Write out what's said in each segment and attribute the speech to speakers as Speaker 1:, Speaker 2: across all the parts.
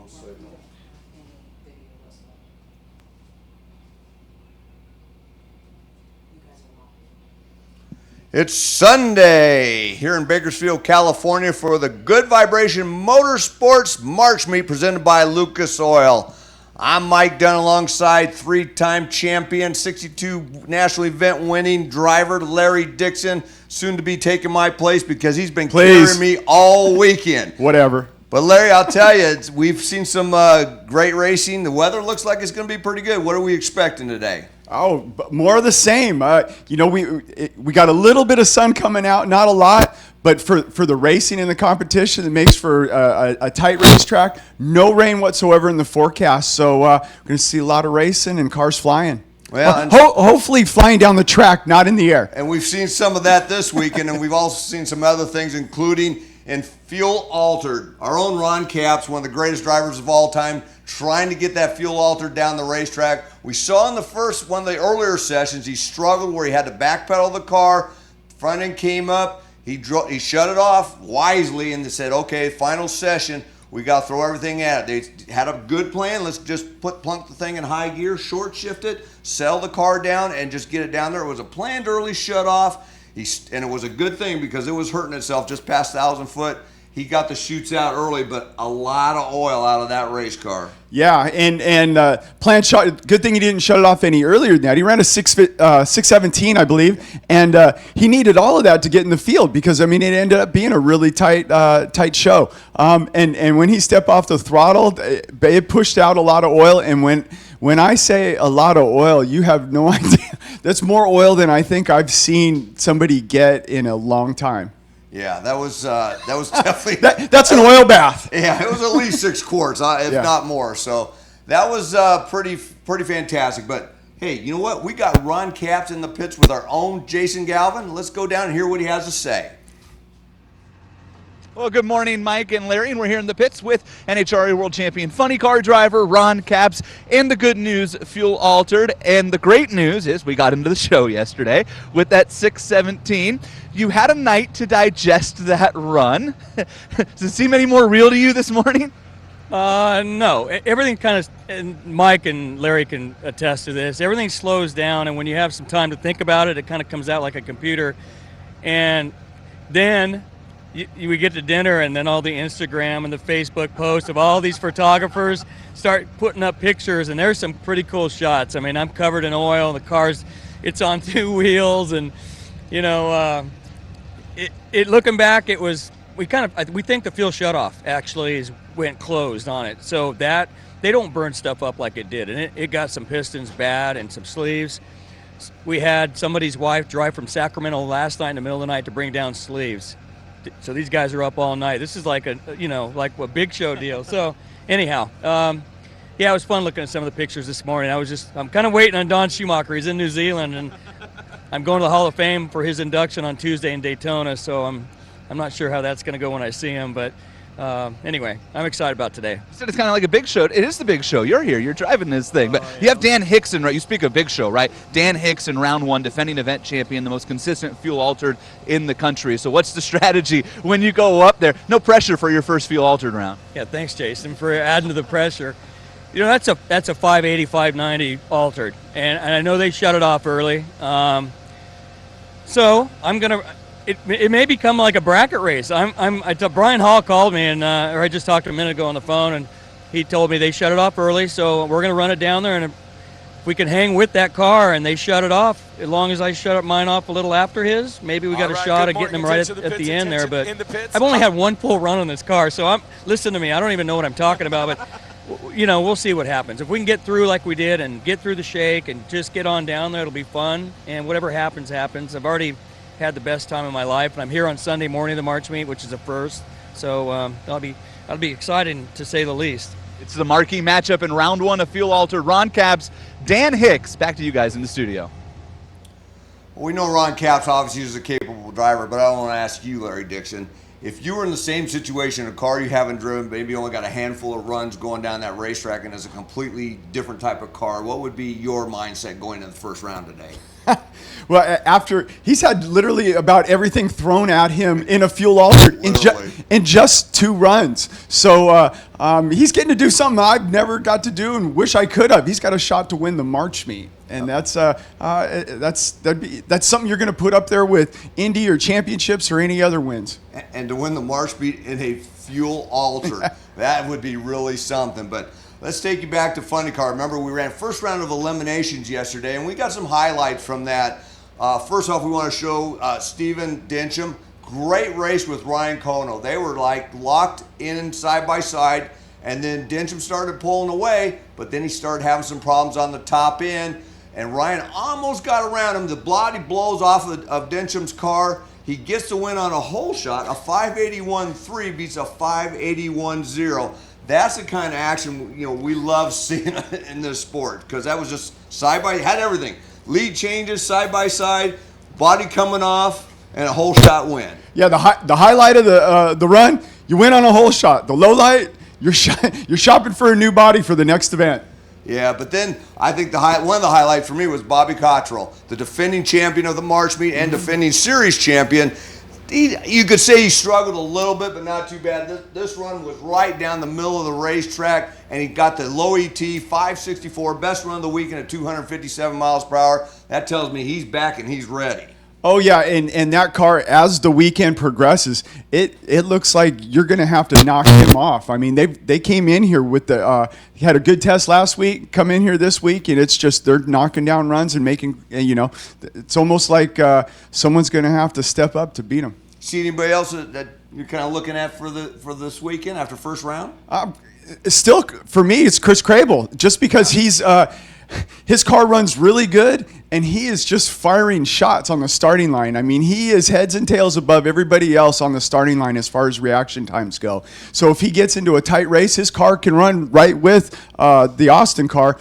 Speaker 1: signal. It's Sunday here in Bakersfield, California for the Good Vibration Motorsports March Meet presented by Lucas Oil. I'm Mike Dunn alongside three-time champion, 62 national event winning driver Larry Dixon, soon to be taking my place because he's been carrying me all weekend.
Speaker 2: Whatever.
Speaker 1: But Larry, I'll tell you, we've seen some great racing. The weather looks like it's going to be pretty good. What are we expecting today?
Speaker 2: Oh, more of the same. We got a little bit of sun coming out, not a lot, but for the racing and the competition, it makes for a tight racetrack. No rain whatsoever in the forecast, so we're going to see a lot of racing and cars flying. Well, hopefully flying down the track, not in the air.
Speaker 1: And we've seen some of that this weekend, and we've also seen some other things, including in fuel altered. Our own Ron Capps, one of the greatest drivers of all time, trying to get that fuel altered down the racetrack. We saw in the first one of the earlier sessions, he struggled where he had to backpedal the car. Front end came up. He shut it off wisely and said, okay, final session, we got to throw everything at it. They had a good plan. Let's just plunk the thing in high gear, short shift it, sell the car down, and just get it down there. It was a planned early shut off. And it was a good thing because it was hurting itself just past 1,000 foot. He got the chutes out early, but a lot of oil out of that race car.
Speaker 2: Yeah, and planned shot. Good thing he didn't shut it off any earlier than that. He ran a 6:17, I believe, and he needed all of that to get in the field because it ended up being a really tight show. And when he stepped off the throttle, it pushed out a lot of oil. And when I say a lot of oil, you have no idea. That's more oil than I think I've seen somebody get in a long time.
Speaker 1: Yeah, that was definitely
Speaker 2: that's an oil bath.
Speaker 1: Yeah, it was at least 6 quarts, if not more. So that was pretty fantastic. But hey, you know what? We got Ron Capps in the pits with our own Jason Galvin. Let's go down and hear what he has to say.
Speaker 3: Well, good morning, Mike and Larry, and we're here in the pits with NHRA World Champion funny car driver Ron Capps. And the good news, fuel altered, and the great news is we got into the show yesterday with that 617. You had a night to digest that run. Does it seem any more real to you this morning?
Speaker 4: No. Everything kind of, and Mike and Larry can attest to this, everything slows down, and when you have some time to think about it, it kind of comes out like a computer. And then we get to dinner, and then all the Instagram and the Facebook posts of all these photographers start putting up pictures, and there's some pretty cool shots. I'm covered in oil, the car's, it's on 2 wheels, and looking back, it was, we think the fuel shutoff actually went closed on it, so that they don't burn stuff up like it did, and it got some pistons bad and some sleeves. We had somebody's wife drive from Sacramento last night in the middle of the night to bring down sleeves. So these guys are up all night. This is like a big show deal. So anyhow, it was fun looking at some of the pictures this morning. I'm kind of waiting on Don Schumacher. He's in New Zealand, and I'm going to the Hall of Fame for his induction on Tuesday in Daytona. So I'm not sure how that's going to go when I see him, but anyway, I'm excited about today.
Speaker 3: You said it's kind of like a big show. It is the big show. You're here. You're driving this thing. But you have Dan Hickson, right? You speak of big show, right? Dan Hickson, round 1, defending event champion, the most consistent fuel altered in the country. So what's the strategy when you go up there? No pressure for your first fuel altered round.
Speaker 4: Yeah, thanks, Jason, for adding to the pressure. That's a 580, 590 altered, and I know they shut it off early. So I'm gonna. It may become like a bracket race. Brian Hall called me, and or I just talked to him a minute ago on the phone, and he told me they shut it off early, so we're going to run it down there, and if we can hang with that car and they shut it off, as long as I shut up mine off a little after his, maybe we got a shot of getting them right at the end there. But I've only had one full run on this car, so listen to me. I don't even know what I'm talking about, but we'll see what happens. If we can get through like we did and get through the shake and just get on down there, it'll be fun, and whatever happens, happens. I've already had the best time of my life, and I'm here on Sunday morning of the March meet, which is a first, so that'll be exciting to say the least.
Speaker 3: It's the marquee matchup in round 1 of fuel altered. Ron Capps, Dan Hicks. Back to you guys in the studio.
Speaker 1: Well, we know Ron Capps obviously is a capable driver, but I want to ask you, Larry Dixon, if you were in the same situation, a car you haven't driven, maybe only got a handful of runs going down that racetrack, and it's a completely different type of car, what would be your mindset going into the first round today?
Speaker 2: Well, after he's had literally about everything thrown at him in a fuel altered in just 2 runs. So he's getting to do something I've never got to do and wish I could have. He's got a shot to win the March meet, and that's something you're going to put up there with Indy or championships or any other wins.
Speaker 1: And to win the March meet in a fuel altered, that would be really something. But let's take you back to Funny Car. Remember, we ran first round of eliminations yesterday, and we got some highlights from that. First off, we want to show Steven Dincham. Great race with Ryan Kono. They were like locked in side by side, and then Dincham started pulling away, but then he started having some problems on the top end, and Ryan almost got around him. The body blows off of Dincham's car. He gets the win on a hole shot. A 581.3 beats a 581.0. That's the kind of action we love seeing in this sport, because that was just side by, had everything. Lead changes side by side, body coming off, and a hole shot win.
Speaker 2: Yeah, the highlight of the run, you win on a hole shot. The low light, you're shopping for a new body for the next event.
Speaker 1: Yeah, but then I think one of the highlights for me was Bobby Cottrell, the defending champion of the March meet and defending series champion. You could say he struggled a little bit, but not too bad. This run was right down the middle of the racetrack, and he got the low ET, 564, best run of the weekend at 257 miles per hour. That tells me he's back and he's ready.
Speaker 2: Oh, yeah, and that car, as the weekend progresses, it looks like you're going to have to knock him off. I mean, they came in here with he had a good test last week, come in here this week, and it's just they're knocking down runs and making, it's almost like someone's going to have to step up to beat him.
Speaker 1: See anybody else that you're kind of looking at for this weekend after first round?
Speaker 2: Still, for me, it's Chris Crable, just because his car runs really good, and he is just firing shots on the starting line. I mean, he is heads and tails above everybody else on the starting line as far as reaction times go. So if he gets into a tight race, his car can run right with the Austin car.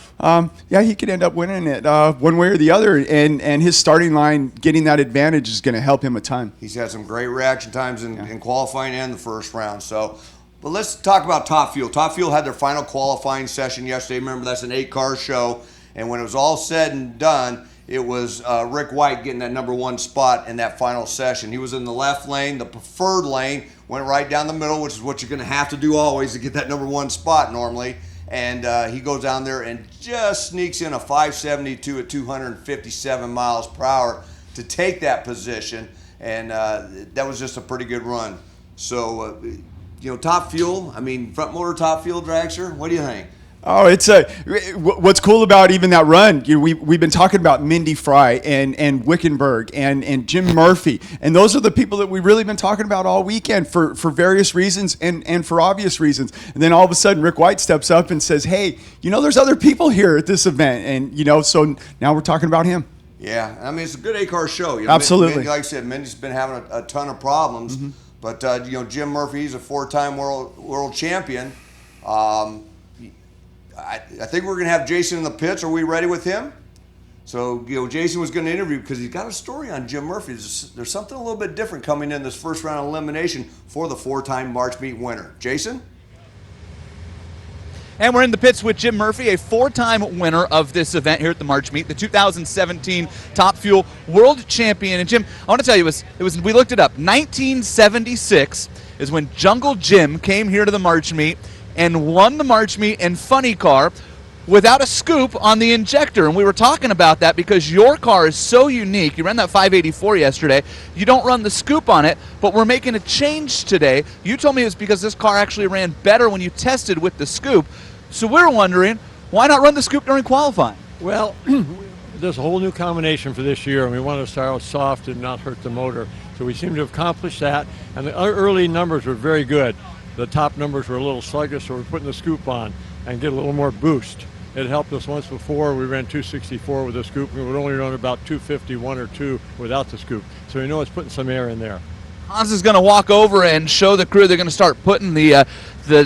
Speaker 2: He could end up winning it one way or the other, and his starting line getting that advantage is going to help him a ton.
Speaker 1: He's had some great reaction times in qualifying and the first round. But let's talk about Top Fuel. Top Fuel had their final qualifying session yesterday. Remember, that's an 8-car show. And when it was all said and done, it was Rick White getting that number 1 spot in that final session. He was in the left lane, the preferred lane, went right down the middle, which is what you're going to have to do always to get that number 1 spot normally. And he goes down there and just sneaks in a 572 at 257 miles per hour to take that position. And that was just a pretty good run. So, Top Fuel, front motor Top Fuel dragster, what do you think?
Speaker 2: Oh, what's cool about even that run, we've been talking about Mindy Fry and Wickenberg and Jim Murphy, and those are the people that we've really been talking about all weekend for various reasons and for obvious reasons. And then all of a sudden Rick White steps up and says, hey, there's other people here at this event, and so now we're talking about him.
Speaker 1: Yeah, it's a good 8-car show.
Speaker 2: Absolutely.
Speaker 1: Like I said, Mindy's been having a ton of problems, but Jim Murphy, he's a 4-time world champion. I think we're going to have Jason in the pits. Are we ready with him? So, Jason was going to interview because he's got a story on Jim Murphy. There's something a little bit different coming in this first round of elimination for the 4-time March meet winner. Jason?
Speaker 3: And we're in the pits with Jim Murphy, a 4-time winner of this event here at the March meet, the 2017 Top Fuel World Champion. And Jim, I want to tell you, we looked it up. 1976 is when Jungle Jim came here to the March meet and won the March meet in Funny Car without a scoop on the injector. And we were talking about that because your car is so unique. You ran that 584 yesterday. You don't run the scoop on it, but we're making a change today. You told me it was because this car actually ran better when you tested with the scoop. So we're wondering, why not run the scoop during qualifying?
Speaker 5: Well, there's a whole new combination for this year, and we want to start out soft and not hurt the motor. So we seem to have accomplished that, and the early numbers were very good. The top numbers were a little sluggish, so we're putting the scoop on and get a little more boost. It helped us once before. We ran 264 with the scoop, and we would only run about 251 or 2 without the scoop. So we know it's putting some air in there.
Speaker 3: Hans is going to walk over and show the crew they're going to start putting the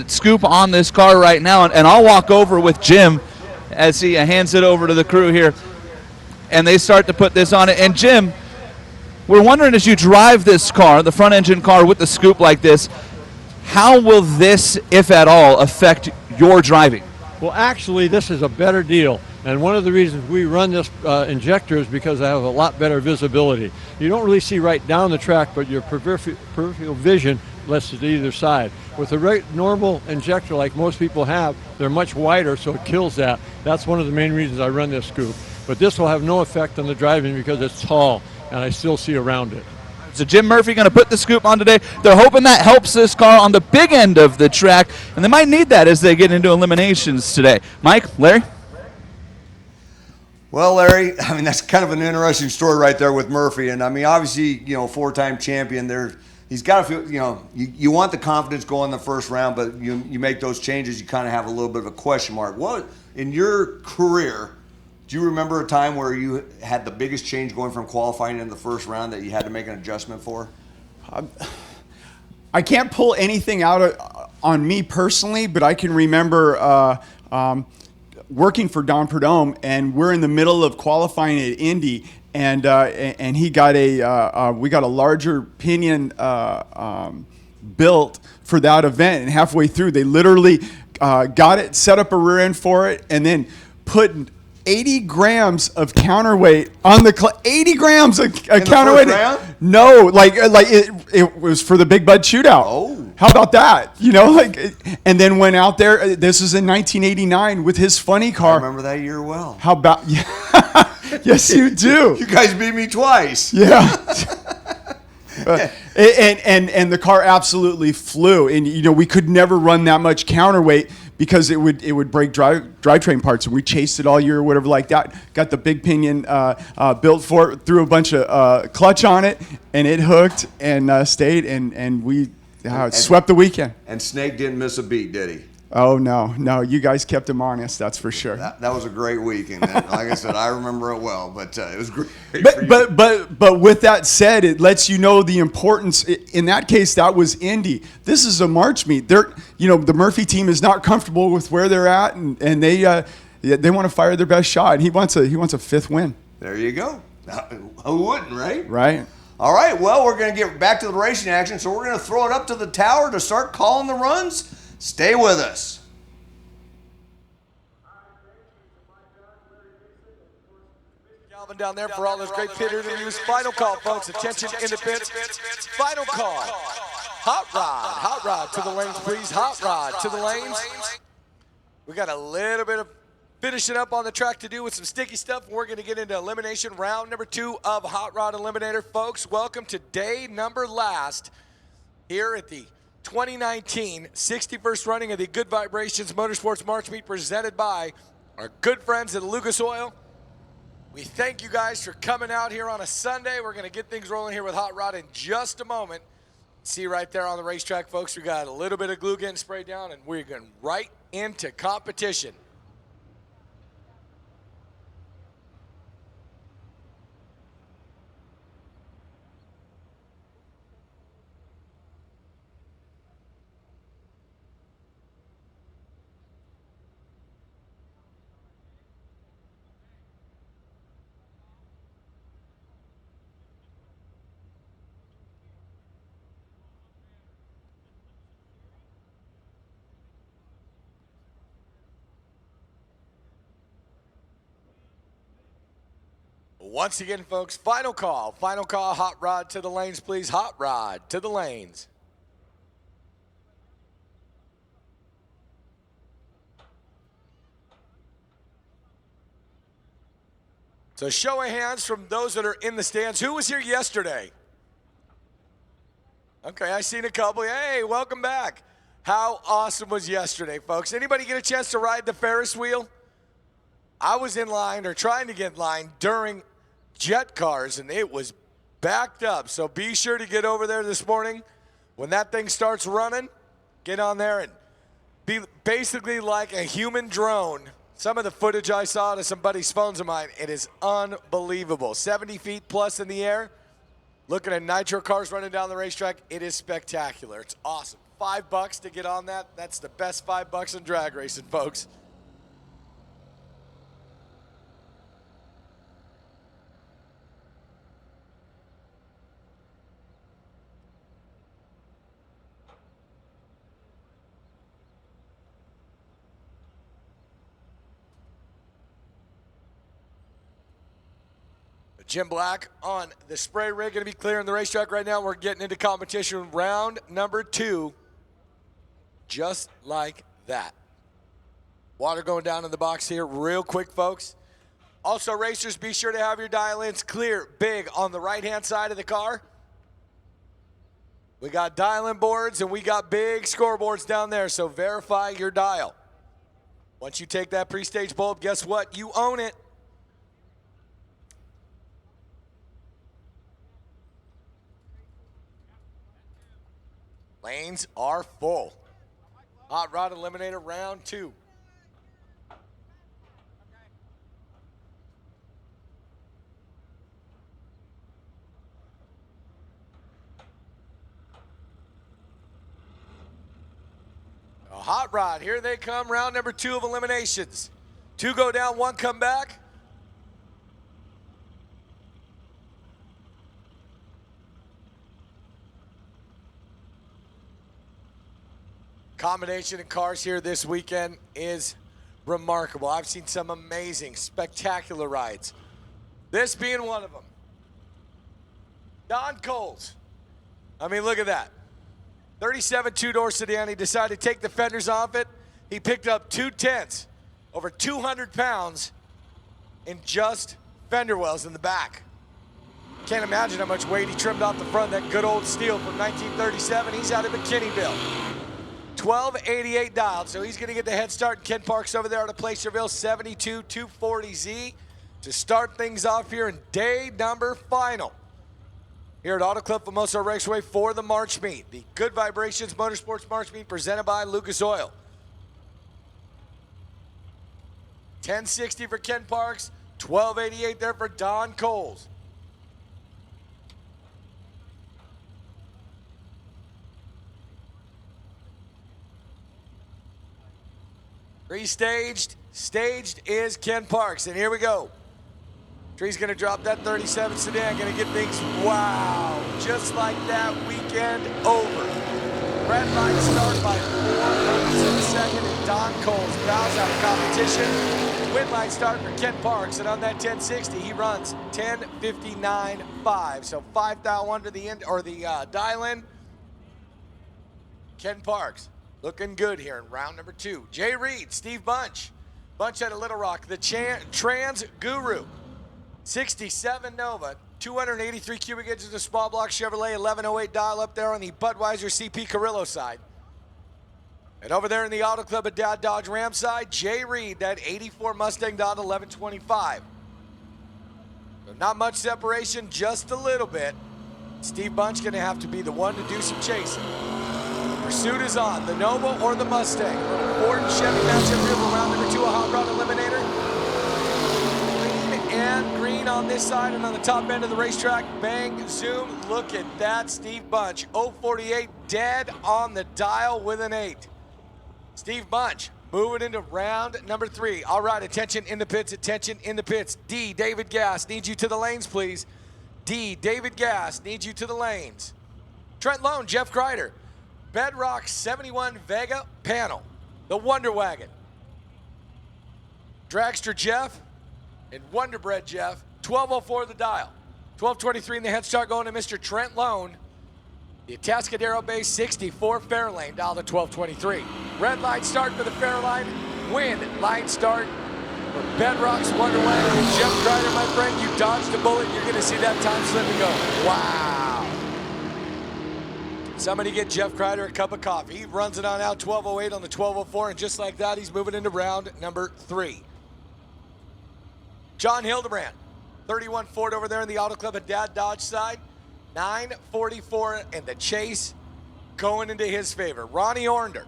Speaker 3: scoop on this car right now, and I'll walk over with Jim as he hands it over to the crew here, and they start to put this on it. And Jim, we're wondering, as you drive this car, the front engine car with the scoop like this, how will this, if at all, affect your driving?
Speaker 5: Well, actually, this is a better deal. And one of the reasons we run this injector is because I have a lot better visibility. You don't really see right down the track, but your peripheral vision lets it to either side. With a normal injector like most people have, they're much wider, so it kills that. That's one of the main reasons I run this scoop. But this will have no effect on the driving because it's tall, and I still see around it.
Speaker 3: So Jim Murphy going to put the scoop on today. They're hoping that helps this car on the big end of the track, and they might need that as they get into eliminations today. Mike, Larry?
Speaker 1: Well, Larry, I mean, that's kind of an interesting story right there with Murphy. And I mean, obviously, you know, four-time champion there. He's got to feel, you know, you want the confidence going in the first round, but you make those changes, you kind of have a little bit of a question mark. What, in your career, do you remember a time where you had the biggest change going from qualifying in the first round that you had to make an adjustment for?
Speaker 2: I can't pull anything out on me personally, but I can remember working for Don Perdome, and we're in the middle of qualifying at Indy, and he got we got a larger pinion built for that event, and halfway through they literally got it, set up a rear end for it, and then put 80 grams of counterweight on the 80 grams of counterweight. No, like it was for the Big Bud Shootout.
Speaker 1: Oh,
Speaker 2: how about that? You know, like, and then went out there. This is in 1989 with his funny car.
Speaker 1: I remember that year well.
Speaker 2: How about? Yeah. Yes, you do.
Speaker 1: You guys beat me twice.
Speaker 2: Yeah. And the car absolutely flew, and you know we could never run that much counterweight because it would break drivetrain parts, and we chased it all year or whatever like that. Got the big pinion built for it, threw a bunch of clutch on it, and it hooked and stayed, and we swept the weekend.
Speaker 1: And Snake didn't miss a beat, did he?
Speaker 2: Oh no, you guys kept him honest, that's for sure.
Speaker 1: That was a great weekend. And like I said, I remember it well, but it was great.
Speaker 2: But with that said, it lets you know the importance. In that case, that was Indy. This is a March meet. The Murphy team is not comfortable with where they're at, and they want to fire their best shot. And he wants a fifth win.
Speaker 1: There you go. Who wouldn't, right?
Speaker 2: Right.
Speaker 1: All right. Well, we're going to get back to the racing action, so we're going to throw it up to the tower to start calling the runs. Stay with us.
Speaker 6: Calvin down there for all those great pit interviews. Final call, folks. Attention in the pits. Final call. Hot rod to the lanes, please. Hot rod to the lanes. We got a little bit of finishing up on the track to do with some sticky stuff. We're going to get into elimination round number 2 of Hot Rod Eliminator. Folks, welcome to day number last here at the 2019 61st running of the Good Vibrations Motorsports March Meet presented by our good friends at Lucas Oil. We thank you guys for coming out here on a Sunday. We're going to get things rolling here with Hot Rod in just a moment. See right there on the racetrack, folks, we got a little bit of glue getting sprayed down, and we're going right into competition. Once again, folks, final call, hot rod to the lanes, please. Hot rod to the lanes. So show of hands from those that are in the stands. Who was here yesterday? Okay, I seen a couple. Hey, welcome back. How awesome was yesterday, folks? Anybody get a chance to ride the Ferris wheel? I was in line or trying to get in line during jet cars, and it was backed up. So be sure to get over there this morning. When that thing starts running, get on there and be basically like a human drone. Some of the footage I saw to somebody's phones of mine, it is unbelievable. 70 feet plus in the air. Looking at nitro cars running down the racetrack, it is spectacular. It's awesome. $5 to get on that. That's the best $5 in drag racing, folks. Jim Black on the spray rig, going to be clearing the racetrack right now. We're getting into competition round number 2, just like that. Water going down in the box here real quick, folks. Also, racers, be sure to have your dial-ins clear big on the right-hand side of the car. We got dial-in boards and we got big scoreboards down there, so verify your dial. Once you take that pre-stage bulb, guess what? You own it. Lanes are full. Hot Rod Eliminator round 2. A Hot Rod, here they come, round number 2 of Eliminations. 2 go down, 1 come back. Combination in cars here this weekend is remarkable. I've seen some amazing, spectacular rides. This being one of them. Don Coles. I mean, look at that. 37 two-door sedan. He decided to take the fenders off it. He picked up 2/10, over 200 pounds in just fender wells in the back. Can't imagine how much weight he trimmed off the front. That good old steel from 1937. He's out of McKinneyville. 1288 dialed, so he's going to get the head start. Ken Parks over there out of Placerville, 72240Z to start things off here in day number final here at Auto Club Famoso Raceway for the March Meet. The Good Vibrations Motorsports March Meet presented by Lucas Oil. 1060 for Ken Parks, 1288 there for Don Coles. Restaged, staged is Ken Parks, and here we go. Tree's gonna drop that 37 sedan, gonna get things, wow, just like that, weekend over. Red light start by 4 in a second, and Don Coles bows out of competition. Win light start for Ken Parks, and on that 1060, he runs 10:59.5. So 5 thou under the end, or the dial-in. Ken Parks looking good here in round number 2. Jay Reed, Steve Bunch. Bunch out of Little Rock, the Trans Guru. 67 Nova, 283 cubic inches of small block Chevrolet, 1108 dial up there on the Budweiser CP Carrillo side. And over there in the Auto Club at Dad Dodge Ram side, Jay Reed, that 84 Mustang Dodge 1125. So not much separation, just a little bit. Steve Bunch gonna have to be the one to do some chasing. Pursuit is on, the Nova or the Mustang. A little Ford and Chevy matchup here for round number 2 of Hot Rod Eliminator. Green and green on this side, and on the top end of the racetrack, bang, zoom, look at that, Steve Bunch. 048 dead on the dial with an 8. Steve Bunch moving into round number 3. All right, attention in the pits, attention in the pits. D, David Gass, need you to the lanes, please. D, David Gass, need you to the lanes. Trent Lone, Jeff Kreider. Bedrock 71 Vega panel, the Wonder Wagon. Dragster Jeff and Wonderbread Jeff, 1204 the dial. 1223 in the head start going to Mr. Trent Lone. The Atascadero Base 64 Fairlane, dial to 1223. Red light start for the Fairlane. Win light start for Bedrock's Wonder Wagon. And Jeff Kreider, my friend, you dodged a bullet. You're going to see that time slip and go. Wow. Somebody get Jeff Kreider a cup of coffee. He runs it on out, 1208 on the 1204, and just like that, he's moving into round number 3. John Hildebrand, 31 Ford over there in the Auto Club at Dad Dodge side. 944 and the chase going into his favor. Ronnie Ornder,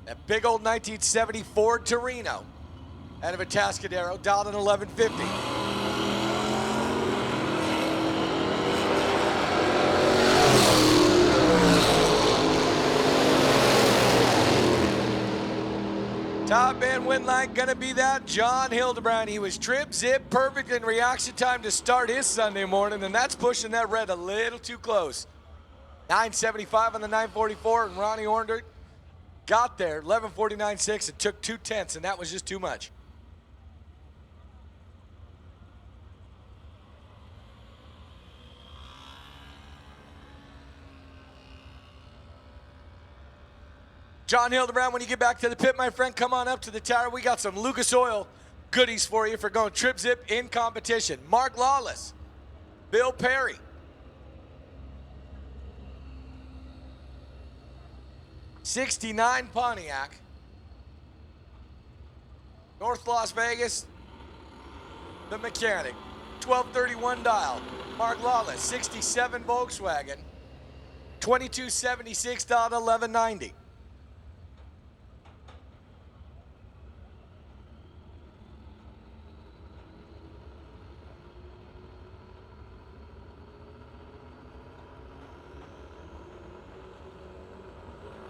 Speaker 6: that big old 1970 Ford Torino out of Atascadero, dialed at 1150. Top end win line gonna be that John Hildebrand. He was trip, zip, perfect in reaction time to start his Sunday morning, and that's pushing that red a little too close. 975 on the 944, and Ronnie Ornder got there, 1149.6. It took 2/10, and that was just too much. John Hildebrand, when you get back to the pit, my friend, come on up to the tower. We got some Lucas Oil goodies for you for going trip zip in competition. Mark Lawless, Bill Perry, '69 Pontiac, North Las Vegas, the mechanic, 1231 dial. Mark Lawless, '67 Volkswagen, 2276.1190.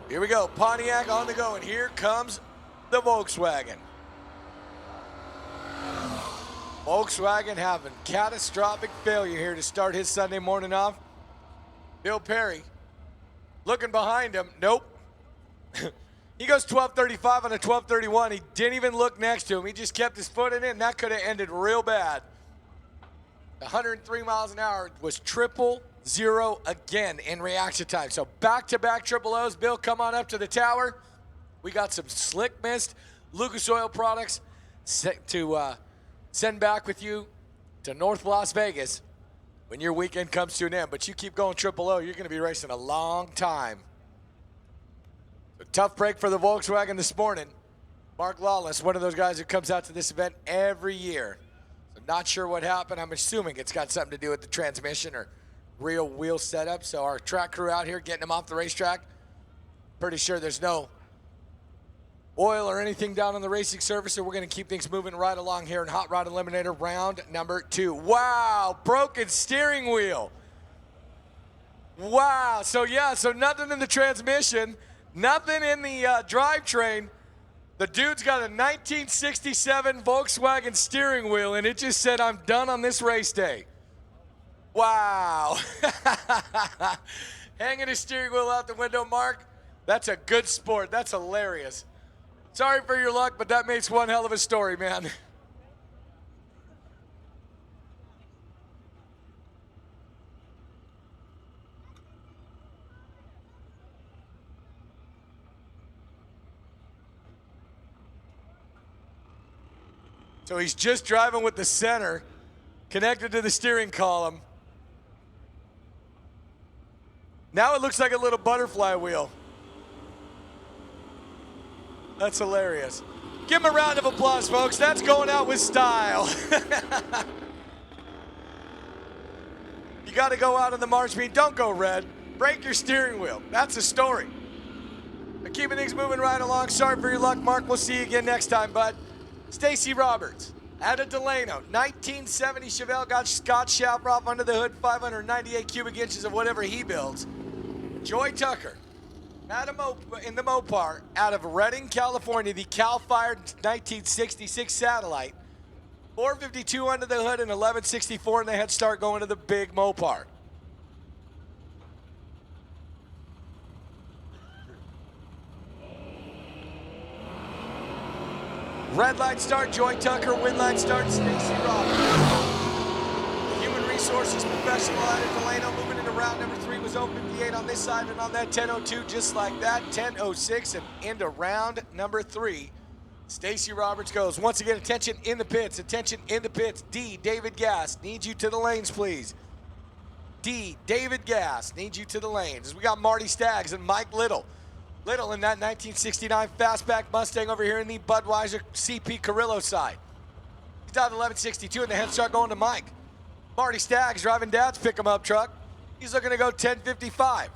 Speaker 6: Here we go, Pontiac on the go, and here comes the Volkswagen. Volkswagen having catastrophic failure here to start his Sunday morning off. Bill Perry looking behind him. Nope. He goes 1235 on a 1231. He didn't even look next to him. He just kept his foot in it, and that could have ended real bad. 103 miles an hour was 000 again in reaction time. So back-to-back triple O's. Bill, come on up to the tower. We got some Slick Mist Lucas Oil products to send back with you to North Las Vegas when your weekend comes to an end. But you keep going triple O, you're going to be racing a long time. A tough break for the Volkswagen this morning. Mark Lawless, one of those guys who comes out to this event every year. So not sure what happened. I'm assuming it's got something to do with the transmission or real wheel setup. So our track crew out here getting him off the racetrack. Pretty sure there's no oil or anything down on the racing surface, so we're going to keep things moving right along here in Hot Rod Eliminator round number 2. Wow, broken steering wheel. Wow, so nothing in the transmission, nothing in the drivetrain. The dude's got a 1967 Volkswagen steering wheel, and it just said, "I'm done on this race day." Wow. Hanging his steering wheel out the window, Mark. That's a good sport. That's hilarious. Sorry for your luck, but that makes one hell of a story, man. So he's just driving with the center connected to the steering column. Now it looks like a little butterfly wheel. That's hilarious. Give him a round of applause, folks. That's going out with style. You got to go out on the march beam. Don't go red. Break your steering wheel. That's a story. But keeping things moving right along. Sorry for your luck, Mark. We'll see you again next time, bud. Stacy Roberts out of Delano. 1970 Chevelle got Scott Schaffroff under the hood. 598 cubic inches of whatever he builds. Joy Tucker. In the Mopar, out of Redding, California, the Cal-fired 1966 Satellite. 452 under the hood and 1164 in the head start going to the big Mopar. Red line start, Joy Tucker. Win line start, Stacy Roberts. Human Resources professional out of Delano, moving into round number 3, was 058 on this side, and on that 10:02, just like that, 10:06, and into round number 3. Stacy Roberts goes. Once again, attention in the pits, attention in the pits. D, David Gass, need you to the lanes, please. D, David Gass, need you to the lanes. We got Marty Staggs and Mike Little. Little in that 1969 Fastback Mustang over here in the Budweiser CP Carrillo side. He's down to 1162, and the head start going to Mike. Marty Staggs driving Dad's pick-em-up truck. He's looking to go 10:55.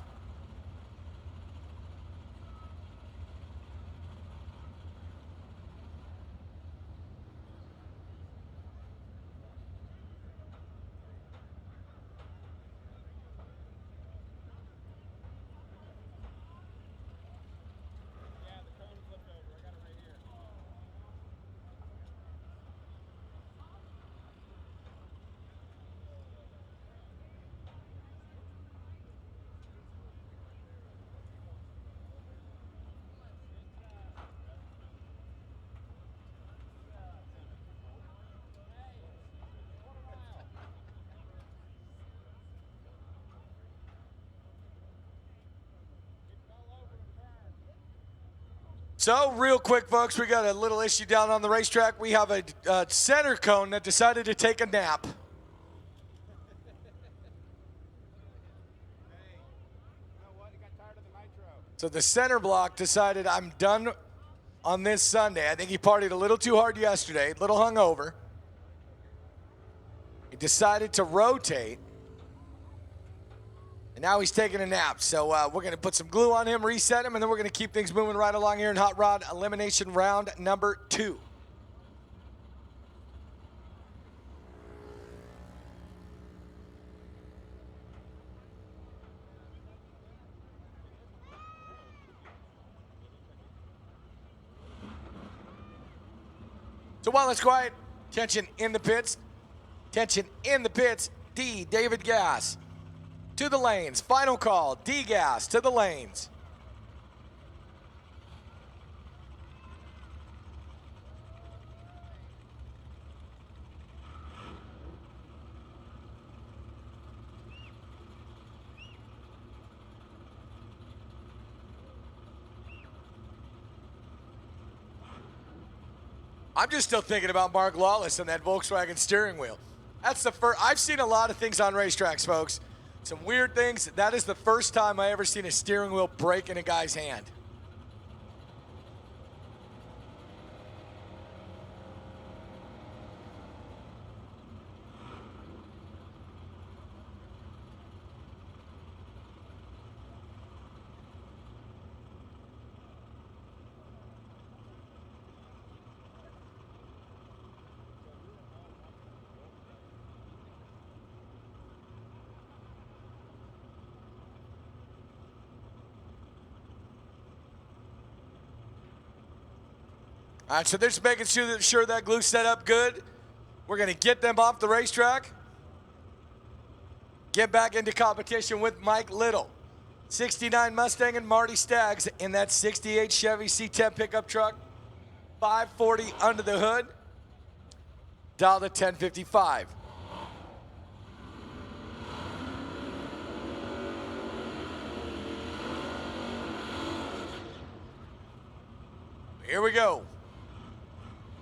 Speaker 6: So, real quick, folks, we got a little issue down on the racetrack. We have a center cone that decided to take a nap. So the center block decided, I'm done on this Sunday. I think he partied a little too hard yesterday, a little hungover. He decided to rotate. And now he's taking a nap. So we're going to put some glue on him, reset him, and then we're going to keep things moving right along here in Hot Rod Elimination round number 2. So while it's quiet, tension in the pits. Tension in the pits. D, David Gas. To the lanes. Final call. D, Gas to the lanes. I'm just still thinking about Mark Lawless and that Volkswagen steering wheel. That's the first. I've seen a lot of things on racetracks, folks. Some weird things. That is the first time I ever seen a steering wheel break in a guy's hand. All right, so they're just making sure that glue's set up good. We're going to get them off the racetrack. Get back into competition with Mike Little. 69 Mustang and Marty Staggs in that 68 Chevy C10 pickup truck. 540 under the hood. Dial to 1055. Here we go.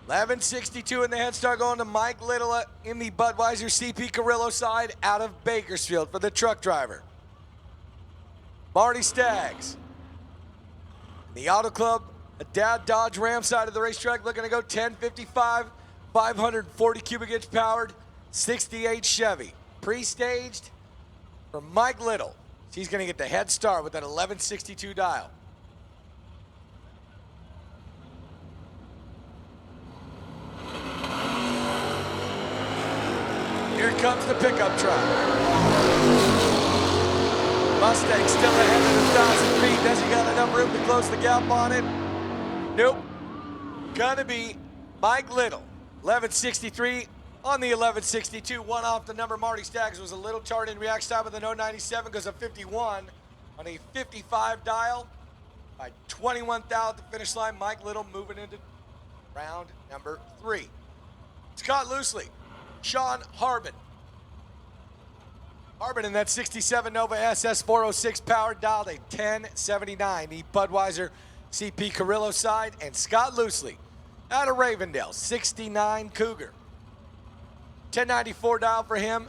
Speaker 6: 1162 in the head start going to Mike Little in the Budweiser CP Carrillo side out of Bakersfield for the truck driver. Marty Staggs. The Auto Club, a Dad Dodge Ram side of the racetrack looking to go 1055, 540 cubic inch powered, 68 Chevy. Pre-staged for Mike Little. He's going to get the head start with that 1162 dial. Here comes the pickup truck. Mustang still ahead at 1,000 feet. Does he got enough room to close the gap on it? Nope. Gonna be Mike Little. 1163 on the 1162. One off the number. Marty Staggs was a little tart in reaction time with an 097. Goes a 51 on a 55 dial. By 21th out at the finish line, Mike Little moving into round number 3. Scott Loosely. Sean Harbin. Harbin in that 67 Nova SS 406 powered dialed a 1079. The Budweiser CP Carrillo side. And Scott Loosely out of Ravendale, 69 Cougar. 1094 dial for him.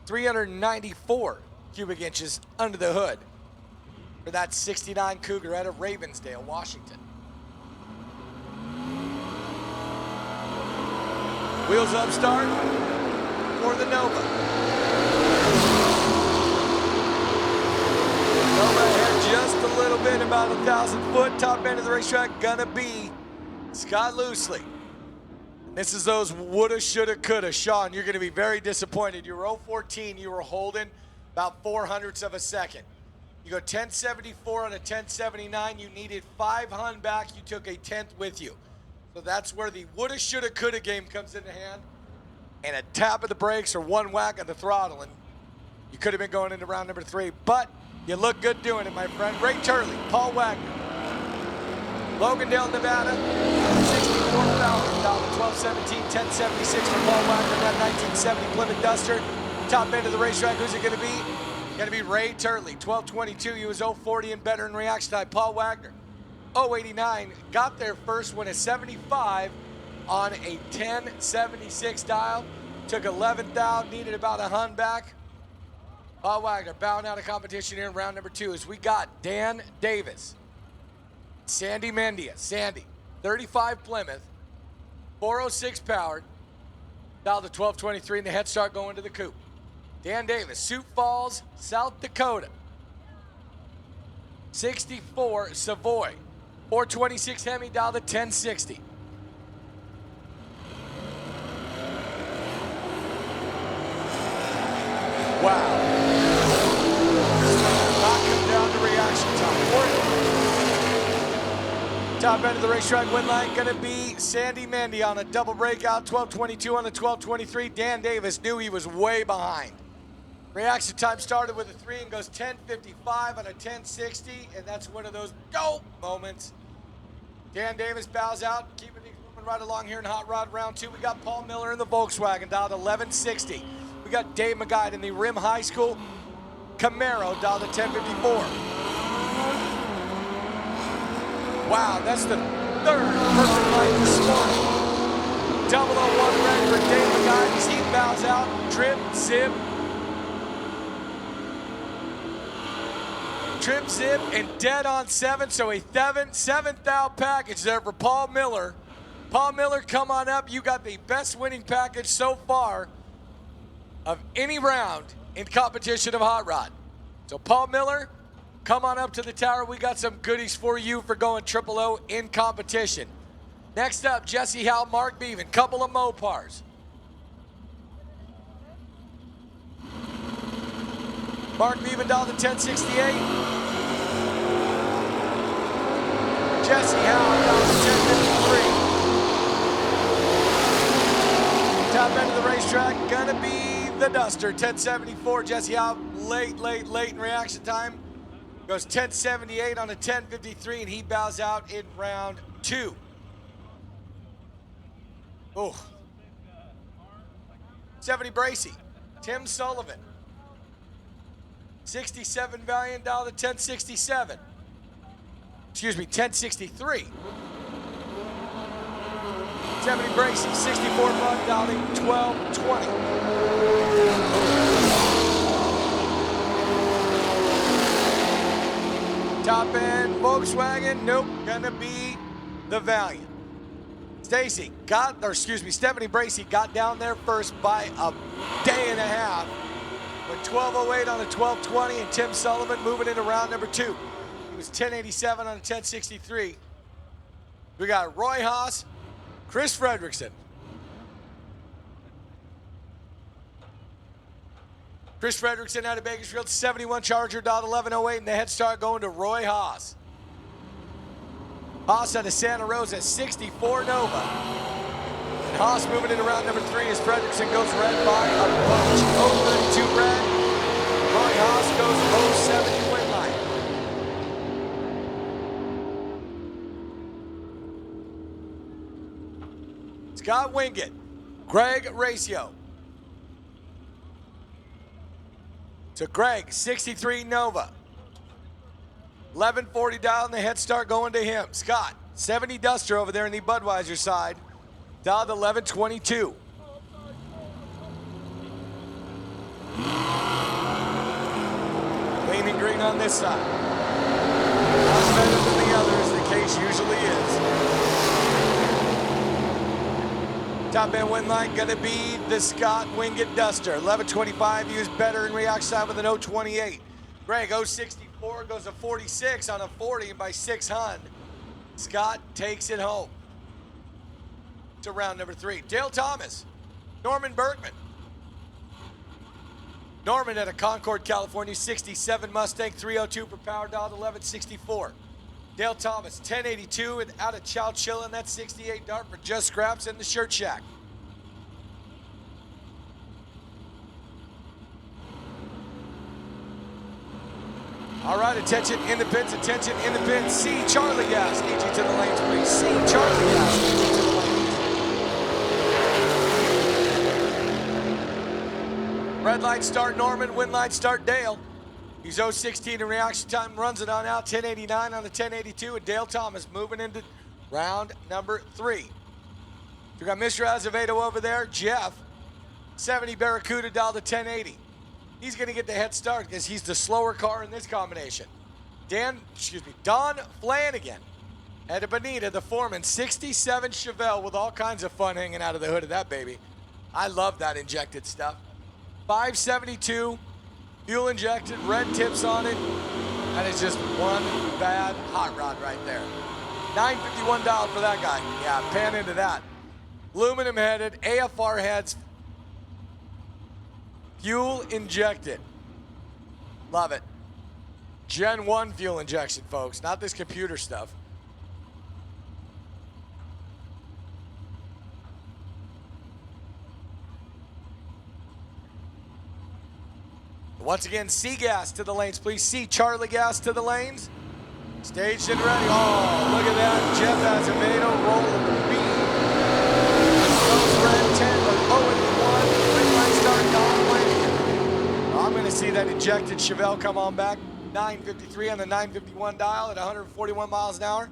Speaker 6: 394 cubic inches under the hood for that 69 Cougar out of Ravensdale, Washington. Wheels up start for the Nova. Nova ahead just a little bit, about 1,000 foot. Top end of the racetrack gonna be Scott Loosely. This is those woulda, shoulda, coulda. Sean, you're gonna be very disappointed. You were 014, you were holding about 0.04 of a second. You go 1074 on a 1079, you needed 5 hun back, you took a 10th with you. So that's where the woulda, shoulda, coulda game comes into hand. And a tap of the brakes or one whack of the throttle, and you could have been going into round number 3. But you look good doing it, my friend. Ray Turley, Paul Wagner. Logandale, Nevada, 64 Falcon, down to 1217, 1076 for Paul Wagner, that 1970 Plymouth Duster. Top end of the racetrack, who's it going to be? Going to be Ray Turley, 1222. He was 040 and better in reaction time. Paul Wagner. 089 got there first, went a 75 on a 1076 dial. Took 11th out, needed about a hun back. Bob Wagner bowing out of competition here in round number 2 as we got Dan Davis, Sandy Mendia. Sandy, 35 Plymouth, 406 powered, dialed to 1223 and the head start going to the coupe. Dan Davis, Sioux Falls, South Dakota. 64 Savoy, 426 Hemi, dialed to 1060. Wow. Not come down to reaction time. Top end of the racetrack win line going to be Sandy Mendy on a double breakout, 12:22 on the 12:23. Dan Davis knew he was way behind. Reaction time started with a 3 and goes 10:55 on a 10:60, and that's one of those dope moments. Dan Davis bows out, keeping things moving right along here in Hot Rod round 2. We got Paul Miller in the Volkswagen, dialed 1160. We got Dave McGuide in the Rim High School Camaro, dialed to 1054. Wow, that's the third perfect light this morning. 001 red for Dave McGuide as he bows out. Trip, zip, and dead on 7. So a seventh out package there for Paul Miller. Paul Miller, come on up. You got the best winning package so far of any round in competition of Hot Rod. So Paul Miller, come on up to the tower. We got some goodies for you for going 000 in competition. Next up, Jesse Howe, Mark Beaven, couple of Mopars. Mark Beaven dialed to 1068. Jesse Howe dialed to 1053. Top end of the racetrack, gonna be the Duster, 1074. Jesse Howe, late in reaction time. Goes 1078 on a 1053, and he bows out in round 2. Oh. 70 Bracy, Tim Sullivan. 67 Valiant, dialed to 1067. Excuse me, 1063. 70 Bracy, 64 Bug, dialed to 1220. Top end Volkswagen, nope, gonna be the Valiant. Stephanie Bracy got down there first by a day and a half with 12:08 on a 12:20, and Tim Sullivan moving into round number 2. He was 1087 on a 1063. We got Roy Haas, Chris Fredrickson. Chris Fredrickson out of Bakersfield, 71 Charger, dialed 1108, and the head start going to Roy Haas. Haas out of Santa Rosa, 64 Nova. And Haas moving into round number 3 as Fredrickson goes red by a bunch. 032 red. Roy Haas goes 070 win line. Scott Wingett, Greg Racio. So Greg, 63 Nova. 1140 dial and the head start going to him. Scott, 70 Duster over there in the Budweiser side. Dialed 1122. Flaming green on this side. Not better than the other, as the case usually is. Top end win line gonna be the Scott Wingett Duster. 1125 used better in reaction time with an 028. Greg, 064 goes to 46 on a 40 and by 6 hun. Scott takes it home to round number 3. Dale Thomas, Norman Bergman. Norman out of Concord, California, 67 Mustang, 302 per power, dialed 1164. Dale Thomas, 1082 and out of Chowchilla, and that's 68 Dart for Just Scraps in the Shirt Shack. All right, attention in the pits, attention in the pits. C. Charlie Gas, need you to the lanes, please. C. Charlie Gas, need you to the lanes. Red light start Norman, win light start Dale. He's 0-16 in reaction time, runs it on out, 1089 on the 1082, and Dale Thomas moving into round number 3. We got Mr. Azevedo over there, Jeff, 70 Barracuda dialed to 1080. He's gonna get the head start because he's the slower car in this combination. Don Flanagan at a Bonita, the foreman, 67 Chevelle with all kinds of fun hanging out of the hood of that baby. I love that injected stuff. 572, fuel injected, red tips on it, and it's just one bad hot rod right there. 951 dialed for that guy. Yeah, pan into that. Aluminum headed, AFR heads, fuel injected. Love it. Gen 1 fuel injection, folks, not this computer stuff. Once again, C gas to the lanes, please. C Charlie gas to the lanes. Staged and ready. Oh, look at that. Jeff Azevedo rolling the beat. Goes red 10, but 0-1. Red light start, Don Flanagan. I'm going to see that ejected Chevelle come on back. 953 on the 951 dial at 141 miles an hour.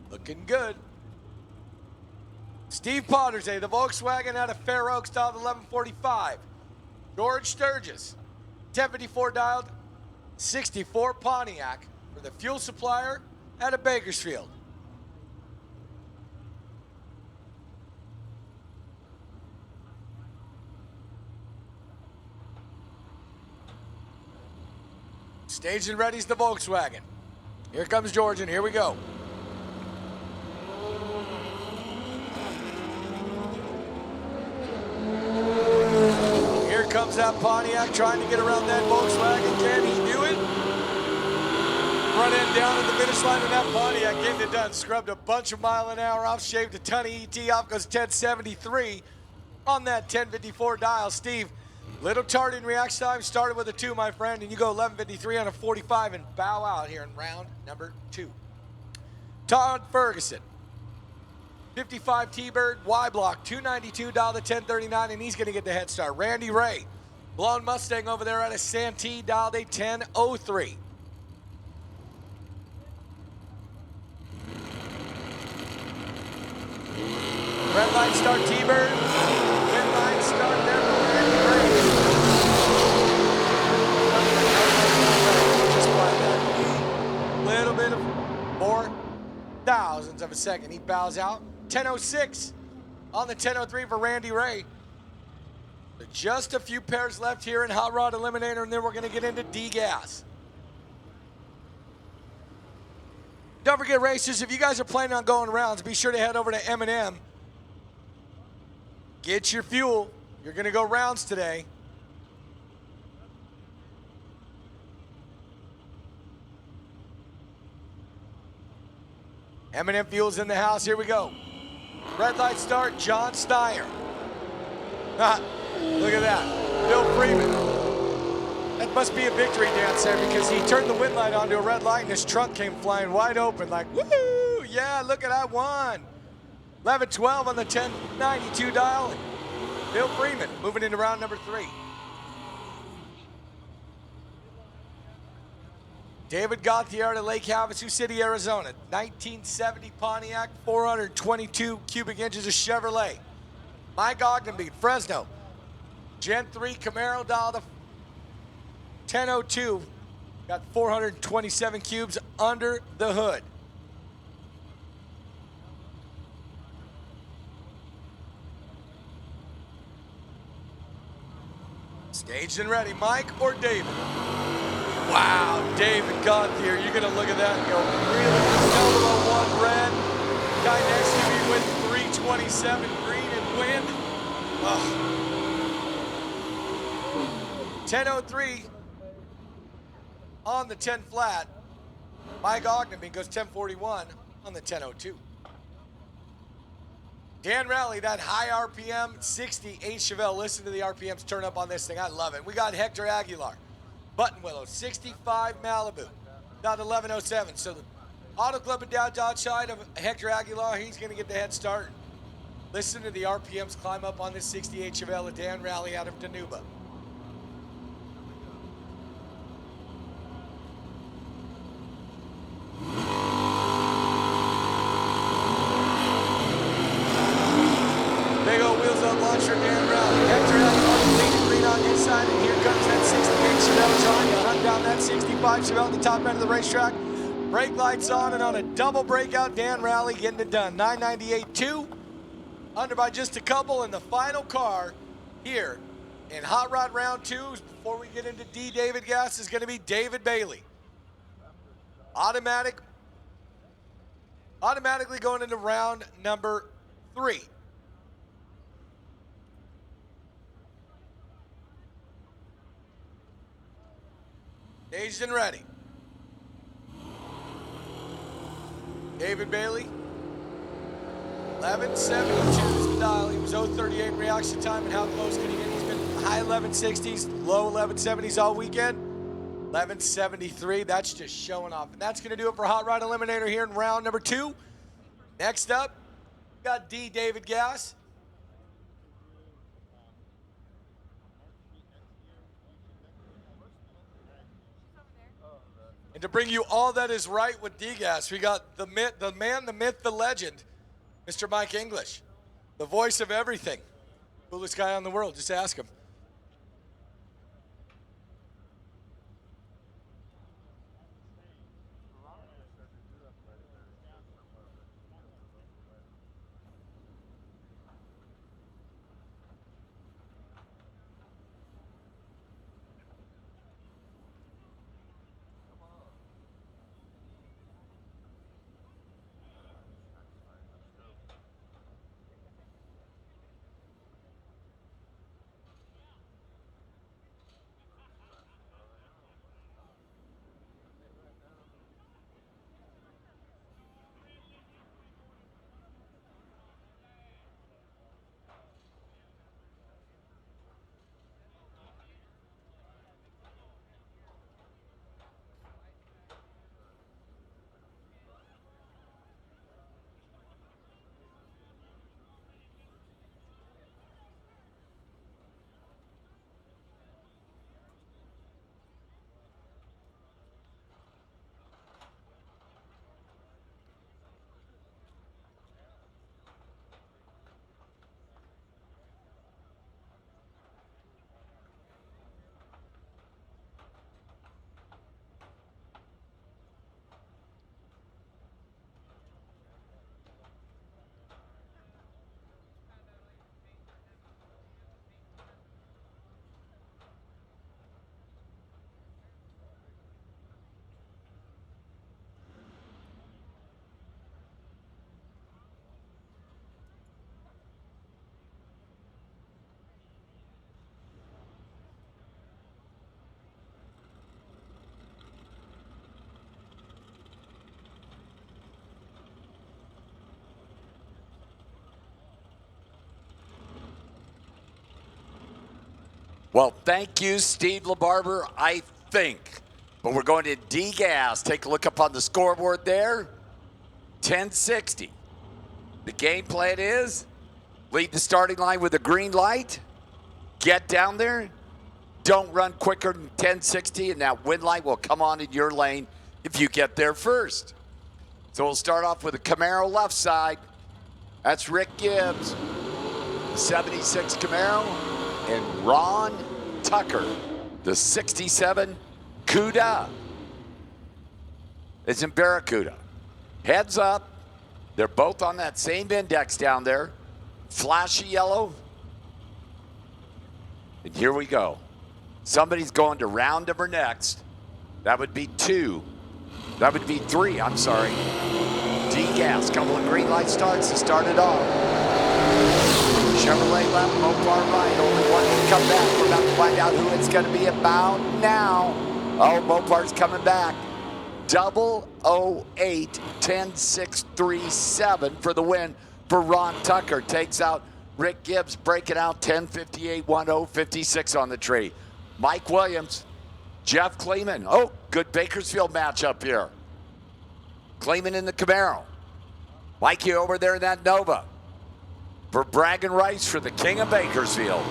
Speaker 6: Looking good. Steve Pottersay, the Volkswagen out of Fair Oaks, dialed 1145. George Sturgis, 1054 dialed, 64 Pontiac for the fuel supplier out of Bakersfield. Staged and ready's the Volkswagen. Here comes George, and here we go. Here comes that Pontiac trying to get around that Volkswagen. Can he do it? Front end down at the finish line, and that Pontiac getting it done. Scrubbed a bunch of mile an hour off, shaved a ton of ET off, goes 1073 on that 1054 dial. Steve, little tart in reaction time, started with a 2, my friend, and you go 1153 on a 45 and bow out here in round number 2. Todd Ferguson, 55 T-Bird, Y-Block, 292 dial to 1039, and he's going to get the head start. Randy Ray, blonde Mustang over there out of Santee, dial to 1003. Red light start T-Bird, red light start there for Randy Ray. Just like that. Little bit of more thousandths of a second. He bows out. 1006 on the 1003 for Randy Ray. Just a few pairs left here in Hot Rod Eliminator, and then we're going to get into D-Gas. Don't forget, racers, if you guys are planning on going rounds, be sure to head over to M&M. Get your fuel. You're going to go rounds today. M&M Fuel's in the house. Here we go. Red light start, John Steyer. Look at that. Bill Freeman. That must be a victory dance there because he turned the wind light onto a red light and his trunk came flying wide open like, woo! Yeah, look at that one. 11-12 on the 1092 dial. Bill Freeman moving into round number 3. David Gauthier to Lake Havasu City, Arizona. 1970 Pontiac, 422 cubic inches of Chevrolet. Mike Ogdenbeat, Fresno. Gen 3 Camaro dial to 1002. Got 427 cubes under the hood. Staged and ready, Mike or David? Wow, David Gauthier, you're gonna look at that and go, really? Yellow 1 red. Guy next to me with 327 green and win. Oh. 1003 on the 10 flat. Mike Ogdenby goes 1041 on the 1002. Dan Rally, that high RPM, 68 Chevelle. Listen to the RPMs turn up on this thing. I love it. We got Hector Aguilar, Button Willow, 65 Malibu, down to 1107. So the Auto Club and down outside of Hector Aguilar, he's going to get the head start. Listen to the RPMs climb up on this 68 Chevelle of Dan Rally out of Danuba. Big old wheels up launch for Dan Rowley. Hector out front, leading green on his side, and here comes that 68 Chevelle trying to hunt down that 65 Chevelle at the top end of the racetrack. Brake lights on, and on a double breakout, Dan Rowley getting it done. 998.2, under by just a couple, and the final car here in Hot Rod Round 2, before we get into D. David Gas, is going to be David Bailey. Automatically going into round number 3. Staged and ready. David Bailey, 11:72 is the dial. He was 0:38 reaction time, and how close can he get? He's been high 1160s, low 1170s all weekend. 11:73, that's just showing off. And that's going to do it for Hot Rod Eliminator here in round number 2. Next up, we got D. David Gas. And to bring you all that is right with D-Gas, we got the man, the myth, the legend, Mr. Mike English, the voice of everything. Coolest guy on the world, just ask him.
Speaker 7: Well, thank you, Steve LaBarber, I think. But we're going to D-Gas. Take a look up on the scoreboard there. 1060. The game plan is lead the starting line with a green light. Get down there. Don't run quicker than 1060, and that win light will come on in your lane if you get there first. So we'll start off with a Camaro left side. That's Rick Gibbs, the 76 Camaro, and Ron Tucker, the 67 Cuda. It's in Barracuda. Heads up. They're both on that same index down there. Flashy yellow. And here we go. Somebody's going to round number next. That would be 2. That would be 3, I'm sorry. D-Gas, couple of green light starts to start it off. Chevrolet left, Mopar right, only one can come back. We're about to find out who it's gonna be about now. Oh, Mopar's coming back. 008 10637 for the win for Ron Tucker. Takes out Rick Gibbs, breaking out 1058 1056 on the tree. Mike Williams, Jeff Kleeman. Oh, good Bakersfield matchup here. Kleeman in the Camaro. Mikey over there in that Nova. For bragging rights for the king of Bakersfield.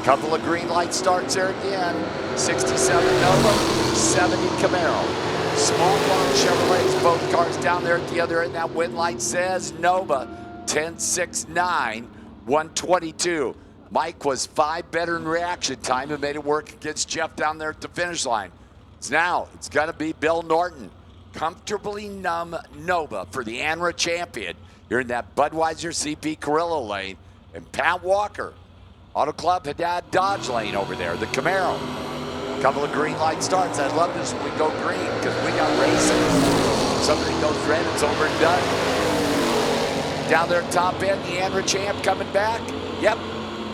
Speaker 7: Couple of green light starts there again. 67 Nova, 70 Camaro. Small block Chevrolets, both cars down there at the other end. That win light says Nova. 10-6-9, 122. Mike was 5 better in reaction time and made it work against Jeff down there at the finish line. Now it's going to be Bill Norton. Comfortably numb Nova for the ANRA champion. You're in that Budweiser CP Carrillo lane. And Pat Walker, Auto Club Haddad Dodge lane over there, the Camaro. Couple of green light starts. I love this when we go green because we got racing. Somebody goes red, it's over and done. Down there top end, the ANRA champ coming back. Yep,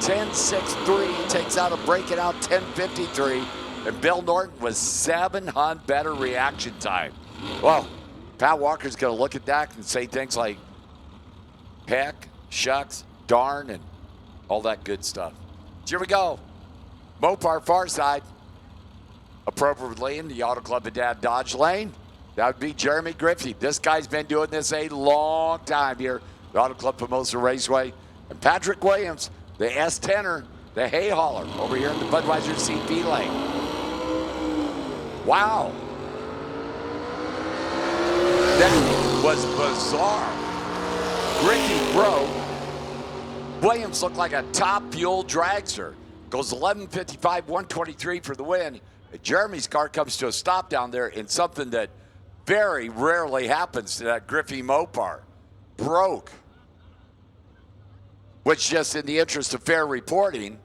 Speaker 7: 10-6-3 takes out a breaking out 10-53. And Bill Norton was 700 better reaction time. Well, Pat Walker's going to look at that and say things like heck, shucks, darn, and all that good stuff. So here we go. Mopar far side. Appropriately in the Auto Club of Dad Dodge lane. That would be Jeremy Griffey. This guy's been doing this a long time here. The Auto Club Formosa Raceway. And Patrick Williams, the S10er, the hay hauler over here in the Budweiser CP lane. Wow. That was bizarre. Griffey broke. Williams looked like a top fuel dragster. Goes 11:55, 123 for the win. Jeremy's car comes to a stop down there in something that very rarely happens to that Griffey Mopar. Broke. Which, just in the interest of fair reporting,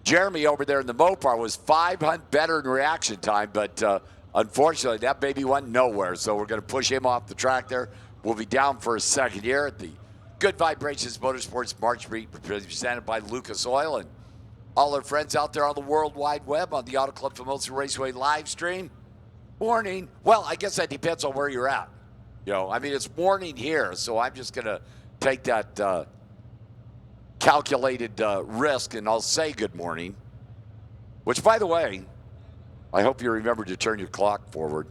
Speaker 7: Jeremy over there in the Mopar was 500 better in reaction time, but unfortunately that baby went nowhere, so we're going to push him off the track there. We'll be down for a second here at the Good Vibrations Motorsports March Meet, presented by Lucas Oil and all our friends out there on the World Wide Web on the Auto Club Formosa Raceway live stream. Morning. Well, I guess that depends on where you're at. You know, I mean, it's morning here, so I'm just going to take that calculated risk, and I'll say good morning. Which, by the way, I hope you remember to turn your clock forward.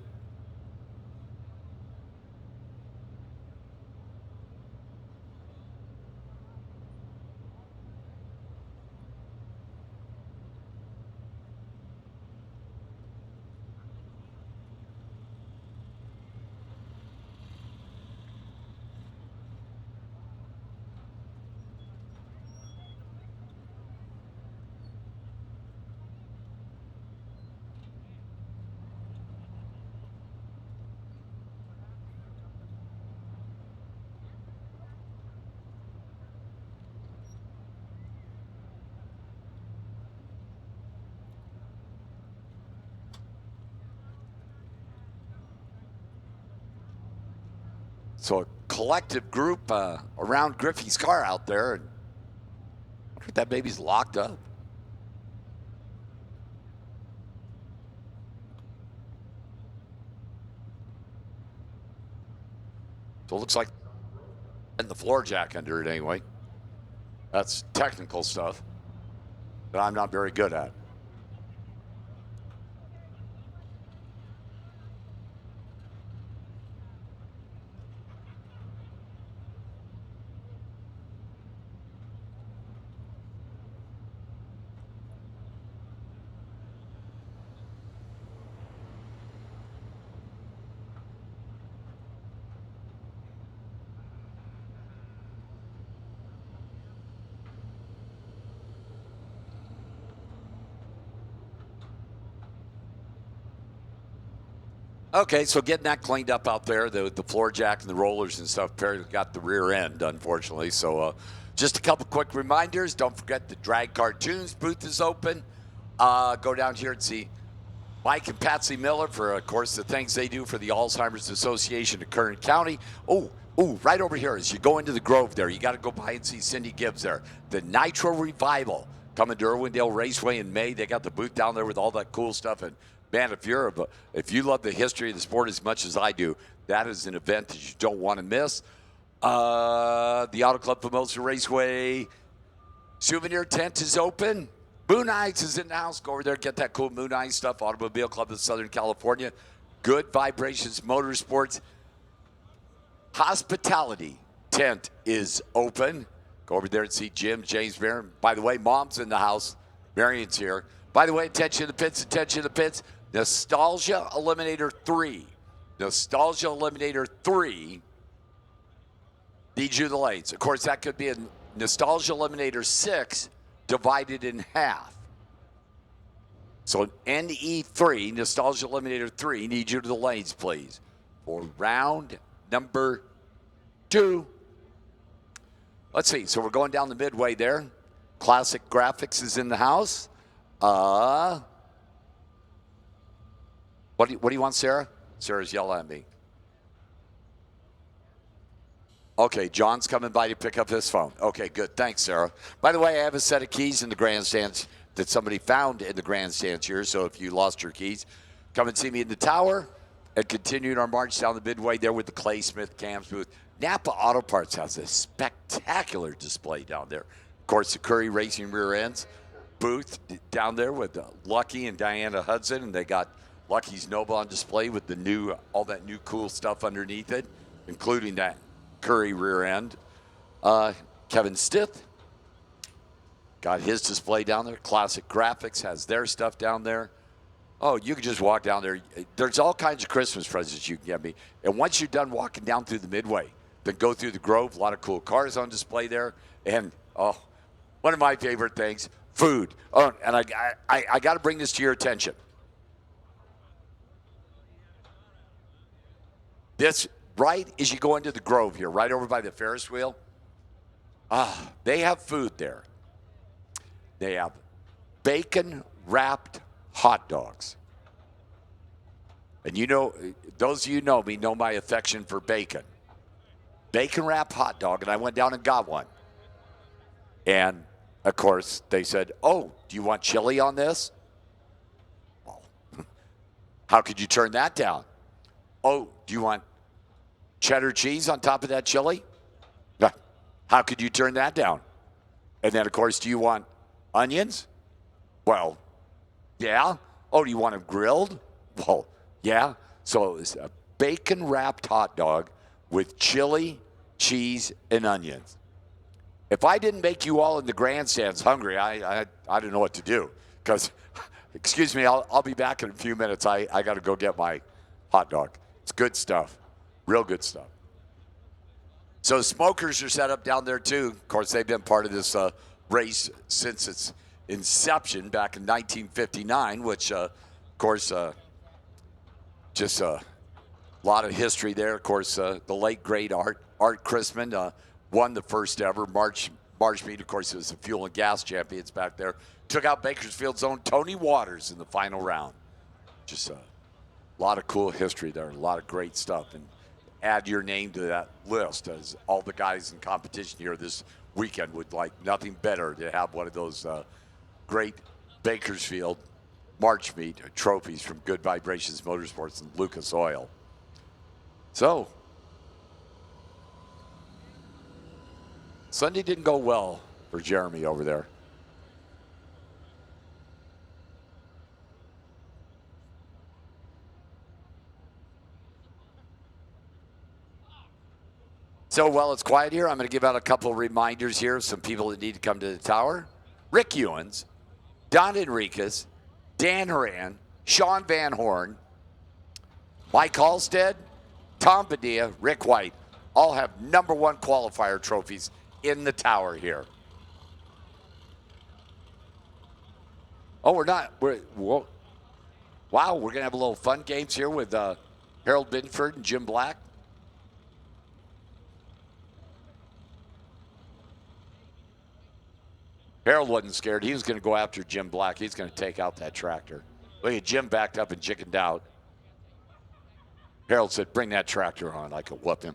Speaker 7: So a collective group around Griffey's car out there, and I wonder if that baby's locked up. So it looks like and the floor jack under it anyway. That's technical stuff that I'm not very good at. Okay, so getting that cleaned up out there, the floor jack and the rollers and stuff, apparently got the rear end, unfortunately. So just a couple quick reminders. Don't forget the Drag Cartoons booth is open. Go down here and see Mike and Patsy Miller for, of course, the things they do for the Alzheimer's Association of Kern County. Oh, right over here, as you go into the Grove there, you got to go by and see Cindy Gibbs there. The Nitro Revival coming to Irwindale Raceway in May. They got the booth down there with all that cool stuff. And man, if you love the history of the sport as much as I do, that is an event that you don't want to miss. The Auto Club Formosa Raceway souvenir tent is open. Moon Eyes is in the house. Go over there, get that cool Moon Eyes stuff. Automobile Club of Southern California. Good Vibrations Motorsports. Hospitality tent is open. Go over there and see Jim, James, Marion. By the way, Mom's in the house. Marion's here. By the way, attention to the pits, attention to the pits. Nostalgia Eliminator 3. Nostalgia Eliminator 3 Need you the lanes. Of course, that could be a Nostalgia Eliminator 6 divided in half. So NE3, Nostalgia Eliminator 3, need you to the lanes, please, for round number 2. Let's see. So we're going down the midway there. Classic Graphics is in the house. What do you want, Sarah? Sarah's yelling at me. Okay, John's coming by to pick up his phone. Okay, good. Thanks, Sarah. By the way, I have a set of keys in the grandstands that somebody found in the grandstands here. So if you lost your keys, come and see me in the tower and continue our march down the midway there with the Clay Smith Cam's booth. Napa Auto Parts has a spectacular display down there. Of course, the Curry Racing Rear Ends booth down there with Lucky and Diana Hudson, and they got Lucky's Nova on display with the new, all that new cool stuff underneath it, including that Curry rear end. Kevin Stith got his display down there. Classic Graphics has their stuff down there. Oh, you can just walk down there. There's all kinds of Christmas presents you can get me. And once you're done walking down through the midway, then go through the Grove. A lot of cool cars on display there. And, oh, one of my favorite things, food. Oh, and I got to bring this to your attention. This, right as you go into the Grove here, right over by the Ferris wheel, they have food there. They have bacon-wrapped hot dogs. And you know, those of you who know me know my affection for bacon. Bacon-wrapped hot dog, and I went down and got one. And, of course, they said, oh, do you want chili on this? Well, how could you turn that down? Oh, do you want cheddar cheese on top of that chili? How could you turn that down? And then, of course, do you want onions? Well, yeah. Oh, do you want them grilled? Well, yeah. So it was a bacon-wrapped hot dog with chili, cheese, and onions. If I didn't make you all in the grandstands hungry, I don't know what to do. Because, excuse me, I'll be back in a few minutes. I got to go get my hot dog. It's good stuff. Real good stuff. So smokers are set up down there, too. Of course, they've been part of this race since its inception back in 1959, which, of course, just a lot of history there. Of course, the late, great Art Chrisman won the first ever March meet. Of course, it was the Fuel and Gas Champions back there. Took out Bakersfield's own Tony Waters in the final round. Just a lot of cool history there, a lot of great stuff. And add your name to that list, as all the guys in competition here this weekend would like nothing better to have one of those great Bakersfield March meet trophies from Good Vibrations Motorsports and Lucas Oil. So, Sunday didn't go well for Jeremy over there. So while it's quiet here, I'm going to give out a couple of reminders here of some people that need to come to the tower. Rick Ewens, Don Enriquez, Dan Horan, Sean Van Horn, Mike Halstead, Tom Padilla, Rick White, all have #1 qualifier trophies in the tower here. Oh, we're not. Wow, we're going to have a little fun games here with Harold Binford and Jim Black. Harold wasn't scared. He was going to go after Jim Black. He's going to take out that tractor. Look at Jim backed up and chickened out. Harold said, bring that tractor on. I could whoop him.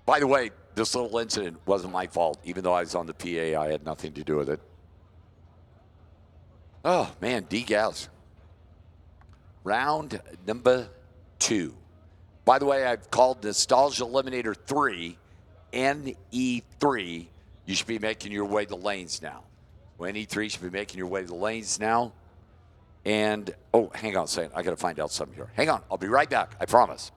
Speaker 7: By the way, this little incident wasn't my fault. Even though I was on the PA, I had nothing to do with it. Oh, man, D-Gals. Round number 2. By the way, I've called Nostalgia Eliminator 3, NE3. You should be making your way to lanes now. Well, NE3 should be making your way to the lanes now. And, oh, hang on a second. I got to find out something here. Hang on. I'll be right back. I promise.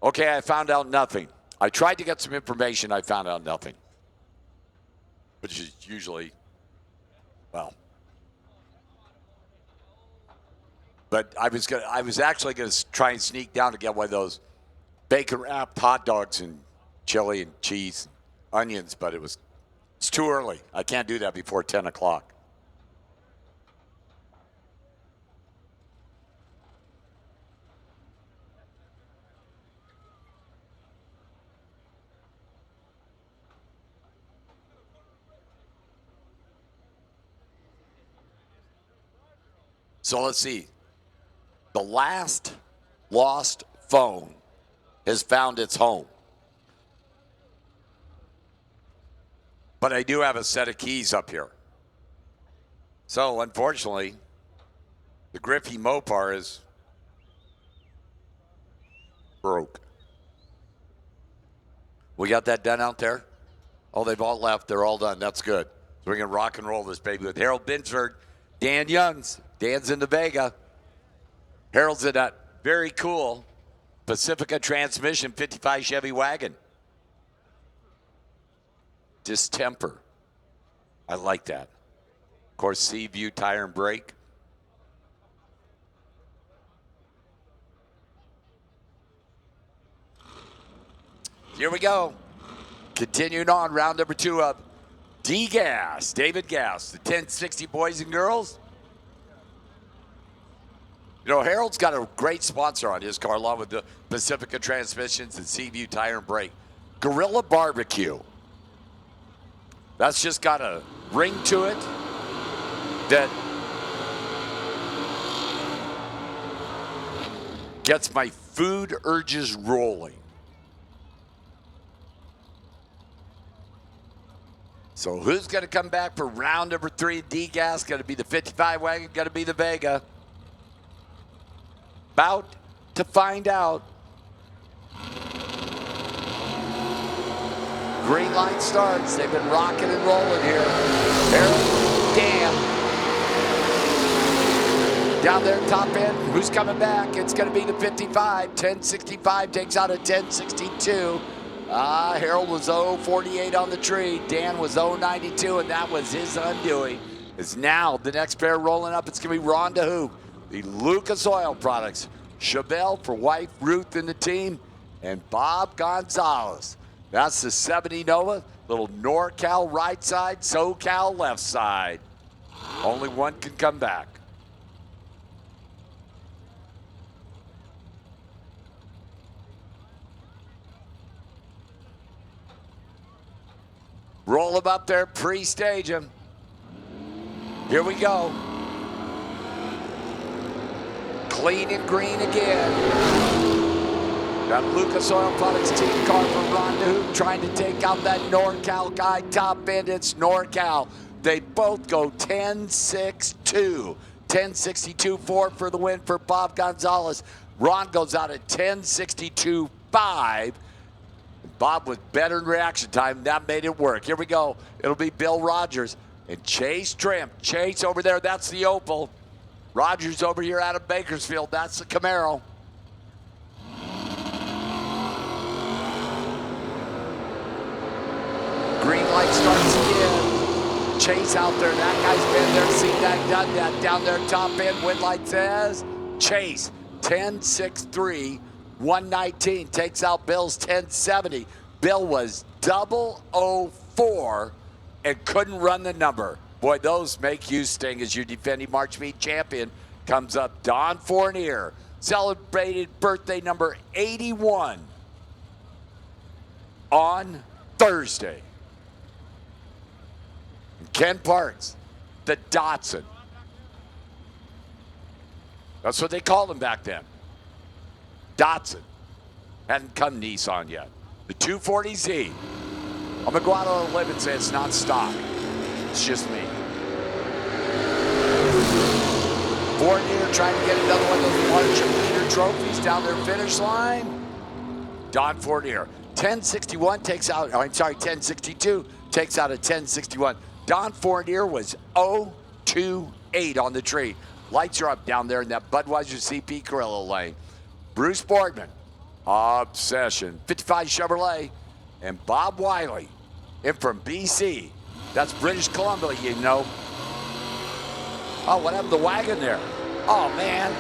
Speaker 7: Okay, I found out nothing. I tried to get some information. I found out nothing. Which is usually, well. But I was actually gonna try and sneak down to get one of those bacon wrapped hot dogs and chili and cheese, and onions, but it's too early. I can't do that before 10 o'clock. So let's see. The last lost phone has found its home. But I do have a set of keys up here. So unfortunately, the Griffey Mopar is broke. We got that done out there? Oh, they've all left. They're all done. That's good. So we're going to rock and roll this baby with Harold Binsford, Dan Youngs. Dan's in the Vega. Harold's in that very cool Pacifica transmission 55 Chevy wagon. Distemper. I like that. Of course, Seaview tire and brake. Here we go. Continuing on, round number 2 of D-Gas, David Gas, the 1060 boys and girls. You know, Harold's got a great sponsor on his car, along with the Pacifica Transmissions and Seaview Tire and Brake. Gorilla Barbecue. That's just got a ring to it that gets my food urges rolling. So who's going to come back for round number 3 of D-Gas? Going to be the 55 wagon, going to be the Vega. About to find out. Green light starts. They've been rocking and rolling here. Harold, Dan. Down there, top end. Who's coming back? It's going to be the 55. 1065 takes out a 1062. Harold was 048 on the tree. Dan was 092, and that was his undoing. It's now the next pair rolling up. It's going to be Rhonda Who, the Lucas Oil Products. Chevelle for wife Ruth and the team, and Bob Gonzalez. That's the 70 Nova. Little NorCal right side, SoCal left side. Only one can come back. Roll them up there, pre-stage them. Here we go. Clean and green again. Got Lucas Oil Products team car for Rhonda Hoop trying to take out that NorCal guy. Top end, it's NorCal. They both go 10-6-2. 10-62-4 for the win for Bob Gonzalez. Ron goes out at 10-62-5. Bob with better in reaction time. That made it work. Here we go. It'll be Bill Rogers and Chase Trimp. Chase over there, that's the Opal. Rogers over here out of Bakersfield. That's the Camaro. Green light starts again. Chase out there. That guy's been there, seen that, done that. Down there, top end. Wind light says Chase 10-6-3. 119 takes out Bill's 1070. Bill was 004 and couldn't run the number. Boy, those make you sting as your defending March Meet champion. Comes up Don Fournier, celebrated birthday number 81 on Thursday. And Ken Parks, the Datsun. That's what they called him back then. Datsun. Hadn't come Nissan yet. The 240Z. I'm going to go out on a limb and say it's not stock. It's just me. Fournier trying to get another one of those larger leader trophies down their finish line. Don Fournier. 1061 takes out, 1062 takes out a 1061. Don Fournier was 028 on the tree. Lights are up down there in that Budweiser CP Carrillo lane. Bruce Boardman Obsession. 55 Chevrolet. And Bob Wiley in from BC. That's British Columbia, you know. Oh, what happened to the wagon there? Oh, man.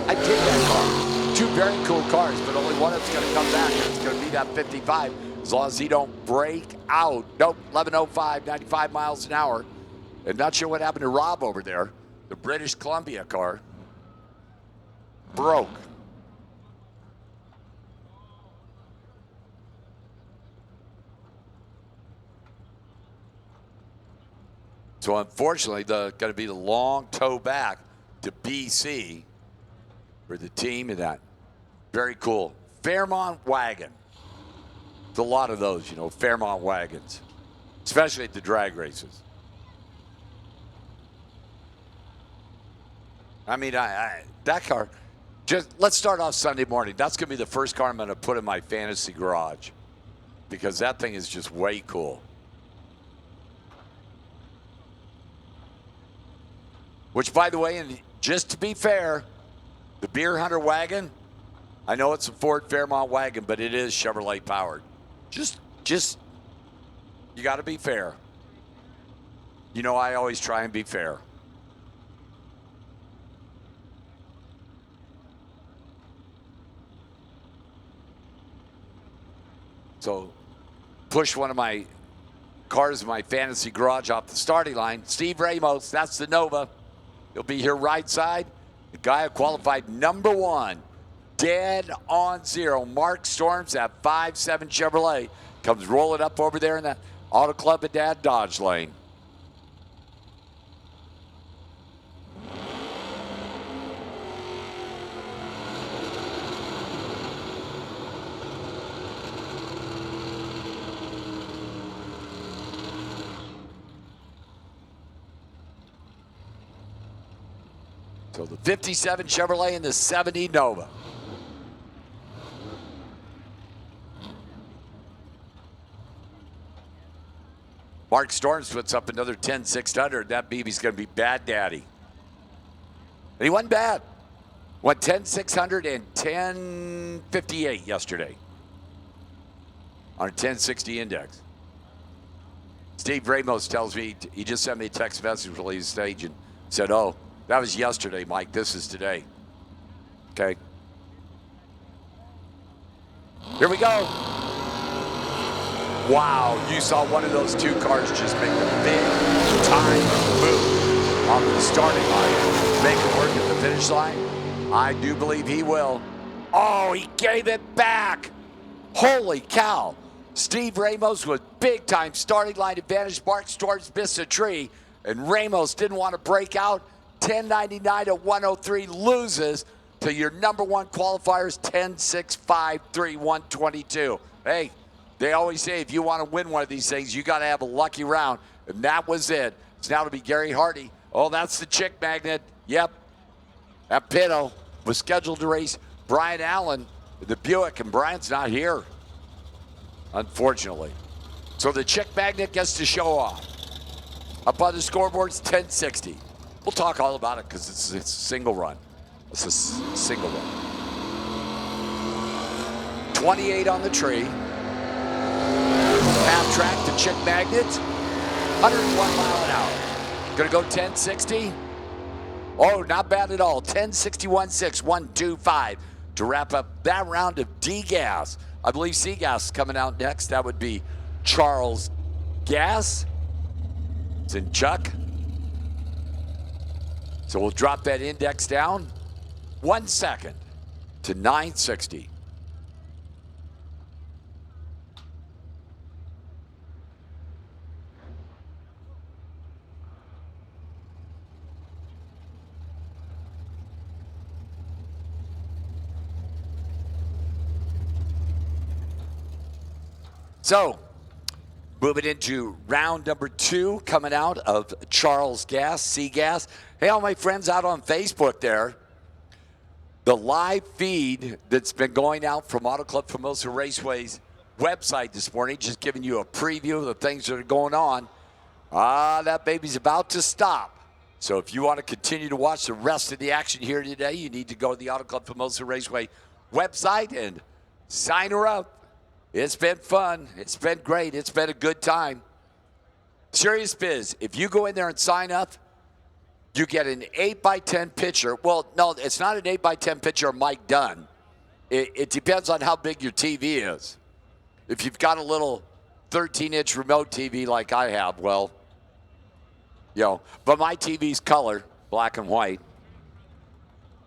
Speaker 7: I dig that car. Two very cool cars, but only one of them's going to come back, and it's going to be that 55 as long as he don't break out. Nope, 11:05, 95 miles an hour. And not sure what happened to Rob over there. The British Columbia car broke. So unfortunately, going to be the long tow back to BC for the team in that. Very cool. Fairmont wagon. There's a lot of those, you know, Fairmont wagons, especially at the drag races. I mean, that car, just let's start off Sunday morning. That's going to be the first car I'm going to put in my fantasy garage because that thing is just way cool. Which, by the way, and just to be fair, the Beer Hunter wagon, I know it's a Ford Fairmont wagon, but it is Chevrolet powered. Just, you got to be fair. You know, I always try and be fair. So, push one of my cars in my fantasy garage off the starting line. Steve Ramos, that's the Nova. He'll be here right side. The guy who qualified number one, dead on zero. Mark Storms, that 5.7 Chevrolet, comes rolling up over there in the Auto Club at Dad Dodge lane. So the 57 Chevrolet and the 70 Nova. Mark Storms puts up another 10,600. That BB's going to be bad daddy. And he wasn't bad. Went 10,600 and 1058 yesterday on a 1060 index. Steve Ramos tells me, he just sent me a text message while he was stage and said, oh, that was yesterday, Mike. This is today. Okay. Here we go. Wow, you saw one of those two cars just make a big time move off the starting line. Make it work at the finish line. I do believe he will. Oh, he gave it back. Holy cow. Steve Ramos with big time starting line advantage. Mark Storms missed a tree, and Ramos didn't want to break out. 1099 to 103 loses to your number one qualifiers, 10-6-5-3, 122. Hey, they always say if you want to win one of these things, you got to have a lucky round, and that was it. It's now to be Gary Hardy. Oh, that's the chick magnet. Yep. That Pitto was scheduled to race Brian Allen, the Buick, and Brian's not here, unfortunately. So the chick magnet gets to show off. Up on the scoreboard's 1060. We'll talk all about it because it's a single run. It's a single run. 28 on the tree. Half track to chick magnet. 101 mile an hour. Gonna go 1060. Oh, not bad at all. 1061.6, 125 to wrap up that round of D-Gas. I believe C-Gas is coming out next. That would be Charles Gas. It's in Chuck. So we'll drop that index down 1 second to 960. So, moving into round number 2, coming out of Charles Gas, C-Gas. Hey, all my friends out on Facebook there. The live feed that's been going out from Auto Club Formosa Raceway's website this morning, just giving you a preview of the things that are going on. That baby's about to stop. So if you want to continue to watch the rest of the action here today, you need to go to the Auto Club Formosa Raceway website and Sign her up. It's been fun. It's been great. It's been a good time. Serious biz, if you go in there and sign up, you get an 8x10 picture. Well, no, it's not an 8x10 picture of Mike Dunn. It depends on how big your TV is. If you've got a little 13-inch remote TV like I have, well, but my TV's color, black and white.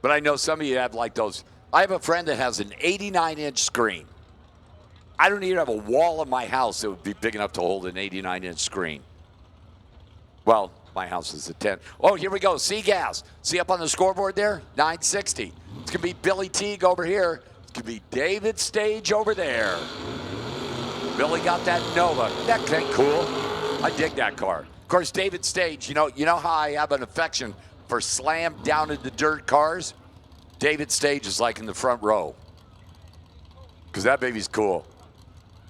Speaker 7: But I know some of you have like those. I have a friend that has an 89-inch screen. I don't even have a wall in my house that would be big enough to hold an 89-inch screen. Well, my house is a 10. Oh, here we go. Seagas. See up on the scoreboard there? 960. It's going to be Billy Teague over here. It's going to be David Stage over there. Billy got that Nova. That thing cool. I dig that car. Of course, David Stage, you know how I have an affection for slam down in the dirt cars? David Stage is like in the front row. Because that baby's cool.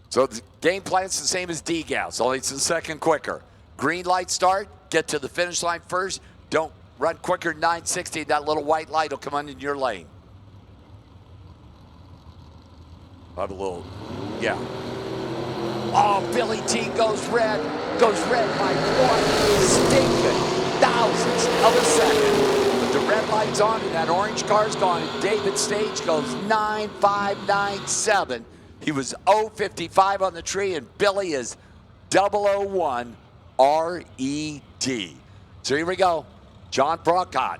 Speaker 7: So the game plan's the same as D-Gas, only it's a second quicker. Green light start, get to the finish line first. Don't run quicker than 960. That little white light will come on in your lane. I'll have a little, yeah. Oh, Billy T goes red by 1 stinking thousandths of a second. But the red light's on and that orange car's gone. And David Stage goes 9597. He was 055 on the tree, and Billy is 001 RED. So here we go. John Brocott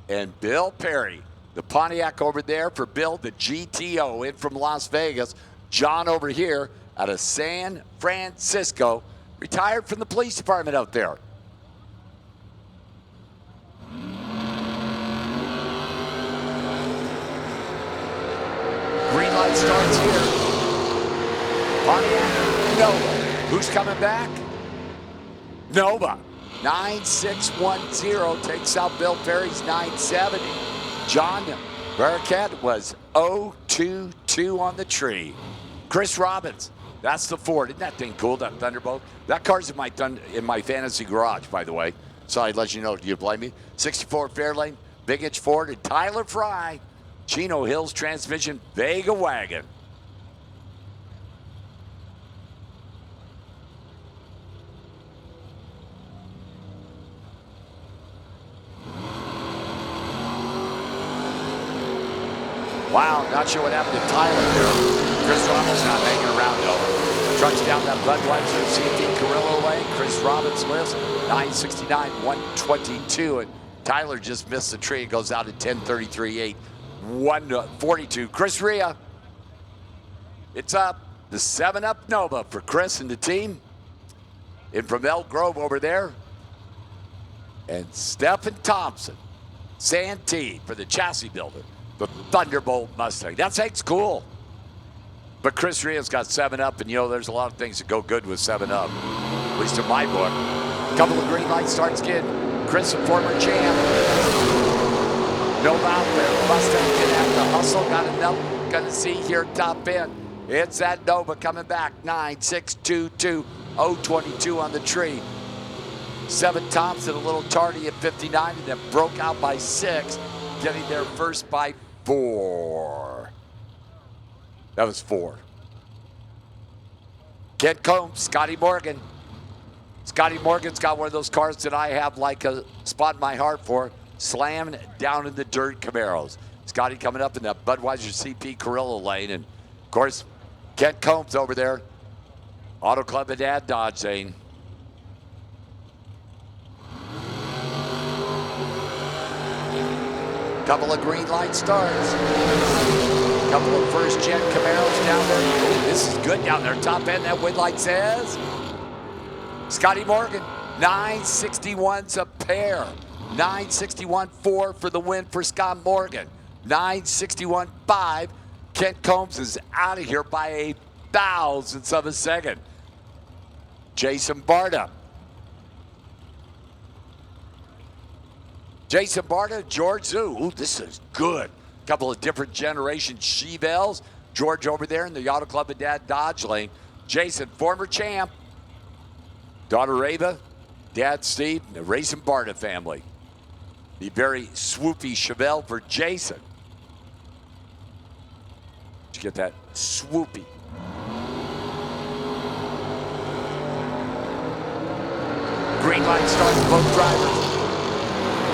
Speaker 7: and Bill Perry. The Pontiac over there for Bill, the GTO in from Las Vegas. John over here out of San Francisco, retired from the police department out there. Green light starts here. Pontiac, Nova. Who's coming back? Nova. 9610 takes out Bill Perry's 970. John Barracat was 022 on the tree. Chris Robbins, that's the Ford. Isn't that thing cool, that Thunderbolt? That car's in my fantasy garage, by the way. So I'd let you know. Do you blame me? 64 Fairlane, Big Inch Ford, and Tyler Fry. Chino Hills Transmission Vega Wagon. Wow, not sure what happened to Tyler there. Chris Robbins not hanging around though. Trucks down that Budweiser CP Carrillo lane. Chris Robbins lives 969, 122. And Tyler just missed the tree. It goes out at 10:33.8, 142. Chris Ria. It's up. The 7-Up Nova for Chris and the team. In from Elk Grove over there. And Stephen Thompson. Santee for the chassis builder. The Thunderbolt Mustang. That thing's cool. But Chris Ria's got 7-Up, and there's a lot of things that go good with 7-Up, at least in my book. A couple of green light starts getting Chris, a former champ. Nova out there. Mustang can have the hustle. Got enough. Gonna see here top end. It's that Nova coming back. 9622, 022 on the tree. 7 Thompson a little tardy at 59, and then broke out by 6, getting there first by 4. That was 4. Kent Combs, Scotty Morgan. Scotty Morgan's got one of those cars that I have like a spot in my heart for, slamming down in the dirt Camaros. Scotty coming up in that Budweiser CP Carrillo lane. And, of course, Kent Combs over there, Auto Club and Dad Dodge saying, couple of green light starts. Couple of first-gen Camaros down there. Ooh, this is good down there. Top end, that wind light says. Scotty Morgan, 961's a pair. 961.4 for the win for Scott Morgan. 961.5. Kent Combs is out of here by a thousandth of a second. Jason Barta. Jason Barta, George Zoo. Ooh, this is good. Couple of different generation Chevelles. George over there in the Auto Club and Dad Dodge lane. Jason, former champ. Daughter Ava, Dad Steve, and the Racing Barta family. The very swoopy Chevelle for Jason. Did you get that? swoopy. Green light starts both drivers.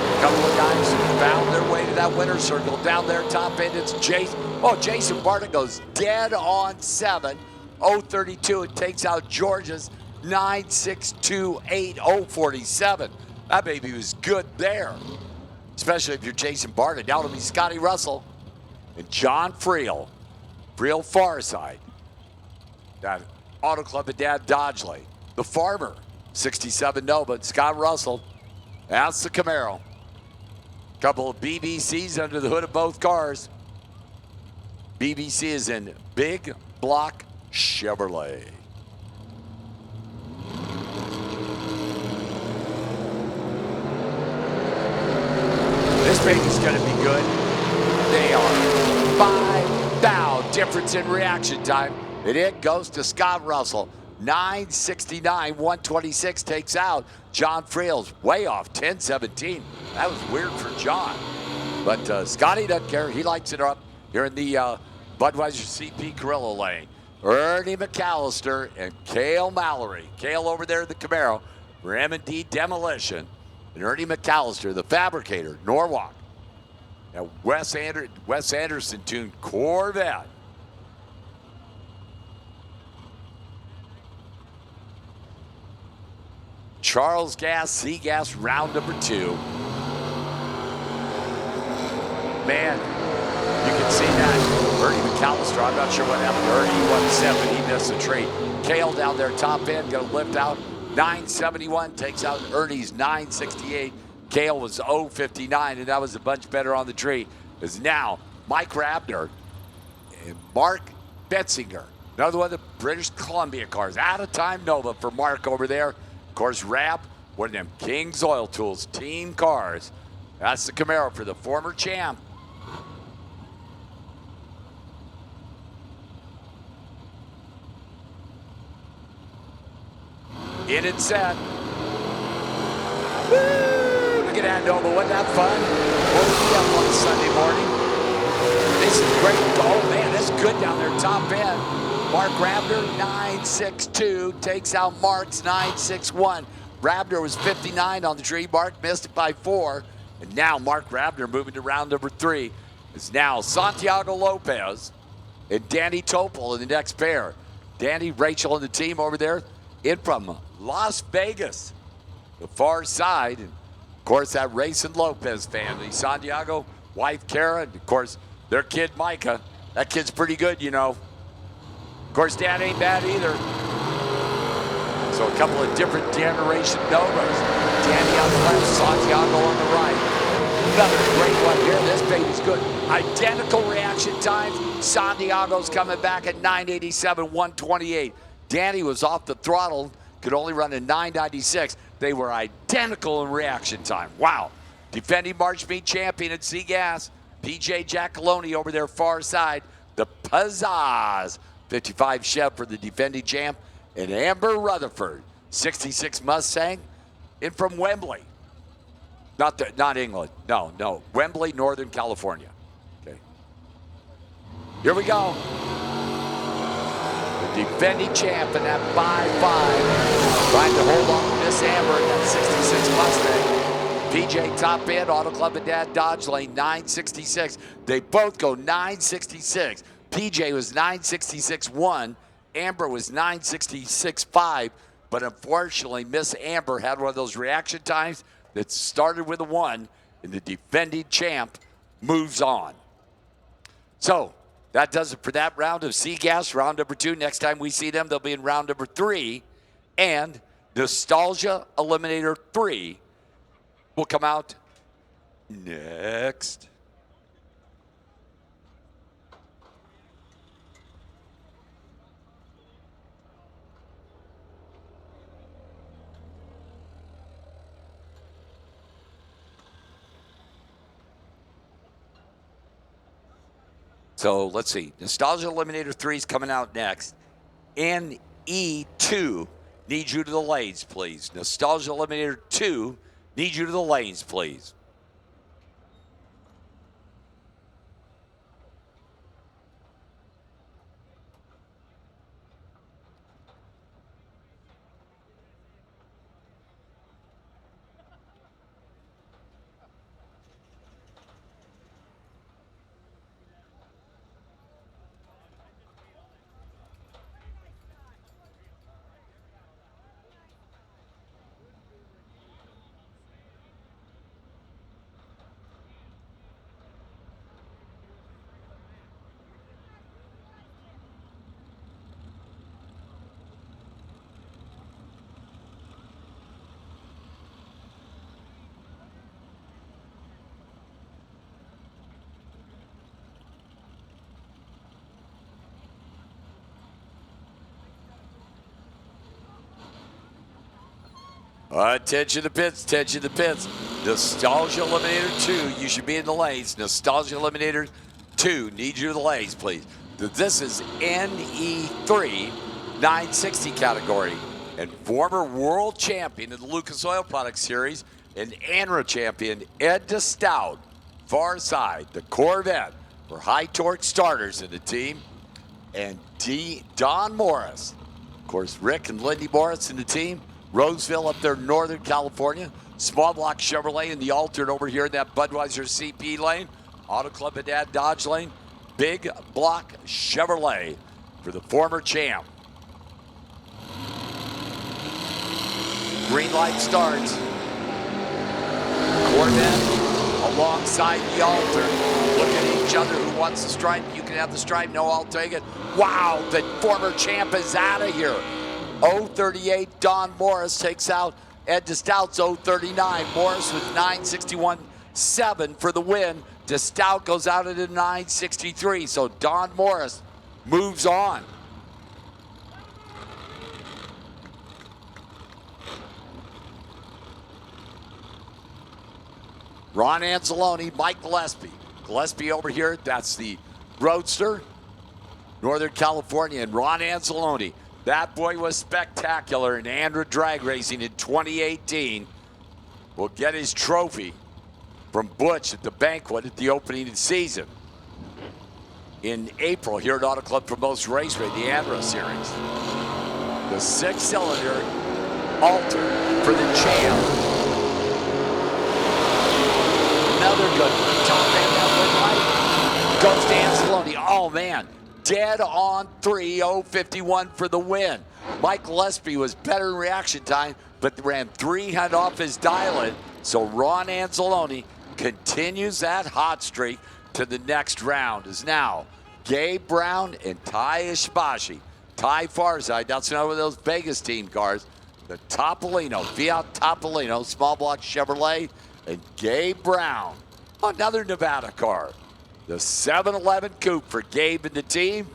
Speaker 7: A couple of guys found their way to that winner's circle. Down there, top end, it's Jason. Oh, Jason Barta goes dead on 7. 032. It takes out Georgia's 9.62.8. 047. That baby was good there, especially if you're Jason Barta. Now it'll be Scotty Russell and John Friel. Friel far side. That Auto Club of Dad Dodgeley. The Farmer, 67 Nova. Scott Russell. That's the Camaro. Couple of BBCs under the hood of both cars. BBC is in Big Block Chevrolet. This baby's gonna be good. They are 5 thou difference in reaction time. And it goes to Scott Russell. 969, 126 takes out John Friel's way off, 1017. That was weird for John. But Scotty doesn't care. He lights it up here in the Budweiser CP Carrillo lane. Ernie McAllister and Cale Mallory. Cale over there in the Camaro for M&D Demolition. And Ernie McAllister, the fabricator, Norwalk. Now Wes Anderson tuned Corvette. Charles Gas, C-Gas, round number 2. Man, you can see that. Ernie McAllister, I'm not sure what happened to Ernie. He won 7, he missed the tree. Cale down there, top end, gonna lift out. 971 takes out Ernie's 968. Cale was 059, and that was a bunch better on the tree. Is now Mike Rabner and Mark Betzinger. Another one of the British Columbia cars. Out of time Nova for Mark over there. Of course, Rab, one of them King's Oil Tools team cars. That's the Camaro for the former champ. In and set. Woo! Look at that, Nova. Wasn't that fun? What was he up on Sunday morning? This is great. Oh, man, that's good down there, top end. Mark Rabner, 962, takes out Mark's 961. Rabner was 59 on the tree. Mark missed it by 4. And now Mark Rabner moving to round number 3. It's now Santiago Lopez and Danny Topol in the next pair. Danny, Rachel, and the team over there in from Las Vegas, the far side. And of course, that Racing Lopez family. Santiago, wife Kara, and of course, their kid Micah. That kid's pretty good, you know. Of course, Dad ain't bad either. So a couple of different generation Novas. Danny on the left, Santiago on the right. Another great one here. This baby's good. Identical reaction times. Santiago's coming back at 987, 128. Danny was off the throttle, could only run a 996. They were identical in reaction time. Wow. Defending March Meet champion at C-Gas, PJ Giacalone over there far side. The Pizzazz 55 Chev for the defending champ. And Amber Rutherford, 66 Mustang, in from Wembley. Not England. No. Wembley, Northern California. Okay. Here we go. The defending champ in that 5-5. Trying to hold on to Miss Amber in that 66 Mustang. PJ top end, Auto Club and Dad Dodge Lane, 966. They both go 966. PJ was 966.1. Amber was 966.5. But unfortunately, Miss Amber had one of those reaction times that started with a 1, and the defending champ moves on. So that does it for that round of C-Gas, round number 2. Next time we see them, they'll be in round number 3. And Nostalgia Eliminator 3 will come out next. So let's see. Nostalgia Eliminator 3 is coming out next. NE2, need you to the lanes, please. Nostalgia Eliminator 2, need you to the lanes, please. Attention to pits, attention to pits. Nostalgia Eliminator 2, you should be in the lanes. Nostalgia Eliminator 2, need you in the lanes, please. This is NE3 960 category. And former world champion in the Lucas Oil Products Series and ANRA champion Ed DeStout, far side, the Corvette for high torque starters in the team. And Don Morris, of course, Rick and Lindy Morris in the team. Roseville up there in Northern California. Small block Chevrolet in the altered over here in that Budweiser CP lane. Auto Club at Dad Dodge lane. Big block Chevrolet for the former champ. Green light starts. Corvette alongside the altar. Look at each other. Who wants the stripe? You can have the stripe. No, I'll take it. Wow, the former champ is out of here. 038, Don Morris takes out Ed DeStout's 039. Morris with 961.7 for the win. DeStout goes out at a 963. So Don Morris moves on. Ron Anzalone, Mike Gillespie. Gillespie over here, that's the Roadster, Northern California, and Ron Anzalone. That boy was spectacular in ANRA drag racing in 2018. Will get his trophy from Butch at the banquet at the opening of the season. In April here at Auto Club Promotion Raceway, the ANRA Series. The 6-cylinder Alter for the champ. Another good one. Top end that light goes to Anzalone. Oh man, dead on 3, 051 for the win. Mike Gillespie was better in reaction time, but ran 300 off his dial-in. So Ron Anzalone continues that hot streak to the next round. Is now Gabe Brown and Ty Ishbashi. Ty Farside, that's another one of those Vegas team cars. The Topolino, Fiat Topolino, small block Chevrolet, and Gabe Brown, another Nevada car. The 711 Coupe for Gabe and the team.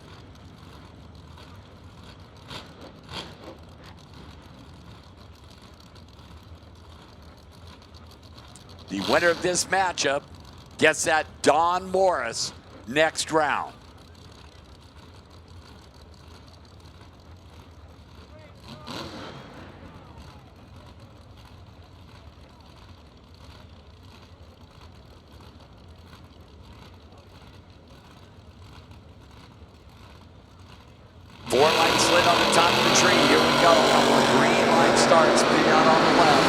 Speaker 7: The winner of this matchup gets that Don Morris next round. Four lights lit on the top of the tree. Here we go. Green light starts. Big out on the left.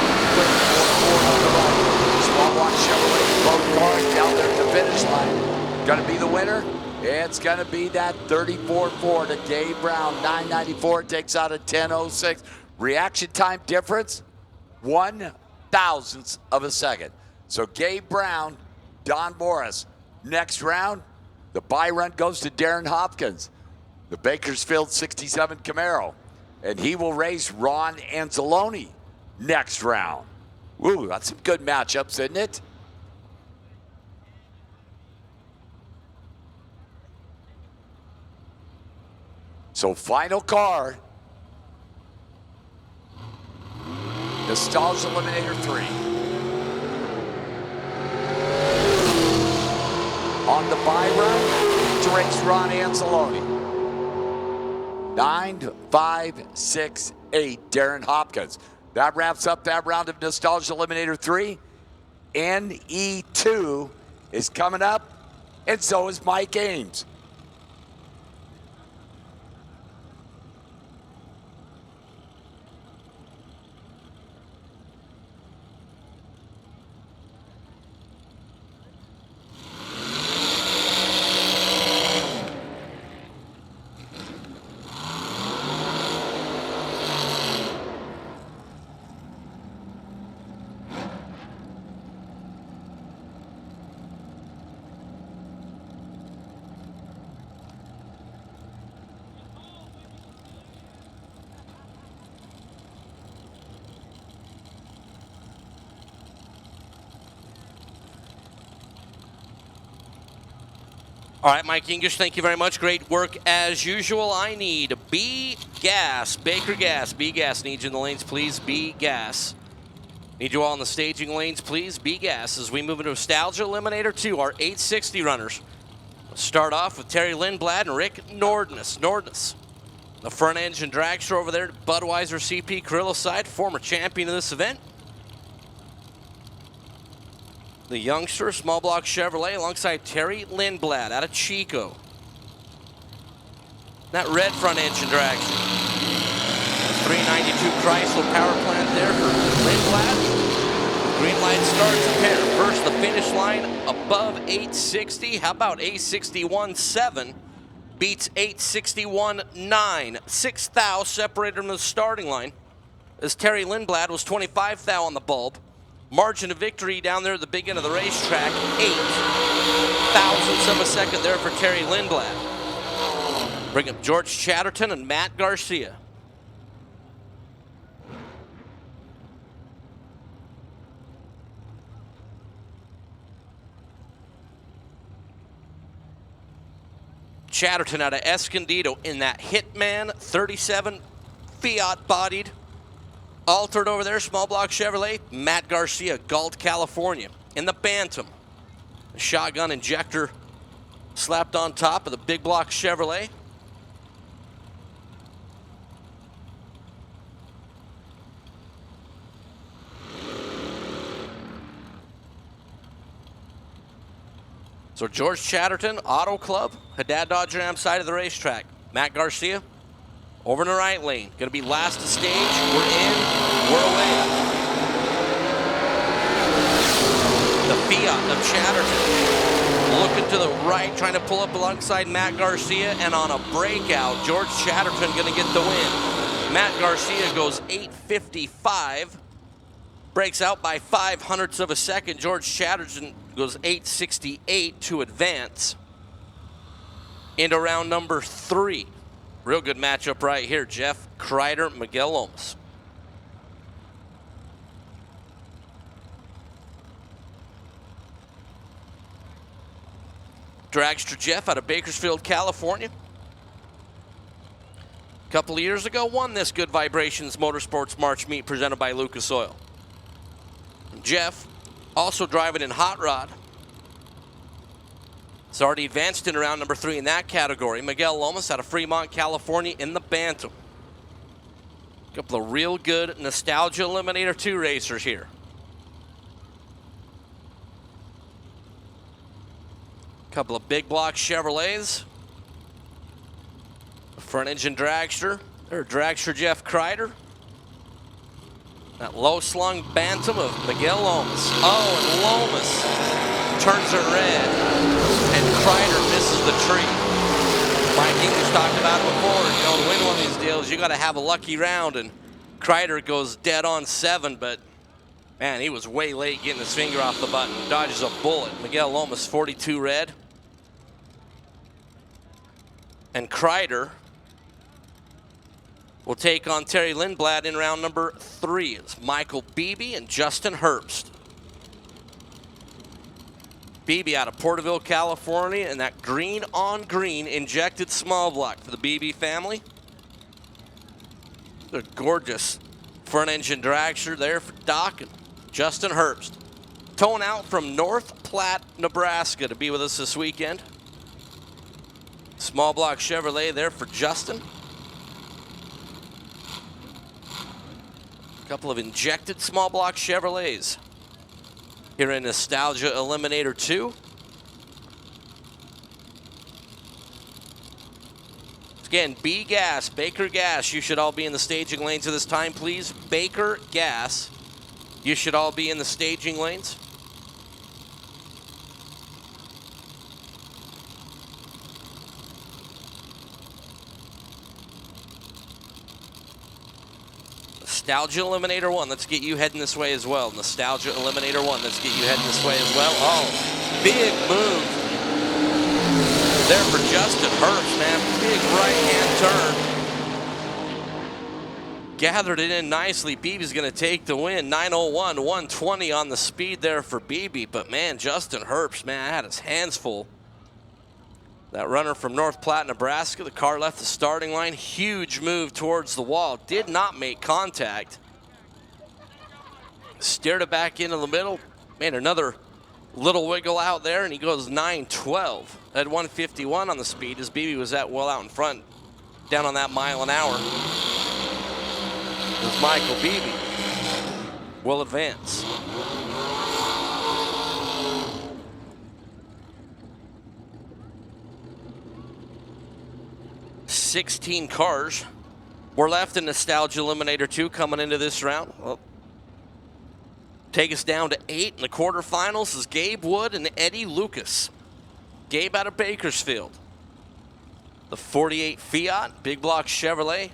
Speaker 7: Four on the right. Small block Chevrolet. Both cars down there at the finish line. Gonna be the winner? It's gonna be that 34-4 to Gabe Brown. 994 takes out a 1006. Reaction time difference, 1/1000th of a second. So Gabe Brown, Don Morris. Next round, the buy run goes to Darren Hopkins. The Bakersfield 67 Camaro. And he will race Ron Anzalone next round. Ooh, that's some good matchups, isn't it? So final car. Nostalgia Eliminator 3. On the buy run to race Ron Anzalone. 9, 5, 6, 8, Darren Hopkins. That wraps up that round of Nostalgia Eliminator 3. NE2 is coming up, and so is Mike Ames.
Speaker 8: All right, Mike English, thank you very much. Great work as usual. I need B Gas, Baker Gas. B Gas needs you in the lanes, please. B Gas. Need you all in the staging lanes, please. B-Gas as we move into Nostalgia Eliminator 2, our 860 runners. We'll start off with Terry Lindblad and Rick Nordness. The front engine dragster over there, Budweiser CP Carrillo side, former champion of this event. The youngster, small block Chevrolet, alongside Terry Lindblad out of Chico. That red front engine dragster. 392 Chrysler power plant there for Lindblad. Green light starts a pair. First, the finish line above 860. How about 861.7? Beats 861.9. 6 thou separated from the starting line. As Terry Lindblad was 25 thou on the bulb. Margin of victory down there at the big end of the racetrack. 8 thousandths of a second there for Terry Lindblad. Bring up George Chatterton and Matt Garcia. Chatterton out of Escondido in that Hitman 37 Fiat bodied. Altered over there, small block Chevrolet. Matt Garcia, Galt, California. In the Bantam. A shotgun injector slapped on top of the big block Chevrolet. So George Chatterton, Auto Club, Haddad Dodge Ram side of the racetrack. Matt Garcia, over in the right lane. Gonna be last to stage. We're in, we're away. The Fiat of Chatterton. Looking to the right, trying to pull up alongside Matt Garcia, and on a breakout, George Chatterton gonna get the win. Matt Garcia goes 8:55. Breaks out by 0.05 of a second. George Chatterton goes 8:68 to advance into round number 3. Real good matchup right here. Jeff Kreider, Miguel Lomas. Dragster Jeff out of Bakersfield, California. A couple of years ago, won this Good Vibrations Motorsports March meet presented by Lucas Oil. Jeff, also driving in Hot Rod. It's already advanced in round number 3 in that category. Miguel Lomas out of Fremont, California in the Bantam. A couple of real good Nostalgia Eliminator 2 racers here. A couple of big block Chevrolets. A front engine dragster. There's dragster Jeff Kreider. That low-slung Bantam of Miguel Lomas. Oh, and Lomas turns it red, and Kreider misses the tree. Mike English talked about it before. You know, to win one of these deals, you got to have a lucky round, and Kreider goes dead on 7, but man, he was way late getting his finger off the button. Dodges a bullet. Miguel Lomas, 42 red. And Kreider will take on Terry Lindblad in round number 3. It's Michael Beebe and Justin Herbst. Beebe out of Porterville, California, and that green on green injected small block for the Beebe family. The gorgeous front engine dragster there for Doc and Justin Herbst. Towing out from North Platte, Nebraska to be with us this weekend. Small block Chevrolet there for Justin. Couple of injected small block Chevrolets here in Nostalgia Eliminator 2. Again, B Gas, Baker Gas, you should all be in the staging lanes at this time, please. Baker Gas, you should all be in the staging lanes. Nostalgia Eliminator 1, let's get you heading this way as well. Nostalgia Eliminator 1, let's get you heading this way as well. Oh, big move there for Justin Herbst, man. Big right-hand turn. Gathered it in nicely. Beebe's going to take the win. 901, 120 on the speed there for Beebe. But, man, Justin Herbst, man, had his hands full. That runner from North Platte, Nebraska, the car left the starting line. Huge move towards the wall. Did not make contact. Steered it back into the middle. Made another little wiggle out there, and he goes 9:12 at 151 on the speed. As BB was well out in front, down on that mile an hour. As Michael Beebe will advance. $16 cars were left in Nostalgia Eliminator 2 coming into this round. Well, take us down to 8 in the quarterfinals is Gabe Wood and Eddie Lucas. Gabe out of Bakersfield. The 48 Fiat, big block Chevrolet.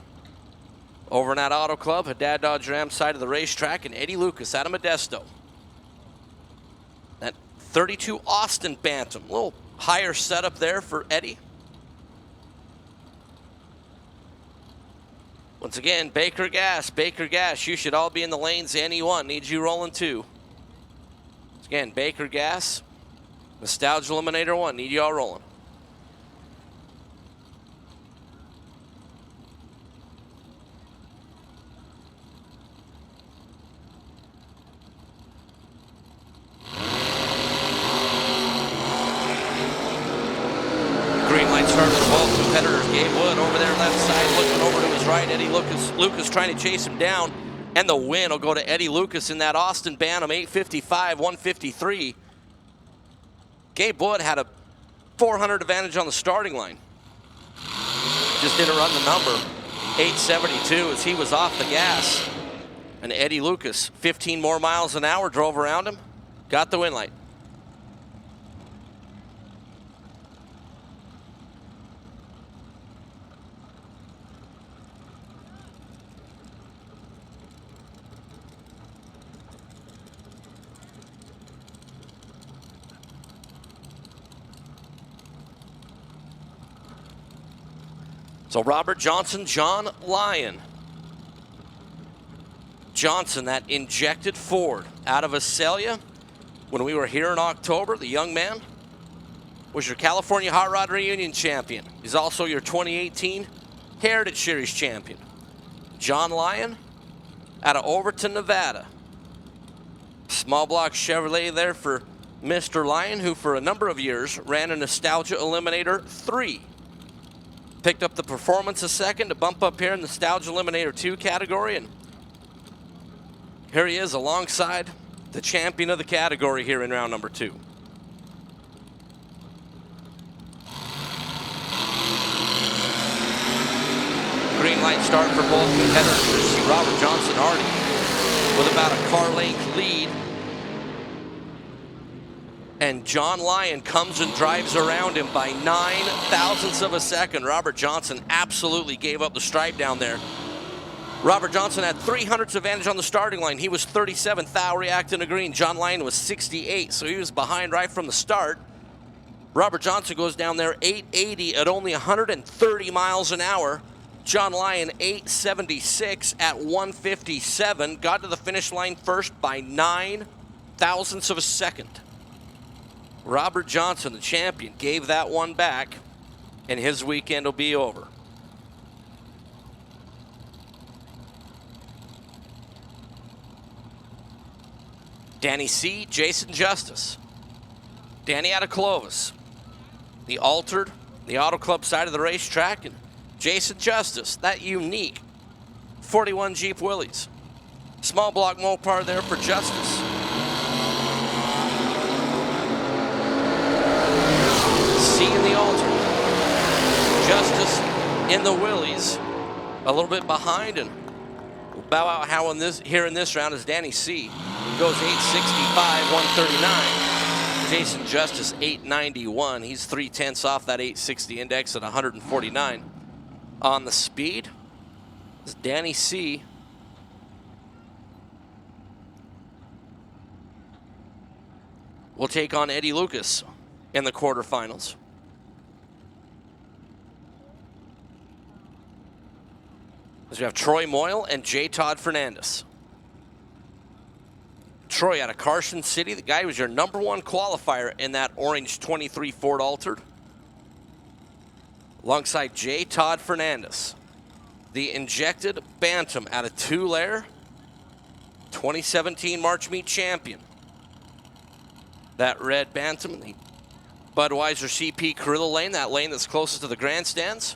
Speaker 8: Over in that Auto Club, Haddad Dodge Ram side of the racetrack, and Eddie Lucas out of Modesto. That 32 Austin Bantam, a little higher setup there for Eddie. Once again, Baker Gas, you should all be in the lanes. NE1 needs you rolling too. Once again, Baker Gas, Nostalgia Eliminator 1, need you all rolling. Green light start with both competitors. Gabe Wood over there left side, looking over to his right. Eddie Lucas trying to chase him down. And the win will go to Eddie Lucas in that Austin Bantam 855, 153. Gabe Wood had a 400 advantage on the starting line. Just didn't run the number. 872 as he was off the gas. And Eddie Lucas, 15 more miles an hour, drove around him, got the win light. So Robert Johnson, John Lyon. Johnson, that injected Ford out of Azalea when we were here in October. The young man was your California Hot Rod Reunion champion. He's also your 2018 Heritage Series champion. John Lyon out of Overton, Nevada. Small block Chevrolet there for Mr. Lyon, who for a number of years ran a Nostalgia Eliminator 3. Picked up the performance a second to bump up here in the Nostalgia Eliminator 2 category, and here he is alongside the champion of the category here in round number 2. Green light start for both competitors. Robert Johnson already with about a car length lead. And John Lyon comes and drives around him by 9 thousandths of a second. Robert Johnson absolutely gave up the stripe down there. Robert Johnson had 300ths advantage on the starting line. He was 37th, thou reacting to green. John Lyon was 68, so he was behind right from the start. Robert Johnson goes down there 880 at only 130 miles an hour. John Lyon 876 at 157. Got to the finish line first by 9 thousandths of a second. Robert Johnson, the champion, gave that one back, and his weekend will be over. Danny C., Jason Justice. Danny out of Clovis. The altered, the Auto Club side of the racetrack, and Jason Justice, that unique 41 Jeep Willys. Small block Mopar there for Justice. C in the altar. Justice in the Willys. A little bit behind, and we'll bow out how here in this round is Danny C. Goes 865, 139. Jason Justice 891. He's 3/10 off that 860 index at 149. On the speed is Danny C. Will take on Eddie Lucas in the quarterfinals. As we have Troy Moyle and J. Todd Fernandez. Troy out of Carson City, the guy who was your #1 qualifier in that orange 23 Ford Altered. Alongside J. Todd Fernandez. The injected Bantam out of Tulare. 2017 March Meet champion. That red Bantam, the Budweiser CP Carrillo lane, that lane that's closest to the grandstands.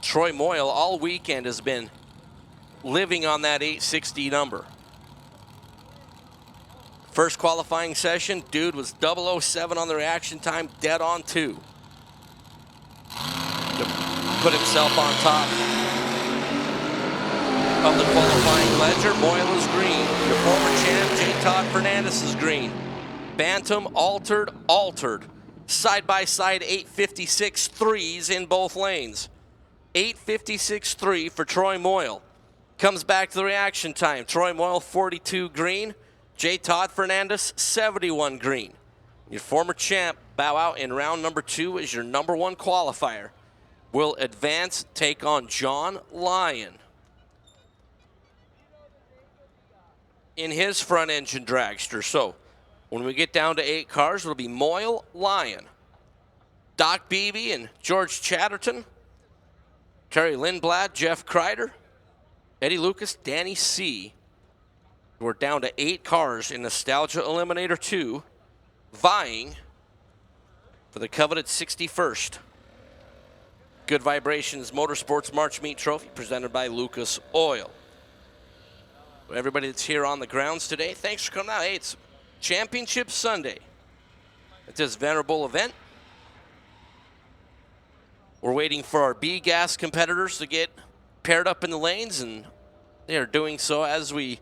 Speaker 8: Troy Moyle all weekend has been living on that 860 number. First qualifying session, dude was 007 on the reaction time, dead on 2. To put himself on top of the qualifying ledger. Moyle is green. Your former champ, J. Todd Fernandez, is green. Bantam altered. Side-by-side 856 threes in both lanes. 856.3 for Troy Moyle. Comes back to the reaction time. Troy Moyle 42 green. J. Todd Fernandez 71 green. Your former champ bow out in round number 2 as your number 1 qualifier. Will advance, take on John Lyon in his front engine dragster. So when we get down to 8 cars, it'll be Moyle, Lyon, Doc Beebe and George Chatterton, Terry Lindblad, Jeff Kreider, Eddie Lucas, Danny C. We're down to 8 cars in Nostalgia Eliminator 2, vying for the coveted 61st Good Vibrations Motorsports March Meet Trophy presented by Lucas Oil. Everybody that's here on the grounds today, thanks for coming out. Hey, it's Championship Sunday at this venerable event. We're waiting for our B-Gas competitors to get paired up in the lanes, and they are doing so as we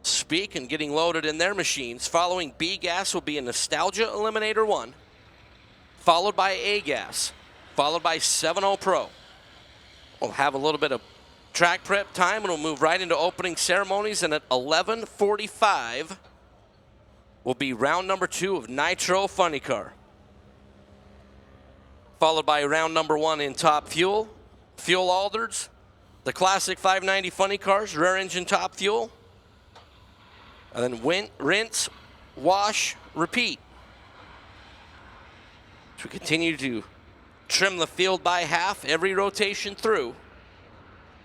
Speaker 8: speak and getting loaded in their machines. Following B-Gas will be a Nostalgia Eliminator 1, followed by A-Gas, followed by 7-0 Pro. We'll have a little bit of track prep time, and we'll move right into opening ceremonies, and at 11:45 will be round number 2 of Nitro Funny Car, followed by round number 1 in Top Fuel, Fuel Alders, the Classic 590 Funny Cars, rear engine Top Fuel, and then rinse, wash, repeat. So we continue to trim the field by half every rotation through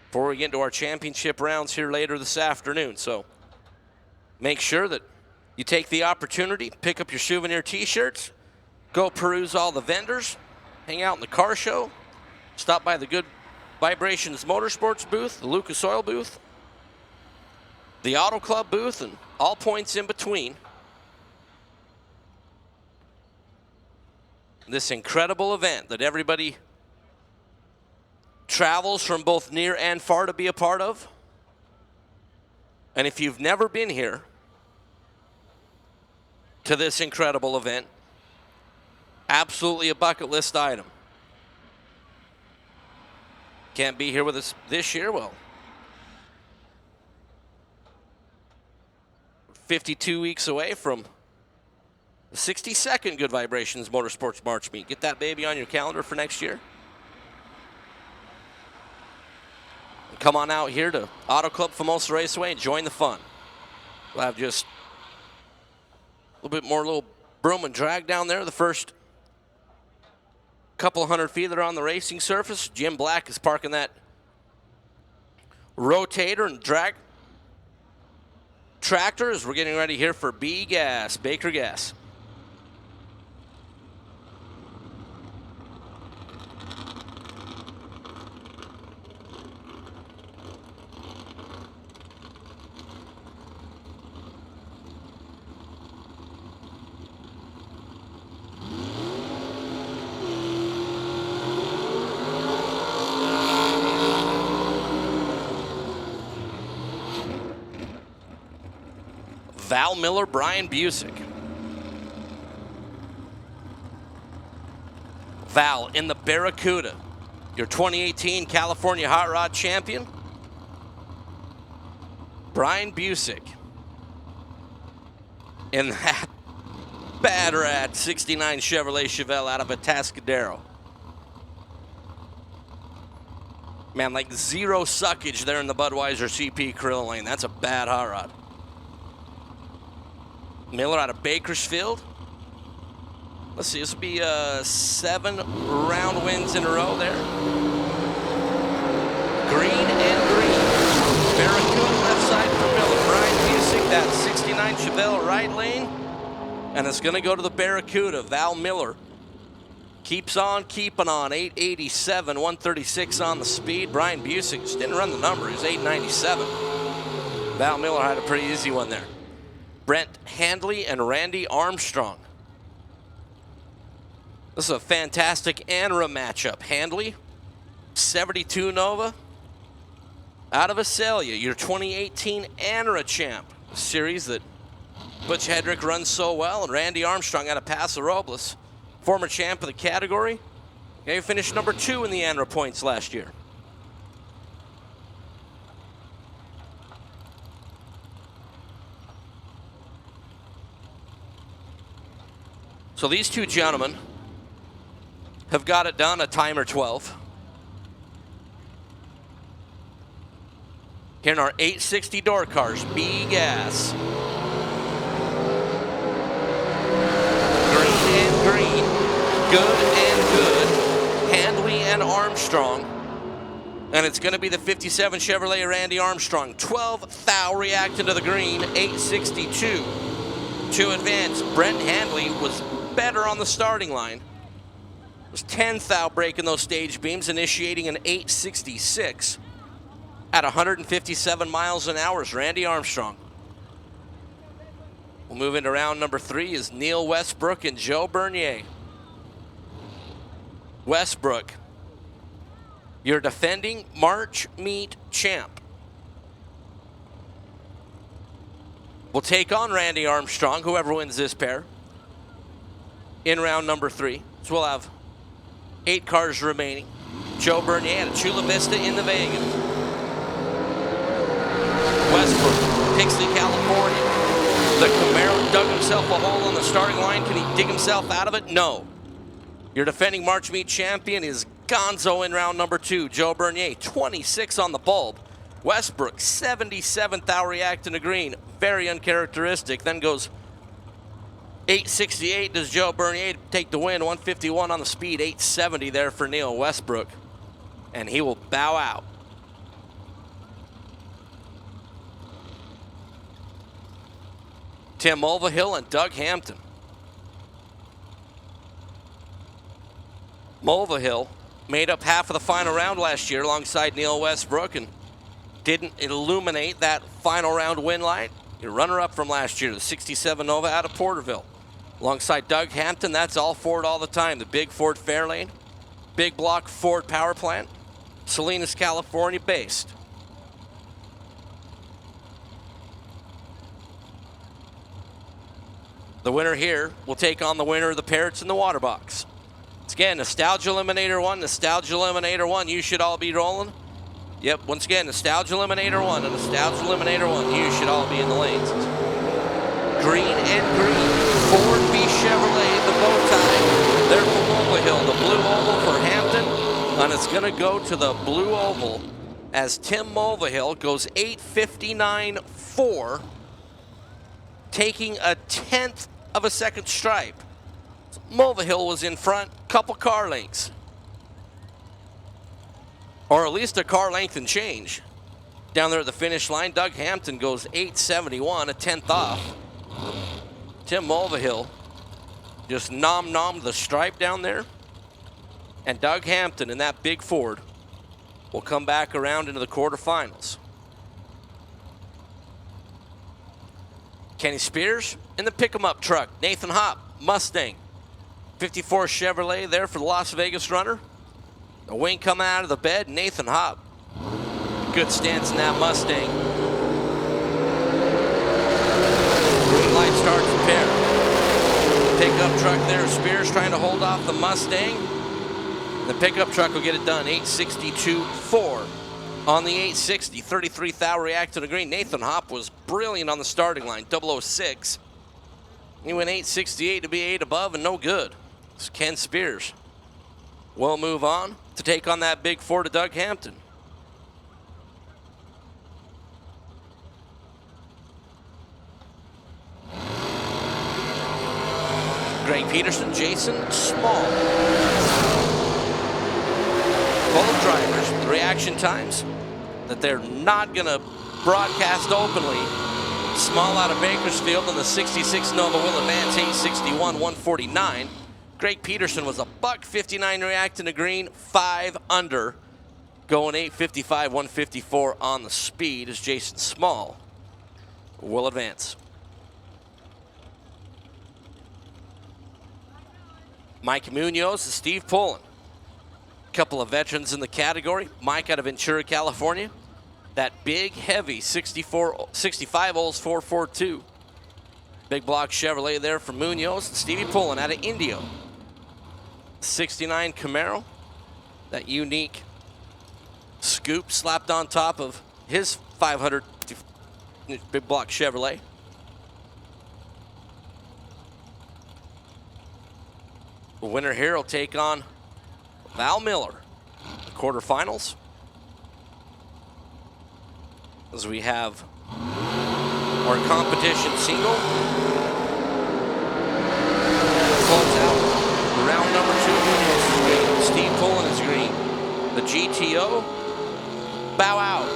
Speaker 8: before we get into our championship rounds here later this afternoon. So make sure that you take the opportunity, pick up your souvenir t-shirts, go peruse all the vendors, hang out in the car show, stop by the Good Vibrations Motorsports booth, the Lucas Oil booth, the Auto Club booth, and all points in between. This incredible event that everybody travels from both near and far to be a part of. And if you've never been here to this incredible event, absolutely a bucket list item. Can't be here with us this year? Well, 52 weeks away from the 62nd Good Vibrations Motorsports March Meet. Get that baby on your calendar for next year. And come on out here to Auto Club Famoso Raceway and join the fun. We'll have just a little bit more little broom and drag down there. The first couple hundred feet that are on the racing surface. Jim Black is parking that rotator and drag tractor as we're getting ready here for B-Gas, Baker Gas. Val Miller, Brian Busick. Val in the Barracuda, your 2018 California Hot Rod champion. Brian Busick in that bad rat 69 Chevrolet Chevelle out of Atascadero. Man, like zero suckage there in the Budweiser CP Carrillo lane. That's a bad hot rod. Miller out of Bakersfield. Let's see, this will be 7 round wins in a row there. Porterville, right lane. And it's going to go to the Barracuda. Val Miller keeps on keeping on. 887, 136 on the speed. Brian Busick just didn't run the number. He was 897. Val Miller had a pretty easy one there. Brent Handley and Randy Armstrong. This is a fantastic ANRA matchup. Handley, 72 Nova, out of Azalea, your 2018 ANRA champ. A series that Butch Hedrick runs so well, and Randy Armstrong out of Paso Robles, former champ of the category. He finished number 2 in the ANRA points last year. So these two gentlemen have got it done, a timer 12. Here in our 860 door cars, B gas. Green and green, good and good, Handley and Armstrong. And it's going to be the 57 Chevrolet Randy Armstrong. 12 thou reacting to the green, 862 to advance. Brent Handley was better on the starting line. It was 10 thou breaking those stage beams, initiating an 866 at 157 miles an hour is Randy Armstrong. We'll move into round number 3 is Neil Westbrook and Joe Bernier. Westbrook, your defending March meet champ, will take on Randy Armstrong, whoever wins this pair, in round number 3. So we'll have 8 cars remaining. Joe Bernier at Chula Vista in the Vega. Westbrook, Pixley, California. The Camaro dug himself a hole on the starting line. Can he dig himself out of it? No. Your defending March meet champion is Gonzo in round number 2. Joe Bernier, 26 on the bulb. Westbrook, 77th thou reacting to green. Very uncharacteristic. Then goes 868 does Joe Bernier take the win. 151 on the speed. 870 there for Neil Westbrook. And he will bow out. Tim Mulvihill and Doug Hampton. Mulvihill made up half of the final round last year alongside Neil Westbrook and didn't illuminate that final round win light. Your runner-up from last year, the 67 Nova out of Porterville. Alongside Doug Hampton, that's all Ford all the time. The big Ford Fairlane, big block Ford power plant, Salinas, California based. The winner here will take on the winner of the Parrots in the water box. Once again, Nostalgia Eliminator 1, Nostalgia Eliminator 1, you should all be rolling. Yep, once again, Nostalgia Eliminator 1 and Nostalgia Eliminator 1, you should all be in the lanes. Green and green, Ford v Chevrolet, the bow tie. There for Mulvihill, the blue oval for Hampton, and it's going to go to the blue oval as Tim Mulvihill goes 8:59.4, taking a 1/10 of a second stripe. So Mulvihill was in front, couple car lengths. Or at least a car length and change. Down there at the finish line, Doug Hampton goes 8:71, a 1/10 off. Tim Mulvihill just nom-nommed the stripe down there. And Doug Hampton in that big Ford will come back around into the quarterfinals. Kenny Spears in the pick-em-up truck. Nathan Hopp, Mustang. 54 Chevrolet there for the Las Vegas runner. A wing coming out of the bed, Nathan Hopp. Good stance in that Mustang. Green light starts the pair. Pickup truck there, Spears trying to hold off the Mustang. The pickup truck will get it done, 8:62.4 on the 860. 33 thou react to the green. Nathan Hopp was brilliant on the starting line, 006. He went 8:68 to be 8 above and no good. It's Ken Spears. We'll move on to take on that big Ford of Doug Hampton. Greg Peterson, Jason Small. Both drivers, the reaction times that they're not going to broadcast openly. Small out of Bakersfield in the 66 Nova will advance 861-149. Greg Peterson was a $1.59 reacting to green, 5 under, going 855-154 on the speed as Jason Small will advance. Mike Munoz and Steve Pullen. A couple of veterans in the category. Mike out of Ventura, California. That big, heavy 65 Olds 442. Big block Chevrolet there for Munoz. And Stevie Pullen out of Indio. 69 Camaro. That unique scoop slapped on top of his 500 big block Chevrolet. The winner here will take on Val Miller, the quarterfinals. As we have our competition single. Close out round number 2. Munoz is green. Steve Pullen is green. The GTO. Bow out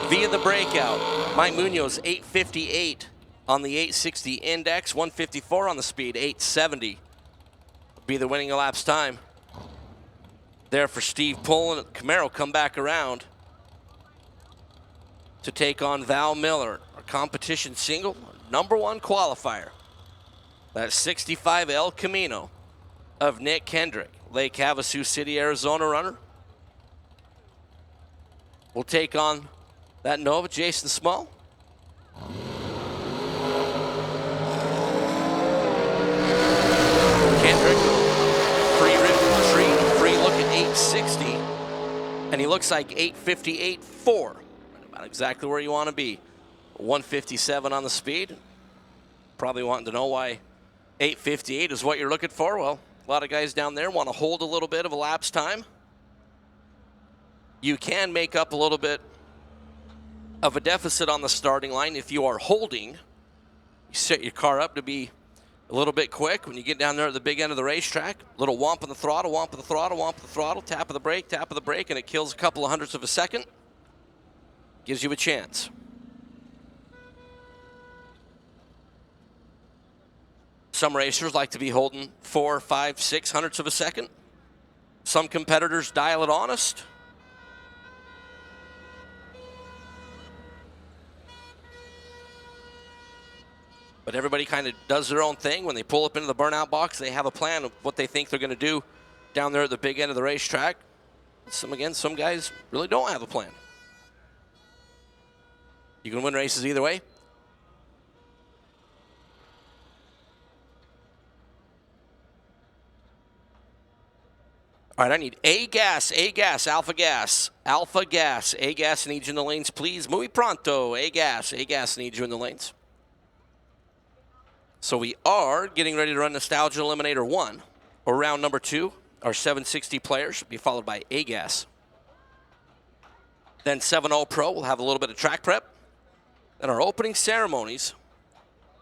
Speaker 8: via the breakout. Mike Munoz 858 on the 860 index. 154 on the speed. 870 be the winning elapsed time. There for Steve Pullen. Camaro come back around to take on Val Miller, our competition single, number 1 qualifier. That 65 El Camino of Nick Kendrick, Lake Havasu City, Arizona runner. We'll take on that Nova, Jason Small. Kendrick, free look at 860, and he looks like 858.4. About exactly where you want to be. 157 on the speed. Probably wanting to know why 858 is what you're looking for. Well, a lot of guys down there want to hold a little bit of elapsed time. You can make up a little bit of a deficit on the starting line if you are holding. You set your car up to be a little bit quick when you get down there at the big end of the racetrack. Little womp on the throttle, womp on the throttle, womp on the throttle, tap of the brake, and it kills a couple of hundredths of a second. Gives you a chance. Some racers like to be holding 4, 5, 6 hundredths of a second. Some competitors dial it honest. But everybody kind of does their own thing. When they pull up into the burnout box, they have a plan of what they think they're going to do down there at the big end of the racetrack. Some guys really don't have a plan. You can win races either way. All right, I need A-gas, alpha gas, A-gas needs you in the lanes, please. Muy pronto, A-gas needs you in the lanes. So we are getting ready to run Nostalgia Eliminator 1, or round number 2. Our 760 players will be followed by A-gas. Then 7-0 Pro will have a little bit of track prep. Then our opening ceremonies.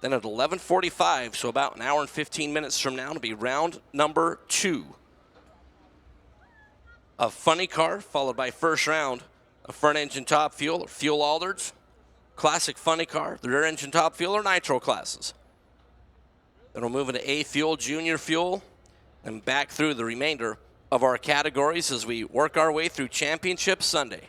Speaker 8: Then at 11:45, so about an hour and 15 minutes from now, it'll be round number 2 of Funny Car, followed by first round of front engine top fuel or fuel altereds, classic Funny Car, the rear engine top fuel or nitro classes. Then we'll move into A fuel, junior fuel, and back through the remainder of our categories as we work our way through Championship Sunday.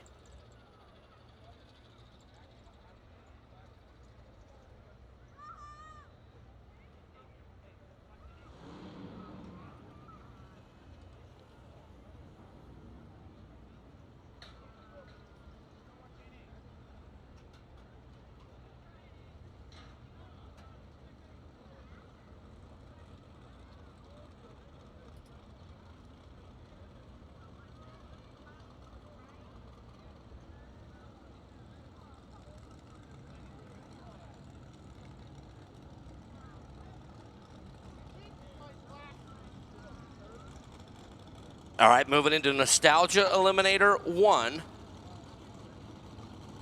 Speaker 8: All right, moving into Nostalgia Eliminator 1.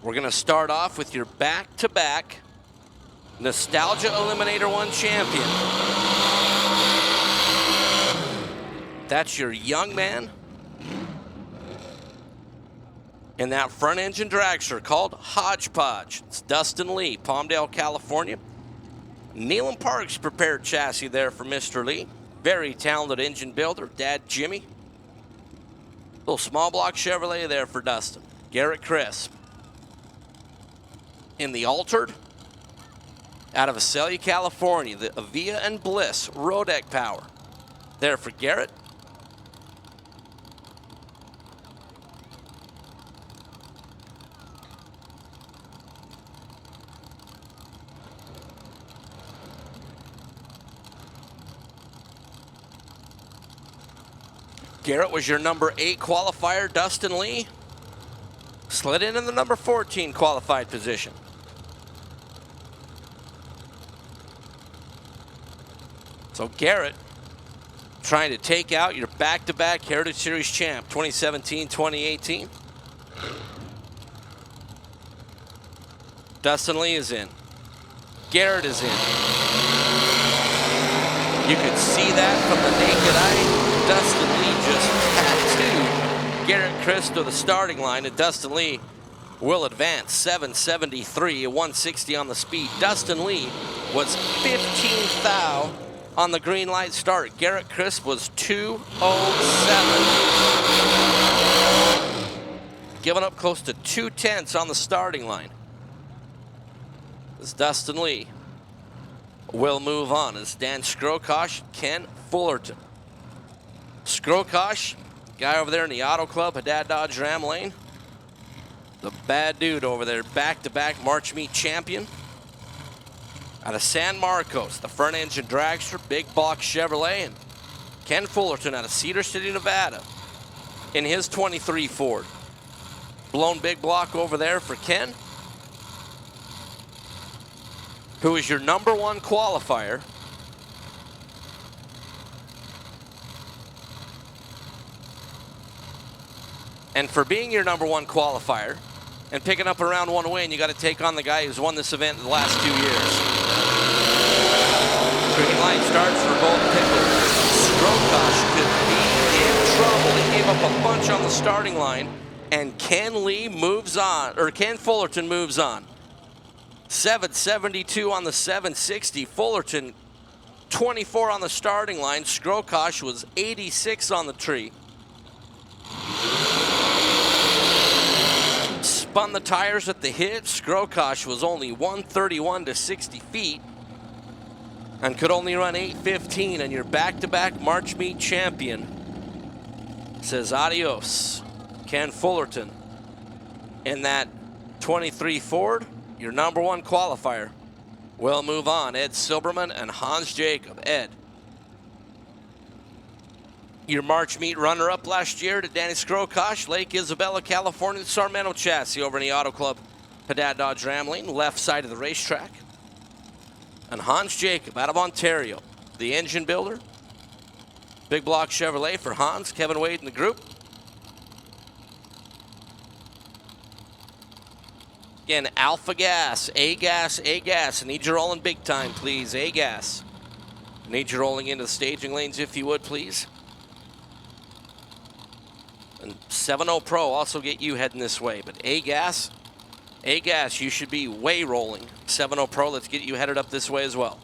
Speaker 8: We're going to start off with your back-to-back Nostalgia Eliminator 1 champion. That's your young man, in that front engine dragster called Hodgepodge. It's Dustin Lee, Palmdale, California. Neelan Parks prepared chassis there for Mr. Lee. Very talented engine builder, Dad Jimmy. Little small block Chevrolet there for Dustin. Garrett Crisp in the altered out of Visalia, California, the Avia and Bliss Rodeck Power there for Garrett. Garrett was your number 8 qualifier. Dustin Lee slid in the number 14 qualified position. So Garrett trying to take out your back-to-back Heritage Series champ, 2017, 2018. Dustin Lee is in. Garrett is in. You could see that from the naked eye. Dustin Lee just tattooed Garrett Crisp to the starting line, and Dustin Lee will advance 773, 160 on the speed. Dustin Lee was 15th thou on the green light start. Garrett Crisp was 207, giving up close to 2/10 on the starting line. As Dustin Lee will move on as Dan Skrokosh, Ken Fullerton. Skrokosh, guy over there in the Auto Club, Haddad Dodge Ram Lane. The bad dude over there, back-to-back March Meet champion. Out of San Marcos, the front engine dragster, big block Chevrolet, and Ken Fullerton out of Cedar City, Nevada in his 23 Ford. Blown big block over there for Ken, who is your number 1 qualifier. And for being your number 1 qualifier and picking up a round 1 win, you got to take on the guy who's won this event in the last 2 years. Green light starts for both pickers. Skrokosh could be in trouble. He gave up a bunch on the starting line, and Ken Fullerton moves on. 772 on the 760. Fullerton 24 on the starting line. Skrokosh was 86 on the tree. Spun the tires at the hit. Skrokosh was only 131 to 60 feet and could only run 815, and your back-to-back March Meet champion says adios. Ken Fullerton in that 23 Ford, your number 1 qualifier. We'll move on. Ed Silberman and Hans Jacob. Ed, your March Meet runner-up last year to Danny Skrokosh, Lake Isabella, California, the Sarmento chassis over in the Auto Club, Haddad Dodge Ram Lane, left side of the racetrack. And Hans Jacob out of Ontario, the engine builder. Big block Chevrolet for Hans, Kevin Wade in the group. Again, Alpha Gas, A-Gas, A-Gas. I need you rolling big time, please. A-Gas. I need you rolling into the staging lanes, if you would, please. And 7.0 Pro also get you heading this way. But A-Gas, A-Gas, you should be way rolling. 7.0 Pro, let's get you headed up this way as well.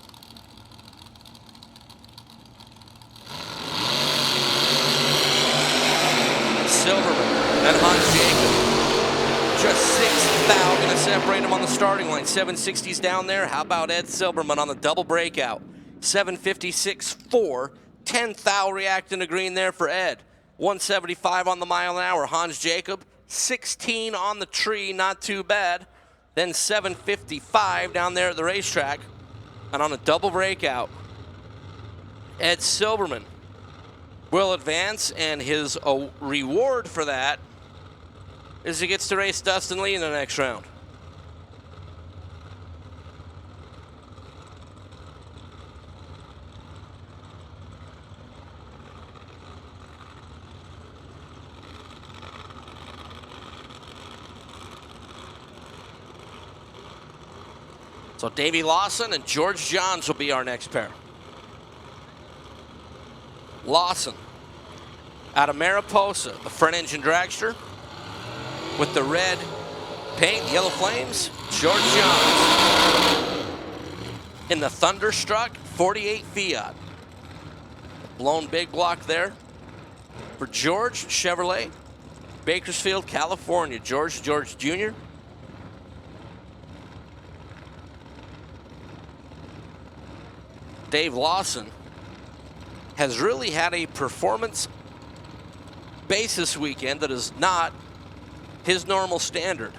Speaker 8: Silverman and Hans Jacob. Just 6th thou, going to separate him on the starting line. 760s down there. How about Ed Silberman on the double breakout? 756.4. 10th thou reacting to green there for Ed. 175 on the mile an hour. Hans Jacob, 16 on the tree, not too bad. Then 755 down there at the racetrack. And on a double breakout, Ed Silberman will advance, and his reward for that is he gets to race Dustin Lee in the next round. So Davey Lawson and George Johns will be our next pair. Lawson out of Mariposa, the front engine dragster. with the red paint, yellow flames, George Johns. In the Thunderstruck 48 Fiat. Blown big block there for George Chevrolet, Bakersfield, California. George Jr. Dave Lawson has really had a performance base this weekend that is not his normal standard.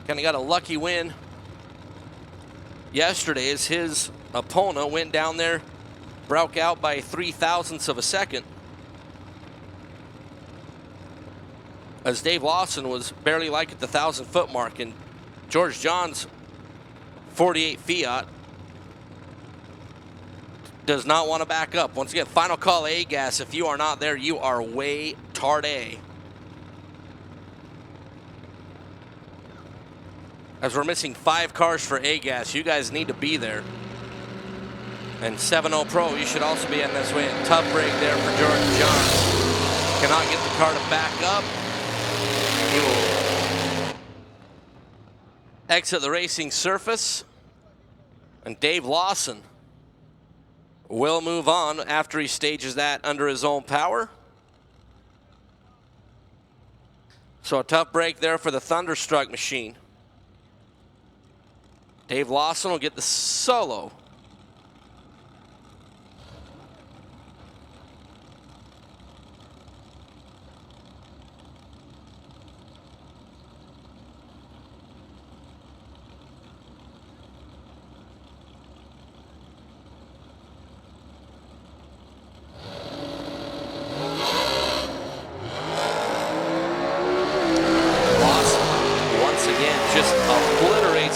Speaker 8: Kind of got a lucky win yesterday as his opponent went down there, broke out by 0.003 of a second, as Dave Lawson was barely like at the 1,000-foot mark, and George Johns 48 Fiat does not want to back up. Once again, final call A-Gas. If you are not there, you are way tardy. As we're missing 5 cars for A-Gas, you guys need to be there. And 7-0 Pro, you should also be in this way. Tough break there for George Johns. Cannot get the car to back up. He will exit the racing surface. And Dave Lawson will move on after he stages that under his own power. So a tough break there for the Thunderstruck machine. Dave Lawson will get the solo.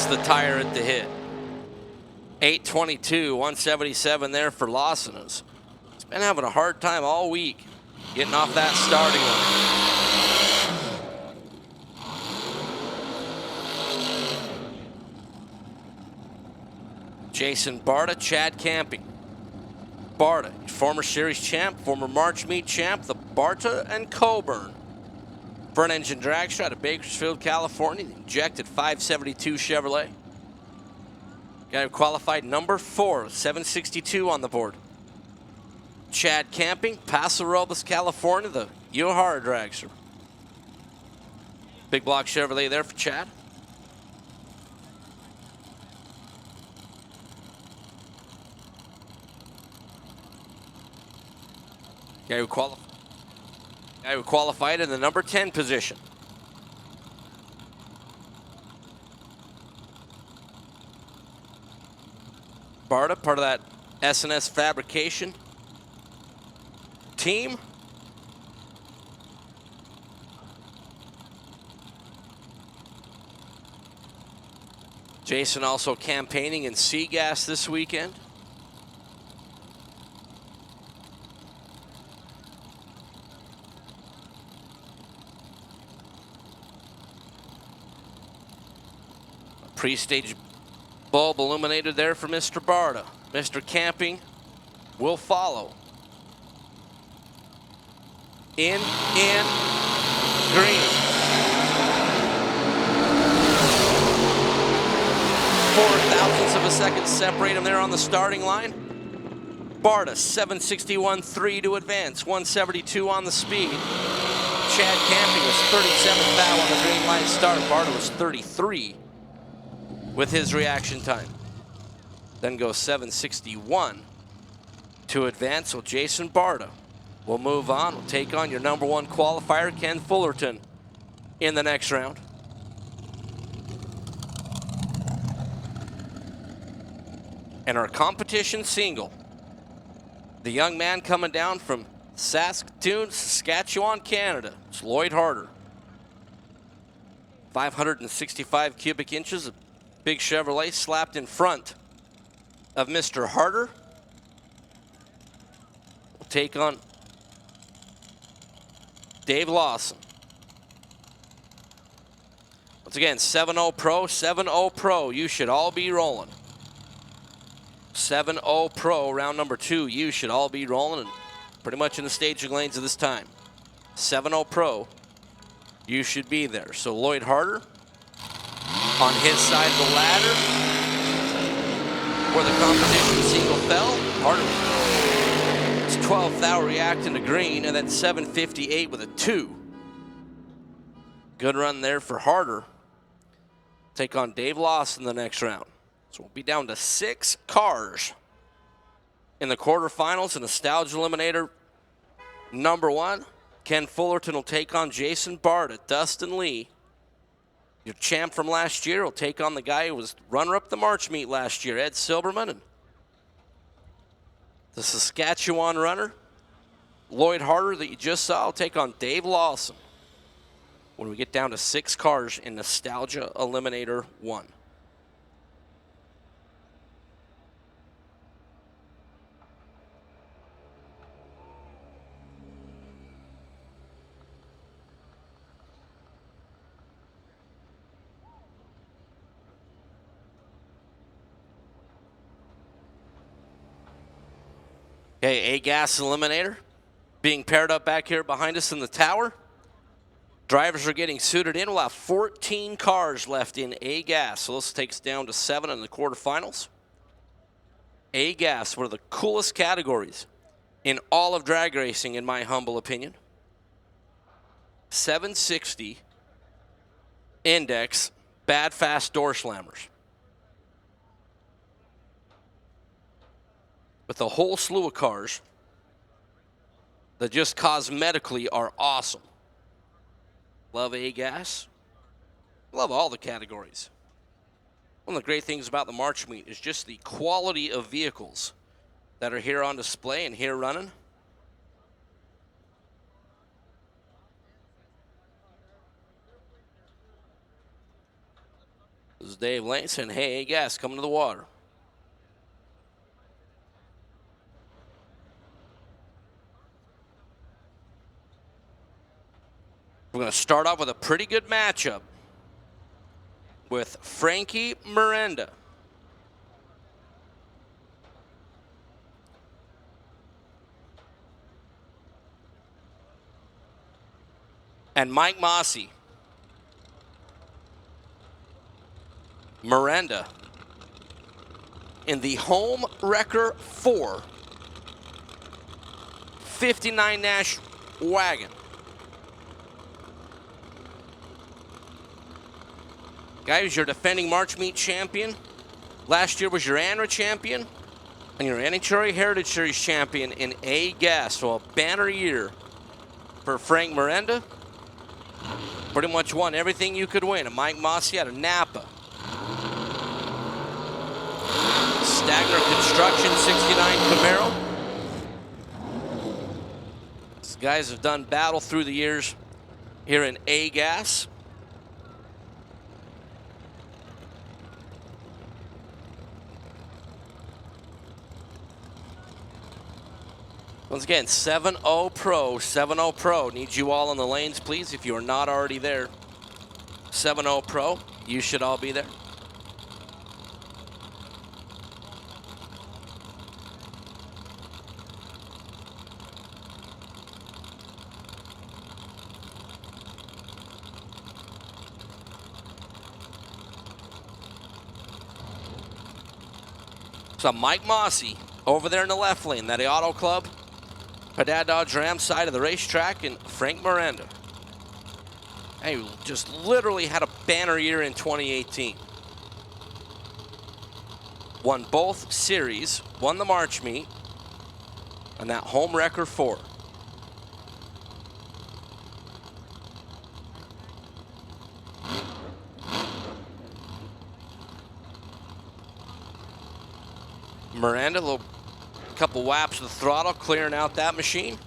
Speaker 8: The tire at the hit. 822, 177 there for Lawson. He's been having a hard time all week getting off that starting line. Jason Barta, Chad Camping. Barta, former series champ, former March meet champ, the Barta and Coburn Front engine drag strut at Bakersfield, California. Injected 572 Chevrolet. Guy who qualified number 4, 762 on the board. Chad Camping, Paso Robles, California, the Yohara dragster. Big block Chevrolet there for Chad. Guy who qualified in the number 10 position. Barta, part of that S&S fabrication team. Jason also campaigning in C-Gas this weekend. Pre-stage bulb illuminated there for Mr. Barta. Mr. Camping will follow. In, green. 0.004 of a second separate him there on the starting line. Barta, 761.3 to advance, 172 on the speed. Chad Camping was 37th thou on the green line start. Barta was 33 with his reaction time. Then goes 761 to advance. So Jason Barta will move on. Will take on your number 1 qualifier, Ken Fullerton, in the next round. And our competition single, the young man coming down from Saskatoon, Saskatchewan, Canada. It's Lloyd Harder. 565 cubic inches of big Chevrolet slapped in front of Mr. Harder. We'll take on Dave Lawson. Once again, 7-0 Pro, 7-0 Pro. You should all be rolling. 7-0 Pro, round number 2. You should all be rolling and pretty much in the staging lanes at this time. 7-0 Pro you should be there. So Lloyd Harder on his side of the ladder, where the competition single fell. Harder, it's 12th thou reacting to green, and then 758 with a 2. Good run there for Harder. Take on Dave Lawson the next round. So we'll be down to 6 cars in the quarterfinals. And Nostalgia Eliminator number 1. Ken Fullerton will take on Jason Bard at Dustin Lee. Your champ from last year will take on the guy who was runner-up the March meet last year, Ed Silberman. And the Saskatchewan runner, Lloyd Harder, that you just saw, will take on Dave Lawson when we get down to 6 cars in Nostalgia Eliminator 1. Okay, A-Gas Eliminator being paired up back here behind us in the tower. Drivers are getting suited in. We'll have 14 cars left in A-Gas. So this takes us down to 7 in the quarterfinals. A-Gas, one of the coolest categories in all of drag racing, in my humble opinion. 760 index, bad fast door slammers. With a whole slew of cars that just cosmetically are awesome. Love A-Gas. Love all the categories. One of the great things about the March meet is just the quality of vehicles that are here on display and here running. This is Dave Lane saying, hey, A-Gas, come to the water. We're going to start off with a pretty good matchup with Frankie Miranda. And Mike Mossy. Miranda in the Home Wrecker 4 59 Nash wagon. Guy who's your defending March meet champion. Last year was your ANRA champion and your NHRA Heritage Series champion in A-Gas. So a banner year for Frank Miranda. Pretty much won everything you could win. And Mike Mossy out of Napa. Stagner Construction 69 Camaro. These guys have done battle through the years here in A-Gas. Once again, 7-0 Pro, 7-0 Pro. Need you all on the lanes, please, if you are not already there. 7-0 Pro, you should all be there. So Mike Mossy over there in the left lane, that Auto Club. Haddad Dodge Ram side of the racetrack, and Frank Miranda. Hey, just literally had a banner year in 2018. Won both series, won the March meet, and that Home Wrecker 4. Miranda, a little couple whaps of the throttle, clearing out that machine.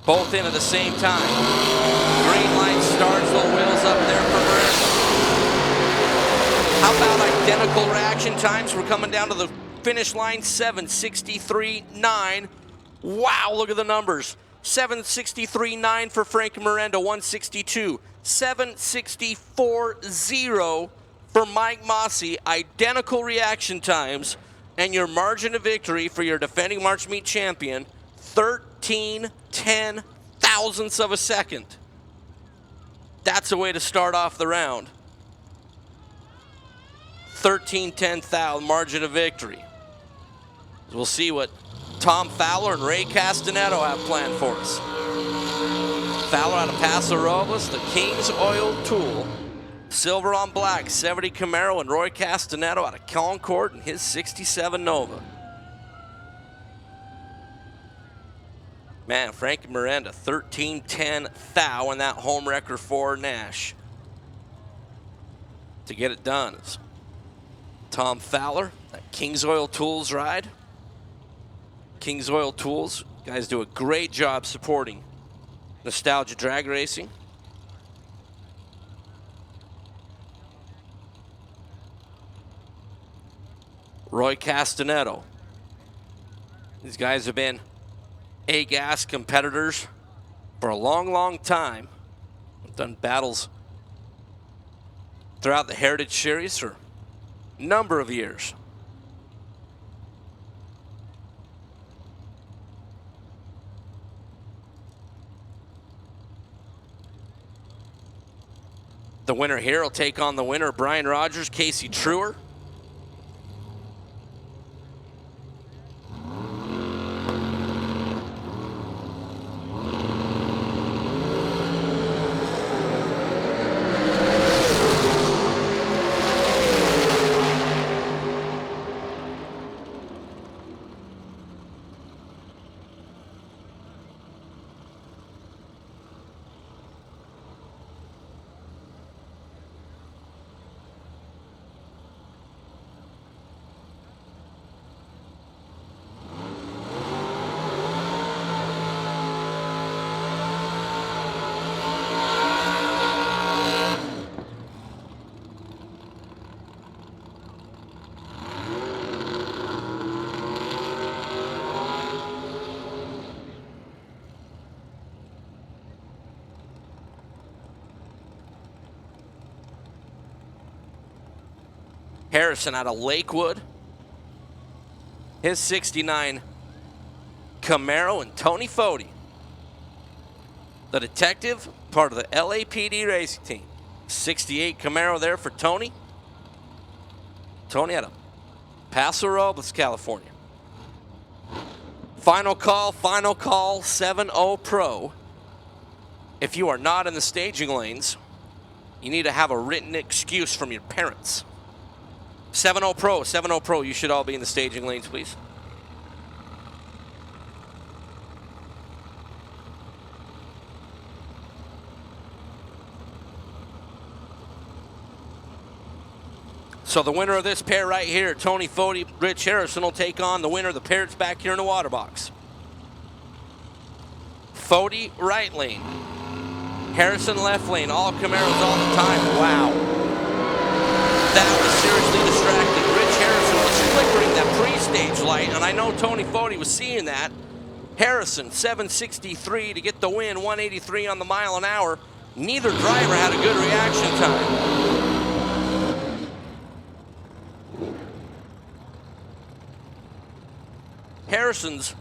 Speaker 8: Both in at the same time. Green light starts, little wheels up there for Miranda. How about identical reaction times? We're coming down to the finish line, 7:63.9. Wow, look at the numbers. 7:63.9 for Frank Miranda, 162. 7:64.0 for Mike Mossy, identical reaction times, and your margin of victory for your defending March meet champion, 13 13/10 thousandths of a second. That's a way to start off the round. 13/10 thou, margin of victory. We'll see what Tom Fowler and Ray Castanetto have planned for us. Fowler out of Paso Robles, the King's Oil Tool. Silver on black, 70 Camaro, and Roy Castanetto out of Concord and his 67 Nova. Man, Frankie Miranda, 13/10 thou, and that home wrecker for Nash. To get it done is Tom Fowler, that King's Oil Tools ride. King's Oil Tools, guys do a great job supporting nostalgia drag racing. Roy Castanetto. These guys have been A-gas competitors for a long, long time. Done battles throughout the Heritage Series for a number of years. The winner here will take on the winner, Brian Rogers, Casey Truer. Harrison out of Lakewood. His 69 Camaro, and Tony Foti, the detective, part of the LAPD racing team. 68 Camaro there for Tony. Tony out of Paso Robles, California. Final call, 7-0 Pro. If you are not in the staging lanes, you need to have a written excuse from your parents. 7-0 Pro, 7-0 Pro, you should all be in the staging lanes, please. So the winner of this pair right here, Tony Foti, Rich Harrison, will take on the winner of the pair that's back here in the water box. Foti, right lane. Harrison, left lane. All Camaros all the time. Wow. That was seriously distracting. Rich Harrison was flickering that pre-stage light, and I know Tony Foti was seeing that. Harrison, 763 to get the win, 183 on the mile an hour. Neither driver had a good reaction time. Harrison's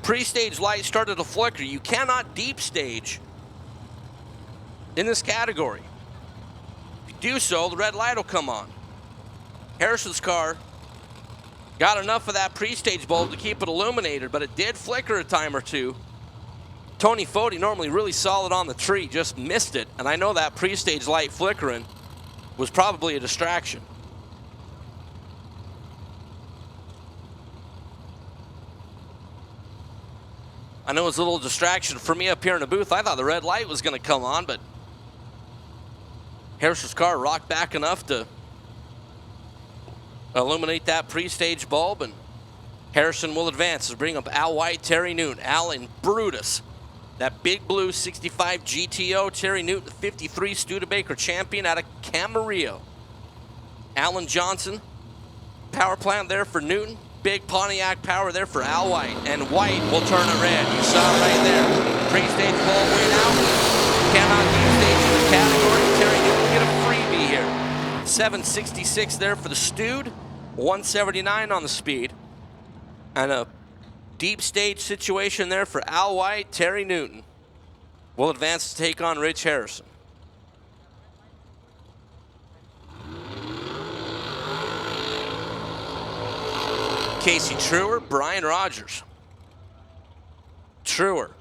Speaker 8: pre-stage light started to flicker. You cannot deep stage in this category. Do so, the red light will come on. Harrison's car got enough of that pre-stage bulb to keep it illuminated, but it did flicker a time or two. Tony Foti, normally really solid on the tree, just missed it, and I know that pre-stage light flickering was probably a distraction. I know it was a little distraction for me up here in the booth. I thought the red light was going to come on, but Harrison's car rocked back enough to illuminate that pre-stage bulb, and Harrison will advance to bring up Al White, Terry Newton. Al and Brutus, that big blue 65 GTO. Terry Newton, the 53 Studebaker champion out of Camarillo. Alan Johnson, power plant there for Newton. Big Pontiac power there for Al White, and White will turn it red. You saw it right there. Pre-stage bulb win out. Cannot deep stage in the category. Terry Newton get a freebie here. 766 there for the Stude. 179 on the speed. And a Deep stage situation there for Al White. Terry Newton will advance to take on Rich Harrison. Casey Truer, Brian Rogers. Truer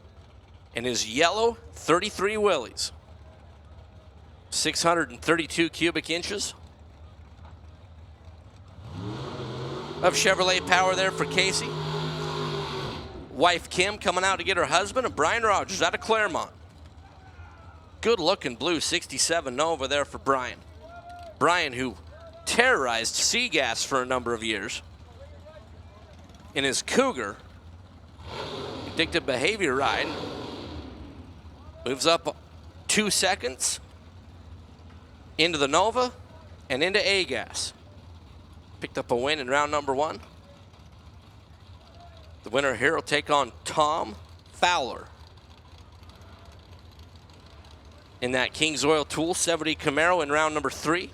Speaker 8: in his yellow 33 Willys. 632 cubic inches of Chevrolet power there for Casey. Wife Kim coming out to get her husband, and Brian Rogers out of Claremont. Good looking blue 67 Nova there for Brian. Brian, who terrorized Seagas for a number of years in his Cougar addictive behavior ride, moves up 2 seconds into the Nova and into A-Gas. Picked up a win in round number 1. The winner here will take on Tom Fowler in that King's Oil Tool 70 Camaro in round number 3.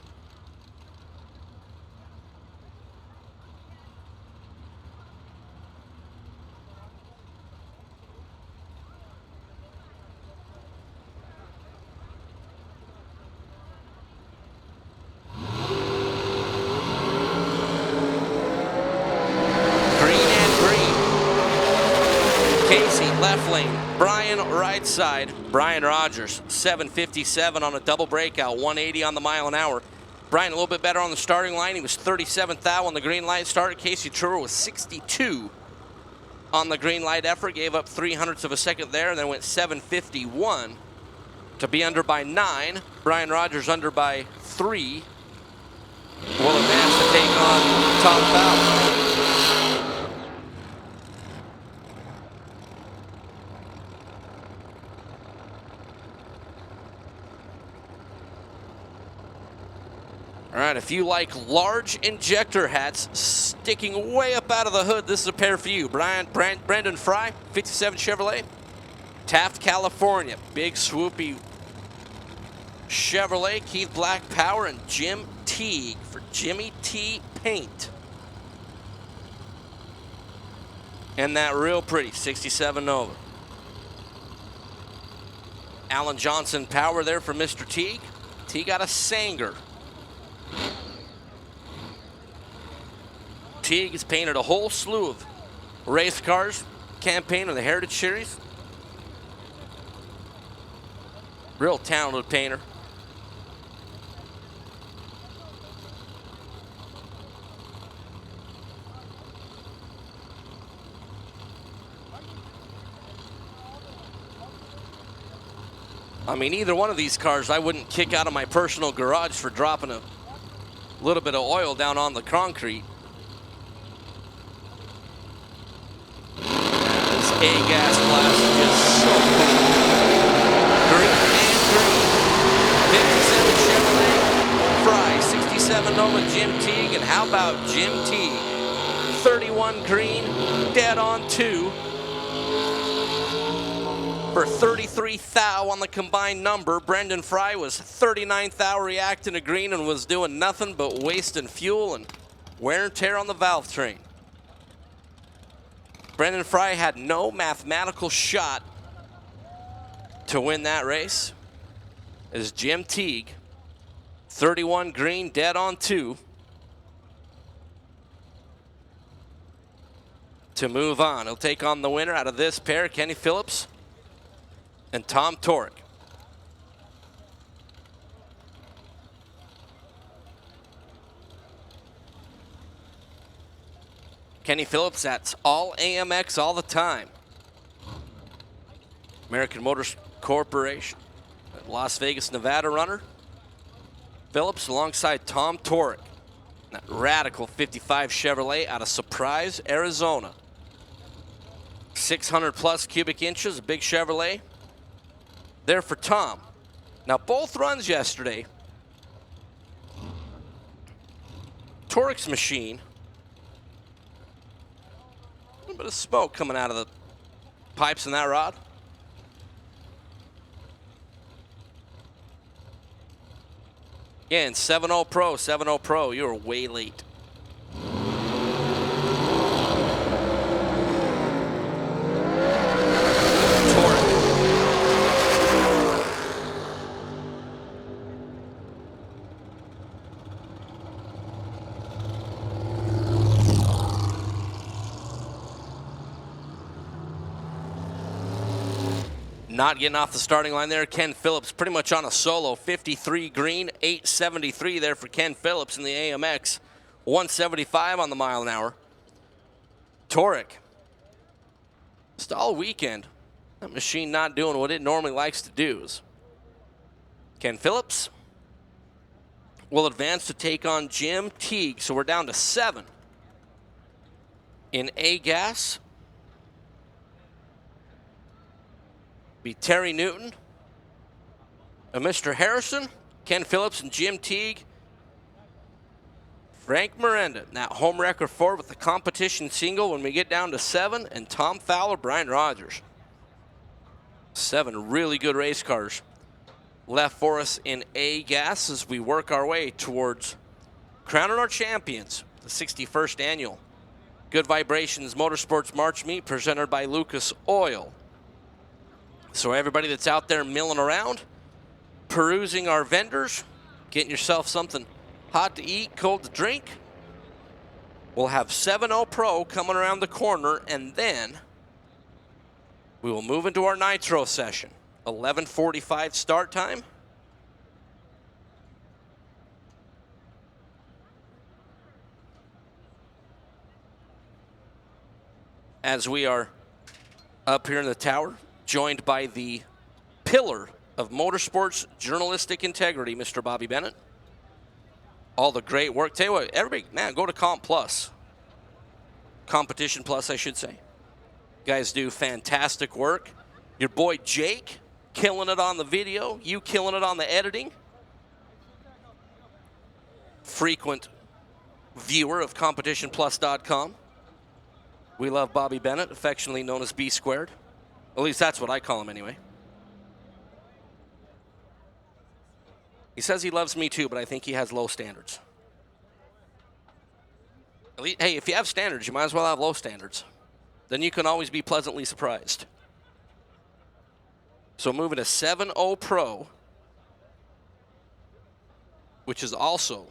Speaker 8: Brian right side. Brian Rogers, 757 on a double breakout, 180 on the mile an hour. Brian a little bit better on the starting line. He was 37th thou on the green light start. Casey Truer was 62 on the green light effort. Gave up 0.03 of a second there and then went 751 to be under by 9. Brian Rogers under by 3. Will advance to take on Tom Fowler. All right, if you like large injector hats sticking way up out of the hood, this is a pair for you. Brendan Fry, 57 Chevrolet. Taft, California. Big swoopy Chevrolet. Keith Black Power and Jim Teague for Jimmy T Paint. And that real pretty 67 Nova. Alan Johnson Power there for Mr. Teague. Teague got a Sanger. Teague has painted a whole slew of race cars, campaign of the Heritage Series. Real talented painter. I mean, either one of these cars I wouldn't kick out of my personal garage for dropping a little bit of oil down on the concrete. This A-Gas blast is just so cool. Green and green. 57 Chevrolet. Fry, 67 Nova, Jim Teague. And how about Jim Teague? 31 green, dead on 2. For 33 thou on the combined number. Brendan Fry was 39 thou reacting to green and was doing nothing but wasting fuel and wear and tear on the valve train. Brendan Fry had no mathematical shot to win that race. As Jim Teague, 31 green, dead on 2. To move on, he'll take on the winner out of this pair, Kenny Phillips and Tom Torek. Kenny Phillips, that's all AMX all the time. American Motors Corporation, Las Vegas, Nevada runner. Phillips alongside Tom Torek. That radical 55 Chevrolet out of Surprise, Arizona. 600 plus cubic inches, a big Chevrolet. There for Tom. Now both runs yesterday, Torek's machine, a little bit of smoke coming out of the pipes in that rod. Again, 7-0 Pro, 7-0 Pro, you were way late. Not getting off the starting line there. Ken Phillips pretty much on a solo. 53 green, 873 there for Ken Phillips in the AMX. 175 on the mile an hour. Torek. Just all weekend. That machine not doing what it normally likes to do. Ken Phillips will advance to take on Jim Teague. So we're down to 7. In A gas, be Terry Newton, and Mr. Harrison, Ken Phillips, and Jim Teague. Frank Miranda, that home record 4 with the competition single when we get down to 7, and Tom Fowler, Brian Rogers. 7 really good race cars left for us in A gas as we work our way towards crowning our champions, the 61st annual Good Vibrations Motorsports March Meet presented by Lucas Oil. So everybody that's out there milling around, perusing our vendors, getting yourself something hot to eat, cold to drink, we'll have 7-0 Pro coming around the corner, and then we will move into our Nitro session. 11:45 start time. As we are up here in the tower, joined by the pillar of motorsports journalistic integrity, Mr. Bobby Bennett. All the great work. Tell you what, everybody, man, go to Comp Plus. Competition Plus, I should say. You guys do fantastic work. Your boy Jake, killing it on the video. You killing it on the editing. Frequent viewer of CompetitionPlus.com. We love Bobby Bennett, affectionately known as B Squared. At least that's what I call him anyway. He says he loves me too, but I think he has low standards. At least, hey, if you have standards, you might as well have low standards. Then you can always be pleasantly surprised. So moving to 7-0 Pro, which is also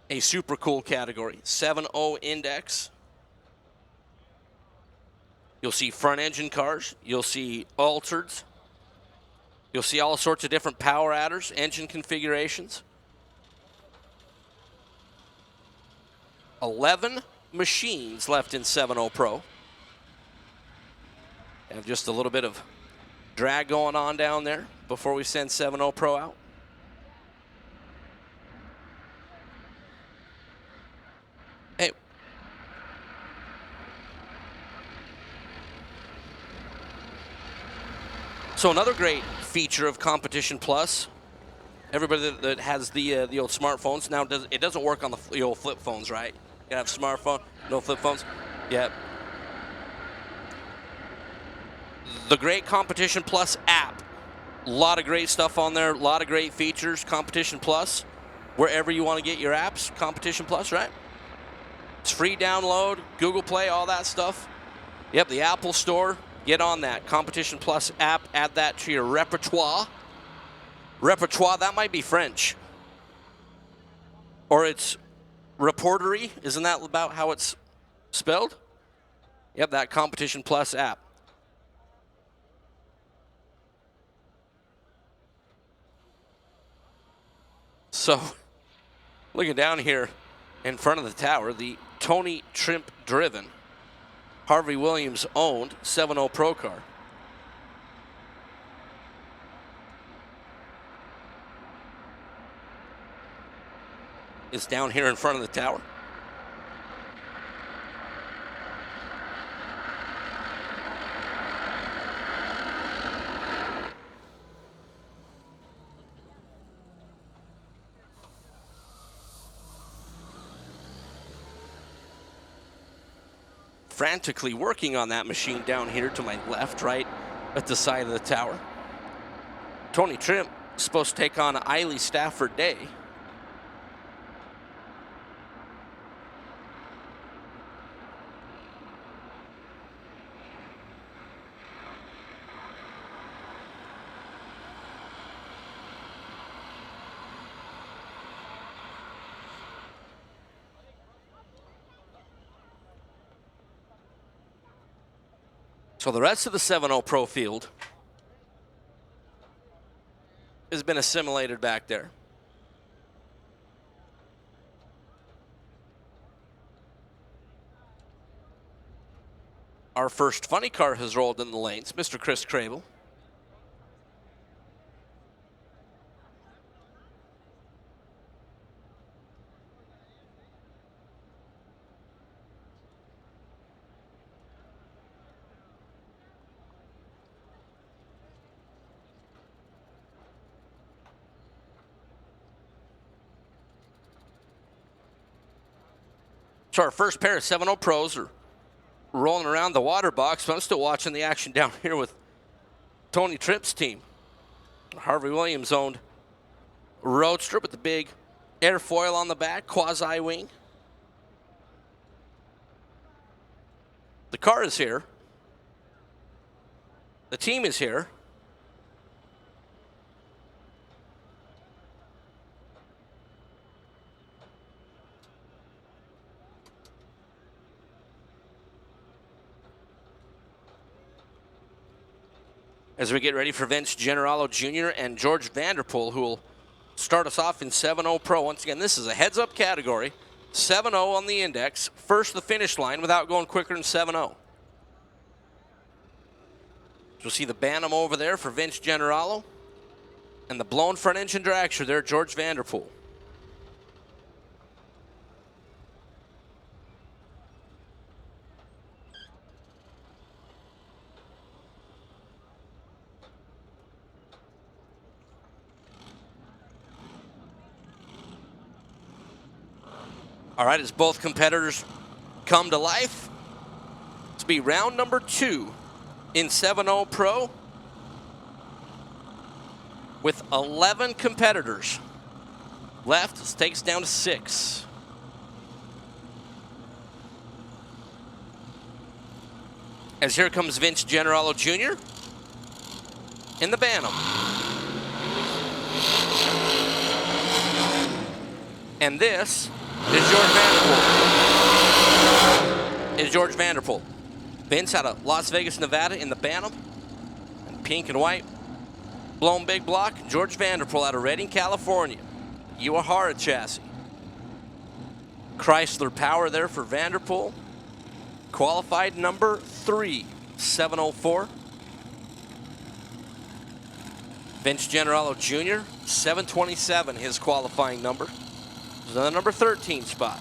Speaker 8: a super cool category. 7-0 Index. You'll see front engine cars. You'll see altereds. You'll see all sorts of different power adders, engine configurations. 11 machines left in 7-0 Pro. And just a little bit of drag going on down there before we send 7-0 Pro out. Hey. So another great feature of Competition Plus, everybody that has the old smartphones, now it doesn't work on the old flip phones, right? You have smartphone, no flip phones? Yeah. The great Competition Plus app. A lot of great stuff on there, a lot of great features. Competition Plus, wherever you want to get your apps, Competition Plus, right? It's free download, Google Play, all that stuff. Yep, the Apple Store. Get on that Competition Plus app. Add that to your repertoire. Repertoire, that might be French. Or it's reportery. Isn't that about how it's spelled? Yep, that Competition Plus app. So, looking down here in front of the tower, the Tony Trimp driven, Harvey Williams owned 7-0 Pro car. Is down here in front of the tower. Frantically working on that machine down here to my left, right at the side of the tower. Tony Trimp is supposed to take on Eiley Stafford Day. So the rest of the 7-0 Pro field has been assimilated back there. Our first funny car has rolled in the lanes, Mr. Chris Crable. So our first pair of 7-0 Pros are rolling around the water box, but I'm still watching the action down here with Tony Tripp's team. Harvey Williams owned Roadster with the big airfoil on the back, quasi-wing. The car is here. The team is here. As we get ready for Vince Generalo Jr. and George Vanderpool, who will start us off in 7-0 Pro. Once again, this is a heads-up category. 7-0 on the index. First the finish line without going quicker than 7-0. You'll see the Bantam over there for Vince Generalo. And the blown front engine dragster there, George Vanderpool. All right, as both competitors come to life, this will be round number 2 in 7-0 Pro with 11 competitors left. This takes down to 6. As here comes Vince Generalo Jr. in the Bantam. And this is George Vanderpool. Vince out of Las Vegas, Nevada in the Bantam. And pink and white. Blown big block. George Vanderpool out of Redding, California. Uehara chassis. Chrysler power there for Vanderpool. Qualified number 3, 704. Vince Generalo Jr., 727, his qualifying number. This is the number 13 spot.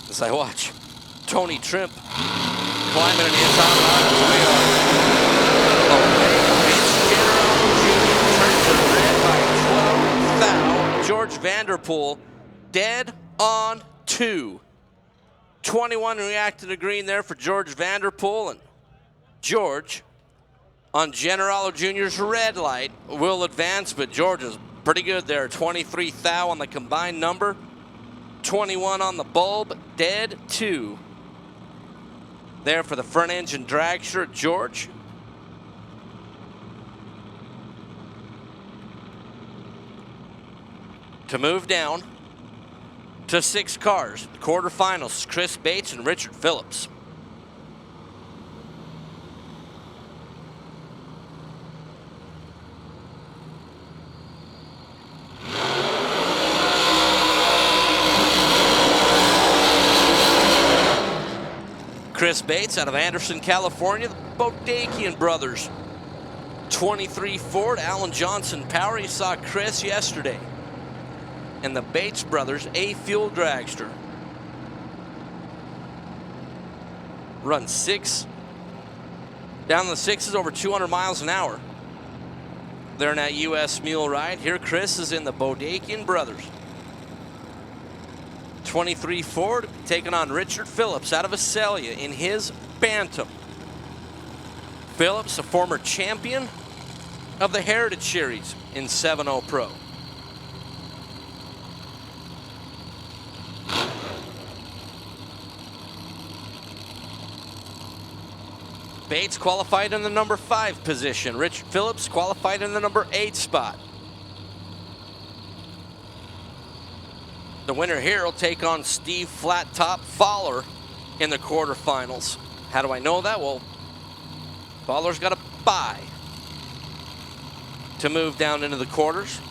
Speaker 8: As I watch Tony Tripp climbing in his hot rod. George Vanderpool dead on 2. 21 reacted to green there for George Vanderpool, and George on Generalo Jr.'s red light will advance, but George is pretty good there. 23 thou on the combined number. 21 on the bulb, dead 2. There for the front engine drag shirt, George. To move down to 6 cars, the quarterfinals, Chris Bates and Richard Phillips. Chris Bates out of Anderson, California, the Bodakian brothers. 23 Ford, Alan Johnson power. You saw Chris yesterday. And the Bates brothers, a fuel dragster. Run 6, down the 6s over 200 miles an hour. They're in that US Mule ride. Here Chris is in the Bodakian brothers. 23 Ford, taking on Richard Phillips out of Visalia in his Bantam. Phillips, a former champion of the Heritage Series in 7-0 Pro. Bates qualified in the number 5 position. Richard Phillips qualified in the number 8 spot. The winner here will take on Steve Flat Top Fowler in the quarterfinals. How do I know that? Well, Fowler's got a bye to move down into the quarters.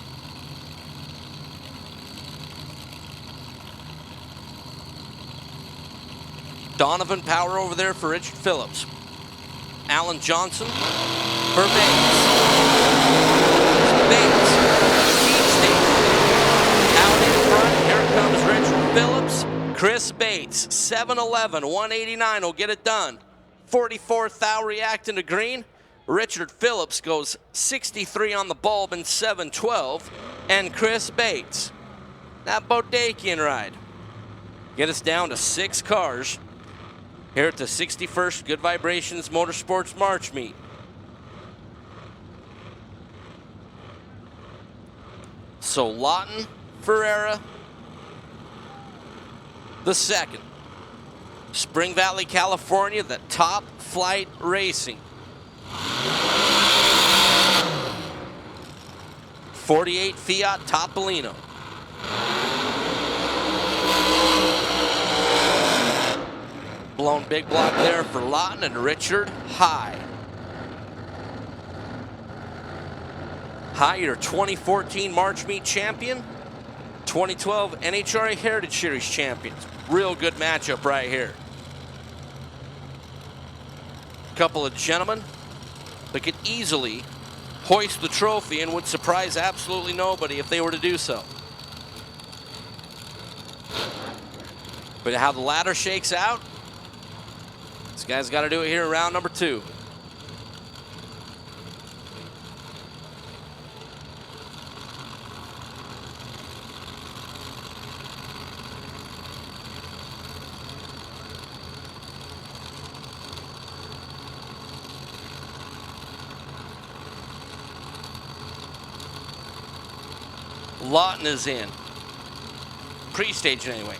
Speaker 8: Donovan Power over there for Richard Phillips. Alan Johnson for Bates. Bates keeps it. Out in front, here comes Richard Phillips. Chris Bates, 7'11", 189 will get it done. 44th thou reacting to green. Richard Phillips goes 63 on the bulb in 7'12", and Chris Bates. That Bodakian ride. Get us down to 6 cars here at the 61st Good Vibrations Motorsports March Meet. So Lawton, Ferreira, the second. Spring Valley, California, the Top Flight Racing. 48 Fiat Topolino. Blown big block there for Lawton and Richard High. High, your 2014 March Meet champion, 2012 NHRA Heritage Series champions. Real good matchup right here. Couple of gentlemen that could easily hoist the trophy and would surprise absolutely nobody if they were to do so. But how the ladder shakes out, this guy's got to do it here in round number 2. Lawton is in. Pre-staged anyway.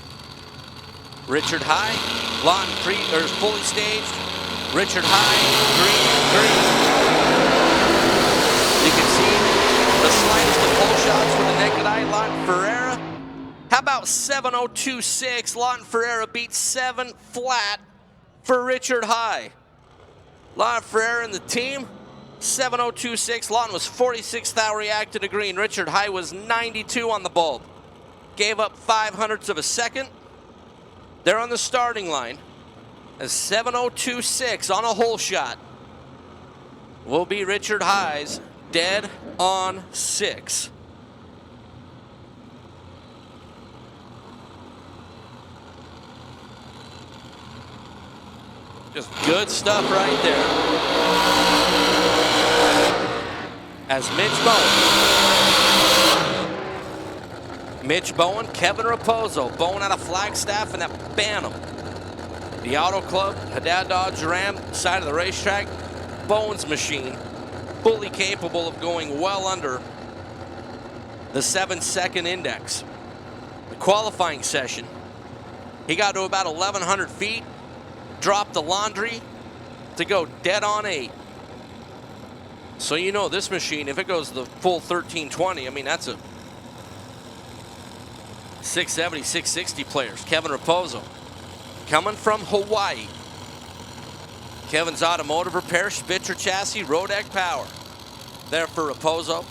Speaker 8: Richard High, Lawton fully staged. Richard High, green. You can see the slightest of pole shots with the naked eye. Lawton Ferreira. How about 7:02.6? Lawton Ferreira beats 7 flat for Richard High. Lawton Ferreira and the team. 7:02.6. Lawton was 46th thou reacted to green. Richard High was 92 on the bulb. Gave up 0.05 of a second. They're on the starting line. As 7:02.6 on a hole shot will be Richard High's dead on 6. Just good stuff right there. As Mitch Bowen, Kevin Raposo, Bowen out of Flagstaff and that Bantam. The Auto Club, Haddad Dodge Ram, side of the racetrack, Bowen's machine, fully capable of going well under the 7-second index. The qualifying session, he got to about 1,100 feet, dropped the laundry to go dead on 8. So you know this machine, if it goes the full 1320, I mean, that's a 670, 660 players. Kevin Raposo coming from Hawaii. Kevin's Automotive Repair, Spitzer Chassis, Rodec Power. There for Raposo.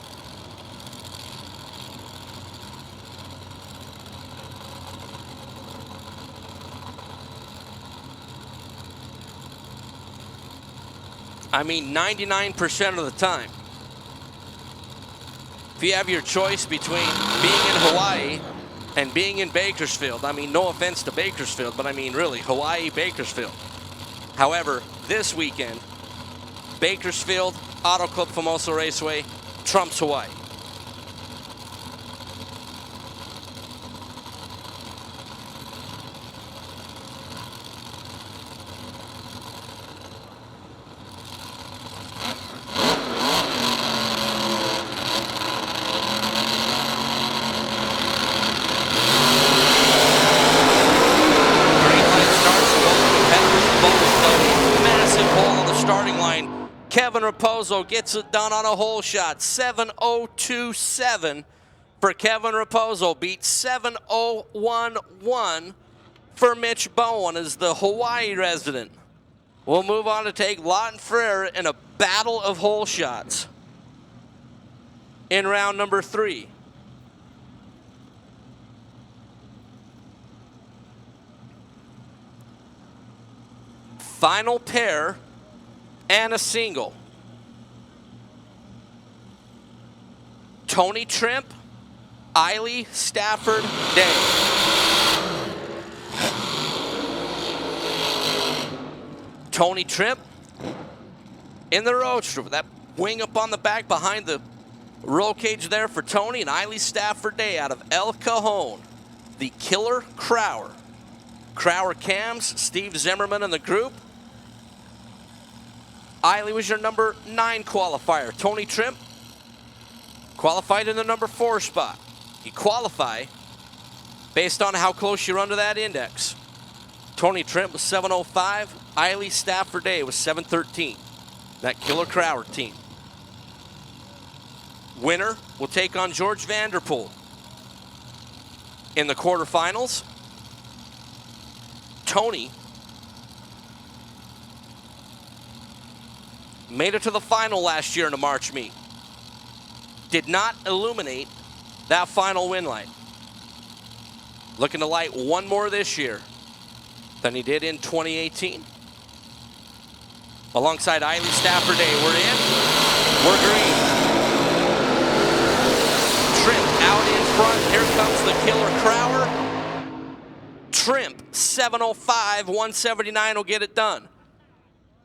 Speaker 8: I mean, 99% of the time, if you have your choice between being in Hawaii and being in Bakersfield, I mean, no offense to Bakersfield, but I mean, really, Hawaii, Bakersfield. However, this weekend, Bakersfield, Auto Club Famoso Raceway, trumps Hawaii. Kevin Raposo gets it done on a hole shot. 7:02.7 for Kevin Raposo. Beats 7:01.1 for Mitch Bowen as the Hawaii resident. We'll move on to take Lawton Ferrer in a battle of hole shots in round number 3. Final pair and a single. Tony Trimp, Eiley Stafford Day. Tony Trimp in the roadster with that wing up on the back behind the roll cage there for Tony, and Eiley Stafford Day out of El Cajon, the Killer Crower. Crower cams, Steve Zimmerman and the group. Eiley was your number 9 qualifier. Tony Trimp qualified in the number 4 spot. You qualify based on how close you run to that index. Tony Trimp was 7:05. Eiley Stafford Day was 7:13. That Killer Crower team. Winner will take on George Vanderpool in the quarterfinals. Tony made it to the final last year in a March meet. Did not illuminate that final win light. Looking to light one more this year than he did in 2018. Alongside Eiley Stafford Day, we're in, we're green. Trimp out in front, here comes the Killer Crower. Trimp, 7:05, 179 will get it done.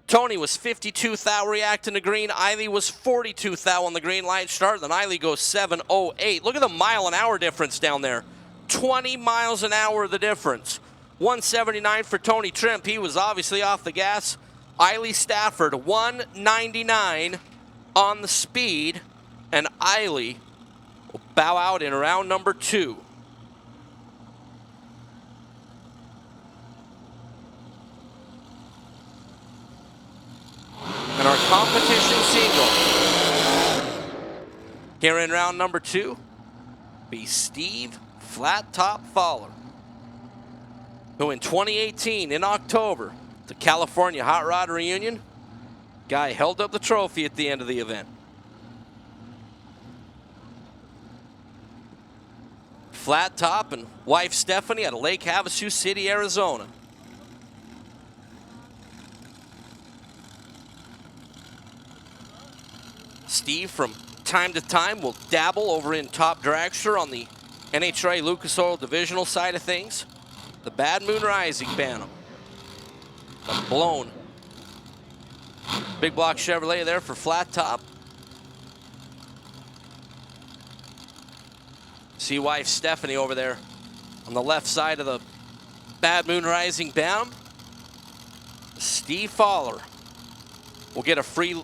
Speaker 8: Tony was 52 thou reacting to green. Eiley was 42 thou on the green light start. Then Eiley goes 7:08. Look at the mile-an-hour difference down there. 20 miles an hour the difference. 179 for Tony Trimp. He was obviously off the gas. Eiley Stafford, 199 on the speed. And Eiley will bow out in round number 2. And our competition single here in round number 2 be Steve Flat Top Fowler, who in 2018 in October, the California Hot Rod Reunion, guy held up the trophy at the end of the event. Flat Top and wife Stephanie out of Lake Havasu City, Arizona. Steve, from time to time, will dabble over in Top Dragster on the NHRA Lucas Oil divisional side of things. The Bad Moon Rising Bantam. A blown big block Chevrolet there for Flat Top. See wife Stephanie over there on the left side of the Bad Moon Rising Bantam. Steve Fowler will get a free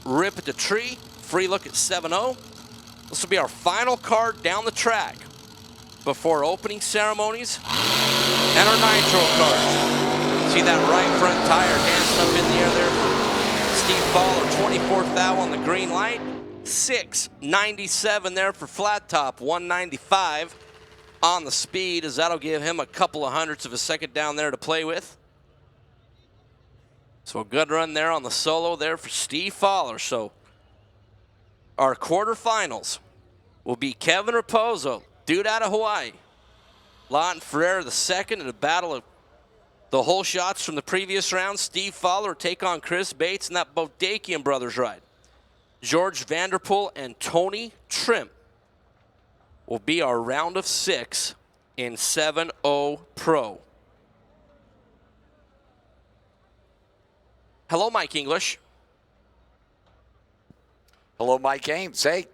Speaker 8: rip at the tree, free look at 7-0. This will be our final card down the track before opening ceremonies and our nitro cards. See that right front tire dancing up in the air there for Steve Fowler, 24 thou on the green light. 697 there for Flat Top, 195 on the speed, as that'll give him a couple of hundredths of a second down there to play with. So a good run there on the solo there for Steve Fowler. So our quarterfinals will be Kevin Raposo, dude out of Hawaii. Lawton Ferrer the second in a battle of the hole shots from the previous round. Steve Fowler take on Chris Bates in that Bodakian Brothers ride. George Vanderpool and Tony Trimp will be our round of 6 in 7-0 Pro. Hello, Mike English.
Speaker 7: Hello, Mike Ames. Hey,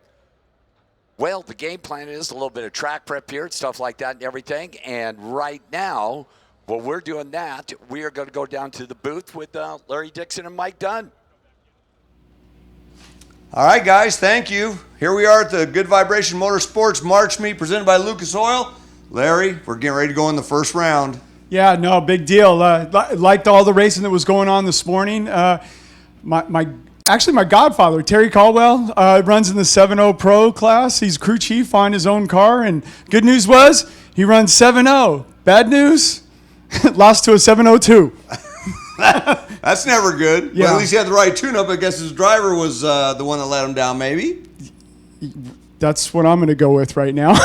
Speaker 7: well, the game plan is a little bit of track prep here and stuff like that and everything. And right now, while we're doing that, we are going to go down to the booth with Larry Dixon and Mike Dunn.
Speaker 1: All right, guys, thank you. Here we are at the Good Vibration Motorsports March Meet presented by Lucas Oil. Larry, we're getting ready to go in the first round.
Speaker 2: Yeah, no, big deal. Liked all the racing that was going on this morning. My Actually, my godfather, Terry Caldwell, runs in the 7.0 Pro class. He's crew chief on his own car. And good news was he runs 7.0. Bad news, lost to a 7.02.
Speaker 1: That's never good.
Speaker 2: Yeah.
Speaker 1: But at least he had the right tune-up. I guess his driver was the one that let him down, maybe.
Speaker 2: That's what I'm going to go with right now.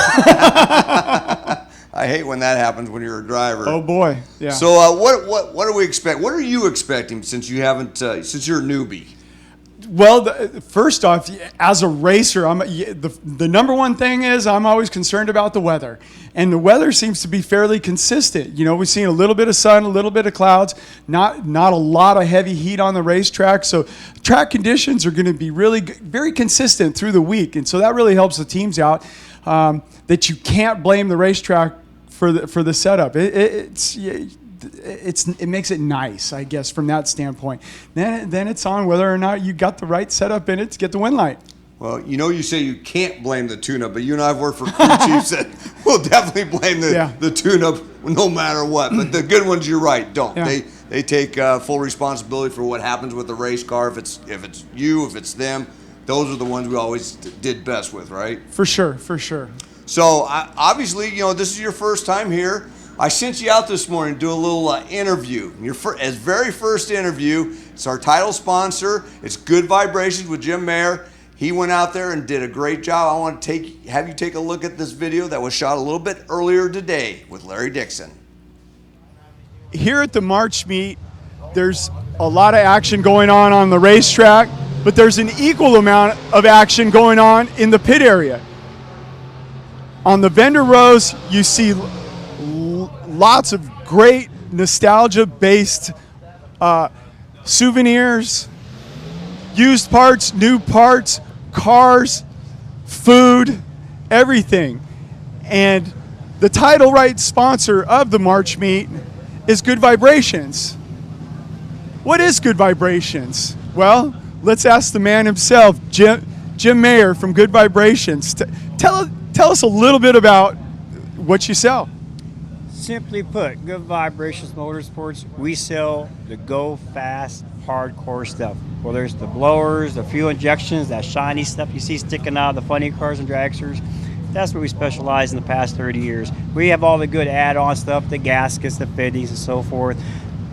Speaker 1: I hate when that happens when you're a driver.
Speaker 2: Oh boy, yeah.
Speaker 1: So what do we expect? What are you expecting since you haven't since you're a newbie?
Speaker 2: Well, first off, as a racer, the number one thing is I'm always concerned about the weather. And the weather seems to be fairly consistent. You know, we've seen a little bit of sun, a little bit of clouds, not a lot of heavy heat on the racetrack. So track conditions are going to be really very consistent through the week. And so that really helps the teams out, that you can't blame the racetrack for the setup. It makes it nice, I guess, from that standpoint. Then it's on whether or not you got the right setup in it to get the win light.
Speaker 1: Well, you say you can't blame the tune-up, but you and I have worked for crew chiefs that will definitely blame the tune-up no matter what. But the good ones, you're right, don't.
Speaker 2: Yeah.
Speaker 1: They take full responsibility for what happens with the race car. If it's you, if it's them, those are the ones we always did best with, right?
Speaker 2: For sure, for sure.
Speaker 1: So obviously, this is your first time here. I sent you out this morning to do a little interview. Your very first interview. It's our title sponsor. It's Good Vibrations with Jim Mayer. He went out there and did a great job. I want to have you take a look at this video that was shot a little bit earlier today with Larry Dixon.
Speaker 2: Here at the March meet, there's a lot of action going on the racetrack, but there's an equal amount of action going on in the pit area. On the vendor rows, you see lots of great nostalgia-based souvenirs, used parts, new parts, cars, food, everything. And the title right sponsor of the March meet is Good Vibrations. What is Good Vibrations? Well, let's ask the man himself, Jim Mayer from Good Vibrations. Tell us a little bit about what you sell.
Speaker 9: Simply put, Good Vibrations Motorsports, we sell the go fast, hardcore stuff. Whether it's the blowers, the fuel injections, that shiny stuff you see sticking out of the funny cars and dragsters, that's what we specialize in the past 30 years. We have all the good add-on stuff, the gaskets, the fittings, and so forth.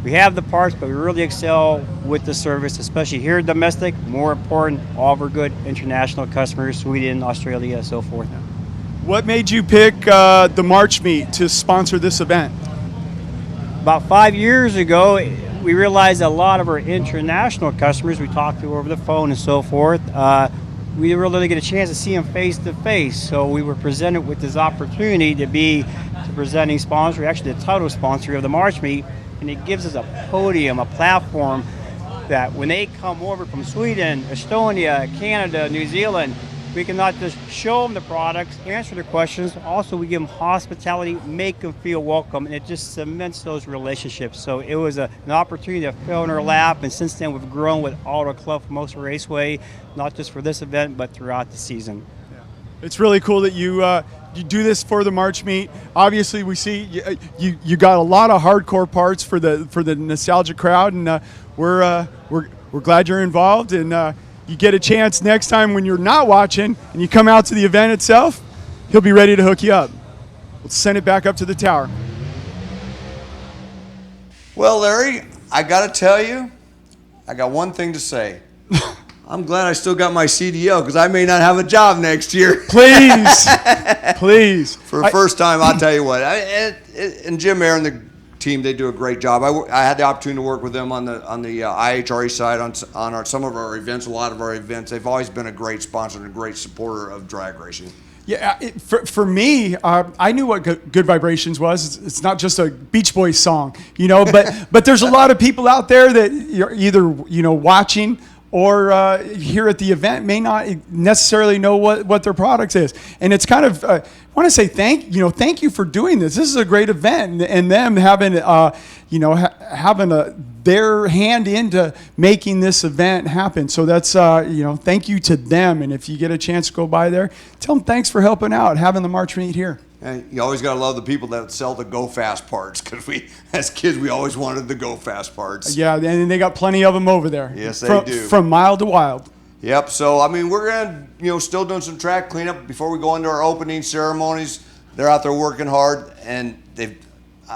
Speaker 9: We have the parts, but we really excel with the service, especially here domestic. More important, all of our good international customers, Sweden, Australia, and so forth.
Speaker 2: What made you pick the March meet to sponsor this event?
Speaker 9: About 5 years ago, we realized a lot of our international customers we talked to over the phone and so forth, we didn't really get a chance to see them face to face. So we were presented with this opportunity to be the presenting sponsor, actually the title sponsor of the March meet, and it gives us a podium, a platform that when they come over from Sweden, Estonia, Canada, New Zealand, we can not just show them the products, answer their questions, also we give them hospitality, make them feel welcome, and it just cements those relationships. So it was an opportunity that fell in our lap, and since then we've grown with Auto Club for Most Raceway, not just for this event, but throughout the season.
Speaker 2: It's really cool that you do this for the March meet. Obviously, we see you got a lot of hardcore parts for the nostalgia crowd, and we're glad you're involved. And you get a chance next time when you're not watching and you come out to the event itself, he'll be ready to hook you up. Let's send it back up to the tower.
Speaker 1: Well, Larry, I got to tell you, I got one thing to say. I'm glad I still got my CDL because I may not have a job next year.
Speaker 2: Please, please.
Speaker 1: For the first time, I'll tell you what. And Jim Mayer and the team, they do a great job. I had the opportunity to work with them on the IHRA side on some of our events, a lot of our events. They've always been a great sponsor and a great supporter of drag racing.
Speaker 2: Yeah, for me, I knew what Good Vibrations was. It's not just a Beach Boys song, but there's a lot of people out there that you're either watching or here at the event may not necessarily know what their products is. And it's kind of, I want to say thank you for doing this. This is a great event, and them having, having their hand into making this event happen. So that's, thank you to them. And if you get a chance to go by there, tell them thanks for helping out, having the March meet here.
Speaker 1: And you always got to love the people that sell the go fast parts, because as kids, we always wanted the go fast parts.
Speaker 2: Yeah, and they got plenty of them over there.
Speaker 1: Yes, they do.
Speaker 2: From mild to wild.
Speaker 1: Yep. So, I mean, we're going to, still doing some track cleanup before we go into our opening ceremonies. They're out there working hard, and they've,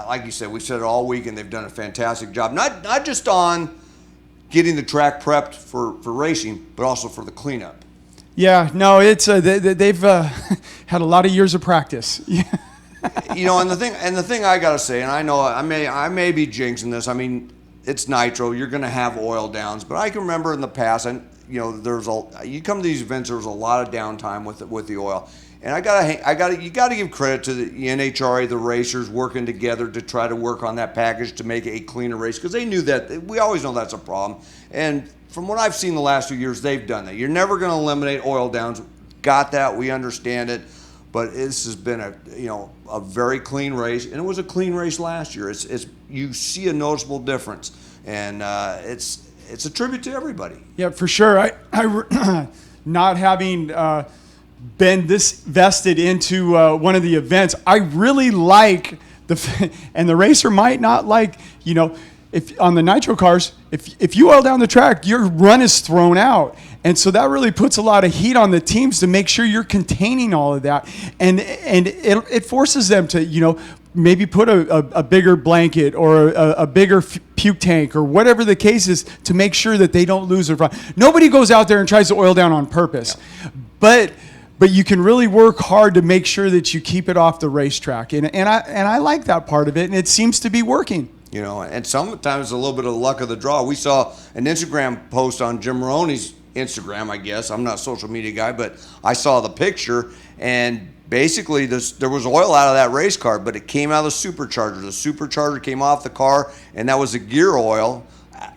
Speaker 1: like you said, we've said it all week, and they've done a fantastic job. Not just on getting the track prepped for racing, but also for the cleanup.
Speaker 2: Yeah, no, it's they've had a lot of years of practice. Yeah.
Speaker 1: And the thing I gotta say, and I know I may be jinxing this. I mean, it's nitro. You're gonna have oil downs, but I can remember in the past, and you come to these events, there was a lot of downtime with the oil, and you gotta give credit to the NHRA, the racers working together to try to work on that package to make it a cleaner race, because they knew that we always know that's a problem. And from what I've seen the last 2 years, they've done that. You're never going to eliminate oil downs. Got that? We understand it. But this has been a very clean race, and it was a clean race last year. You see a noticeable difference, and it's a tribute to everybody.
Speaker 2: Yeah, for sure. I not having been this vested into one of the events, I really like and the racer might not like, if on the nitro cars, if you oil down the track, your run is thrown out. And so that really puts a lot of heat on the teams to make sure you're containing all of that. And it forces them to, maybe put a bigger blanket or a bigger puke tank or whatever the case is to make sure that they don't lose their run. Nobody goes out there and tries to oil down on purpose. Yeah. But you can really work hard to make sure that you keep it off the racetrack. And I like that part of it, and it seems to be working.
Speaker 1: And sometimes a little bit of the luck of the draw. We saw an Instagram post on Jim Maroney's Instagram, I guess. I'm not a social media guy, but I saw the picture, and basically there was oil out of that race car, but it came out of the supercharger. The supercharger came off the car, and that was the gear oil,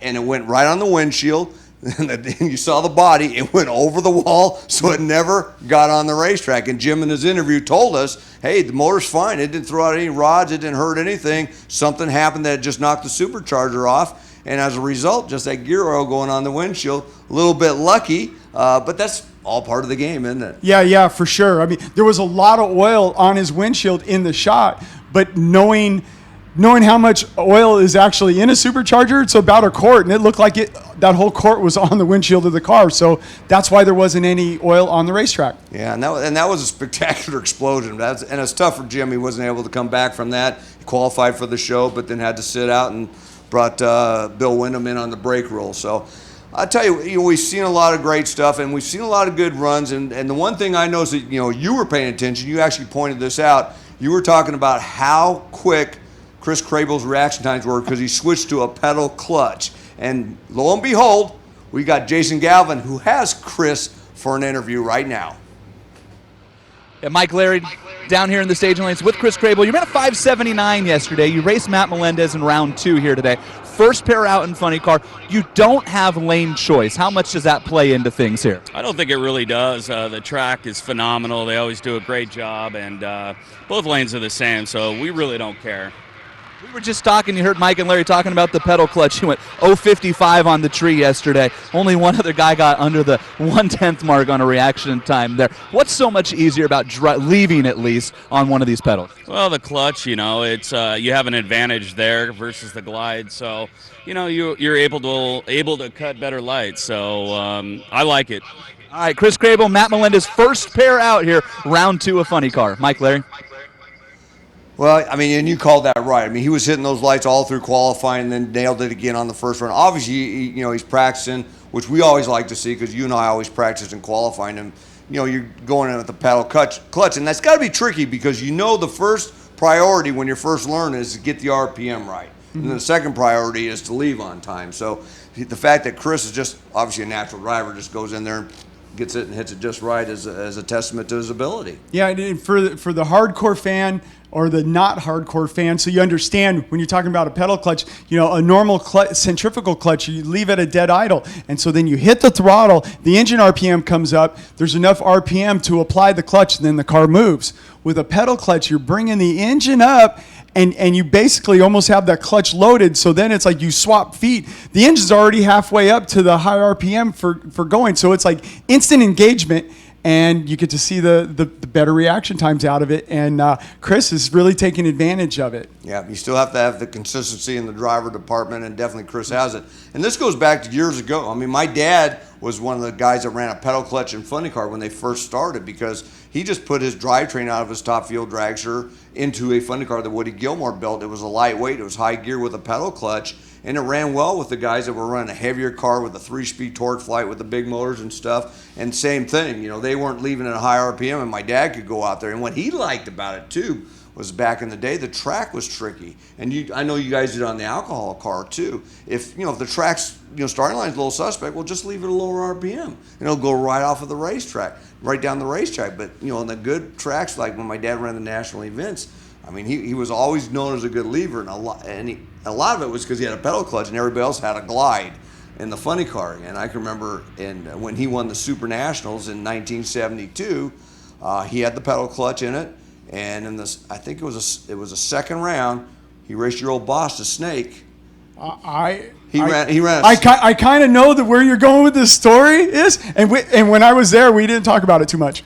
Speaker 1: and it went right on the windshield. And you saw the body, it went over the wall, so it never got on the racetrack. And Jim in his interview told us, hey, the motor's fine. It didn't throw out any rods. It didn't hurt anything. Something happened that just knocked the supercharger off. And as a result, just that gear oil going on the windshield, a little bit lucky, but that's all part of the game, isn't it?
Speaker 2: Yeah, for sure. I mean, there was a lot of oil on his windshield in the shot, but knowing how much oil is actually in a supercharger, it's about a quart, and it looked like that whole quart was on the windshield of the car. So that's why there wasn't any oil on the racetrack.
Speaker 1: Yeah, and that was a spectacular explosion. And it's tough for Jim. He wasn't able to come back from that. He qualified for the show, but then had to sit out and brought Bill Windham in on the brake roll. So I tell you, we've seen a lot of great stuff, and we've seen a lot of good runs. And the one thing I noticed that you were paying attention. You actually pointed this out. You were talking about how quick Chris Crable's reaction times were because he switched to a pedal clutch. And lo and behold, we got Jason Galvin, who has Chris for an interview right now.
Speaker 3: Yeah, Mike Larry down here in the staging lanes with Chris Crable. You ran a 579 yesterday. You raced Matt Melendez in round 2 here today. First pair out in funny car. You don't have lane choice. How much does that play into things here?
Speaker 10: I don't think it really does. The track is phenomenal. They always do a great job, and both lanes are the same, so we really don't care.
Speaker 3: We were just talking, you heard Mike and Larry talking about the pedal clutch. He went 0.55 on the tree yesterday. Only one other guy got under the 1/10 mark on a reaction time there. What's so much easier about leaving, at least, on one of these pedals?
Speaker 10: Well, the clutch, it's you have an advantage there versus the glide, so you're able to cut better lights. So I like it.
Speaker 3: All right, Chris Crable, Matt Melendez, first pair out here, round 2 of funny car. Mike, Larry.
Speaker 1: Well, I mean, and you called that right. I mean, he was hitting those lights all through qualifying and then nailed it again on the first run. Obviously, he's practicing, which we always like to see because you and I always practice in qualifying. And, you're going in with the paddle clutch. And that's got to be tricky because the first priority when you're first learning is to get the RPM right. Mm-hmm. And then the second priority is to leave on time. So the fact that Chris is just obviously a natural driver, just goes in there and gets it and hits it just right is a testament to his ability.
Speaker 2: Yeah, and for the hardcore fan or the not hardcore fan, so you understand when you're talking about a pedal clutch, a normal centrifugal clutch, you leave it at dead idle. And so then you hit the throttle, the engine RPM comes up, there's enough RPM to apply the clutch, and then the car moves. With a pedal clutch, you're bringing the engine up, and you basically almost have that clutch loaded, so then it's like you swap feet. The engine's already halfway up to the high RPM for going, so it's like instant engagement. and you get to see the better reaction times out of it. And Chris is really taking advantage of it.
Speaker 1: Yeah, you still have to have the consistency in the driver department, and definitely Chris has it. And this goes back to years ago. I mean, my dad was one of the guys that ran a pedal clutch and funny car when they first started, because he just put his drivetrain out of his top fuel dragster into a funny car that Woody Gilmore built. It was a lightweight, it was high gear with a pedal clutch, and it ran well with the guys that were running a heavier car with a 3-speed torque flight with the big motors and stuff. And same thing, you know, they weren't leaving at a high RPM, and my dad could go out there. And what he liked about it too was, back in the day, the track was tricky. And I know you guys did on the alcohol car too. If the track's, starting line's a little suspect, well, just leave it a lower RPM, and it'll go right off of the racetrack, right down the racetrack. But on the good tracks, like when my dad ran the national events, I mean, he was always known as a good lever, and a lot of it was because he had a pedal clutch, and everybody else had a glide in the funny car. And I can remember when he won the Super Nationals in 1972, he had the pedal clutch in it. And in this, I think it was a second round, he raced your old boss, the Snake. He ran.
Speaker 2: I kind of know where you're going with this story is, and when I was there, we didn't talk about it too much.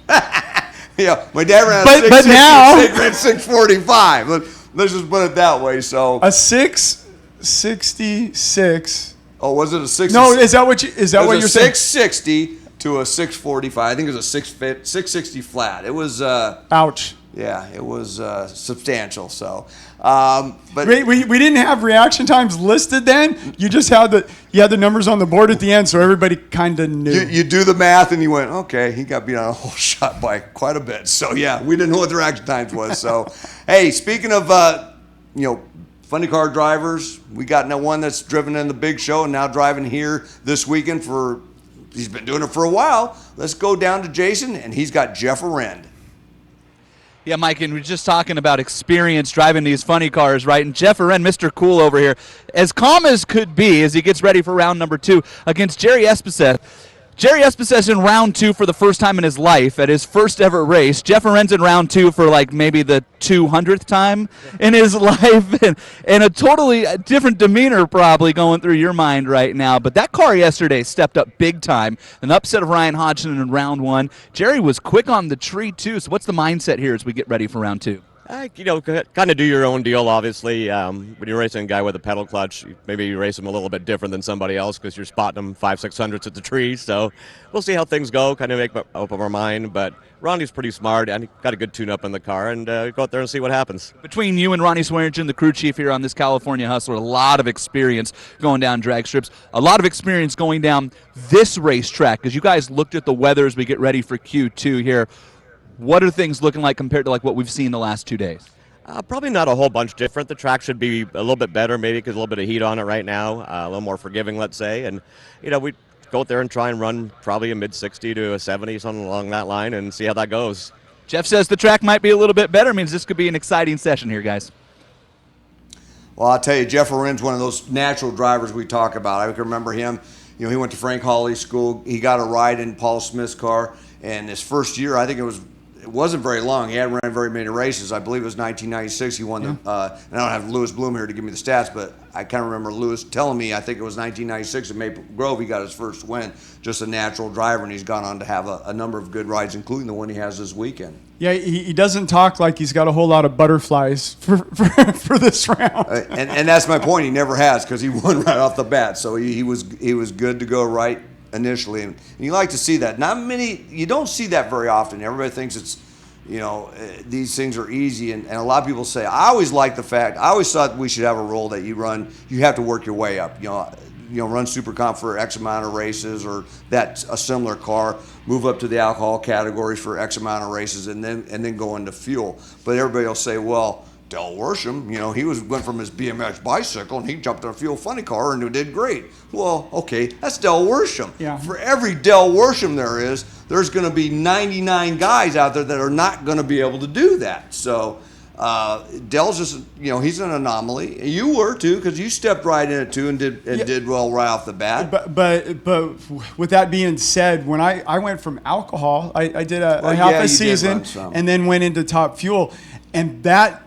Speaker 1: Yeah, my dad ran
Speaker 2: but now
Speaker 1: Snake ran 645. Let's just put it that way. So
Speaker 2: a 666.
Speaker 1: Oh, was it a 6?
Speaker 2: No, is that what you're saying?
Speaker 1: 660 to a 645. I think it was a 660 flat. It was
Speaker 2: ouch.
Speaker 1: Yeah, it was substantial. So, but
Speaker 2: we didn't have reaction times listed then. You just had the numbers on the board at the end, so everybody kind of knew.
Speaker 1: You do the math, and you went, okay, he got beat on a whole shot by quite a bit. So yeah, we didn't know what the reaction times was. So, hey, speaking of funny car drivers, we got one that's driven in the big show and now driving here this weekend he's been doing it for a while. Let's go down to Jason, and he's got Jeff Arend.
Speaker 3: Yeah, Mike, and we're just talking about experience driving these funny cars, right? And Jeff Arend, Mr. Cool over here, as calm as could be as he gets ready for round number 2 against Jerry Espeseth. Jerry Espeseth's in round 2 for the first time in his life at his first ever race. Jeff Arend's in round 2 for like maybe the 200th time in his life, and a totally different demeanor probably going through your mind right now. But that car yesterday stepped up big time. An upset of Ryan Hodgson in round 1. Jerry was quick on the tree too. So what's the mindset here as we get ready for round 2?
Speaker 11: Kind of do your own deal, obviously. When you're racing a guy with a pedal clutch, maybe you race him a little bit different than somebody else because you're spotting him 500-600s at the tree. So we'll see how things go, kind of make up our mind. But Ronnie's pretty smart, and he got a good tune-up in the car, and go out there and see what happens.
Speaker 3: Between you and Ronnie Swearingen, the crew chief here on this California Hustler, a lot of experience going down drag strips, a lot of experience going down this racetrack. As you guys looked at the weather as we get ready for Q2 here, what are things looking like compared to like what we've seen the last 2 days?
Speaker 11: Probably not a whole bunch different. The track should be a little bit better, maybe because a little bit of heat on it right now, a little more forgiving, let's say. And, we go out there and try and run probably a mid-60 to a 70, something along that line, and see how that goes.
Speaker 3: Jeff says the track might be a little bit better. Means this could be an exciting session here, guys.
Speaker 1: Well, I'll tell you, Jeff Arend's one of those natural drivers we talk about. I can remember him. He went to Frank Hawley's school. He got a ride in Paul Smith's car, and his first year, I think it wasn't very long. He hadn't ran very many races. I believe it was 1996. He won and I don't have Lewis Bloom here to give me the stats, but I kind of remember Lewis telling me, I think it was 1996 at Maple Grove, he got his first win. Just a natural driver, and he's gone on to have a number of good rides, including the one he has this weekend.
Speaker 2: Yeah, he doesn't talk like he's got a whole lot of butterflies for this round.
Speaker 1: And that's my point. He never has, because he won right off the bat. So he was good to go right initially, and you like to see that. You don't see that very often. Everybody thinks it's, these things are easy, and a lot of people say, I always thought we should have a rule that you have to work your way up. Run Super Comp for X amount of races, or that's a similar car, move up to the alcohol categories for X amount of races, and then go into fuel. But everybody will say, well, Del Worsham, he went from his BMX bicycle and he jumped in a fuel funny car and did great. Well, okay, that's Del Worsham.
Speaker 2: Yeah.
Speaker 1: For every Del Worsham there's going to be 99 guys out there that are not going to be able to do that. So Del's just, he's an anomaly. You were too, because you stepped right in it too and did well right off the bat.
Speaker 2: But with that being said, when I went from alcohol, I did a half a season and then went into top fuel, and that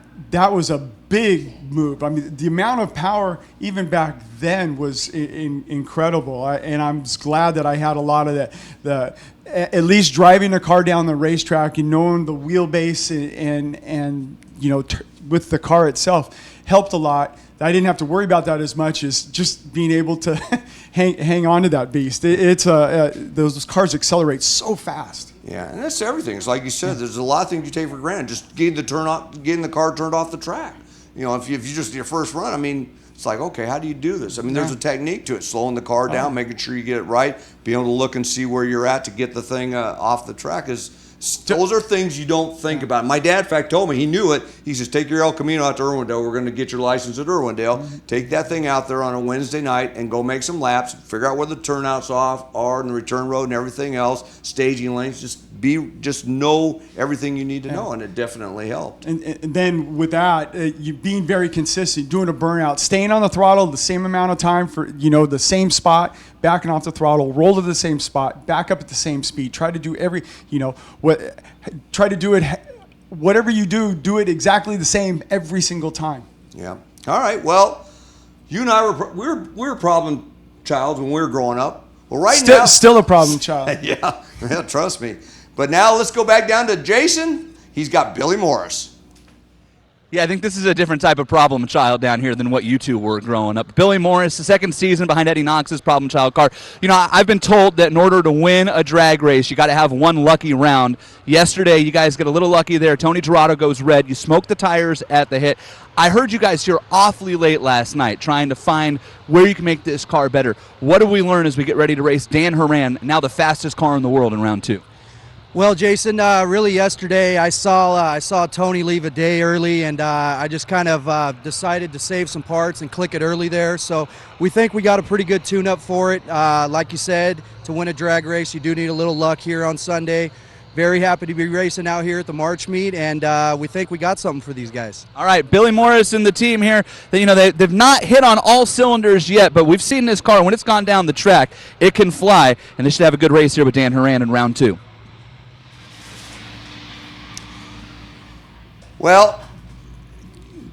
Speaker 2: was a big move. I mean, the amount of power even back then was incredible, and I'm just glad that I had a lot of that. At least driving a car down the racetrack and knowing the wheelbase and with the car itself helped a lot. I didn't have to worry about that as much as just being able to hang on to that beast. Those cars accelerate so fast.
Speaker 1: Yeah, and that's everything. It's like you said, there's a lot of things you take for granted. Just getting the car turned off the track. If you just your first run, I mean, it's like, okay, how do you do this? I mean, there's a technique to it. Slowing the car down, making sure you get it right, being able to look and see where you're at to get the thing off the track those are things you don't think about. My dad, in fact, told me, he knew it. He says, take your El Camino out to Irwindale. We're going to get your license at Irwindale. Take that thing out there on a Wednesday night and go make some laps. Figure out where the turnouts are and the return road and everything else. Staging lanes. Just know everything you need to know, and it definitely helped.
Speaker 2: And then with that, you being very consistent, doing a burnout, staying on the throttle the same amount of time for the same spot, backing off the throttle, roll to the same spot, back up at the same speed. Try to do whatever you do it exactly the same every single time.
Speaker 1: Yeah. All right. Well, you and I were a problem child when we were growing up. Well, now
Speaker 2: still a problem child.
Speaker 1: Yeah. Trust me. But now let's go back down to Jason. He's got Billy Morris.
Speaker 3: Yeah, I think this is a different type of problem child down here than what you two were growing up. Billy Morris, the second season behind Eddie Knox's problem child car. I've been told that in order to win a drag race, you got to have one lucky round. Yesterday, you guys get a little lucky there. Tony Gerardo goes red. You smoke the tires at the hit. I heard you guys here awfully late last night trying to find where you can make this car better. What did we learn as we get ready to race Dan Horan, now the fastest car in the world in round 2?
Speaker 12: Well, Jason, really yesterday I saw Tony leave a day early, and I just kind of decided to save some parts and click it early there. So we think we got a pretty good tune-up for it. Like you said, to win a drag race, you do need a little luck here on Sunday. Very happy to be racing out here at the March meet, and we think we got something for these guys.
Speaker 3: All right, Billy Morris and the team here, they've not hit on all cylinders yet, but we've seen this car, when it's gone down the track, it can fly, and they should have a good race here with Dan Horan in round 2.
Speaker 1: Well,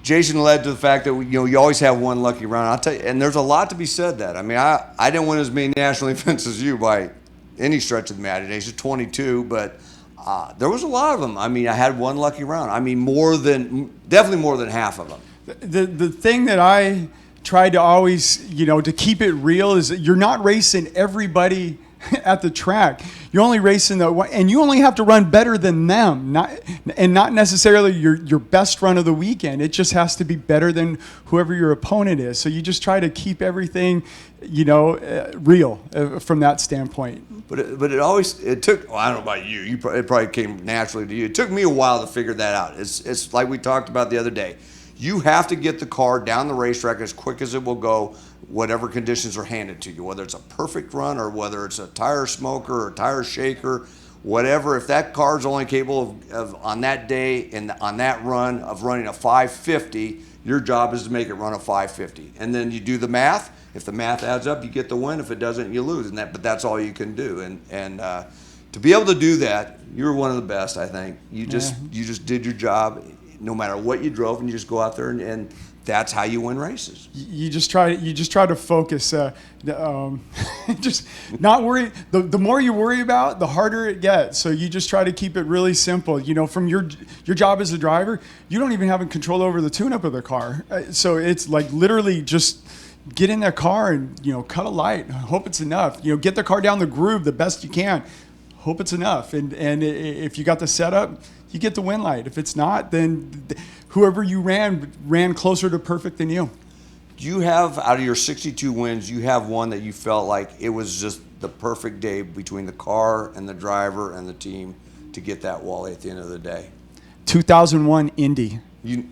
Speaker 1: Jason led to the fact that you always have one lucky round. I'll tell you, and there's a lot to be said that. I mean, I didn't win as many national events as you by any stretch of the imagination, 22, but there was a lot of them. I mean, I had one lucky round. I mean, definitely more than half of them.
Speaker 2: The thing that I tried to always, to keep it real is that you're not racing everybody at the track. You're only racing the one, and you only have to run better than them, not necessarily your best run of the weekend. It just has to be better than whoever your opponent is. So you just try to keep everything, real from that standpoint.
Speaker 1: But it took. Well, I don't know about you. It probably came naturally to you. It took me a while to figure that out. It's like we talked about the other day. You have to get the car down the racetrack as quick as it will go, whatever conditions are handed to you, whether it's a perfect run or whether it's a tire smoker or a tire shaker, whatever. If that car is only capable of on that day and on that run of running a 550, your job is to make it run a 550. And then you do the math. If the math adds up, you get the win. If it doesn't, you lose. But that's all you can do. And to be able to do that, you're one of the best, I think. You just did your job, no matter what you drove, and you just go out there and that's how you win races.
Speaker 2: You just try to focus. Just not worry. The more you worry about, the harder it gets. So you just try to keep it really simple. From your job as a driver, you don't even have control over the tune-up of the car. So it's like literally just get in that car and cut a light. Hope it's enough. Get the car down the groove the best you can. Hope it's enough. And if you got the setup, you get the win light. If it's not, then whoever you ran closer to perfect than you.
Speaker 1: Do you have, out of your 62 wins, you have one that you felt like it was just the perfect day between the car and the driver and the team to get that Wally at the end of the day?
Speaker 2: 2001 Indy.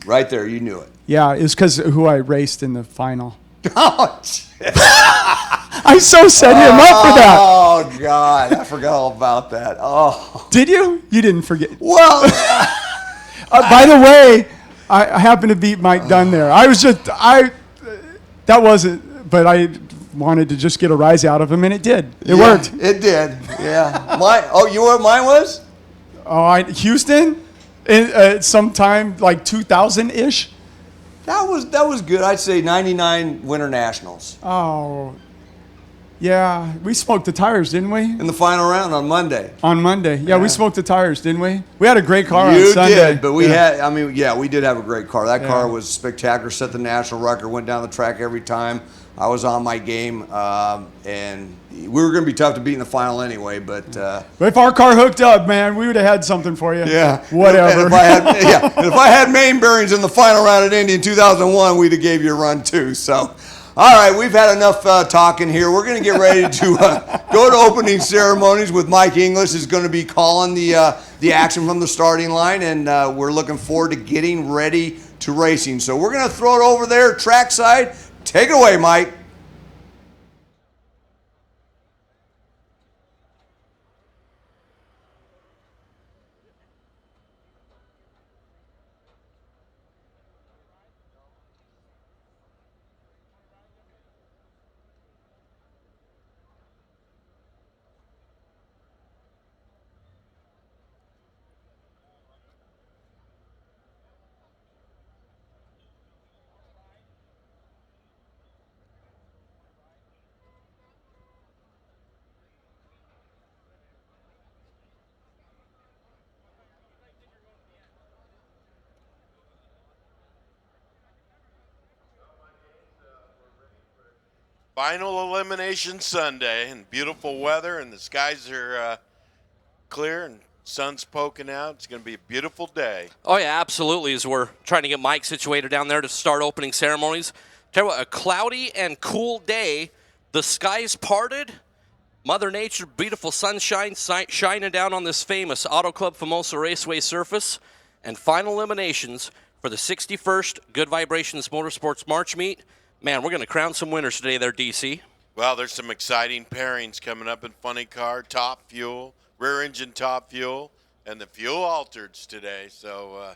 Speaker 1: Right there, you knew it.
Speaker 2: Yeah, it's because of who I raced in the final.
Speaker 1: Oh,
Speaker 2: I so set him up for that.
Speaker 1: Oh, God. I forgot all about that. Oh.
Speaker 2: Did you? You didn't forget.
Speaker 1: Well.
Speaker 2: By the way, I happened to beat Mike Dunn there. That wasn't, but I wanted to just get a rise out of him, and it did. It worked.
Speaker 1: It did. Yeah. You know what mine was?
Speaker 2: Houston? Sometime like 2000-ish.
Speaker 1: That was good. I'd say 99 Winter Nationals.
Speaker 2: Oh, yeah. We smoked the tires, didn't we?
Speaker 1: In the final round on Monday.
Speaker 2: On Monday. Yeah, we smoked the tires, didn't we? We had a great car on
Speaker 1: You
Speaker 2: Sunday.
Speaker 1: did, but we had, I mean, yeah, we did have a great car. That car
Speaker 2: Yeah.
Speaker 1: was spectacular, set the national record, went down the track every time. I was on my game, and we were going to be tough to beat in the final anyway, but...
Speaker 2: But if our car hooked up, man, we would have had something for you.
Speaker 1: yeah.
Speaker 2: Whatever.
Speaker 1: And if I had main bearings in the final round at Indy in 2001, we'd have gave you a run too, so... All right, we've had enough talking here. We're going to get ready to go to opening ceremonies with Mike English is going to be calling the action from the starting line, and we're looking forward to getting ready to racing. So we're going to throw it over there, trackside. Take it away, Mike.
Speaker 13: Final Elimination Sunday, and beautiful weather, and the skies are clear, and sun's poking out. It's going to be a beautiful day.
Speaker 8: Oh, yeah, absolutely, as we're trying to get Mike situated down there to start opening ceremonies. Tell you what, a cloudy and cool day. The skies parted. Mother Nature, beautiful sunshine shining down on this famous Auto Club Famoso Raceway surface. And final eliminations for the 61st Good Vibrations Motorsports March Meet. Man, we're going to crown some winners today there, DC.
Speaker 13: Well, there's some exciting pairings coming up in Funny Car, Top Fuel, Rear Engine Top Fuel, and the Fuel Altereds today. So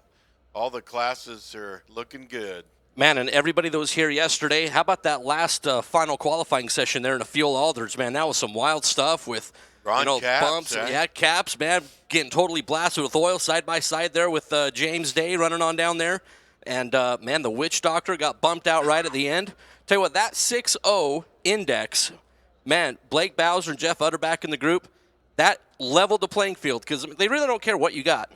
Speaker 13: all the classes are looking good.
Speaker 8: Man, and everybody that was here yesterday, how about that last final qualifying session there in the Fuel Altereds? Man, that was some wild stuff with
Speaker 13: Caps,
Speaker 8: bumps. Yeah, Caps, man, getting totally blasted with oil side by side there with James Day running on down there. And, man, the Witch Doctor got bumped out right at the end. Tell you what, that 6-0 index, man, Blake Bowser and Jeff Utterback in the group, that leveled the playing field because they really don't care what you got.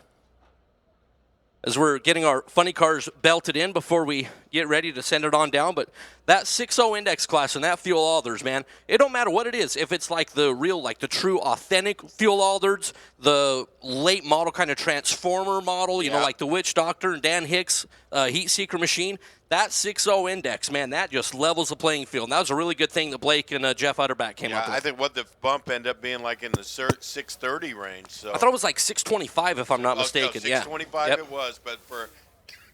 Speaker 8: As we're getting our funny cars belted in before we get ready to send it on down. But that 6.0 index class and that Fuel Altereds, man, it don't matter what it is. If it's like the real, like the true authentic Fuel Altereds, the late model kind of transformer model, you know, like the Witch Doctor and Dan Hicks Heat Seeker machine, that 6.0 index, man, that just levels the playing field. And that was a really good thing that Blake and Jeff Utterback came up with.
Speaker 13: I think what the bump ended up being like in the 630 range. So
Speaker 8: I thought it was like 625 if I'm not mistaken.
Speaker 13: No, 625 it was, but for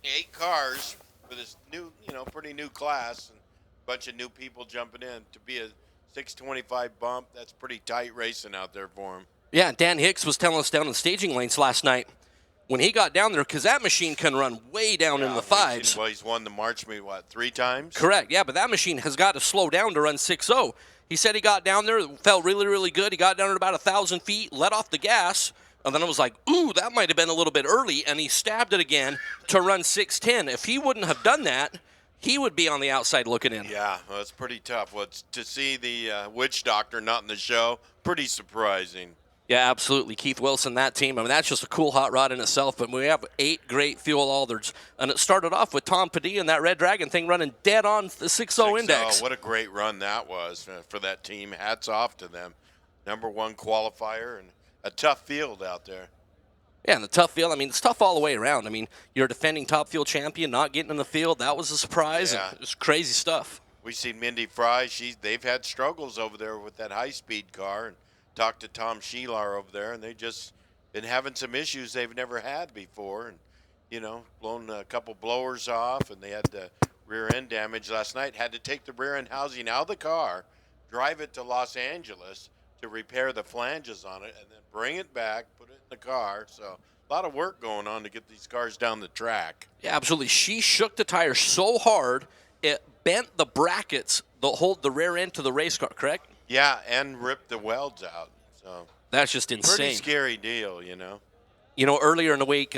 Speaker 13: 8 cars for this new, pretty new class and a bunch of new people jumping in, to be a 625 bump, that's pretty tight racing out there for him.
Speaker 8: Yeah, Dan Hicks was telling us down in the staging lanes last night when he got down there, because that machine can run way down in the fives.
Speaker 13: Well, he's won the March meet, 3 times?
Speaker 8: Correct, yeah, but that machine has got to slow down to run 6.0. He said he got down there, felt really, really good. He got down at about 1,000 feet, let off the gas, and then it was like, ooh, that might have been a little bit early, and he stabbed it again to run 6.10. If he wouldn't have done that, he would be on the outside looking in.
Speaker 13: Yeah, well, it's pretty tough. Well, to see the Witch Doctor not in the show, pretty surprising.
Speaker 8: Yeah, absolutely. Keith Wilson, that team. I mean, that's just a cool hot rod in itself. But we have 8 great Fuel Altereds. And it started off with Tom Padilla and that Red Dragon thing running dead on the 6.0 index.
Speaker 13: What a great run that was for that team. Hats off to them. #1 qualifier and a tough field out there.
Speaker 8: Yeah, and the tough field, I mean, it's tough all the way around. I mean, you're a defending top fuel champion, not getting in the field. That was a surprise.
Speaker 13: Yeah.
Speaker 8: It was crazy stuff.
Speaker 13: We've seen Mindy Fry. They've had struggles over there with that high-speed car. And talked to Tom Sheelar over there, and they just been having some issues they've never had before. And, blown a couple blowers off, and they had the rear end damage last night. Had to take the rear end housing out of the car, drive it to Los Angeles to repair the flanges on it, and then bring it back, put it in the car. So a lot of work going on to get these cars down the track.
Speaker 8: Yeah, absolutely. She shook the tires so hard, it bent the brackets that hold the rear end to the race car, correct?
Speaker 13: Yeah, and ripped the welds out. So
Speaker 8: that's just insane.
Speaker 13: Pretty scary deal,
Speaker 8: earlier in the week,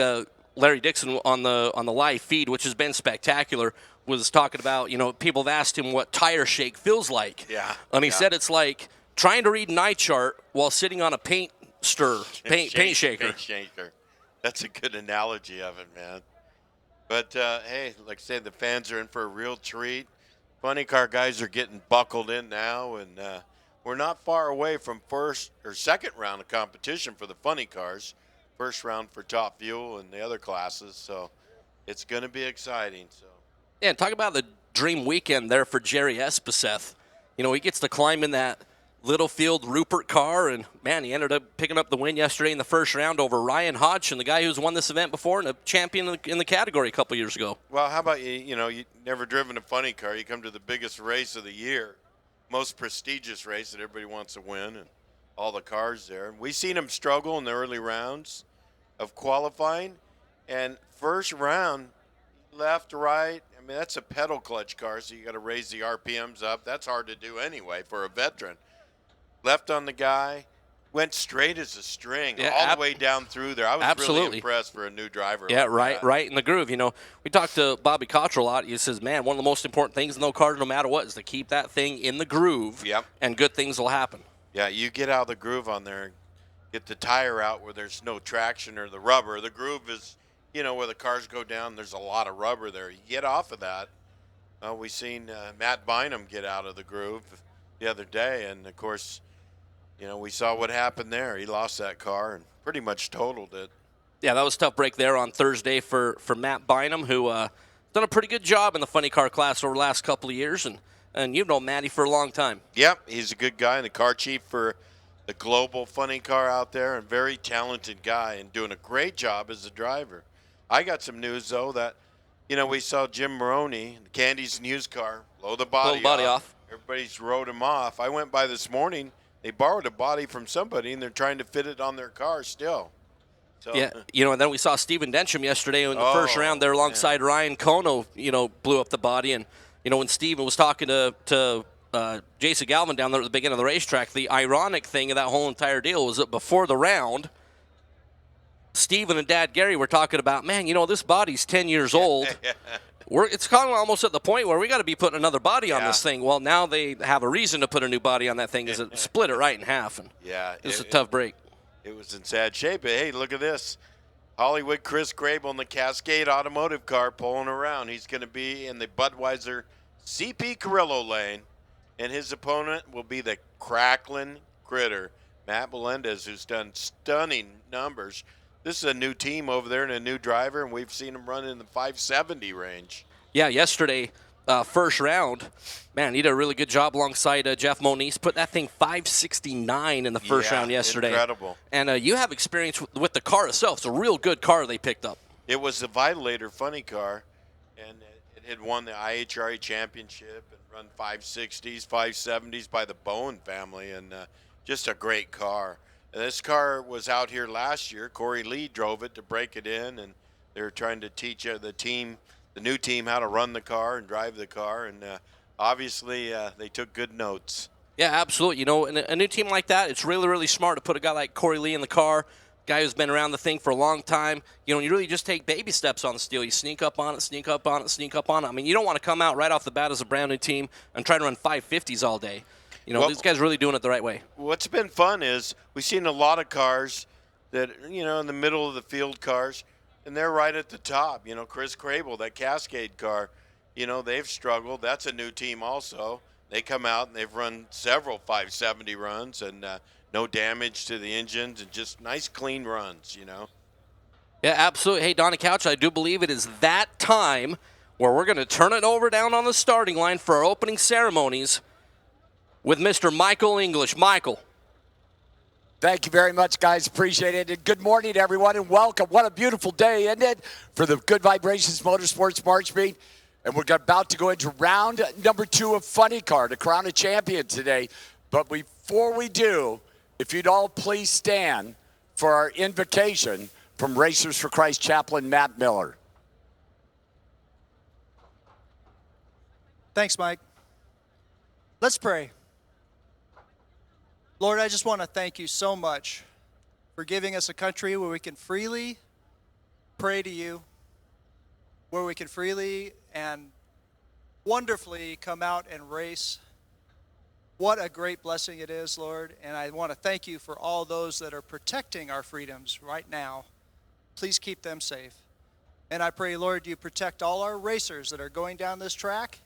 Speaker 8: Larry Dixon on the live feed, which has been spectacular, was talking about, people have asked him what tire shake feels like.
Speaker 13: Yeah.
Speaker 8: And he said it's like trying to read an eye chart while sitting on a paint shaker.
Speaker 13: Paint shaker. That's a good analogy of it, man. But, hey, like I said, the fans are in for a real treat. Funny car guys are getting buckled in now, and we're not far away from first or second round of competition for the funny cars. First round for Top Fuel and the other classes, so it's going to be exciting. So.
Speaker 8: Yeah, and talk about the dream weekend there for Jerry Espeseth. He gets to climb in that Littlefield Rupert car, and, man, he ended up picking up the win yesterday in the first round over Ryan Hodgson, the guy who's won this event before and a champion in the category a couple years ago.
Speaker 13: Well, how about you never driven a funny car. You come to the biggest race of the year, most prestigious race that everybody wants to win, and all the cars there. And we've seen him struggle in the early rounds of qualifying, and first round, left, right. I mean, that's a pedal clutch car, so you got to raise the RPMs up. That's hard to do anyway for a veteran. Left on the guy, went straight as a string all the way down through there. I was really impressed for a new driver.
Speaker 8: Yeah,
Speaker 13: like
Speaker 8: right in the groove. We talked to Bobby Cottrell a lot. He says, man, one of the most important things in the car, no matter what, is to keep that thing in the groove.
Speaker 13: Yep.
Speaker 8: And good things will happen.
Speaker 13: Yeah, you get out of the groove on there, get the tire out where there's no traction or the rubber. The groove is, where the cars go down, there's a lot of rubber there. You get off of that. We've seen Matt Bynum get out of the groove the other day, and, of course, we saw what happened there. He lost that car and pretty much totaled it.
Speaker 8: Yeah, that was a tough break there on Thursday for Matt Bynum, who done a pretty good job in the funny car class over the last couple of years, and you've known Matty for a long time.
Speaker 13: Yep, he's a good guy and the car chief for the global funny car out there, and very talented guy and doing a great job as a driver. I got some news, though, that, we saw Jim Maroney, Candy's used car, blow the body off. Everybody's rode him off. I went by this morning. They borrowed a body from somebody, and they're trying to fit it on their car still. So.
Speaker 8: Yeah, and then we saw Steven Densham yesterday in the first round there alongside Ryan Kono, blew up the body. And, when Steven was talking to Jason Galvin down there at the beginning of the racetrack, the ironic thing of that whole entire deal was that before the round, Steven and Dad Gary were talking about, man, this body's 10 years old. It's kind of almost at the point where we got to be putting another body on this thing. Well, now they have a reason to put a new body on that thing, is it split it right in half. And it's a tough break.
Speaker 13: It was in sad shape. But, hey, look at this. Hollywood Chris Grable in the Cascade Automotive car pulling around. He's going to be in the Budweiser CP Carrillo lane, and his opponent will be the Cracklin Critter, Matt Melendez, who's done stunning numbers. This is a new team over there and a new driver, and we've seen him run in the 570 range.
Speaker 8: Yeah, yesterday, first round, man, he did a really good job alongside Jeff Moniz. Put that thing 569 in the first round yesterday.
Speaker 13: Incredible.
Speaker 8: And you have experience with the car itself. It's a real good car they picked up.
Speaker 13: It was the Vitalator funny car, and it had won the IHRA championship and run 560s, 570s by the Bowen family, and just a great car. And this car was out here last year. Corey Lee drove it to break it in, and they were trying to teach the new team, how to run the car and drive the car. And obviously, they took good notes.
Speaker 8: Yeah, absolutely. In a new team like that, it's really, really smart to put a guy like Corey Lee in the car, guy who's been around the thing for a long time. You really just take baby steps on the steel. You sneak up on it, sneak up on it, sneak up on it. I mean, you don't want to come out right off the bat as a brand new team and try to run 550s all day. These guys are really doing it the right way.
Speaker 13: What's been fun is we've seen a lot of cars that, in the middle of the field cars, and they're right at the top. Chris Crable, that Cascade car, they've struggled. That's a new team also. They come out and they've run several 570 runs and no damage to the engines and just nice, clean runs,
Speaker 8: Yeah, absolutely. Hey, Donnie Couch, I do believe it is that time where we're going to turn it over down on the starting line for our opening ceremonies with Mr. Michael English. Michael.
Speaker 7: Thank you very much, guys. Appreciate it. And good morning, everyone, and welcome. What a beautiful day, isn't it, for the Good Vibrations Motorsports March Meet. And we're about to go into round number 2 of Funny Car to crown a champion today. But before we do, if you'd all please stand for our invocation from Racers for Christ chaplain Matt Miller.
Speaker 14: Thanks, Mike. Let's pray. Lord, I just want to thank you so much for giving us a country where we can freely pray to you, where we can freely and wonderfully come out and race. What a great blessing it is, Lord. And I want to thank you for all those that are protecting our freedoms right now. Please keep them safe. And I pray, Lord, you protect all our racers that are going down this track.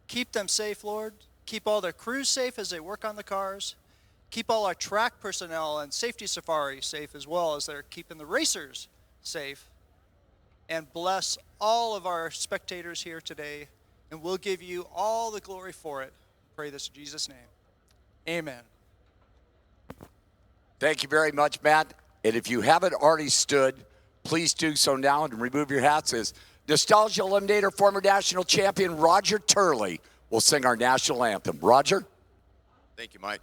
Speaker 14: Keep them safe, Lord. Keep all their crews safe as they work on the cars. Keep all our track personnel and safety safari safe as well as they're keeping the racers safe. And bless all of our spectators here today. And we'll give you all the glory for it. Pray this in Jesus' name. Amen.
Speaker 7: Thank you very much, Matt. And if you haven't already stood, please do so now and remove your hats. As Nostalgia Eliminator former national champion Roger Turley will sing our national anthem. Roger?
Speaker 15: Thank you, Mike.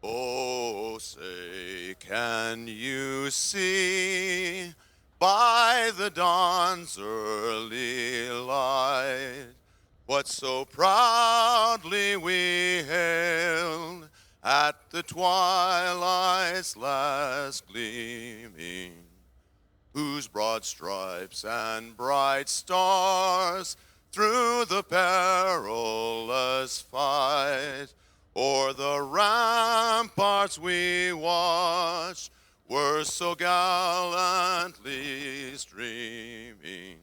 Speaker 15: Oh, say, can you see by the dawn's early light what so proudly we hailed at the twilight's last gleaming, whose broad stripes and bright stars through the perilous fight o'er the ramparts we watched were so gallantly streaming,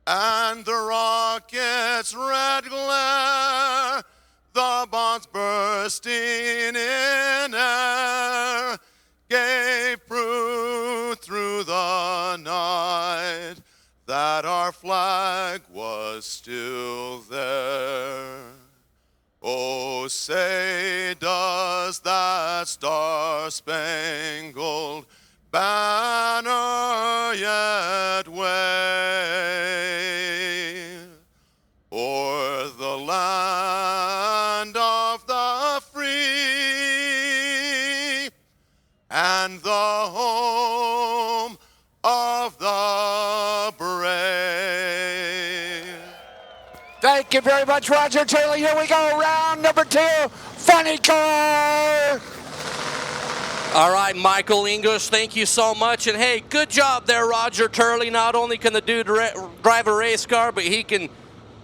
Speaker 15: and the rocket's red glare, the bombs bursting in air, gave proof through the night that our flag was still there. Oh, say, does that star-spangled banner yet wave o'er the land of the free and the home of the brave?
Speaker 7: Thank you very much, Roger Turley. Here we go, round number 2, funny car.
Speaker 8: All right, Michael English, thank you so much. And hey, good job there, Roger Turley. Not only can the dude drive a race car, but he can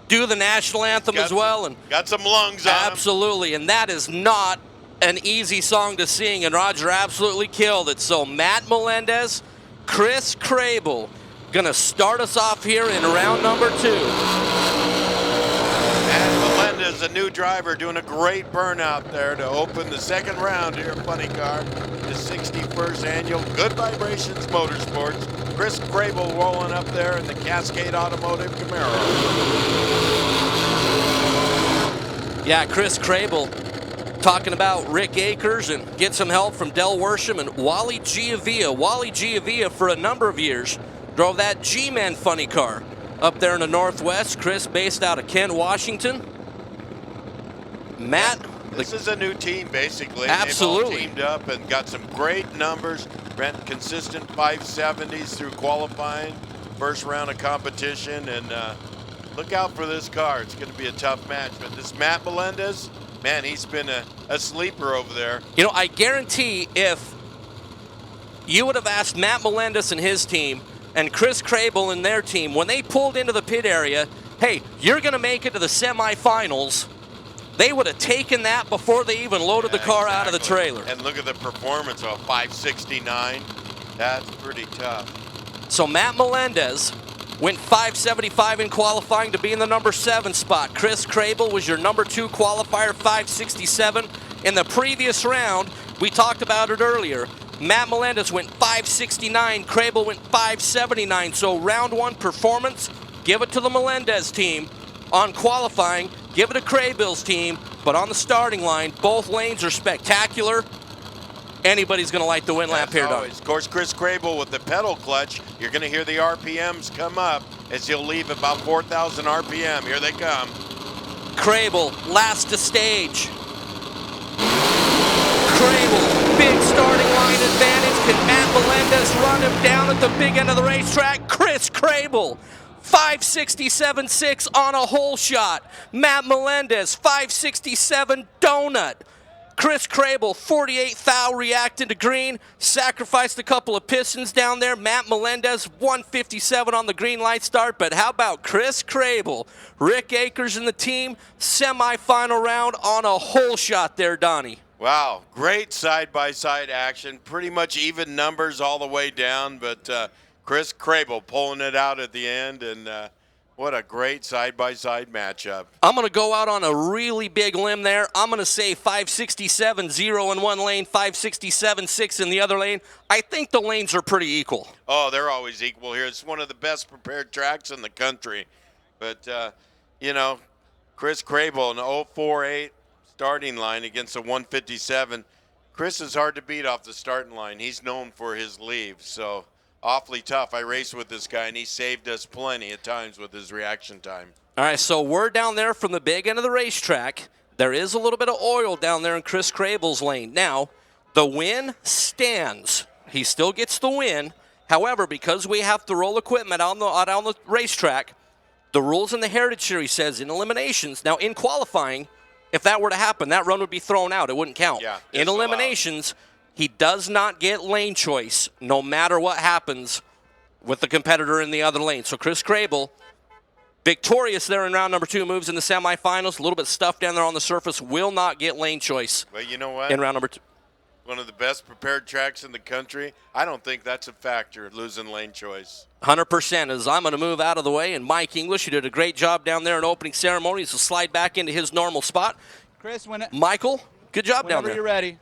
Speaker 8: do the national anthem as well. And
Speaker 13: got some lungs on him.
Speaker 8: Absolutely, and that is not an easy song to sing, and Roger absolutely killed it. So Matt Melendez, Chris Crable, gonna start us off here in round number 2.
Speaker 13: Melendez, a new driver, doing a great burnout there to open the second round here at Funny Car, the 61st annual Good Vibrations Motorsports. Chris Crable rolling up there in the Cascade Automotive Camaro.
Speaker 8: Yeah, Chris Crable talking about Rick Akers and get some help from Del Worsham and Wally Giavia. Wally Giavia for a number of years drove that G-Man Funny Car up there in the Northwest. Chris based out of Kent, Washington. Matt.
Speaker 13: This is a new team, basically.
Speaker 8: Absolutely.
Speaker 13: They've all teamed up and got some great numbers. Ran consistent 570s through qualifying, first round of competition, and look out for this car. It's going to be a tough match. But this Matt Melendez, man, he's been a sleeper over there.
Speaker 8: You know, I guarantee if you would have asked Matt Melendez and his team and Chris Crable and their team, when they pulled into the pit area, hey, you're going to make it to the semifinals, they would have taken that before they even loaded the car out of the trailer.
Speaker 13: And look at the performance of 569. That's pretty tough.
Speaker 8: So Matt Melendez went 575 in qualifying to be in the number 7 spot. Chris Crable was your number 2 qualifier, 567. In the previous round, we talked about it earlier, Matt Melendez went 569, Crable went 579. So round 1 performance, give it to the Melendez team. On qualifying, give it to Crable's team, but on the starting line, both lanes are spectacular. Anybody's going to light the win lap here, Dunn.
Speaker 13: Of course, Chris Crable with the pedal clutch, you're going to hear the RPMs come up as he'll leave about 4,000 RPM. Here they come.
Speaker 8: Crable, last to stage. Crable, big starting line advantage. Can Matt Melendez run him down at the big end of the racetrack? Chris Crable, 567.6 on a hole shot. Matt Melendez, 567 donut. Chris Crable, 48 thou reacting to green, sacrificed a couple of pistons down there. Matt Melendez, 157 on the green light start. But how about Chris Crable? Rick Akers and the team, semifinal round on a hole shot there, Donnie.
Speaker 13: Wow, great side-by-side action. Pretty much even numbers all the way down, but Chris Crable pulling it out at the end, and what a great side-by-side matchup.
Speaker 8: I'm going to go out on a really big limb there. I'm going to say 567-0 in one lane, 567-6 in the other lane. I think the lanes are pretty equal.
Speaker 13: Oh, they're always equal here. It's one of the best prepared tracks in the country. But, you know, Chris Crable, an 048 starting line against a 157. Chris is hard to beat off the starting line. He's known for his leaves, so awfully tough. I raced with this guy, and he saved us plenty at times with his reaction time.
Speaker 8: All right, so we're down there from the big end of the racetrack. There is a little bit of oil down there in Chris Crable's lane. Now, the win stands. He still gets the win. However, because we have to roll equipment on the racetrack, the rules in the Heritage Series says in eliminations. Now, in qualifying, if that were to happen, that run would be thrown out. It wouldn't count.
Speaker 13: Yeah,
Speaker 8: in eliminations, he does not get lane choice no matter what happens with the competitor in the other lane. So Chris Crable, victorious there in round number 2, moves in the semifinals. A little bit stuffed down there on the surface, will not get lane choice.
Speaker 13: Well, you know what?
Speaker 8: In round number 2.
Speaker 13: One of the best prepared tracks in the country. I don't think that's a factor, losing lane choice.
Speaker 8: 100%. As I'm going to move out of the way, and Mike English, who did a great job down there in opening ceremonies, will slide back into his normal spot.
Speaker 3: Chris,
Speaker 8: Michael, good job down there.
Speaker 3: Whenever you're ready.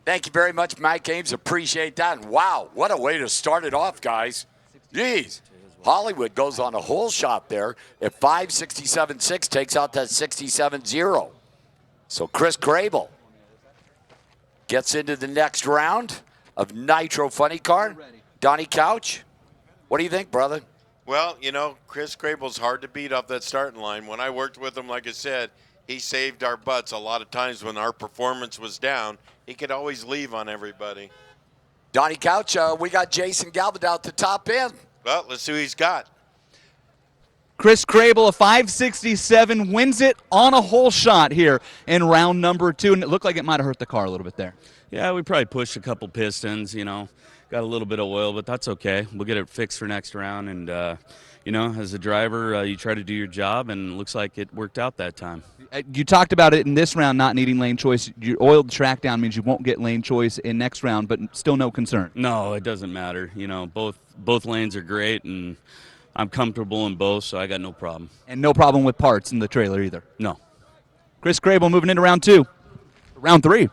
Speaker 7: Thank you very much, Mike Ames. Appreciate that. And wow, what a way to start it off, guys. Jeez. Hollywood goes on a hole shot there at 567.6, takes out that 67.0. So Chris Crable gets into the next round of Nitro Funny Car. Donnie Couch, what do you think, brother?
Speaker 13: Well, you know, Chris Crable's hard to beat off that starting line. When I worked with him, like I said, he saved our butts a lot of times when our performance was down. He could always leave on everybody.
Speaker 7: Donnie Couch, we got Jason Galvin out the top end.
Speaker 13: Well, let's see who he's got.
Speaker 3: Chris Crable, a 567, wins it on a hole shot here in round number 2, and it looked like it might have hurt the car a little bit there.
Speaker 10: Yeah, we probably pushed a couple pistons, got a little bit of oil, but that's okay. We'll get it fixed for next round, and, as a driver, you try to do your job, and it looks like it worked out that time.
Speaker 3: You talked about it in this round, not needing lane choice. Your oiled track down means you won't get lane choice in next round, but still no concern.
Speaker 10: No, it doesn't matter. Both lanes are great, and I'm comfortable in both, so I got no problem.
Speaker 3: And no problem with parts in the trailer either.
Speaker 10: No.
Speaker 3: Chris Crable moving into round 2. Round 3.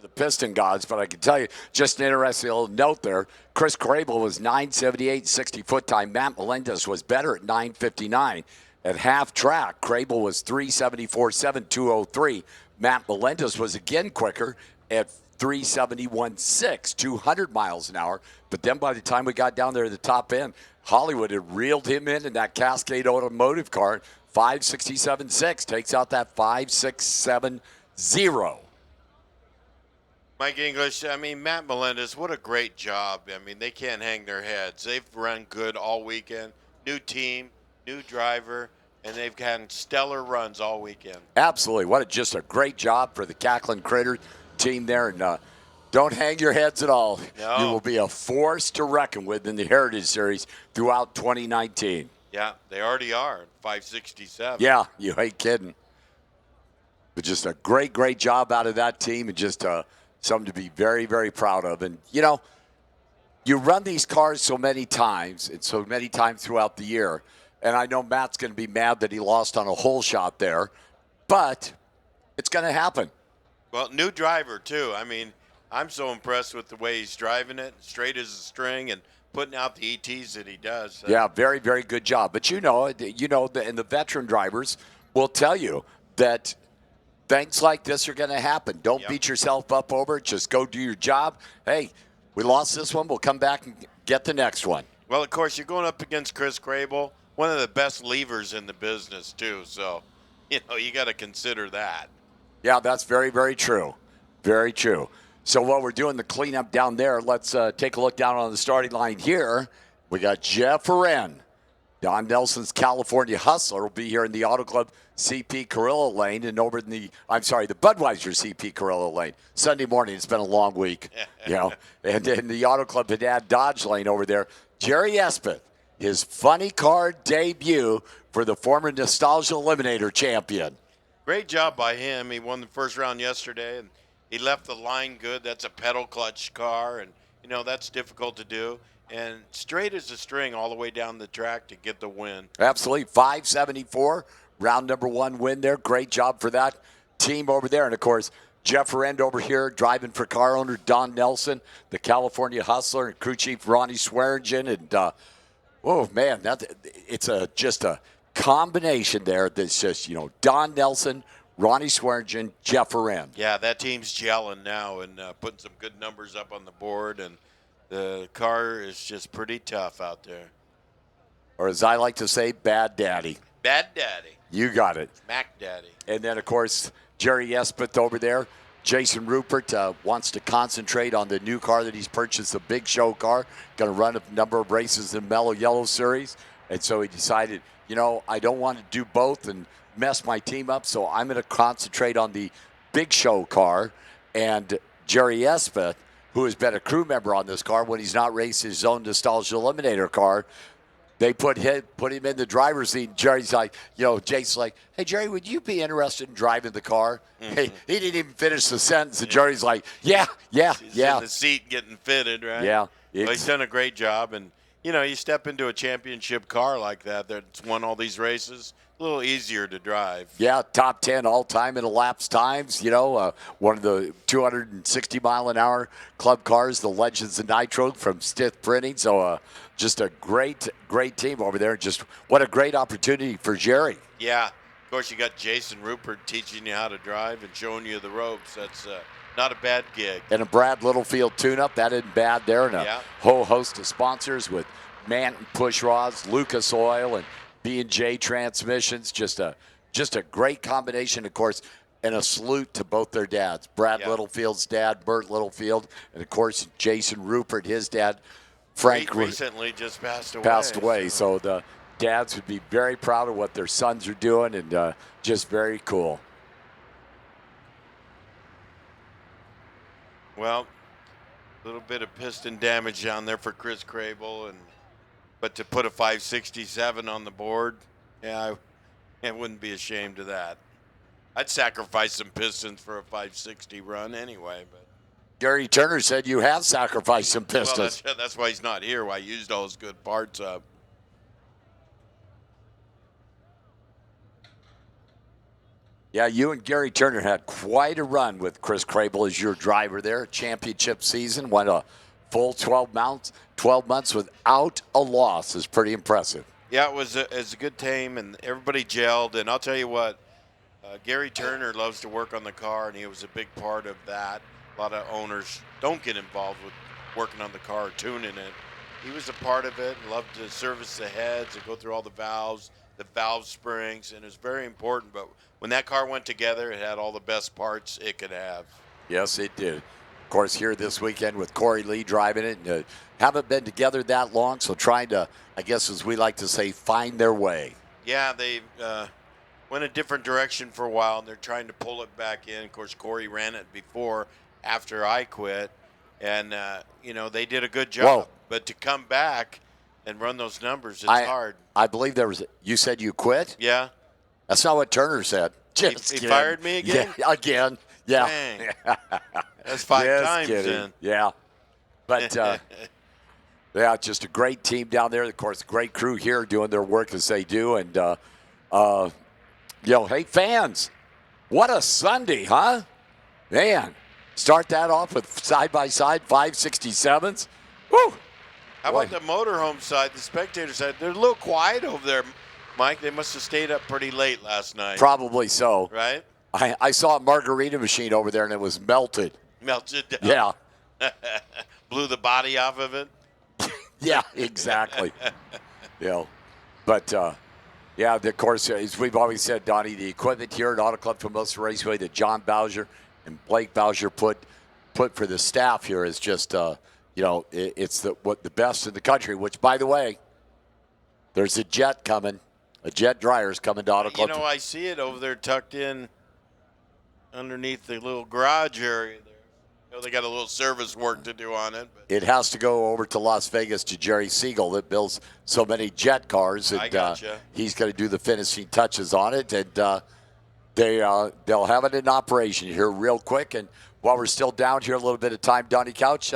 Speaker 7: The Piston gods, but I can tell you, just an interesting little note there. Chris Crable was 9:78 60-foot time. Matt Melendez was better at 9:59. At half track, Crable was 3:74.7 203. Matt Melendez was again quicker at 3:71.6 200 miles an hour. But then by the time we got down there at the top end, Hollywood had reeled him in that Cascade Automotive car. 5:67.6 takes out that 5:67.0.
Speaker 13: Mike English, Matt Melendez, what a great job. They can't hang their heads. They've run good all weekend. New team, new driver, and they've had stellar runs all weekend.
Speaker 7: Absolutely. Just a great job for the Cackling Critter team there. And don't hang your heads at all.
Speaker 13: No.
Speaker 7: You will be a force to reckon with in the Heritage Series throughout 2019.
Speaker 13: Yeah, they already are. 567.
Speaker 7: Yeah, you ain't kidding. But just a great, great job out of that team, and just something to be very, very proud of. And, you run these cars so many times and so many times throughout the year, and I know Matt's going to be mad that he lost on a hole shot there, but it's going to happen.
Speaker 13: Well, new driver, too. I'm so impressed with the way he's driving it, straight as a string, and putting out the ETs that he does.
Speaker 7: Yeah, very, very good job. But and the veteran drivers will tell you that things like this are going to happen. Don't beat yourself up over it. Just go do your job. Hey, we lost this one. We'll come back and get the next one.
Speaker 13: Well, of course, you're going up against Chris Crable, one of the best levers in the business, too. So, you got to consider that.
Speaker 7: Yeah, that's very, very true. Very true. So while we're doing the cleanup down there, let's take a look down on the starting line here. We got Jeff Wren Don Nelson's California Hustler will be here in the Auto Club CP Carrillo lane and over in the Budweiser CP Carrillo lane. Sunday morning, it's been a long week, And in the Auto Club Haddad Dodge lane over there, Jerry Espeth, his funny car debut for the former Nostalgia Eliminator champion.
Speaker 13: Great job by him. He won the first round yesterday, and he left the line good. That's a pedal clutch car, and, that's difficult to do. And straight as a string all the way down the track to get the win.
Speaker 7: Absolutely. 574, round number 1 win there. Great job for that team over there. And, of course, Jeff Arend over here driving for car owner Don Nelson, the California Hustler, and crew chief Ronnie Swearingen. And, it's just a combination there that's just, Don Nelson, Ronnie Swearingen, Jeff Arend.
Speaker 13: Yeah, that team's gelling now and putting some good numbers up on the board. And the car is just pretty tough out there.
Speaker 7: Or as I like to say, Bad Daddy.
Speaker 13: Bad Daddy.
Speaker 7: You got it.
Speaker 13: Mac Daddy.
Speaker 7: And then, of course, Jerry Espeth over there. Jason Rupert wants to concentrate on the new car that he's purchased, the Big Show car. Going to run a number of races in Mellow Yellow Series. And so he decided, I don't want to do both and mess my team up, so I'm going to concentrate on the Big Show car. And Jerry Espeth, who has been a crew member on this car when he's not raced his own Nostalgia Eliminator car, they put him in the driver's seat. Jerry's like, Jason's like, hey, Jerry, would you be interested in driving the car?
Speaker 13: Mm-hmm.
Speaker 7: Hey, he didn't even finish the sentence, and Jerry's like, yeah.
Speaker 13: He's in the seat getting fitted, right?
Speaker 7: Yeah.
Speaker 13: Well, he's done a great job, and, you step into a championship car like that's won all these races, a little easier to drive.
Speaker 7: Yeah, top 10 all-time in elapsed times. One of the 260-mile-an-hour club cars, the Legends of Nitro from Stith Printing. So just a great, great team over there. Just what a great opportunity for Jerry.
Speaker 13: Yeah. Of course, you got Jason Rupert teaching you how to drive and showing you the ropes. That's not a bad gig.
Speaker 7: And a Brad Littlefield tune-up. That isn't bad there. And a whole host of sponsors with Manton Push Rods, Lucas Oil, and B&J Transmissions. Just a great combination, of course, and a salute to both their dads. Brad Littlefield's dad, Bert Littlefield, and, of course, Jason Rupert, his dad, Frank.
Speaker 13: Recently just passed away.
Speaker 7: So the dads would be very proud of what their sons are doing, and just very cool.
Speaker 13: Well, a little bit of piston damage down there for Chris Crable, but to put a 567 on the board, I wouldn't be ashamed of that. I'd sacrifice some pistons for a 560 run anyway. But
Speaker 7: Gary Turner said you have sacrificed some pistons.
Speaker 13: Well, that's why he's not here. Why I used all his good parts up.
Speaker 7: Yeah, you and Gary Turner had quite a run with Chris Crable as your driver there. Championship season, went a full 12 months without a loss. Is pretty impressive.
Speaker 13: Yeah, it was a good team, and everybody gelled. And I'll tell you what, Gary Turner loves to work on the car, and he was a big part of that. A lot of owners don't get involved with working on the car or tuning it. He was a part of it, loved to service the heads and go through all the valves springs, and it was very important. But when that car went together, it had all the best parts it could have.
Speaker 7: Yes, it did. Of course, here this weekend with Corey Lee driving it. And, haven't been together that long, so trying to, I guess as we like to say, find their way.
Speaker 13: Yeah, they went a different direction for a while, and they're trying to pull it back in. Of course, Corey ran it before, after I quit, and, they did a good job.
Speaker 7: Whoa.
Speaker 13: But to come back and run those numbers, it's hard.
Speaker 7: I believe you said you quit?
Speaker 13: Yeah.
Speaker 7: That's not what Turner said. Just
Speaker 13: he fired me again?
Speaker 7: Yeah, again. Yeah.
Speaker 13: Dang. That's 5 times then.
Speaker 7: Yeah. But, yeah, just a great team down there. Of course, great crew here doing their work as they do. And, hey, fans, what a Sunday, huh? Man, start that off with side-by-side 567s. Woo!
Speaker 13: How about the motorhome side, the spectator side? They're a little quiet over there, Mike. They must have stayed up pretty late last night.
Speaker 7: Probably so.
Speaker 13: Right?
Speaker 7: I saw a margarita machine over there, and it was melted.
Speaker 13: Melted down.
Speaker 7: Yeah.
Speaker 13: Blew the body off of it.
Speaker 7: Yeah, exactly. But, of course, as we've always said, Donnie, the equipment here at Auto Club Famosa Raceway that John Bowser and Blake Bowser put for the staff here is just, it's the best in the country, which, by the way, There's a jet coming. A jet dryer's coming to Auto Club.
Speaker 13: You know, I see it over there tucked in underneath the little garage area there. You know, they got a little service work to do on it. But
Speaker 7: It has to go over to Las Vegas to Jerry Siegel that builds so many jet cars. And,
Speaker 13: I gotcha.
Speaker 7: He's going to do the finishing touches on it. And they'll have it in operation here real quick. And while we're still down here, a little bit of time, Donnie Couch,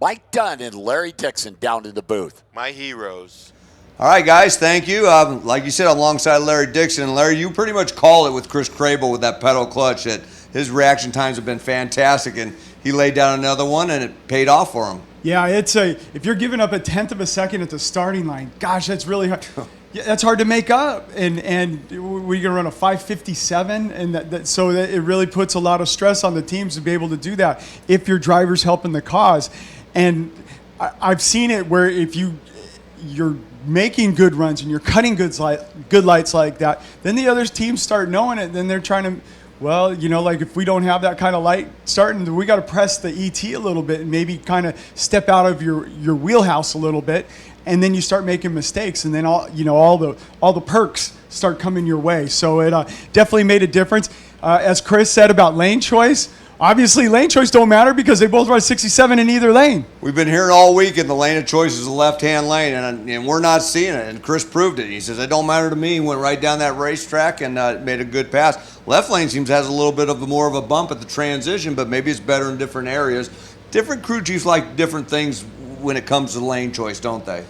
Speaker 7: Mike Dunn and Larry Dixon down in the booth.
Speaker 13: my heroes.
Speaker 1: All right, guys, thank you. Like you said, alongside Larry Dixon. Larry, you pretty much called it with Chris Crable with that pedal clutch. That his reaction times have been fantastic, and he laid down another one, and it paid off for him.
Speaker 2: Yeah, if you're giving up a tenth of a second at the starting line, gosh, that's really hard. Yeah, that's hard to make up. And we're gonna run a 5:57, and so that it really puts a lot of stress on the teams to be able to do that if your driver's helping the cause. And I've seen it where if you're making good runs and you're cutting good lights like that, then the other teams start knowing it. Then they're trying to, well, like if we don't have that kind of light starting, we got to press the ET a little bit and maybe kind of step out of your wheelhouse a little bit, and then you start making mistakes, and then all the perks start coming your way. So it definitely made a difference. As Chris said about lane choice. Obviously, lane choice don't matter because they both run 67 in either lane.
Speaker 1: We've been hearing all week, and the lane of choice is the left-hand lane, and we're not seeing it. And Chris proved it. He says, it don't matter to me. He went right down that racetrack and made a good pass. Left lane seems has a little bit of more of a bump at the transition, but maybe it's better in different areas. Different crew chiefs like different things when it comes to lane choice, don't they?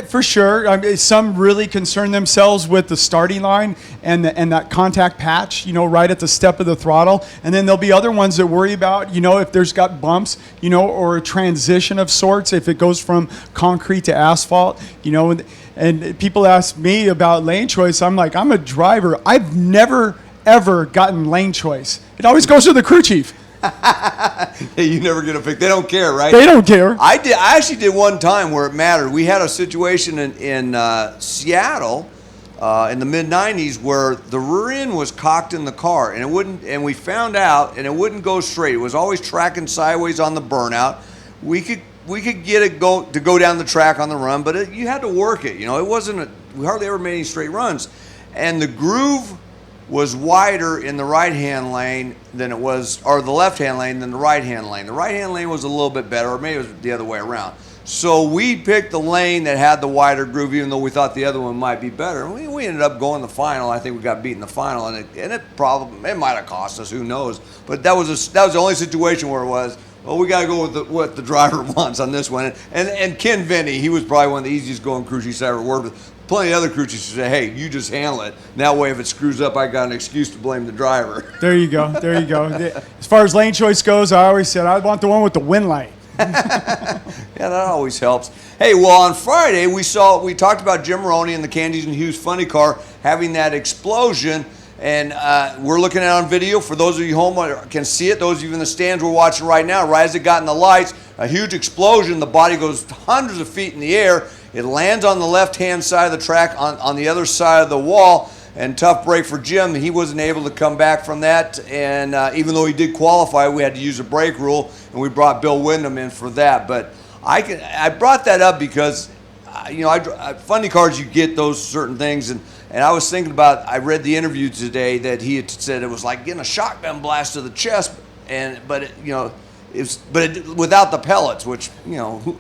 Speaker 2: For sure. Some really concern themselves with the starting line and that contact patch, right at the step of the throttle. And then there'll be other ones that worry about, if there's got bumps, or a transition of sorts, if it goes from concrete to asphalt, and people ask me about lane choice. I'm like, I'm a driver. I've never, ever gotten lane choice. It always goes to the crew chief.
Speaker 1: Hey, you never get a pick. They don't care, right?
Speaker 2: They don't care.
Speaker 1: I actually did one time where it mattered. We had a situation in Seattle in the mid-'90s where the rear end was cocked in the car, and we found out, and it wouldn't go straight. It was always tracking sideways on the burnout. We could get it to go down the track on the run, but you had to work it. It wasn't. We hardly ever made any straight runs, and the groove was wider in the right-hand lane than it was, or the left-hand lane than the right-hand lane. The right-hand lane was a little bit better, or maybe it was the other way around. So we picked the lane that had the wider groove, even though we thought the other one might be better. And we ended up going the final. I think we got beat in the final, and it might have cost us. Who knows? But that was the only situation where it was, well, we got to go with what the driver wants on this one. And Ken Vinny, he was probably one of the easiest going crew chiefs I ever worked with. Plenty of other crew chiefs say, hey, you just handle it. And that way, if it screws up, I got an excuse to blame the driver.
Speaker 2: There you go. As far as lane choice goes, I always said I want the one with the wind light.
Speaker 1: Yeah, that always helps. Hey, well, on Friday, we talked about Jim Maroney and the Candies and Hughes funny car having that explosion. And we're looking at it on video. For those of you home can see it, those of you in the stands we're watching right now, right as it got in the lights, a huge explosion. The body goes hundreds of feet in the air. It lands on the left-hand side of the track on the other side of the wall. And tough break for Jim. He wasn't able to come back from that. And even though he did qualify, we had to use a brake rule, and we brought Bill Windham in for that. But I brought that up because, funny cars, you get those certain things. And I was thinking about, I read the interview today that he had said it was like getting a shotgun blast to the chest, but without the pellets, which, I don't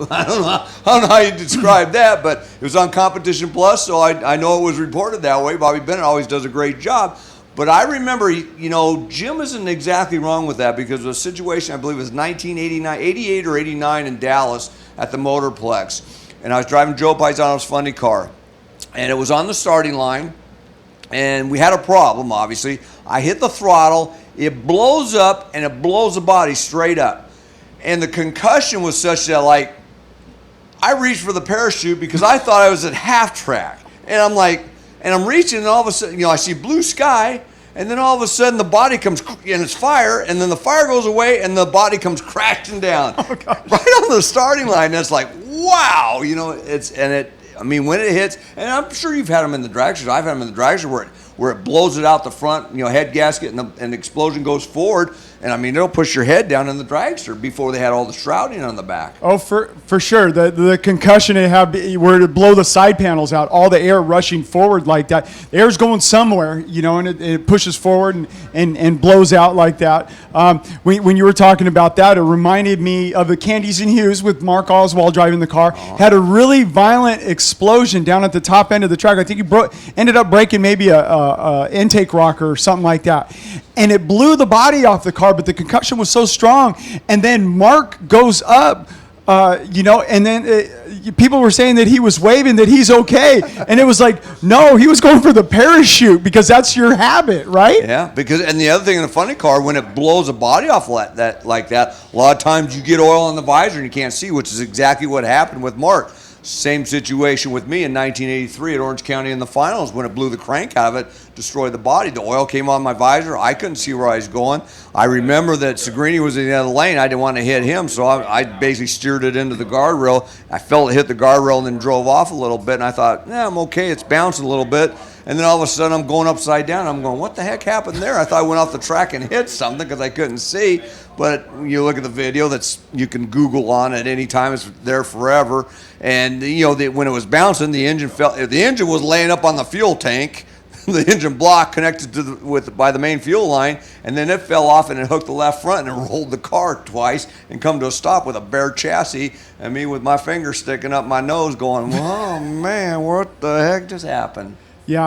Speaker 1: know how you describe that, but it was on Competition Plus, so I know it was reported that way. Bobby Bennett always does a great job. But I remember, Jim isn't exactly wrong with that because of a situation, I believe it was 88 or 89 in Dallas at the Motorplex. And I was driving Joe Paisano's funny car. And it was on the starting line, and we had a problem, obviously. I hit the throttle, it blows up, and it blows the body straight up. And the concussion was such that, I reached for the parachute because I thought I was at half track. And I'm reaching, and all of a sudden, I see blue sky, and then all of a sudden the body comes, and it's fire, and then the fire goes away, and the body comes crashing down. Oh, gosh. Right on the starting line. And it's like, wow, when it hits, and I'm sure you've had them in the drag shows. I've had them in the drag show where it blows it out the front, head gasket, and the explosion goes forward. And I mean, it'll push your head down in the dragster before they had all the shrouding on the back.
Speaker 2: Oh, for sure. The concussion it had where to blow the side panels out, all the air rushing forward like that. The air's going somewhere, and it pushes forward and blows out like that. When you were talking about that, it reminded me of the Candies and Hughes with Mark Oswald driving the car. Had a really violent explosion down at the top end of the track. I think he ended up breaking maybe a intake rocker or something like that. And it blew the body off the car, but the concussion was so strong. And then Mark goes up, and then people were saying that he was waving, that he's okay. And it was like, no, he was going for the parachute because that's your habit, right?
Speaker 1: Yeah, and the other thing in a funny car, when it blows a body off like that, a lot of times you get oil on the visor and you can't see, which is exactly what happened with Mark. Same situation with me in 1983 at Orange County in the finals when it blew the crank out of it, destroyed the body. The oil came on my visor. I couldn't see where I was going. I remember that Segrini was in the other lane. I didn't want to hit him, so I basically steered it into the guardrail. I felt it hit the guardrail and then drove off a little bit, and I thought, I'm okay. It's bouncing a little bit. And then all of a sudden, I'm going upside down. I'm going, what the heck happened there? I thought I went off the track and hit something because I couldn't see. But you look at the video you can Google on at any time. It's there forever. And when it was bouncing, the engine fell. The engine was laying up on the fuel tank, the engine block connected to by the main fuel line, and then it fell off and it hooked the left front and it rolled the car twice and come to a stop with a bare chassis, and me with my finger sticking up my nose, going, "Oh man, what the heck just happened?"
Speaker 2: Yeah,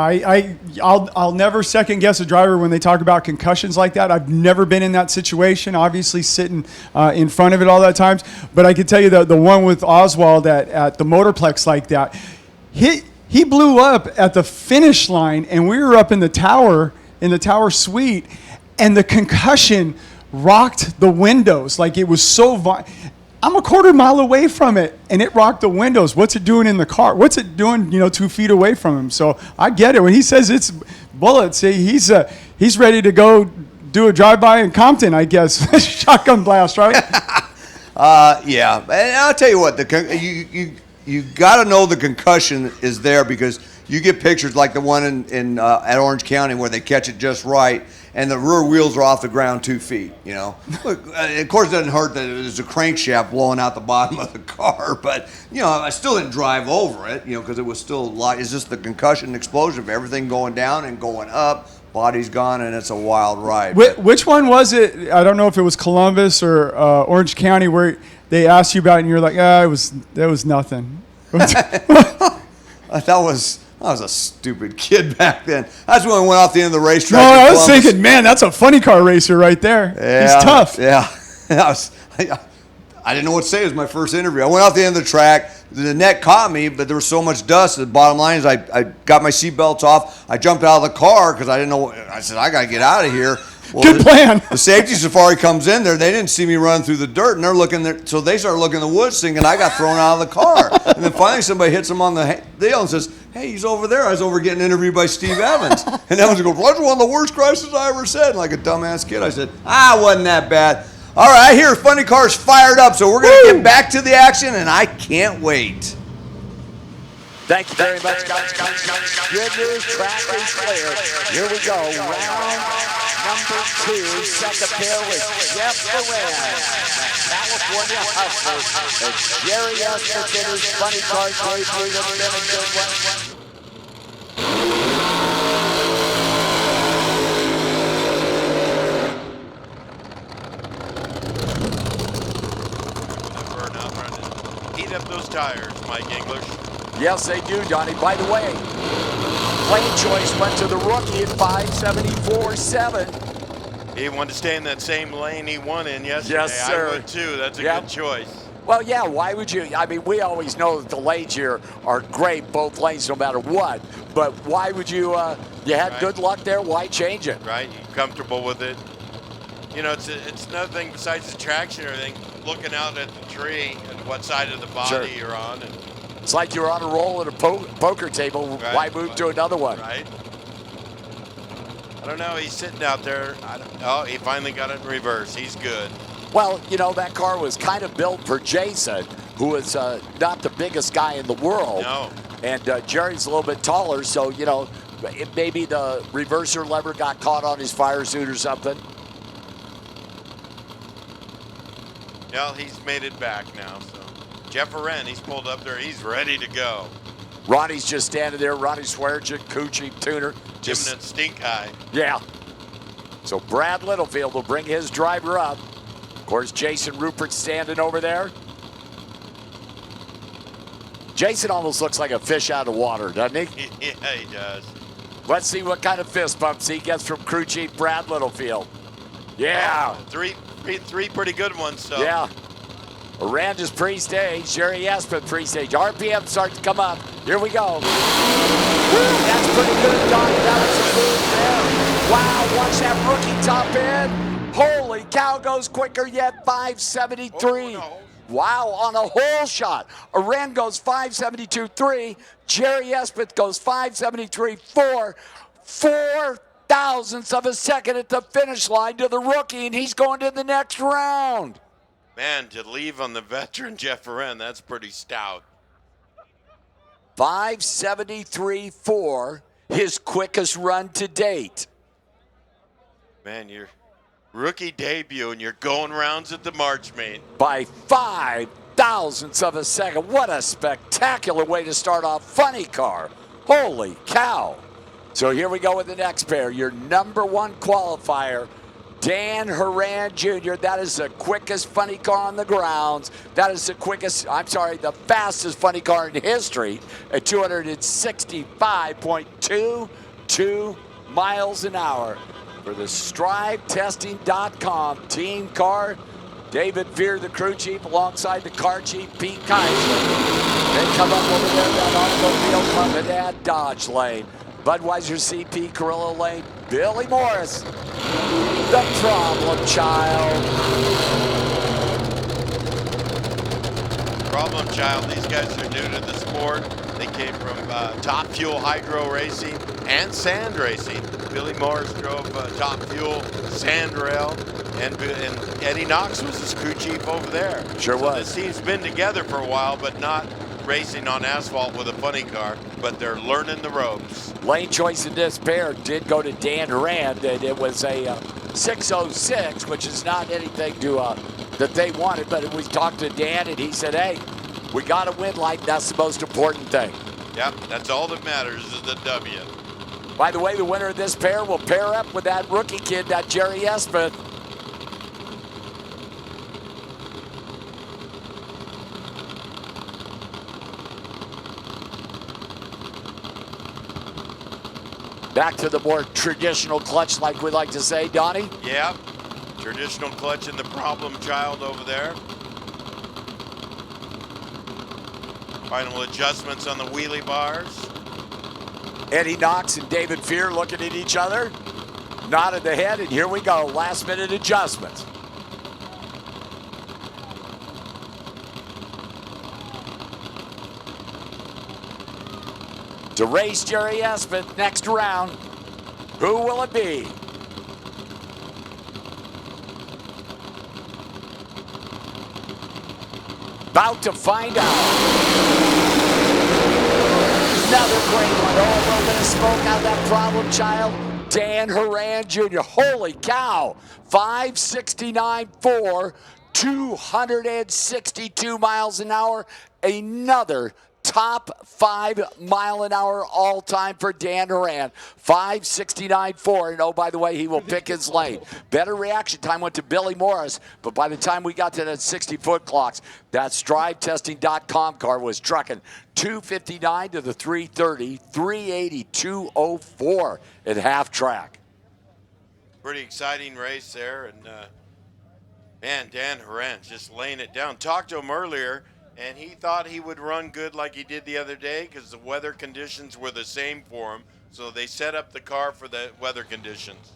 Speaker 2: I'll never second guess a driver when they talk about concussions like that. I've never been in that situation, obviously sitting in front of it all that times. But I can tell you the one with Oswald at the Motorplex like that, he blew up at the finish line, and we were up in the tower suite, and the concussion rocked the windows. Like, it was so I'm a quarter mile away from it, and it rocked the windows. What's it doing in the car? What's it doing, 2 feet away from him? So I get it. When he says it's bullets, he's ready to go do a drive-by in Compton, I guess. Shotgun blast, right?
Speaker 1: Yeah. And I'll tell you what, you got to know the concussion is there, because you get pictures like the one at Orange County where they catch it just right, and the rear wheels are off the ground 2 feet, Look, of course, it doesn't hurt that there's a crankshaft blowing out the bottom of the car, but, I still didn't drive over it, because it was still it's just the concussion explosion of everything going down and going up, body's gone, and it's a wild ride.
Speaker 2: Which one was it? I don't know if it was Columbus or Orange County where they asked you about it, and you're like, that was nothing.
Speaker 1: I was a stupid kid back then. That's when I went off the end of the racetrack.
Speaker 2: No, I was thinking, man, that's a funny car racer right there.
Speaker 1: Yeah,
Speaker 2: he's tough.
Speaker 1: Yeah. I didn't know what to say. It was my first interview. I went off the end of the track. The net caught me, but there was so much dust. The bottom line is I got my seatbelts off. I jumped out of the car because I didn't know. I said, I got to get out of here. Well,
Speaker 2: good plan.
Speaker 1: The safety safari comes in there. They didn't see me running through the dirt, and they're looking there. So they started looking in the woods, thinking I got thrown out of the car. And then finally somebody hits him on the deal and says, "Hey, he's over there." I was over getting interviewed by Steve Evans. And Evans goes, "That's one of the worst crashes I ever said." And like a dumbass kid, I said, wasn't that bad. All right, I hear Funny Cars fired up, so we're going to get back to the action, and I can't wait.
Speaker 7: Thank you very much, guys. Good news, track is clear. Here we go. Round number 2, second pair with Jeff Moran, California Hustler. Jerry Espen's Funny Cars debut has been a good one.
Speaker 13: Heat up those tires, Mike English.
Speaker 7: Yes, they do, Donnie. By the way, lane choice went to the rookie at 574.7.
Speaker 13: He wanted to stay in that same lane he won in yesterday.
Speaker 7: Yes, sir.
Speaker 13: I would too. That's a good choice.
Speaker 7: Well, yeah, why would you? I mean, we always know that the lanes here are great, both lanes, no matter what. But why would you? You had good luck there. Why change it?
Speaker 13: Right. You're comfortable with it. It's another thing besides the traction and everything, looking out at the tree and what side of the body you're on. And
Speaker 7: it's like you're on a roll at a poker table. Right. Why move to another one?
Speaker 13: Right. I don't know. He's sitting out there. He finally got it in reverse. He's good.
Speaker 7: Well, that car was kind of built for Jason, who is not the biggest guy in the world.
Speaker 13: No.
Speaker 7: And Jerry's a little bit taller, so, maybe the reverser lever got caught on his fire suit or something.
Speaker 13: Well, he's made it back now. So Jeff Aren, he's pulled up there. He's ready to go.
Speaker 7: Ronnie's just standing there. Ronnie Swearchick, Coochie, Tuner.
Speaker 13: Giving it stink eye.
Speaker 7: Yeah. So Brad Littlefield will bring his driver up. Of course, Jason Rupert's standing over there. Jason almost looks like a fish out of water, doesn't he?
Speaker 13: Yeah, he does.
Speaker 7: Let's see what kind of fist bumps he gets from crew chief Brad Littlefield. Yeah.
Speaker 13: Three pretty good ones. So.
Speaker 7: Yeah. Aranda's pre-stage. Jerry Espin pre-stage. RPM starts to come up. Here we go. Woo, that's pretty good, Donnie. That was a move there. Wow, watch that rookie top end. Holy cow, goes quicker yet. 573. Oh, no. Wow, on a hole shot. Aran goes 572.3. Jerry Espin goes 573.4. 4 thousandths of a second at the finish line to the rookie, and he's going to the next round.
Speaker 13: Man, to leave on the veteran Jeff Aren, that's pretty stout.
Speaker 7: 573.4, his quickest run to date.
Speaker 13: Man, your rookie debut, and you're going rounds at the March, mate.
Speaker 7: By 5 thousandths of a second. What a spectacular way to start off Funny Car. Holy cow. So here we go with the next pair. Your number one qualifier, Dan Horan Jr. That is the quickest funny car on the grounds. That is the the fastest funny car in history at 265.22 miles an hour. For the StriveTesting.com team car, David Fear, the crew chief, alongside the car chief, Pete Kaiser. They come up over there, that automobile club at that Dodge lane. Budweiser CP, Carrillo Lane, Billy Morris, the problem child.
Speaker 13: Problem child, these guys are new to the sport. They came from Top Fuel Hydro Racing and Sand Racing. Billy Morris drove Top Fuel Sand Rail, and Eddie Knox was his crew chief over there.
Speaker 7: Sure was.
Speaker 13: This team's been together for a while, but not racing on asphalt with a funny car, but they're learning the ropes.
Speaker 7: Lane choice in this pair did go to Dan Rand, and it was a 606, which is not anything to that they wanted, but we talked to Dan, and he said, hey, we got to win, like that's the most important thing.
Speaker 13: Yep, that's all that matters is the W.
Speaker 7: By the way, the winner of this pair will pair up with that rookie kid, that Jerry Espin. Back to the more traditional clutch, like we like to say, Donnie.
Speaker 13: Yeah, traditional clutch and the problem child over there. Final adjustments on the wheelie bars.
Speaker 7: Eddie Knox and David Fear looking at each other, nodded the head, and here we go, last minute adjustments. To race Jerry Espin, next round, who will it be? About to find out. Another great one. Oh, a little bit of smoke out of that problem child. Dan Horan Jr. Holy cow. 569.4, 262 miles an hour. Another top 5 mile an hour all time for Dan Horan. 569.4. And oh, by the way, he will pick his lane. Better reaction time went to Billy Morris, but by the time we got to that 60-foot clocks, that StriveTesting.com car was trucking 259 to the 330, 380, 204 at half track.
Speaker 13: Pretty exciting race there, and man, Dan Horan just laying it down. Talked to him earlier, and he thought he would run good like he did the other day because the weather conditions were the same for him. So they set up the car for the weather conditions.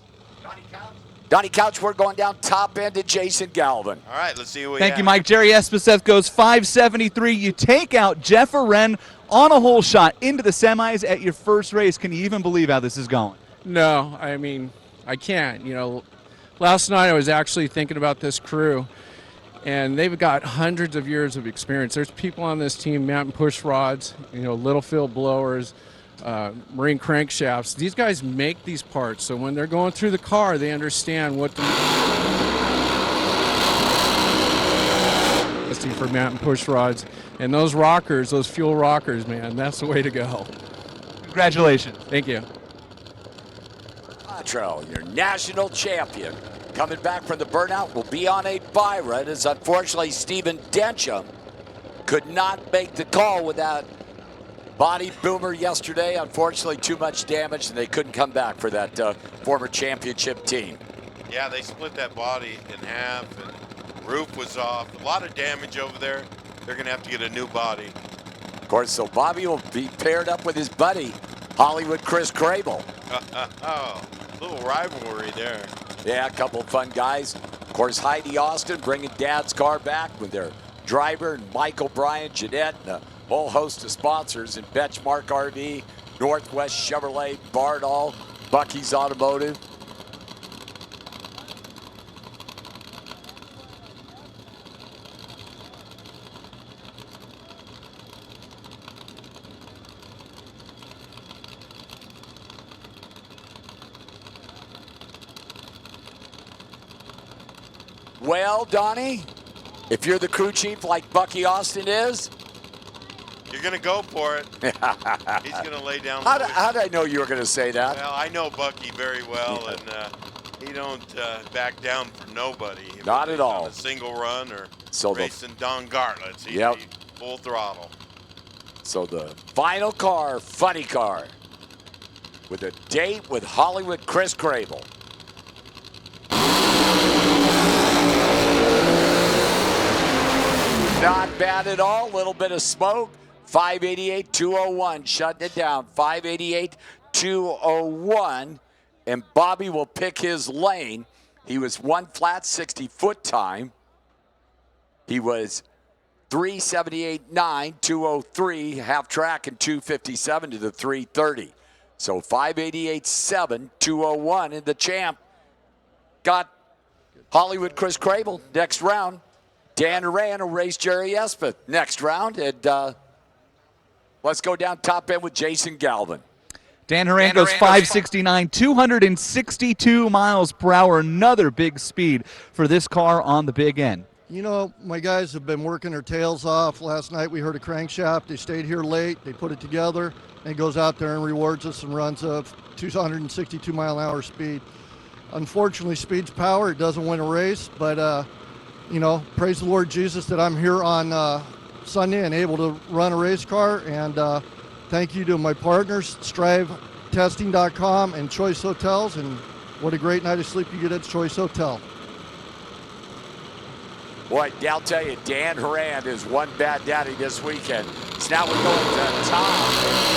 Speaker 7: Donnie Couch, we're going down top end to Jason Galvin.
Speaker 13: All right, let's see who we
Speaker 3: Thank
Speaker 13: have.
Speaker 3: you, Mike. Jerry Espeseth goes 573. You take out Jeff Aren on a hole shot into the semis at your first race. Can you even believe how this is going?
Speaker 16: No, I mean, I can't. You know, last night I was actually thinking about this crew, and they've got hundreds of years of experience. There's people on this team mounting push rods, you know, little field blowers, marine crankshafts. These guys make these parts, so when they're going through the car, they understand what to for mountain push rods. And those rockers, those fuel rockers, man, that's the way to go.
Speaker 3: Congratulations.
Speaker 16: Thank you.
Speaker 7: Quattro, your national champion, coming back from the burnout, will be on a bye run, as unfortunately Stephen Densham could not make the call with that body boomer yesterday. Unfortunately, too much damage, and they couldn't come back for that former championship team.
Speaker 13: Yeah, they split that body in half, and roof was off. A lot of damage over there. They're going to have to get a new body.
Speaker 7: Of course, so Bobby will be paired up with his buddy, Hollywood Chris Crable.
Speaker 13: Oh, little rivalry there.
Speaker 7: Yeah, a couple of fun guys. Of course, Heidi Austin bringing Dad's car back with their driver, Michael Bryan, Jeanette, and a whole host of sponsors in Benchmark RV, Northwest Chevrolet, Bardall, Bucky's Automotive. Well, Donnie, if you're the crew chief like Bucky Austin is,
Speaker 13: you're going to go for it. He's going to lay down.
Speaker 7: How did I know you were going to say that?
Speaker 13: Well, I know Bucky very well, and he don't back down for nobody.
Speaker 7: Not at all.
Speaker 13: On a single run or
Speaker 7: So
Speaker 13: racing Don Gartlets. He'd
Speaker 7: Yep.
Speaker 13: be full throttle.
Speaker 7: So the final car, funny car, with a date with Hollywood Chris Crable. Not bad at all. Little bit of smoke. 588-201, shutting it down. 588-201, and Bobby will pick his lane. He was 1 flat 60-foot time. He was 378.9, 203 half track, and 257 to the 330. So 588.7, 201, and the champ got Hollywood Chris Crable next round. Dan Horan will race Jerry Espeth next round. And let's go down top end with Jason Galvin.
Speaker 3: Dan Horan goes 569, 262 miles per hour. Another big speed for this car on the big end.
Speaker 17: You know, my guys have been working their tails off. Last night we heard a crankshaft. They stayed here late. They put it together. And he goes out there and rewards us and runs a 262 mile an hour speed. Unfortunately, speed's power. It doesn't win a race, but you know, praise the Lord Jesus that I'm here on Sunday and able to run a race car. And thank you to my partners, StriveTesting.com and Choice Hotels. And what a great night of sleep you get at Choice Hotel.
Speaker 7: Boy, I'll tell you, Dan Horan is one bad daddy this weekend. So now we're going to Tom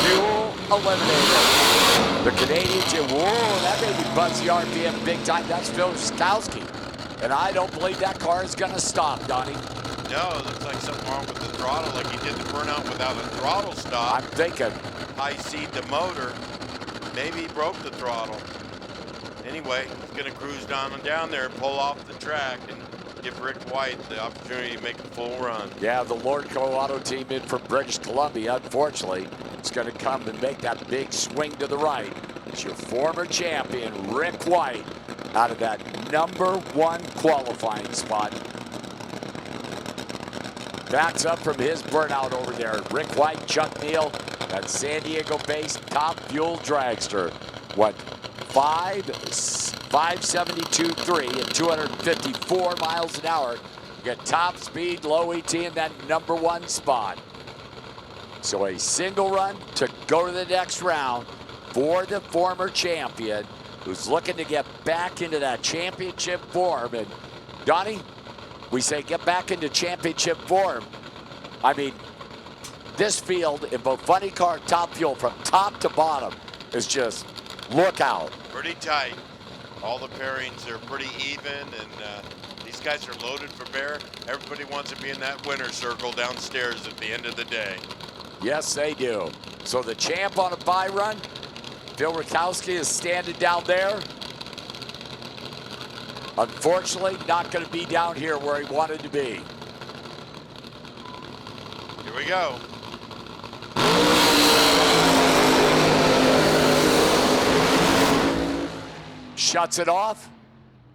Speaker 7: Fuel Eliminator. The Canadian Jim, whoa, that made me buzz the RPM big time. That's Phil Skowski. And I don't believe that car is going to stop, Donnie.
Speaker 13: No, it looks like something wrong with the throttle, like he did the burnout without a throttle stop.
Speaker 7: I'm thinking.
Speaker 13: High-seed the motor. Maybe he broke the throttle. Anyway, he's going to cruise down there and pull off the track and give Rick White the opportunity to make a full run.
Speaker 7: Yeah, the Lordco Auto team in from British Columbia, unfortunately, is going to come and make that big swing to the right. It's your former champion, Rick White, out of that #1 qualifying spot. Backs up from his burnout over there. Rick White, Chuck Neal, that San Diego-based Top Fuel dragster. What, 572.3 and 254 miles an hour. Get top speed, low ET in that #1 spot. So a single run to go to the next round for the former champion, who's looking to get back into that championship form. And Donnie, we say get back into championship form. I mean, this field in both Funny Car and Top Fuel from top to bottom is just look out.
Speaker 13: Pretty tight. All the pairings are pretty even, and these guys are loaded for bear. Everybody wants to be in that winner's circle downstairs at the end of the day.
Speaker 7: Yes, they do. So the champ on a bye run, Phil Rakowski is standing down there. Unfortunately, not going to be down here where he wanted to be.
Speaker 13: Here we go.
Speaker 7: shuts it off.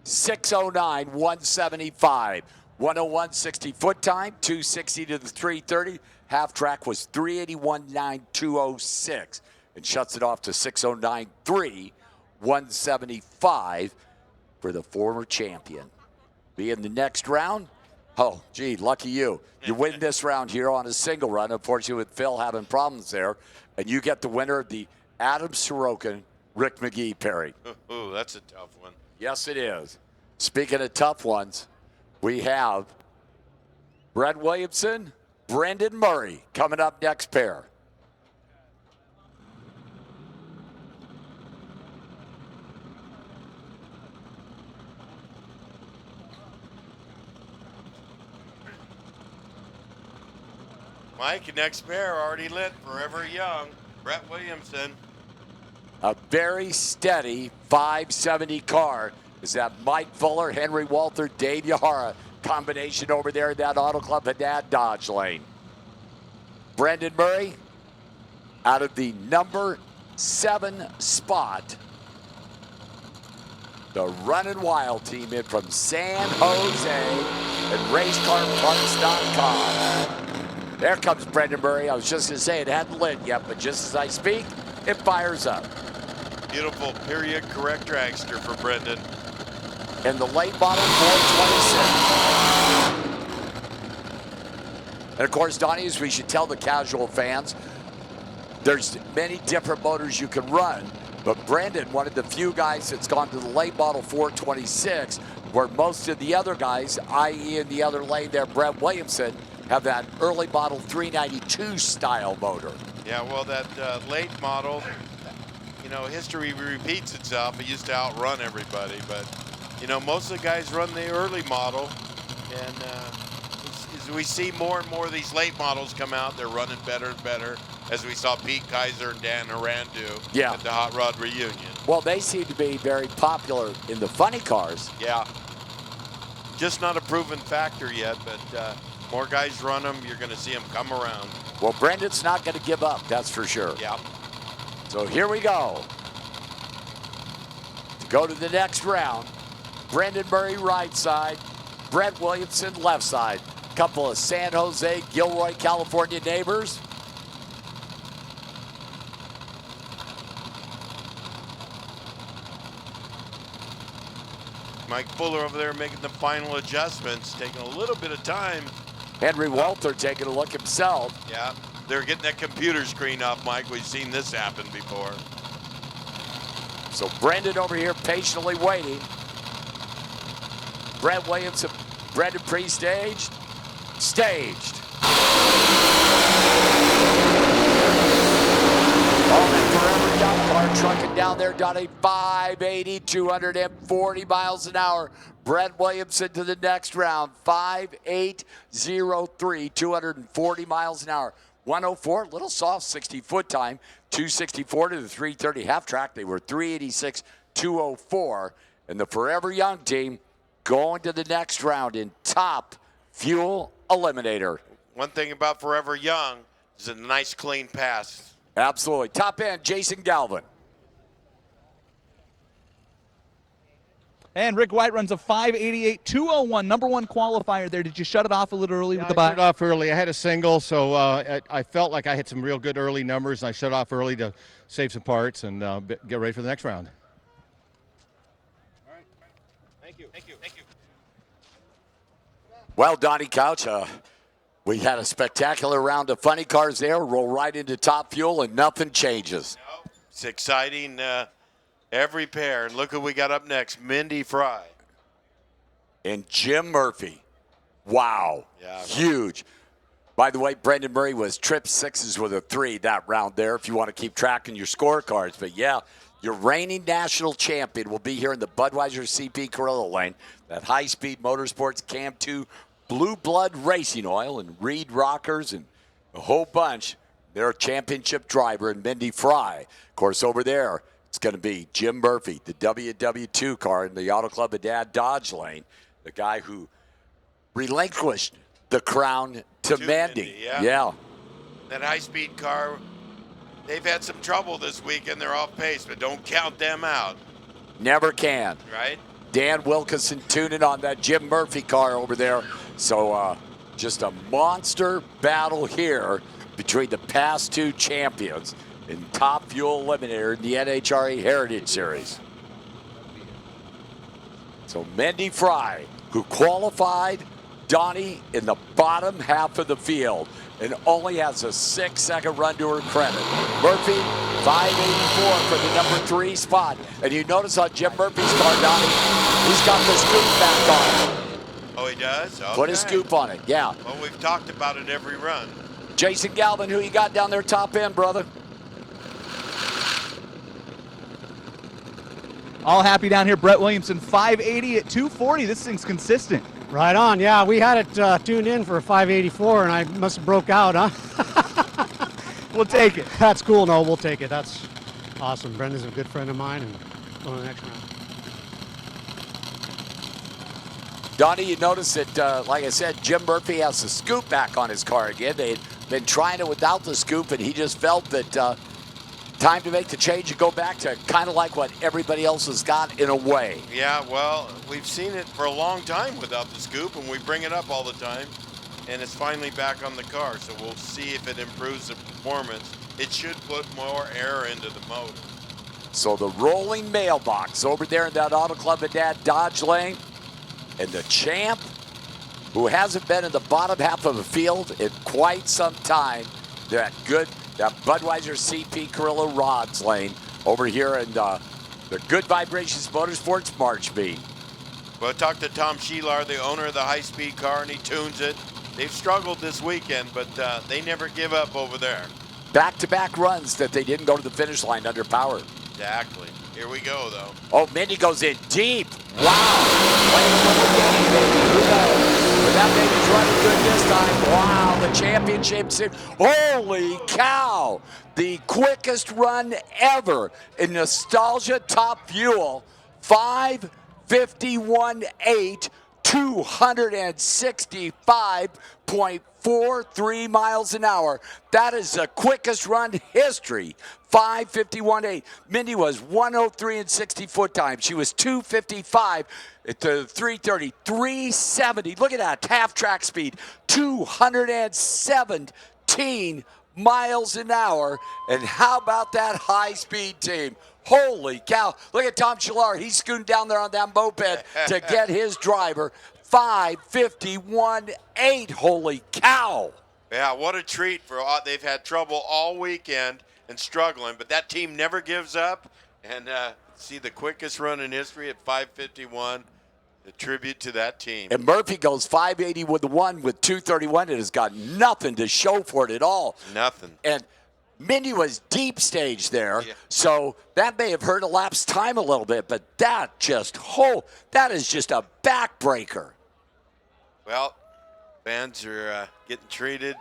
Speaker 7: 6:09, 175. 101 60 foot time, 260 to the 330. Half track was 381.9, 206. And shuts it off to 6:09.3, 175 for the former champion. Be in the next round. Oh, gee, lucky you. You win this round here on a single run. Unfortunately, with Phil having problems there. And you get the winner of the Adam Sorokin, Rick McGee Perry.
Speaker 13: Ooh, that's a tough one.
Speaker 7: Yes, it is. Speaking of tough ones, we have Brett Williamson, Brendan Murray coming up next pair.
Speaker 13: Mike, next pair already lit, Forever Young, Brett Williamson.
Speaker 7: A very steady 570 car is that Mike Fuller, Henry Walter, Dave Yahara combination over there in that Auto Club Haddad Dodge lane. Brendan Murray out of the number 7 spot. The Running Wild team in from San Jose and racecarparts.com. There comes Brendan Murray. I was just going to say it hadn't lit yet, but just as I speak, it fires up.
Speaker 13: Beautiful period correct dragster for Brendan.
Speaker 7: In the late model 426. And of course, Donnie, as we should tell the casual fans, there's many different motors you can run. But Brendan, one of the few guys that's gone to the late model 426, where most of the other guys, i.e. in the other lane there, Brett Williamson, have that early model 392 style motor.
Speaker 13: Yeah, well, that late model, you know, history repeats itself. It used to outrun everybody, but, you know, most of the guys run the early model, and as we see more and more of these late models come out, they're running better and better, as we saw Pete Kaiser and Dan Horan do at the Hot Rod Reunion.
Speaker 7: Well, they seem to be very popular in the funny cars.
Speaker 13: Yeah. Just not a proven factor yet, but more guys run them, you're going to see them come around.
Speaker 7: Well, Brendan's not going to give up, that's for sure.
Speaker 13: Yeah.
Speaker 7: So here we go. To go to the next round, Brendan Murray right side, Brett Williamson left side. Couple of San Jose, Gilroy, California neighbors.
Speaker 13: Mike Fuller over there making the final adjustments, taking a little bit of time.
Speaker 7: Henry Walter taking a look himself.
Speaker 13: Yeah, they're getting that computer screen up, Mike. We've seen this happen before.
Speaker 7: So Brendan over here patiently waiting. Brett Williamson, Brendan pre-staged, staged. All that Forever Young car trucking down there, Donnie, 580, 240 miles an hour. Brett Williamson to the next round, 5803, 240 miles an hour. 104, little soft, 60 foot time, 264 to the 330 half track. They were 386, 204. And the Forever Young team going to the next round in top fuel eliminator.
Speaker 13: One thing about Forever Young is a nice clean pass.
Speaker 7: Absolutely. Top end, Jason Galvin.
Speaker 3: And Rick White runs a 588.201, number 1 qualifier there. Did you shut it off a little early with the
Speaker 18: I
Speaker 3: bike?
Speaker 18: shut it off early. I had a single, so I felt like I had some real good early numbers, and I shut off early to save some parts and get ready for the next round.
Speaker 13: All right. Thank you. Thank you. Thank you.
Speaker 7: Well, Donnie Couch, we had a spectacular round of funny cars there. Roll right into top fuel, and nothing changes.
Speaker 13: It's exciting. Every pair. And look who we got up next, Mindy Fry.
Speaker 7: And Jim Murphy. Wow.
Speaker 13: Yeah.
Speaker 7: Huge. By the way, Brendan Murray was trip 6s with a 3 that round there if you want to keep tracking your scorecards. But, yeah, your reigning national champion will be here in the Budweiser CP Corolla lane. That high-speed motorsports Cam 2 Blue Blood Racing Oil and Reed Rockers and a whole bunch. Their championship driver and Mindy Fry. Of course, over there, it's going to be Jim Murphy, the WW2 car in the Auto Club of Dad Dodge lane, the guy who relinquished the crown to Mandy. Yeah.
Speaker 13: That high-speed car, they've had some trouble this weekend. They're off pace, but don't count them out.
Speaker 7: Never can.
Speaker 13: Right?
Speaker 7: Dan Wilkinson tuning on that Jim Murphy car over there. So just a monster battle here between the past two champions in Top Fuel Eliminator in the NHRA Heritage Series. So Mindy Fry, who qualified Donnie in the bottom half of the field and only has a 6-second run to her credit. Murphy, 584 for the number 3 spot. And you notice on Jim Murphy's car, Donnie, he's got the scoop back on.
Speaker 13: Oh, he does? Okay.
Speaker 7: Put a scoop on it, yeah.
Speaker 13: Well, we've talked about it every run.
Speaker 7: Jason Galvin, who you got down there top end, brother?
Speaker 3: All happy down here. Brett Williamson, 580 at 240. This thing's consistent.
Speaker 19: Right on. Yeah, we had it tuned in for a 584, and I must have broke out, huh?
Speaker 3: We'll take it.
Speaker 19: That's cool. No, we'll take it. That's awesome. Brenda's a good friend of mine, and on the next round.
Speaker 7: Donnie, you notice that, like I said, Jim Murphy has the scoop back on his car again. They'd been trying it without the scoop, and he just felt that time to make the change and go back to kind of like what everybody else has got in a way.
Speaker 13: Yeah, well, we've seen it for a long time without the scoop, and we bring it up all the time, and it's finally back on the car, so we'll see if it improves the performance. It should put more air into the motor.
Speaker 7: So the rolling mailbox over there in that Auto Club and Dad Dodge lane, and the champ, who hasn't been in the bottom half of the field in quite some time, that Budweiser CP Carrillo Rods lane over here in the Good Vibrations Motorsports March meet.
Speaker 13: Well, talk to Tom Sheelar, the owner of the high-speed car, and he tunes it. They've struggled this weekend, but they never give up over there.
Speaker 7: Back-to-back runs that they didn't go to the finish line under power.
Speaker 13: Exactly. Here we go, though.
Speaker 7: Oh, Mindy goes in deep. Wow. Playing a little game, baby. Who knows? But that baby's running good this time. Wow, the championship. Holy cow. The quickest run ever in Nostalgia Top Fuel. 5:51.8, 265.43 miles an hour. That is the quickest run history. 5:51.8. Mindy was 103 and 60 foot time. She was 255 to 330, 370. Look at that half track speed, 217 miles an hour. And how about that high speed team? Holy cow. Look at Tom Sheelar. He's scooting down there on that moped to get his driver. 5:51.8. Holy cow.
Speaker 13: Yeah, what a treat for they've had trouble all weekend and struggling, but that team never gives up. And see the quickest run in history at 5:51. A tribute to that team.
Speaker 7: And Murphy goes 580 with the one with 231 and has got nothing to show for it at all.
Speaker 13: Nothing.
Speaker 7: And Mindy was deep stage there, so that may have hurt elapsed time a little bit, but that is just a backbreaker.
Speaker 13: Well, fans are getting treated.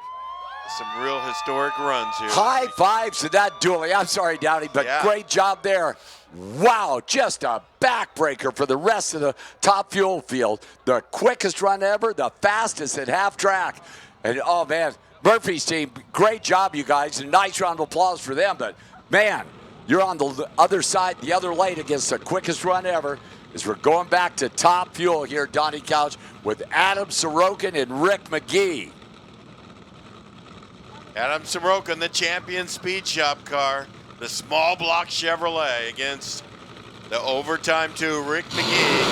Speaker 13: Some real historic runs here.
Speaker 7: High fives to that dually. I'm sorry, Downey, but great job there. Wow, just a backbreaker for the rest of the Top Fuel field. The quickest run ever, the fastest at half track. And, oh, man, Murphy's team, great job, you guys. A nice round of applause for them. But, man, you're on the other side, the other lane against the quickest run ever as we're going back to Top Fuel here, Donnie Couch, with Adam Sorokin and Rick McGee.
Speaker 13: Adam Sorokin, the champion speed shop car, the small block Chevrolet against the overtime 2, Rick McGee.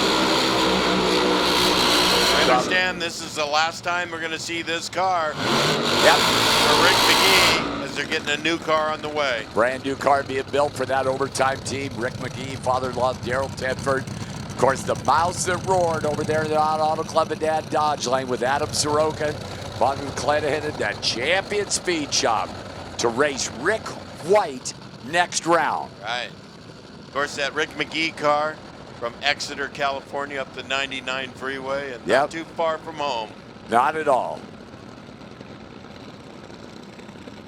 Speaker 13: I understand this is the last time we're going to see this car for Rick McGee as they're getting a new car on the way.
Speaker 7: Brand new car being built for that overtime team. Rick McGee, father-in-law Daryl Tedford. Of course, the mouse that roared over there in the Auto Club and Dad Dodge lane with Adam Sorokin, Bobby McClanahan, and that champion speed shop to race Rick White next round.
Speaker 13: Right. Of course, that Rick McGee car from Exeter, California up the 99 freeway and not too far from home.
Speaker 7: Not at all.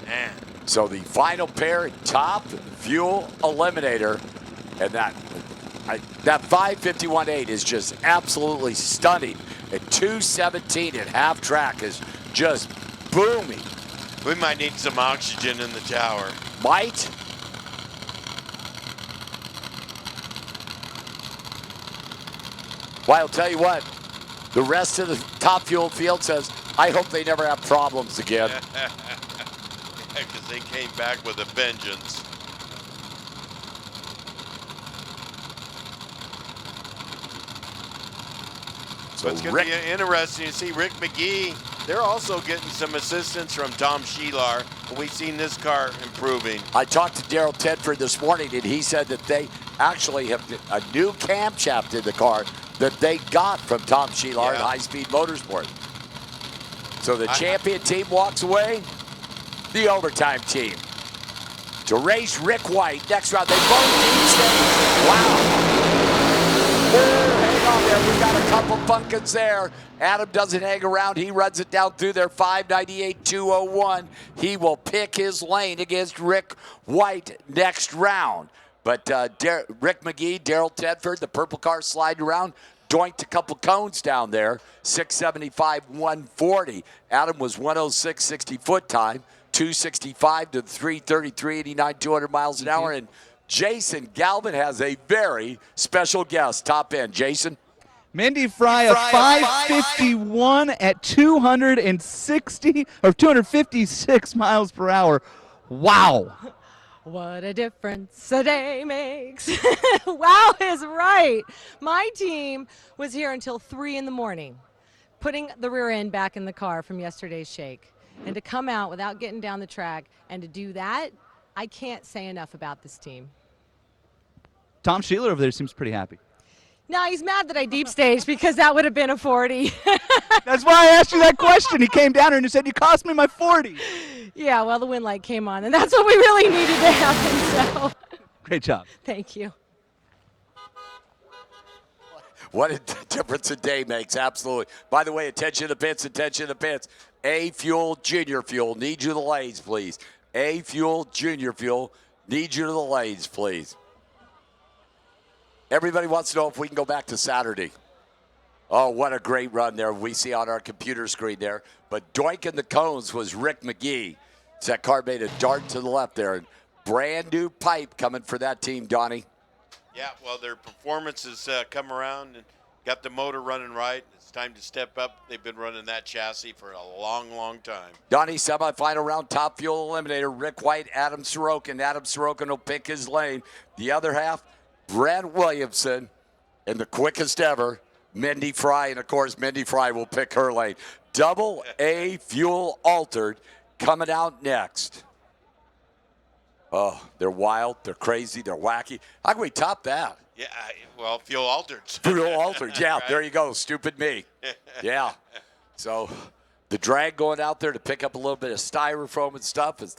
Speaker 13: Man.
Speaker 7: So the final pair, Top Fuel Eliminator, and that 5:51.8 is just absolutely stunning. And 217 at half track is just booming.
Speaker 13: We might need some oxygen in the tower.
Speaker 7: Might. Well, I'll tell you what, the rest of the Top Fuel field says, I hope they never have problems again.
Speaker 13: Because they came back with a vengeance. So it's going to be interesting to see Rick McGee. They're also getting some assistance from Tom Sheelar. We've seen this car improving.
Speaker 7: I talked to Daryl Tedford this morning, and he said that they actually have a new camshaft in the car that they got from Tom Sheelar at High Speed Motorsport. So the champion team walks away, the overtime team. To race Rick White, next round, they both need stage. Wow. Whoa, hang on there, we got a couple bunkins there. Adam doesn't hang around, he runs it down through there, 598.201. He will pick his lane against Rick White next round. But Rick McGee, Daryl Tedford, the purple car sliding around, doinked a couple cones down there, 675, 140. Adam was 106, 60 foot time, 265 to 333, 89, 200 miles an hour. And Jason Galvin has a very special guest, top end. Jason?
Speaker 3: Mindy Fry, a 551 at 260 or 256 miles per hour. Wow.
Speaker 20: What a difference a day makes. Wow is right. My team was here until 3 in the morning, putting the rear end back in the car from yesterday's shake. And to come out without getting down the track and to do that, I can't say enough about this team.
Speaker 3: Tom Sheeler over there seems pretty happy.
Speaker 20: No, he's mad that I deep staged because that would have been a 40.
Speaker 3: That's why I asked you that question. He came down here and he said, you cost me my 40.
Speaker 20: Yeah, well, the wind light came on, and that's what we really needed to happen, so.
Speaker 3: Great job.
Speaker 20: Thank you.
Speaker 7: What a difference a day makes, absolutely. By the way, attention to pits, attention to pits. A Fuel, Junior Fuel, need you to the lanes, please. A Fuel, Junior Fuel, need you to the lanes, please. Everybody wants to know if we can go back to Saturday. Oh, what a great run there we see on our computer screen there. But doinking the cones was Rick McGee. So that car made a dart to the left there. Brand new pipe coming for that team, Donnie.
Speaker 13: Yeah, well, their performances come around and got the motor running right. It's time to step up. They've been running that chassis for a long, long time.
Speaker 7: Donnie, semifinal round, Top Fuel Eliminator, Rick White, Adam Sorokin. Adam Sorokin will pick his lane. The other half, Brad Williamson, and the quickest ever, Mindy Fry. And, of course, Mindy Fry will pick her lane. Double A Fuel Altered coming out next. Oh, they're wild, they're crazy, they're wacky. How can we top that?
Speaker 13: Yeah, well, Fuel Altered.
Speaker 7: Fuel Altered, yeah,
Speaker 13: Right?
Speaker 7: there you go, stupid me. Yeah. So the drag going out there to pick up a little bit of styrofoam and stuff is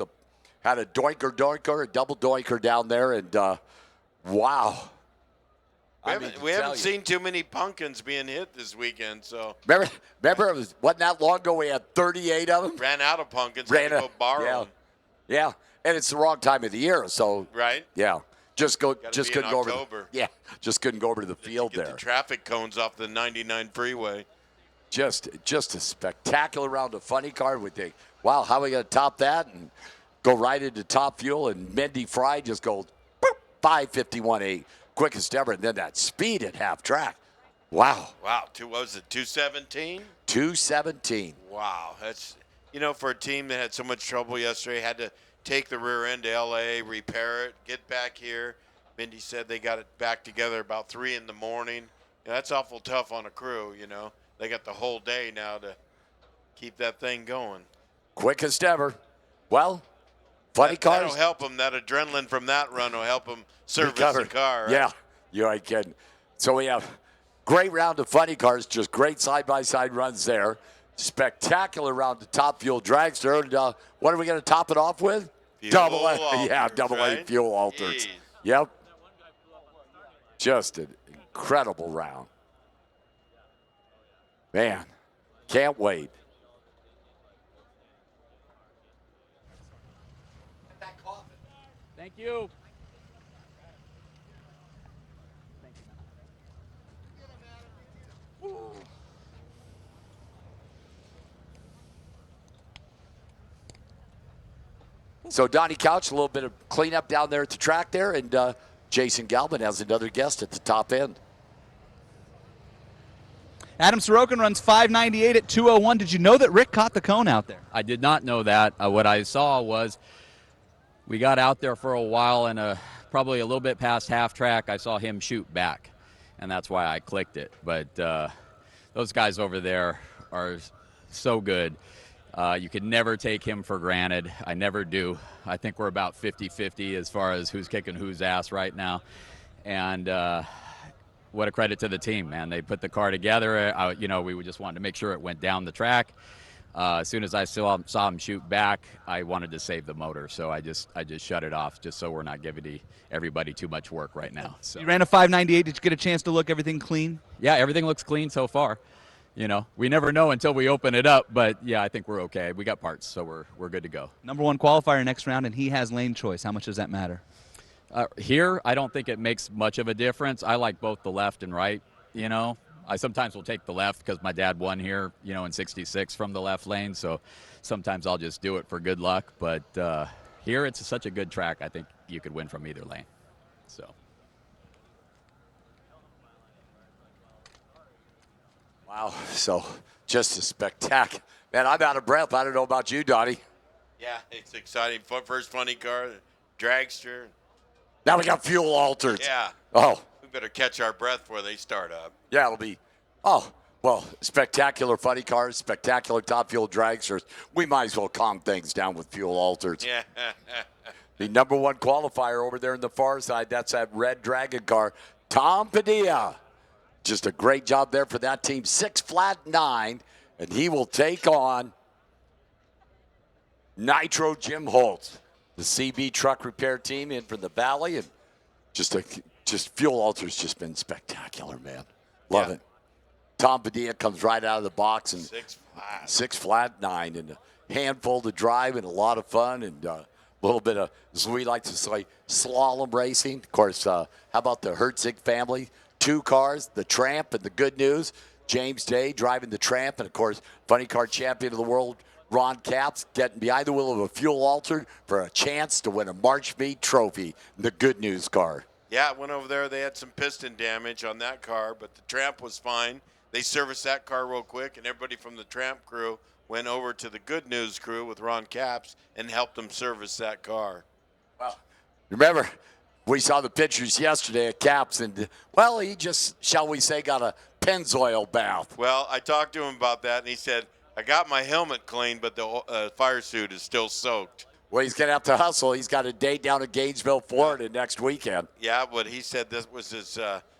Speaker 7: had a doinker, a double doinker down there, and wow.
Speaker 13: We haven't seen too many pumpkins being hit this weekend, so.
Speaker 7: Remember it wasn't that long ago we had 38 of them?
Speaker 13: Ran out of pumpkins, had to go borrow them.
Speaker 7: Yeah, and it's the wrong time of the year, so.
Speaker 13: Right.
Speaker 7: Yeah, just couldn't
Speaker 13: in
Speaker 7: go over.
Speaker 13: October.
Speaker 7: Just couldn't go over to the field
Speaker 13: Get
Speaker 7: there.
Speaker 13: the traffic cones off the 99 freeway.
Speaker 7: Just a spectacular round of funny car. We think, wow, how are we going to top that and go right into Top Fuel? And Mindy Fry just goes 551.8, quickest ever, and then that speed at half track. Wow.
Speaker 13: Wow, what was it, 217?
Speaker 7: 217.
Speaker 13: Wow, that's, for a team that had so much trouble yesterday, had to take the rear end to L.A., repair it, get back here. Mindy said they got it back together about 3 in the morning. That's awful tough on a crew, They got the whole day now to keep that thing going.
Speaker 7: Quickest ever. Well, funny cars.
Speaker 13: That'll help them. That adrenaline from that run will help them service the car. Right?
Speaker 7: Yeah, you're right, kidding. So we have great round of funny cars, just great side-by-side runs there. Spectacular round of Top Fuel Dragster. And, what are we going to top it off with? Double A Fuel Altereds. Yep. Just an incredible round. Man, can't wait.
Speaker 4: Thank you.
Speaker 7: So Donnie Couch, a little bit of cleanup down there at the track there, and Jason Galvin has another guest at the top end.
Speaker 3: Adam Sorokin runs 5.98 at 2:01. Did you know that Rick caught the cone out there?
Speaker 21: I did not know that. What I saw was we got out there for a while, and probably a little bit past half track, I saw him shoot back, and that's why I clicked it. But those guys over there are so good. You could never take him for granted. I never do. I think we're about 50-50 as far as who's kicking whose ass right now. And what a credit to the team, man. They put the car together. We just wanted to make sure it went down the track. As soon as I saw him shoot back, I wanted to save the motor, so I just shut it off, just so we're not giving everybody too much work right now. So.
Speaker 3: You ran a 5.98. Did you get a chance to look everything clean?
Speaker 21: Yeah, everything looks clean so far. We never know until we open it up, but yeah, I think we're okay. We got parts, so we're good to go.
Speaker 3: Number 1 qualifier next round, and he has lane choice. How much does that matter?
Speaker 21: Here, I don't think it makes much of a difference. I like both the left and right, I sometimes will take the left because my dad won here, in 66 from the left lane. So sometimes I'll just do it for good luck. But here it's such a good track. I think you could win from either lane. So.
Speaker 7: Wow. So just a spectacular. Man, I'm out of breath. I don't know about you, Donnie.
Speaker 13: Yeah, it's exciting. First funny car, dragster.
Speaker 7: Now we got fuel altered.
Speaker 13: Yeah.
Speaker 7: Oh.
Speaker 13: We better catch our breath before they start up.
Speaker 7: Yeah, it'll be, spectacular funny cars, spectacular top fuel dragsters. We might as well calm things down with fuel altered.
Speaker 13: Yeah.
Speaker 7: The number 1 qualifier over there in the far side, that's that red Dragon car, Tom Padilla. Just a great job there for that team. 6 flat 9, and he will take on Nitro Jim Holtz, the CB truck repair team in from the Valley, and just fuel alter's just been spectacular, man. Love it. Tom Padilla comes right out of the box and 6 flat 9, and a handful to drive and a lot of fun, and a little bit of, as we like to say, slalom racing. Of course, how about the Herzig family? 2 cars, the Tramp and the Good News. James Day driving the Tramp, and of course, funny car champion of the world, Ron Capps, getting behind the wheel of a fuel altered for a chance to win a March Meet trophy, the Good News car.
Speaker 13: Yeah, went over there. They had some piston damage on that car, but the Tramp was fine. They serviced that car real quick, and everybody from the Tramp crew went over to the Good News crew with Ron Capps and helped them service that car.
Speaker 7: Well, remember, we saw the pictures yesterday of Capps, and, he just, shall we say, got a Pennzoil bath.
Speaker 13: Well, I talked to him about that, and he said, I got my helmet clean, but the fire suit is still soaked.
Speaker 7: Well, he's going to have to hustle. He's got a date down in Gainesville, Florida next weekend.
Speaker 13: Yeah, but he said this was his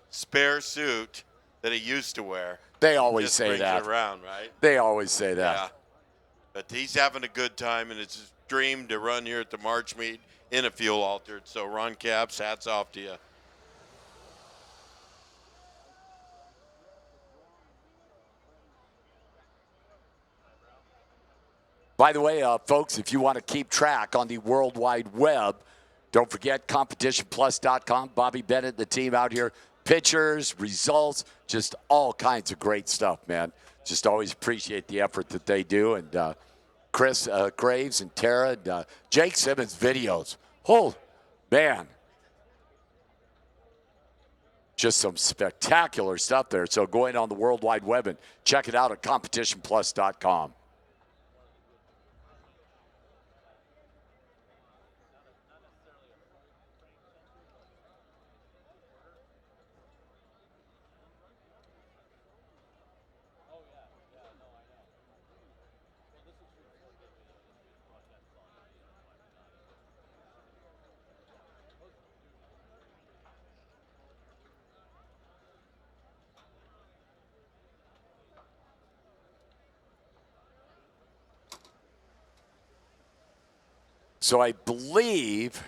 Speaker 13: spare suit that he used to wear.
Speaker 7: They always
Speaker 13: Just
Speaker 7: say
Speaker 13: brings
Speaker 7: that.
Speaker 13: it around, right?
Speaker 7: They always say that.
Speaker 13: Yeah. But he's having a good time, and it's his dream to run here at the March Meet in a fuel altered. So, Ron Capps, hats off to you.
Speaker 7: By the way, folks, if you want to keep track on the World Wide Web, don't forget competitionplus.com. Bobby Bennett and the team out here. Pictures, results, just all kinds of great stuff, man. Just always appreciate the effort that they do. And Chris Graves and Tara and Jake Simmons videos. Oh, man. Just some spectacular stuff there. So go in on the World Wide Web and check it out at competitionplus.com. So I believe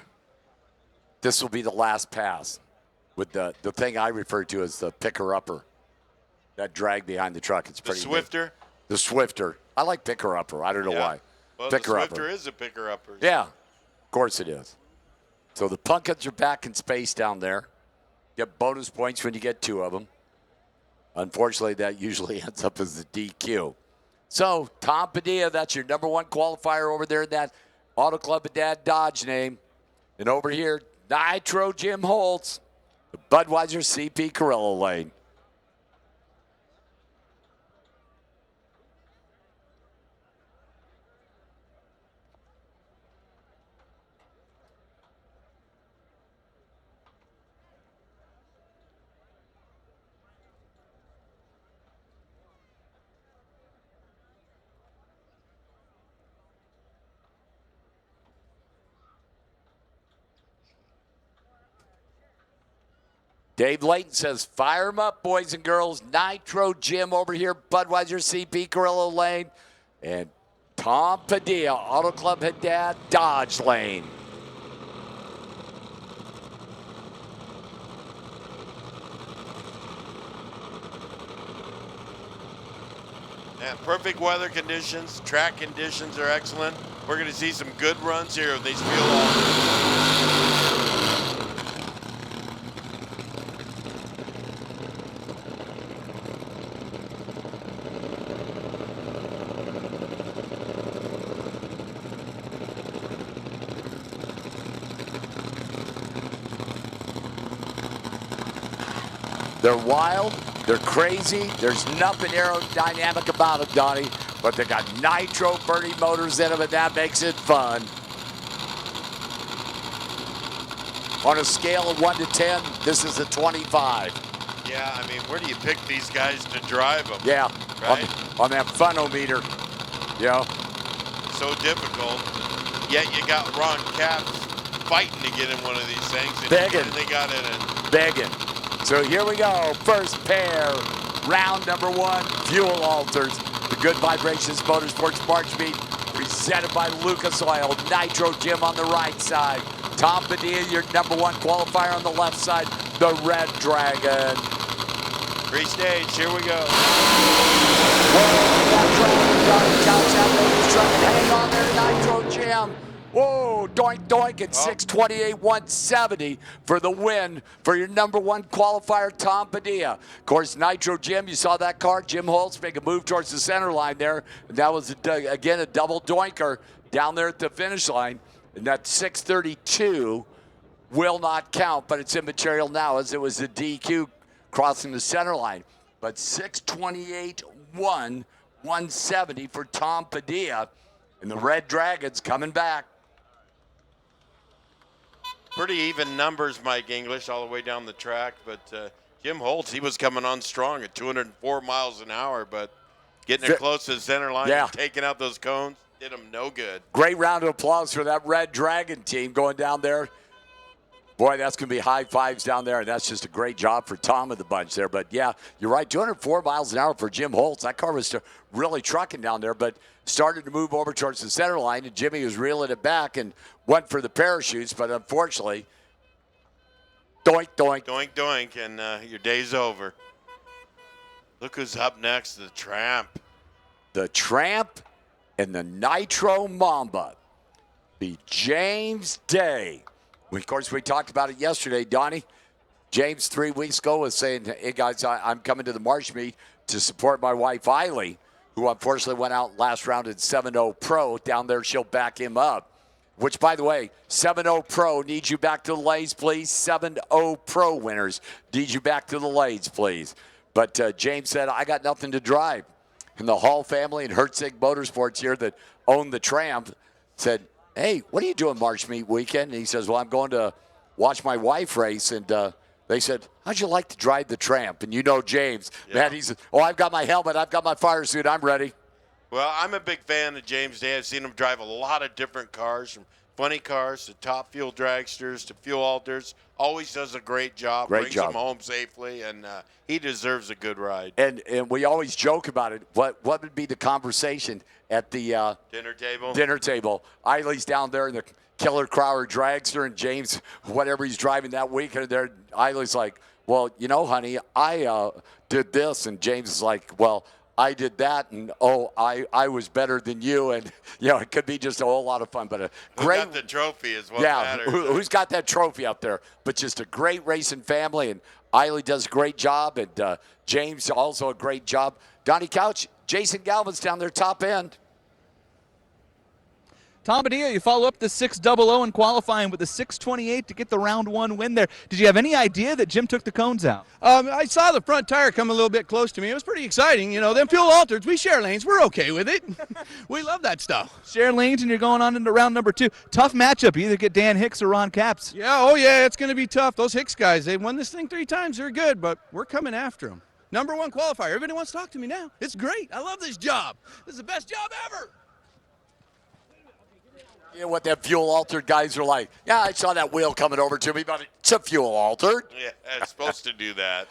Speaker 7: this will be the last pass with the thing I refer to as the picker-upper, that drag behind the truck. It's pretty
Speaker 13: The Swifter?
Speaker 7: Neat. The Swifter. I like picker-upper. I don't know why.
Speaker 13: Well,
Speaker 7: Picker-upper.
Speaker 13: the Swifter is a picker-upper.
Speaker 7: Yeah, of course it is. So the Punkins are back in space down there. Get bonus points when you get 2 of them. Unfortunately, that usually ends up as the DQ. So Tom Padilla, that's your number 1 qualifier over there in that Auto Club of Dad Dodge name. And over here, Nitro Jim Holtz, the Budweiser CP Carrillo lane. Dave Layton says, fire them up, boys and girls. Nitro Jim over here, Budweiser CP, Gorilla Lane. And Tom Padilla, Auto Club Haddad, Dodge Lane.
Speaker 13: Yeah, perfect weather conditions. Track conditions are excellent. We're going to see some good runs here of these fuel alters.
Speaker 7: They're wild, they're crazy, there's nothing aerodynamic about them, Donnie, but they got nitro burning motors in them, and that makes it fun. On a scale of 1 to 10, this is a 25.
Speaker 13: Yeah, I mean, where do you pick these guys to drive them?
Speaker 7: Yeah,
Speaker 13: right?
Speaker 7: on that funometer, yeah.
Speaker 13: So difficult, yet you got Ron Capps fighting to get in one of these things, and
Speaker 7: Begging.
Speaker 13: they got in it.
Speaker 7: Begging. So here we go, first pair, round number 1, fuel alters. The Good Vibrations Motorsports March Meet, presented by Lucas Oil. Nitro Jim on the right side. Tom Padilla, your number 1 qualifier on the left side. The Red Dragon.
Speaker 13: Free stage, here we go.
Speaker 7: Hang on there, Nitro Jim. Whoa, doink, doink at 628, 170 for the win for your number 1 qualifier, Tom Padilla. Of course, Nitro Jim, you saw that car. Jim Holtz make a move towards the center line there. And that was, again, a double doinker down there at the finish line. And that 632 will not count, but it's immaterial now as it was a DQ crossing the center line. But 628, 170 for Tom Padilla. And the Red Dragon's coming back.
Speaker 13: Pretty even numbers, Mike English, all the way down the track. But Jim Holtz, he was coming on strong at 204 miles an hour, but getting it close to the center line and taking out those cones did him no good.
Speaker 7: Great round of applause for that Red Dragon team going down there. Boy, that's going to be high fives down there, and that's just a great job for Tom and the bunch there. But, yeah, you're right, 204 miles an hour for Jim Holtz. That car was really trucking down there, but started to move over towards the center line, and Jimmy was reeling it back and went for the parachutes, but unfortunately, doink, doink.
Speaker 13: Doink, doink, and your day's over. Look who's up next, the Tramp.
Speaker 7: The Tramp and the Nitro Mamba. Be James Day. Of course, we talked about it yesterday, Donnie. James 3 weeks ago was saying, hey, guys, I'm coming to the March meet to support my wife, Eiley, who unfortunately went out last round in 7-0 Pro. Down there, she'll back him up. Which, by the way, 7-0 Pro needs you back to the lanes, please. 7-0 Pro winners need you back to the lanes, please. But James said, I got nothing to drive. And the Hall family and Hertzig Motorsports here that own the Tramp said, hey, what are you doing March meet weekend? And he says, well, I'm going to watch my wife race. And they said, how'd you like to drive the Tramp? And you know James, man, he said, oh, I've got my helmet, I've got my fire suit, I'm ready.
Speaker 13: Well, I'm a big fan of James Day. I've seen him drive a lot of different cars, from funny cars to top fuel dragsters to fuel alters. Always does a great job. Brings them home safely, and he deserves a good ride.
Speaker 7: And we always joke about it. What would be the conversation at the
Speaker 13: dinner
Speaker 7: table? Eiley's down there in the Killer Crowder dragster, and James, whatever he's driving that weekend, there, Eiley's like, well, you know, honey, I did this, and James is like, well, I did that, and I was better than you, and you know it could be just a whole lot of fun. But a great,
Speaker 13: who got the trophy is what matters.
Speaker 7: Who's got that trophy up there? But just a great racing family, and Eiley does a great job, and James also a great job. Donnie Couch, Jason Galvin's down there top end.
Speaker 3: Tom Padilla, you follow up the 600 in qualifying with the 628 to get the round 1 win there. Did you have any idea that Jim took the cones out?
Speaker 5: I saw the front tire come a little bit close to me. It was pretty exciting. You know, them fuel alters, we share lanes. We're okay with it. We love that stuff.
Speaker 3: Share lanes, and you're going on into round number 2. Tough matchup. You either get Dan Hicks or Ron Capps.
Speaker 5: Yeah, oh yeah, it's going to be tough. Those Hicks guys, they've won this thing 3 times. They're good, but we're coming after them. Number 1 qualifier. Everybody wants to talk to me now. It's great. I love this job. This is the best job ever.
Speaker 7: You know what that fuel altered guys are like? Yeah, I saw that wheel coming over to me, but it's a fuel altered.
Speaker 13: Yeah, it's supposed to do that.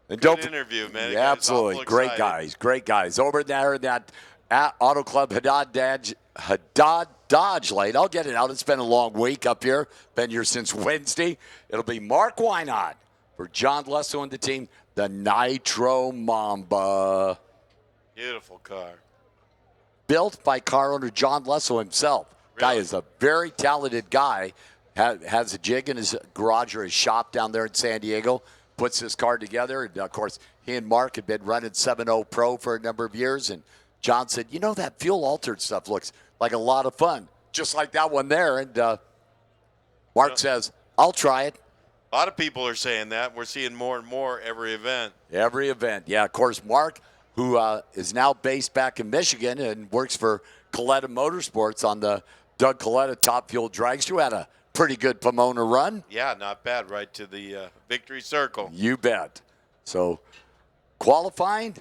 Speaker 7: And
Speaker 13: Good interview, man.
Speaker 7: Yeah, absolutely. Great guys. Over there in that Auto Club Haddad Dodge lane. I'll get it out. It's been a long week up here. Been here since Wednesday. It'll be Mark Wynot for John Lesso and the team, the Nitro Mamba.
Speaker 13: Beautiful car.
Speaker 7: Built by car owner John Lesso himself. Guy is a very talented guy. Has a jig in his garage or his shop down there in San Diego. Puts his car together. And, of course, he and Mark have been running 7.0 Pro for a number of years. And John said, you know, that fuel-altered stuff looks like a lot of fun. Just like that one there. And Mark says, I'll try it.
Speaker 13: A lot of people are saying that. We're seeing more and more every event.
Speaker 7: Every event. Yeah, of course, Mark, who is now based back in Michigan and works for Coletta Motorsports on the Doug Coletta Top Fuel Dragster, had a pretty good Pomona run.
Speaker 13: Yeah, not bad. Right to the victory circle.
Speaker 7: You bet. So qualifying,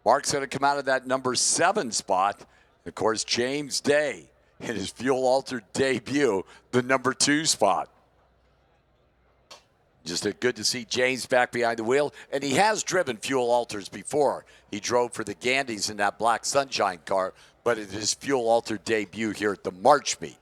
Speaker 7: Mark's going to come out of that number 7 spot. Of course, James Day in his fuel-altered debut, the number 2 spot. Just good to see James back behind the wheel. And he has driven fuel alters before. He drove for the Gandys in that Black Sunshine car, but it is his fuel-altered debut here at the March meet.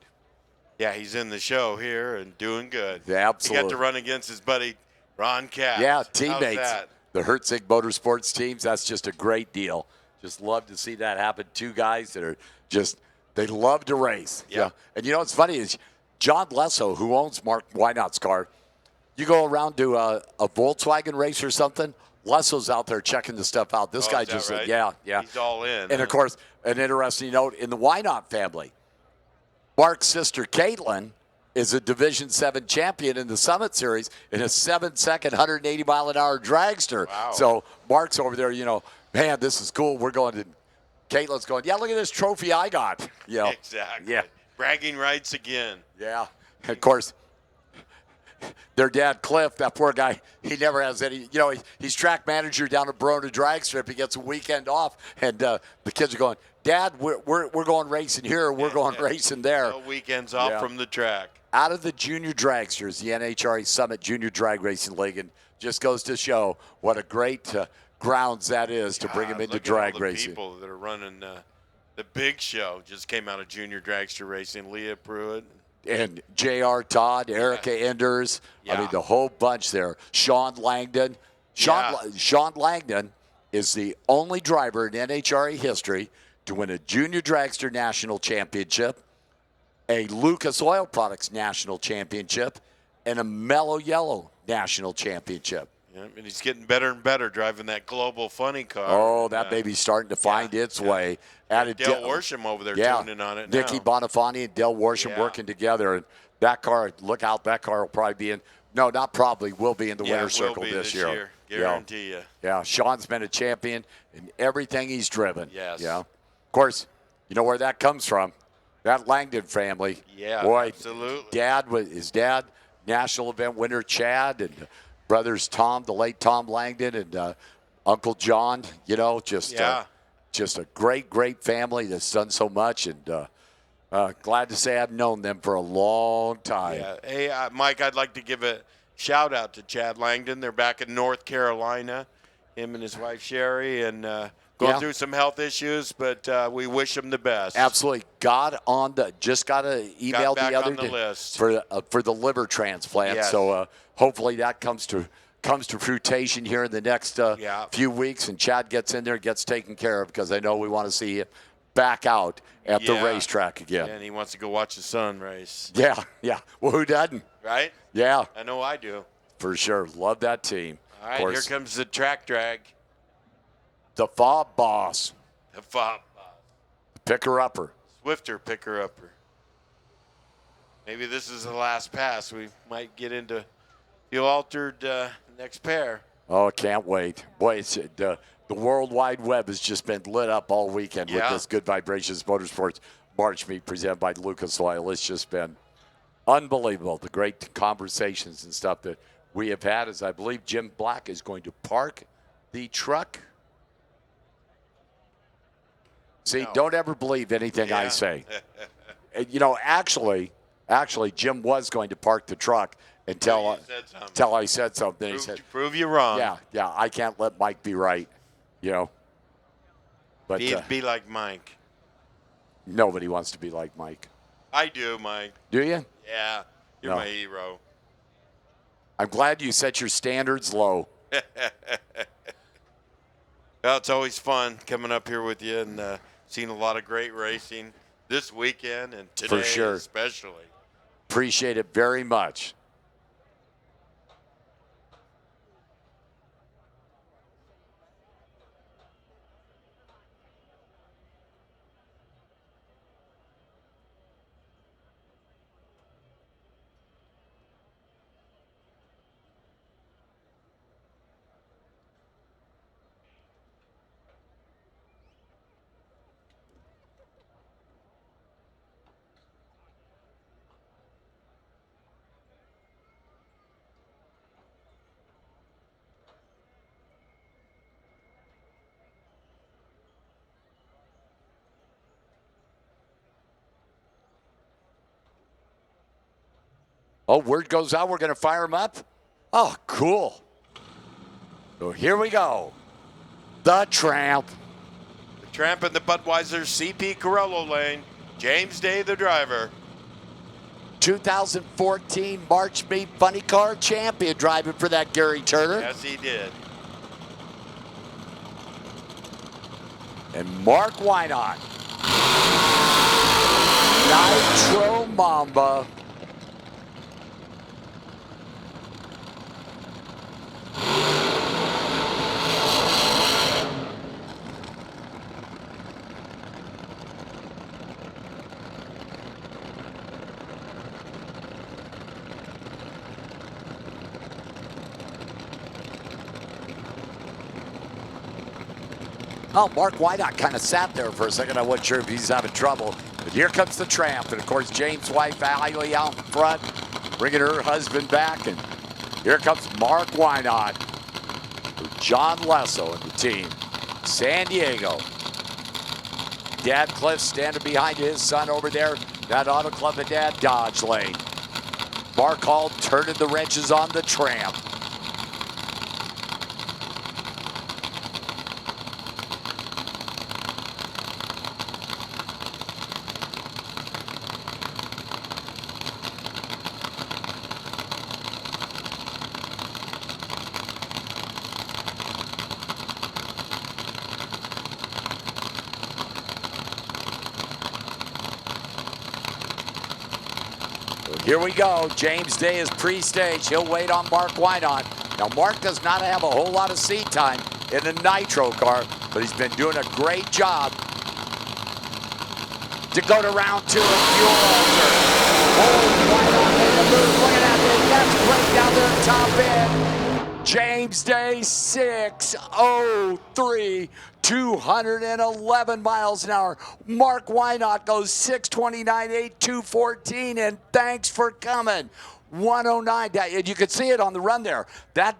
Speaker 13: Yeah, he's in the show here and doing good.
Speaker 7: Yeah, absolutely.
Speaker 13: He got to run against his buddy Ron Katz.
Speaker 7: Yeah,
Speaker 13: How's
Speaker 7: teammates.
Speaker 13: that?
Speaker 7: The Herzig Motorsports teams, that's just a great deal. Just love to see that happen. 2 guys that are just, they love to race.
Speaker 13: Yeah.
Speaker 7: And you know what's funny is John Lesso, who owns Mark Wynot's car, you go around to a Volkswagen race or something, Lesso's out there checking the stuff out. This guy just
Speaker 13: right?
Speaker 7: yeah.
Speaker 13: He's all in.
Speaker 7: And, of course, an interesting note in the Wynot family, Mark's sister Caitlin is a Division 7 champion in the Summit Series in a 7-second, 180-mile-an-hour dragster.
Speaker 13: Wow.
Speaker 7: So Mark's over there, you know, man, this is cool. We're going to – Caitlin's going, yeah, look at this trophy I got. You know,
Speaker 13: Exactly.
Speaker 7: Yeah.
Speaker 13: Bragging rights again.
Speaker 7: Yeah. Of course, their dad, Cliff, that poor guy, he never has any, you know, he's track manager down at Verona Drag Strip. He gets a weekend off, and the kids are going, Dad, we're going racing here, we're going racing there.
Speaker 13: No weekends off from the track.
Speaker 7: Out of the junior dragsters, the NHRA Summit Junior Drag Racing League, and just goes to show what a great grounds that is to bring them into drag racing.
Speaker 13: People that are running the big show just came out of junior dragster racing. Leah Pruitt.
Speaker 7: And J.R. Todd, Erica Enders, I mean, the whole bunch there. Sean Langdon. Sean Langdon is the only driver in NHRA history to win a Junior Dragster National Championship, a Lucas Oil Products National Championship, and a Mellow Yellow National Championship.
Speaker 13: Yeah, and he's getting better and better driving that global funny car.
Speaker 7: Oh, that baby's starting to find its way.
Speaker 13: Added Del Worsham over there tuning on it
Speaker 7: Nikki
Speaker 13: now.
Speaker 7: Bonifanti and Del Worsham working together. And that car, look out, that car will probably be in, no, not probably, will be in the winner's circle this year.
Speaker 13: Guarantee you.
Speaker 7: Yeah, Sean's been a champion in everything he's driven.
Speaker 13: Yes.
Speaker 7: Yeah. Of course, you know where that comes from. That Langdon family.
Speaker 13: Yeah,
Speaker 7: boy,
Speaker 13: absolutely.
Speaker 7: His dad, national event winner Chad, and brothers Tom, the late Tom Langdon, and Uncle John, you know, just a great, great family that's done so much, and glad to say I've known them for a long time.
Speaker 13: Yeah. Hey, Mike, I'd like to give a shout-out to Chad Langdon. They're back in North Carolina, him and his wife Sherry, and going through some health issues, but we wish him the best.
Speaker 7: Absolutely. Just got an email the other day for the liver transplant.
Speaker 13: Yes.
Speaker 7: So hopefully that comes to fruition here in the next few weeks, and Chad gets in there, gets taken care of, because I know we want to see him back out at the racetrack again.
Speaker 13: And he wants to go watch the sun race.
Speaker 7: Yeah. Well, who doesn't?
Speaker 13: Right?
Speaker 7: Yeah.
Speaker 13: I know I do.
Speaker 7: For sure. Love that team.
Speaker 13: All right, here comes the track drag.
Speaker 7: The fob boss.
Speaker 13: The fob boss.
Speaker 7: Picker-upper.
Speaker 13: Swifter picker-upper. Maybe this is the last pass. We might get into the altered next pair.
Speaker 7: Oh, can't wait. Boy, it's, the World Wide Web has just been lit up all weekend with this Good Vibrations Motorsports March meet presented by Lucas Oil. It's just been unbelievable, the great conversations and stuff that we have had, as I believe Jim Black is going to park the truck. See, don't ever believe anything I say. you know, actually, Jim was going to park the truck until I said something. He said,
Speaker 13: "Prove you wrong."
Speaker 7: Yeah. I can't let Mike be right. You know. But
Speaker 13: be like Mike.
Speaker 7: Nobody wants to be like Mike.
Speaker 13: I do, Mike.
Speaker 7: Do you?
Speaker 13: Yeah, you're
Speaker 7: No.
Speaker 13: my hero.
Speaker 7: I'm glad you set your standards low.
Speaker 13: Well, it's always fun coming up here with you and seeing a lot of great racing this weekend and today
Speaker 7: For sure.
Speaker 13: especially.
Speaker 7: Appreciate it very much. Oh, word goes out. We're going to fire him up. Oh, cool. So here we go. The Tramp.
Speaker 13: The Tramp in the Budweiser CP Corello lane. James Day, the driver.
Speaker 7: 2014 March Meet Funny Car Champion driving for that Gary Turner.
Speaker 13: Yes, he did.
Speaker 7: And Mark Wynot. Nitro Mamba. Oh, Mark Wynot kind of sat there for a second. I wasn't sure if he's having trouble. But here comes the Tramp. And, of course, James' wife, Allie, out in front, bringing her husband back. And here comes Mark Wynot. John Lesso and the team. San Diego. Dad Cliff standing behind his son over there. That Auto Club and Dad Dodge lane. Mark Hall turning the wrenches on the Tramp. Here we go. James Day is pre-stage. He'll wait on Mark Wynot. Now, Mark does not have a whole lot of seat time in a nitro car, but he's been doing a great job to go to round 2 of fuel alter. Oh, Wynot made a move. Look at that. That's great down there at top end. James Day, 6:03. 211 miles an hour. Mark Wynot goes 6:29.8, 2:14, and thanks for coming. 109. And you could see it on the run there. That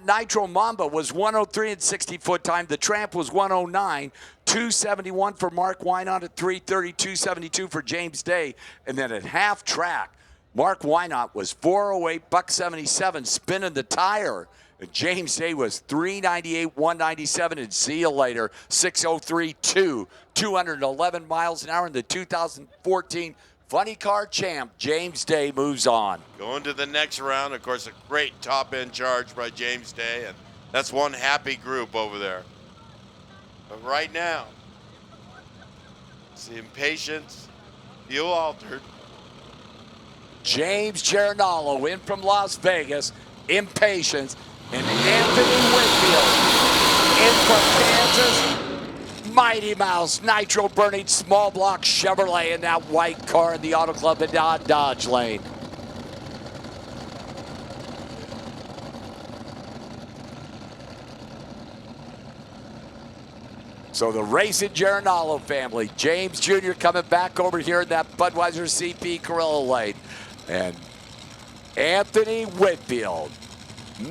Speaker 7: Nitro Mamba was 103 and 60-foot time. The Tramp was 109. 271 for Mark Wynot at 3:30, 272 for James Day. And then at half track, Mark Wynot was 408, $177, spinning the tire. And James Day was 398, 197, and see you later. 6:03.2, 211 miles an hour in the 2014 Funny Car Champ. James Day moves on.
Speaker 13: Going to the next round, of course, a great top-end charge by James Day, and that's one happy group over there. But right now, it's the Impatience, fuel altered.
Speaker 7: James Giancarlo in from Las Vegas, Impatience. And Anthony Whitfield in from Kansas. Mighty Mouse, nitro burning small block Chevrolet in that white car in the Auto Club and Dodge lane. So the Racing Giancarlo family, James Jr. coming back over here in that Budweiser CP Corello lane. And Anthony Whitfield.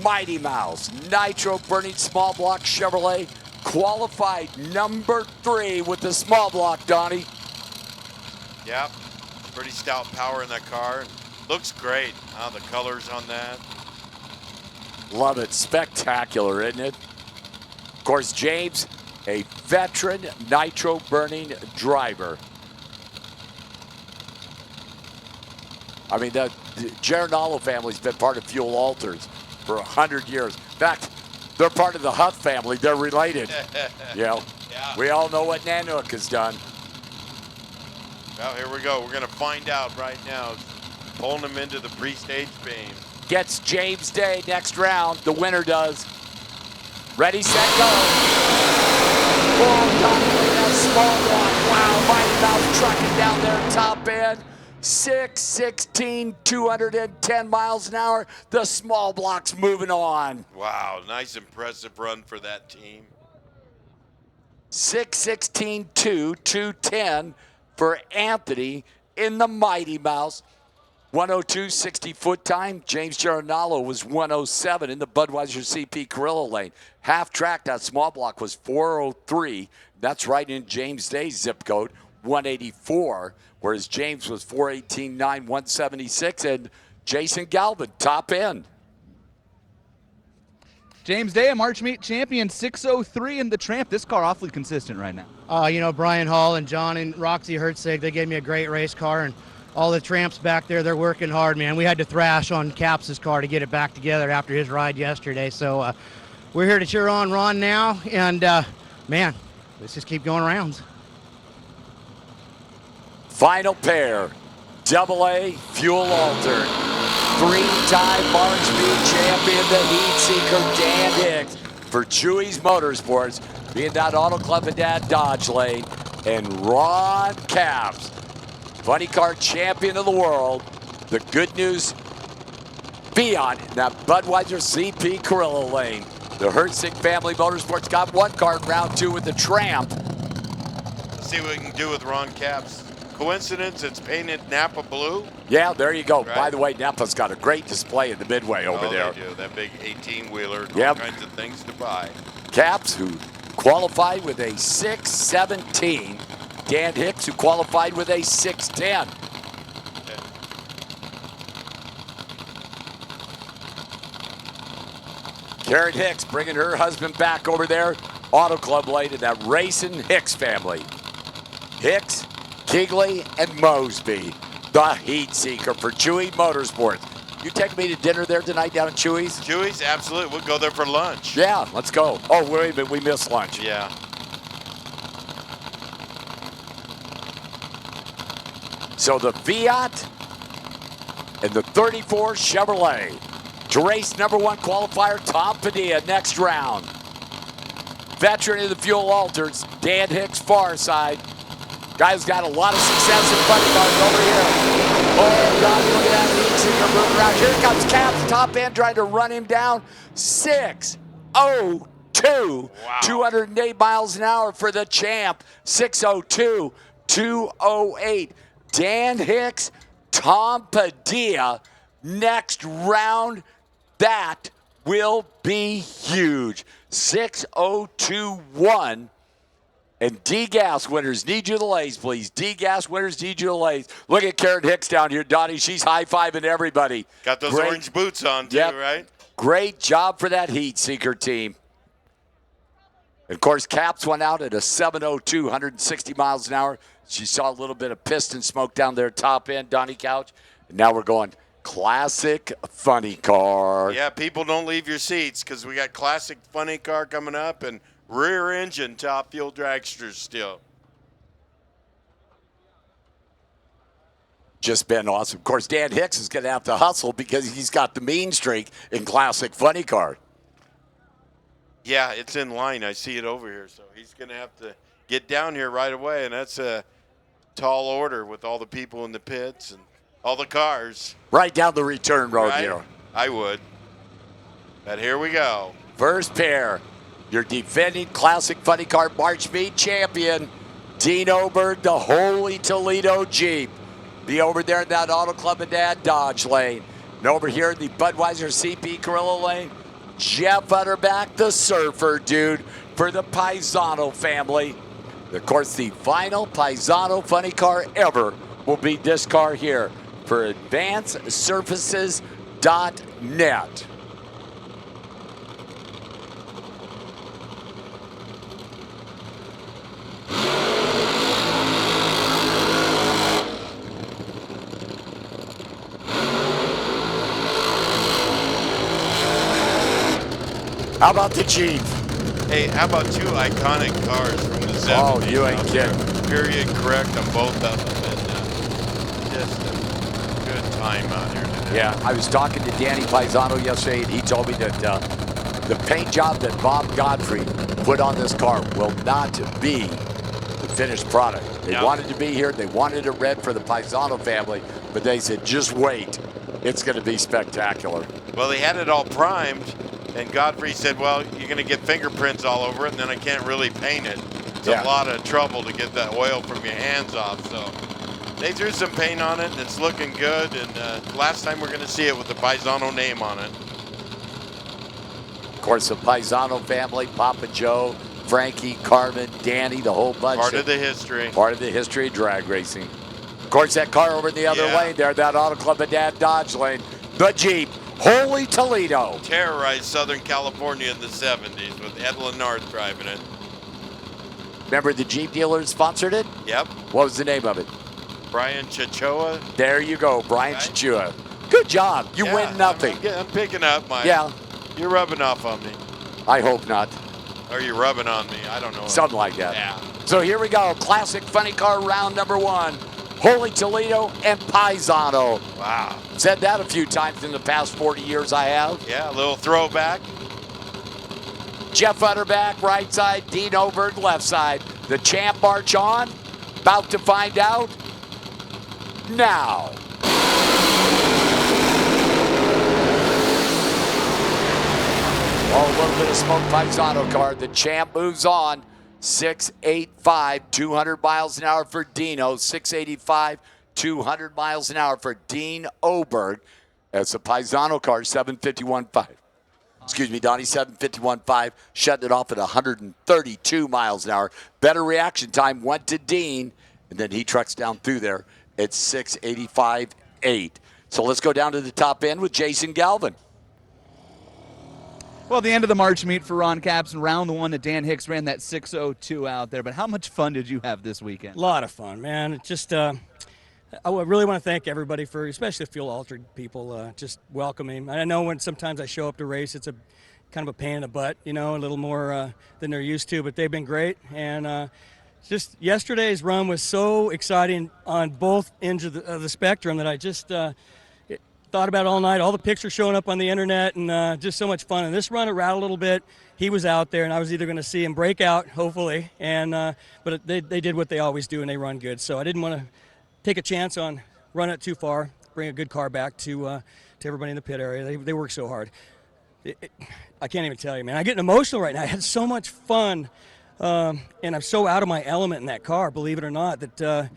Speaker 7: Mighty Mouse, nitro burning small block Chevrolet, qualified number 3 with the small block, Donnie.
Speaker 13: Yep. Pretty stout power in that car. And looks great. The colors on that.
Speaker 7: Love it. Spectacular, isn't it? Of course, James, a veteran nitro-burning driver. I mean, the Giordano family's been part of Fuel Alters for 100 years. In fact, they're part of the Huff family. They're related. Yeah. We all know what Nanook has done.
Speaker 13: Well, here we go. We're going to find out right now. Pulling him into the pre-stage beam.
Speaker 7: Gets James Day next round. The winner does. Ready, set, go. Oh, dominating that small block. Wow, Mighty Mouse trucking down there top end. 6:16, 210 miles an hour. The small block's moving on.
Speaker 13: Wow, nice impressive run for that team.
Speaker 7: 6:16, 210 for Anthony in the Mighty Mouse. 102 60-foot time. James Giordano was 107 in the Budweiser CP Carrillo lane. Half track, that small block was 403. That's right in James Day's zip code, 184. Whereas James was 418.9, 176. And Jason Galvin, top end.
Speaker 3: James Day, a March Meet champion, 6:03 in the Tramp. This car awfully consistent right now.
Speaker 19: You know, Brian Hall and John and Roxy Hertzig, they gave me a great race car, and all the Tramps back there, they're working hard, man. We had to thrash on Caps's car to get it back together after his ride yesterday. So we're here to cheer on Ron now, and man, let's just keep going rounds.
Speaker 7: Final pair, AA Fuel Altered. Three-time March Meet champion, the heat seeker Dan Hicks for Chewy's Motorsports, being that Auto Club and Dad Dodge lane, and Ron Capps, funny car champion of the world. The good news, Fiat in that Budweiser CP Carrillo lane. The Hertzig family Motorsports got one car in round two with the Tramp.
Speaker 13: Let's see what we can do with Ron Capps. Coincidence, it's painted Napa blue.
Speaker 7: Yeah, there you go.
Speaker 13: Right.
Speaker 7: By the way, Napa's got a great display in the midway over there.
Speaker 13: They do. That big 18-wheeler,
Speaker 7: Yep.
Speaker 13: all kinds of things to buy.
Speaker 7: Capps, who qualified with a 6:17. Dan Hicks, who qualified with a 6:10. Karen Hicks bringing her husband back over there. Auto Club lane in that Racing Hicks family. Hicks, Keegley, and Mosby, the heat seeker for Chewy Motorsports. You taking me to dinner there tonight down at Chewy's?
Speaker 13: Chewy's, absolutely. We'll go there for lunch.
Speaker 7: Yeah, let's go. Oh, wait a minute, we missed lunch.
Speaker 13: Yeah.
Speaker 7: So the Fiat and the 34 Chevrolet to race number one qualifier, Tom Padilla, next round. Veteran of the Fuel Alters, Dan Hicks, far side. Guy's got a lot of success in funny cars over here. Oh, God, look at that heat seeker moving around. Here comes Capps, top end, trying to run him down. 6:02. Wow. 208 miles an hour for the champ. 6:02, 2:08. Dan Hicks, Tom Padilla, next round. That will be huge. 6:021. And D-Gas winners, need you the lays, please. D-Gas winners, need you the lays. Look at Karen Hicks down here, Donnie. She's high-fiving everybody.
Speaker 13: Got those orange boots on, too, right?
Speaker 7: Great job for that heat seeker team. And of course, Capps went out at a 7:02, 160 miles an hour. She saw a little bit of piston smoke down there top end, Donnie Couch. And now we're going classic funny car.
Speaker 13: Yeah, people don't leave your seats because we got classic funny car coming up and rear engine top fuel dragsters still.
Speaker 7: Just been awesome. Of course, Dan Hicks is going to have to hustle because he's got the mean streak in classic funny car.
Speaker 13: Yeah, it's in line. I see it over here. So he's going to have to get down here right away, and that's a tall order with all the people in the pits and all the cars.
Speaker 7: Right down the return road
Speaker 13: right?
Speaker 7: here.
Speaker 13: I would. But here we go.
Speaker 7: First pair, your defending classic funny car March Meet champion, Dean Oberg, the Holy Toledo Jeep. Be over there in that Auto Club and Dad Dodge lane. And over here in the Budweiser CP Carrillo lane, Jeff Utterback, the surfer dude, for the Paisano family. Of course, the final Paisano funny car ever will be this car here for advancedsurfaces.net. How about the Jeep?
Speaker 13: Hey, how about two iconic cars from the 70s?
Speaker 7: Oh, you ain't
Speaker 13: out there?
Speaker 7: kidding.
Speaker 13: Period correct on both of them. And just a good time out here today.
Speaker 7: Yeah, I was talking to Danny Paisano yesterday, and he told me that the paint job that Bob Godfrey put on this car will not be the finished product. They wanted to be here. They wanted it red for the Paisano family, but they said, just wait. It's going to be spectacular.
Speaker 13: Well, they had it all primed, and Godfrey said, well, you're going to get fingerprints all over it, and then I can't really paint it. It's a lot of trouble to get that oil from your hands off. So they threw some paint on it, and it's looking good. And last time we're going to see it with the Paisano name on it.
Speaker 7: Of course, the Paisano family, Papa Joe, Frankie, Carmen, Danny, the whole bunch.
Speaker 13: Part of the history.
Speaker 7: Part of the history of drag racing. Of course, that car over in the other lane there, that Auto Club of Dad Dodge lane, the Jeep, Holy Toledo.
Speaker 13: Terrorized Southern California in the 70s with Ed North driving it.
Speaker 7: Remember the Jeep dealers sponsored it?
Speaker 13: Yep.
Speaker 7: What was the name of it?
Speaker 13: Brian Chichoa.
Speaker 7: There you go, Brian Chichoa. Good job. You win nothing.
Speaker 13: I'm picking up, Mike.
Speaker 7: Yeah.
Speaker 13: You're rubbing off on me.
Speaker 7: I hope not.
Speaker 13: Or you're rubbing on me. I don't know.
Speaker 7: Something like that.
Speaker 13: Yeah.
Speaker 7: So here we go. Classic funny car round number 1. Holy Toledo and Paisano.
Speaker 13: Wow.
Speaker 7: Said that a few times in the past 40 years I have.
Speaker 13: Yeah, a little throwback.
Speaker 7: Jeff Utterback, right side. Dean Oberg, left side. The champ march on. About to find out now. Oh, a little bit of smoke, Paisano car. The champ moves on. 685, 200 miles an hour for Dino. 685, 200 miles an hour for Dean Oberg. That's a Paisano car, 751.5. Excuse me, Donnie, 751.5. Shutting it off at 132 miles an hour. Better reaction time went to Dean, and then he trucks down through there at 685.8. So let's go down to the top end with Jason Galvin.
Speaker 3: Well, the end of the March meet for Ron Capps and round 1 that Dan Hicks ran that 6:02 out there. But how much fun did you have this weekend?
Speaker 4: A lot of fun, man. It just, I really want to thank everybody for, especially the fuel altered people, just welcoming. I know when sometimes I show up to race, it's a kind of a pain in the butt, you know, a little more than they're used to. But they've been great, and just yesterday's run was so exciting on both ends of the spectrum that I just. Thought about it all night, all the pictures showing up on the internet, and just so much fun. And this run, it rattled a little bit. He was out there, and I was either going to see him break out, hopefully, and but they did what they always do, and they run good. So I didn't want to take a chance on running it too far, bring a good car back to everybody in the pit area. They work so hard. I can't even tell you, man. I'm getting emotional right now. I had so much fun, and I'm so out of my element in that car, believe it or not, that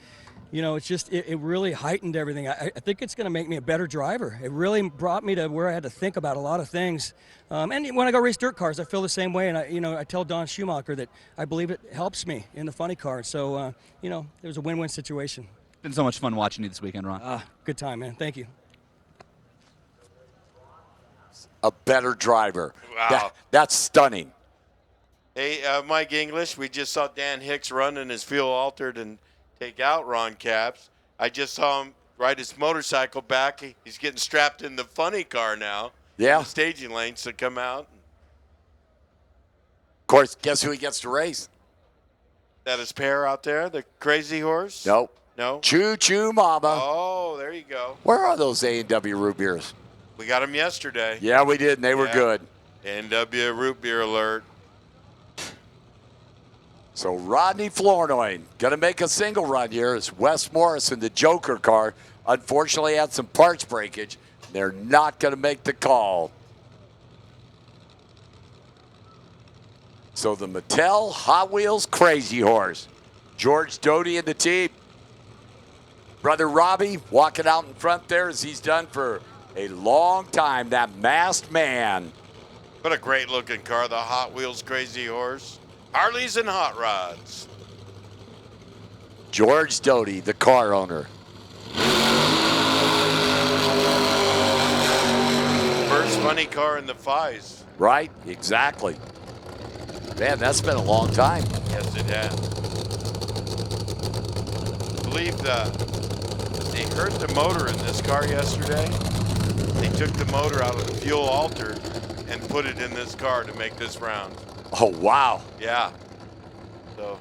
Speaker 4: you know, it's just, it really heightened everything. I think it's going to make me a better driver. It really brought me to where I had to think about a lot of things. And when I go race dirt cars, I feel the same way. And I tell Don Schumacher that I believe it helps me in the funny car. So, it was a win-win situation.
Speaker 3: It's been so much fun watching you this weekend, Ron.
Speaker 4: Good time, man. Thank you.
Speaker 7: A better driver.
Speaker 13: Wow.
Speaker 7: That's stunning.
Speaker 13: Hey, Mike English, we just saw Dan Hicks running his fuel altered and take out Ron Capps. I just saw him ride his motorcycle back. He's getting strapped in the funny car now.
Speaker 7: Yeah.
Speaker 13: The staging lanes to come out.
Speaker 7: Of course, guess who he gets to race?
Speaker 13: That his pair out there, the crazy horse?
Speaker 7: Nope.
Speaker 13: No?
Speaker 7: Choo Choo Mama.
Speaker 13: Oh, there you go.
Speaker 7: Where are those A&W root beers?
Speaker 13: We got them yesterday.
Speaker 7: Yeah, we did, and they were good.
Speaker 13: A&W root beer alert.
Speaker 7: So Rodney Flournoy going to make a single run here as Wes Morrison, the Joker car, unfortunately had some parts breakage. They're not going to make the call. So the Mattel Hot Wheels Crazy Horse. George Doty and the team. Brother Robbie walking out in front there as he's done for a long time. That masked man.
Speaker 13: What a great looking car, the Hot Wheels Crazy Horse. Harleys and hot rods.
Speaker 7: George Doty, the car owner.
Speaker 13: funny car in the fives.
Speaker 7: Right? Exactly. Man, that's been a long time.
Speaker 13: Yes, it has. I believe they hurt the motor in this car yesterday. They took the motor out of the fuel altered and put it in this car to make this round.
Speaker 7: Oh, wow.
Speaker 13: Yeah. So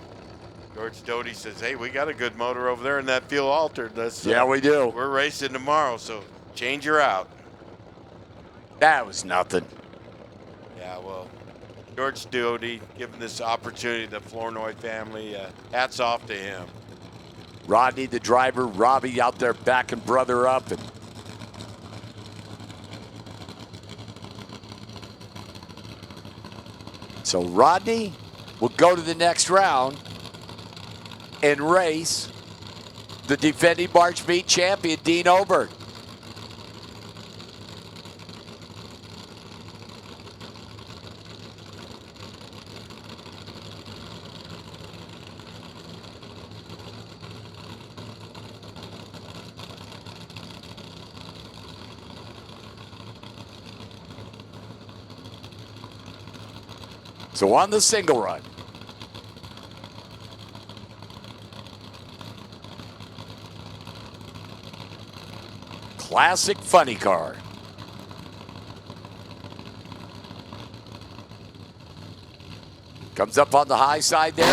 Speaker 13: George Doty says, hey, we got a good motor over there in that fuel altered.
Speaker 7: Yeah, we do.
Speaker 13: We're racing tomorrow, so change her out.
Speaker 7: That was nothing.
Speaker 13: Yeah, well, George Doty giving this opportunity to the Flournoy family. Hats off to him.
Speaker 7: Rodney, the driver, Robbie out there backing brother up. And so Rodney will go to the next round and race the defending March Meet champion, Dean Oberg. So on the single run, classic funny car. Comes up on the high side there.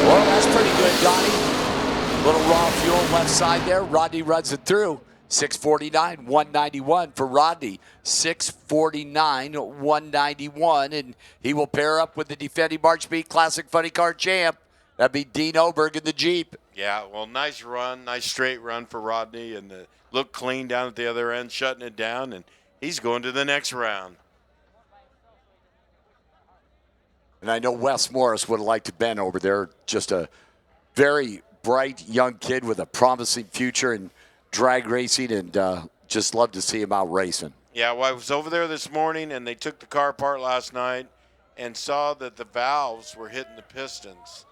Speaker 7: Well, that's pretty good, Donnie. Little raw fuel left side there. Rodney runs it through. 649, 191 for Rodney. 649, 191. And he will pair up with the defending March Meet Classic Funny Car champ. That'd be Dean Oberg in the Jeep.
Speaker 13: Yeah, well, nice run, nice straight run for Rodney, and looked clean down at the other end, shutting it down, and he's going to the next round.
Speaker 7: And I know Wes Morris would have liked to been over there. Just a very bright young kid with a promising future in drag racing, and just love to see him out racing.
Speaker 13: Yeah, well, I was over there this morning, and they took the car apart last night and saw that the valves were hitting the pistons.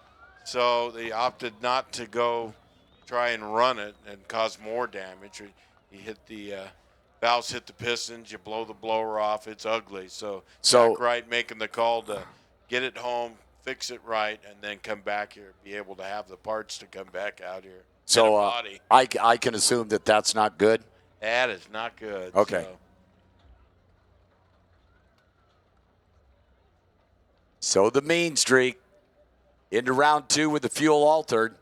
Speaker 13: So they opted not to go try and run it and cause more damage. You hit the valves, hit the pistons, you blow the blower off. It's ugly. So Jack Wright making the call to get it home, fix it right, and then come back here, be able to have the parts to come back out here.
Speaker 7: So I can assume that that's not good?
Speaker 13: That is not good.
Speaker 7: Okay. So the mean streak into round two with the fuel altered.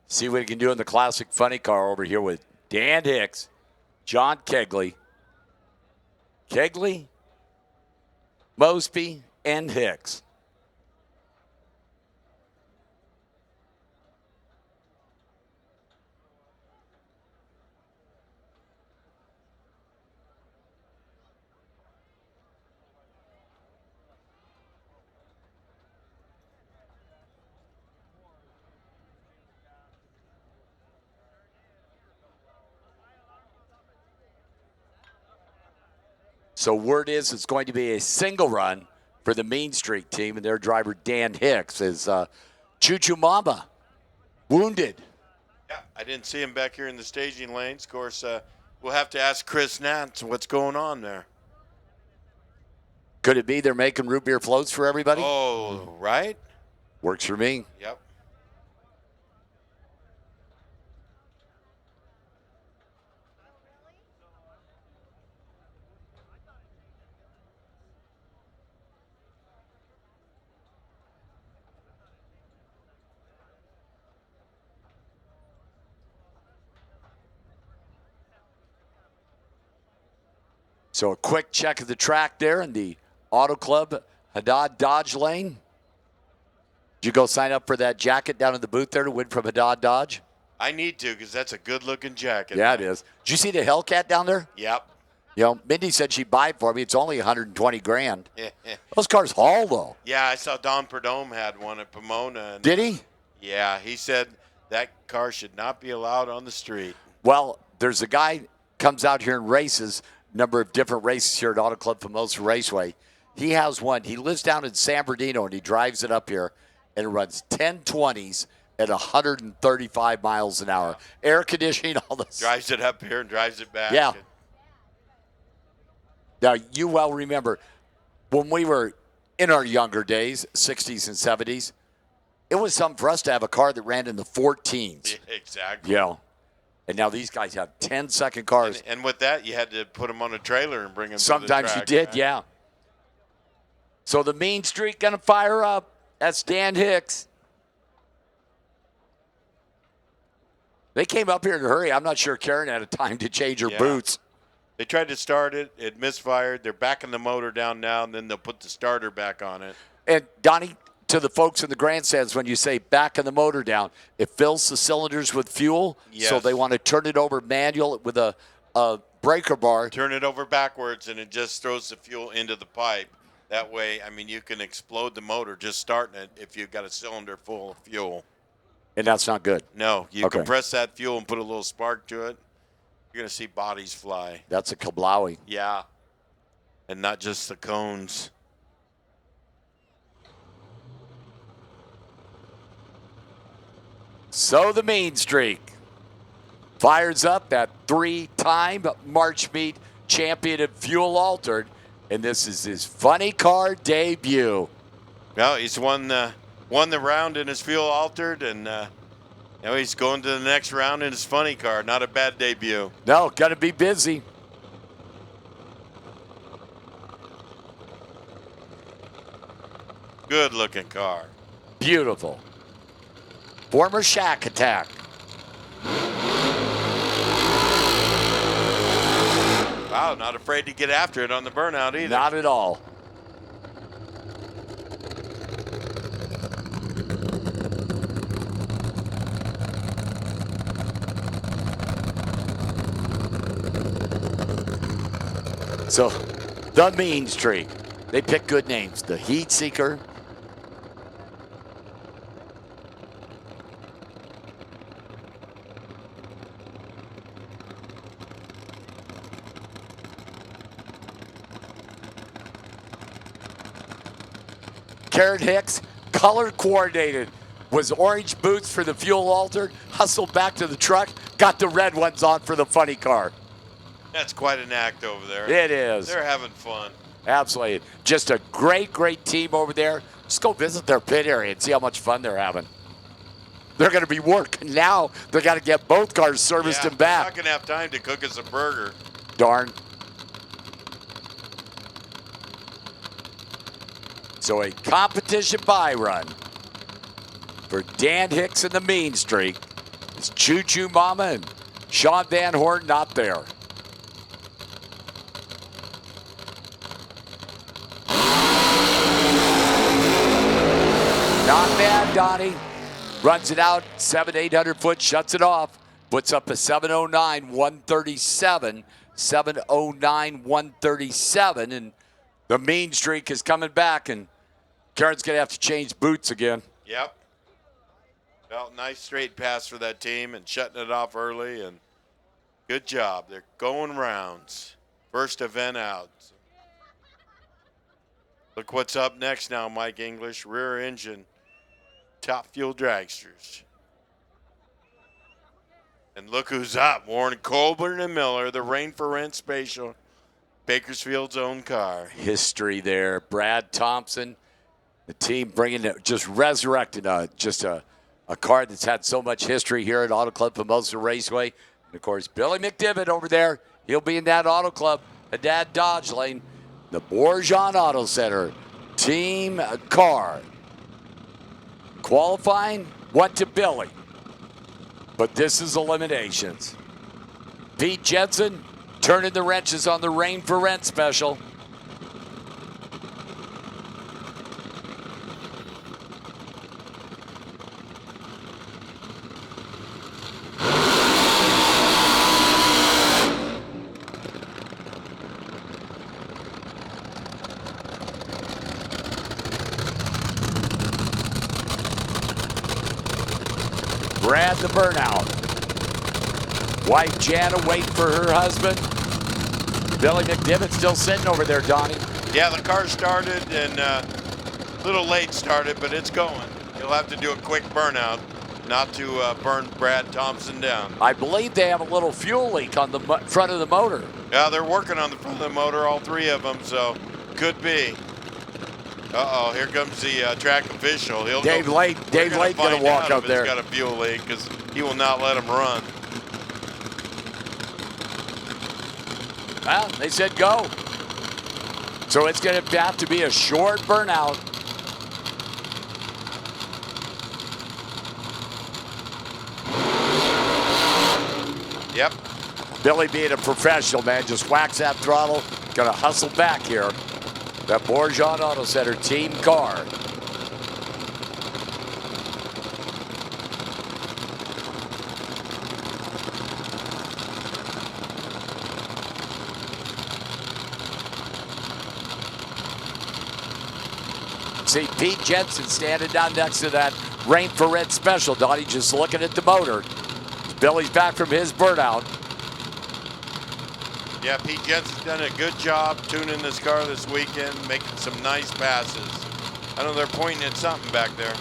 Speaker 7: See what he can do in the classic funny car over here with Dan Hicks, John Kegley, Mosby, and Hicks. So word is it's going to be a single run for the Mean Streak team, and their driver Dan Hicks is Choo Choo Mama wounded.
Speaker 13: Yeah, I didn't see him back here in the staging lanes. Of course, we'll have to ask Chris Nance what's going on there.
Speaker 7: Could it be they're making root beer floats for everybody?
Speaker 13: Oh, right.
Speaker 7: Works for me.
Speaker 13: Yep.
Speaker 7: So a quick check of the track there in the Auto Club Haddad Dodge lane. Did you go sign up for that jacket down in the booth there to win from Haddad Dodge?
Speaker 13: I need to because that's a good-looking jacket.
Speaker 7: Yeah, it is. Did you see the Hellcat down there?
Speaker 13: Yep.
Speaker 7: You know, Mindy said she'd buy it for me. It's only 120 grand. Those cars haul, though.
Speaker 13: Yeah, I saw Don Perdome had one at Pomona. And
Speaker 7: Did he?
Speaker 13: Yeah, he said that car should not be allowed on the street.
Speaker 7: Well, there's a guy comes out here and races number of different races here at Auto Club Famosa Raceway. He has one. He lives down in San Bernardino, and he drives it up here, and it runs 1020s at 135 miles an hour. Air conditioning, all this.
Speaker 13: Drives it up here and drives it back.
Speaker 7: Yeah. Now, you well remember when we were in our younger days, 60s and 70s, it was something for us to have a car that ran in the 14s.
Speaker 13: Yeah, exactly.
Speaker 7: Yeah. And now these guys have 10-second cars.
Speaker 13: And with that, you had to put them on a trailer and bring them.
Speaker 7: Sometimes you did, yeah. So the mean streak going to fire up. That's Dan Hicks. They came up here in a hurry. I'm not sure Karen had a time to change her boots.
Speaker 13: They tried to start it. It misfired. They're backing the motor down now, and then they'll put the starter back on it.
Speaker 7: And, Donnie, to the folks in the grandstands, when you say backing the motor down, it fills the cylinders with fuel.
Speaker 13: Yes.
Speaker 7: So they want to turn it over manual with a breaker bar.
Speaker 13: Turn it over backwards, and it just throws the fuel into the pipe. That way, I mean, you can explode the motor just starting it if you've got a cylinder full of fuel.
Speaker 7: And that's not good.
Speaker 13: No, you
Speaker 7: Okay.
Speaker 13: compress that fuel and put a little spark to it. You're going to see bodies fly.
Speaker 7: That's a kablowie.
Speaker 13: Yeah. And not just the cones.
Speaker 7: So the mean streak fires up, that 3-time March Meet champion of Fuel Altered. And this is his funny car debut.
Speaker 13: Well, he's won the round in his Fuel Altered, and now he's going to the next round in his funny car. Not a bad debut.
Speaker 7: No, got to be busy.
Speaker 13: Good looking car.
Speaker 7: Beautiful. Former Shack Attack.
Speaker 13: Wow, not afraid to get after it on the burnout either.
Speaker 7: Not at all. So, the mean streak. They pick good names. The Heat Seeker. Karen Hicks, color coordinated. Was orange boots for the Fuel Altered, hustled back to the truck, got the red ones on for the funny car.
Speaker 13: That's quite an act over there.
Speaker 7: It is.
Speaker 13: They're having fun.
Speaker 7: Absolutely. Just a great, great team over there. Just go visit their pit area and see how much fun they're having. They're going to be working now. They got to get both cars serviced and
Speaker 13: They're
Speaker 7: back.
Speaker 13: not going to have time to cook us a burger.
Speaker 7: Darn. So a competition buy run for Dan Hicks and the mean streak. It's Choo Choo Mama and Sean Van Horn not there. Not bad, Donnie. Runs it out, 700-800 foot, shuts it off. Puts up a 709, 137. 709, 137. And the mean streak is coming back, and Karen's going to have to change boots again.
Speaker 13: Yep. Well, nice straight pass for that team and shutting it off early, and good job. They're going rounds. First event out. Look what's up next now, Mike English. Rear engine, top fuel dragsters. And look who's up. Warren Colburn and Miller, the Rain for Rent Spatial, Bakersfield's own car.
Speaker 7: History there. Brad Thompson, the team bringing it, just resurrecting just a car that's had so much history here at Auto Club Pomona Raceway. And, of course, Billy McDivitt over there. He'll be in that Auto Club, Haddad Dodge Lane. The Bourgeon Auto Center team car. Qualifying went to Billy. But this is Eliminations. Pete Jensen turning the wrenches on the Rain for Rent special. Brad the Burnout. Wife Jana waiting for her husband. Billy McDivitt still sitting over there, Donnie.
Speaker 13: Yeah, the car started and a little late started, but it's going. He'll have to do a quick burnout. not to burn Brad Thompson down.
Speaker 7: I believe they have a little fuel leak on the front of the motor.
Speaker 13: Yeah, they're working on the front of the motor, all three of them, so could be. Uh-oh, here comes the track official.
Speaker 7: Dave Lake going to walk up there.
Speaker 13: He's got a fuel leak because he will not let him run.
Speaker 7: Well, they said go. So it's going to have to be a short burnout.
Speaker 13: Yep.
Speaker 7: Billy being a professional, man, just whacks that throttle. Going to hustle back here. That Bourgeon Auto Center team car. See Pete Jensen standing down next to that Rain for Red Special, Donnie, just looking at the motor. Billy's back from his burnout.
Speaker 13: Yeah, Pete Jensen's done a good job tuning this car this weekend, making some nice passes. I know they're pointing at something back there.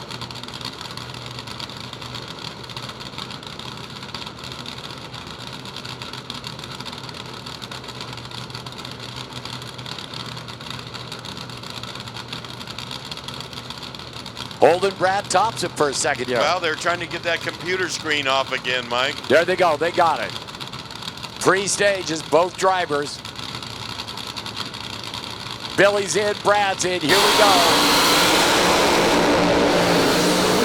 Speaker 7: Holding Brad Thompson for a second here.
Speaker 13: Well, they're trying to get that computer screen off again, Mike.
Speaker 7: There they go. They got it. Three stages, both drivers. Billy's in, Brad's in. Here we go.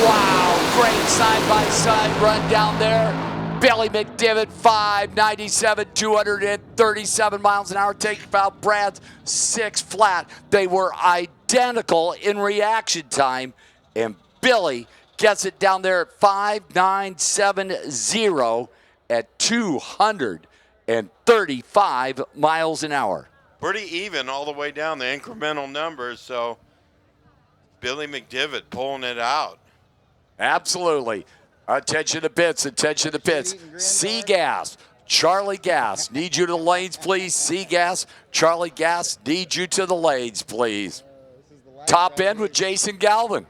Speaker 7: Wow, great side-by-side run down there. Billy McDivitt, 597, 237 miles an hour. Take about Brad's 6 flat. They were identical in reaction time. And Billy gets it down there at 5,970 at 235 miles an hour.
Speaker 13: Pretty even all the way down the incremental numbers, so Billy McDivitt pulling it out.
Speaker 7: Absolutely. Attention to pits, attention to pits. C-Gas, Charlie Gas, need you to the lanes, please. C-Gas, Charlie Gas, need you to the lanes, please. Top end with Jason Galvin.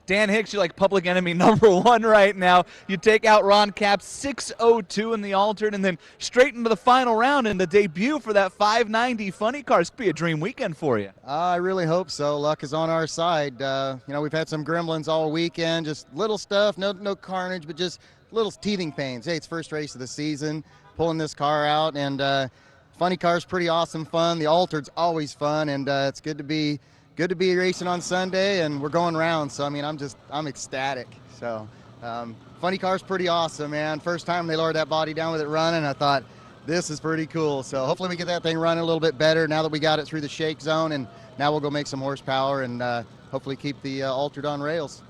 Speaker 3: Dan Hicks, you're like public enemy number 1 right now. You take out Ron Capps, 6:02 in the altered, and then straight into the final round in the debut for that 590 funny car. It's going to be a dream weekend for you.
Speaker 6: I really hope so. Luck is on our side. We've had some gremlins all weekend, just little stuff, no carnage, but just little teething pains. Hey, it's first race of the season, pulling this car out, and funny car's pretty awesome fun. The altered's always fun, and it's good to be racing on Sunday, and we're going round. So, I mean, I'm ecstatic. So, funny car's pretty awesome, man. First time they lowered that body down with it running, I thought, this is pretty cool. So hopefully we get that thing running a little bit better now that we got it through the shake zone, and now we'll go make some horsepower and hopefully keep the altered on rails.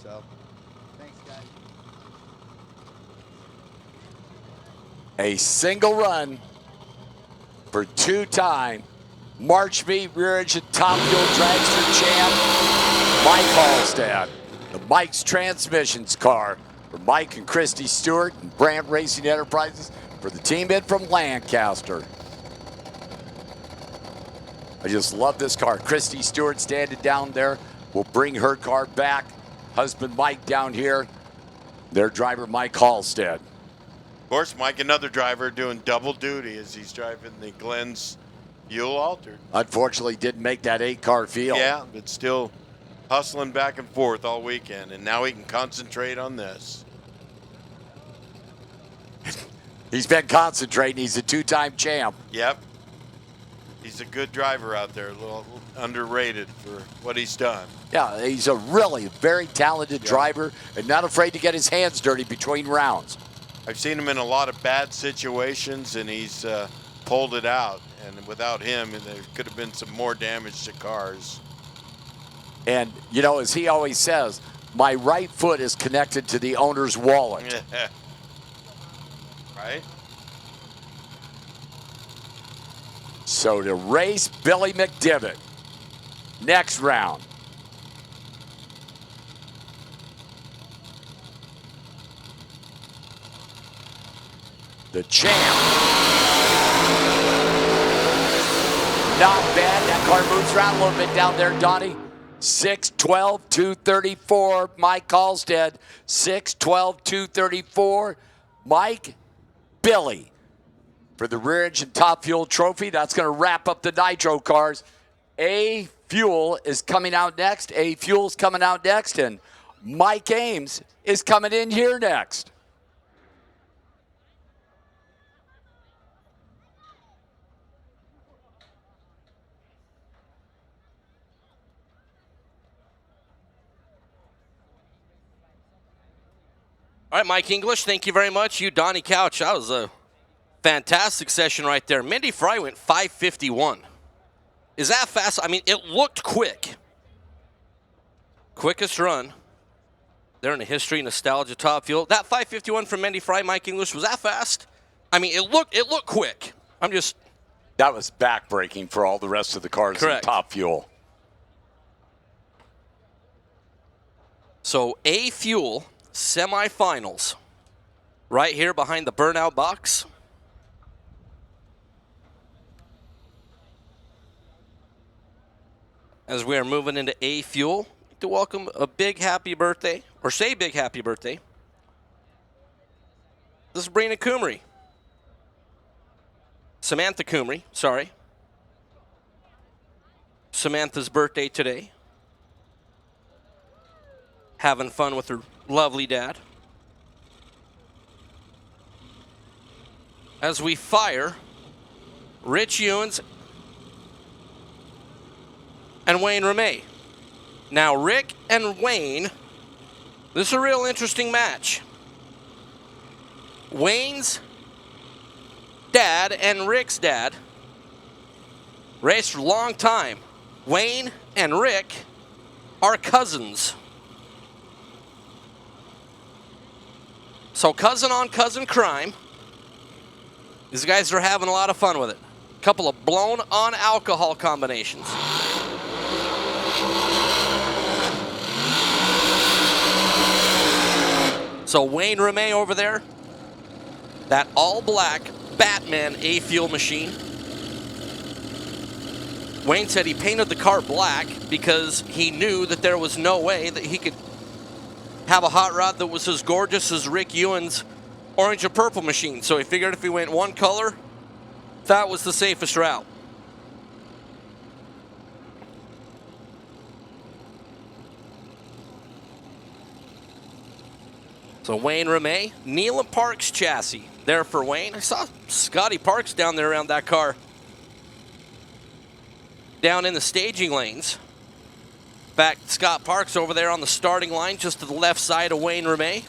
Speaker 6: So, thanks, guys.
Speaker 7: A single run for two-time March Meet Rear Engine Top Fuel Dragster champ, Mike Hallstead. The Mike's Transmissions car for Mike and Christy Stewart and Brandt Racing Enterprises for the team in from Lancaster. I just love this car. Christy Stewart standing down there. We'll bring her car back. Husband Mike down here. Their driver, Mike Hallstead.
Speaker 13: Of course, Mike, another driver doing double duty as he's driving the Glenn's Fuel Altered.
Speaker 7: Unfortunately, didn't make that 8-car field.
Speaker 13: Yeah, but still hustling back and forth all weekend, and now he can concentrate on this.
Speaker 7: He's been concentrating. He's a two-time champ.
Speaker 13: Yep. He's a good driver out there, a little underrated for what he's done.
Speaker 7: Yeah, he's a really very talented driver and not afraid to get his hands dirty between rounds.
Speaker 13: I've seen him in a lot of bad situations, and he's pulled it out. And without him, there could have been some more damage to cars.
Speaker 7: And, you know, as he always says, my right foot is connected to the owner's wallet.
Speaker 13: Right?
Speaker 7: So to race Billy McDivitt, next round. The champ. Not bad. That car moves around a little bit down there, Donnie. 6:12:234, Mike Halstead. 6:12:234, Mike Billy. For the rear engine top fuel trophy, that's going to wrap up the nitro cars. A Fuel is coming out next. A Fuel's coming out next, and Mike Ames is coming in here next.
Speaker 8: All right, Mike English, thank you very much. You, Donnie Couch, that was a fantastic session right there. Mindy Fry went 5:51. Is that fast? I mean, it looked quick. Quickest run there in the history, nostalgia, top fuel. That 5:51 from Mindy Fry, Mike English, was that fast? I mean, it looked quick.
Speaker 7: That was backbreaking for all the rest of the cars in top fuel.
Speaker 8: So A Fuel semifinals right here behind the burnout box. As we are moving into A Fuel, I'd like to welcome a big happy birthday, or say big happy birthday. This is Brina Coomery. Samantha Coomery, sorry. Samantha's birthday today. Having fun with her lovely dad. As we fire Rich Ewens and Wayne Ramey. Now, Rick and Wayne, this is a real interesting match. Wayne's dad and Rick's dad raced for a long time. Wayne and Rick are cousins. So cousin on cousin crime. These guys are having a lot of fun with it. A couple of blown on alcohol combinations. So Wayne Ramey over there, that all-black Batman A-Fuel machine. Wayne said he painted the car black because he knew that there was no way that he could have a hot rod that was as gorgeous as Rick Ewen's orange and purple machine. So he figured if he went one color, that was the safest route. So Wayne Ramey, Neal and Parks chassis there for Wayne. I saw Scotty Parks down there around that car. Down in the staging lanes. In fact, Scott Parks over there on the starting line just to the left side of Wayne Ramey.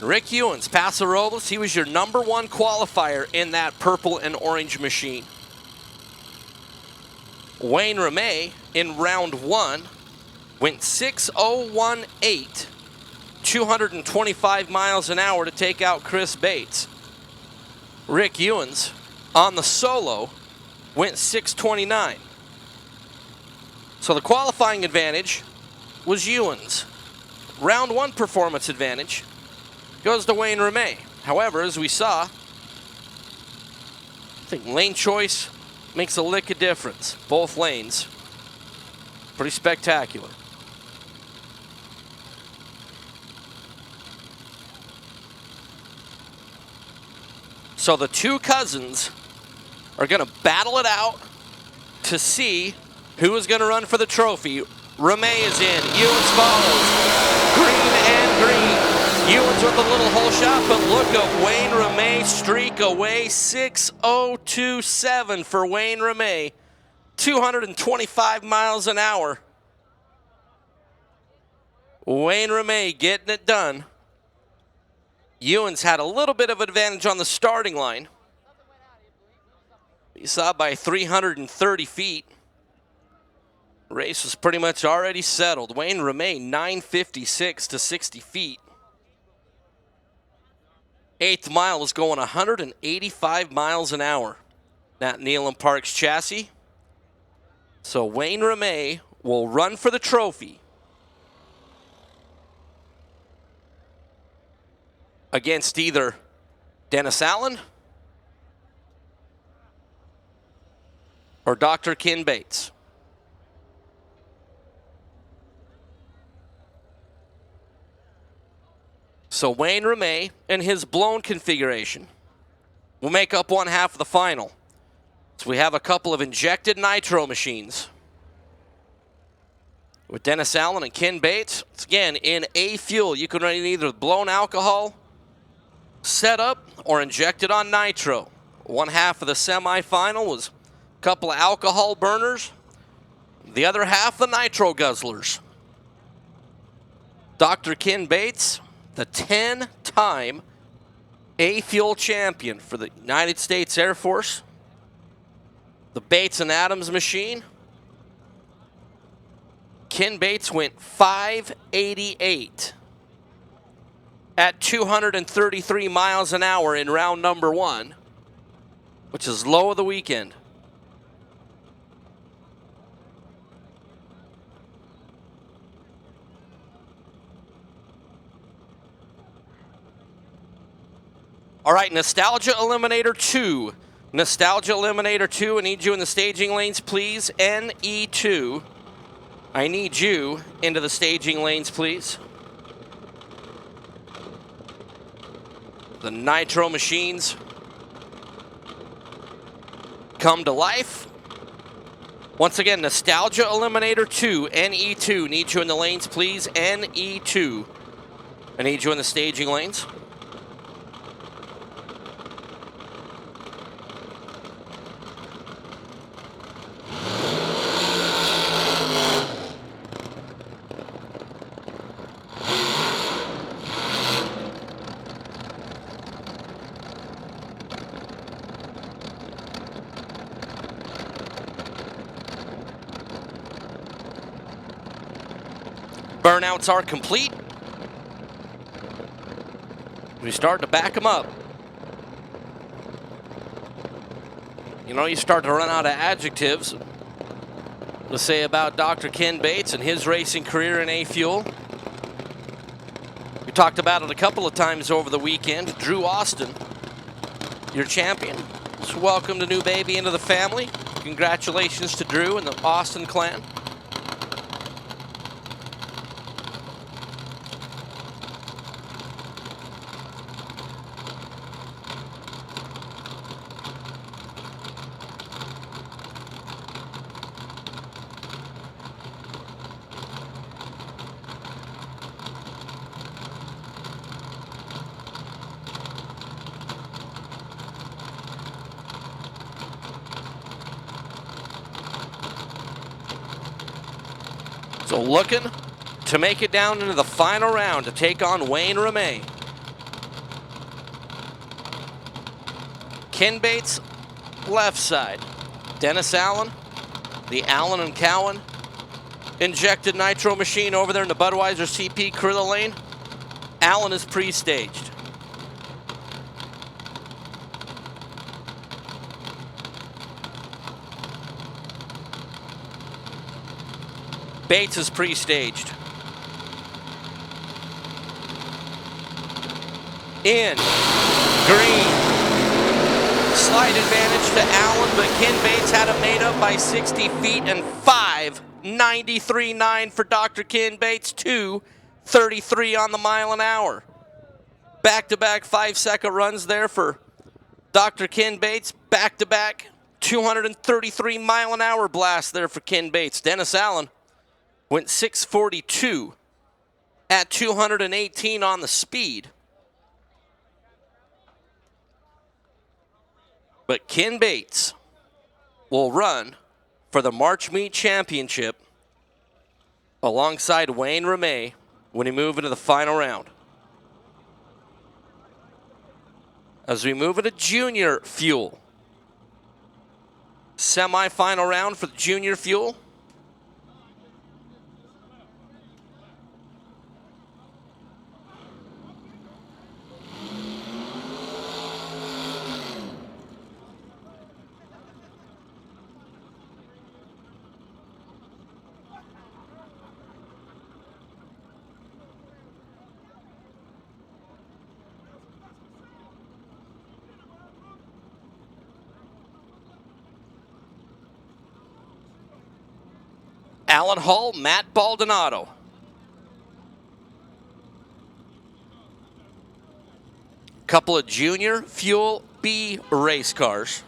Speaker 8: Rick Ewens, Paso Robles, he was your #1 qualifier in that purple and orange machine. Wayne Ramey in round 1 went 6:018, 225 miles an hour to take out Chris Bates. Rick Ewens on the solo went 6:29. So the qualifying advantage was Ewens. Round 1 performance advantage goes to Wayne Ramey. However, as we saw, I think lane choice makes a lick of difference. Both lanes, pretty spectacular. So the two cousins are going to battle it out to see who is going to run for the trophy. Ramey is in. Ewens follows. Green and green. Ewens with a little hole shot, but look at Wayne Ramey streak away. 6:027 for Wayne Ramey. 225 miles an hour. Wayne Ramey getting it done. Ewens had a little bit of advantage on the starting line. You saw by 330 feet. Race was pretty much already settled. Wayne Ramey 956 to 60 feet. 8th mile was going 185 miles an hour. That Neal and Parks chassis. So Wayne Ramey will run for the trophy against either Dennis Allen or Dr. Ken Bates. So Wayne Ramey in his blown configuration will make up one half of the final. So we have a couple of injected nitro machines with Dennis Allen and Ken Bates. It's again in A fuel. You can run either blown alcohol set up or injected on nitro. One half of the semifinal was a couple of alcohol burners. The other half, the nitro guzzlers. Dr. Ken Bates, the 10-time A-Fuel champion for the United States Air Force. The Bates and Adams machine. Ken Bates went 588 at 233 miles an hour in round number 1, which is low of the weekend. All right, Nostalgia Eliminator 2. Nostalgia Eliminator 2, I need you in the staging lanes, please. NE2. I need you into the staging lanes, please. The nitro machines come to life. Once again, Nostalgia Eliminator 2, NE2. Need you in the lanes, please. NE2. I need you in the staging lanes. Burnouts are complete. We start to back them up. You know, you start to run out of adjectives to say about Dr. Ken Bates and his racing career in A-Fuel. We talked about it a couple of times over the weekend. Drew Austin, your champion. So welcome the new baby into the family. Congratulations to Drew and the Austin clan. So looking to make it down into the final round to take on Wayne Ramey. Ken Bates, left side. Dennis Allen, the Allen and Cowan injected nitro machine over there in the Budweiser CP Krilla lane. Allen is pre-staged. Bates is pre-staged. In. Green. Slight advantage to Allen, but Ken Bates had it made up by 60 feet and 5.93.9 for Dr. Ken Bates, 2.33 on the mile an hour. Back-to-back 5-second runs there for Dr. Ken Bates. Back-to-back 233 mile an hour blast there for Ken Bates. Dennis Allen went 642 at 218 on the speed. But Ken Bates will run for the March Meet Championship alongside Wayne Ramey when we move into the final round. As we move into junior fuel. Semi-final round for the junior fuel. Alan Hall, Matt Baldonado. Couple of Junior Fuel B race cars.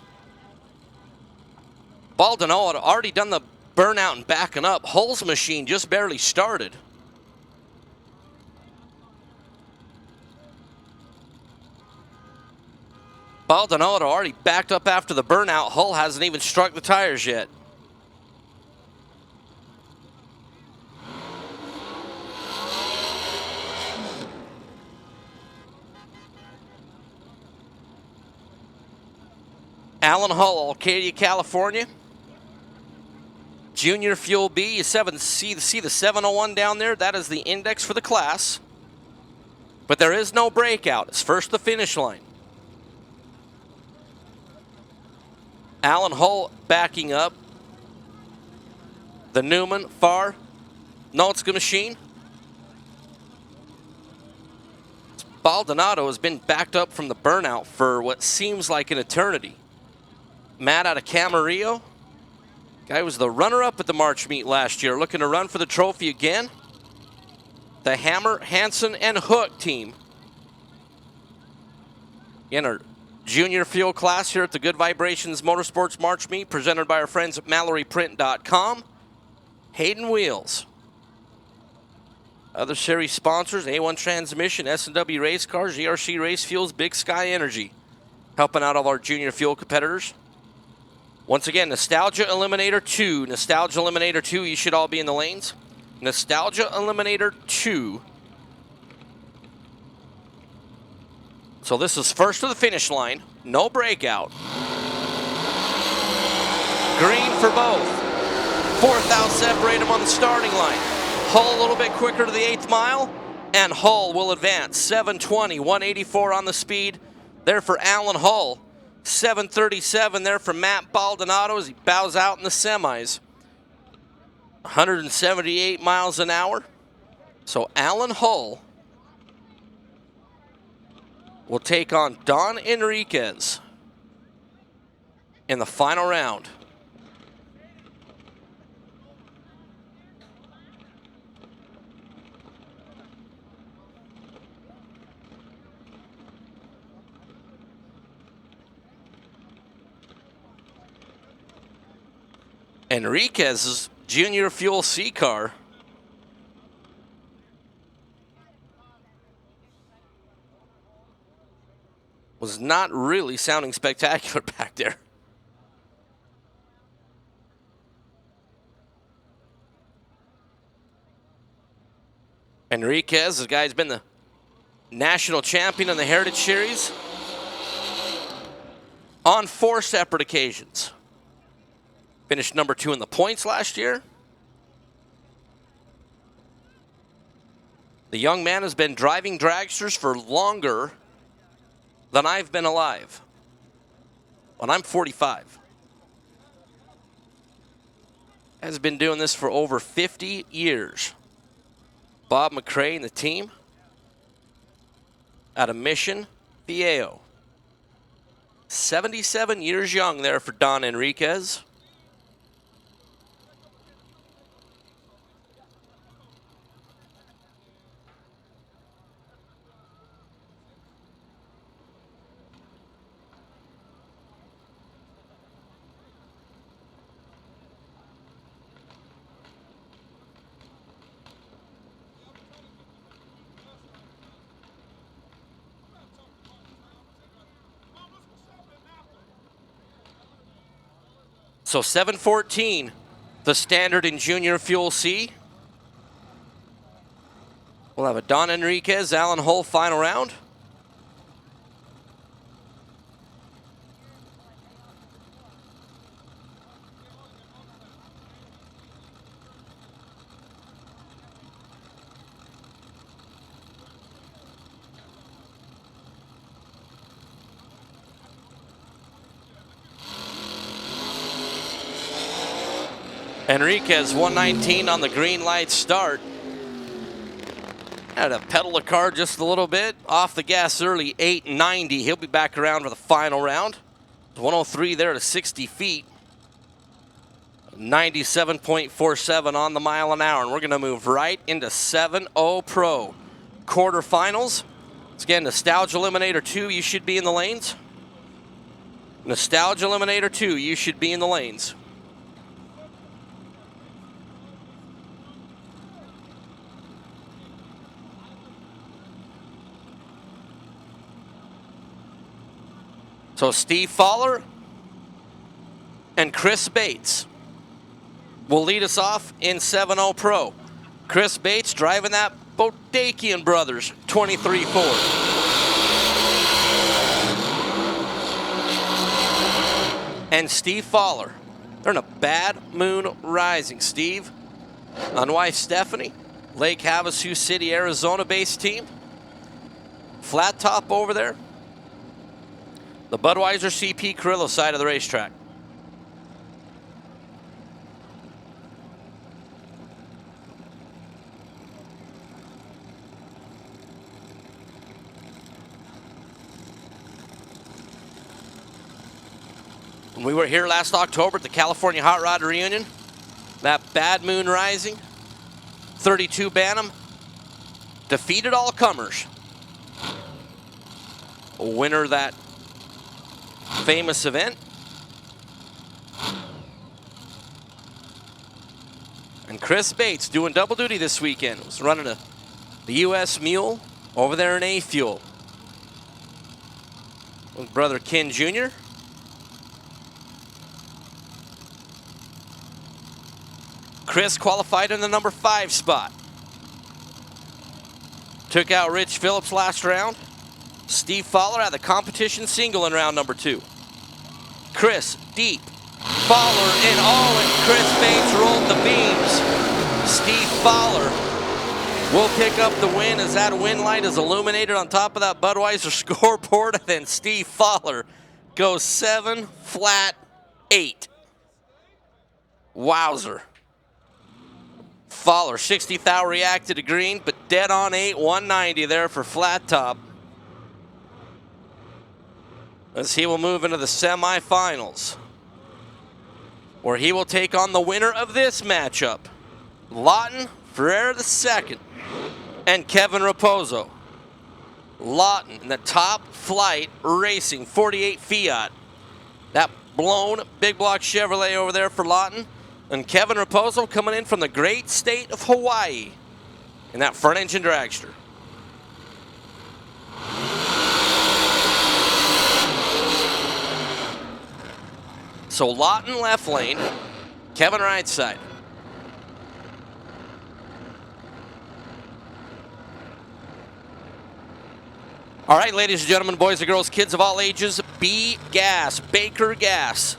Speaker 8: Baldano had already done the burnout and backing up. Hull's machine just barely started. Baldano had already backed up after the burnout. Hull hasn't even struck the tires yet. Alan Hull, Arcadia, California. Junior Fuel B, you see the 701 down there? That is the index for the class. But there is no breakout. It's first the finish line. Alan Hull backing up. The Newman, Farr, Notska machine. Baldonado has been backed up from the burnout for what seems like an eternity. Matt out of Camarillo. Guy was the runner-up at the March meet last year, looking to run for the trophy again. The Hammer, Hansen, and Hook team in our Junior Fuel class here at the Good Vibrations Motorsports March meet, presented by our friends at MalloryPrint.com. Hayden Wheels. Other series sponsors, A1 Transmission, S&W Race Cars, GRC Race Fuels, Big Sky Energy, helping out all our Junior Fuel competitors. Once again, Nostalgia Eliminator 2. Nostalgia Eliminator 2, you should all be in the lanes. Nostalgia Eliminator 2. So this is first to the finish line. No breakout. Green for both. Fourth out, separate them on the starting line. Hull a little bit quicker to the 8th mile, and Hull will advance. 720, 184 on the speed. There for Alan Hull. 737 there for Matt Baldonado as he bows out in the semis. 178 miles an hour. So Alan Hull will take on Don Enriquez in the final round. Enriquez's Junior Fuel C car was not really sounding spectacular back there. Enriquez, this guy's been the national champion in the Heritage Series on 4 separate occasions. Finished number 2 in the points last year. The young man has been driving dragsters for longer than I've been alive. When I'm 45. Has been doing this for over 50 years. Bob McCrae and the team out of Mission Viejo. 77 years young there for Don Enriquez. So 7:14, the standard in Junior Fuel C. We'll have a Don Enriquez, Alan Hull final round. Enriquez 119 on the green light start. Had to pedal the car just a little bit. Off the gas early, 890. He'll be back around for the final round. 103 there to 60 feet. 97.47 on the mile an hour. And we're going to move right into 7-0 Pro quarterfinals. Again, Nostalgia Eliminator 2, you should be in the lanes. Nostalgia Eliminator 2, you should be in the lanes. So Steve Fowler and Chris Bates will lead us off in 7-0 Pro. Chris Bates driving that Bodakian Brothers 23 Ford. And Steve Fowler, they're in a Bad Moon Rising. Steve on wife Stephanie, Lake Havasu City, Arizona-based team. Flat top over there. The Budweiser CP Carrillo side of the racetrack. When we were here last October at the California Hot Rod Reunion, that Bad Moon Rising 32 Bantam defeated all comers. Winner of that famous event. And Chris Bates doing double duty this weekend. Was running the US Mule over there in A Fuel with brother Ken Jr. Chris qualified in the number 5 spot. Took out Rich Phillips last round. Steve Fowler had the competition single in round number 2. Chris deep. Fowler in all, and Chris Bates rolled the beams. Steve Fowler will pick up the win as that win light is illuminated on top of that Budweiser scoreboard. And then Steve Fowler goes 7 flat 8. Wowzer. Fowler, 60th hour reacted to green, but dead on 8, 190 there for flat top. As he will move into the semifinals, where he will take on the winner of this matchup, Lawton Ferreira II and Kevin Raposo. Lawton in the Top Flight Racing 48 Fiat. That blown big block Chevrolet over there for Lawton. And Kevin Raposo coming in from the great state of Hawaii in that front engine dragster. So Lawton left lane, Kevin right side. All right, ladies and gentlemen, boys and girls, kids of all ages, B Gas, Baker Gas,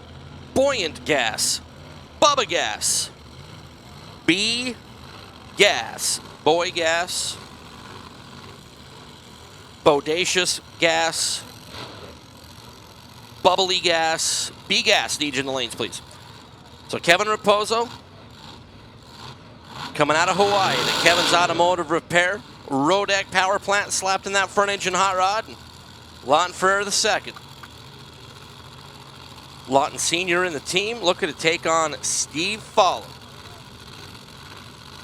Speaker 8: Buoyant Gas, Bubba Gas, B Gas, Boy Gas, Bodacious Gas, Bubbly Gas, B Gas. Need you in the lanes, please. So Kevin Raposo coming out of Hawaii. The Kevin's Automotive Repair, Rodeck Power Plant slapped in that front engine hot rod. Lawton Ferreira II. Lawton Sr. in the team, looking to take on Steve Fowler.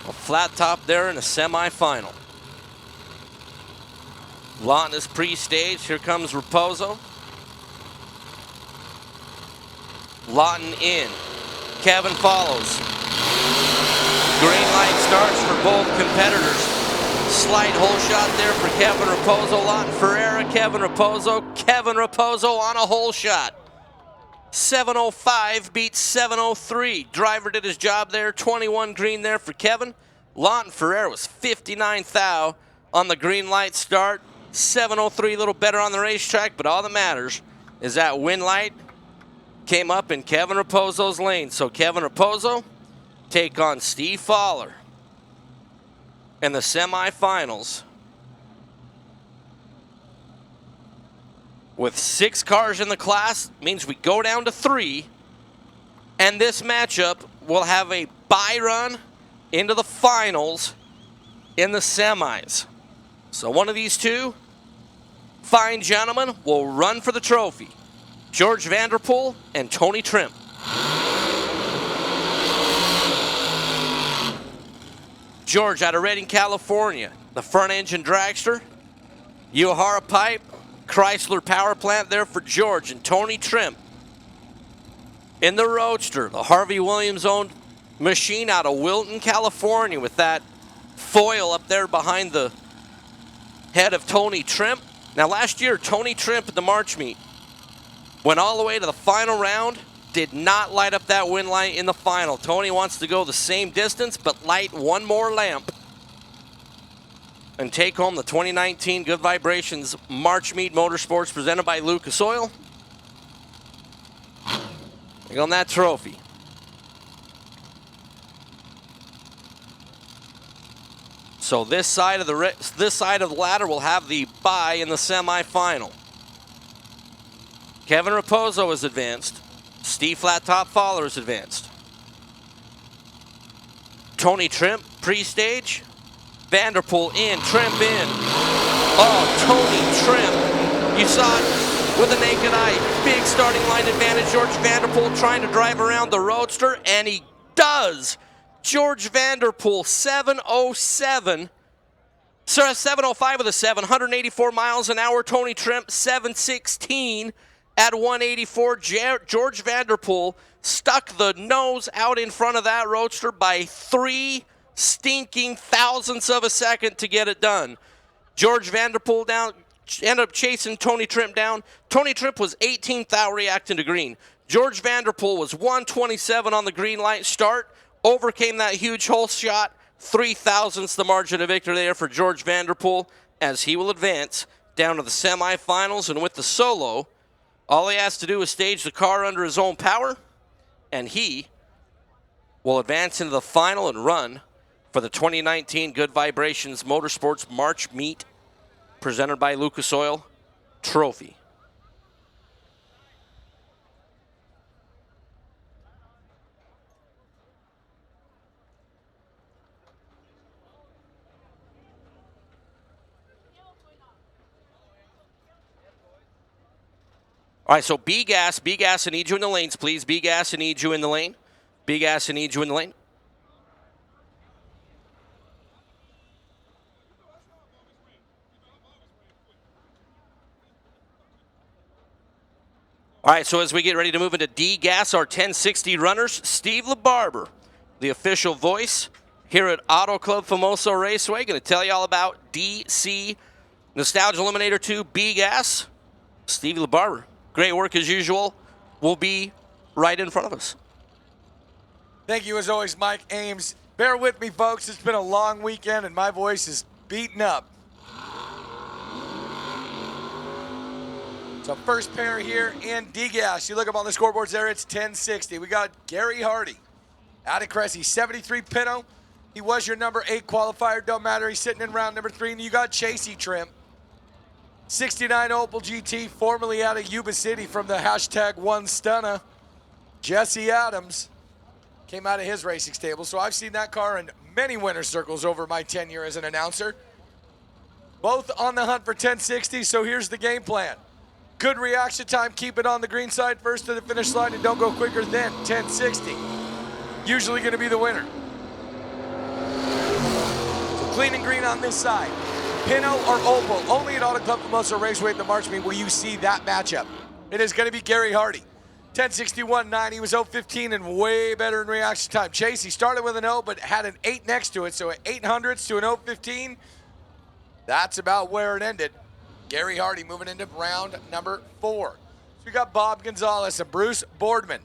Speaker 8: A flat top there in the semifinal. Lawton is pre-staged. Here comes Raposo. Lawton in. Kevin follows. Green light starts for both competitors. Slight hole shot there for Kevin Raposo. Lawton Ferreira, Kevin Raposo. Kevin Raposo on a hole shot. 7:05 beats 7:03. Driver did his job there. 21 green there for Kevin. Lawton Ferreira was 59 thou on the green light start. 7:03, a little better on the racetrack, but all that matters is that win light came up in Kevin Raposo's lane. So Kevin Raposo take on Steve Fowler in the semifinals. With 6 cars in the class, means we go down to 3. And this matchup will have a bye run into the finals in the semis. So one of these two fine gentlemen will run for the trophy. George Vanderpool and Tony Trim. George out of Redding, California, the front engine dragster. Uehara Pipe, Chrysler Power Plant there for George and Tony Trimp. In the Roadster, the Harvey Williams-owned machine out of Wilton, California, with that foil up there behind the head of Tony Trimp. Now, last year, Tony Trimp at the March meet went all the way to the final round, did not light up that win light in the final. Tony wants to go the same distance, but light one more lamp and take home the 2019 Good Vibrations March Meet Motorsports presented by Lucas Oil. Take on that trophy. So this side of the ladder will have the bye in the semifinal. Kevin Raposo is advanced. Steve Flat Top Fowler is advanced. Tony Trimp pre-stage. Vanderpool in, Trimp in. Oh, Tony Trimp. You saw it with the naked eye. Big starting line advantage. George Vanderpool trying to drive around the Roadster, and he does. George Vanderpool, 7:07. 7:05 with a 7, 184 miles an hour. Tony Trimp, 7:16 at 184. George Vanderpool stuck the nose out in front of that Roadster by 3 stinking thousandths of a second to get it done. George Vanderpool down, ended up chasing Tony Trimp down. Tony Trimp was 18th out reacting to green. George Vanderpool was 127 on the green light start, overcame that huge hole shot, 3 thousandths the margin of victory there for George Vanderpool as he will advance down to the semifinals. And with the solo, all he has to do is stage the car under his own power, and he will advance into the final and run for the 2019 Good Vibrations Motorsports March Meet presented by Lucas Oil trophy. All right, so B-Gas, I need you in the lanes, please. B-Gas, I need you in the lane. B-Gas, I need you in the lane. All right, so as we get ready to move into D-Gas, our 1060 runners, Steve LaBarber, the official voice here at Auto Club Famoso Raceway, going to tell you all about DC Nostalgia Eliminator 2 B-Gas. Steve LaBarber, great work as usual, will be right in front of us.
Speaker 9: Thank you as always, Mike Ames. Bear with me, folks. It's been a long weekend and my voice is beaten up. So first pair here in D-Gas. You look up on the scoreboards there, it's 1060. We got Gary Hardy out of Cressy, 73 Pinto. He was your number 8 qualifier. Don't matter, he's sitting in round number 3. And you got Chasey Trimp, 69 Opel GT, formerly out of Yuba City from the #1Stunna. Jesse Adams came out of his racing stable. So I've seen that car in many winner's circles over my tenure as an announcer. Both on the hunt for 1060, so here's the game plan. Good reaction time, keep it on the green side first to the finish line and don't go quicker than 1060. Usually gonna be the winner. So clean and green on this side. Pinto or Opel, only at Auto Club Famoso Raceway at the March meet will you see that matchup. It is gonna be Gary Hardy. 1061.9, he was 015 and way better in reaction time. Chase, he started with an 0 but had an 8 next to it, so at 800ths to an 015, that's about where it ended. Gary Hardy moving into round number 4. So we got Bob Gonzalez and Bruce Boardman.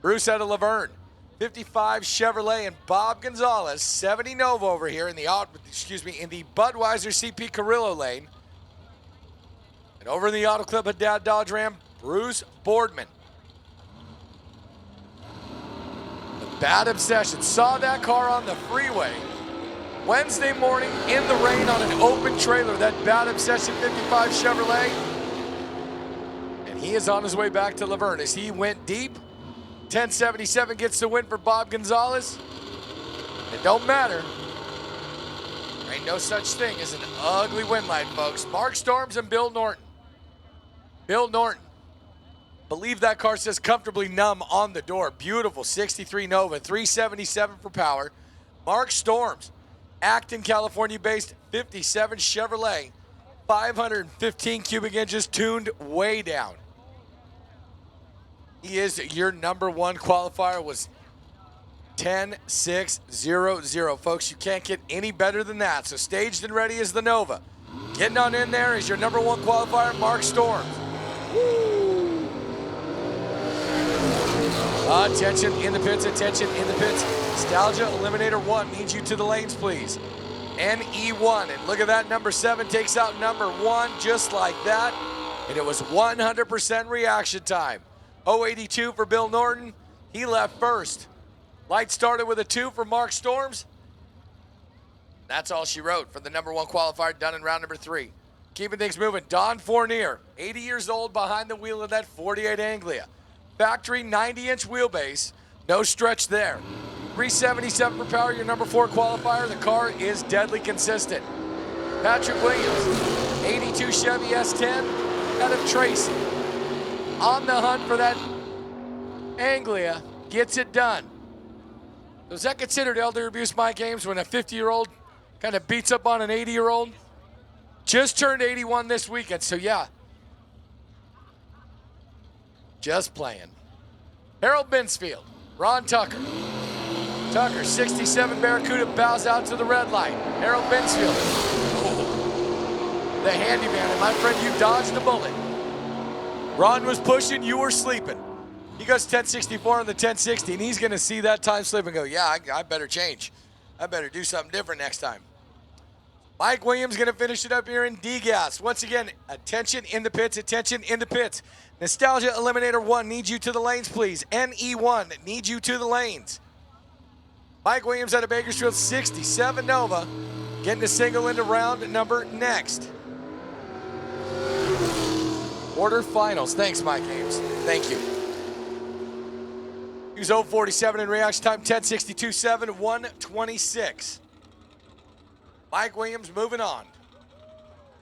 Speaker 9: Bruce out of Laverne, 55 Chevrolet, and Bob Gonzalez, 70 Nova over here in the Budweiser CP Carrillo lane. And over in the Auto Club Haddad Dodge Ram, Bruce Boardman. The Bad Obsession saw that car on the freeway Wednesday morning in the rain on an open trailer, that Bad Obsession 55 Chevrolet. And he is on his way back to Laverne as he went deep. 1077 gets the win for Bob Gonzalez. It don't matter. There ain't no such thing as an ugly win light, folks. Mark Storms and Bill Norton. Bill Norton. Believe that car says comfortably numb on the door. Beautiful 63 Nova, 377 for power. Mark Storms. Acton, California-based 57 Chevrolet, 515 cubic inches, tuned way down. He is your number one qualifier, was 10.600. Folks, you can't get any better than that. So staged and ready is the Nova. Getting on in there is your number one qualifier, Mark Storms. Attention in the pits, attention in the pits. Nostalgia Eliminator 1 needs you to the lanes, please. NE1, and look at that, number 7 takes out number 1 just like that. And it was 100% reaction time. 082 for Bill Norton, he left first. Light started with a 2 for Mark Storms. That's all she wrote for the number 1 qualifier, done in round number 3. Keeping things moving, Don Fournier, 80 years old, behind the wheel of that 48 Anglia. Factory 90-inch wheelbase, no stretch there. 377 per power, your number 4 qualifier. The car is deadly consistent. Patrick Williams, 82 Chevy S10 out of Tracy. On the hunt for that Anglia, gets it done. Was that considered elder abuse, Mike Ames, when a 50-year-old kind of beats up on an 80-year-old? Just turned 81 this weekend, so yeah. Just playing. Harold Binsfield, Ron Tucker. Tucker, 67 Barracuda, bows out to the red light. Harold Binsfield, the handyman, and my friend, you dodged a bullet. Ron was pushing, you were sleeping. He goes 1064 on the 1060, and he's going to see that time slip and go, yeah, I better change. I better do something different next time. Mike Williams going to finish it up here in D-Gas. Once again, attention in the pits, attention in the pits. Nostalgia Eliminator 1 needs you to the lanes, please. NE1 needs you to the lanes. Mike Williams out of Bakersfield, 67 Nova, getting a single into round number next. Quarterfinals. Thanks, Mike Ames. Thank you. He was 047 in reaction time, 1062.7, 126. Mike Williams moving on.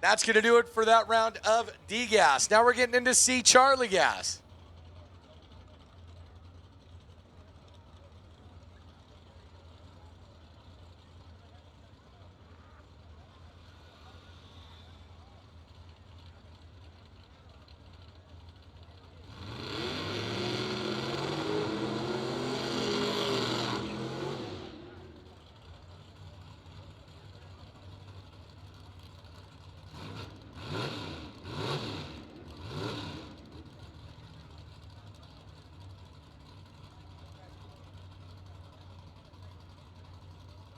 Speaker 9: That's going to do it for that round of D-Gas. Now we're getting into C Charlie Gas.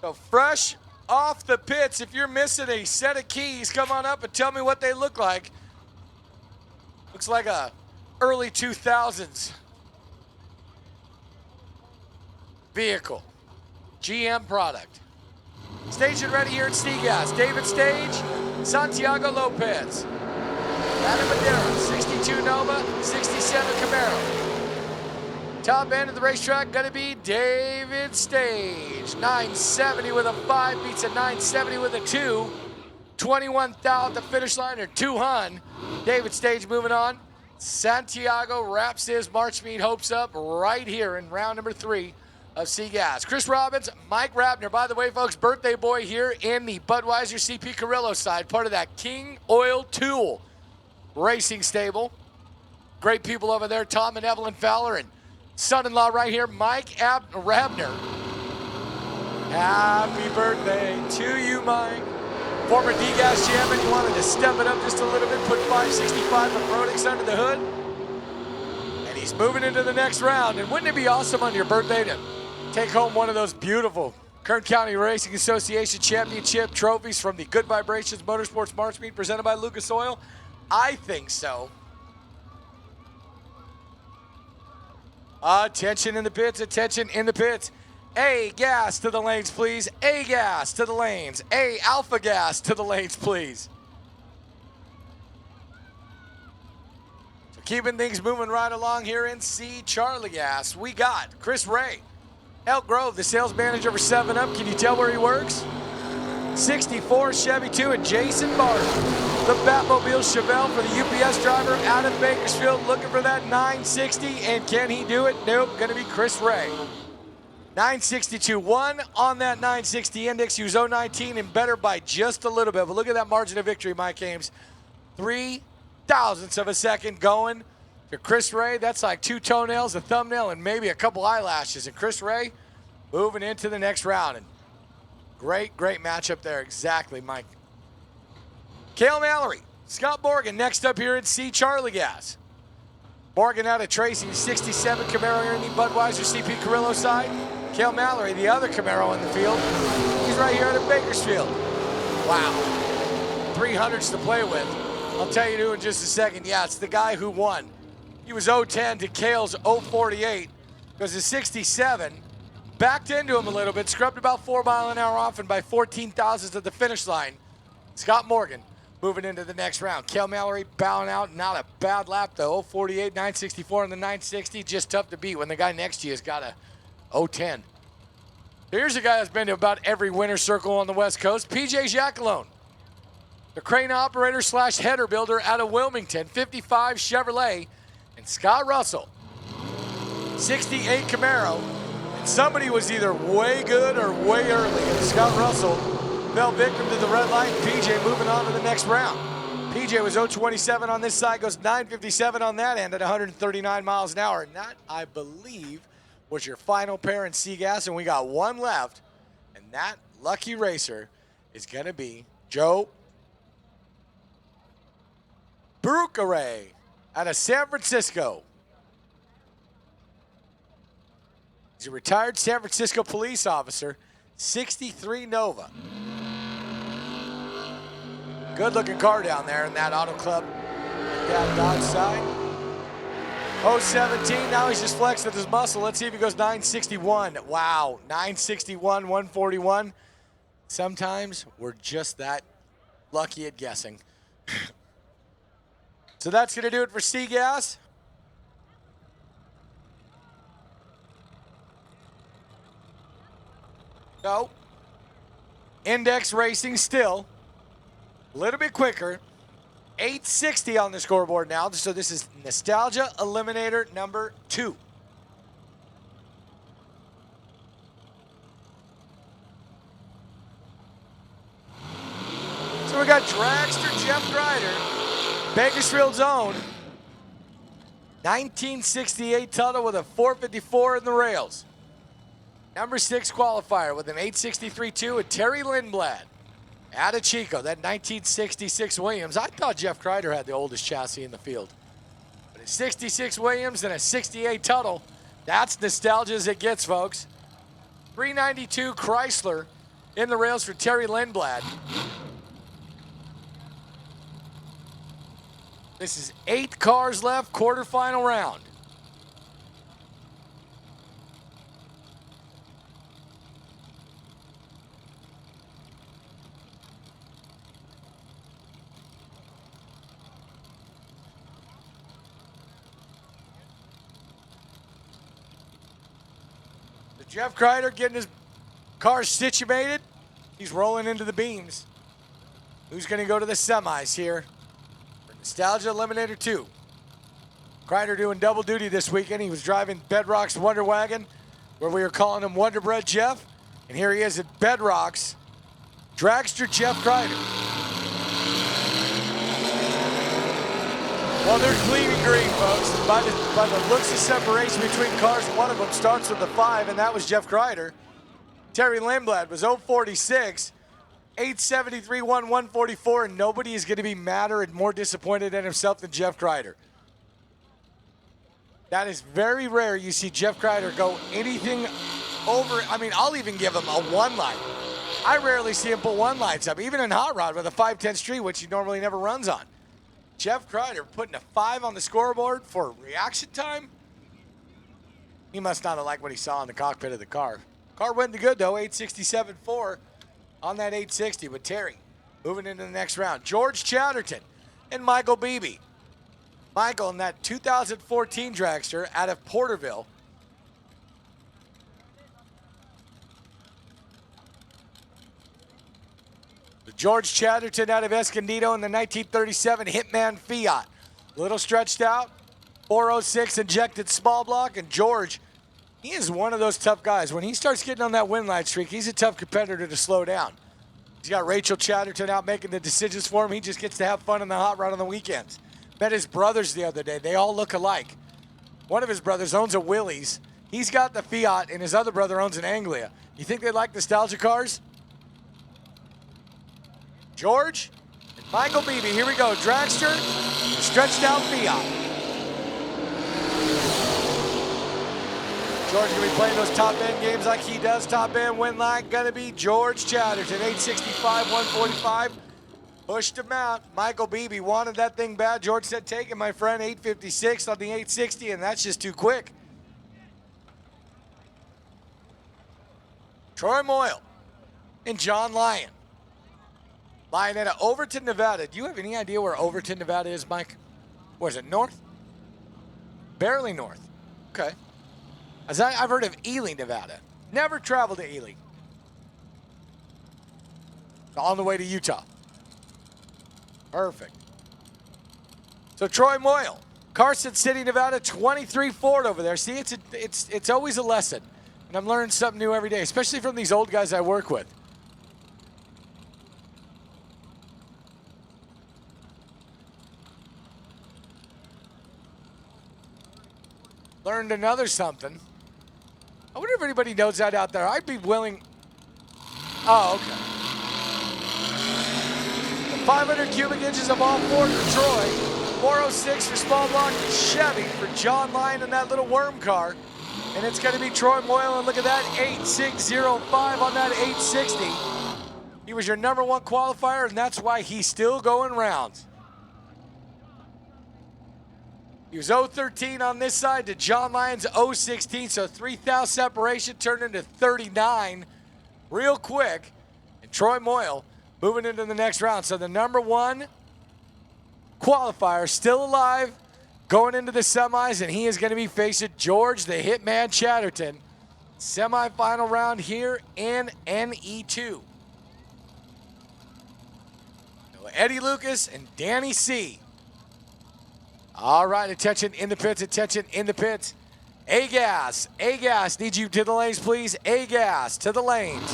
Speaker 9: So fresh off the pits, if you're missing a set of keys, come on up and tell me what they look like. Looks like a early 2000s vehicle. GM product. Stage and ready here at Gas. David Stage, Santiago Lopez. Adam Madera, 62 Nova, 67 Camaro. Top end of the racetrack gonna be David Stage. 970 with a 5, beats a 970 with a 2. 21 thou at the finish line, or 200. David Stage moving on. Santiago wraps his March meet hopes up right here in round number 3 of C-Gas. Chris Robbins, Mike Rabner, by the way, folks, birthday boy here in the Budweiser CP Carrillo side, part of that King Oil Tool racing stable. Great people over there, Tom and Evelyn Fowler, and son-in-law right here, Mike Rabner. Happy birthday to you, Mike. Former D-Gas champion, you wanted to step it up just a little bit, put 565 of Rodix under the hood. And he's moving into the next round. And wouldn't it be awesome on your birthday to take home one of those beautiful Kern County Racing Association championship trophies from the Good Vibrations Motorsports March Meet presented by Lucas Oil? I think so. Attention in the pits, attention in the pits. A gas to the lanes, please. A gas to the lanes. A alpha gas to the lanes, please. So keeping things moving right along here in C Charlie Gas. We got Chris Ray, Elk Grove, the sales manager for 7-Up. Can you tell where he works? 64 Chevy 2 and Jason Barton. The Batmobile Chevelle for the UPS driver out of Bakersfield, looking for that 960. And can he do it? Nope, gonna be Chris Ray. 962 won on that 960 index. He was 019 and better by just a little bit. But look at that margin of victory, Mike Ames. 0.03 of a second going to Chris Ray. That's like 2 toenails, a thumbnail, and maybe a couple eyelashes. And Chris Ray moving into the next round. And great matchup there. Exactly, Mike. Cale Mallory, Scott Morgan next up here at C. Charlie Gas. Morgan out of Tracy, 67 Camaro here in the Budweiser CP Carrillo side. Cale Mallory, the other Camaro in the field. He's right here out of Bakersfield. Wow. 300s to play with. I'll tell you who in just a second. Yeah, it's the guy who won. He was 010 to Cale's 048. Because the 67 backed into him a little bit, scrubbed about 4 mile an hour off, and by 14 thousandths at the finish line, Scott Morgan moving into the next round. Cale Mallory bowing out, not a bad lap though. 048, 964 in the 960, just tough to beat when the guy next to you has got a 010. Here's a guy that's been to about every winner's circle on the West Coast, PJ Jacquelone. The crane operator / header builder out of Wilmington, 55 Chevrolet, and Scott Russell, 68 Camaro. And somebody was either way good or way early, and Scott Russell fell victim to the red light. PJ moving on to the next round. PJ was 027 on this side, goes 957 on that end at 139 miles an hour. And that, I believe, was your final pair in C-Gas, and we got one left. And that lucky racer is going to be Joe Barucare out of San Francisco. He's a retired San Francisco police officer, 63 Nova. Good looking car down there in that auto club, that Dodge side. 017, now he's just flexing his muscle. Let's see if he goes 961. Wow, 961, 141. Sometimes we're just that lucky at guessing. So that's going to do it for C-Gas. So, Index Racing still a little bit quicker. 860 on the scoreboard now. So this is Nostalgia Eliminator number 2. So we got dragster Jeff Grider, Bakersfield's own. 1968 Tuttle with a 454 in the rails. Number 6 qualifier with an 863.2 at Terry Lindblad. Out of Chico, that 1966 Williams. I thought Jeff Kreider had the oldest chassis in the field. But a 66 Williams and a 68 Tuttle, that's nostalgia as it gets, folks. 392 Chrysler in the rails for Terry Lindblad. This is 8 cars left, quarterfinal round. Jeff Kreider getting his car situated. He's rolling into the beams. Who's going to go to the semis here for Nostalgia Eliminator 2? Kreider doing double duty this weekend. He was driving Bedrock's Wonder Wagon, where we were calling him Wonder Bread Jeff. And here he is at Bedrock's dragster Jeff Kreider. Well, they're clean and green, folks. By the looks of separation between cars, one of them starts with a 5, and that was Jeff Kreider. Terry Lindblad was 046, 873, 144, and nobody is going to be madder and more disappointed in himself than Jeff Kreider. That is very rare you see Jeff Kreider go anything over. I mean, I'll even give him a 1 light. I rarely see him put 1 lights up, even in Hot Rod with a 510 street, which he normally never runs on. Jeff Kreider putting a 5 on the scoreboard for reaction time. He must not have liked what he saw in the cockpit of the car. Car went good though, 867.4 on that 860 with Terry. Moving into the next round. George Chatterton and Michael Beebe. Michael in that 2014 dragster out of Porterville. George Chatterton out of Escondido in the 1937 Hitman Fiat. A little stretched out, 406 injected small block, and George He is one of those tough guys. When he starts getting on that win line streak, he's a tough competitor to slow down. He's got Rachel Chatterton out making the decisions for him. He just gets to have fun in the hot rod on the weekends. Met his brothers the other day. They all look alike. One of his brothers owns a Willys. He's got the Fiat, and his other brother owns an Anglia. You think they like nostalgia cars? George and Michael Beebe. Here we go. Dragster, stretched out Fiat. George going to be playing those top-end games like he does. Top-end win line going to be George Chatterton, 865, 145. Pushed him out. Michael Beebe wanted that thing bad. George said, take it, my friend, 856 on the 860, and that's just too quick. Troy Moyle and John Lyon. Lyon out of Overton, Nevada. Do you have any idea where Overton, Nevada is, Mike? Where is it, north? Barely north. Okay. I've heard of Ely, Nevada. Never traveled to Ely. On the way to Utah. Perfect. So Troy Moyle, Carson City, Nevada, 23 Ford over there. See, it's always a lesson. And I'm learning something new every day, especially from these old guys I work with. Learned another something. I wonder if anybody knows that out there. I'd be willing. Oh, okay. The 500 cubic inches of all Ford for Troy. 406 for small block Chevy for John Lyon in that little worm car. And it's going to be Troy Moyle. And look at that, 8605 on that 860. He was your number one qualifier, and that's why he's still going rounds. He was 0-13 on this side to John Lyon's 0-16, so 3,000 separation turned into 39 real quick. And Troy Moyle moving into the next round. So the number one qualifier still alive going into the semis, and he is going to be facing George the Hitman Chatterton. Semifinal round here in NE2. Eddie Lucas and Danny C. All right, attention in the pits, attention in the pits. A-Gas, need you to the lanes, please. A-Gas to the lanes.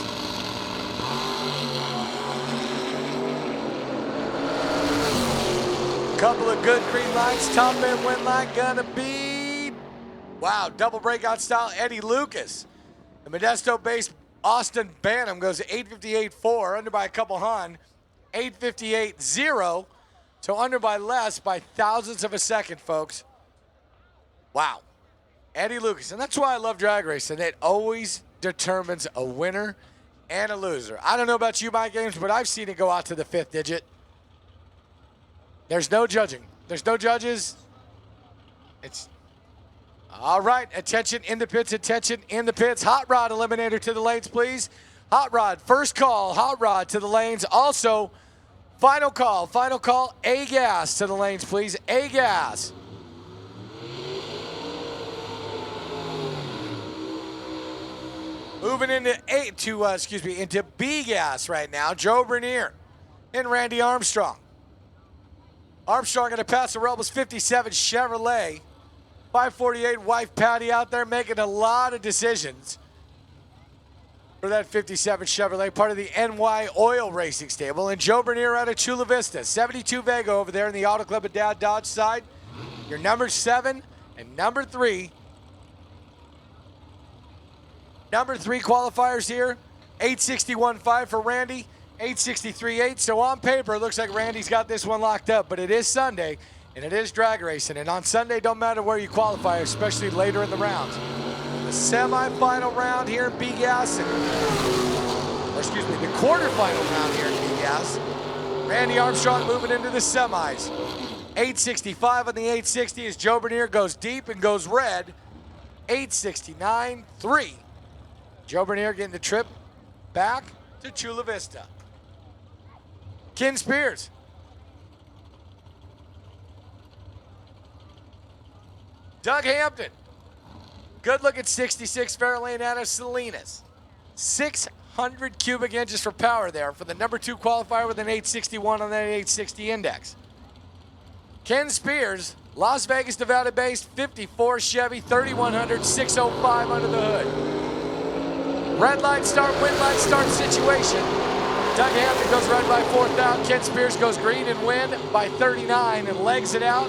Speaker 9: Couple of good green lights, top end win line gonna be, wow, double breakout style, Eddie Lucas. The Modesto-based Austin Bantam goes 858.4, under by a couple hun, 858.0. So under by less by thousandths of a second, folks. Wow. Eddie Lucas. And that's why I love drag racing. It always determines a winner and a loser. I don't know about you, my games, but I've seen it go out to the fifth digit. There's no judging. There's no judges. It's all right. Attention in the pits. Attention in the pits. Hot Rod Eliminator to the lanes, please. Hot Rod, first call. Hot Rod to the lanes. Also, final call, A-Gas to the lanes, please. A-Gas. Moving into into B-Gas right now. Joe Bernier and Randy Armstrong. Armstrong going to pass the Rebels 57 Chevrolet. 548 wife Patty out there making a lot of decisions for that 57 Chevrolet, part of the NY Oil Racing Stable. And Joe Bernier out of Chula Vista. 72 Vega over there in the Auto Club of Dad Dodge side. Your number 7 and number 3. Number 3 qualifiers here. 861.5 for Randy. 863.8. So on paper, it looks like Randy's got this one locked up. But it is Sunday, and it is drag racing. And on Sunday, don't matter where you qualify, especially later in the rounds. The semifinal round here in B-Gas, the quarterfinal round here in B-Gas. Randy Armstrong moving into the semis. 865 on the 860 as Joe Bernier goes deep and goes red. 869.3. Joe Bernier getting the trip back to Chula Vista. Ken Spears. Doug Hampton. Good looking 66 Fairlane out of Salinas. 600 cubic inches for power there for the number 2 qualifier with an 861 on that 860 index. Ken Spears Las Vegas, Nevada-based 54 Chevy, 3100, 605 under the hood. Red light start, win light start situation. Doug Hampton goes red by 4th out. Ken Spears goes green and win by 39 and legs it out.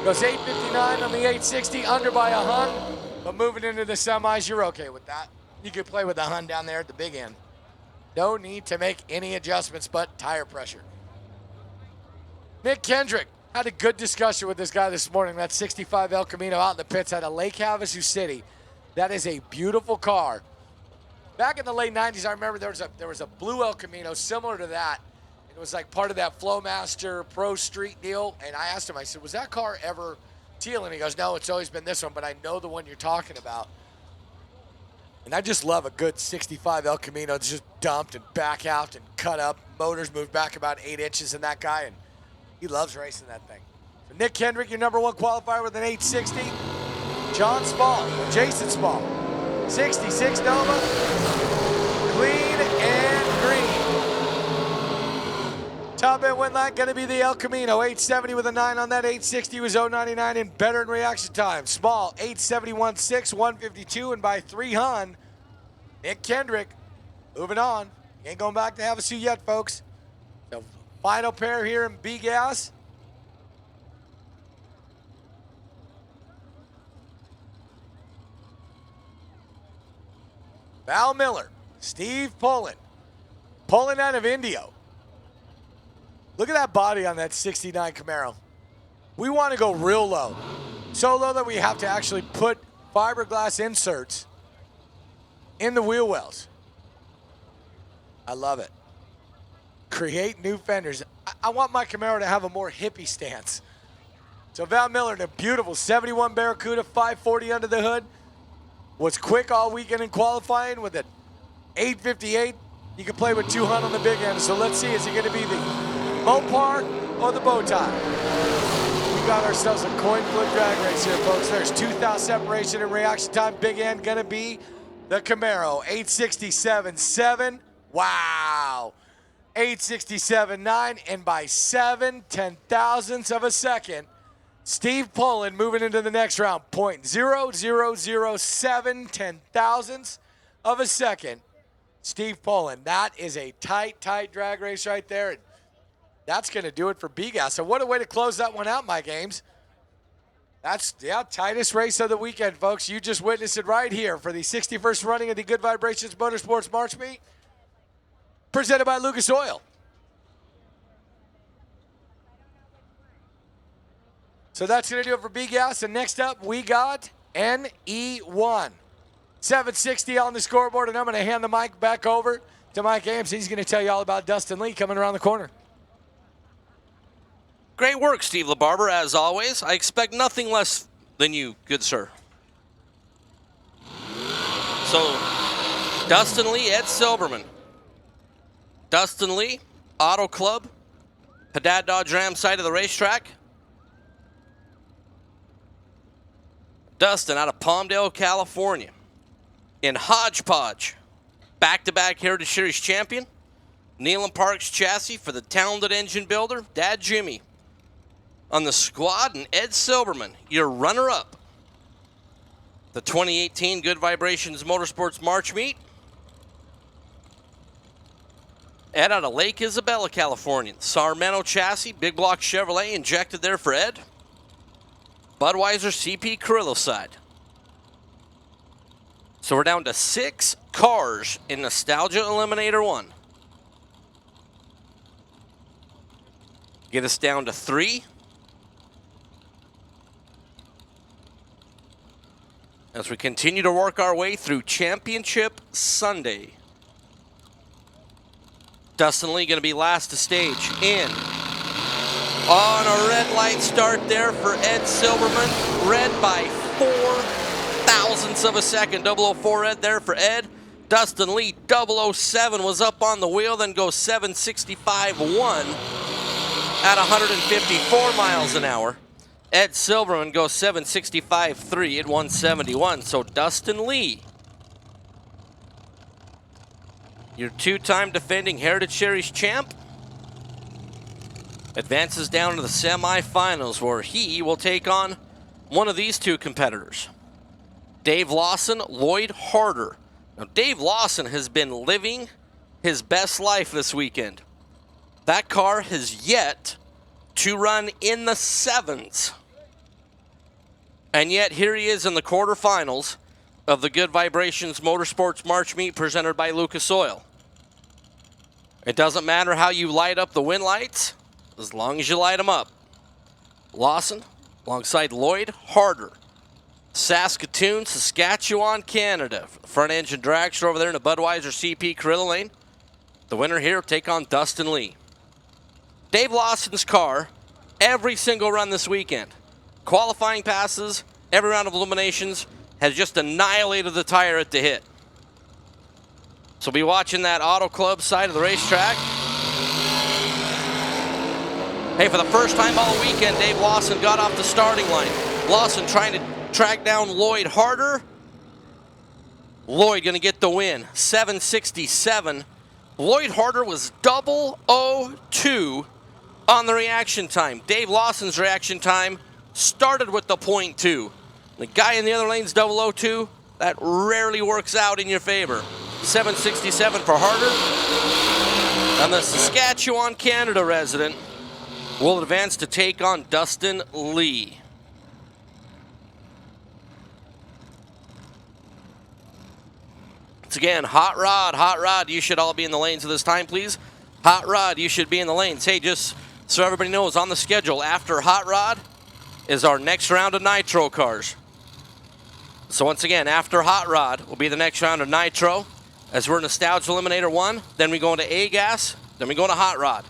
Speaker 9: Goes 859 on the 860, under by a hun. But moving into the semis, you're okay with that. You could play with the hun down there at the big end. No need to make any adjustments but tire pressure. Nick Kendrick had a good discussion with this guy this morning. That 65 El Camino out in the pits out of Lake Havasu City. That is a beautiful car. Back in the late 90s, I remember there was a blue El Camino similar to that. It was like part of that Flowmaster Pro Street deal. And I asked him, I said, was that car ever teal? And he goes, no, it's always been this one, but I know the one you're talking about. And I just love a good 65 El Camino that's just dumped and back out and cut up. Motors moved back about 8 inches in that guy, and he loves racing that thing. So Nick Kendrick, your number 1 qualifier with an 860. John Spall, Jason Spall, 66 Nova, clean and green. Top end win line going to be the El Camino, 870 with a 9 on that. 860 was 099 and better in reaction time. Small, 871.6, 152, and by 3 hun. Nick Kendrick, moving on. He ain't going back to Havasu yet, folks. So final pair here in B-Gas. Val Miller, Steve Pullen out of Indio. Look at that body on that 69 Camaro. We want to go real low. So low that we have to actually put fiberglass inserts in the wheel wells. I love it. Create new fenders. I want my Camaro to have a more hippie stance. So Val Miller in a beautiful 71 Barracuda, 540 under the hood. Was quick all weekend in qualifying with an 858. You can play with 200 on the big end. So let's see, is it going to be the Mopar or the bow tie? We got ourselves a coin flip drag race here, folks. There's 2,000 separation and reaction time. Big end going to be the Camaro, 867.7. Wow. 867.9, and by 7/10,000ths of a second, Steve Pullen moving into the next round, 0.00007/10,000ths of a second. Steve Pullen, that is a tight drag race right there. And that's going to do it for B-Gas. So what a way to close that one out, my games. That's the tightest race of the weekend, folks. You just witnessed it right here for the 61st running of the Good Vibrations Motorsports March Meet, presented by Lucas Oil. So that's going to do it for B-Gas. And next up, we got NE1. 760 on the scoreboard, and I'm going to hand the mic back over to Mike Ames. He's going to tell you all about Dustin Lee coming around the corner.
Speaker 8: Great work, Steve LaBarber, as always. I expect nothing less than you, good sir. So, Dustin Lee, Ed Silverman. Dustin Lee, Auto Club, Haddad Dodge Ram side of the racetrack. Dustin out of Palmdale, California. In Hodgepodge, back-to-back Heritage Series champion. Nealon Parks chassis for the talented engine builder, Dad Jimmy. On the squad, and Ed Silverman, your runner-up. The 2018 Good Vibrations Motorsports March Meet. Ed out of Lake Isabella, California. Sarmento chassis, big block Chevrolet injected there for Ed. Budweiser CP Carrillo side. So we're down to 6 cars in Nostalgia Eliminator 1. Get us down to 3. As we continue to work our way through Championship Sunday. Dustin Lee going to be last to stage in. On a red light start there for Ed Silverman. Red by 4/1000ths of a second. 004 Ed there for Ed. Dustin Lee, 007 was up on the wheel, then goes 765.1 at 154 miles an hour. Ed Silverman goes 765.3 at 171. So Dustin Lee, your 2-time defending Heritage Series champ, advances down to the semifinals where he will take on one of these two competitors. Dave Lawson, Lloyd Harder. Now, Dave Lawson has been living his best life this weekend. That car has yet to run in the sevens. And yet here he is in the quarterfinals of the Good Vibrations Motorsports March Meet presented by Lucas Oil. It doesn't matter how you light up the win lights, as long as you light them up. Lawson alongside Lloyd Harder. Saskatoon, Saskatchewan, Canada. Front engine dragster over there in the Budweiser CP Carilla lane. The winner here will take on Dustin Lee. Dave Lawson's car, every single run this weekend, qualifying passes, every round of eliminations, has just annihilated the tire at the hit. So be watching that Auto Club side of the racetrack. Hey, for the first time all weekend, Dave Lawson got off the starting line. Lawson trying to track down Lloyd Harder. Lloyd going to get the win, 767. Lloyd Harder was 002 on the reaction time. Dave Lawson's reaction time started with the .2. The guy in the other lane's 002. That rarely works out in your favor. 767 for Harder. And the Saskatchewan, Canada resident will advance to take on Dustin Lee. Once again, Hot Rod, you should all be in the lanes at this time, please. Hot Rod, you should be in the lanes. Hey, just so everybody knows, on the schedule after Hot Rod is our next round of Nitro cars. So once again, after Hot Rod will be the next round of Nitro, as we're Nostalgia Eliminator 1, then we go into A-Gas, then we go into Hot Rod.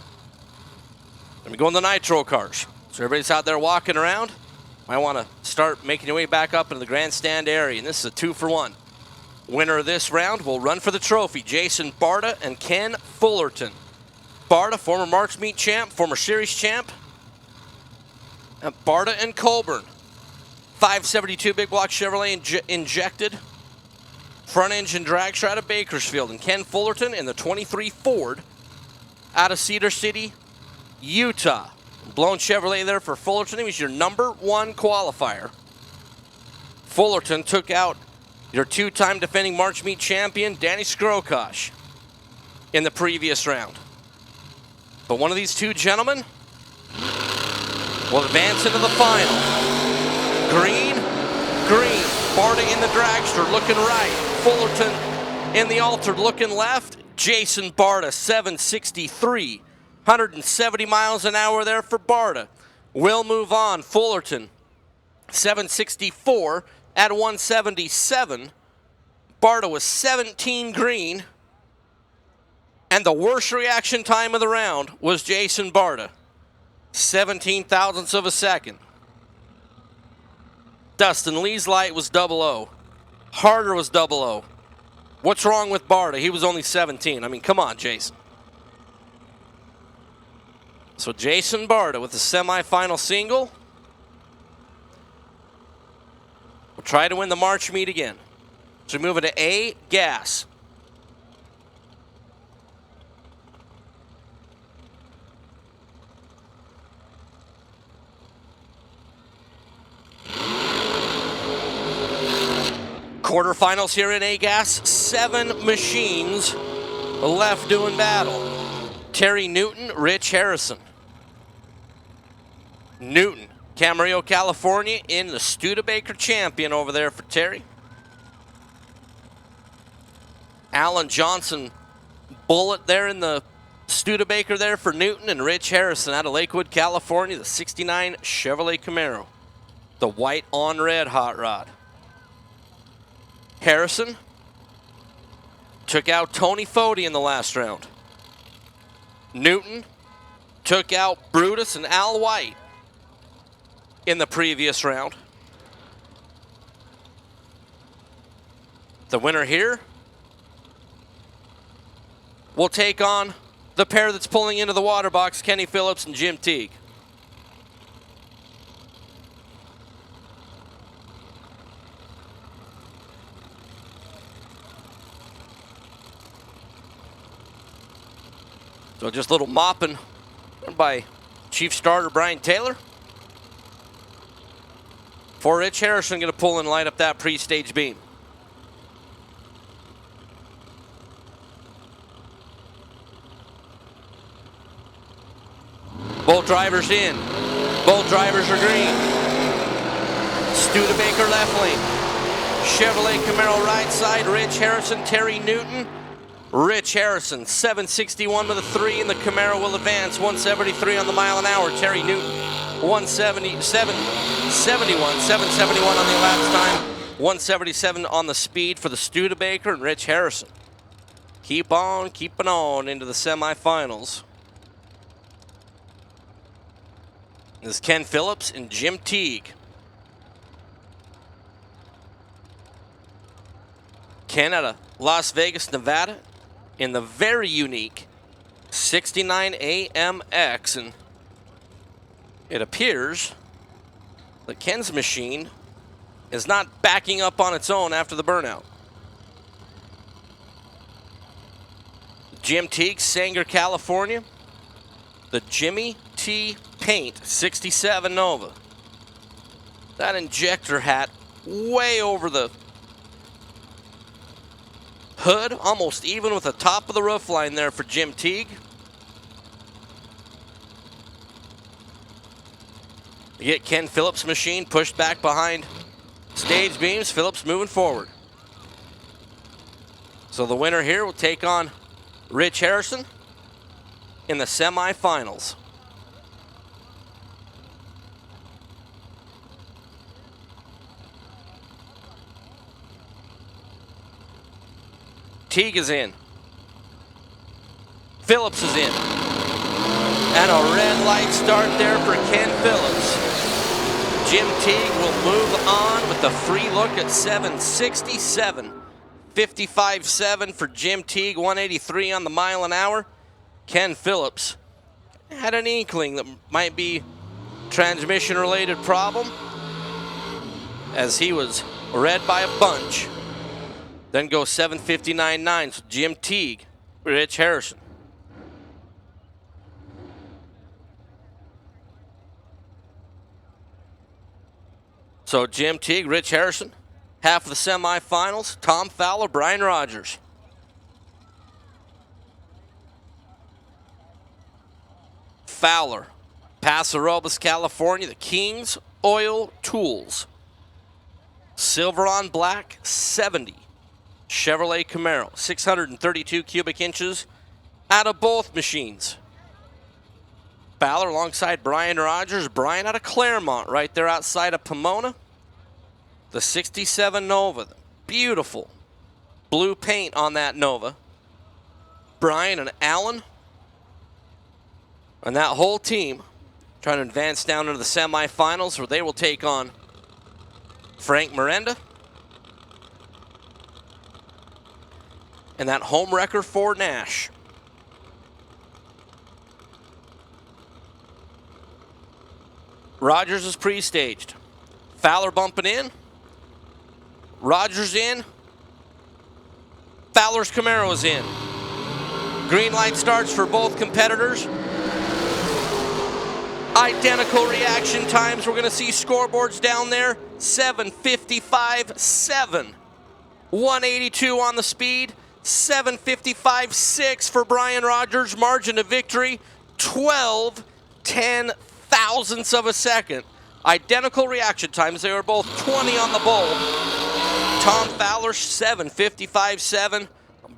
Speaker 8: Then we go into Nitro cars. So everybody's out there walking around. Might want to start making your way back up into the grandstand area, and this is a 2-for-1. Winner of this round will run for the trophy, Jason Barta and Ken Fullerton. Barta, former March Meet champ, former series champ. And Barta and Colburn. 572 big block Chevrolet injected. Front engine dragster out of Bakersfield. And Ken Fullerton in the 23 Ford out of Cedar City, Utah. Blown Chevrolet there for Fullerton. He was your #1 qualifier. Fullerton took out your 2-time defending March Meet champion, Danny Skrokosh, in the previous round. But one of these two gentlemen will advance into the final. Green, Barta in the dragster looking right. Fullerton in the altered looking left. Jason Barta, 763. 170 miles an hour there for Barta. We'll move on. Fullerton, 764 at 177. Barta was 17 green. And the worst reaction time of the round was Jason Barta. 17 thousandths of a second. Dustin Lee's light was 00. Harder was 00. What's wrong with Barta? He was only 17. I mean, come on, Jason. So Jason Barta with the semifinal single. We'll try to win the March Meet again. So we move into A, gas. Quarterfinals here in A-Gas, 7 machines left doing battle. Terry Newton, Rich Harrison. Newton, Camarillo, California, in the Studebaker champion over there for Terry. Alan Johnson, Bullet there in the Studebaker there for Newton, and Rich Harrison out of Lakewood, California, the 69 Chevrolet Camaro. The white on red hot rod. Harrison took out Tony Foti in the last round. Newton took out Brutus and Al White in the previous round. The winner here will take on the pair that's pulling into the water box, Kenny Phillips and Jim Teague. So just a little mopping by Chief starter Brian Taylor. For Rich Harrison, going to pull and light up that pre-stage beam. Both drivers in. Both drivers are green. Studebaker left lane. Chevrolet Camaro right side. Rich Harrison, Terry Newton. Rich Harrison, 761 with a 3, and the Camaro will advance. 173 on the mile an hour. Terry Newton, 171, 771 on the elapsed time. 177 on the speed for the Studebaker and Rich Harrison. Keep on keeping on into the semifinals. This is Ken Phillips and Jim Teague. Ken out of Las Vegas, Nevada, in the very unique 69 AMX, and it appears that Ken's machine is not backing up on its own after the burnout. Jim Teague, Sanger, California. The Jimmy T. Paint 67 Nova. That injector hat way over the hood, almost even with the top of the roof line there for Jim Teague. You get Ken Phillips' machine pushed back behind stage beams. Phillips moving forward. So the winner here will take on Rich Harrison in the semifinals. Teague is in. Phillips is in. And a red light start there for Ken Phillips. Jim Teague will move on with the free look at 767. 55.7 for Jim Teague, 183 on the mile an hour. Ken Phillips had an inkling that might be transmission-related problem as he was red by a bunch. Then go 7:59.9. So Jim Teague, Rich Harrison. So Jim Teague, Rich Harrison, half of the semifinals. Tom Fowler, Brian Rogers. Fowler, Paso Robles, California, the Kings Oil Tools. Silver on black, 70. Chevrolet Camaro, 632 cubic inches out of both machines. Fowler alongside Brian Rogers. Brian out of Claremont, right there outside of Pomona. The 67 Nova, beautiful blue paint on that Nova. Brian and Allen and that whole team trying to advance down into the semifinals where they will take on Frank Miranda and that home wrecker for Nash. Rogers is pre-staged. Fowler bumping in. Rogers in. Fowler's Camaro is in. Green light starts for both competitors. Identical reaction times. We're going to see scoreboards down there. 7:55.7. 182 on the speed. 7:55.6 for Brian Rogers. Margin of victory, 12/10 thousandths of a second. Identical reaction times. They were both 20 on the bowl. Tom Fowler, 7:55.7.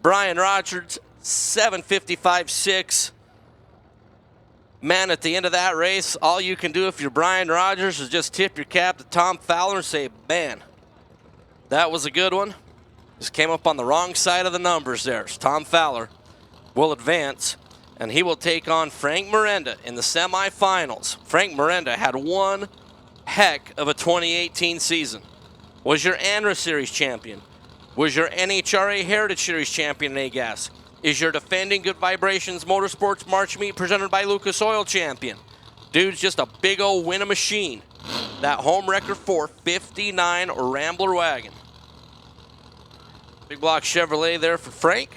Speaker 8: Brian Rogers, 7:55.6. Man, at the end of that race, all you can do if you're Brian Rogers is just tip your cap to Tom Fowler and say, man, that was a good one. Just came up on the wrong side of the numbers there. So Tom Fowler will advance, and he will take on Frank Miranda in the semifinals. Frank Miranda had one heck of a 2018 season. Was your ANRA Series champion. Was your NHRA Heritage Series champion in A-Gas. Is your defending Good Vibrations Motorsports March Meet presented by Lucas Oil champion. Dude's just a big old winning machine. That home wrecker 459 Rambler wagon. Big block Chevrolet there for Frank.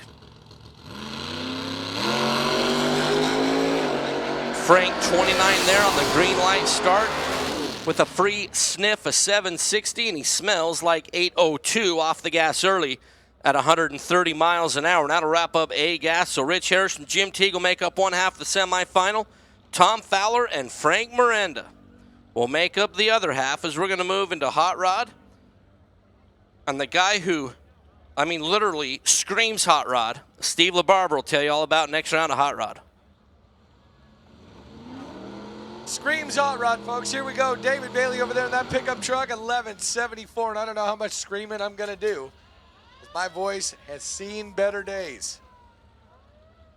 Speaker 8: Frank 29 there on the green light start with a free sniff of 760, and he smells like 802 off the gas early at 130 miles an hour. Now to wrap up A gas, so Rich Harris and Jim Teague will make up one half of the semifinal. Tom Fowler and Frank Miranda will make up the other half as we're going to move into Hot Rod. And the guy who, I mean, literally screams Hot Rod, Steve LaBarber will tell you all about next round of Hot Rod.
Speaker 9: Screams Hot Rod, folks. Here we go. David Bailey over there in that pickup truck, 1174. And I don't know how much screaming I'm going to do. My voice has seen better days.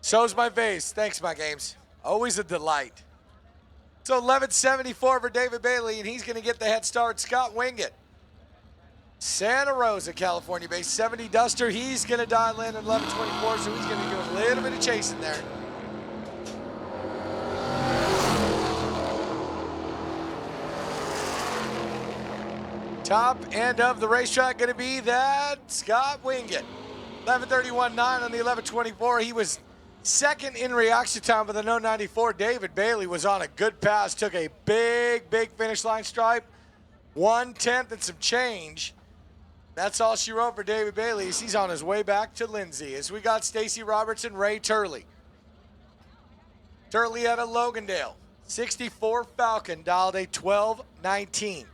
Speaker 9: So's my face. Thanks, my games. Always a delight. So 1174 for David Bailey, and he's going to get the head start. Scott Wingett, Santa Rosa, California based 70 Duster. He's going to dial in at 1124, so he's going to do a little bit of chasing there. Top end of the racetrack going to be that Scott Wingett. 11:31.9 on the 11:24. He was second in reaction time with a no 94. David Bailey was on a good pass, took a big finish line stripe. 1/10 and some change. That's all she wrote for David Bailey. He's on his way back to Lindsay. As we got Stacy Robertson, Ray Turley. Turley out of Logandale. 64 Falcon, dialed a 12:19.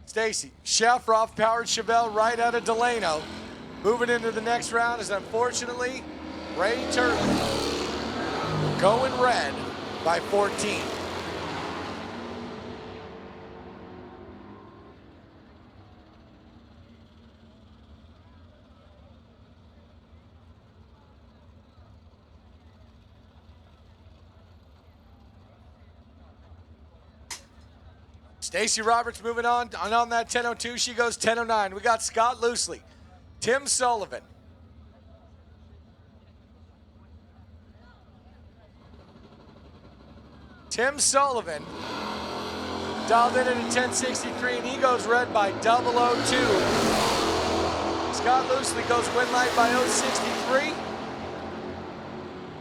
Speaker 9: Stacy, Shafroff powered Chevelle right out of Delano. Moving into the next round is unfortunately Ray Turley. Going red by 14. Stacy Roberts moving on that 10:02. She goes 10:09. We got Scott Loosely, Tim Sullivan. Tim Sullivan dialed in at a 10:63, and he goes red by 002. Scott Loosely goes win light by 0:63.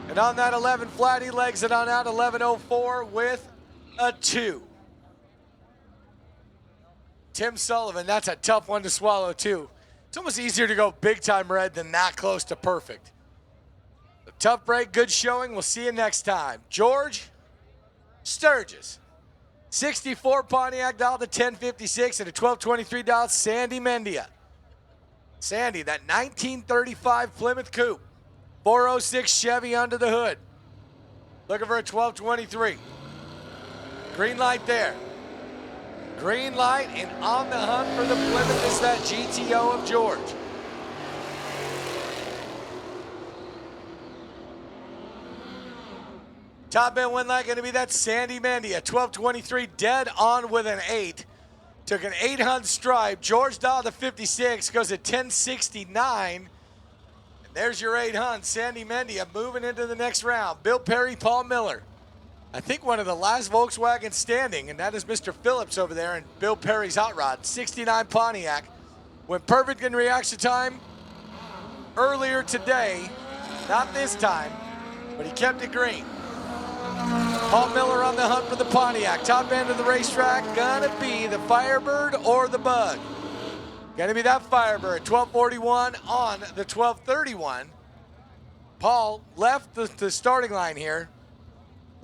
Speaker 9: And on that 11 flat, he legs it on out 11:04 with a 2. Tim Sullivan, that's a tough one to swallow, too. It's almost easier to go big-time red than that close to perfect. A tough break, good showing. We'll see you next time. George Sturgis, 64 Pontiac dialed to 1056 and a 1223 dialed Sandy Mendia. Sandy, that 1935 Plymouth Coupe, 406 Chevy under the hood. Looking for a 1223. Green light there. Green light, and on the hunt for the Plymouth is that GTO of George. Top end win light going to be that Sandy Mendia, 1223, dead on with an 8. Took an 800 stripe. George dialed to 56, goes at 1069. And there's your 800. Sandy Mendia moving into the next round. Bill Perry, Paul Miller. I think one of the last Volkswagen standing, and that is Mr. Phillips over there in Bill Perry's Hot Rod, 69 Pontiac. Went perfect in reaction time earlier today. Not this time, but he kept it green. Paul Miller on the hunt for the Pontiac. Top end of the racetrack, gonna be the Firebird or the Bug. Gonna be that Firebird, 1241 on the 1231. Paul left the starting line here.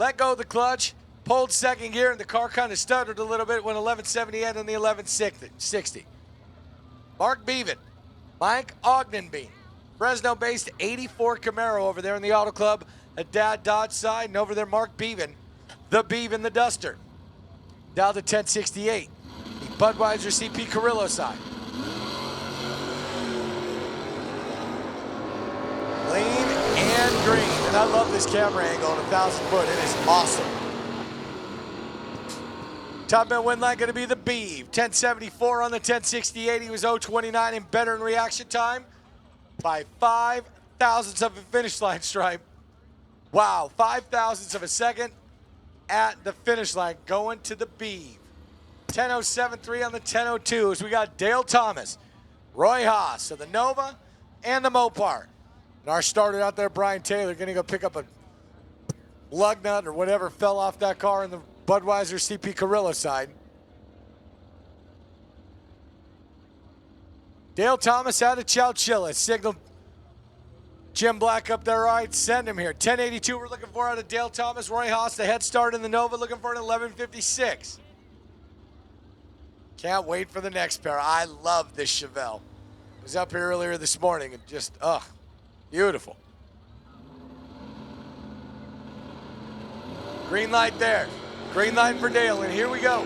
Speaker 9: Let go of the clutch, pulled second gear, and the car kind of stuttered a little bit when 1178 on the 1160. Mark Beaven, Mike Ogdenbean, Fresno-based 84 Camaro over there in the Auto Club, a Dad Dodge side, and over there Mark Beaven, the Duster, down to 1068. The Budweiser CP Carrillo side. Clean and green. And I love this camera angle on 1,000 foot. It is awesome. Top end win line going to be the Beeve. 1074 on the 1068. He was 029 and better in reaction time by 5 thousandths of a finish line stripe. Wow, 5 thousandths of a second at the finish line going to the Beeve. 10.073 on the 10.02 as we got Dale Thomas, Roy Haas of the Nova and the Mopar. And our starter out there, Brian Taylor, going to go pick up a lug nut or whatever fell off that car in the Budweiser CP Carrillo side. Dale Thomas out of Chowchilla. Signal Jim Black up there, right? Send him here. 1082 we're looking for out of Dale Thomas. Roy Haas, the head start in the Nova, looking for an 1156. Can't wait for the next pair. I love this Chevelle. Was up here earlier this morning and just, beautiful. Green light there. Green light for Dale, and here we go.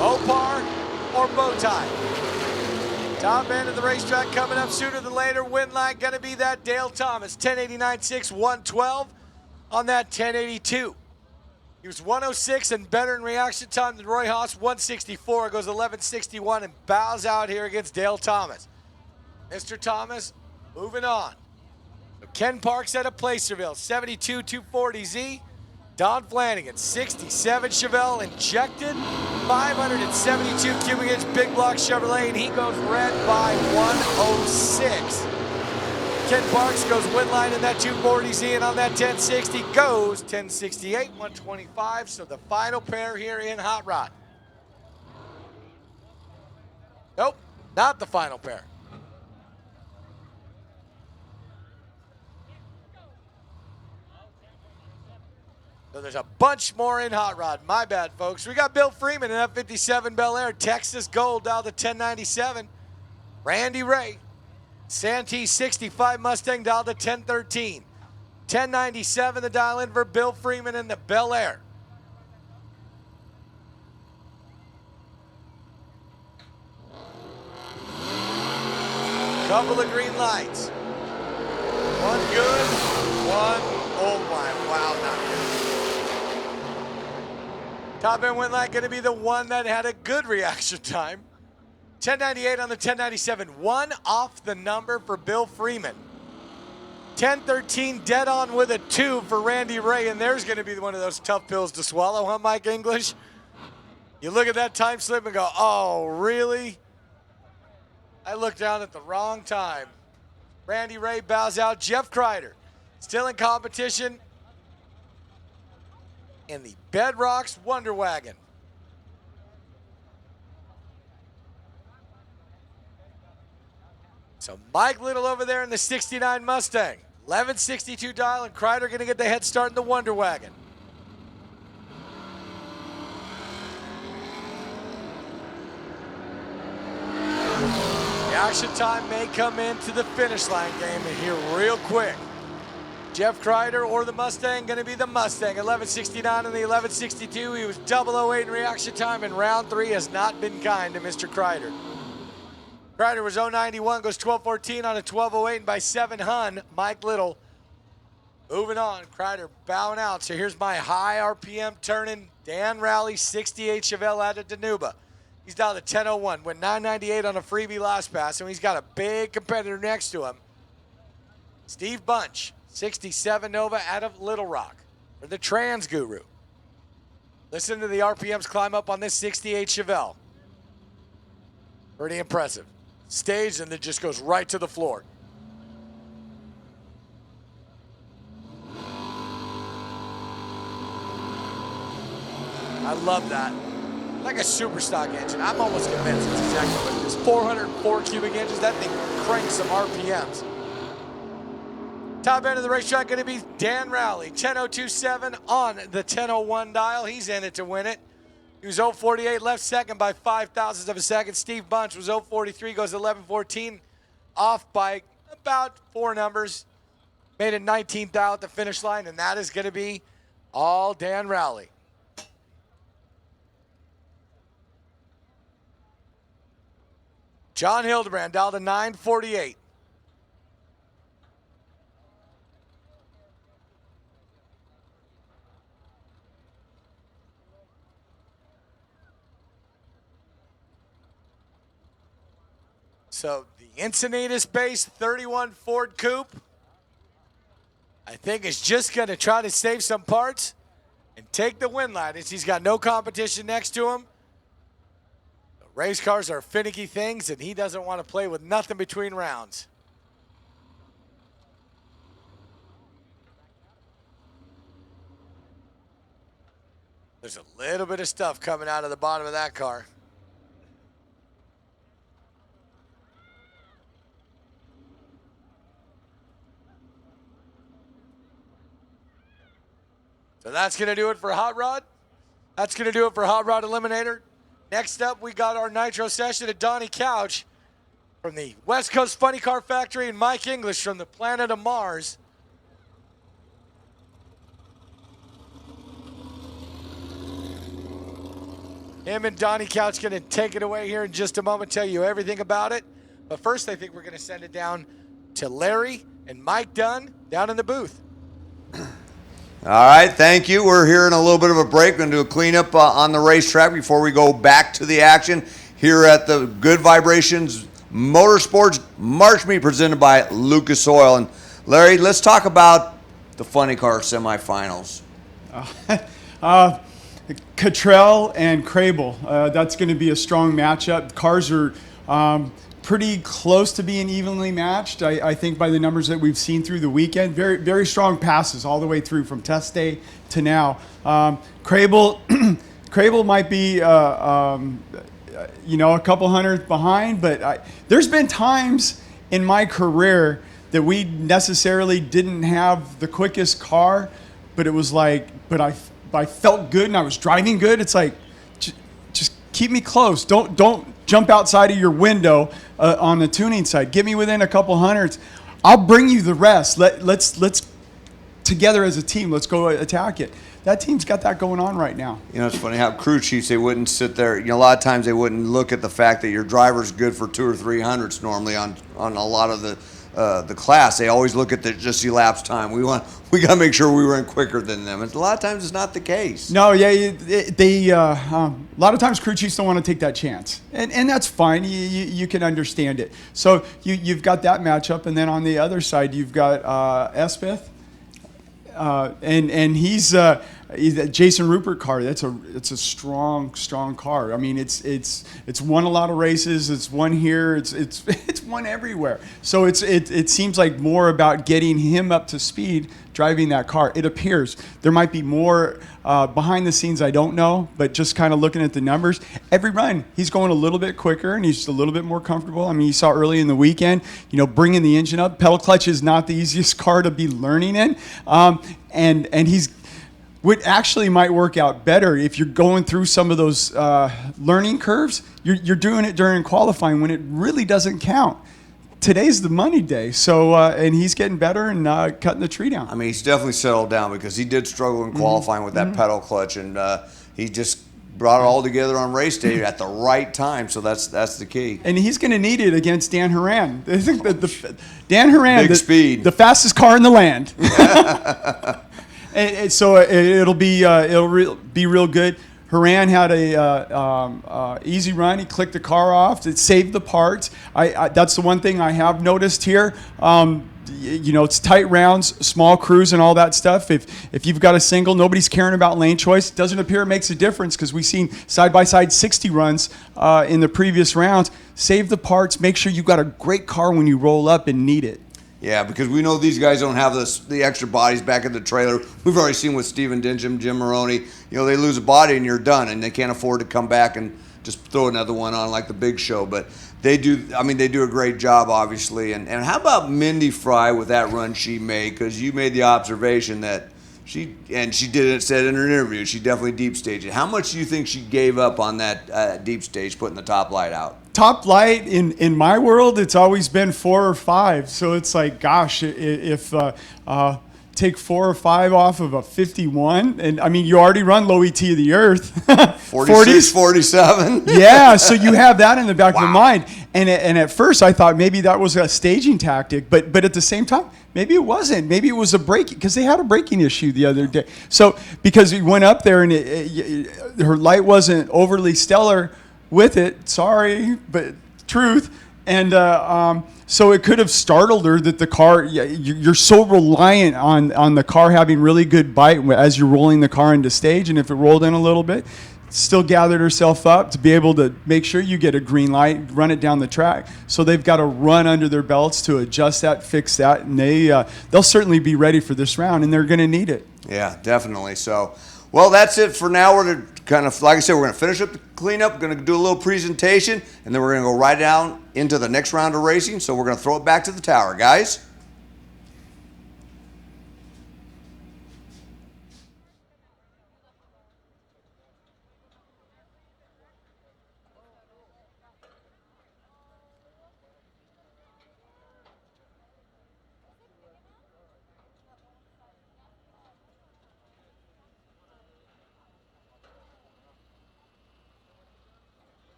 Speaker 9: Opar or bow tie. Top end of the racetrack coming up sooner than later. Win line gonna be that Dale Thomas. 1089.6, 112 on that 1082. He was 106 and better in reaction time than Roy Haas. 164, goes 1161 and bows out here against Dale Thomas. Mr. Thomas moving on. So Ken Parks out of Placerville, 72 240Z. Don Flanagan, 67 Chevelle injected, 572 cubic inch big block Chevrolet, and he goes red by 106. Ken Parks goes win line in that 240Z, and on that 1060 goes 1068, 125. So the final pair here in Hot Rod. Nope, not the final pair. So there's a bunch more in Hot Rod. My bad, folks. We got Bill Freeman in F57 Bel Air, Texas Gold down to 1097. Randy Ray, Santee 65 Mustang down to 1013. 1097 the dial in for Bill Freeman in the Bel Air. Couple of green lights. One good, one, oh my, wow, not good. Top end win light going to be the one that had a good reaction time. 1098 on the 1097. One off the number for Bill Freeman. 1013 dead on with a 2 for Randy Ray, and there's going to be one of those tough pills to swallow, huh, Mike English? You look at that time slip and go, oh, really? I looked down at the wrong time. Randy Ray bows out. Jeff Kreider still in competition in the Bedrocks Wonder Wagon. So Mike Little over there in the 69 Mustang. 1162 dial, and Kreider going to get the head start in the Wonder Wagon. The action time may come into the finish line game here real quick. Jeff Kreider or the Mustang, going to be the Mustang. 1169 and the 1162. He was 008 in reaction time, and round 3 has not been kind to Mr. Kreider. Kreider was 091, goes 1214 on a 1208, and by 7 hun, Mike Little. Moving on, Kreider bowing out. So here's my high RPM turning Dan Rowley 68 Chevelle out of Danuba. He's down to 1001, went 998 on a freebie last pass, and he's got a big competitor next to him. Steve Bunch, 67 Nova out of Little Rock for the Trans Guru. Listen to the RPMs climb up on this 68 Chevelle. Pretty impressive. Staged and it just goes right to the floor. I love that. Like a super stock engine. I'm almost convinced it's exactly what it is. 404 cubic inches. That thing cranks some RPMs. Top end of the racetrack going to be Dan Rowley. 10.027 on the 10.01 dial. He's in it to win it. He was 0.48, left second by 0.005 of a second. Steve Bunch was 0.43, goes 11.14, off by about 4 numbers. Made it 19th out at the finish line, and that is going to be all Dan Rowley. John Hildebrand down to 9.48. So the Encinitas base 31 Ford Coupe, I think is just going to try to save some parts and take the win line as he's got no competition next to him. The race cars are finicky things, and he doesn't want to play with nothing between rounds. There's a little bit of stuff coming out of the bottom of that car. So that's going to do it for Hot Rod. That's going to do it for Hot Rod Eliminator. Next up, we got our Nitro session at Donnie Couch from the West Coast Funny Car Factory and Mike English from the planet of Mars. Him and Donnie Couch going to take it away here in just a moment, tell you everything about it. But first, I think we're going to send it down to Larry and Mike Dunn down in the booth.
Speaker 1: All right, thank you. We're here in a little bit of a break. We're going to do a cleanup on the racetrack before we go back to the action here at the Good Vibrations Motorsports March Meet presented by Lucas Oil. And Larry, let's talk about the funny car semifinals.
Speaker 2: Cottrell and Crable. That's going to be a strong matchup. Cars are pretty close to being evenly matched, I think, by the numbers that we've seen through the weekend. Very, very strong passes all the way through from test day to now. Crable might be, a couple hundredth behind, but there's been times in my career that we necessarily didn't have the quickest car, but it was like, I felt good and I was driving good. It's like, just keep me close. Don't jump outside of your window on the tuning side. Get me within a couple hundreds. I'll bring you the rest. Let's together as a team. Let's go attack it. That team's got that going on right now.
Speaker 1: You know, it's funny how crew chiefs, they wouldn't sit there. You know, a lot of times they wouldn't look at the fact that your driver's good for 200 or 300s normally on a lot of the class. They always look at just the elapsed time. We got to make sure we run quicker than them. And a lot of times it's not the case.
Speaker 2: No, yeah, a lot of times crew chiefs don't want to take that chance, and that's fine. You can understand it. So you've got that matchup, and then on the other side you've got Espeth, and he's a Jason Rupert car. It's a strong car. I mean, it's won a lot of races. It's won here. It's won everywhere. So it seems like more about getting him up to speed driving that car. It appears there might be more behind the scenes. I don't know, but just kind of looking at the numbers, every run he's going a little bit quicker and he's a little bit more comfortable. I mean, you saw early in the weekend, bringing the engine up. Pedal clutch is not the easiest car to be learning in, and he's. What actually might work out better if you're going through some of those learning curves, you're doing it during qualifying when it really doesn't count. Today's the money day, so and he's getting better and cutting the tree down.
Speaker 1: I mean, he's definitely settled down because he did struggle in qualifying with that pedal clutch, and he just brought it all together on race day at the right time. So that's the key.
Speaker 2: And he's going to need it against Dan Horan. I think that Dan Horan,
Speaker 1: big speed,
Speaker 2: the fastest car in the land. And so it'll be real good. Haran had a easy run. He clicked the car off. It saved the parts. That's the one thing I have noticed here. It's tight rounds, small crews, and all that stuff. If you've got a single, nobody's caring about lane choice. It doesn't appear it makes a difference because we've seen side-by-side 60 runs in the previous rounds. Save the parts. Make sure you've got a great car when you roll up and need it.
Speaker 1: Yeah, because we know these guys don't have the extra bodies back in the trailer. We've already seen with Steven Dingham, Jim Maroney. They lose a body and you're done, and they can't afford to come back and just throw another one on like the Big Show. But they do. I mean, they do a great job, obviously. And how about Mindy Fry with that run she made? Because you made the observation that she did it. Said in her interview, she definitely deep staged it. How much do you think she gave up on that deep stage, putting the top light out?
Speaker 2: Top light in my world, it's always been 4 or 5. So it's like, gosh, if take 4 or 5 off of a 51, and I mean, you already run low ET of the earth.
Speaker 1: 46, 47.
Speaker 2: Yeah, so you have that in the back of your mind. And at first I thought maybe that was a staging tactic, but at the same time, maybe it wasn't. Maybe it was a braking, because they had a braking issue the other day. So because we went up there and her light wasn't overly stellar with it, sorry, but truth. And so it could have startled her that the car, you're so reliant on the car having really good bite as you're rolling the car into stage. And if it rolled in a little bit, still gathered herself up to be able to make sure you get a green light, run it down the track. So they've got to run under their belts to adjust that, fix that, and they'll certainly be ready for this round, and they're going to need it.
Speaker 1: Yeah, definitely. So, well, that's it for now. We're going to kind of, like I said, we're going to finish up the cleanup, going to do a little presentation, and then we're going to go right down into the next round of racing. So we're going to throw it back to the tower, guys.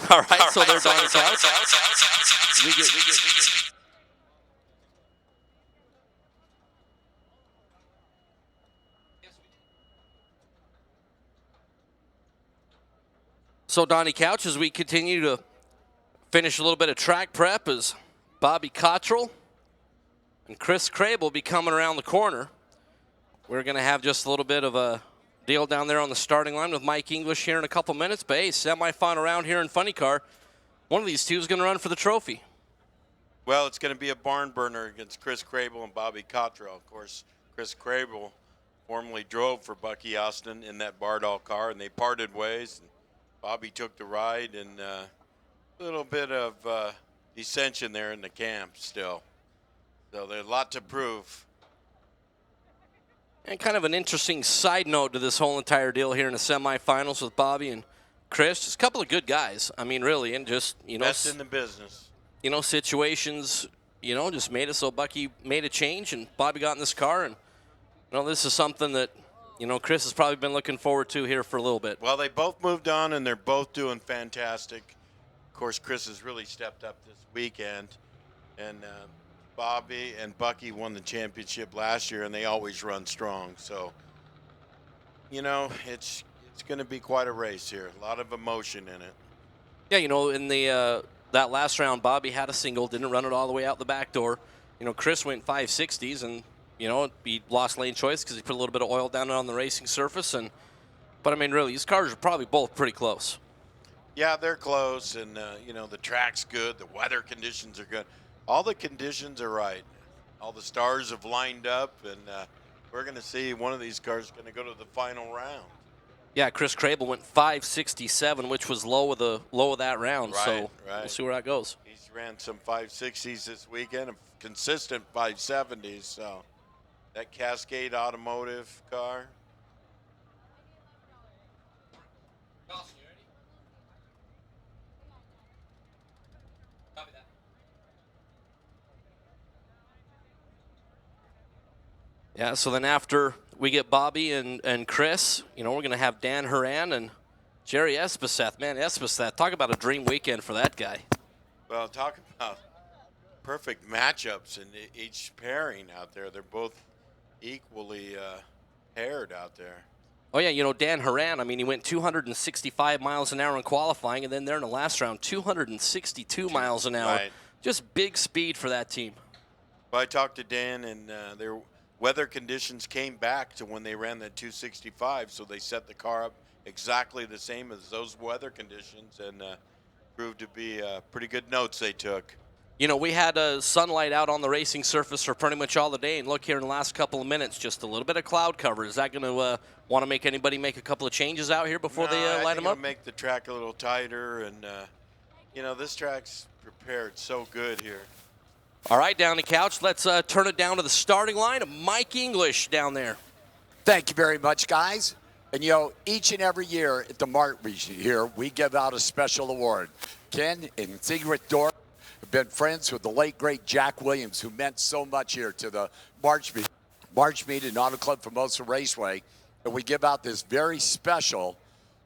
Speaker 8: All right, so they're Donnie Couch. We get. So Donnie Couch, as we continue to finish a little bit of track prep, as Bobby Cottrell and Chris Crabe will be coming around the corner. We're going to have just a little bit of a deal down there on the starting line with Mike English here in a couple minutes. But hey, semifinal round here in Funny Car. One of these two is going to run for the trophy.
Speaker 13: Well, it's going to be a barn burner against Chris Crable and Bobby Cottrell. Of course, Chris Crable formerly drove for Bucky Austin in that Bardall car, and they parted ways. And Bobby took the ride, and a little bit of dissension there in the camp still. So there's a lot to prove.
Speaker 8: And kind of an interesting side note to this whole entire deal here in the semifinals with Bobby and Chris. Just a couple of good guys. I mean, really, and just,
Speaker 13: Best in the business.
Speaker 8: Situations, just made it so Bucky made a change and Bobby got in this car. And, this is something that, Chris has probably been looking forward to here for a little bit.
Speaker 13: Well, they both moved on, and they're both doing fantastic. Of course, Chris has really stepped up this weekend. And Bobby and Bucky won the championship last year, and they always run strong. So, it's going to be quite a race here. A lot of emotion in it.
Speaker 8: Yeah, in the that last round, Bobby had a single, didn't run it all the way out the back door. Chris went 560s, and he lost lane choice because he put a little bit of oil down on the racing surface. But I mean, really, these cars are probably both pretty close.
Speaker 13: Yeah, they're close, and the track's good. The weather conditions are good. All the conditions are right. All the stars have lined up, and we're going to see one of these cars going to go to the final round.
Speaker 8: Yeah, Chris Crable went 567, which was low of that round.
Speaker 13: Right,
Speaker 8: so
Speaker 13: right.
Speaker 8: We'll see where that goes.
Speaker 13: He's ran some 560s this weekend, and consistent 570s. So that Cascade Automotive car.
Speaker 8: Yeah, so then after we get Bobby and Chris, we're going to have Dan Horan and Jerry Espeseth. Man, Espeseth, talk about a dream weekend for that guy.
Speaker 13: Well, talk about perfect matchups in each pairing out there. They're both equally paired out there.
Speaker 8: Oh, yeah, Dan Horan, he went 265 miles an hour in qualifying, and then there in the last round, 262 miles an hour.
Speaker 13: Right.
Speaker 8: Just big speed for that team.
Speaker 13: Well, I talked to Dan, and their weather conditions came back to when they ran that 265, so they set the car up exactly the same as those weather conditions, and proved to be pretty good notes they took.
Speaker 8: We had sunlight out on the racing surface for pretty much all the day, and look here in the last couple of minutes, just a little bit of cloud cover. Is that going to want to make anybody make a couple of changes out here before they light them up?
Speaker 13: It'll make the track a little tighter, and this track's prepared so good here.
Speaker 8: All right, down the couch, let's turn it down to the starting line of Mike English down there.
Speaker 9: Thank you very much, guys.
Speaker 7: And, each and every year at the Mart here, we give out a special award. Ken and Sigrid Dorf have been friends with the late, great Jack Williams, who meant so much here to the March meet and Auto Club Formosa Raceway. And we give out this very special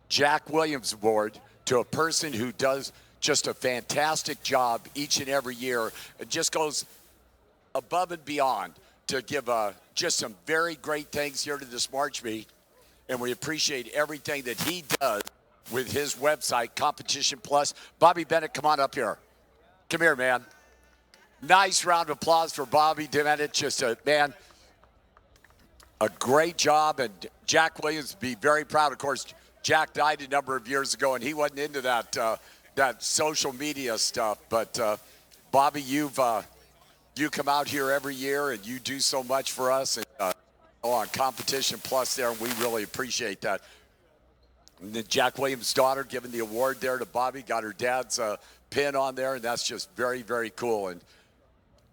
Speaker 7: Jack Williams Award to a person who does just a fantastic job each and every year and just goes above and beyond to give just some very great things here to this March meet. And we appreciate everything that he does with his website, Competition Plus. Bobby Bennett, come on up here. Come here, man. Nice round of applause for Bobby Bennett. Just a great job. And Jack Williams would be very proud. Of course, Jack died a number of years ago, and he wasn't into that social media stuff. But Bobby, you come out here every year, and you do so much for us. And on Competition Plus there, and we really appreciate that. And then Jack Williams' daughter giving the award there to Bobby, got her dad's pin on there, and that's just very, very cool. And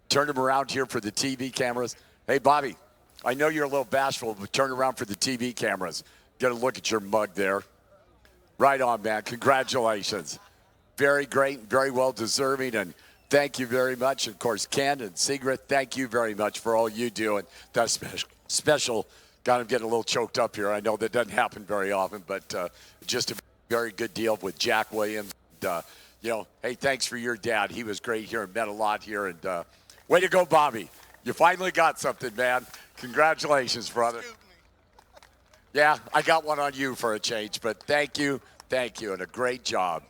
Speaker 7: turn him around here for the TV cameras. Hey, Bobby, I know you're a little bashful, but turn around for the TV cameras. Get a look at your mug there. Right on, man. Congratulations. Very great and very well deserving, and thank you very much. Of course, Ken and Sigrid, thank you very much for all you do, and that's special. Got him getting a little choked up here. I know that doesn't happen very often, but just a very good deal with Jack Williams. And, hey, thanks for your dad. He was great here and meant a lot here. And way to go, Bobby. You finally got something, man. Congratulations, brother. Yeah, I got one on you for a change, but thank you, and a great job.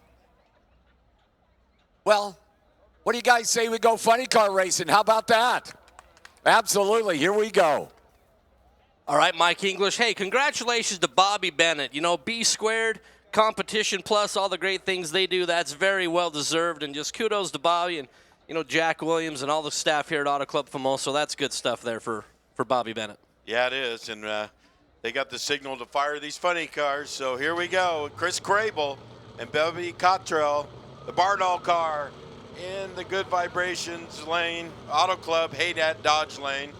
Speaker 7: Well, what do you guys say we go funny car racing? How about that? Absolutely. Here we go.
Speaker 8: All right, Mike English. Hey, congratulations to Bobby Bennett. B Squared, Competition Plus, all the great things they do. That's very well deserved. And just kudos to Bobby and, Jack Williams and all the staff here at Auto Club Formosa. That's good stuff there for Bobby Bennett.
Speaker 13: Yeah, it is. And they got the signal to fire these funny cars. So here we go. Chris Crable and Bobby Cottrell, the Bardall car in the Good Vibrations lane, Auto Club Haydat Dodge lane.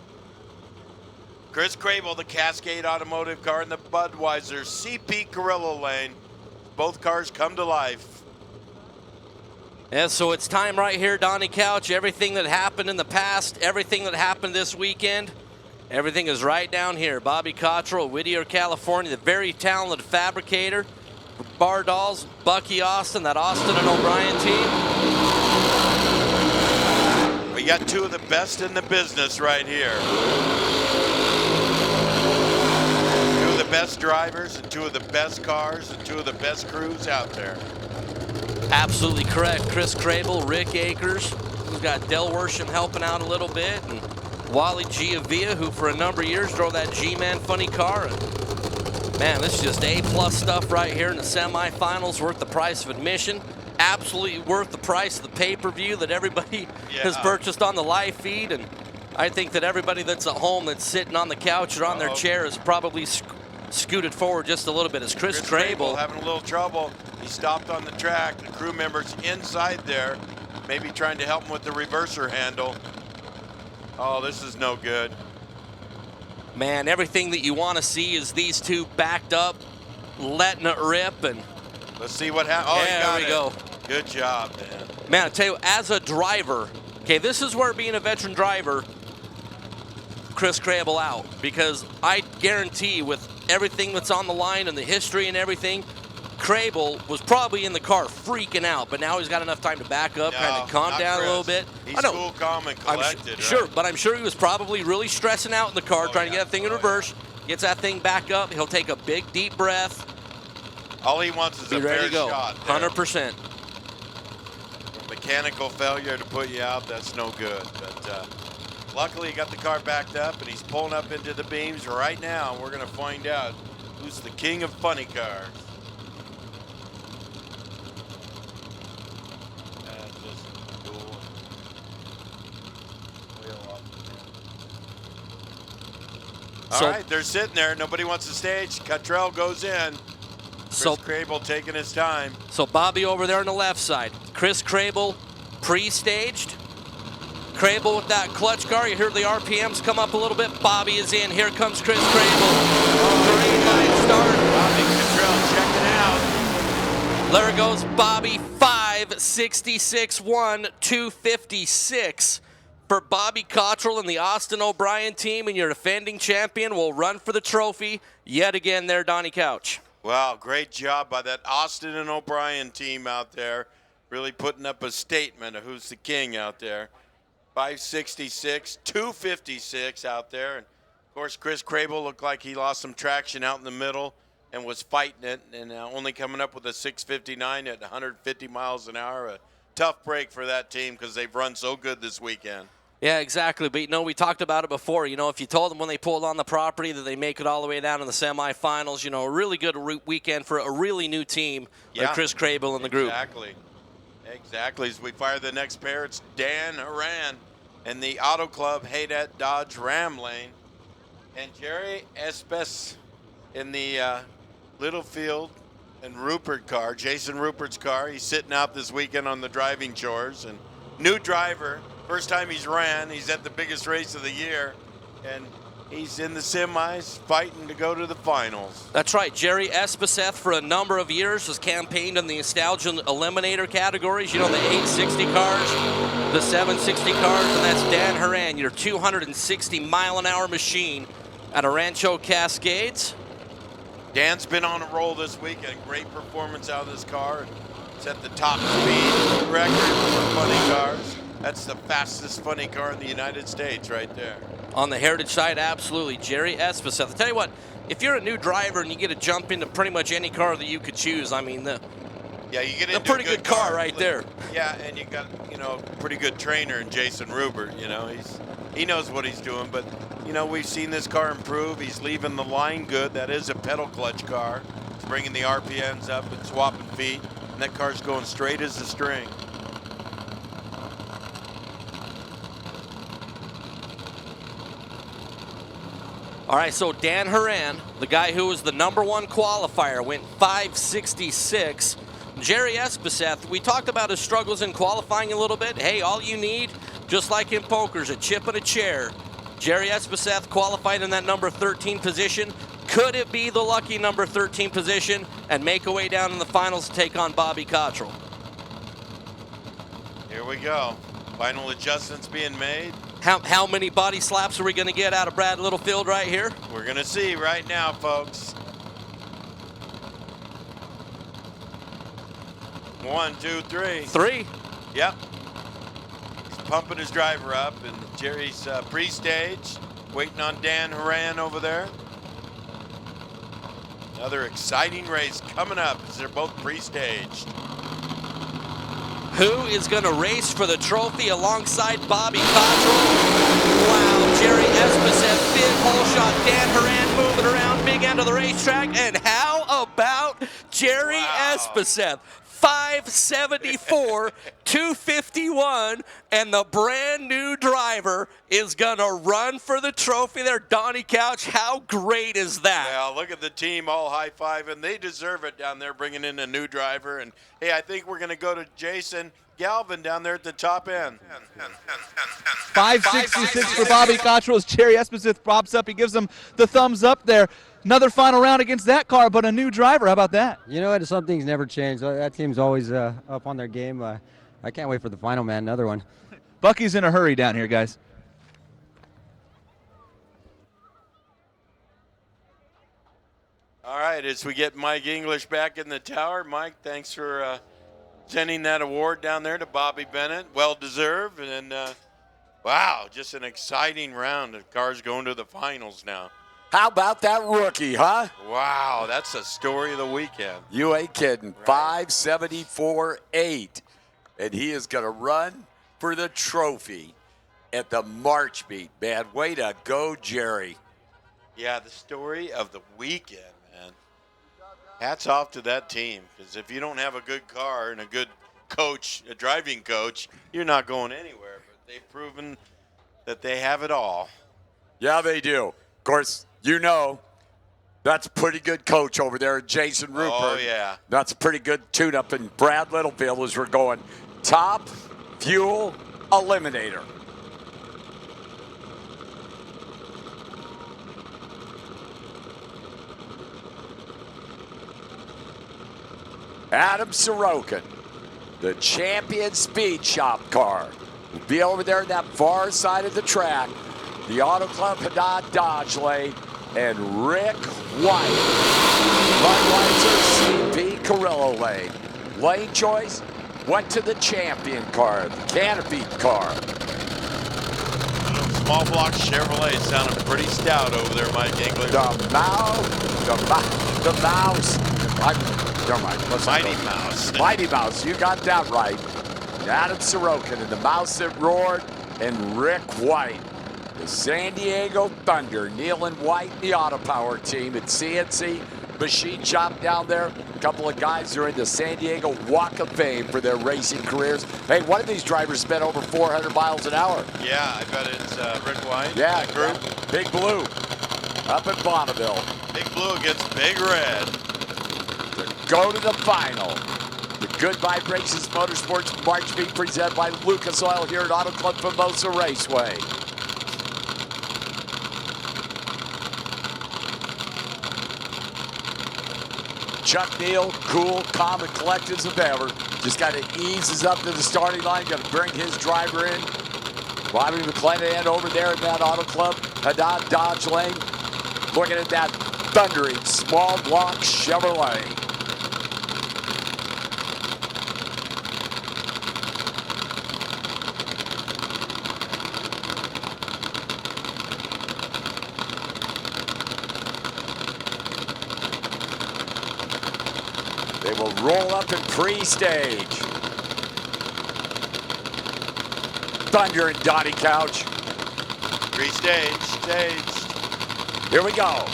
Speaker 13: Chris Crable, the Cascade Automotive car in the Budweiser CP Carrillo lane. Both cars come to life.
Speaker 8: Yeah, so it's time right here, Donnie Couch. Everything that happened in the past, everything that happened this weekend, everything is right down here. Bobby Cottrell, Whittier, California, the very talented fabricator. Bardalls, Bucky Austin, that Austin and O'Brien team.
Speaker 13: We got two of the best in the business right here. Two of the best drivers and two of the best cars and two of the best crews out there.
Speaker 8: Absolutely correct. Chris Crable, Rick Akers. We've got Del Worsham helping out a little bit. And Wally Giavia, who for a number of years drove that G-Man funny car. And man, this is just A-plus stuff right here in the semifinals, worth the price of admission. Absolutely worth the price of the pay-per-view that everybody has purchased on the live feed. And I think that everybody that's at home that's sitting on the couch or on their chair is probably scooted forward just a little bit. As Chris Crable
Speaker 13: having a little trouble. He stopped on the track. The crew members inside there, maybe trying to help him with the reverser handle. Oh, this is no good.
Speaker 8: Man, everything that you want to see is these two backed up, letting it rip, and
Speaker 13: let's see what happens. Oh,
Speaker 8: there we go.
Speaker 13: Good job, man.
Speaker 8: Man, I tell you, as a driver, okay, this is where being a veteran driver, Chris Crable out, because I guarantee with everything that's on the line and the history and everything, Crable was probably in the car freaking out, but now he's got enough time to back up, kind of calm down a little bit.
Speaker 13: He's cool, calm, and collected.
Speaker 8: Sure, but I'm sure he was probably really stressing out in the car, trying to get that thing in reverse. Gets that thing back up. He'll take a big, deep breath.
Speaker 13: All he wants is a fair shot.
Speaker 8: 100%.
Speaker 13: Mechanical failure to put you out, that's no good. But luckily, he got the car backed up, and he's pulling up into the beams right now. We're going to find out who's the king of funny cars. All right, they're sitting there. Nobody wants the stage. Cottrell goes in. Chris Crable taking his time.
Speaker 8: So Bobby over there on the left side. Chris Crable pre-staged. Crable with that clutch car. You hear the RPMs come up a little bit. Bobby is in. Here comes Chris Crable. Green light start. There goes Bobby, 566-1, 256 for Bobby Cottrell and the Austin O'Brien team, and your defending champion will run for the trophy yet again there, Donnie Couch.
Speaker 13: Wow, great job by that Austin and O'Brien team out there, really putting up a statement of who's the king out there. 566, 256 out there. And of course, Chris Crable looked like he lost some traction out in the middle and was fighting it, and only coming up with a 659 at 150 miles an hour. A tough break for that team because they've run so good this weekend.
Speaker 8: Yeah, exactly. But, we talked about it before. If you told them when they pulled on the property that they make it all the way down in the semifinals, a really good weekend for a really new team like Chris Crable and the group.
Speaker 13: Exactly. As we fire the next pair, it's Dan Horan and the Auto Club Haydet Dodge Ram Lane. And Jerry Espes in the Littlefield and Rupert car, Jason Rupert's car. He's sitting out this weekend on the driving chores. And new driver, first time he's ran. He's at the biggest race of the year. And he's in the semis fighting to go to the finals.
Speaker 8: That's right. Jerry Espeseth for a number of years has campaigned in the Nostalgia Eliminator categories. The 860 cars, the 760 cars, and that's Dan Horan, your 260-mile-an-hour machine at a Rancho Cascades.
Speaker 13: Dan's been on a roll this week. A great performance out of this car. Set the top speed record for funny cars. That's the fastest funny car in the United States right there.
Speaker 8: On the Heritage side, absolutely. Jerry Espeseth. I'll tell you what, if you're a new driver and you get to jump into pretty much any car that you could choose, you get
Speaker 13: into
Speaker 8: a pretty good car right there.
Speaker 13: Yeah, and you got, a pretty good trainer in Jason Rupert. He knows what he's doing, but, we've seen this car improve. He's leaving the line good. That is a pedal clutch car. It's bringing the RPMs up and swapping feet, and that car's going straight as a string.
Speaker 8: All right, so Dan Horan, the guy who was the #1 qualifier, went 566. Jerry Espeseth, we talked about his struggles in qualifying a little bit. Hey, all you need, just like in poker, is a chip and a chair. Jerry Espeseth qualified in that number 13 position. Could it be the lucky number 13 position and make a way down in the finals to take on Bobby Cottrell?
Speaker 13: Here we go. Final adjustments being made.
Speaker 8: How many body slaps are we going to get out of Brad Littlefield right here?
Speaker 13: We're going to see right now, folks. 1, 2, 3.
Speaker 8: 3.
Speaker 13: Yep. He's pumping his driver up, and Jerry's pre-stage, waiting on Dan Horan over there. Another exciting race coming up as they're both pre-staged.
Speaker 8: Who is going to race for the trophy alongside Bobby Cottrell? Wow, Jerry Espeseth, big hole shot. Dan Horan moving around, big end of the racetrack. And how about Jerry Espeseth? 574, 251, and the brand new driver is going to run for the trophy there. Donnie Couch, how great is that?
Speaker 13: Well, look at the team all high-fiving. They deserve it down there, bringing in a new driver. And, hey, I think we're going to go to Jason Galvin down there at the top end.
Speaker 3: 566 for Bobby Cottrell as Jerry Espeseth props up. He gives him the thumbs up there. Another final round against that car, but a new driver. How about that?
Speaker 11: Some things never change. That team's always up on their game. I can't wait for the final, man. Another one.
Speaker 3: Bucky's in a hurry down here, guys.
Speaker 13: All right, as we get Mike English back in the tower. Mike, thanks for sending that award down there to Bobby Bennett. Well-deserved. And, wow, just an exciting round. The car's going to the finals now.
Speaker 7: How about that rookie, huh?
Speaker 13: Wow, that's the story of the weekend.
Speaker 7: You ain't kidding. 574.8. And he is going to run for the trophy at the March meet, man. Way to go, Jerry.
Speaker 13: Yeah, the story of the weekend, man. Hats off to that team, because if you don't have a good car and a good coach, a driving coach, you're not going anywhere. But they've proven that they have it all.
Speaker 7: Yeah, they do. Of course, that's a pretty good coach over there, Jason Rupert.
Speaker 13: Oh, yeah.
Speaker 7: That's a pretty good tune-up. And Brad Littlefield as we're going Top Fuel Eliminator. Adam Sorokin, the champion speed shop car, will be over there in that far side of the track. The Auto Club Haddad Dodge lane, and Rick White, Budweiser CP Carrillo lane. Lane choice went to the champion car, the canopy car.
Speaker 13: Small block Chevrolet sounding pretty stout over there, Mike Engler.
Speaker 7: The mouse. Never mind.
Speaker 13: Mighty Mouse.
Speaker 7: Mighty Mouse, you got that right. Adam Sorokin and the Mouse that roared, and Rick White. The San Diego Thunder, Neil and White, the Auto Power team at CNC Machine Shop down there. A couple of guys are in the San Diego Walk of Fame for their racing careers. Hey, one of these drivers spent over 400 miles an hour.
Speaker 13: Yeah, I bet it's Rick White.
Speaker 7: Yeah, group. Big Blue up in Bonneville.
Speaker 13: Big Blue against Big Red.
Speaker 7: To go to the final. The Good Vibrations Motorsports March Meet presented by Lucas Oil here at Auto Club Famosa Raceway. Chuck Neal, cool, calm, and collected as ever. Just got to ease us up to the starting line. Got to bring his driver in. Bobby McClanahan over there at that Auto Club Haddad Dodge lane. Looking at that thundering small block Chevrolet. They will roll up in pre-stage. Thunder and Donnie Couch.
Speaker 13: Pre-stage, staged.
Speaker 7: Here we go.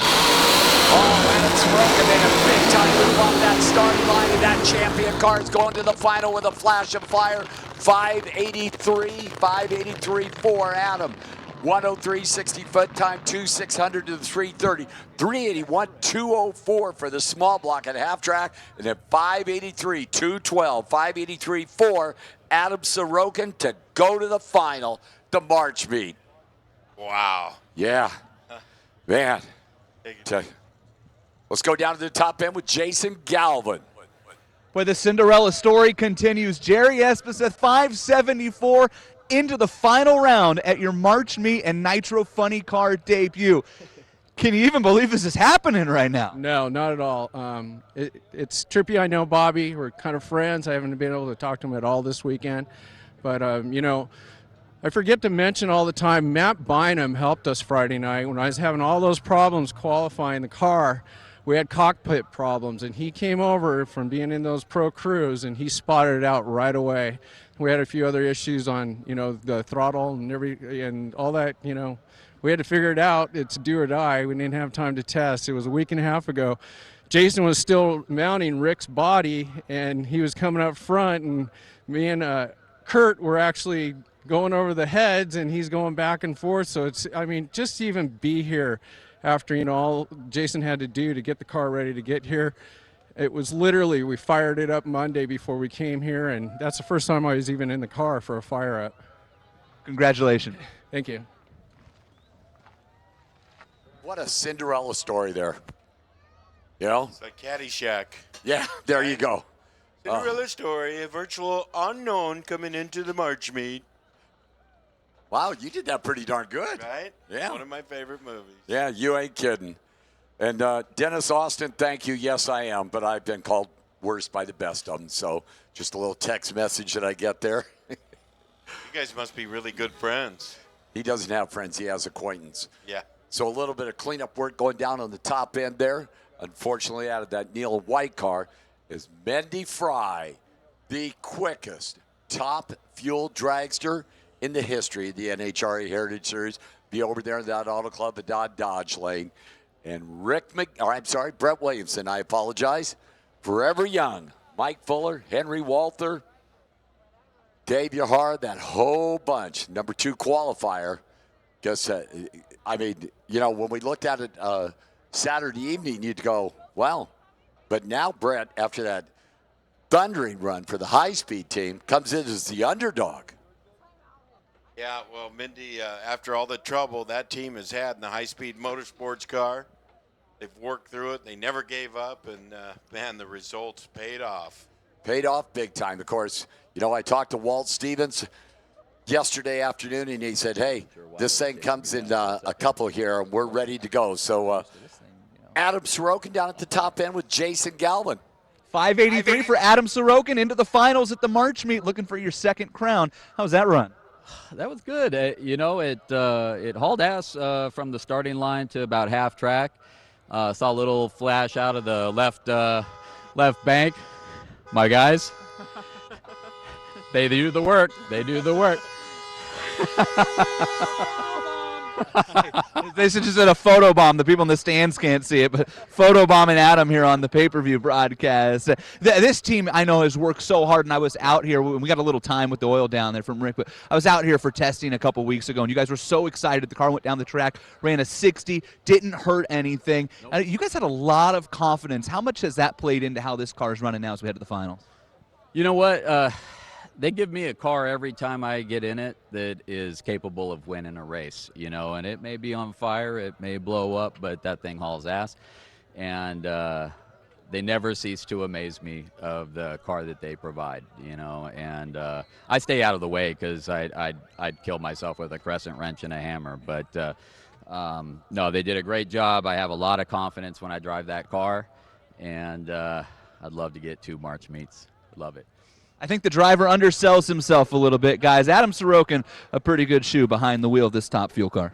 Speaker 7: Oh, and it's broken. They have big time move off that starting line, and that champion car is going to the final with a flash of fire. 583 for Adam. 103 60-foot time, 2,600 to the 330. 381, 204 for the small block at half track. And then 583, 212, 583, 4. Adam Sorokin to go to the final, the March meet.
Speaker 13: Wow.
Speaker 7: Yeah. Man. Let's go down to the top end with Jason Galvin.
Speaker 3: Where the Cinderella story continues. Jerry Espeseth, 574 into the final round at your March meet and Nitro Funny Car debut. Can you even believe this is happening right now?
Speaker 16: No, not at all. It's trippy. I know Bobby. We're kind of friends. I haven't been able to talk to him at all this weekend. But, you know, I forget to mention all the time, Matt Bynum helped us Friday night when I was having all those problems qualifying the car. We had cockpit problems, and he came over from being in those pro crews, and he spotted it out right away. We had a few other issues on, you know, the throttle and all that, you know. We had to figure it out. It's do or die. We didn't have time to test. It was a week and a half ago. Jason was still mounting Rick's body, and he was coming up front, and me and Kurt were actually going over the heads, and he's going back and forth. So it's, I mean, just to even be here after, you know, all Jason had to do to get the car ready to get here. It was literally, we fired it up Monday before we came here, and that's the first time I was even in the car for a fire up.
Speaker 3: Congratulations.
Speaker 16: Thank you.
Speaker 7: What a Cinderella story there. You know?
Speaker 13: It's like Caddyshack.
Speaker 7: Yeah, there you go.
Speaker 13: Cinderella story, a virtual unknown coming into the March meet.
Speaker 7: Wow, you did that pretty darn good.
Speaker 13: Right?
Speaker 7: Yeah.
Speaker 13: One of my favorite movies.
Speaker 7: Yeah, you ain't kidding. And Dennis Austin, thank you. Yes, I am, but I've been called worse by the best of them. So just a little text message that I get there.
Speaker 13: You guys must be really good friends.
Speaker 7: He doesn't have friends. He has acquaintance.
Speaker 13: Yeah.
Speaker 7: So a little bit of cleanup work going down on the top end there. Unfortunately, out of that Neil White car is Mendy Fry, the quickest top fuel dragster in the history of the NHRA Heritage Series. Be over there in that Auto Club at Dodge lane. And Brett Williamson, I apologize. Forever Young, Mike Fuller, Henry Walther, Dave Yahar, that whole bunch. Number 2 qualifier. Guess, I mean, you know, when we looked at it Saturday evening, you'd go, well, but now Brett, after that thundering run for the high-speed team, comes in as the underdog.
Speaker 13: Yeah, well, Mindy, after all the trouble that team has had in the high-speed motorsports car, they've worked through it. They never gave up, and, man, the results paid off.
Speaker 7: Paid off big time. Of course, you know, I talked to Walt Stevens yesterday afternoon, and he said, hey, this thing comes in a couple here, and we're ready to go. So Adam Sorokin down at the top end with Jason Galvin.
Speaker 3: 583 for Adam Sorokin into the finals at the March meet, looking for your second crown. How's that run?
Speaker 21: That was good. You know, it hauled ass from the starting line to about half track. Saw a little flash out of the left bank. My guys, they do the work. They do the work.
Speaker 3: This is just a photo bomb. The people in the stands can't see it, but photo bombing Adam here on the pay-per-view broadcast. This team, I know, has worked so hard, and I was out here. We got a little time with the oil down there from Rick, but I was out here for testing a couple weeks ago, and you guys were so excited. The car went down the track, ran a 60, didn't hurt anything. Nope. You guys had a lot of confidence. How much has that played into how this car is running now as we head to the finals?
Speaker 21: You know what? They give me a car every time I get in it that is capable of winning a race, you know, and it may be on fire, it may blow up, but that thing hauls ass. And they never cease to amaze me of the car that they provide, you know, and I stay out of the way because I'd kill myself with a crescent wrench and a hammer. But no, they did a great job. I have a lot of confidence when I drive that car, and I'd love to get 2 March meets. Love it.
Speaker 3: I think the driver undersells himself a little bit, guys. Adam Sorokin, a pretty good shoe behind the wheel of this Top Fuel car.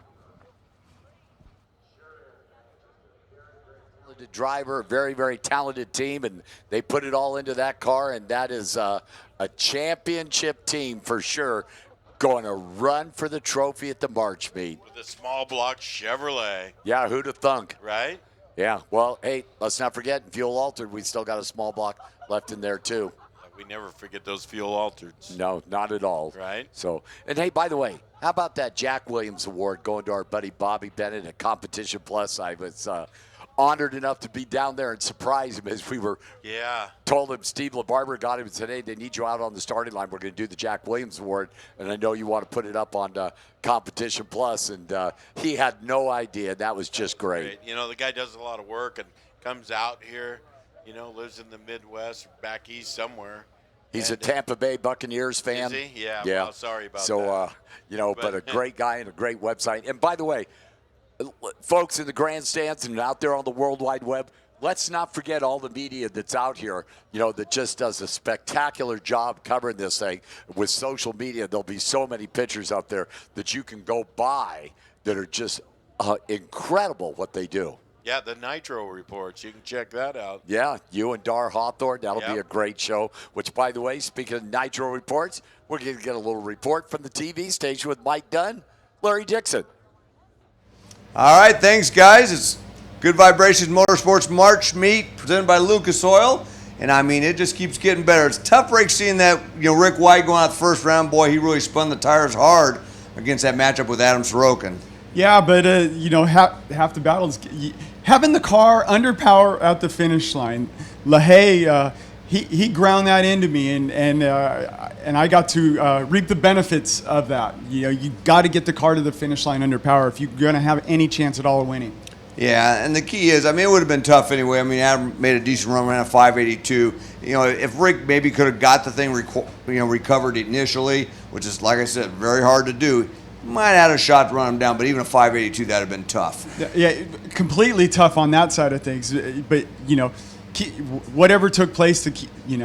Speaker 7: The driver, a very, very talented team, and they put it all into that car, and that is a championship team for sure. Going to run for the trophy at the March meet.
Speaker 13: With a small block Chevrolet.
Speaker 7: Yeah, who'd have thunk?
Speaker 13: Right?
Speaker 7: Yeah, well, hey, let's not forget, in Fuel Altered, we still got a small block left in there, too.
Speaker 13: We never forget those Fuel Altered.
Speaker 7: No, not at all.
Speaker 13: Right?
Speaker 7: So, and hey, by the way, how about that Jack Williams Award going to our buddy Bobby Bennett at Competition Plus? I was honored enough to be down there and surprise him as we were.
Speaker 13: Yeah.
Speaker 7: Told him Steve LaBarber got him and said, hey, they need you out on the starting line. We're going to do the Jack Williams Award, and I know you want to put it up on Competition Plus. And he had no idea. That was just great.
Speaker 13: You know, the guy does a lot of work and comes out here. You know, lives in the Midwest, back east somewhere.
Speaker 7: He's a Tampa Bay Buccaneers fan.
Speaker 13: Is he? Yeah.
Speaker 7: Yeah.
Speaker 13: Well, sorry about that.
Speaker 7: So, you know, but a great guy and a great website. And by the way, folks in the grandstands and out there on the World Wide Web, let's not forget all the media that's out here, you know, that just does a spectacular job covering this thing. With social media, there'll be so many pictures up there that you can go by that are just incredible what they do.
Speaker 13: Yeah, the Nitro reports. You can check that out.
Speaker 7: Yeah, you and Dar Hawthorne. That'll be a great show. Which, by the way, speaking of Nitro reports, we're going to get a little report from the TV station with Mike Dunn, Larry Dixon.
Speaker 1: All right, thanks, guys. It's Good Vibrations Motorsports March meet presented by Lucas Oil. And, I mean, it just keeps getting better. It's a tough break seeing that, you know, Rick White going out the first round. Boy, he really spun the tires hard against that matchup with Adam Sorokin.
Speaker 2: Yeah, but, you know, half the battle is having the car under power at the finish line. LaHaye, he ground that into me, and I got to reap the benefits of that. You know, you got to get the car to the finish line under power if you're going to have any chance at all of winning.
Speaker 1: Yeah, and the key is, I mean, it would have been tough anyway. I mean, Adam made a decent run, ran a 582. You know, if Rick maybe could have got the thing, recovered initially, which is, like I said, very hard to do, might have had a shot to run him down, but even a 582, that would have been tough.
Speaker 2: Yeah, completely tough on that side of things. But, you know, whatever took place, you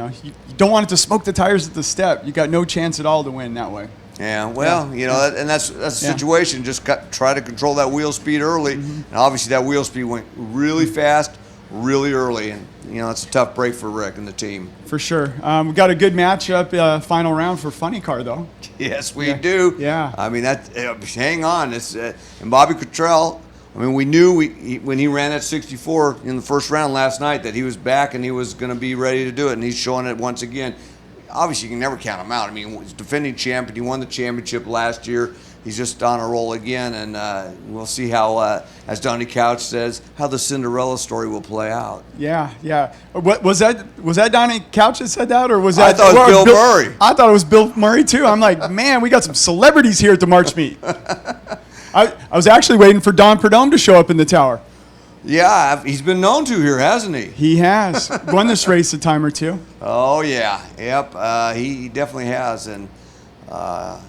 Speaker 2: don't want it to smoke the tires at the step. You got no chance at all to win that way.
Speaker 1: Yeah, well, you know, and that's the situation. Just try to control that wheel speed early. And obviously that wheel speed went really fast, really early. And, you know, it's a tough break for Rick and the team.
Speaker 2: For sure. We got a good matchup, final round for Funny Car, though.
Speaker 1: Yes, we do.
Speaker 2: Yeah.
Speaker 1: I mean, hang on. It's and Bobby Cottrell, I mean, we knew when he ran that 64 in the first round last night that he was back and he was going to be ready to do it, and he's showing it once again. Obviously, you can never count him out. I mean, he's defending champion. He won the championship last year. He's just on a roll again, and we'll see how, as Donnie Couch says, how the Cinderella story will play out.
Speaker 2: Yeah, yeah. What was that Donnie Couch that said that, or was that?
Speaker 1: I thought it was Bill Murray.
Speaker 2: I thought it was Bill Murray too. I'm like, man, we got some celebrities here at the March meet. I was actually waiting for Don Perdome to show up in the tower.
Speaker 1: Yeah, he's been known to here, hasn't he?
Speaker 2: He has won this race a time or two.
Speaker 1: Oh yeah, yep. He definitely has, and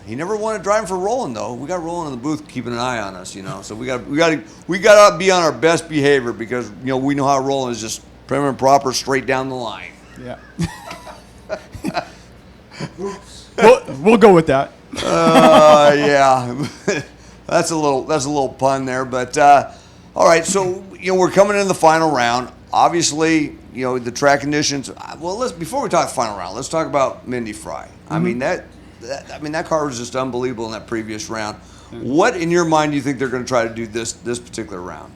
Speaker 1: he never wanted driving for Roland though. We got Roland in the booth keeping an eye on us, So we got to be on our best behavior because we know how Roland is just prim and proper, straight down the line.
Speaker 2: Yeah. we'll go with that.
Speaker 1: Yeah, that's a little pun there, but all right. So we're coming in the final round. Obviously, the track conditions. Well, before we talk final round, let's talk about Mindy Fry. I mean that car was just unbelievable in that previous round. What in your mind do you think they're going to try to do this particular round?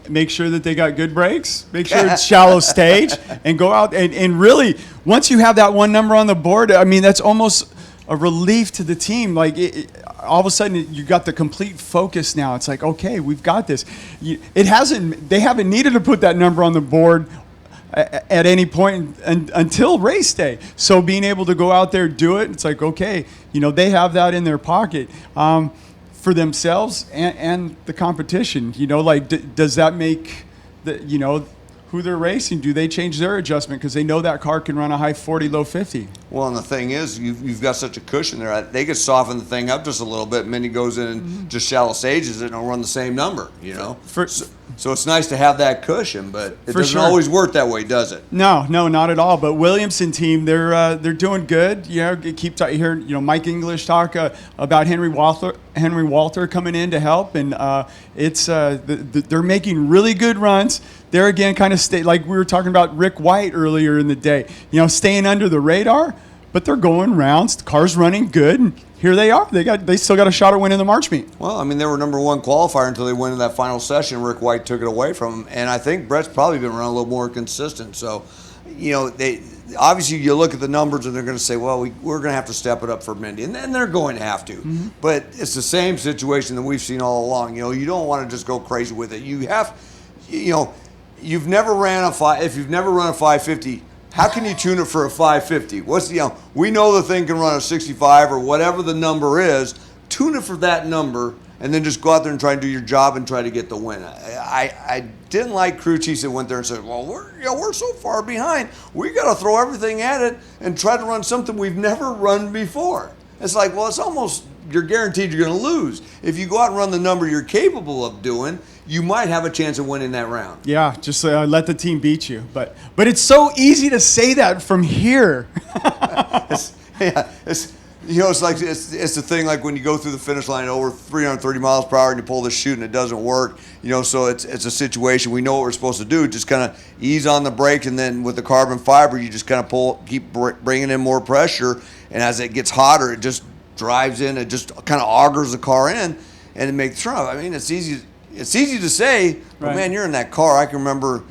Speaker 2: Make sure that they got good brakes, make sure it's shallow stage, and go out and really, once you have that one number on the board, I mean, that's almost a relief to the team. Like all of a sudden you got the complete focus now. It's like, okay, we've got this. They haven't needed to put that number on the board at any point until race day. So being able to go out there, do it, it's like, okay, they have that in their pocket. For themselves and the competition, does that make who they're racing? Do they change their adjustment because they know that car can run a high 40, low 50?
Speaker 1: Well, and the thing is, you've got such a cushion there. They could soften the thing up just a little bit. Mindy goes in and just shallow stages it and it'll run the same number. So it's nice to have that cushion, but it doesn't always work that way, does it?
Speaker 2: No, not at all. But Williamson team, they're doing good. Keep hearing Mike English talk about Henry Walter coming in to help, and they're making really good runs. They're again kind of like we were talking about Rick White earlier in the day. Staying under the radar, but they're going rounds. The car's running good, and here they are. They still got a shot at winning the March meet.
Speaker 1: Well, I mean, they were number one qualifier until they went in that final session. Rick White took it away from them, and I think Brett's probably been running a little more consistent. So, they obviously you look at the numbers and they're going to say, well, we're going to have to step it up for Mindy, and then they're going to have to. Mm-hmm. But it's the same situation that we've seen all along. You don't want to just go crazy with it. You have, you've never ran if you've never run a 550. How can you tune it for a 550? We know the thing can run a 65 or whatever the number is. Tune it for that number, and then just go out there and try and do your job and try to get the win. I didn't like crew chiefs that went there and said, "Well, we're so far behind. We got to throw everything at it and try to run something we've never run before." It's like, well, it's almost you're guaranteed you're going to lose. If you go out and run the number you're capable of doing, you might have a chance of winning that round.
Speaker 2: Yeah, just let the team beat you. But it's so easy to say that from here.
Speaker 1: It's like it's the thing like when you go through the finish line over 330 miles per hour and you pull the chute and it doesn't work. So it's a situation we know what we're supposed to do. Just kind of ease on the brakes, and then with the carbon fiber, you just kind of keep bringing in more pressure, and as it gets hotter, it just drives in. It just kind of augers the car in, and it makes the turn. I mean, it's easy. It's easy to say, but man, you're in that car. I can remember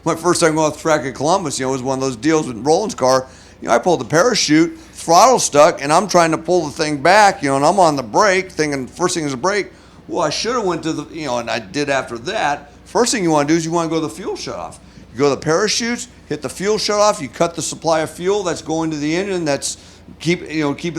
Speaker 1: my first time going off the track at Columbus. It was one of those deals with Roland's car. I pulled the parachute, throttle stuck, and I'm trying to pull the thing back. And I'm on the brake, thinking first thing is a brake. Well, I should have went to the, and I did after that. First thing you want to do is you want to go to the fuel shutoff. You go to the parachutes, hit the fuel shutoff. You cut the supply of fuel that's going to the engine. That's keeping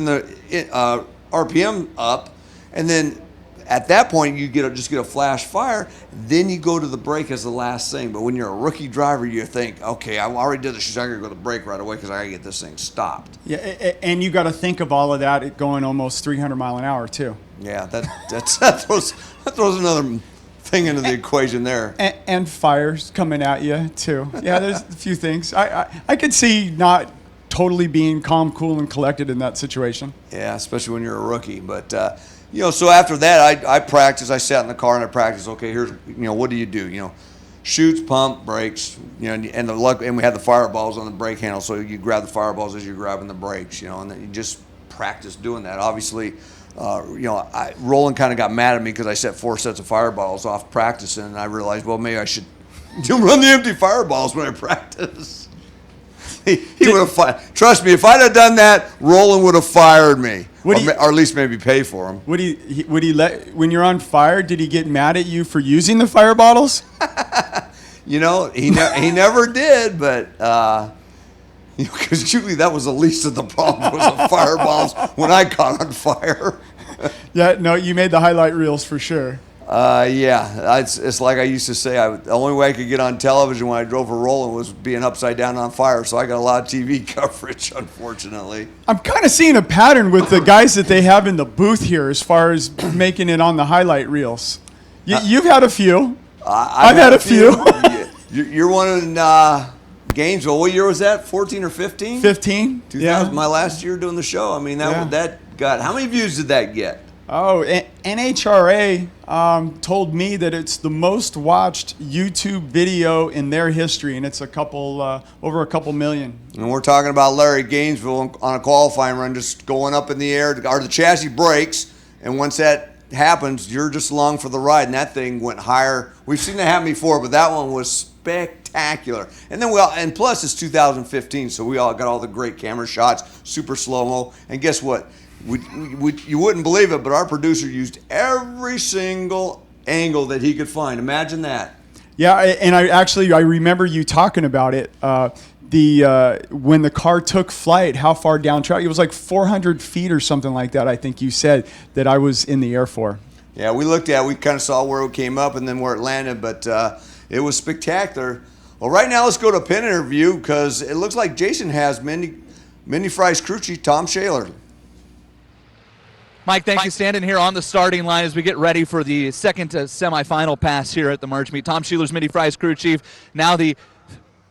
Speaker 1: the RPM up, and then at that point, you just get a flash fire. Then you go to the brake as the last thing. But when you're a rookie driver, you think, okay, I already did this. I'm going to go to the brake right away because I got to get this thing stopped.
Speaker 2: Yeah, and you got to think of all of that going almost 300 mile an hour too.
Speaker 1: Yeah, that throws another thing into the equation there.
Speaker 2: And fires coming at you too. Yeah, there's a few things. I could see not totally being calm, cool, and collected in that situation.
Speaker 1: Yeah, especially when you're a rookie. But so after that, I practiced. I sat in the car and I practiced. Okay, here's what do you do? Shoots, pump, brakes. And we had the fireballs on the brake handle, so you grab the fireballs as you're grabbing the brakes. And then you just practice doing that. Obviously, Roland kind of got mad at me because I set 4 sets of fireballs off practicing, and I realized, well, maybe I should run the empty fireballs when I practice. He would have fired. Trust me, if I'd have done that, Roland would have fired me, or at least maybe pay for him.
Speaker 2: Would he let, when you're on fire? Did he get mad at you for using the fire bottles?
Speaker 1: He never did, but because usually that was the least of the problems was the fireballs when I caught on fire.
Speaker 2: Yeah, no, you made the highlight reels for sure.
Speaker 1: Yeah, it's like I used to say. The only way I could get on television when I drove a Roland was being upside down on fire. So I got a lot of TV coverage, unfortunately.
Speaker 2: I'm kind of seeing a pattern with the guys that they have in the booth here as far as making it on the highlight reels. You've had a few. I've had a few.
Speaker 1: You're one in Gainesville. What year was that? 14 or 15?
Speaker 2: 15.
Speaker 1: 2000.
Speaker 2: Yeah.
Speaker 1: My last year doing the show. I mean, that got, how many views did that get?
Speaker 2: Oh, NHRA told me that it's the most watched YouTube video in their history, and it's over a couple million.
Speaker 1: And we're talking about Larry Gainesville on a qualifying run, just going up in the air, or the chassis breaks, and once that happens, you're just along for the ride, and that thing went higher. We've seen that happen before, but that one was spectacular. And then and plus it's 2015, so we all got all the great camera shots, super slow-mo, and guess what? You wouldn't believe it, but our producer used every single angle that he could find. Imagine that.
Speaker 2: Yeah, and I remember you talking about it. When the car took flight, how far down track? It was like 400 feet or something like that. I think you said that I was in the air for.
Speaker 1: Yeah, we kind of saw where it came up and then where it landed, but it was spectacular. Well, right now let's go to a pin interview because it looks like Jason has Mindy Fry's crew chief, Tom Shaler.
Speaker 3: Mike, thank you. Standing here on the starting line as we get ready for the second semifinal pass here at the merge meet. Tom Sheeler's Mindy Fry's crew chief, now the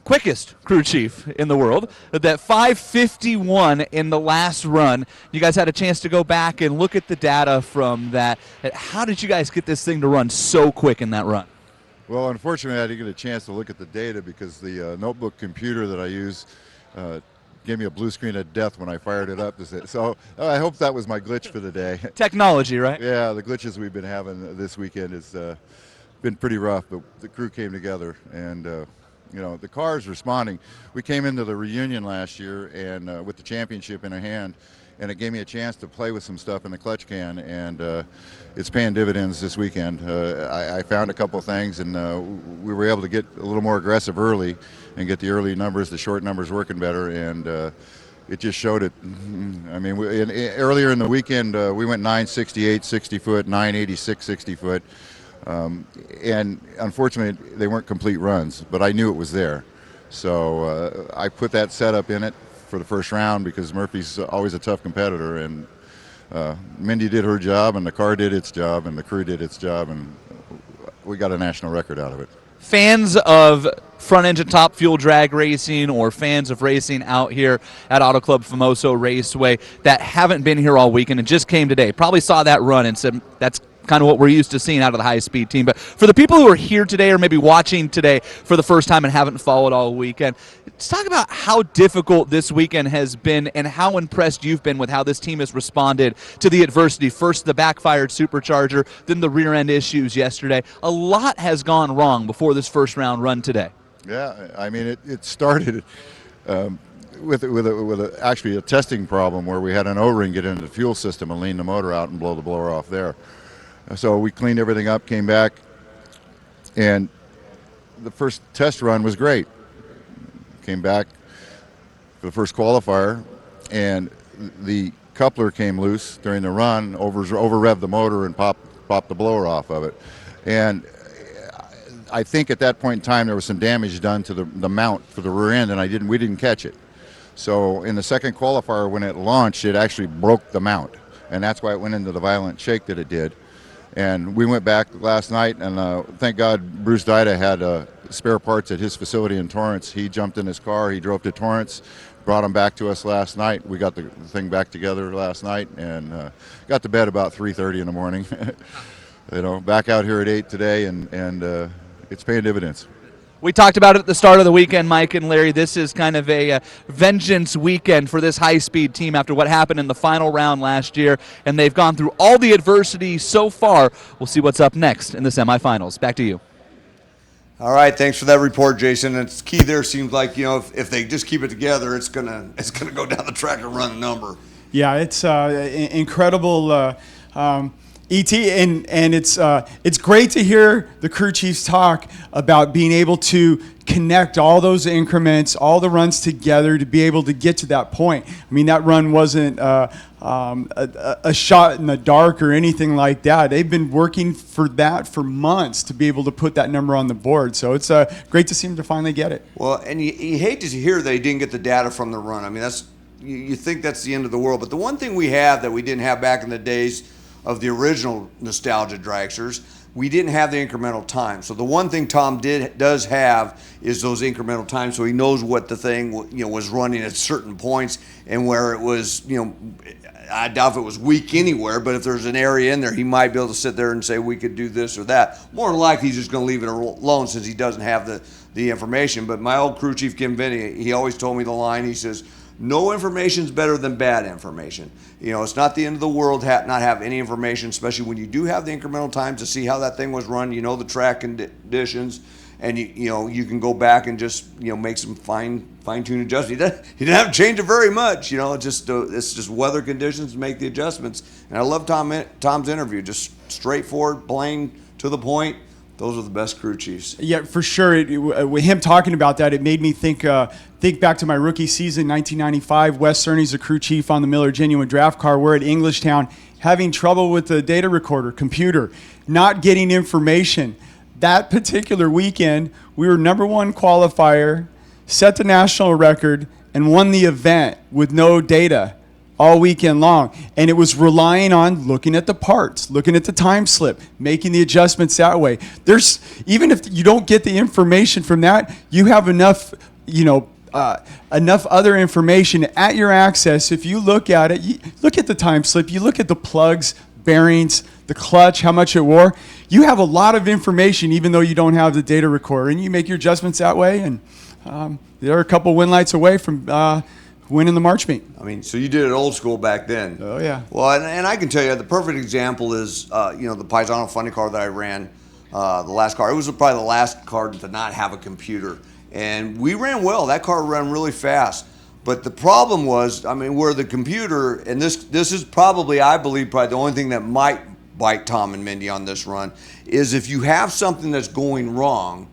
Speaker 3: quickest crew chief in the world. That 5:51 in the last run. You guys had a chance to go back and look at the data from that. How did you guys get this thing to run so quick in that run?
Speaker 12: Well, unfortunately, I didn't get a chance to look at the data because the notebook computer that I use gave me a blue screen of death when I fired it up. So I hope that was my glitch for the day.
Speaker 3: Technology, right?
Speaker 12: Yeah, the glitches we've been having this weekend has been pretty rough, but the crew came together and the car is responding. We came into the reunion last year and with the championship in our hand, and it gave me a chance to play with some stuff in the clutch can, and it's paying dividends this weekend. I found a couple of things, and we were able to get a little more aggressive early and get the early numbers, the short numbers working better, and it just showed it. I mean, earlier in the weekend, we went 968 60 foot, 986 60 foot, and unfortunately, they weren't complete runs, but I knew it was there. So I put that setup in it for the first round because Murphy's always a tough competitor, and Mindy did her job, and the car did its job, and the crew did its job, and we got a national record out of it.
Speaker 3: Fans of front engine top fuel drag racing or fans of racing out here at Auto Club Famoso Raceway that haven't been here all weekend and just came today probably saw that run and said that's kind of what we're used to seeing out of the high-speed team. But for the people who are here today or maybe watching today for the first time and haven't followed all weekend, let's talk about how difficult this weekend has been and how impressed you've been with how this team has responded to the adversity. First, the backfired supercharger, then the rear-end issues yesterday. A lot has gone wrong before this first-round run today.
Speaker 12: Yeah, I mean, it started with actually a testing problem where we had an O-ring get into the fuel system and lean the motor out and blow the blower off there. So we cleaned everything up, came back, and the first test run was great. Came back for the first qualifier, and the coupler came loose during the run, over-revved the motor and popped the blower off of it. And I think at that point in time there was some damage done to the mount for the rear end, and we didn't catch it. So in the second qualifier, when it launched, it actually broke the mount, and that's why it went into the violent shake that it did. And we went back last night, and thank God Bruce Dida had spare parts at his facility in Torrance. He jumped in his car, he drove to Torrance, brought them back to us last night. We got the thing back together last night and got to bed about 3:30 in the morning. Back out here at 8 today, and it's paying dividends.
Speaker 3: We talked about it at the start of the weekend, Mike and Larry. This is kind of a vengeance weekend for this high-speed team after what happened in the final round last year, and they've gone through all the adversity so far. We'll see what's up next in the semifinals. Back to you.
Speaker 1: All right, thanks for that report, Jason. It's key there. Seems like if they just keep it together, it's gonna go down the track and run a number.
Speaker 2: Yeah, it's incredible. and it's great to hear the crew chiefs talk about being able to connect all those increments, all the runs together to be able to get to that point. I mean, that run wasn't a shot in the dark or anything like that. They've been working for that for months to be able to put that number on the board. So it's great to see them to finally get it.
Speaker 1: Well, and you hate to hear they didn't get the data from the run. I mean, you think that's the end of the world. But the one thing we have that we didn't have back in the days of the original nostalgia dragsters, we didn't have the incremental time. So the one thing Tom does have is those incremental times, so he knows what the thing was running at certain points and where it was. I doubt if it was weak anywhere, but if there's an area in there, he might be able to sit there and say we could do this or that. More than likely, he's just going to leave it alone since he doesn't have the information. But my old crew chief Kim Vinny, he always told me the line. He says, "No information is better than bad information." It's not the end of the world not have any information, especially when you do have the incremental time to see how that thing was run. The track conditions, and you can go back and just make some fine-tune adjustments. He didn't have to change it very much. It's just weather conditions make the adjustments. And I love Tom's interview, just straightforward, plain, to the point. Those are the best crew chiefs.
Speaker 2: Yeah, for sure. With him talking about that, it made me think back to my rookie season, 1995. Wes Cerny's a crew chief on the Miller Genuine Draft Car. We're at Englishtown having trouble with the data recorder computer, not getting information. That particular weekend, we were #1 qualifier, set the national record, and won the event with no data all weekend long. And it was relying on looking at the parts, looking at the time slip, making the adjustments that way. Even if you don't get the information from that, you have enough, enough other information at your access. If you look at it, you look at the time slip, you look at the plugs, bearings, the clutch, how much it wore. You have a lot of information even though you don't have the data recorder, and you make your adjustments that way. And they're a couple win lights away from winning the March meet.
Speaker 1: I mean, so you did it old school back then.
Speaker 2: Oh, yeah.
Speaker 1: Well, and I can tell you the perfect example is, the Paisano funny car that I ran, the last car. It was probably the last car to not have a computer. And we ran well. That car ran really fast. But the problem was, where the computer, and this is probably, I believe, probably the only thing that might bite Tom and Mindy on this run, is if you have something that's going wrong,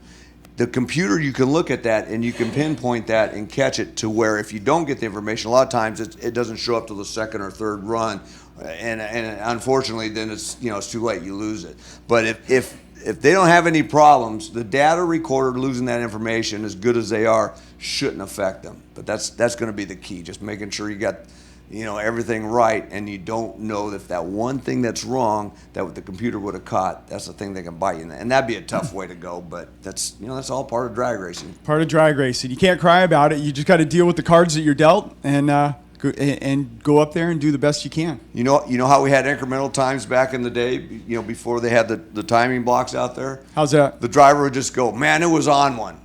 Speaker 1: the computer, you can look at that and you can pinpoint that and catch it to where if you don't get the information, a lot of times it doesn't show up till the second or third run, and unfortunately then it's too late, you lose it. But if they don't have any problems, the data recorder losing that information, as good as they are, shouldn't affect them. But that's going to be the key, just making sure you got everything right, and you don't know if that one thing that's wrong that the computer would have caught, that's the thing that can bite you. And that'd be a tough way to go, but that's all part of drag racing.
Speaker 2: Part of drag racing. You can't cry about it. You just got to deal with the cards that you're dealt and go up there and do the best you can.
Speaker 1: You know how we had incremental times back in the day, before they had the timing blocks out there?
Speaker 2: How's that?
Speaker 1: The driver would just go, "Man, it was on one."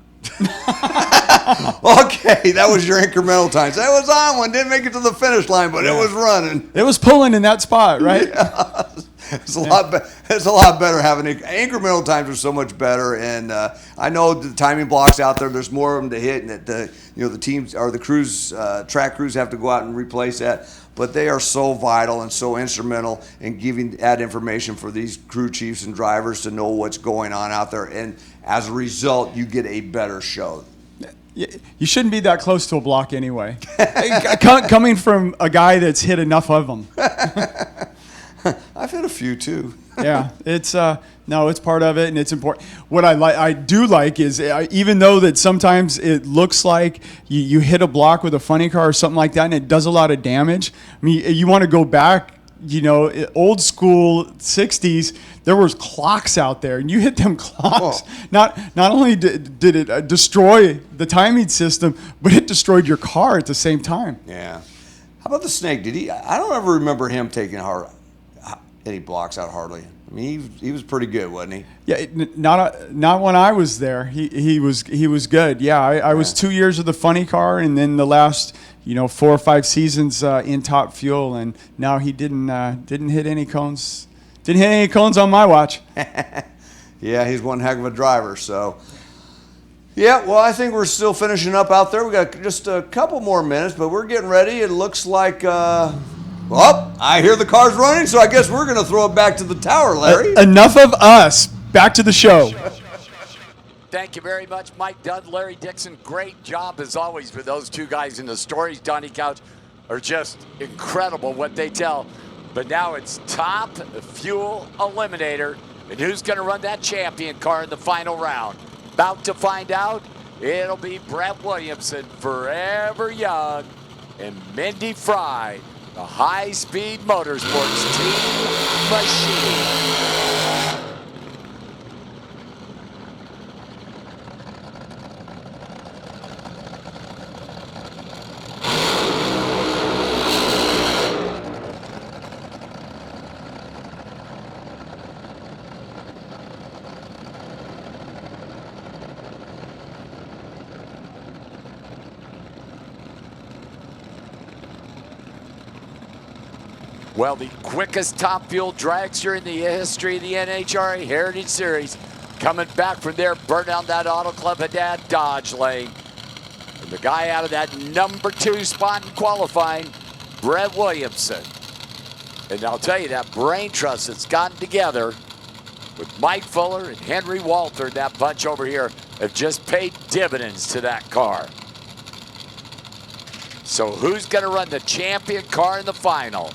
Speaker 1: Okay, that was your incremental time. So it was on one, didn't make it to the finish line, but it was running.
Speaker 2: It was pulling in that spot, right?
Speaker 1: Yeah. It's a lot better having incremental times are so much better. And I know the timing blocks out there. There's more of them to hit, and that the teams or the crews, track crews have to go out and replace that. But they are so vital and so instrumental in giving that information for these crew chiefs and drivers to know what's going on out there. And as a result, you get a better show.
Speaker 2: You shouldn't be that close to a block anyway. Coming from a guy that's hit enough of them.
Speaker 1: I've hit a few too.
Speaker 2: Yeah, it's part of it, and it's important. What I do like is even though that sometimes it looks like you hit a block with a funny car or something like that, and it does a lot of damage. I mean, you want to go back, old school 60s. There was clocks out there, and you hit them clocks. Not only did it destroy the timing system, but it destroyed your car at the same time.
Speaker 1: Yeah. How about the Snake? I don't ever remember him taking any blocks out hardly. I mean, he was pretty good, wasn't he?
Speaker 2: Yeah, not when I was there. He was good. Yeah, I was 2 years of the funny car, and then the last 4 or 5 seasons in Top Fuel, and now he didn't hit any cones. Didn't hit any cones on my watch.
Speaker 1: Yeah, he's one heck of a driver. So, yeah, well, I think we're still finishing up out there. We got just a couple more minutes, but we're getting ready. It looks like Well, I hear the car's running, so I guess we're going to throw it back to the tower, Larry.
Speaker 2: Enough of us. Back to the show.
Speaker 7: Thank you very much, Mike Dunn, Larry Dixon. Great job, as always, for those two guys. And the stories, Donnie Couch, are just incredible what they tell. But now it's Top Fuel Eliminator. And who's going to run that champion car in the final round? About to find out. It'll be Brett Williamson, Forever Young, and Mindy Fry, the High Speed Motorsports Team Machine. Well, the quickest Top Fuel dragster in the history of the NHRA Heritage Series, coming back from there, burn down that Auto Club Haddad Dodge lane. And the guy out of that number 2 spot in qualifying, Brett Williamson. And I'll tell you, that brain trust that's gotten together with Mike Fuller and Henry Walter, that bunch over here, have just paid dividends to that car. So who's going to run the champion car in the final?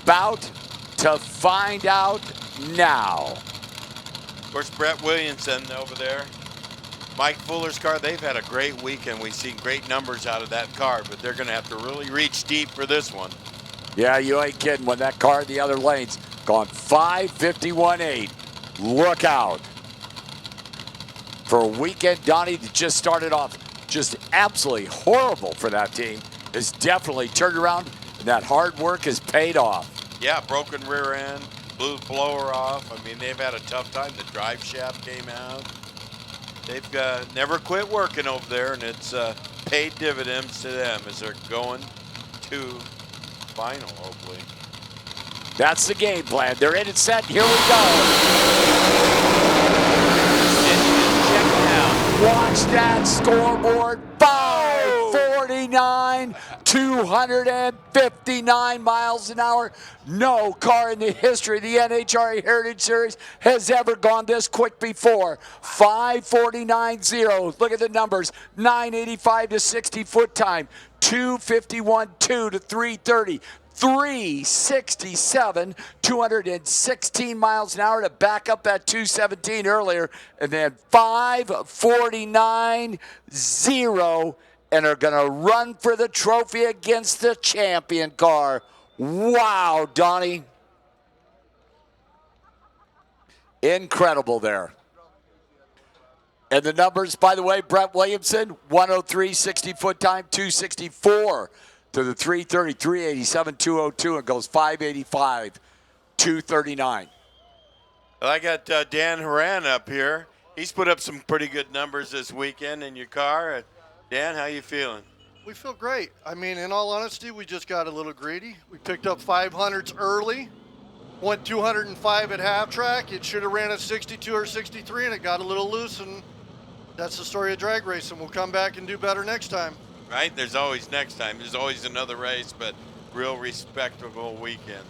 Speaker 7: About to find out now.
Speaker 13: Of course, Brett Williamson over there. Mike Fuller's car, they've had a great weekend. We've seen great numbers out of that car, but they're going to have to really reach deep for this one.
Speaker 7: Yeah, you ain't kidding. When that car in the other lane's gone 5:51.8. Look out. For a weekend, Donnie, that just started off just absolutely horrible for that team, has definitely turned around, and that hard work has paid off.
Speaker 13: Yeah, broken rear end, blew the blower off. I mean, they've had a tough time. The drive shaft came out. They've never quit working over there, and it's paid dividends to them as they're going to final, hopefully.
Speaker 7: That's the game plan. They're in it set. Here we go. Check it out. Watch that scoreboard. 549, 259 miles an hour. No car in the history of the NHRA Heritage Series has ever gone this quick before. 549.0. Look at the numbers. 985 to 60 foot time. 251.2 to 330. 367, 216 miles an hour to back up that 217 earlier, and then 549.0, and are going to run for the trophy against the champion car. Wow, Donnie. Incredible there. And the numbers, by the way, Brett Williamson, 103, 60 foot time, 264. To the 330, 387, 202, and goes 585, 239.
Speaker 13: Well, I got Dan Horan up here. He's put up some pretty good numbers this weekend in your car. Dan, how you feeling?
Speaker 17: We feel great. I mean, in all honesty, we just got a little greedy. We picked up 500s early, went 205 at half track. It should have ran at 62 or 63, and it got a little loose, and that's the story of drag racing. We'll come back and do better next time.
Speaker 13: Right? There's always next time. There's always another race, but real respectable weekends.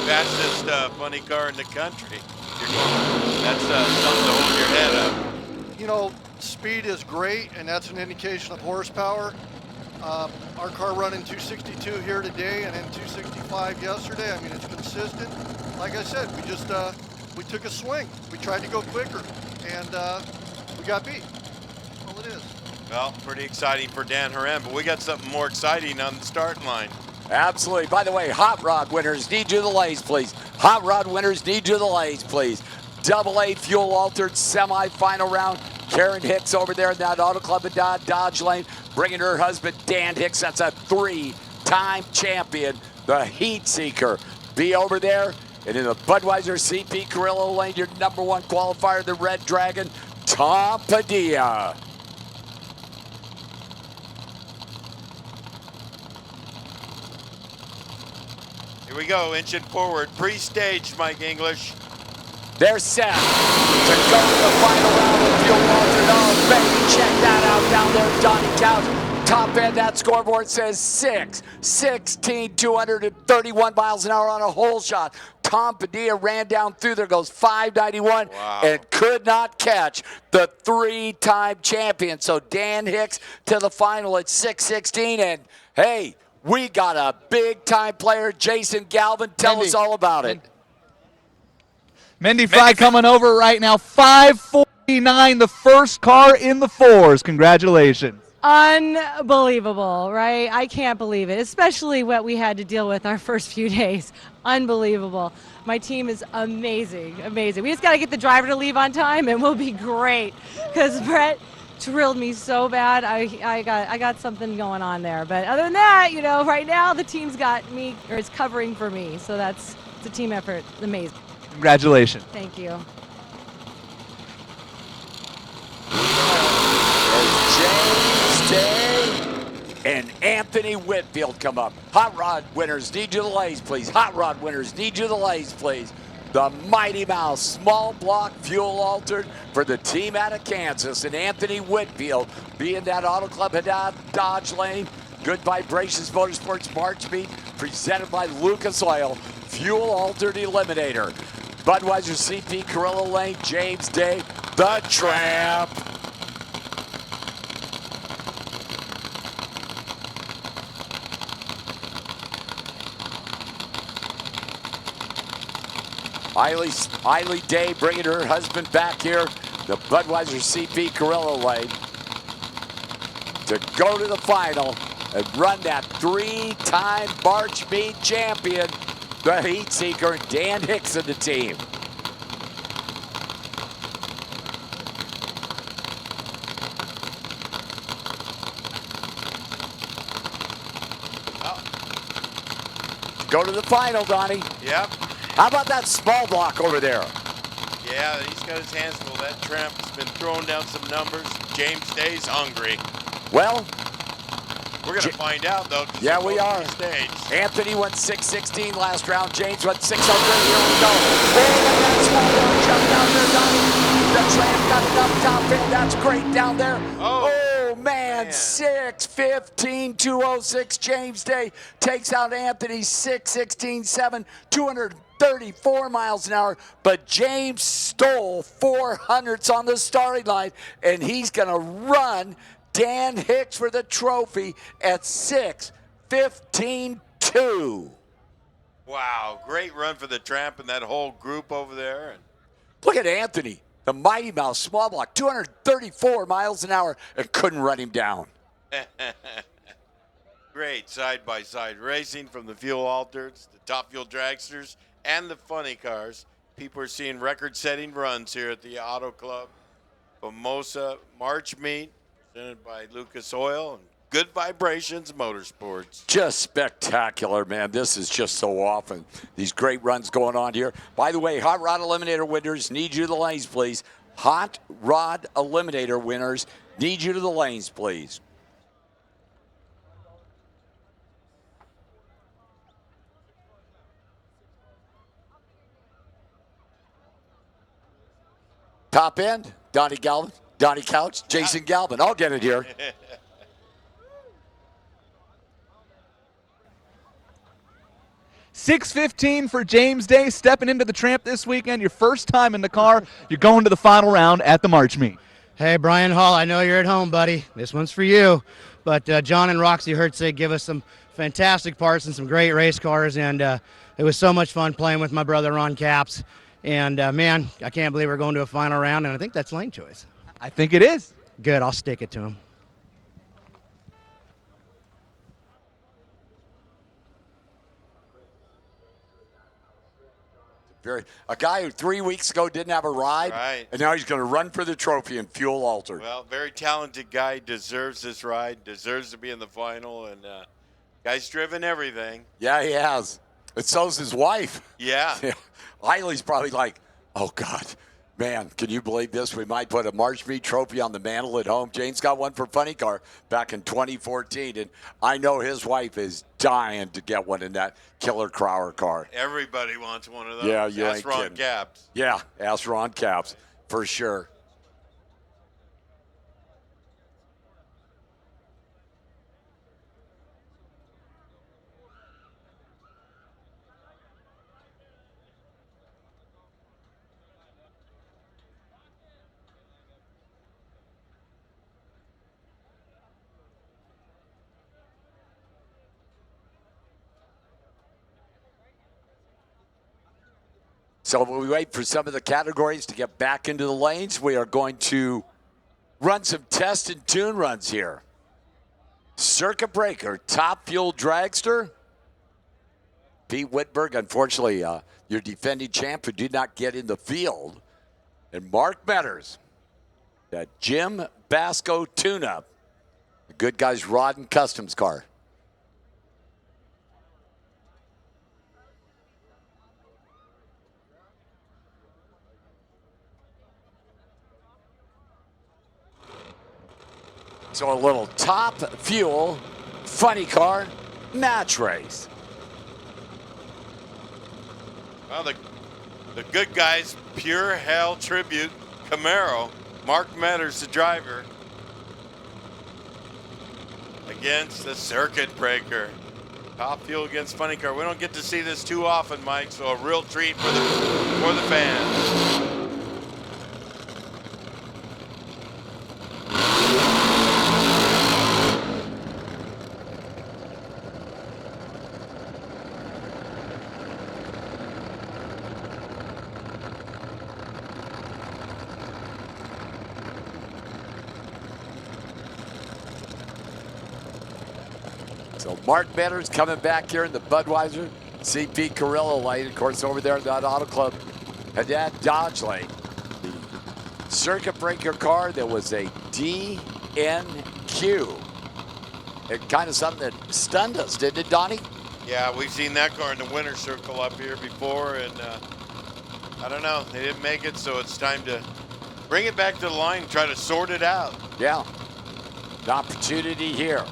Speaker 13: Fastest funny car in the country. That's something to hold your head up.
Speaker 17: You know, speed is great, and that's an indication of horsepower. Our car running 262 here today and then 265 yesterday. I mean, it's consistent. Like I said, we just we took a swing. We tried to go quicker, and we got beat. That's all it is.
Speaker 13: Well, pretty exciting for Dan Horan, but we got something more exciting on the starting line.
Speaker 7: Absolutely. By the way, hot rod winners, need you the lays, please. Hot rod winners, need you the lays, please. AA fuel altered semifinal round. Karen Hicks over there in that Auto Club of Dodge lane, bringing her husband Dan Hicks. That's a 3-time champion, the Heat Seeker. Be over there. And in the Budweiser CP Carrillo lane, your number 1 qualifier, the Red Dragon, Tom Padilla.
Speaker 13: Here we go, inching forward. Pre-staged, Mike English.
Speaker 7: They're set to go to the final round with fuel altered. Oh, baby, check that out down there, Donnie Couch. Top end, that scoreboard says 231 miles an hour on a hole shot. Tom Padilla ran down through there, goes 591, and could not catch the 3-time champion. So Dan Hicks to the final at 6:16, and hey, we got a big-time player, Jason Galvin. Tell us all about it.
Speaker 3: Mendy Fry coming over right now, 5:49, the first car in the fours. Congratulations.
Speaker 20: Unbelievable, right? I can't believe it, especially what we had to deal with our first few days. Unbelievable. My team is amazing, amazing. We just got to get the driver to leave on time, and we'll be great. Because Brett drilled me so bad. I got something going on there. But other than that, you know, right now the team's got me, or is covering for me. So it's a team effort. Amazing.
Speaker 3: Congratulations.
Speaker 20: Thank you.
Speaker 7: James Day and Anthony Whitfield come up. Hot Rod winners, need you the lays, please. Hot Rod winners, need you the lays, please. The Mighty Mouse small block fuel altered for the team out of Kansas. And Anthony Whitfield being that Auto Club Haddad Dodge Lane. Good Vibrations Motorsports March Meet presented by Lucas Oil. Fuel altered Eliminator. Budweiser CP Corilla Lane, James Day, the Tramp. Eiley Day bringing her husband back here, the Budweiser CP Corilla Lane, to go to the final and run that 3-time March Meet champion, the Heat Seeker, Dan Hicks and the team. Go to the final, Donnie.
Speaker 13: Yep.
Speaker 7: How about that small block over there?
Speaker 13: Yeah, he's got his hands full. That Tramp's been throwing down some numbers. James Day's hungry.
Speaker 7: Well,
Speaker 13: we're going to find out, though.
Speaker 7: Yeah, we are. Anthony went 6:16 last round. James went 6:03. Here we go. Oh, that small block jump down there, Donnie. The Tramp got enough top end. That's great down there. Oh man. 6:15, 2:06. James Day takes out Anthony 6:16.7, 234 miles an hour. But James stole 400ths on the starting line, and he's going to run Dan Hicks for the trophy at 6:15.2.
Speaker 13: Wow, great run for the Tramp and that whole group over there.
Speaker 7: Look at Anthony, the Mighty Mouse small block, 234 miles an hour, and couldn't run him down.
Speaker 13: Great side-by-side racing from the fuel alters, the Top Fuel dragsters, and the funny cars. People are seeing record-setting runs here at the Auto Club Famosa March Meet, presented by Lucas Oil and Good Vibrations Motorsports.
Speaker 7: Just spectacular, man. This is just so often. These great runs going on here. By the way, Hot Rod Eliminator winners, need you to the lanes, please. Hot Rod Eliminator winners, need you to the lanes, please. Top end, Donnie Galvin, Donnie Couch, Jason Galvin. I'll get it here.
Speaker 3: 6:15 for James Day, stepping into the Tramp this weekend. Your first time in the car. You're going to the final round at the March Meet.
Speaker 19: Hey, Brian Hall, I know you're at home, buddy. This one's for you. But John and Roxy Hertzig give us some fantastic parts and some great race cars, and it was so much fun playing with my brother Ron Capps. And, man, I can't believe we're going to a final round, and I think that's lane choice.
Speaker 3: I think it is.
Speaker 19: Good, I'll stick it to him.
Speaker 7: A guy who 3 weeks ago didn't have a ride, and now he's going to run for the trophy in fuel altered.
Speaker 13: Well, very talented guy, deserves this ride, deserves to be in the final, and guy's driven everything.
Speaker 7: Yeah, he has. And so's his wife.
Speaker 13: Yeah.
Speaker 7: Eiley's probably like, oh, God, man, can you believe this? We might put a March Meet trophy on the mantle at home. Jane's got one for Funny Car back in 2014, and I know his wife is dying to get one in that Killer Crower car.
Speaker 13: Everybody wants one of those.
Speaker 7: Yeah, you
Speaker 13: Ask
Speaker 7: ain't
Speaker 13: Ron
Speaker 7: kidding.
Speaker 13: Capps.
Speaker 7: Yeah, ask Ron Capps, for sure. So while we wait for some of the categories to get back into the lanes, we are going to run some test and tune runs here. Circuit breaker, top fuel dragster. Pete Whitberg, unfortunately, your defending champ who did not get in the field. And Mark Metters, that Jim Basco tune-up. The good guy's Rod and Customs car. So a little top fuel, funny car, match race.
Speaker 13: Well, the good guys, Pure Hell Tribute Camaro, Mark Metters, the driver, against the circuit breaker. Top fuel against funny car. We don't get to see this too often, Mike, so a real treat for the fans.
Speaker 7: So Mark Metters coming back here in the Budweiser CP Carrillo lane. Of course, over there in that Auto Club Haddad Dodge lane. The circuit breaker car, there was a DNQ. It kind of something that stunned us, didn't it, Donnie?
Speaker 13: Yeah, we've seen that car in the winner's circle up here before, and I don't know, they didn't make it, so it's time to bring it back to the line and try to sort it out.
Speaker 7: Yeah, an opportunity here.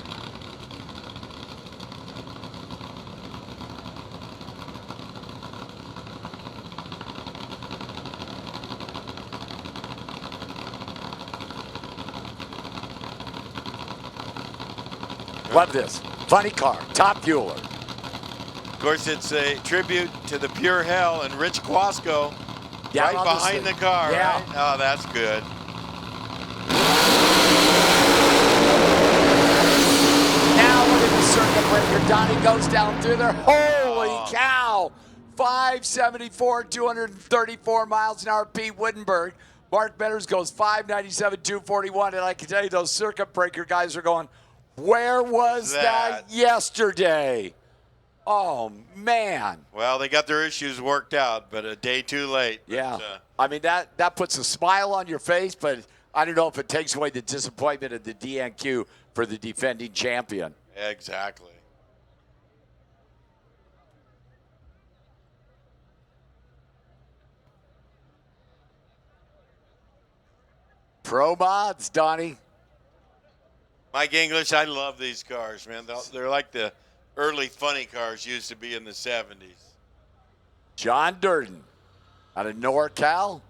Speaker 7: Love this. Funny car, top fueler.
Speaker 13: Of course, it's a tribute to the Pure Hell and Rich Quasco
Speaker 7: Down
Speaker 13: right
Speaker 7: on
Speaker 13: behind the car.
Speaker 7: Yeah.
Speaker 13: Right? Oh, that's good.
Speaker 7: Now look at the circuit breaker. Donnie goes down through there. Holy cow. 574, 234 miles an hour. Pete Wittenberg. Mark Metters goes 597, 241. And I can tell you those circuit breaker guys are going, where was that yesterday? Oh, man.
Speaker 13: Well, they got their issues worked out, but a day too late.
Speaker 7: Yeah. I mean, that puts a smile on your face, but I don't know if it takes away the disappointment of the DNQ for the defending champion.
Speaker 13: Exactly.
Speaker 7: Pro mods, Donnie.
Speaker 13: Mike English, I love these cars, man. They're like the early funny cars used to be in the 70s.
Speaker 7: John Durden out of NorCal.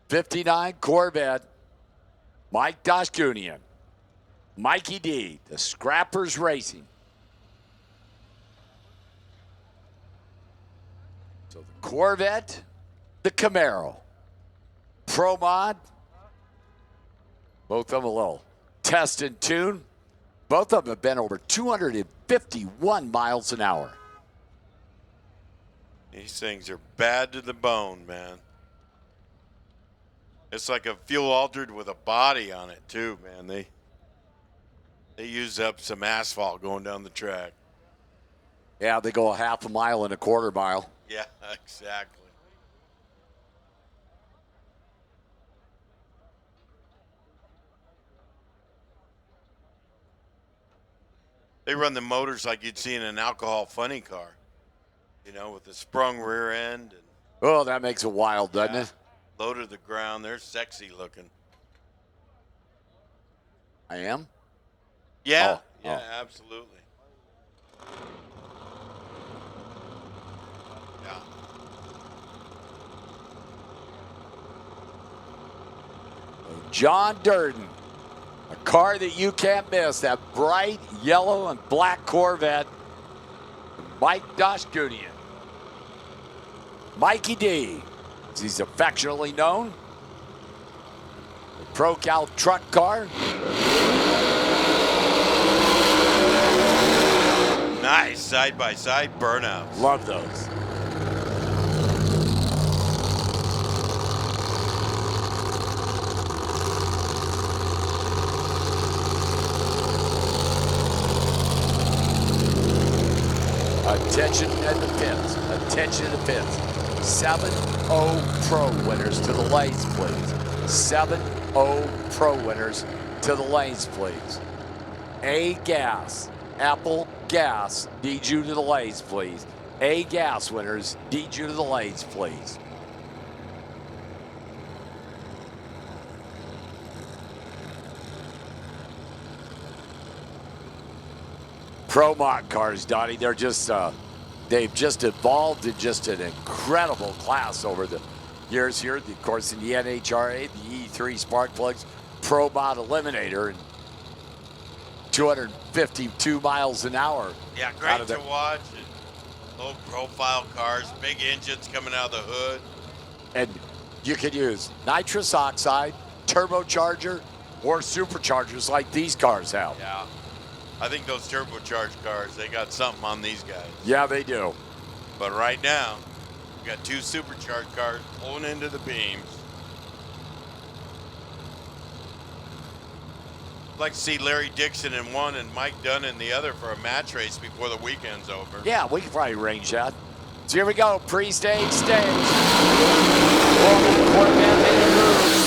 Speaker 7: 59 Corvette. Mike Doshkunian. Mikey D, the Scrappers Racing. So the Corvette, the Camaro. Pro Mod. Both of them a little test and tune. Both of them have been over 251 miles an hour.
Speaker 13: These things are bad to the bone, man. It's like a fuel altered with a body on it too, man. They use up some asphalt going down the track.
Speaker 7: Yeah, they go a half a mile and a quarter mile.
Speaker 13: Yeah, exactly. They run the motors like you'd see in an alcohol funny car, you know, with the sprung rear end. And
Speaker 7: oh, that makes it wild, doesn't it?
Speaker 13: Low to the ground. They're sexy looking.
Speaker 7: I am?
Speaker 13: Yeah,
Speaker 7: Oh,
Speaker 13: yeah,
Speaker 7: oh.
Speaker 13: absolutely. Yeah.
Speaker 7: John Durden, a car that you can't miss, that bright yellow and black Corvette. Mike Doshkunian. Mikey D, as he's affectionately known. The Pro-Cal truck car.
Speaker 13: Nice side-by-side burnouts.
Speaker 7: Love those. Attention at the pits. Attention at the pits. 7-0 Pro winners to the lanes, please. 7-0 Pro winners to the lanes, please. A gas. Apple Gas. Need you to the lanes, please. A gas winners. Need you to the lanes, please. Pro mod cars, Donnie, they're just, they've just evolved in just an incredible class over the years here. Of course, in the NHRA, the E3 spark plugs, Pro mod Eliminator, and 252 miles an hour.
Speaker 13: Yeah, great to watch. Low profile cars, big engines coming out of the hood.
Speaker 7: And you can use nitrous oxide, turbocharger, or superchargers like these cars have.
Speaker 13: Yeah. I think those turbocharged cars, they got something on these guys.
Speaker 7: Yeah, they do.
Speaker 13: But right now, we got two supercharged cars pulling into the beams. I'd like to see Larry Dixon in one and Mike Dunn in the other for a match race before the weekend's over.
Speaker 7: Yeah, we can probably arrange that. So here we go, pre-stage stage. Oh, Corvette made a move.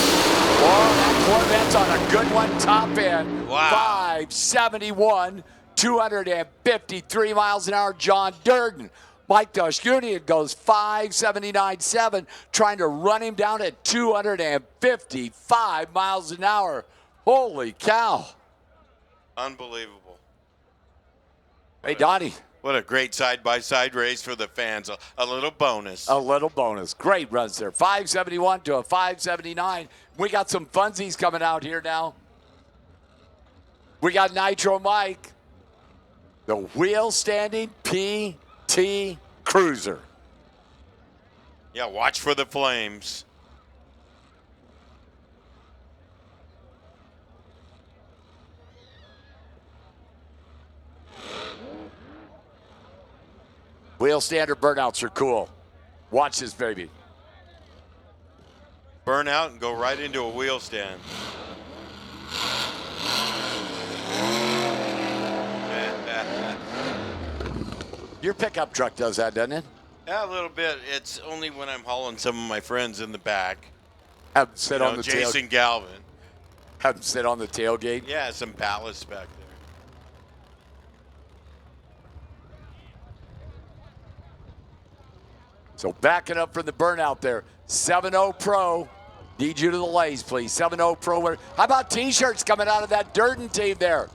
Speaker 7: Oh, that Corvette's on a good one, top end.
Speaker 13: Wow.
Speaker 7: 571, 253 miles an hour, John Durden. Mike Dushkunian goes 579.7, trying to run him down at 255 miles an hour. Holy cow.
Speaker 13: Unbelievable.
Speaker 7: Hey, Donnie.
Speaker 13: What a great side-by-side race for the fans. A little bonus.
Speaker 7: A little bonus. Great runs there. 571 to a 579. We got some funsies coming out here now. We got Nitro Mike, the wheel-standing PT Cruiser.
Speaker 13: Yeah, watch for the flames.
Speaker 7: Wheel standard burnouts are cool. Watch this, baby.
Speaker 13: Burn out and go right into a wheel stand.
Speaker 7: Your pickup truck does that, doesn't it?
Speaker 13: Yeah, a little bit. It's only when I'm hauling some of my friends in the back.
Speaker 7: Have them sit on the
Speaker 13: Jason Galvin.
Speaker 7: Have them sit on the tailgate.
Speaker 13: Yeah, some ballasts back there.
Speaker 7: So backing up from the burnout there, 7-0 Pro. Need you to the lays, please. 7-0 Pro winner. How about T-shirts coming out of that Durden team there?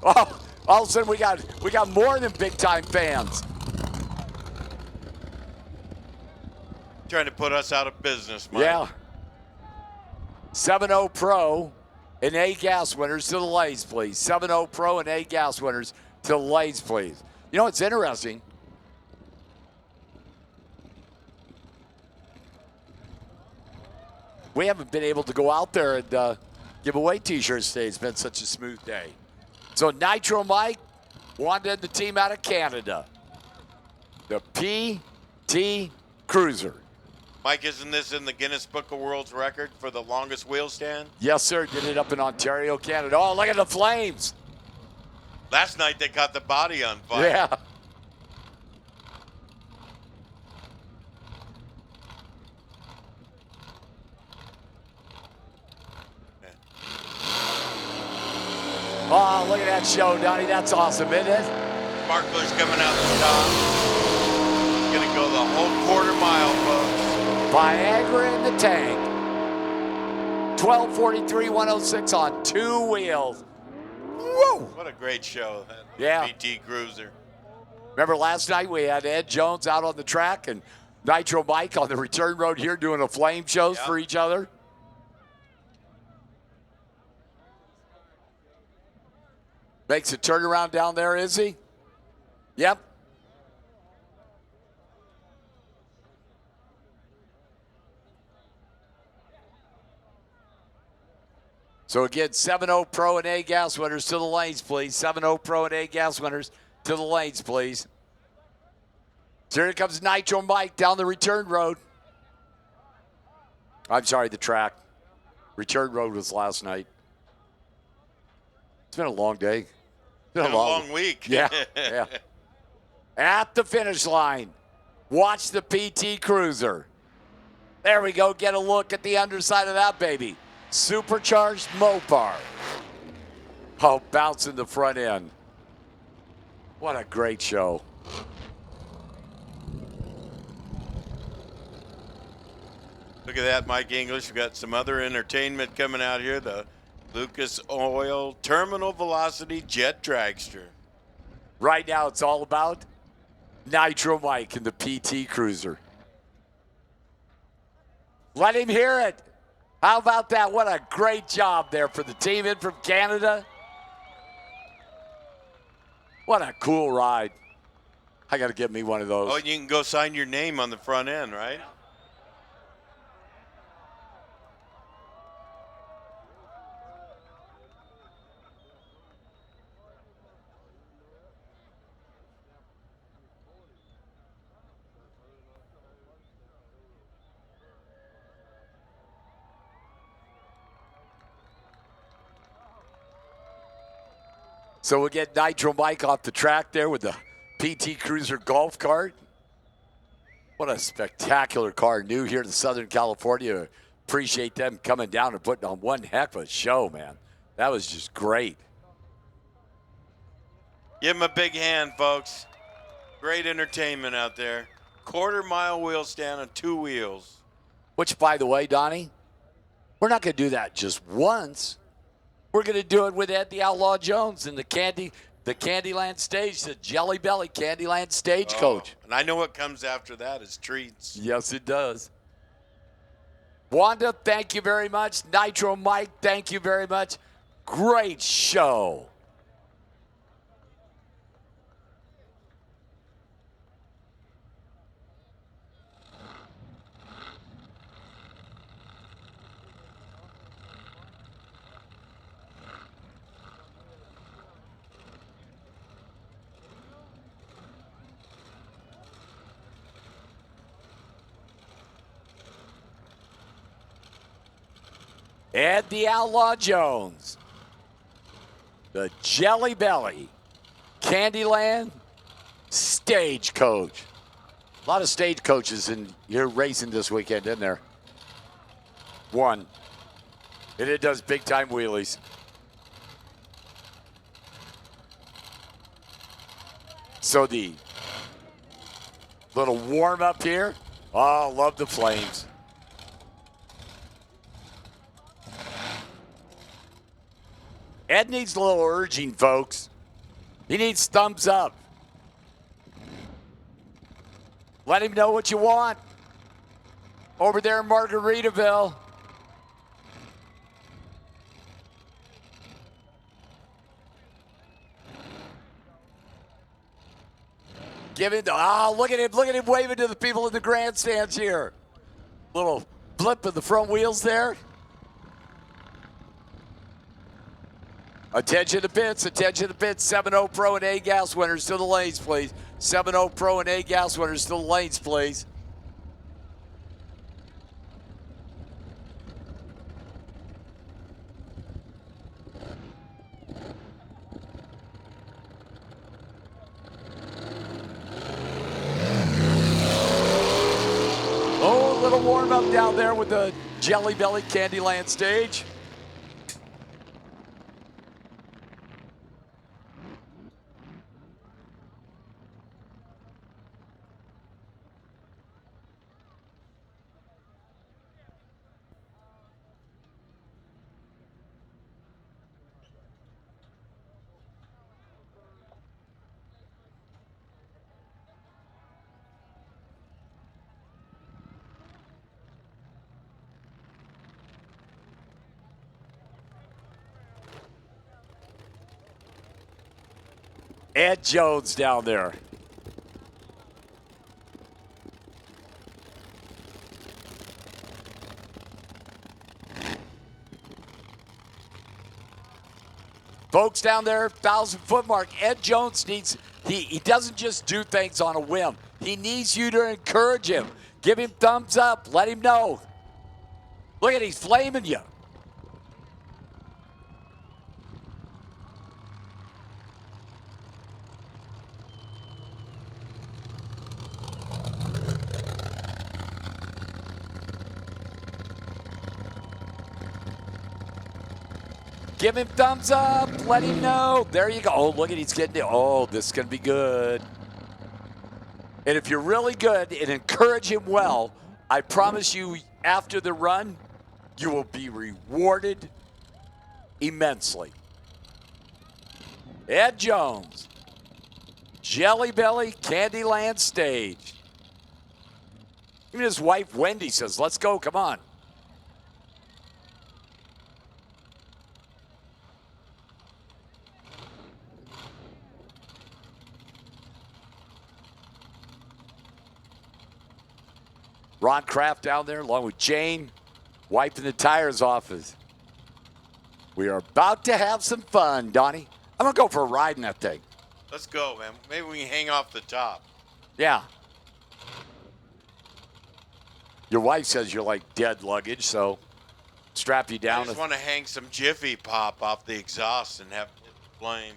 Speaker 7: Oh, all of a sudden we got more than big time fans.
Speaker 13: Trying to put us out of business, Mike.
Speaker 7: Yeah. 7-0 Pro and A gas winners to the lays, please. 7-0 Pro and A gas winners to the lays, please. You know what's interesting? We haven't been able to go out there and give away T-shirts today. It's been such a smooth day. So Nitro Mike wanted the team out of Canada. The PT Cruiser.
Speaker 13: Mike, isn't this in the Guinness Book of World Record for the longest wheel stand?
Speaker 7: Yes, sir. Did it up in Ontario, Canada. Oh, look at the flames.
Speaker 13: Last night they caught the body on fire.
Speaker 7: Yeah. Oh, look at that show, Donnie. That's awesome, isn't it?
Speaker 13: Sparklers coming out the top. Gonna go the whole quarter mile, folks.
Speaker 7: Viagra in the tank. 1243, 106 on two wheels. Woo!
Speaker 13: What a great show, that
Speaker 7: Yeah.
Speaker 13: PT Cruiser.
Speaker 7: Remember last night we had Ed Jones out on the track and Nitro Mike on the return road here doing a flame shows for each other. Makes a turnaround down there, is he? Yep. So again, 7-0 Pro and A gas winners to the lanes, please. 7-0 Pro and A gas winners to the lanes, please. So here comes Nitro Mike down the return road. I'm sorry, the track. Return road was last night. It's been a long day. It's
Speaker 13: Been a long week.
Speaker 7: Yeah, yeah. At the finish line, watch the PT Cruiser. There we go. Get a look at the underside of that baby. Supercharged Mopar. Oh, bouncing the front end. What a great show.
Speaker 13: Look at that, Mike English. We've got some other entertainment coming out here. The Lucas Oil Terminal Velocity Jet Dragster.
Speaker 7: Right now, it's all about Nitro Mike and the PT Cruiser. Let him hear it. How about that? What a great job there for the team in from Canada. What a cool ride. I got to get me one of those.
Speaker 13: Oh, and you can go sign your name on the front end, right?
Speaker 7: So we'll get Nitro Mike off the track there with the PT Cruiser golf cart. What a spectacular car, new here to Southern California. Appreciate them coming down and putting on one heck of a show, man. That was just great.
Speaker 13: Give him a big hand, folks. Great entertainment out there. Quarter-mile wheel stand on 2 wheels.
Speaker 7: Which, by the way, Donnie, we're not going to do that just once. We're going to do it with Ed the Outlaw Jones and the Candyland stage, the Jelly Belly Candyland Stagecoach.
Speaker 13: And I know what comes after that is treats.
Speaker 7: Yes, it does. Wanda, thank you very much. Nitro Mike, thank you very much. Great show. Ed the Outlaw Jones, the Jelly Belly Candyland Stagecoach. A lot of stagecoaches in your racing this weekend, isn't there? One. And it does big time wheelies. So the little warm up here. Oh, love the flames. Ed needs a little urging, folks. He needs thumbs up. Let him know what you want. Over there in Margaritaville. Give it, look at him waving to the people in the grandstands here. Little blip of the front wheels there. Attention to pits, 7-0 Pro and A-Gas winners to the lanes, please. 7-0 Pro and A-Gas winners to the lanes, please. Oh, a little warm up down there with the Jelly Belly Candyland stage. Ed Jones down there. Folks down there, 1,000-foot mark. Ed Jones needs, he doesn't just do things on a whim. He needs you to encourage him. Give him thumbs up. Let him know. Look at, he's flaming you. Give him thumbs up. Let him know. There you go. Oh, look at, he's getting it. Oh, this is going to be good. And if you're really good and encourage him well, I promise you, after the run, you will be rewarded immensely. Ed Jones, Jelly Belly, Candyland Stage. Even his wife, Wendy, says, let's go, come on. Ron Kraft down there along with Jane, wiping the tires off us. We are about to have some fun, Donnie. I'm going to go for a ride in that thing.
Speaker 13: Let's go, man. Maybe we can hang off the top.
Speaker 7: Yeah. Your wife says you're like dead luggage, so strap you down.
Speaker 13: I just want to hang some Jiffy Pop off the exhaust and have it flames.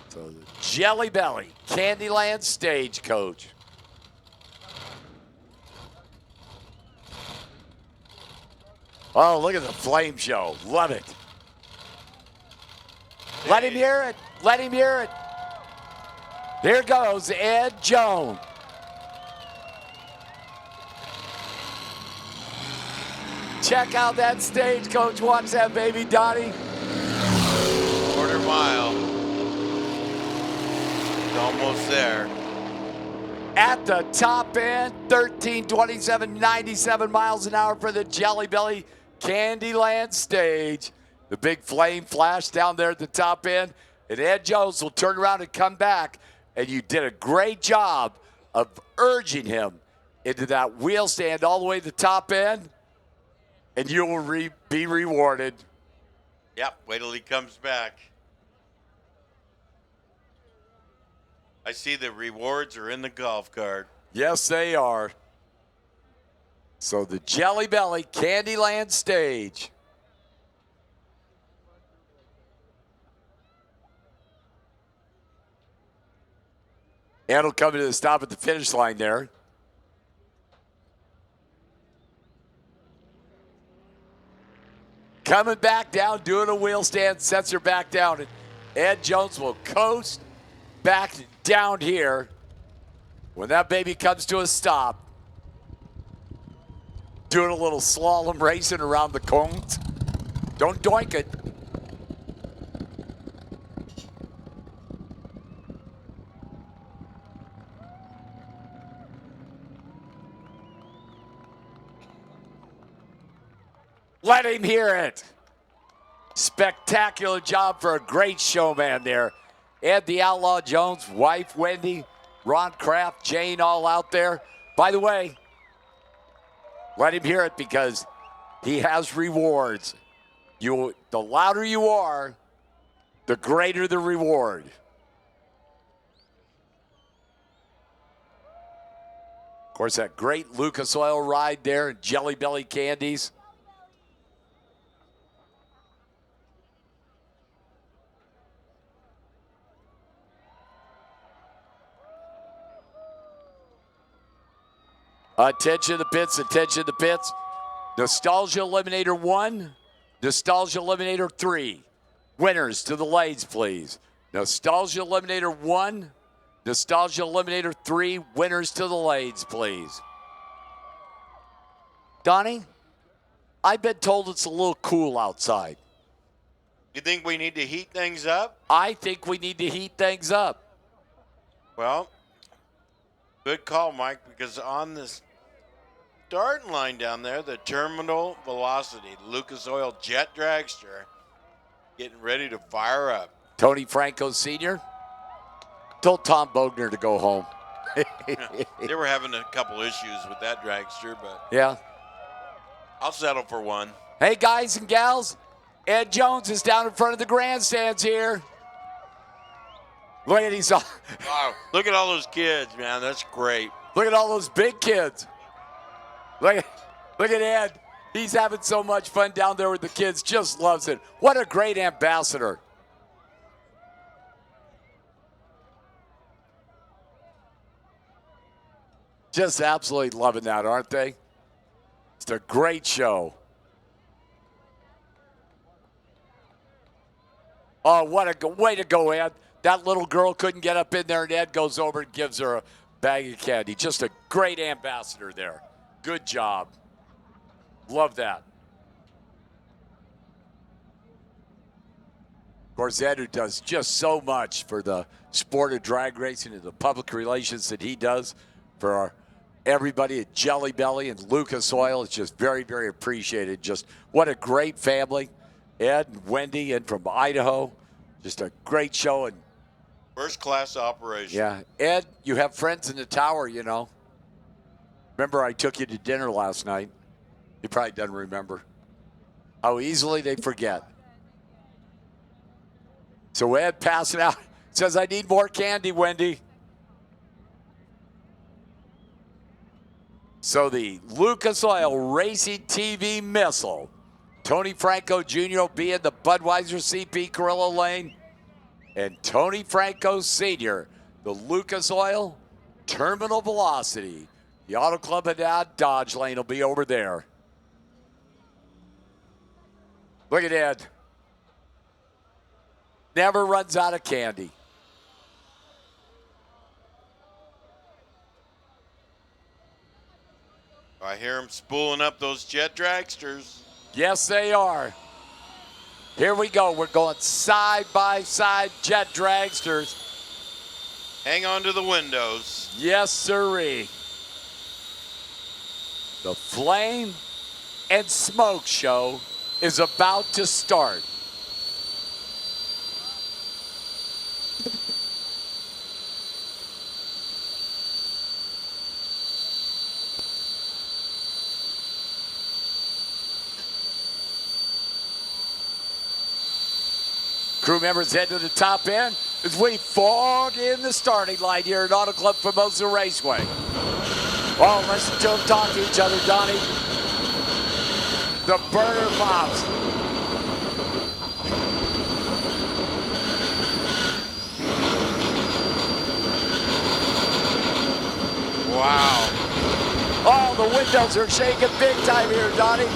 Speaker 7: So the Jelly Belly, Candyland Stagecoach. Oh, look at the flame show. Love it. Let him hear it. Let him hear it. Here goes Ed Jones. Check out that stagecoach. Watch that, baby, Donnie.
Speaker 13: Quarter mile. It's almost there.
Speaker 7: At the top end, 13:27, 97 miles an hour for the Jelly Belly Candyland Stage. The big flame flash down there at the top end. And Ed Jones will turn around and come back. And you did a great job of urging him into that wheel stand all the way to the top end. And you will be rewarded.
Speaker 13: Yep, wait till he comes back. I see the rewards are in the golf cart.
Speaker 7: Yes, they are. So the Jelly Belly Candyland Stage. And it'll come to the stop at the finish line there. Coming back down, doing a wheel stand, sets her back down. And Ed Jones will coast back down here when that baby comes to a stop. Doing a little slalom racing around the cones. Don't doink it. Let him hear it. Spectacular job for a great showman there. Ed the Outlaw Jones, wife Wendy, Ron Kraft, Jane all out there. By the way, let him hear it because he has rewards. The louder you are, the greater the reward. Of course, that great Lucas Oil ride there and Jelly Belly candies. Attention to the pits, attention to the pits. Nostalgia Eliminator 1, Nostalgia Eliminator 3. Winners to the lanes, please. Nostalgia Eliminator 1, Nostalgia Eliminator 3. Winners to the lanes, please. Donnie, I've been told it's a little cool outside.
Speaker 13: You think we need to heat things up?
Speaker 7: I think we need to heat things up.
Speaker 13: Well, good call, Mike, because on this starting line down there, the terminal velocity, Lucas Oil Jet Dragster, getting ready to fire up.
Speaker 7: Tony Franco Sr. told Tom Bogner to go home.
Speaker 13: They were having a couple issues with that dragster, but
Speaker 7: Yeah.
Speaker 13: I'll settle for one.
Speaker 7: Hey, guys and gals, Ed Jones is down in front of the grandstands here. Look at these.
Speaker 13: Wow, look at all those kids, man. That's great.
Speaker 7: Look at all those big kids. Look at Ed. He's having so much fun down there with the kids. Just loves it. What a great ambassador. Just absolutely loving that, aren't they? It's a great show. Oh, what a way to go, Ed. That little girl couldn't get up in there, and Ed goes over and gives her a bag of candy. Just a great ambassador there. Good job. Love that. Of course, Ed, who does just so much for the sport of drag racing and the public relations that he does for everybody at Jelly Belly and Lucas Oil, is just very, very appreciated. Just what a great family. Ed and Wendy and from Idaho. Just a great show. And
Speaker 13: First class operation.
Speaker 7: yeah, Ed, you have friends in the tower, you know. Remember I took you to dinner last night? He probably doesn't remember how easily they forget. So Ed passing out, says, I need more candy, Wendy. So the Lucas Oil Racing TV missile. Tony Franco Jr. will be in the Budweiser CP Carrillo lane. And Tony Franco Sr., the Lucas Oil Terminal Velocity. The Auto Club Haddad Dodge lane will be over there. Look at Ed. Never runs out of candy.
Speaker 13: I hear him spooling up those jet dragsters.
Speaker 7: Yes, they are. Here we go. We're going side by side jet dragsters.
Speaker 13: Hang on to the windows.
Speaker 7: Yes, sirree. The flame and smoke show is about to start. Crew members head to the top end as we fog in the starting line here at Auto Club Formosa Raceway. Oh, listen to them talk to each other, Donnie. The burner pops.
Speaker 13: Wow.
Speaker 7: Oh, the windows are shaking big time here, Donnie.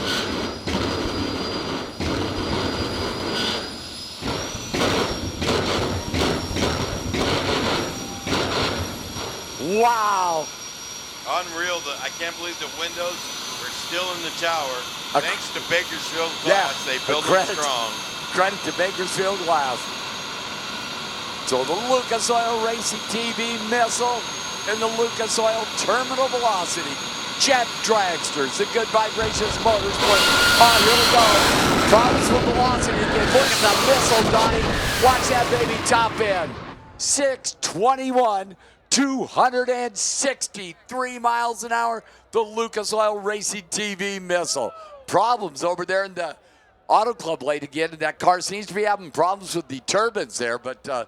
Speaker 7: Wow.
Speaker 13: Unreal. I can't believe the windows are still in the tower. Thanks to Bakersfield Glass.
Speaker 7: Yeah,
Speaker 13: They built them strong.
Speaker 7: Credit to Bakersfield Glass. So the Lucas Oil Racing TV missile and the Lucas Oil Terminal Velocity jet dragsters, the Good Vibrations Motorsport. Oh, here we go. Problems with velocity again. Look at the missile, Donnie. Watch that baby top end. 621. 263 miles an hour, the Lucas Oil Racing TV missile. Problems over there in the Auto Club lane again, and that car seems to be having problems with the turbines there, but a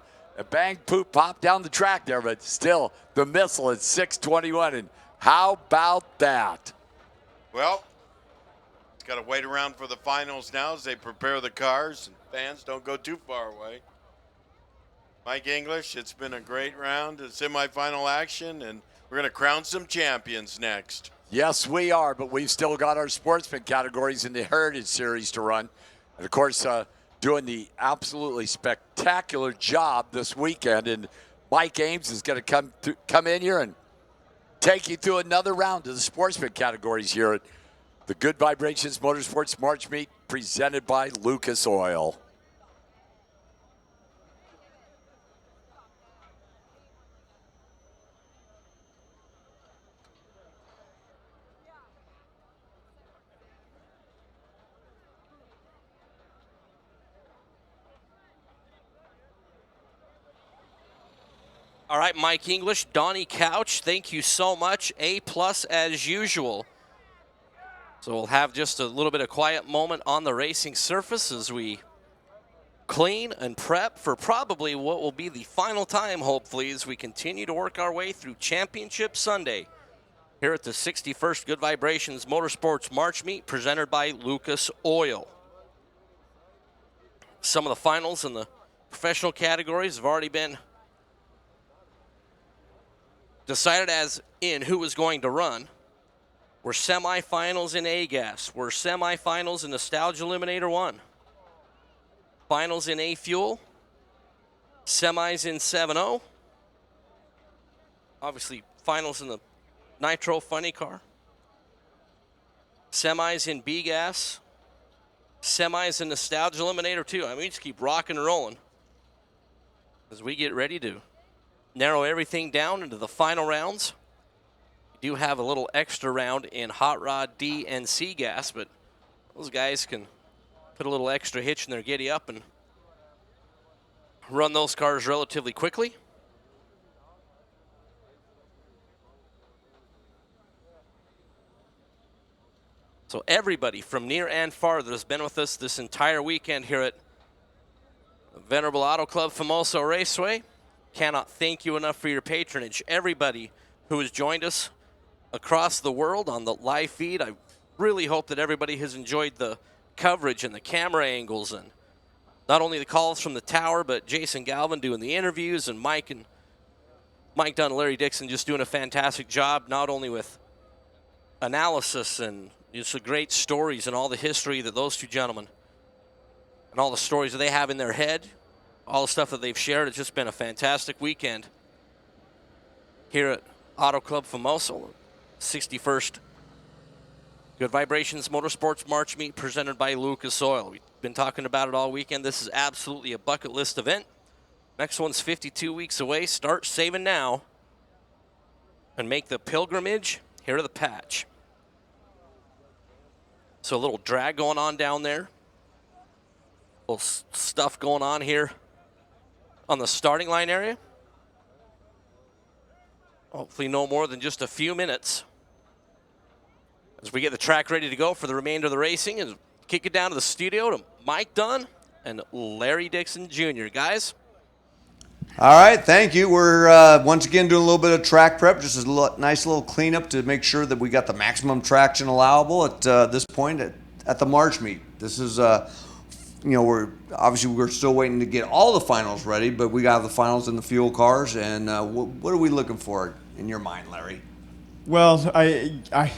Speaker 7: bang, poop, pop down the track there, but still, the missile is 621, and how about that?
Speaker 13: Well, it's got to wait around for the finals now as they prepare the cars, and fans don't go too far away. Mike English, it's been a great round of semifinal action, and we're going to crown some champions next.
Speaker 7: Yes, we are, but we've still got our sportsman categories in the Heritage Series to run. And, of course, doing the absolutely spectacular job this weekend. And Mike Ames is going to come in here and take you through another round of the sportsman categories here at the Good Vibrations Motorsports March Meet presented by Lucas Oil.
Speaker 8: All right, Mike English, Donnie Couch, thank you so much. A+ as usual. So we'll have just a little bit of quiet moment on the racing surface as we clean and prep for probably what will be the final time, hopefully, as we continue to work our way through Championship Sunday here at the 61st Good Vibrations Motorsports March Meet presented by Lucas Oil. Some of the finals in the professional categories have already been decided as in who was going to run. We're semifinals in A-Gas. We're semifinals in Nostalgia Eliminator 1. Finals in A-Fuel. Semis in 7.0. Obviously, finals in the Nitro Funny Car. Semis in B-Gas. Semis in Nostalgia Eliminator 2. I mean, we just keep rocking and rolling as we get ready to narrow everything down into the final rounds. We do have a little extra round in Hot Rod D and C gas, but those guys can put a little extra hitch in their giddy up and run those cars relatively quickly. So everybody from near and far that has been with us this entire weekend here at the Venerable Auto Club Famoso Raceway, cannot thank you enough for your patronage. Everybody who has joined us across the world on the live feed, I really hope that everybody has enjoyed the coverage and the camera angles and not only the calls from the tower, but Jason Galvin doing the interviews and Mike Dunn and Larry Dixon just doing a fantastic job, not only with analysis and just the great stories and all the history that those two gentlemen and all the stories that they have in their head, all the stuff that they've shared. It's just been a fantastic weekend here at Auto Club Famoso, 61st Good Vibrations Motorsports March Meet presented by Lucas Oil. We've been talking about it all weekend. This is absolutely a bucket list event. Next one's 52 weeks away. Start saving now and make the pilgrimage here to the patch. So a little drag going on down there. A little stuff going on here on the starting line area. Hopefully no more than just a few minutes as we get the track ready to go for the remainder of the racing and kick it down to the studio to Mike Dunn and Larry Dixon Jr. Guys.
Speaker 1: All right, thank you. We're once again doing a little bit of track prep, just a nice little cleanup to make sure that we got the maximum traction allowable at this point at the March meet. This is we're still waiting to get all the finals ready, but we got the finals in the fuel cars. And what are we looking for in your mind, Larry?
Speaker 2: Well, I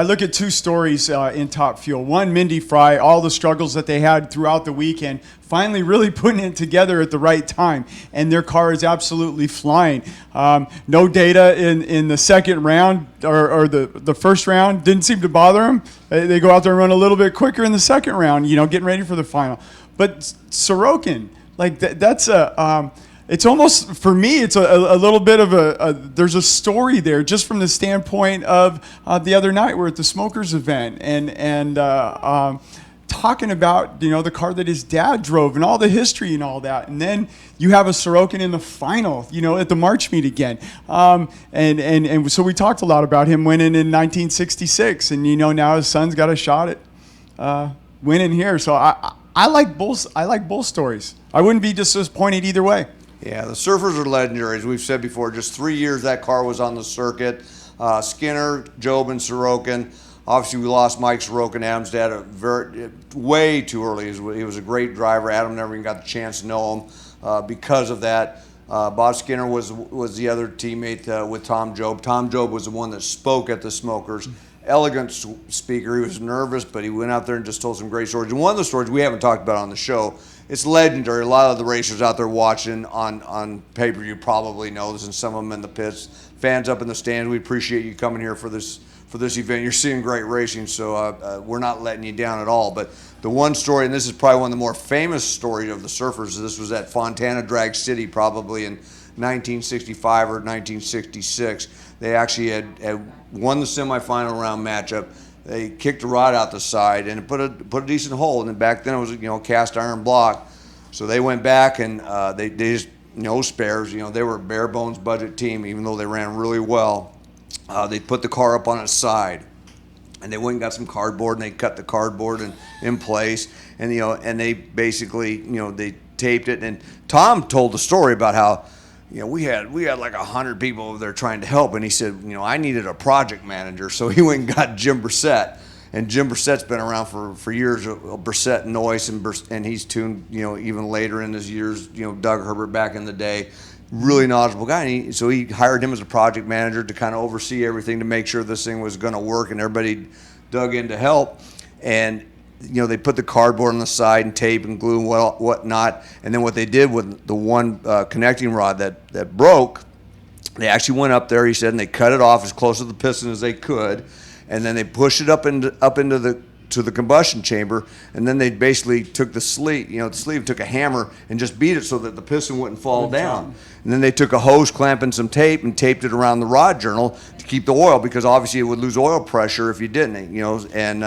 Speaker 2: look at two stories in Top Fuel. One, Mindy Fry, all the struggles that they had throughout the weekend, finally really putting it together at the right time, and their car is absolutely flying. No data in the second round or the first round didn't seem to bother them. They go out there and run a little bit quicker in the second round, getting ready for the final. But Sorokin, that's a... It's almost, for me, it's a little bit of there's a story there just from the standpoint of the other night we're at the Smokers event and talking about, the car that his dad drove and all the history and all that. And then you have a Sorokin in the final, at the March meet again. And so we talked a lot about him winning in 1966. And, now his son's got a shot at winning here. So I like both stories. I wouldn't be disappointed either way.
Speaker 1: Yeah, the Surfers are legendary. As we've said before, just 3 years that car was on the circuit. Skinner, Job, and Sorokin. Obviously, we lost Mike Sorokin, Adam's dad, way too early. He was a great driver. Adam never even got the chance to know him because of that. Bob Skinner was the other teammate with Tom Job. Tom Job was the one that spoke at the Smokers. Elegant speaker. He was nervous, but he went out there and just told some great stories. And one of the stories we haven't talked about on the show, it's legendary. A lot of the racers out there watching on pay-per-view probably know this, and some of them in the pits. Fans up in the stands, we appreciate you coming here for this event. You're seeing great racing, so we're not letting you down at all. But the one story, and this is probably one of the more famous stories of the Surfers, this was at Fontana Drag City probably in 1965 or 1966. They actually had won the semifinal round matchup. They kicked a rod out the side and it put a decent hole. And then back then it was cast iron block. So they went back and they just no spares. They were a bare bones budget team, even though they ran really well. They put the car up on its side, and they went and got some cardboard, and they cut the cardboard in place, and and they basically they taped it. And Tom told the story about how we had like 100 people over there trying to help, and he said I needed a project manager, so he went and got Jim Brissett. And Jim Brissett's been around for years, Brissett Noyce, and he's tuned, even later in his years, Doug Herbert back in the day, really knowledgeable guy. And so he hired him as a project manager to kind of oversee everything to make sure this thing was going to work, and everybody dug in to help. And they put the cardboard on the side and tape and glue and whatnot. And then what they did with the one connecting rod that broke, they actually went up there, he said, and they cut it off as close to the piston as they could. And then they pushed it up into the combustion chamber, and then they basically took the sleeve, took a hammer and just beat it so that the piston wouldn't fall down. And then they took a hose clamp and some tape and taped it around the rod journal to keep the oil, because obviously it would lose oil pressure if you didn't, and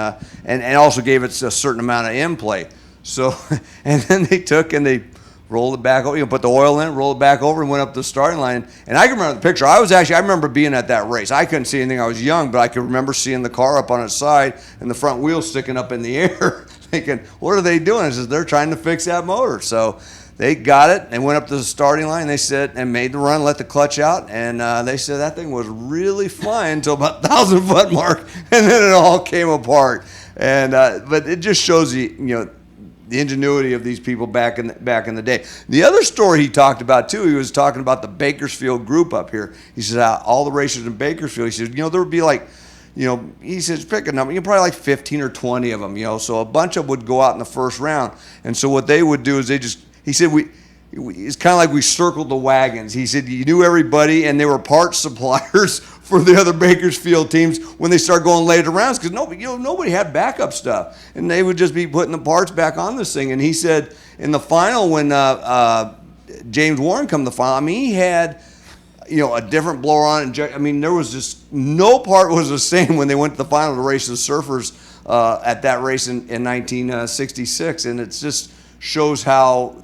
Speaker 1: also gave it a certain amount of in play. So, and then they took and they rolled it back over, put the oil in, rolled it back over, and went up the starting line. And I can remember the picture. I remember being at that race. I couldn't see anything. I was young, but I could remember seeing the car up on its side and the front wheel sticking up in the air, thinking, what are they doing? I said, they're trying to fix that motor. So they got it and went up to the starting line. They said, and made the run, let the clutch out, and they said that thing was really flying until about 1,000-foot mark, and then it all came apart. And but it just shows the ingenuity of these people back in the day. The other story he talked about too, he was talking about the Bakersfield group up here. He said all the racers in Bakersfield, he said, there would be like, he says, pick a number, probably like 15 or 20 of them, so a bunch of them would go out in the first round. And so what they would do is he said, it's kind of like we circled the wagons. He said you knew everybody, and they were parts suppliers for the other Bakersfield teams when they start going later rounds, because nobody had backup stuff, and they would just be putting the parts back on this thing. And he said in the final, when James Warren come to the final, he had a different blower on it. There was just no part was the same when they went to the final to race the Surfers at that race in 1966, and it just shows how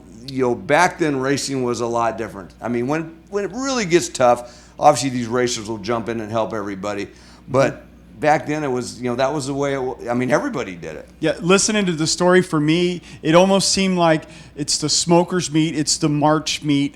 Speaker 1: back then racing was a lot different. When it really gets tough, obviously these racers will jump in and help everybody, but back then it was that was the way everybody did it.
Speaker 2: Yeah, listening to the story, for me, it almost seemed like it's the smokers meet, it's the March meet.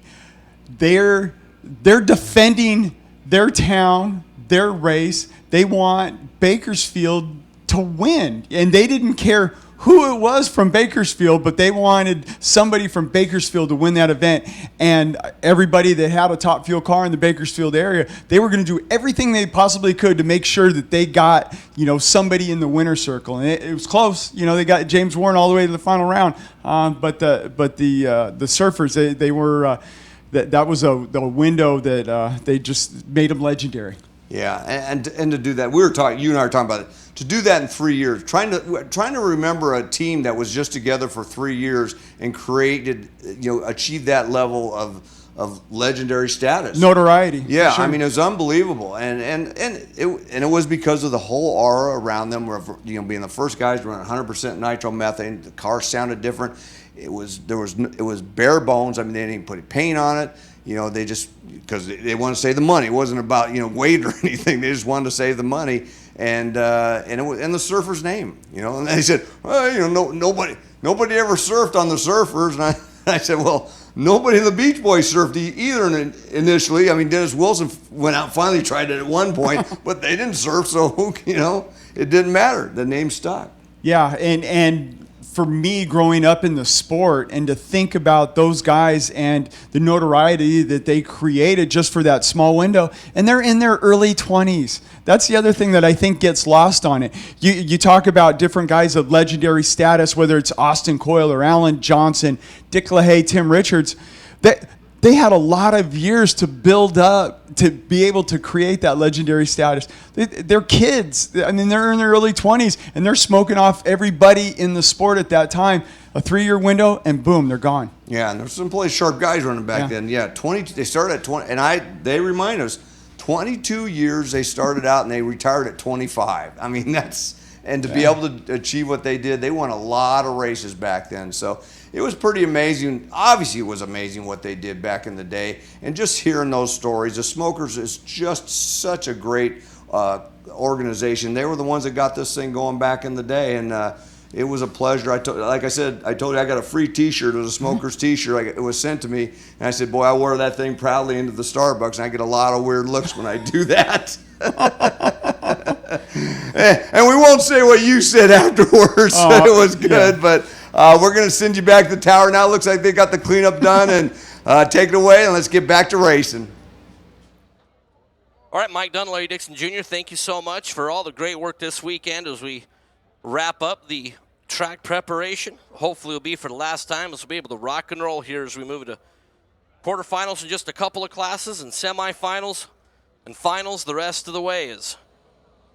Speaker 2: They're defending their town, their race. They want Bakersfield to win, and they didn't care who it was from Bakersfield, but they wanted somebody from Bakersfield to win that event. And everybody that had a top fuel car in the Bakersfield area, they were going to do everything they possibly could to make sure that they got, somebody in the winner's circle. And it was close. They got James Warren all the way to the final round. But the Surfers, they were that was the window that they just made them legendary.
Speaker 1: Yeah, and to do that, you and I were talking about it. To do that in 3 years, trying to remember a team that was just together for 3 years and achieved that level of legendary status,
Speaker 2: notoriety.
Speaker 1: Yeah,
Speaker 2: sure.
Speaker 1: it was unbelievable, and it was because of the whole aura around them, being the first guys to run 100% nitromethane. The car sounded different. It was bare bones. They didn't even put paint on it. They just, because they wanted to save the money. It wasn't about weight or anything. They just wanted to save the money, and it was in the Surfers' name. And they said, well, nobody ever surfed on the Surfers, and I said, well, nobody in the Beach Boys surfed either initially. Dennis Wilson went out and finally tried it at one point, but they didn't surf, so it didn't matter. The name stuck.
Speaker 2: Yeah, and for me, growing up in the sport, and to think about those guys and the notoriety that they created just for that small window, and they're in their early 20s. That's the other thing that I think gets lost on it. You talk about different guys of legendary status, whether it's Austin Coyle or Alan Johnson, Dick LaHaye, Tim Richards. They had a lot of years to build up to be able to create that legendary status. They're kids. They're in their early 20s, and they're smoking off everybody in the sport at that time. A 3-year window, and boom, they're gone.
Speaker 1: Yeah, and there's some pretty sharp guys running back then. Yeah, 20. They started at 20, and they remind us 22 years they started out, and they retired at 25. And to be able to achieve what they did, they won a lot of races back then. So it was pretty amazing. Obviously, it was amazing what they did back in the day. And just hearing those stories, the Smokers is just such a great organization. They were the ones that got this thing going back in the day. And it was a pleasure. Like I said, I told you I got a free T-shirt. It was a Smokers T-shirt. It was sent to me, and I said, "Boy, I wore that thing proudly into the Starbucks, and I get a lot of weird looks when I do that." And we won't say what you said afterwards. It was good, but we're going to send you back to the tower now. It looks like they got the cleanup done, and take it away, and let's get back to racing.
Speaker 8: All right, Mike Dunn, Larry Dixon Jr., thank you so much for all the great work this weekend as we wrap up the track preparation. Hopefully it'll be for the last time as we'll be able to rock and roll here as we move to quarterfinals in just a couple of classes and semifinals and finals the rest of the way. Is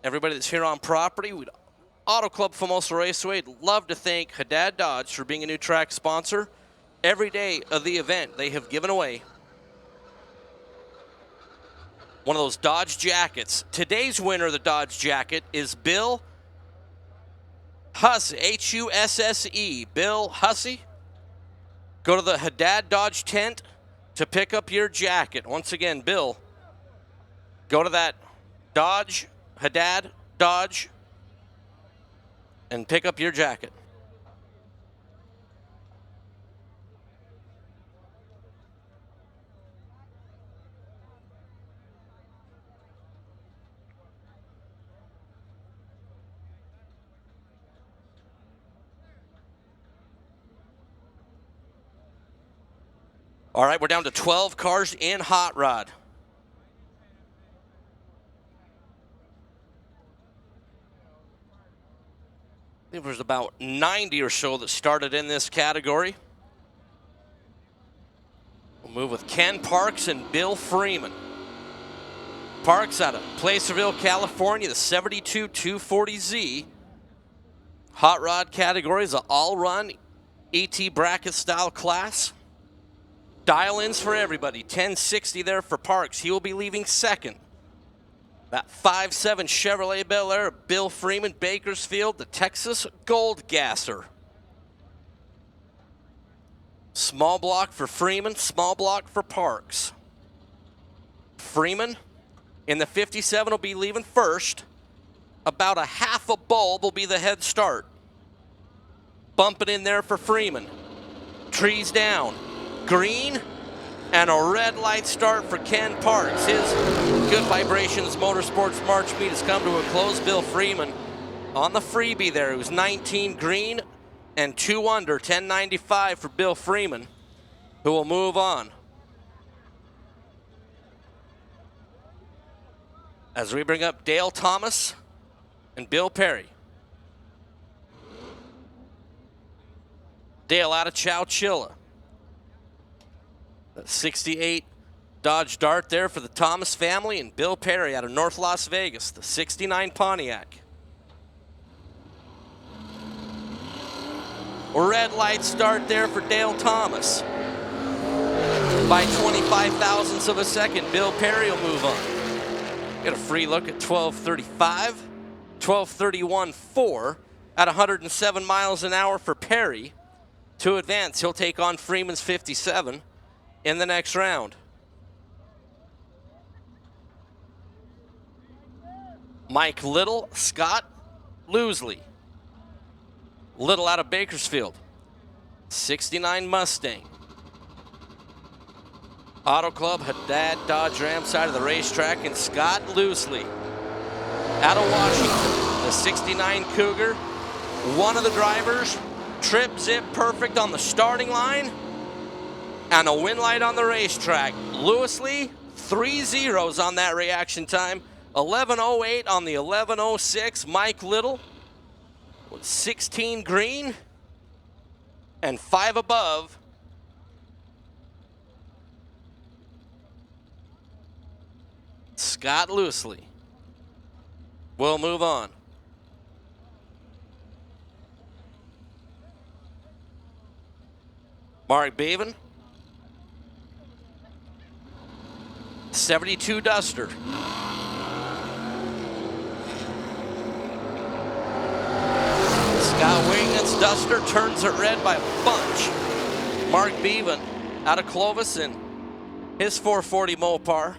Speaker 8: everybody that's here on property, Auto Club Famoso Raceway, would love to thank Haddad Dodge for being a new track sponsor. Every day of the event, they have given away one of those Dodge jackets. Today's winner of the Dodge jacket is Bill Hussey, Husse, Bill Hussey. Go to the Haddad Dodge tent to pick up your jacket. Once again, Bill, go to that Dodge, Haddad Dodge, and pick up your jacket. All right, we're down to 12 cars in Hot Rod. I think there's about 90 or so that started in this category. We'll move with Ken Parks and Bill Freeman. Parks out of Placerville, California, the 72 240Z. Hot Rod category is an all-run ET bracket style class. Dial-ins for everybody. 1060 there for Parks. He will be leaving second. That 5.7 Chevrolet Bel Air, Bill Freeman, Bakersfield, the Texas Gold Gasser. Small block for Freeman, small block for Parks. Freeman in the 57 will be leaving first. About a half a bulb will be the head start. Bumping in there for Freeman. Trees down. Green and a red light start for Ken Parks. His Good Vibrations Motorsports March meet has come to a close. Bill Freeman on the freebie there. It was 19 green and 2 under, 1095 for Bill Freeman, who will move on. As we bring up Dale Thomas and Bill Perry. Dale out of Chowchilla. 68 Dodge Dart there for the Thomas family, and Bill Perry out of North Las Vegas, the 69 Pontiac. Red light start there for Dale Thomas. By 25 thousandths of a second, Bill Perry will move on. Get a free look at 12:35, 12:31.4 at 107 miles an hour for Perry. To advance, he'll take on Freeman's 57 in the next round. Mike Little, Scott Loosely. Little out of Bakersfield. 69 Mustang. Auto Club, Haddad Dodge Ram side of the racetrack, and Scott Loosely out of Washington. The 69 Cougar. One of the drivers, trip zip perfect on the starting line. And a win light on the racetrack. Loosely, 3 zeros on that reaction time. 11:08 on the 11:06. Mike Little with 16 green and 5 above. Scott Loosely will move on. Mark Bevan. 72 Duster. Got Wiggins, Duster, turns it red by a bunch. Mark Bevan out of Clovis and his 440 Mopar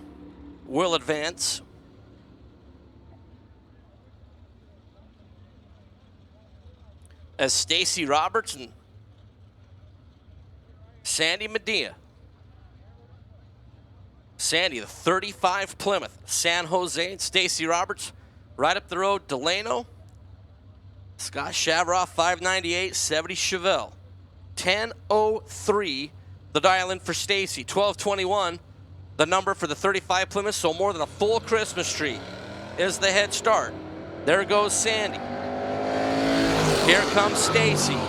Speaker 8: will advance. As Stacy Roberts and Sandy Medea. Sandy, the 35 Plymouth, San Jose, Stacy Roberts, right up the road, Delano. Scott Shavroff, 598, 70 Chevelle. 10:03, the dial in for Stacy. 12:21, the number for the 35 Plymouth, so more than a full Christmas tree is the head start. There goes Sandy. Here comes Stacy.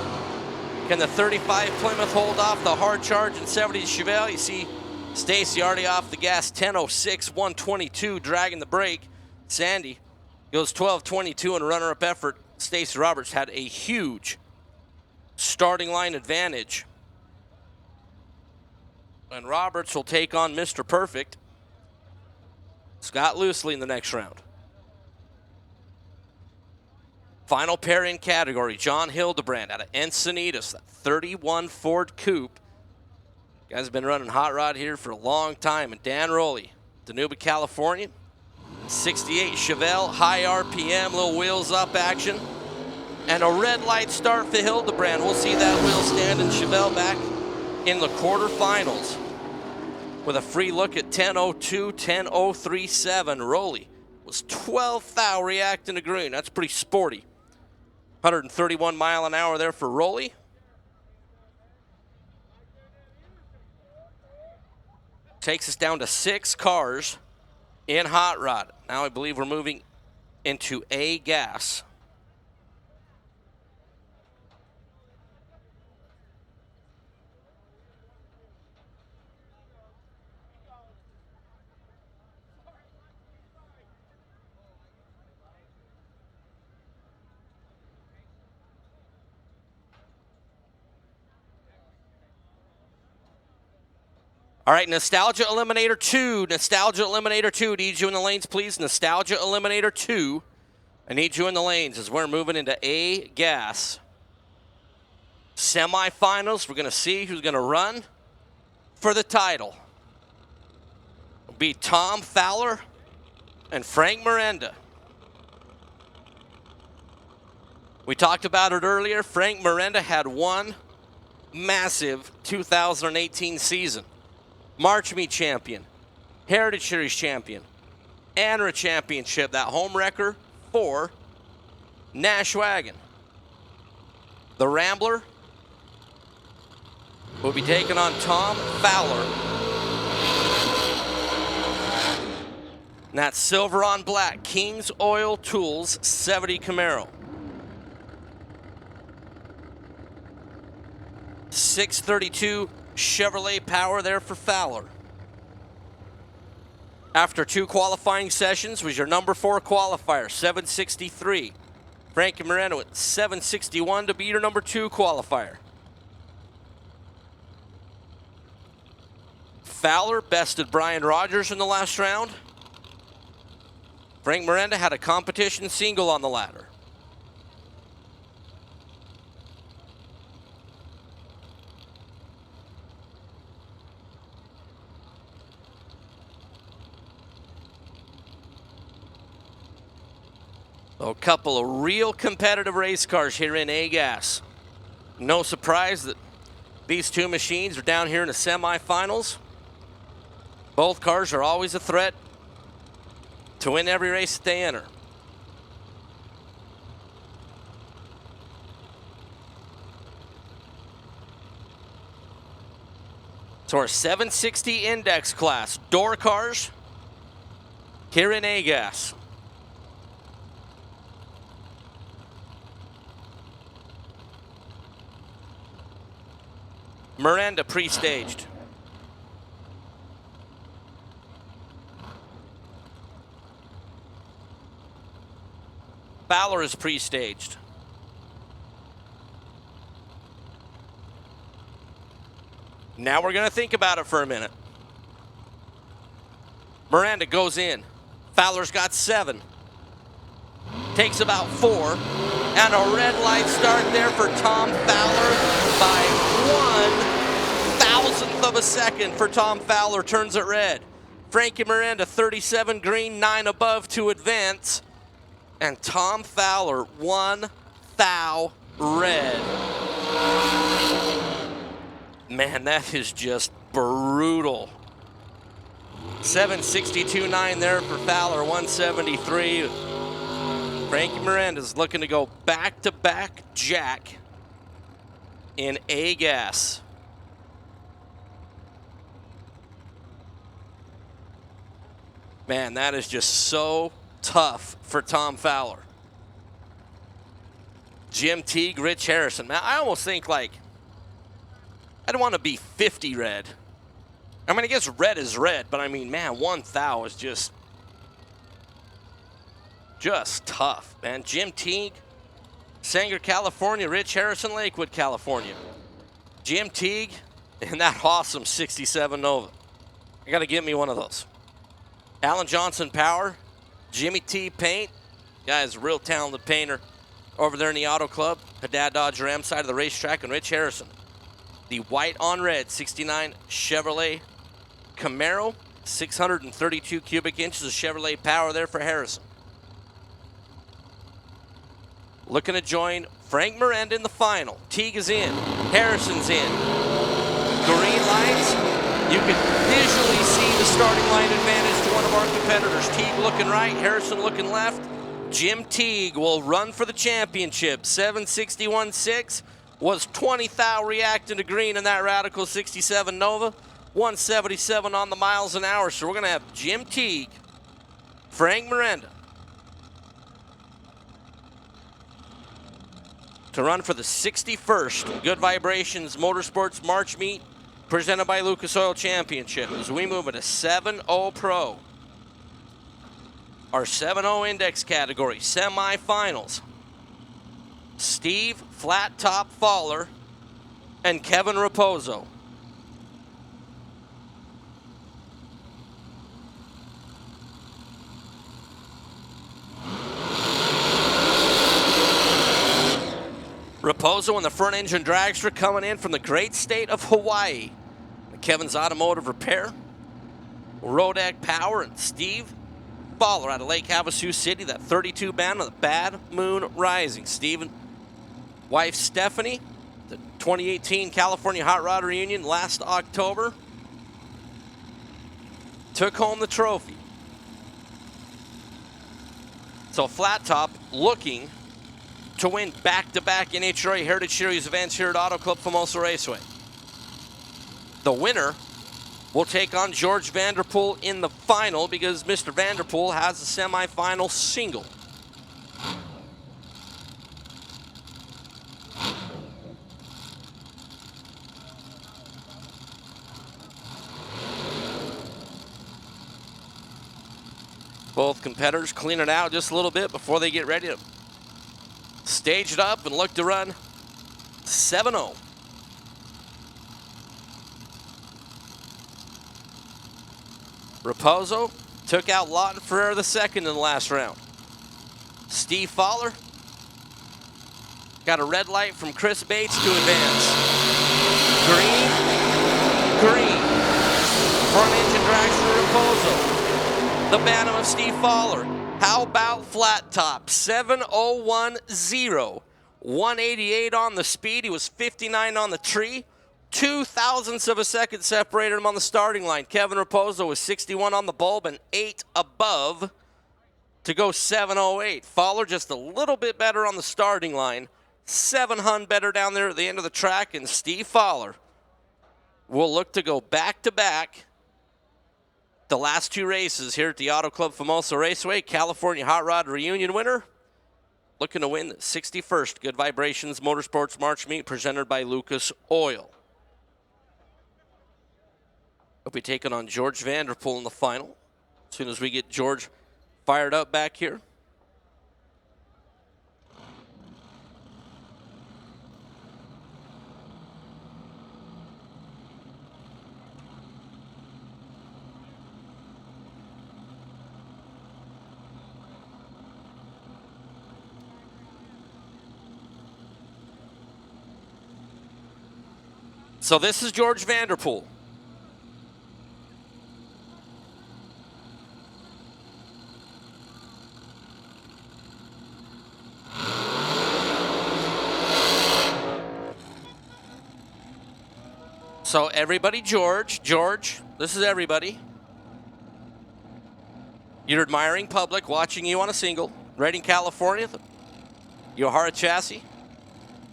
Speaker 8: Can the 35 Plymouth hold off the hard charge in 70 Chevelle? You see Stacy already off the gas, 10:06, 122, dragging the brake. Sandy goes 12:22 in runner-up effort. Stacy Roberts had a huge starting line advantage. And Roberts will take on Mr. Perfect, Scott Loosley, in the next round. Final pair in category, John Hildebrand out of Encinitas, that 31 Ford Coupe. Guy's been running hot rod here for a long time. And Dan Rowley, Dinuba, California. 68 Chevelle, high RPM, little wheels up action. And a red light start for Hildebrand. We'll see that wheel stand in Chevelle back in the quarterfinals with a free look at 10:02, 10:037. Rowley was 12th thou reacting to green. That's pretty sporty. 131 mile an hour there for Rowley. Takes us down to 6 cars in hot rod. Now I believe we're moving into A gas. All right, Nostalgia Eliminator 2. Nostalgia Eliminator 2. Need you in the lanes, please. Nostalgia Eliminator 2. I need you in the lanes as we're moving into A gas. Semifinals. We're going to see who's going to run for the title. It'll be Tom Fowler and Frank Miranda. We talked about it earlier. Frank Miranda had one massive 2018 season. March Meet champion, Heritage Series champion, ANRA championship, that home wrecker for Nash Wagon. The Rambler will be taking on Tom Fowler. And that's silver on black, King's Oil Tools 70 Camaro. 632 Chevrolet power there for Fowler. After 2 qualifying sessions was your number 4 qualifier, 763. Frankie Moreno at 761 to be your number 2 qualifier. Fowler bested Brian Rogers in the last round. Frank Miranda had a competition single on the ladder. A couple of real competitive race cars here in A-Gas. No surprise that these two machines are down here in the semifinals. Both cars are always a threat to win every race that they enter. So our 760 index class door cars here in A-Gas. Miranda pre-staged. Fowler is pre-staged. Now we're going to think about it for a minute. Miranda goes in. Fowler's got 7. Takes about 4. And a red light start there for Tom Fowler by 1,000th of a second for Tom Fowler, turns it red. Frankie Miranda, 37 green, 9 above to advance. And Tom Fowler, 1 thou red. Man, that is just brutal. 762.9 there for Fowler, 173. Frankie Miranda's looking to go back-to-back jack in A-gas. Man, that is just so tough for Tom Fowler. Jim Teague, Rich Harrison. Man, I almost think, like, I don't want to be 50 red. I mean, I guess red is red, but I mean, man, 1 thou is just tough, man. Jim Teague, Sanger, California. Rich Harrison, Lakewood, California. Jim Teague and that awesome 67 Nova. I got to get me one of those. Alan Johnson Power, Jimmy T Paint. Guy's a real talented painter over there in the Auto Club. Haddad Dodge Ram side of the racetrack. And Rich Harrison. The white on red 69 Chevrolet Camaro. 632 cubic inches of Chevrolet power there for Harrison. Looking to join Frank Miranda in the final. Teague is in. Harrison's in. Green lights. You can visually see the starting line advantage to one of our competitors. Teague looking right, Harrison looking left. Jim Teague will run for the championship. 761.6 was 20 thou reacting to green in that Radical 67 Nova. 177 on the miles an hour. So we're going to have Jim Teague, Frank Miranda, to run for the 61st Good Vibrations Motorsports March Meet presented by Lucas Oil Championship as we move into 7-0 Pro. Our 7-0 index category, semifinals. Steve Flat Top Fowler and Kevin Raposo. Raposo and the front engine dragster coming in from the great state of Hawaii. Kevin's Automotive Repair, Rodak Power, and Steve Fowler out of Lake Havasu City, that 32 band of the Bad Moon Rising. Steve and wife Stephanie, the 2018 California Hot Rod Reunion last October, took home the trophy. So Flat Top looking to win back-to-back NHRA Heritage Series events here at Auto Club Famoso Raceway. The winner will take on George Vanderpool in the final because Mr. Vanderpool has a semifinal single. Both competitors clean it out just a little bit before they get ready to stage it up and look to run 7-0. Raposo took out Lawton Ferrer the second in the last round. Steve Fowler got a red light from Chris Bates to advance. Green. Front engine dragster Raposo. The Bantam of Steve Fowler. How about Flat Top? 7:01.0. 188 on the speed. He was 59 on the tree. 0.02 of a second separated him on the starting line. Kevin Raposo was 61 on the bulb and 8 above to go 7:08. Fowler just a little bit better on the starting line. 7 hun better down there at the end of the track. And Steve Fowler will look to go back-to-back the last 2 races here at the Auto Club Famoso Raceway. California Hot Rod Reunion winner looking to win the 61st Good Vibrations Motorsports March Meet presented by Lucas Oil. We'll be taking on George Vanderpool in the final as soon as we get George fired up back here. So this is George Vanderpool. So everybody, George, this is everybody. Your admiring public watching you on a single. Reading, California, the Yohara chassis,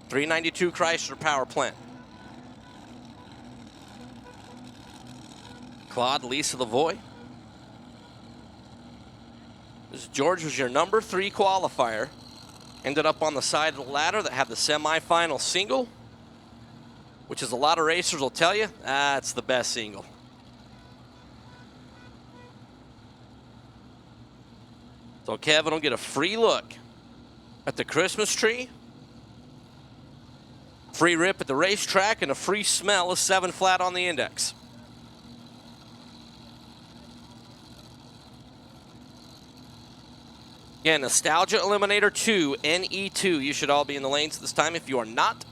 Speaker 8: 392 Chrysler power plant. Claude, Lisa Lavoie. This George was your number 3 qualifier. Ended up on the side of the ladder that had the semifinal single, which is a lot of racers will tell you, that's the best single. So Kevin will get a free look at the Christmas tree, free rip at the racetrack, and a free smell of 7 flat on the index. Yeah, Nostalgia Eliminator 2, NE2. You should all be in the lanes this time. If you are not,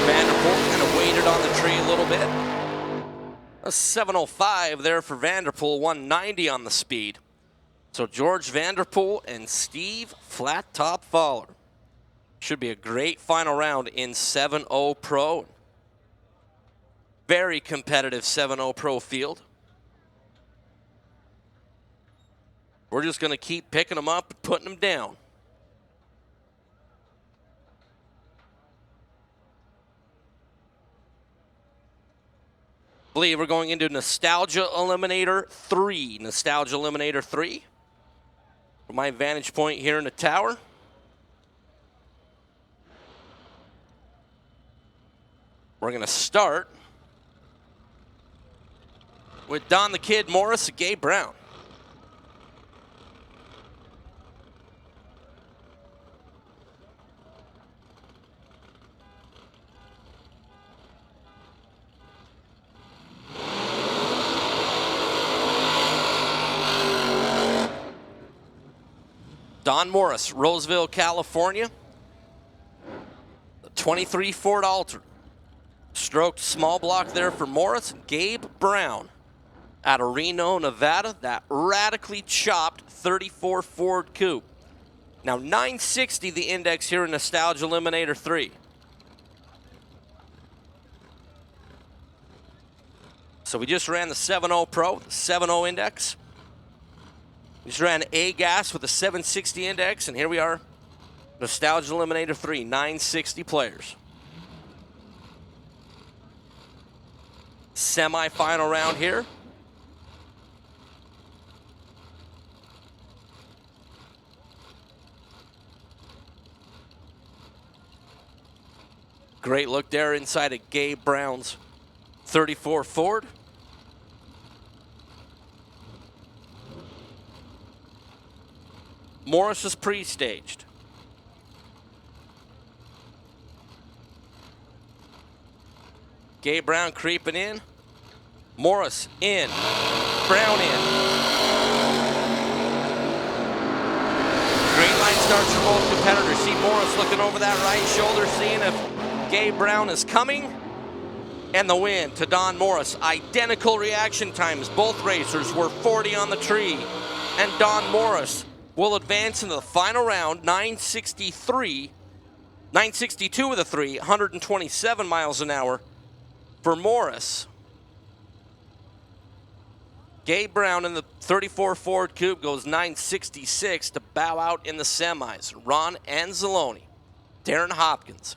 Speaker 8: Vanderpool kind of waited on the tree a little bit. A 705 there for Vanderpool, 190 on the speed. So George Vanderpool and Steve Flat Top Fowler. Should be a great final round in 7-0 Pro. Very competitive 7-0 Pro field. We're just going to keep picking them up and putting them down. I believe we're going into Nostalgia Eliminator 3. Nostalgia Eliminator 3. From my vantage point here in the tower. We're going to start with Don the Kid Morris and Gabe Brown. Don Morris, Roseville, California. The 23 Ford Alter. Stroked small block there for Morris. Gabe Brown out of Reno, Nevada. That radically chopped 34 Ford Coupe. Now 960 the index here in Nostalgia Eliminator 3. So we just ran the 7.0 Pro, the 7.0 index. We just ran A gas with a 760 index, and here we are, Nostalgia Eliminator 3, 960 players. Semi-final round here. Great look there inside of Gabe Brown's 34 Ford. Morris is pre-staged. Gabe Brown creeping in. Morris in. Brown in. Green light starts for both competitors. See Morris looking over that right shoulder, seeing if Gabe Brown is coming. And the win to Don Morris. Identical reaction times. Both racers were 40 on the tree. And Don Morris will advance into the final round, 962 with a 3, 127 miles an hour for Morris. Gabe Brown in the 34 Ford Coupe goes 966 to bow out in the semis. Ron Anzalone, Darren Hopkins.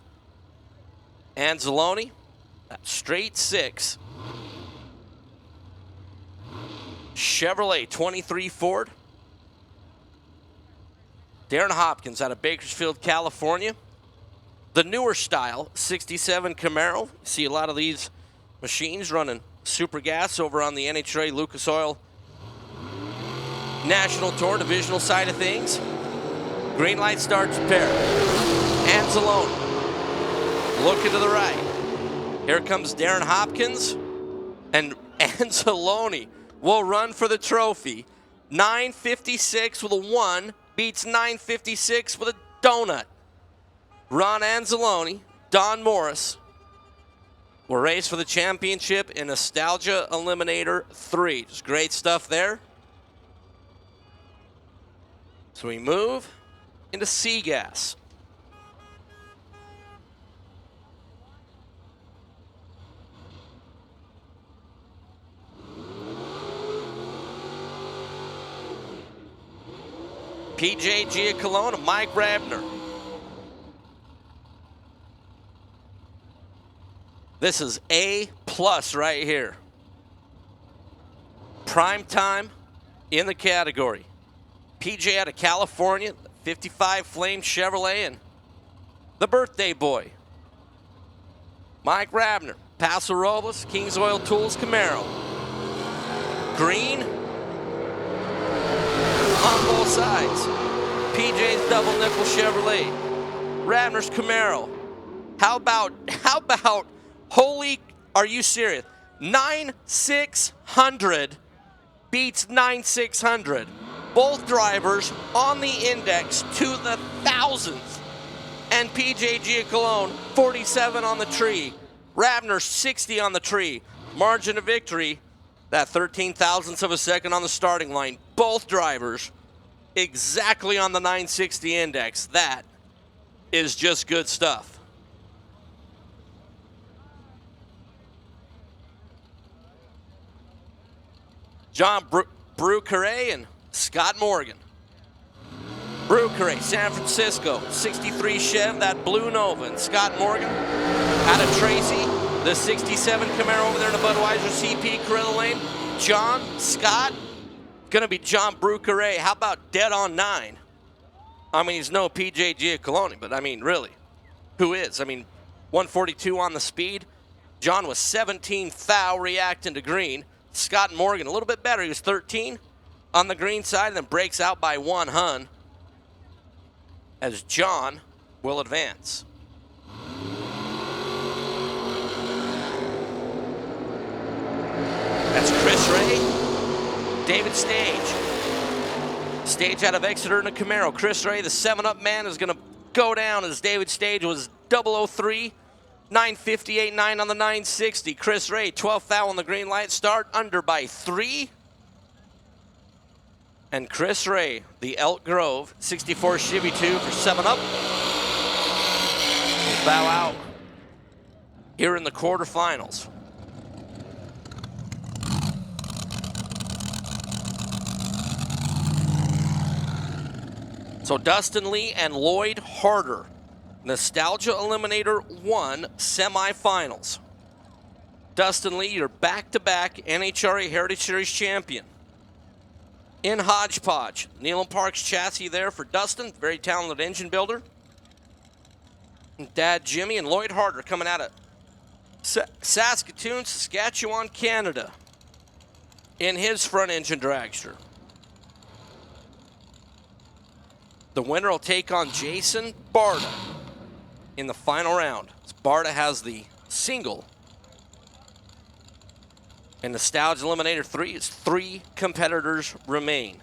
Speaker 8: Anzalone, that straight 6. Chevrolet 23 Ford. Darren Hopkins out of Bakersfield, California. The newer style, 67 Camaro. You see a lot of these machines running super gas over on the NHRA Lucas Oil National Tour divisional side of things. Green light starts pair. Anzalone looking to the right. Here comes Darren Hopkins, and Anzalone will run for the trophy. 956 with a 1. beats 956 with a donut. Ron Anzalone, Don Morris will race for the championship in Nostalgia Eliminator 3. Just great stuff there. So we move into C-Gas. PJ Giacalone and Mike Rabner. This is A+ right here. Prime time in the category. PJ out of California, 55 Flame Chevrolet, and the birthday boy. Mike Rabner, Paso Robles, Kings Oil Tools Camaro. Green on both sides. PJ's double nickel Chevrolet. Rabner's Camaro. How about, holy, are you serious? 9,600 beats 9,600. Both drivers on the index to the thousandth. And PJ Giacalone, 47 on the tree. Rabner, 60 on the tree. Margin of victory, that 13 thousandths of a second on the starting line. Both drivers exactly on the 960 index. That is just good stuff. John Brucare and Scott Morgan. Brucare, San Francisco, 63 Chev, that blue Nova. And Scott Morgan out of Tracy, the 67 Camaro over there in the Budweiser CP Corilla Lane. John, Scott, gonna be John Brucare. How about dead on 9? I mean, he's no PJ Giacalone, but I mean, really, who is? I mean, 142 on the speed. John was 17 thou reacting to green. Scott Morgan, a little bit better. He was 13 on the green side and then breaks out by 1 hun as John will advance. That's Chris Ray, David Stage. Stage out of Exeter in a Camaro. Chris Ray, the 7-Up man, is going to go down as David Stage was 003. 958.9 on the 960. Chris Ray, 12th thou on the green light. Start under by 3. And Chris Ray, the Elk Grove, 64 Chevy 2 for 7-Up. Will bow out here in the quarterfinals. So Dustin Lee and Lloyd Harder, Nostalgia Eliminator 1 semifinals. Dustin Lee, your back-to-back NHRA Heritage Series champion. In Hodgepodge, Nealon Parks chassis there for Dustin, very talented engine builder. And Dad Jimmy and Lloyd Harder coming out of Saskatoon, Saskatchewan, Canada, in his front engine dragster. The winner will take on Jason Barta in the final round. Barta has the single. In Nostalgia Eliminator 3, it's 3 competitors remain.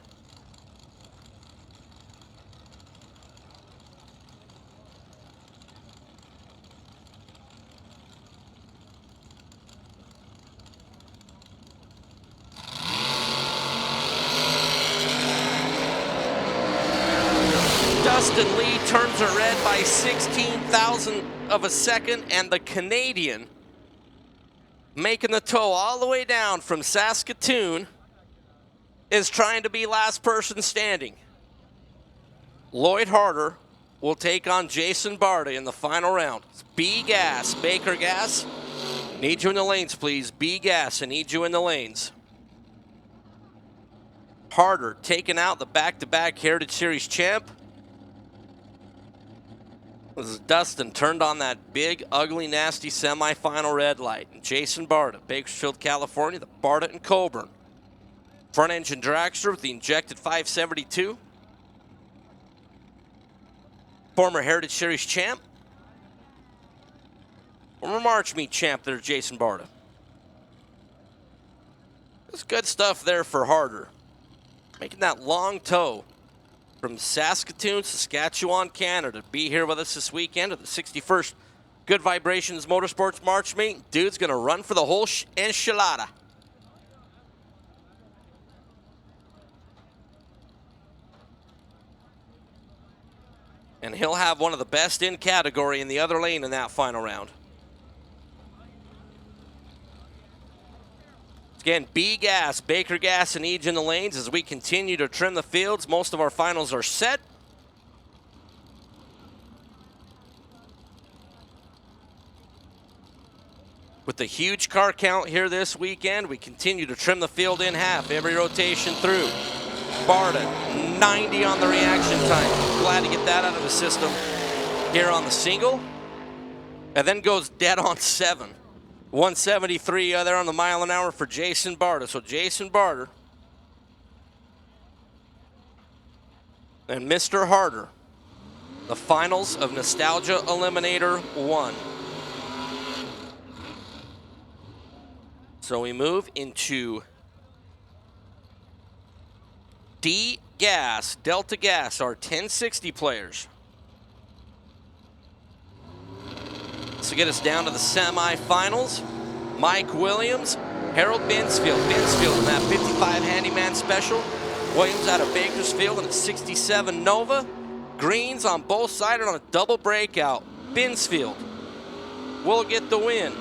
Speaker 8: Dustin Lee turns it red by 16,000 of a second, and the Canadian making the tow all the way down from Saskatoon is trying to be last person standing. Lloyd Harder will take on Jason Barta in the final round. It's B Gas, Baker Gas. Need you in the lanes, please. B Gas, I need you in the lanes. Harder taking out the back-to-back Heritage Series champ. This is Dustin turned on that big, ugly, nasty semifinal red light. And Jason Barta, Bakersfield, California, the Barta and Coburn. Front engine dragster with the injected 572. Former Heritage Series champ. Former March Meet champ there, Jason Barta. It's good stuff there for Harder. Making that long tow from Saskatoon, Saskatchewan, Canada, to be here with us this weekend at the 61st Good Vibrations Motorsports March meet. Dude's going to run for the whole enchilada. And he'll have one of the best in category in the other lane in that final round. Again, B Gas, Baker Gas, and Eage in the lanes as we continue to trim the fields. Most of our finals are set. With the huge car count here this weekend, we continue to trim the field in half every rotation through. Barta, 90 on the reaction time. Glad to get that out of the system here on the single. And then goes dead on 7. 173 there on the mile an hour for Jason Barta. So Jason Barta and Mr. Harder, the finals of Nostalgia Eliminator 1. So we move into D Gas, Delta Gas, our 1060 players. To get us down to the semifinals, Mike Williams, Harold Binsfield. Binsfield in that 55 Handyman Special. Williams out of Bakersfield in a 67 Nova. Greens on both sides on a double breakout. Binsfield will get the win.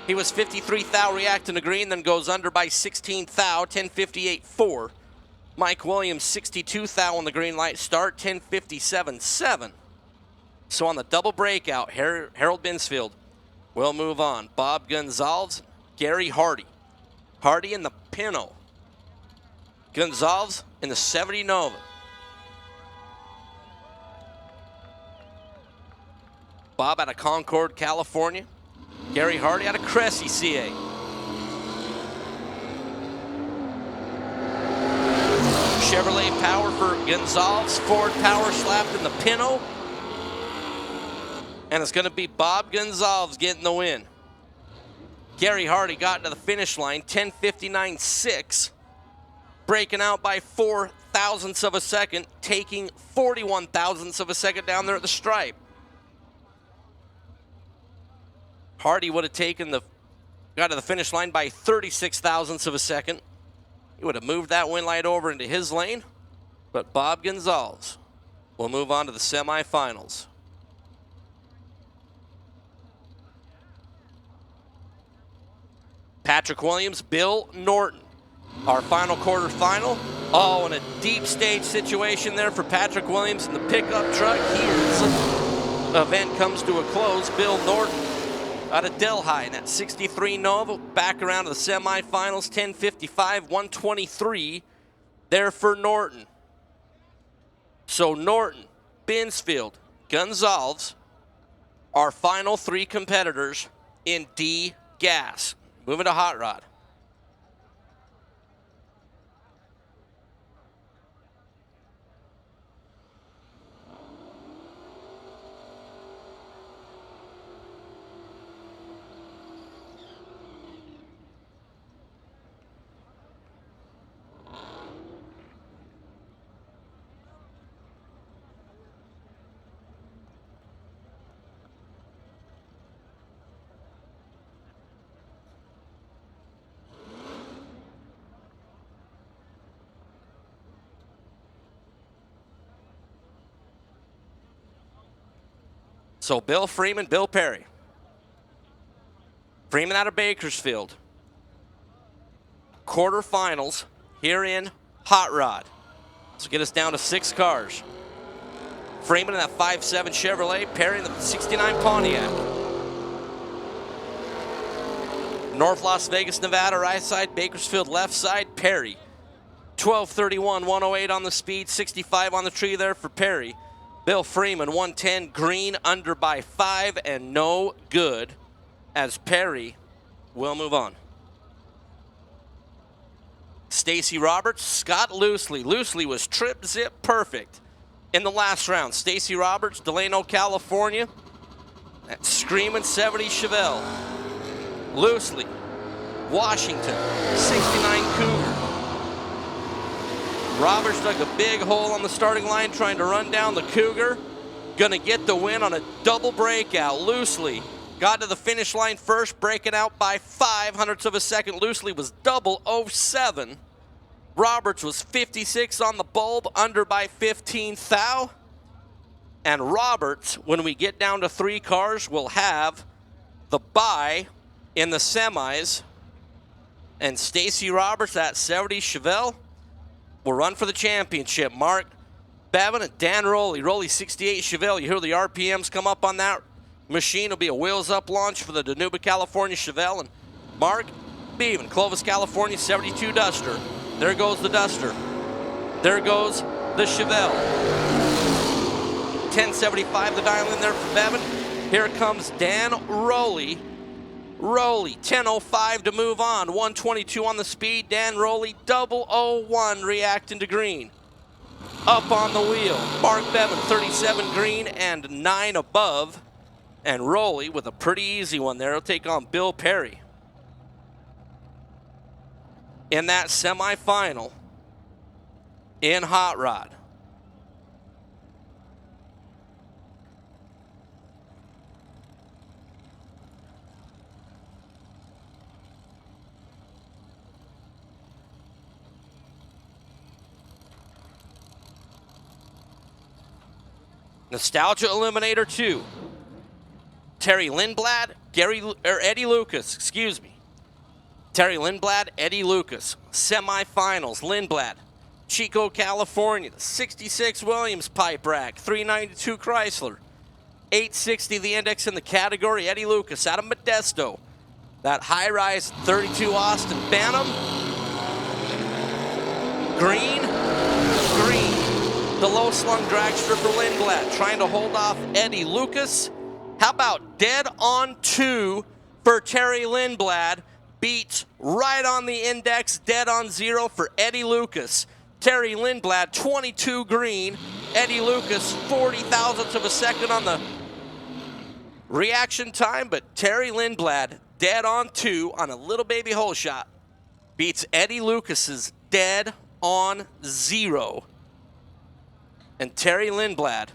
Speaker 8: He was 53 thou reacting to green, then goes under by 16 thou, 10:58.4. Mike Williams, 62 thou on the green light start, 10:57.7. So on the double breakout, Harold Binsfield will move on. Bob Gonzalez, Gary Hardy. Hardy in the Pinto. Gonzalez in the 70 Nova. Bob out of Concord, California. Gary Hardy out of Cressy, CA. Chevrolet power for Gonzalez. Ford power slapped in the Pinto. And it's going to be Bob Gonzalez getting the win. Gary Hardy got to the finish line, 10:59.6, breaking out by 4 thousandths of a second, taking 41 thousandths of a second down there at the stripe. Hardy would have got to the finish line by 36 thousandths of a second. He would have moved that win light over into his lane, but Bob Gonzalez will move on to the semifinals. Patrick Williams, Bill Norton, our final quarterfinal. Oh, in a deep stage situation there for Patrick Williams in the pickup truck. His event comes to a close. Bill Norton out of Delhi in that 63 Nova, back around to the semifinals, 10:55, 123 there for Norton. So Norton, Binsfield, Gonzalez, our final 3 competitors in D Gas. Moving to Hot Rod. So Bill Freeman, Bill Perry. Freeman out of Bakersfield. Quarterfinals here in Hot Rod. So get us down to 6 cars. Freeman in that 5.7 Chevrolet, Perry in the 69 Pontiac. North Las Vegas, Nevada, right side, Bakersfield, left side, Perry. 12:31, 108 on the speed, 65 on the tree there for Perry. Bill Freeman, 110, green, under by 5, and no good, as Perry will move on. Stacy Roberts, Scott Loosely. Loosely was trip zip perfect in the last round. Stacy Roberts, Delano, California. That screaming 70 Chevelle. Loosely, Washington, 69 Cougar. Roberts dug a big hole on the starting line trying to run down the Cougar. Gonna get the win on a double breakout. Loosely got to the finish line first, breaking out by 0.05 of a second. Loosely was double 07. Roberts was 56 on the bulb, under by 15 thou. And Roberts, when we get down to 3 cars, will have the bye in the semis. And Stacy Roberts, that 70 Chevelle, will run for the championship. Mark Bevan and Dan Rowley. Rowley 68 Chevelle. You hear the RPMs come up on that machine. It'll be a wheels up launch for the Danuba, California Chevelle. And Mark Bevan, Clovis, California 72 Duster. There goes the Duster. There goes the Chevelle. 1075 the dial in there for Bevan. Here comes Dan Rowley. Rowley, 10:05 to move on. 122 on the speed. Dan Rowley, 001 reacting to green. Up on the wheel. Mark Bevan, 37 green and 9 above. And Rowley with a pretty easy one there. He'll take on Bill Perry. In that semifinal in Hot Rod. Nostalgia Eliminator 2. Terry Lindblad, Eddie Lucas, Terry Lindblad, Eddie Lucas. Semifinals, Lindblad, Chico, California. 66 Williams pipe rack, 392 Chrysler. 860 the index in the category. Eddie Lucas out of Modesto. That high-rise 32 Austin Bantam. Green. The low-slung dragster for Lindblad, trying to hold off Eddie Lucas. How about dead on 2 for Terry Lindblad? Beats right on the index, dead on 0 for Eddie Lucas. Terry Lindblad, 22 green. Eddie Lucas, 40 thousandths of a second on the reaction time, but Terry Lindblad, dead on 2 on a little baby hole shot. Beats Eddie Lucas's dead on 0. And Terry Lindblad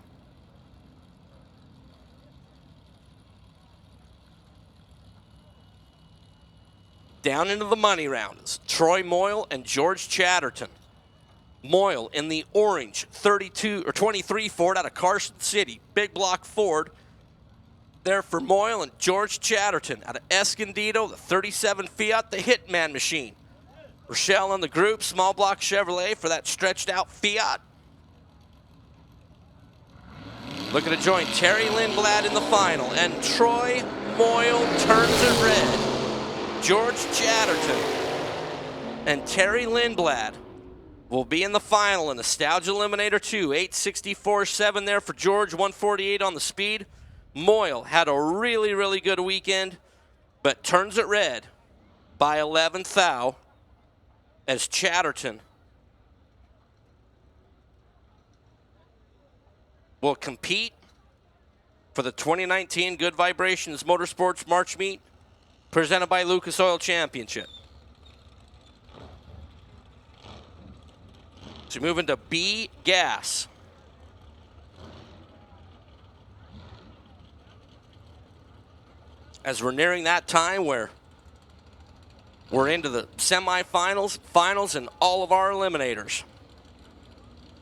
Speaker 8: down into the money rounds. Troy Moyle and George Chatterton. Moyle in the orange 23 Ford out of Carson City. Big block Ford there for Moyle, and George Chatterton out of Escondido, the 37 Fiat, the Hitman machine. Rochelle in the group, small block Chevrolet for that stretched out Fiat. Looking to join Terry Lindblad in the final, and Troy Moyle turns it red. George Chatterton and Terry Lindblad will be in the final in Nostalgia Eliminator 2. 864.7 there for George, 148 on the speed. Moyle had a really, really good weekend, but turns it red by 11 thou as Chatterton will compete for the 2019 Good Vibrations Motorsports March Meet presented by Lucas Oil Championship. So moving to B gas. As we're nearing that time where we're into the semifinals, finals, and all of our eliminators.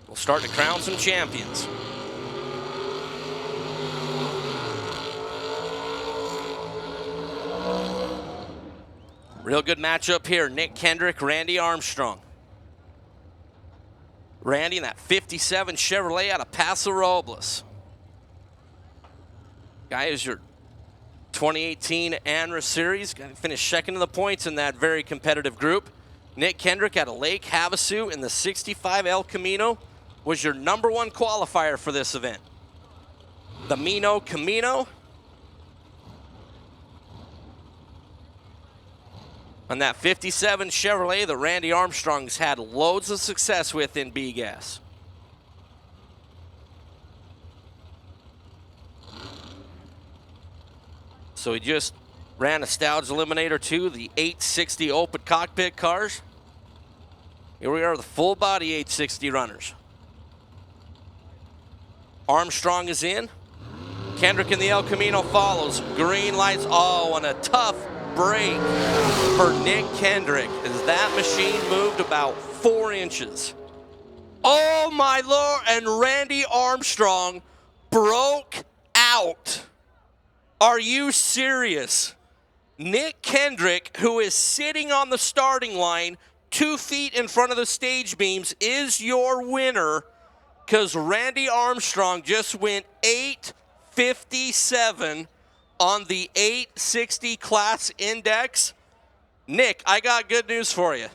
Speaker 8: We'll start to crown some champions. Real good matchup here. Nick Kendrick, Randy Armstrong. Randy in that 57 Chevrolet out of Paso Robles. Guy is your 2018 ANRA Series. Finished second in the points in that very competitive group. Nick Kendrick out of Lake Havasu in the 65 El Camino was your #1 qualifier for this event. The Mino Camino. On that 57 Chevrolet that Randy Armstrong's had loads of success with in B-Gas. So he just ran Nostalgia Eliminator 2, the 860 open cockpit cars. Here we are, the full body 860 runners. Armstrong is in. Kendrick in the El Camino follows. Green lights. Oh, and a tough break for Nick Kendrick as that machine moved about 4 inches. Oh, my Lord. And Randy Armstrong broke out. Are you serious? Nick Kendrick, who is sitting on the starting line 2 feet in front of the stage beams, is your winner because Randy Armstrong just went 8:57 on the 860 class index. Nick, I got good news for you.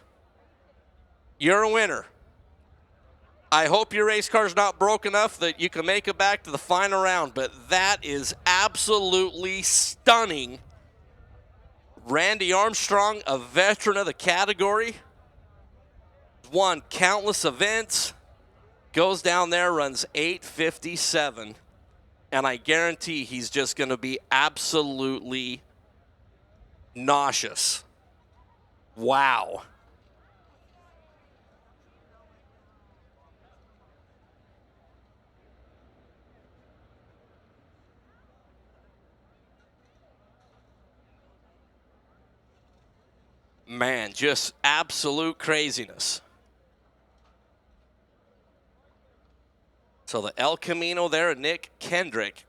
Speaker 8: You're a winner. I hope your race car's not broke enough that you can make it back to the final round, but that is absolutely stunning. Randy Armstrong, a veteran of the category, won countless events, goes down there, runs 8:57, and I guarantee he's just going to be absolutely nauseous. Wow. Man, just absolute craziness. So the El Camino there, Nick Kendrick.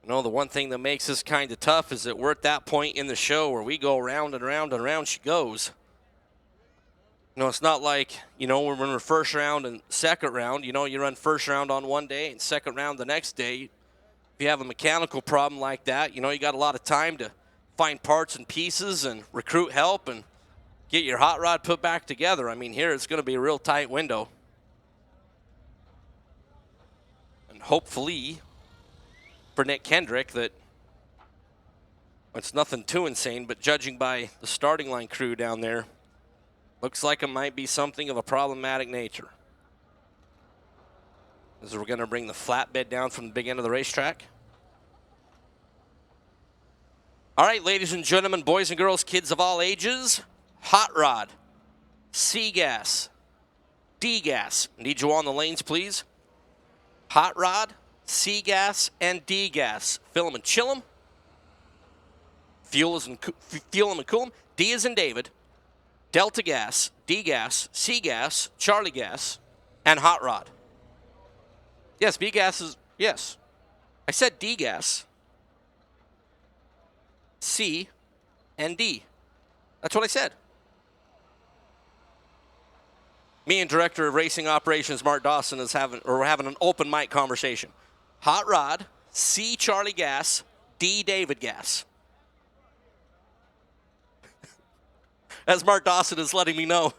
Speaker 8: You know, the one thing that makes this kind of tough is that we're at that point in the show where we go round and round and round she goes. You know, it's not like, you know, when we're first round and second round, you know, you run first round on one day and second round the next day. If you have a mechanical problem like that, you know, you got a lot of time to find parts and pieces and recruit help and get your hot rod put back together. I mean, here it's going to be a real tight window. And hopefully for Nick Kendrick that it's nothing too insane, but judging by the starting line crew down there, looks like it might be something of a problematic nature. As we're going to bring the flatbed down from the big end of the racetrack. All right, ladies and gentlemen, boys and girls, kids of all ages, hot rod, C-gas, D-gas. Need you on the lanes, please. Hot rod, C-gas, and D-gas. Fill them and chill them. Fuel them and cool them. D is in David, Delta gas, D-gas, C-gas, Charlie gas, and hot rod. Yes, B-gas is, yes. I said D-gas, C, and D. That's what I said. Me and Director of Racing Operations, Mark Dawson, we're having an open mic conversation. Hot rod, C, Charlie gas, D, David gas. As Mark Dawson is letting me know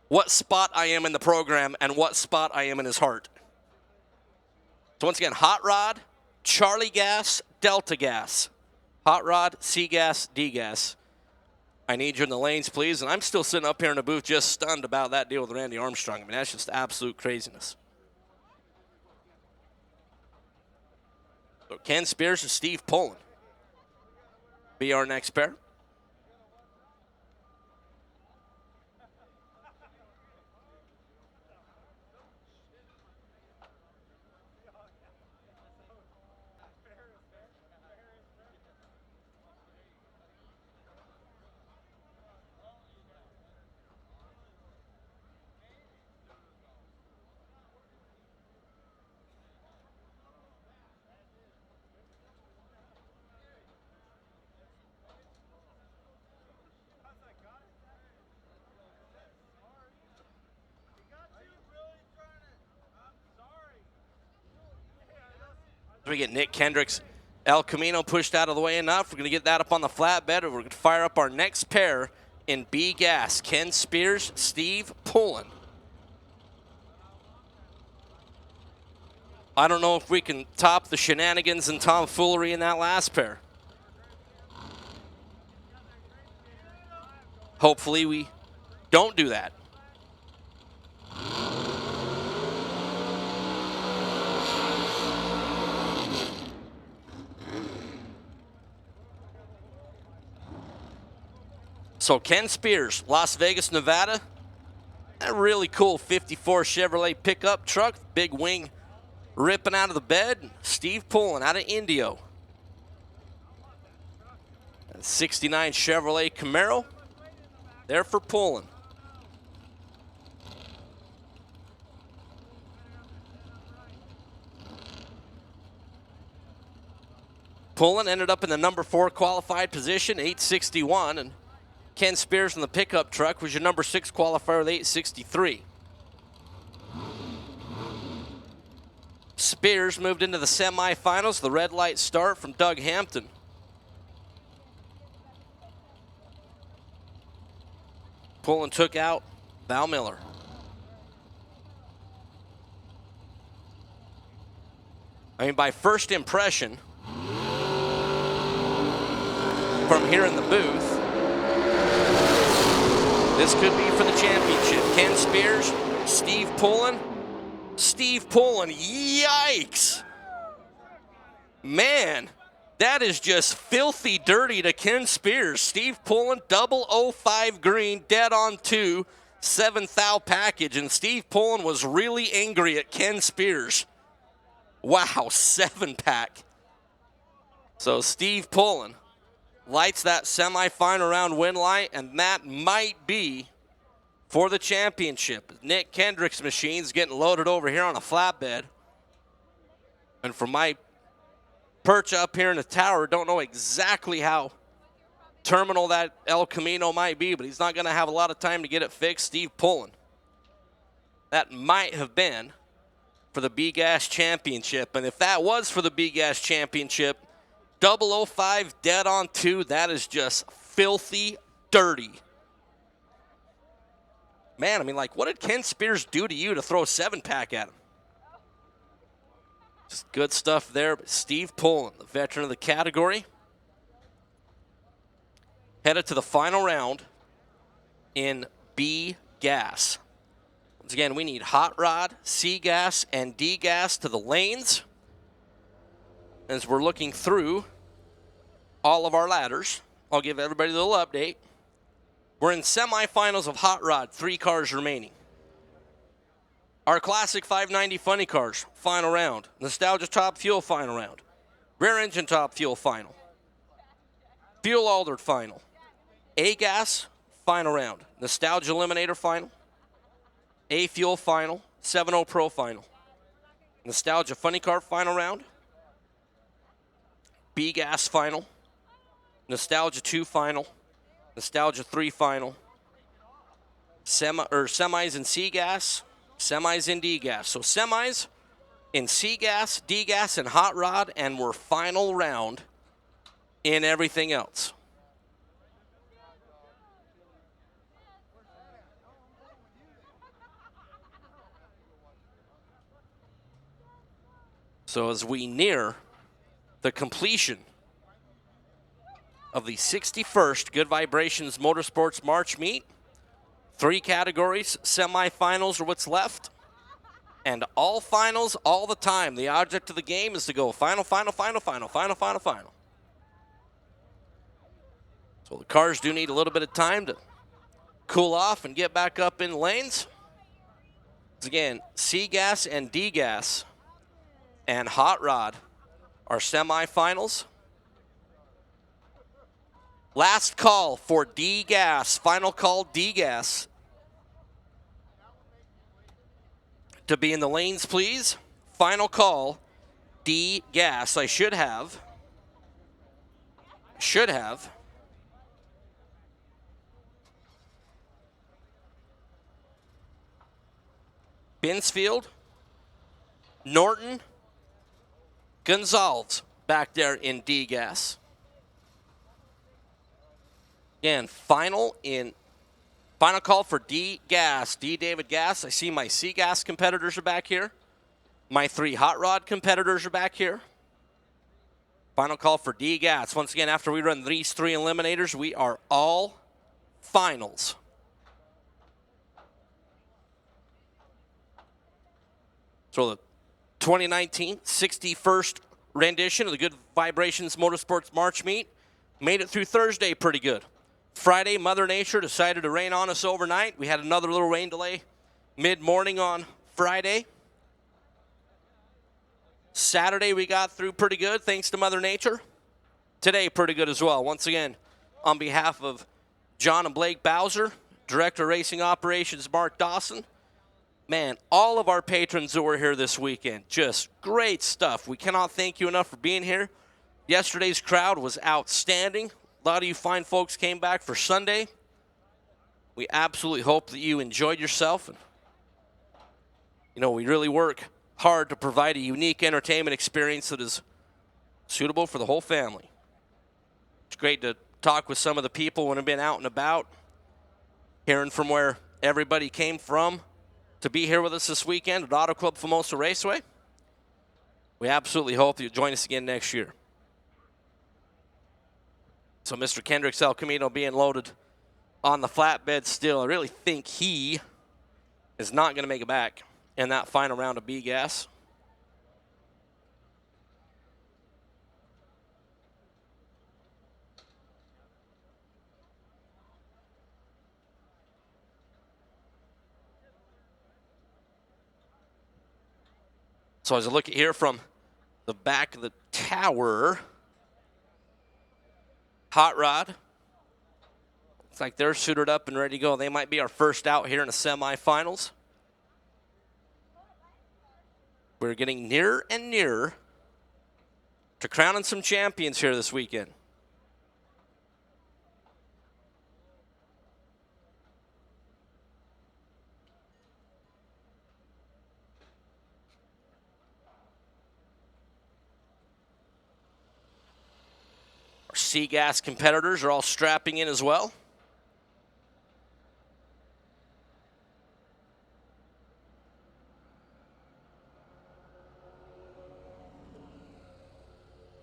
Speaker 8: what spot I am in the program and what spot I am in his heart. So once again, hot rod, Charlie gas, Delta gas. Hot rod, C gas, D gas. I need you in the lanes, please. And I'm still sitting up here in the booth just stunned about that deal with Randy Armstrong. I mean, that's just absolute craziness. So Ken Spears and Steve Pullen be our next pair. We get Nick Kendrick's El Camino pushed out of the way enough. We're going to get that up on the flatbed. We're going to fire up our next pair in B gas. Ken Spears, Steve Pullen. I don't know if we can top the shenanigans and tomfoolery in that last pair. Hopefully we don't do that. So Ken Spears, Las Vegas, Nevada. That really cool 54 Chevrolet pickup truck, big wing ripping out of the bed. Steve Pullen out of Indio. And 69 Chevrolet Camaro, there for Pullen. Pullen ended up in the number 4 qualified position, 861, and Ken Spears in the pickup truck was your number 6 qualifier with 863. Spears moved into the semifinals, the red light start from Doug Hampton. Pullen took out Val Miller. I mean, by first impression, from here in the booth, this could be for the championship. Ken Spears, Steve Pullen. Steve Pullen, yikes. Man, that is just filthy dirty to Ken Spears. Steve Pullen, 005 green, dead on 2, 7th thou package. And Steve Pullen was really angry at Ken Spears. Wow, 7-pack. So Steve Pullen lights that semifinal round win light, and that might be for the championship. Nick Kendrick's machine's getting loaded over here on a flatbed. And from my perch up here in the tower, don't know exactly how terminal that El Camino might be, but he's not going to have a lot of time to get it fixed. Steve Pullen. That might have been for the B-Gas Championship. And if that was for the B-Gas Championship, 005 dead on 2, that is just filthy dirty. Man, I mean, like, what did Ken Spears do to you to throw a 7-pack at him? Just good stuff there. But Steve Pullen, the veteran of the category, headed to the final round in B-Gas. Once again, we need hot rod, C-Gas, and D-Gas to the lanes. As we're looking through all of our ladders, I'll give everybody a little update. We're in semifinals of hot rod, 3 cars remaining. Our classic 590 funny cars, final round. Nostalgia top fuel, final round. Rear engine top fuel, final. Fuel altered, final. A-Gas, final round. Nostalgia Eliminator, final. A-Fuel, final. 7.0 Pro, final. Nostalgia funny car, final round. B-Gas, final. Nostalgia 2, final. Nostalgia 3, final. Semis in C-Gas, semis in D-Gas. So semis in C-Gas, D-Gas, and hot rod, and we're final round in everything else. So as we near the completion of the 61st Good Vibrations Motorsports March meet, 3 categories, semifinals are what's left, and all finals all the time. The object of the game is to go final, final, final, final, final, final, final. So the cars do need a little bit of time to cool off and get back up in lanes. Once again, C-Gas and D-Gas and hot rod are semifinals. Last call for D-Gas, final call D-Gas. To be in the lanes, please. Final call D-Gas. I should have. Binsfield, Norton, Gonzalez back there in D-Gas. Again, final call for D-Gas, D. David Gas. I see my C-Gas competitors are back here. My 3 hot rod competitors are back here. Final call for D-Gas. Once again, after we run these 3 eliminators, we are all finals. So the 2019 61st rendition of the Good Vibrations Motorsports March meet made it through Thursday pretty good. Friday, Mother Nature decided to rain on us overnight. We had another little rain delay mid-morning on Friday. Saturday, we got through pretty good, thanks to Mother Nature. Today, pretty good as well. Once again, on behalf of John and Blake Bowser, Director of Racing Operations Mark Dawson, man, all of our patrons that were here this weekend, just great stuff. We cannot thank you enough for being here. Yesterday's crowd was outstanding. A lot of you fine folks came back for Sunday. We absolutely hope that you enjoyed yourself. And, we really work hard to provide a unique entertainment experience that is suitable for the whole family. It's great to talk with some of the people when I've been out and about, hearing from where everybody came from to be here with us this weekend at Auto Club Famoso Raceway. We absolutely hope that you'll join us again next year. So Mr. Kendricks El Camino being loaded on the flatbed still. I really think he is not going to make it back in that final round of B-Gas. So as I look at here from the back of the tower, Hot Rod, looks like they're suited up and ready to go. They might be our first out here in the semifinals. We're getting nearer and nearer to crowning some champions here this weekend. C-Gas competitors are all strapping in as well.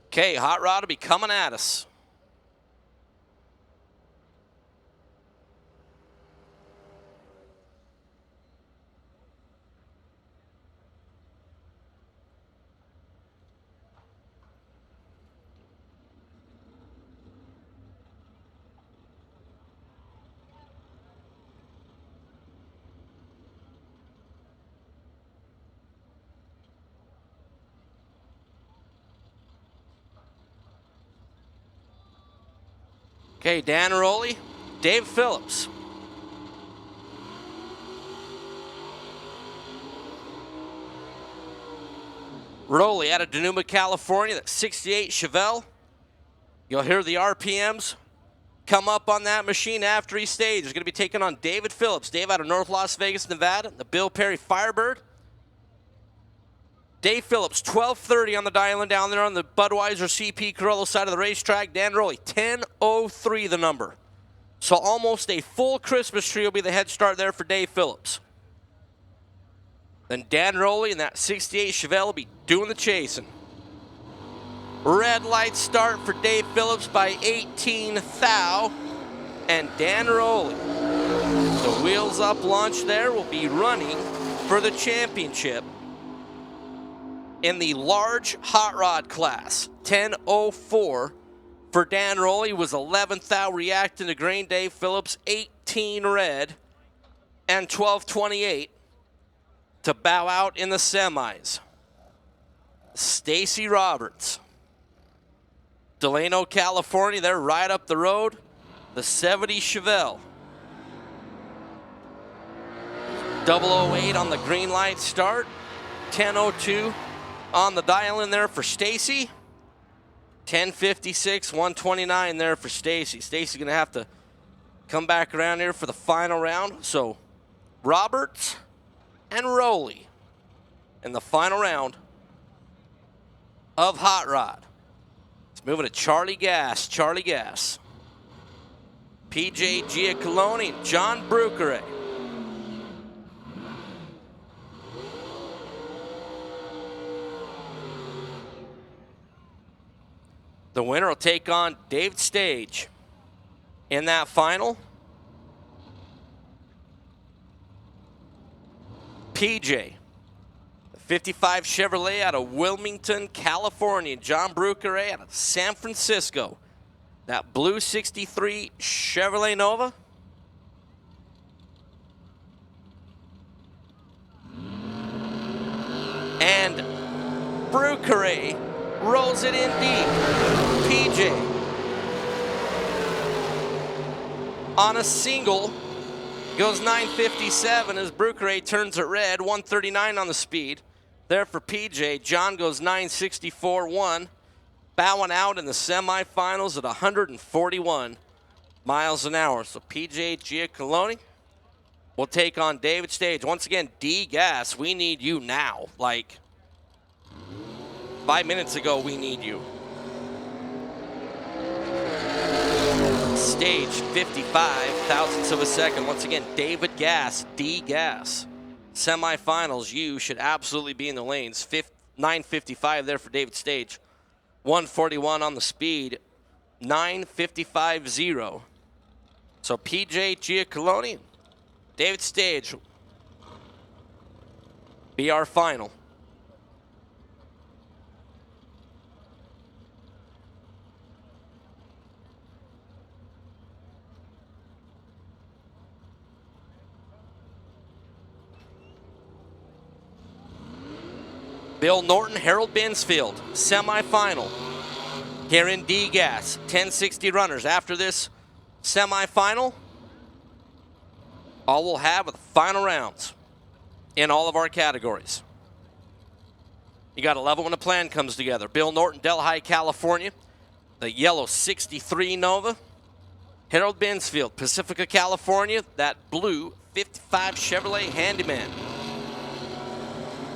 Speaker 8: Okay, Hot Rod will be coming at us. Okay, Dan Rowley, Dave Phillips. Rowley out of Denuma, California, that 68 Chevelle. You'll hear the RPMs come up on that machine after he stages. He's going to be taking on David Phillips. Dave out of North Las Vegas, Nevada, the Bill Perry Firebird. Dave Phillips, 12:30 on the dial-in down there on the Budweiser CP Corollo side of the racetrack. Dan Rowley, 10:03 the number. So almost a full Christmas tree will be the head start there for Dave Phillips. Then Dan Rowley and that 68 Chevelle will be doing the chasing. Red light start for Dave Phillips by 18 thou. And Dan Rowley, the wheels up launch there, will be running for the championship in the large hot rod class. 10:04 for Dan Rowley was 11th thou reacting to green. Dave Phillips 18 red and 12:28 to bow out in the semis. Stacy Roberts, Delano, California, they're right up the road. The 70 Chevelle. 008 on the green light start. 10:02 on the dial-in there for Stacy. 10:56, 129 there for Stacy. Stacy's going to have to come back around here for the final round. So Roberts and Rowley in the final round of Hot Rod. It's moving to Charlie Gass. Charlie Gass. PJ Giacoloni and John Bruchere. The winner will take on David Stage in that final. PJ, the 55 Chevrolet out of Wilmington, California. John Bruchere out of San Francisco. That blue 63 Chevrolet Nova. And Brucare rolls it in deep. PJ on a single goes 957 as Brucare turns it red. 139 on the speed. There for PJ. John goes 964.1. Bowing out in the semifinals at 141 miles an hour. So PJ Giacalone will take on David Stage. Once again, D-Gas, we need you now. Like 5 minutes ago, we need you. Stage 55 thousandths of a second. Once again, David Gas, D-Gas. Semifinals, you should absolutely be in the lanes. 955 there for David Stage. 141 on the speed. 955.0. So PJ Giacalone, David Stage be our final. Bill Norton, Harold Binsfield, semifinal here in D-Gas. 1060 runners. After this semifinal, all we'll have are the final rounds in all of our categories. You got to love it when a plan comes together. Bill Norton, Delhi, California. The yellow 63 Nova. Harold Binsfield, Pacifica, California. That blue 55 Chevrolet Handyman.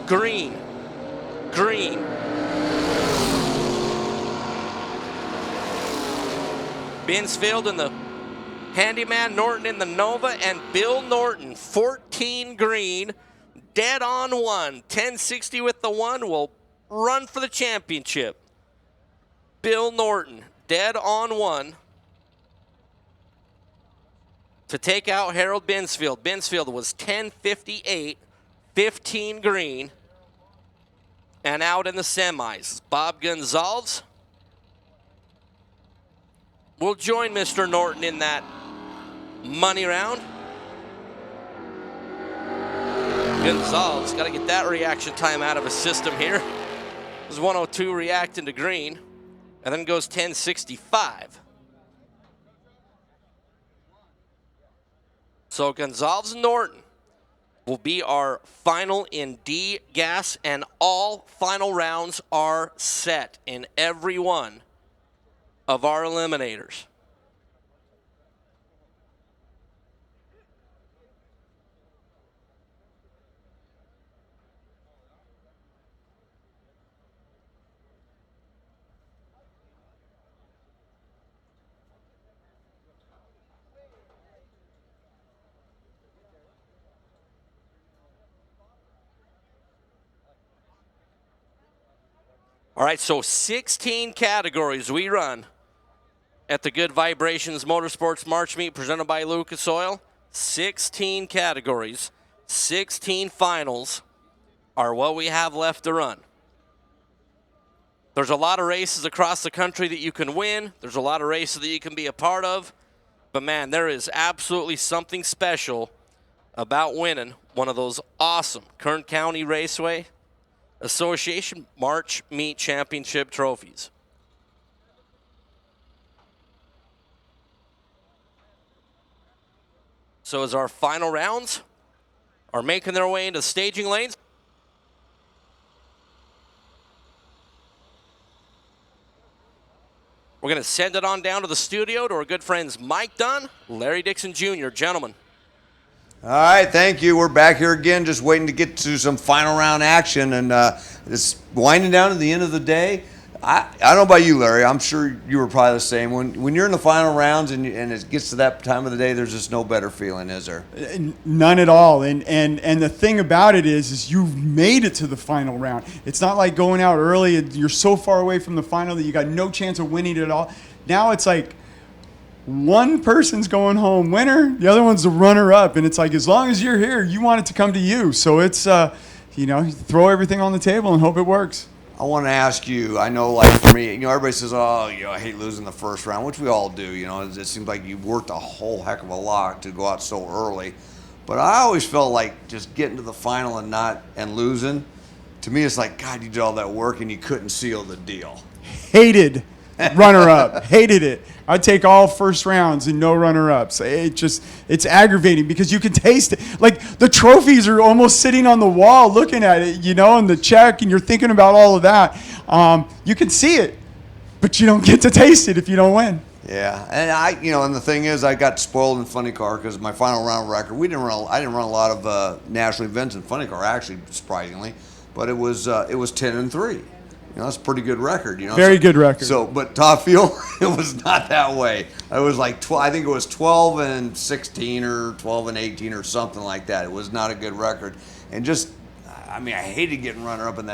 Speaker 8: Green. Binsfield in the Handyman, Norton in the Nova, and Bill Norton, 14 green, dead on one. 1060 with the one will run for the championship. Bill Norton, dead on one to take out Harold Binsfield. Binsfield was 1058, 15 green, and out in the semis. Bob Gonzalez will join Mr. Norton in that money round. Gonzalez got to get that reaction time out of his system here. This is 102 reacting to green, and then goes 1065. So Gonzalez and Norton will be our final in D-Gas, and all final rounds are set in every one of our eliminators. All right, so 16 categories we run at the Good Vibrations Motorsports March Meet presented by Lucas Oil. 16 categories, 16 finals are what we have left to run. There's a lot of races across the country that you can win. There's a lot of races that you can be a part of. But man, there is absolutely something special about winning one of those awesome Kern County Raceway Association March Meet Championship trophies. So as our final rounds are making their way into staging lanes, we're going to send it on down to the studio to our good friends Mike Dunn, Larry Dixon Jr. Gentlemen.
Speaker 1: All right, thank you. We're back here again, just waiting to get to some final round action, and it's winding down to the end of the day. I don't know about you, Larry. I'm sure you were probably the same. When you're in the final rounds and it gets to that time of the day, there's just no better feeling, is there?
Speaker 2: None at all. And the thing about it is you've made it to the final round. It's not like going out early and you're so far away from the final that you got no chance of winning it at all. Now it's like one person's going home winner, the other one's the runner-up, and it's like as long as you're here, you want it to come to you. So it's, throw everything on the table and hope it works.
Speaker 1: I want to ask you, I know, like, for me, everybody says, oh, I hate losing the first round, which we all do. It seems like you worked a whole heck of a lot to go out so early. But I always felt like just getting to the final and losing, to me, it's like, God, you did all that work and you couldn't seal the deal.
Speaker 2: Hated runner-up. Hated it. I take all first rounds and no runner-ups. It's aggravating because you can taste it. Like, the trophies are almost sitting on the wall looking at it, and the check, and you're thinking about all of that. You can see it, but you don't get to taste it if you don't win.
Speaker 1: Yeah, and and the thing is, I got spoiled in funny car because my final round record. I didn't run a lot of national events in funny car, actually, surprisingly, but it was 10-3. That's a pretty good record.
Speaker 2: Very good record.
Speaker 1: So, but top fuel, it was not that way. It was like I think it was 12-16 or 12-18 or something like that. It was not a good record, and I hated getting runner up in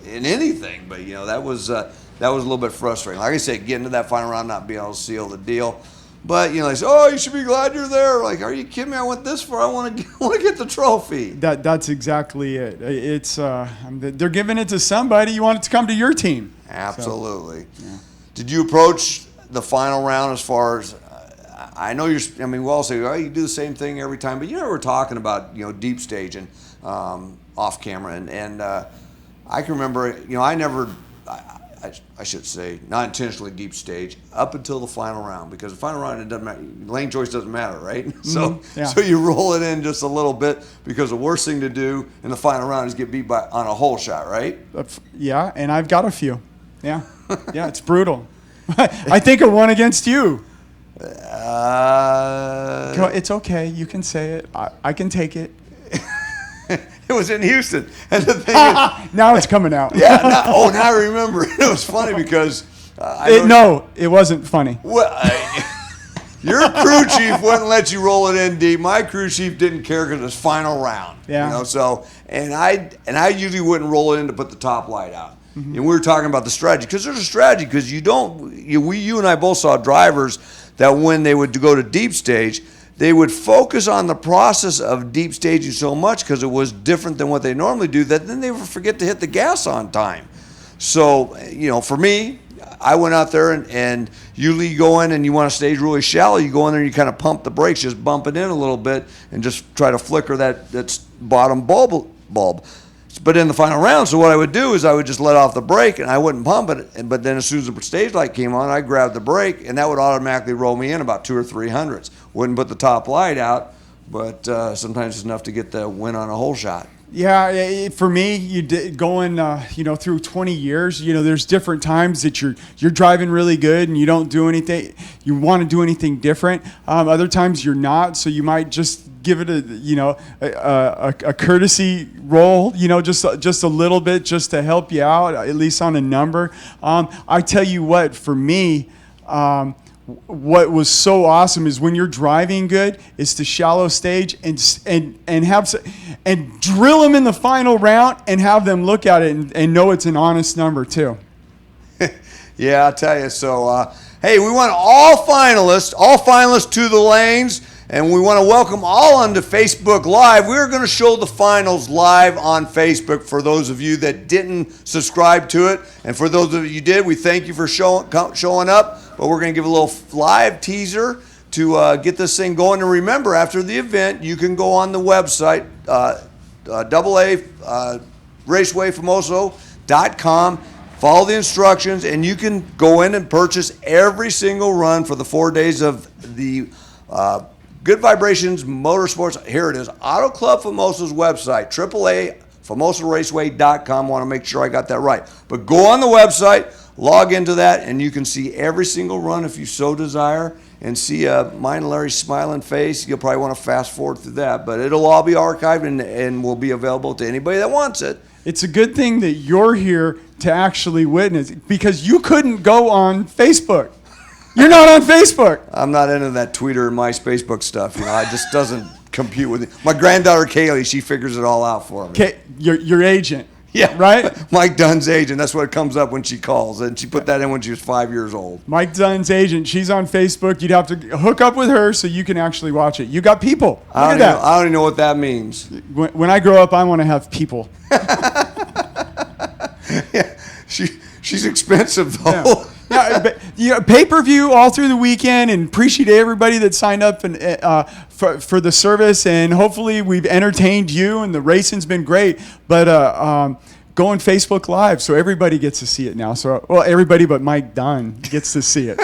Speaker 1: anything, but that was a little bit frustrating. Like I said, getting to that final round, not being able to seal the deal. But they say, "Oh, you should be glad you're there." Like, are you kidding me? I went this far. I want to get the trophy.
Speaker 2: That's exactly it. It's they're giving it to somebody. You want it to come to your team.
Speaker 1: Absolutely.
Speaker 2: So, yeah.
Speaker 1: Did you approach the final round as far as? I know you're. We all say, "Oh, you do the same thing every time," but we're talking about deep staging off camera, and I can remember. I never. I should say, not intentionally deep stage up until the final round, because the final round, it doesn't matter. Lane choice doesn't matter, right? So you roll it in just a little bit, because the worst thing to do in the final round is get beat on a hole shot, right?
Speaker 2: Yeah, and I've got a few. Yeah, yeah, it's brutal. I think of one against you. It's okay. You can say it. I can take it.
Speaker 1: It was in Houston, and the thing is,
Speaker 2: now it's coming out.
Speaker 1: Yeah. Now I remember. It was funny because
Speaker 2: it wasn't funny.
Speaker 1: Well, your crew chief wouldn't let you roll it in deep. My crew chief didn't care because it's final round.
Speaker 2: Yeah.
Speaker 1: So I usually wouldn't roll it in to put the top light out. Mm-hmm. And we were talking about the strategy, because there's a strategy, because you and I both saw drivers that when they would go to deep stage, they would focus on the process of deep staging so much because it was different than what they normally do, that then they would forget to hit the gas on time. So, for me, I went out there and usually go in and you want to stage really shallow. You go in there and you kind of pump the brakes, just bump it in a little bit and just try to flicker that bottom bulb. But in the final round, so what I would do is I would just let off the brake and I wouldn't pump it. But then as soon as the stage light came on, I grabbed the brake and that would automatically roll me in about 200 or 300s. Wouldn't put the top light out, but sometimes it's enough to get the win on a hole shot.
Speaker 2: Yeah, for me, going through 20 years, there's different times that you're driving really good and you don't do anything. You want to do anything different. Other times you're not, so you might just give it a courtesy roll, just a little bit, just to help you out, at least on a number. I tell you what, for me. What was so awesome is when you're driving good is to shallow stage and drill them in the final round and have them look at it and know it's an honest number too.
Speaker 1: Yeah, I'll tell you. So, hey, we want all finalists to the lanes, and we want to welcome all onto Facebook Live. We're going to show the finals live on Facebook for those of you that didn't subscribe to it. And for those of you who did, we thank you for showing up. But we're going to give a little live teaser to get this thing going. And remember, after the event, you can go on the website, racewayfamoso.com, follow the instructions, and you can go in and purchase every single run for the 4 days of the Good Vibrations Motorsports. Here it is, Auto Club Famoso's website, AAA-FamosoRaceway.com. Want to make sure I got that right. But go on the website, log into that, and you can see every single run if you so desire, and see mine and Larry's smiling face. You'll probably want to fast forward through that, but it'll all be archived and will be available to anybody that wants it.
Speaker 2: It's a good thing that you're here to actually witness, because you couldn't go on Facebook. You're not on Facebook.
Speaker 1: I'm not into that Twitter and MySpace book stuff. It just doesn't compute with it. My granddaughter Kaylee, she figures it all out for me.
Speaker 2: Your agent.
Speaker 1: Yeah.
Speaker 2: Right?
Speaker 1: Mike Dunn's agent. That's what comes up when she calls. And she put that in when she was 5 years old.
Speaker 2: Mike Dunn's agent. She's on Facebook. You'd have to hook up with her so you can actually watch it. You got people. Look at that.
Speaker 1: I don't even know what that means.
Speaker 2: When I grow up, I want to have people.
Speaker 1: Yeah. she's expensive though.
Speaker 2: Yeah, pay-per-view all through the weekend, and appreciate everybody that signed up and for the service. And hopefully we've entertained you, and the racing's been great. But going Facebook Live, so everybody gets to see it now. So, well, everybody but Mike Dunn gets to see it.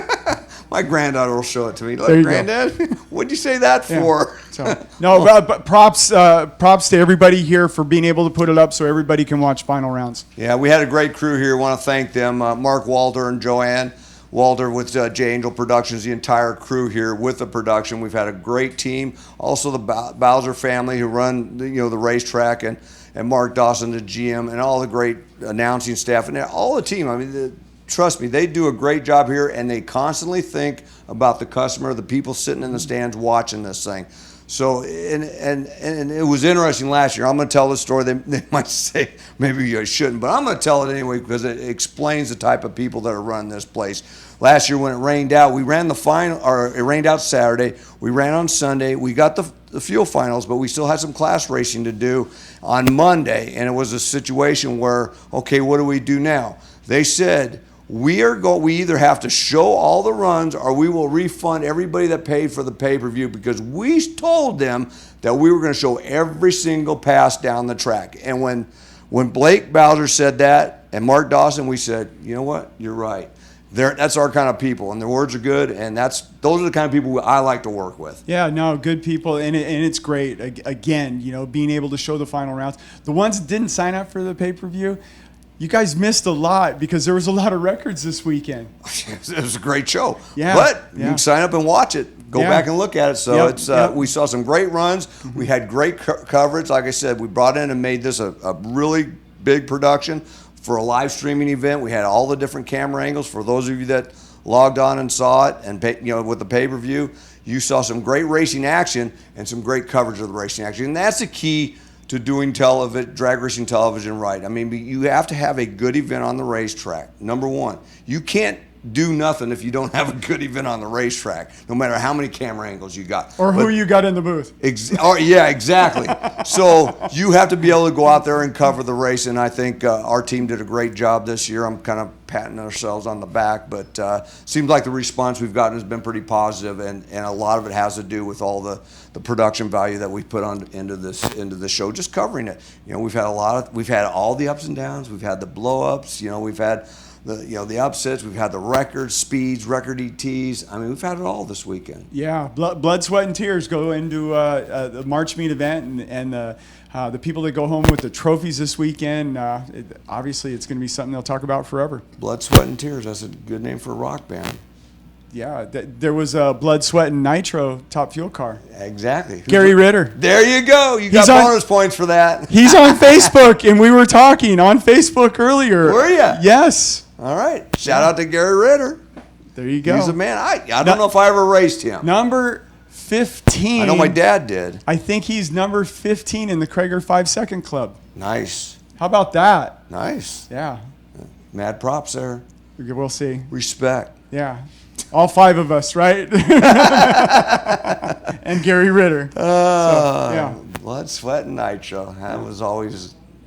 Speaker 1: My granddaughter will show it to me.
Speaker 2: There
Speaker 1: Like,
Speaker 2: you
Speaker 1: Granddad, what'd you say that for?
Speaker 2: So, no, but props to everybody here for being able to put it up so everybody can watch final rounds.
Speaker 1: Yeah, we had a great crew here. Want to thank them, Mark Walter and Joanne Walter with J Angel Productions, the entire crew here with the production. We've had a great team. Also the Bowser family who run the racetrack, and Mark Dawson, the GM, and all the great announcing staff, and all the team. I mean, trust me, they do a great job here, and they constantly think about the customer, the people sitting in the stands watching this thing. So, and it was interesting last year. I'm going to tell this story. They might say maybe I shouldn't, but I'm going to tell it anyway because it explains the type of people that are running this place. Last year when it rained out, we ran the final, or it rained out Saturday. We ran on Sunday. We got the fuel finals, but we still had some class racing to do on Monday, and it was a situation where, okay, what do we do now? They said, we either have to show all the runs or we will refund everybody that paid for the pay-per-view, because we told them that we were going to show every single pass down the track. And when Blake Bowser said that and Mark Dawson, we said, you know what, you're right. That's our kind of people, and their words are good, and those are the kind of people I like to work with.
Speaker 2: Yeah, no, good people, and it's great. Again, being able to show the final rounds. The ones that didn't sign up for the pay-per-view, you guys missed a lot because there was a lot of records this weekend.
Speaker 1: It was a great show.
Speaker 2: Yeah,
Speaker 1: but you can sign up and watch it. Go back and look at it. So we saw some great runs. We had great coverage. Like I said, we brought in and made this a really big production for a live streaming event. We had all the different camera angles. For those of you that logged on and saw it, and with the pay-per-view, you saw some great racing action and some great coverage of the racing action. And that's the key to doing drag racing television right. I mean, you have to have a good event on the racetrack. Number one, you can't do nothing if you don't have a good event on the racetrack, no matter how many camera angles you got.
Speaker 2: Or who you got in the booth.
Speaker 1: Yeah, exactly. So you have to be able to go out there and cover the race, and I think our team did a great job this year. I'm kind of patting ourselves on the back, but seems like the response we've gotten has been pretty positive, and a lot of it has to do with all the production value that we put into the show, just covering it. We've had all the ups and downs. We've had the blow-ups. We've had the upsets. We've had the records, speeds, record ETs. I mean, we've had it all this weekend.
Speaker 2: Yeah, blood, sweat, and tears go into the March Meet event, and the people that go home with the trophies this weekend. Obviously, it's going to be something they'll talk about forever.
Speaker 1: Blood, sweat, and tears. That's a good name for a rock band.
Speaker 2: Yeah, there was a Blood, Sweat, and Nitro Top Fuel car.
Speaker 1: Exactly.
Speaker 2: Gary Ritter.
Speaker 1: There you go. You got bonus points for that.
Speaker 2: He's on Facebook, and we were talking on Facebook earlier.
Speaker 1: Were you?
Speaker 2: Yes.
Speaker 1: All right. Shout out to Gary Ritter.
Speaker 2: There you go.
Speaker 1: He's a man. I don't know if I ever raced him.
Speaker 2: Number 15.
Speaker 1: I know my dad did.
Speaker 2: I think he's number 15 in the Krager 5-second club.
Speaker 1: Nice.
Speaker 2: How about that?
Speaker 1: Nice.
Speaker 2: Yeah.
Speaker 1: Mad props there.
Speaker 2: We'll see.
Speaker 1: Respect.
Speaker 2: Yeah. All 5 of us, right? And Gary Ritter.
Speaker 1: Blood, sweat, and nitro. That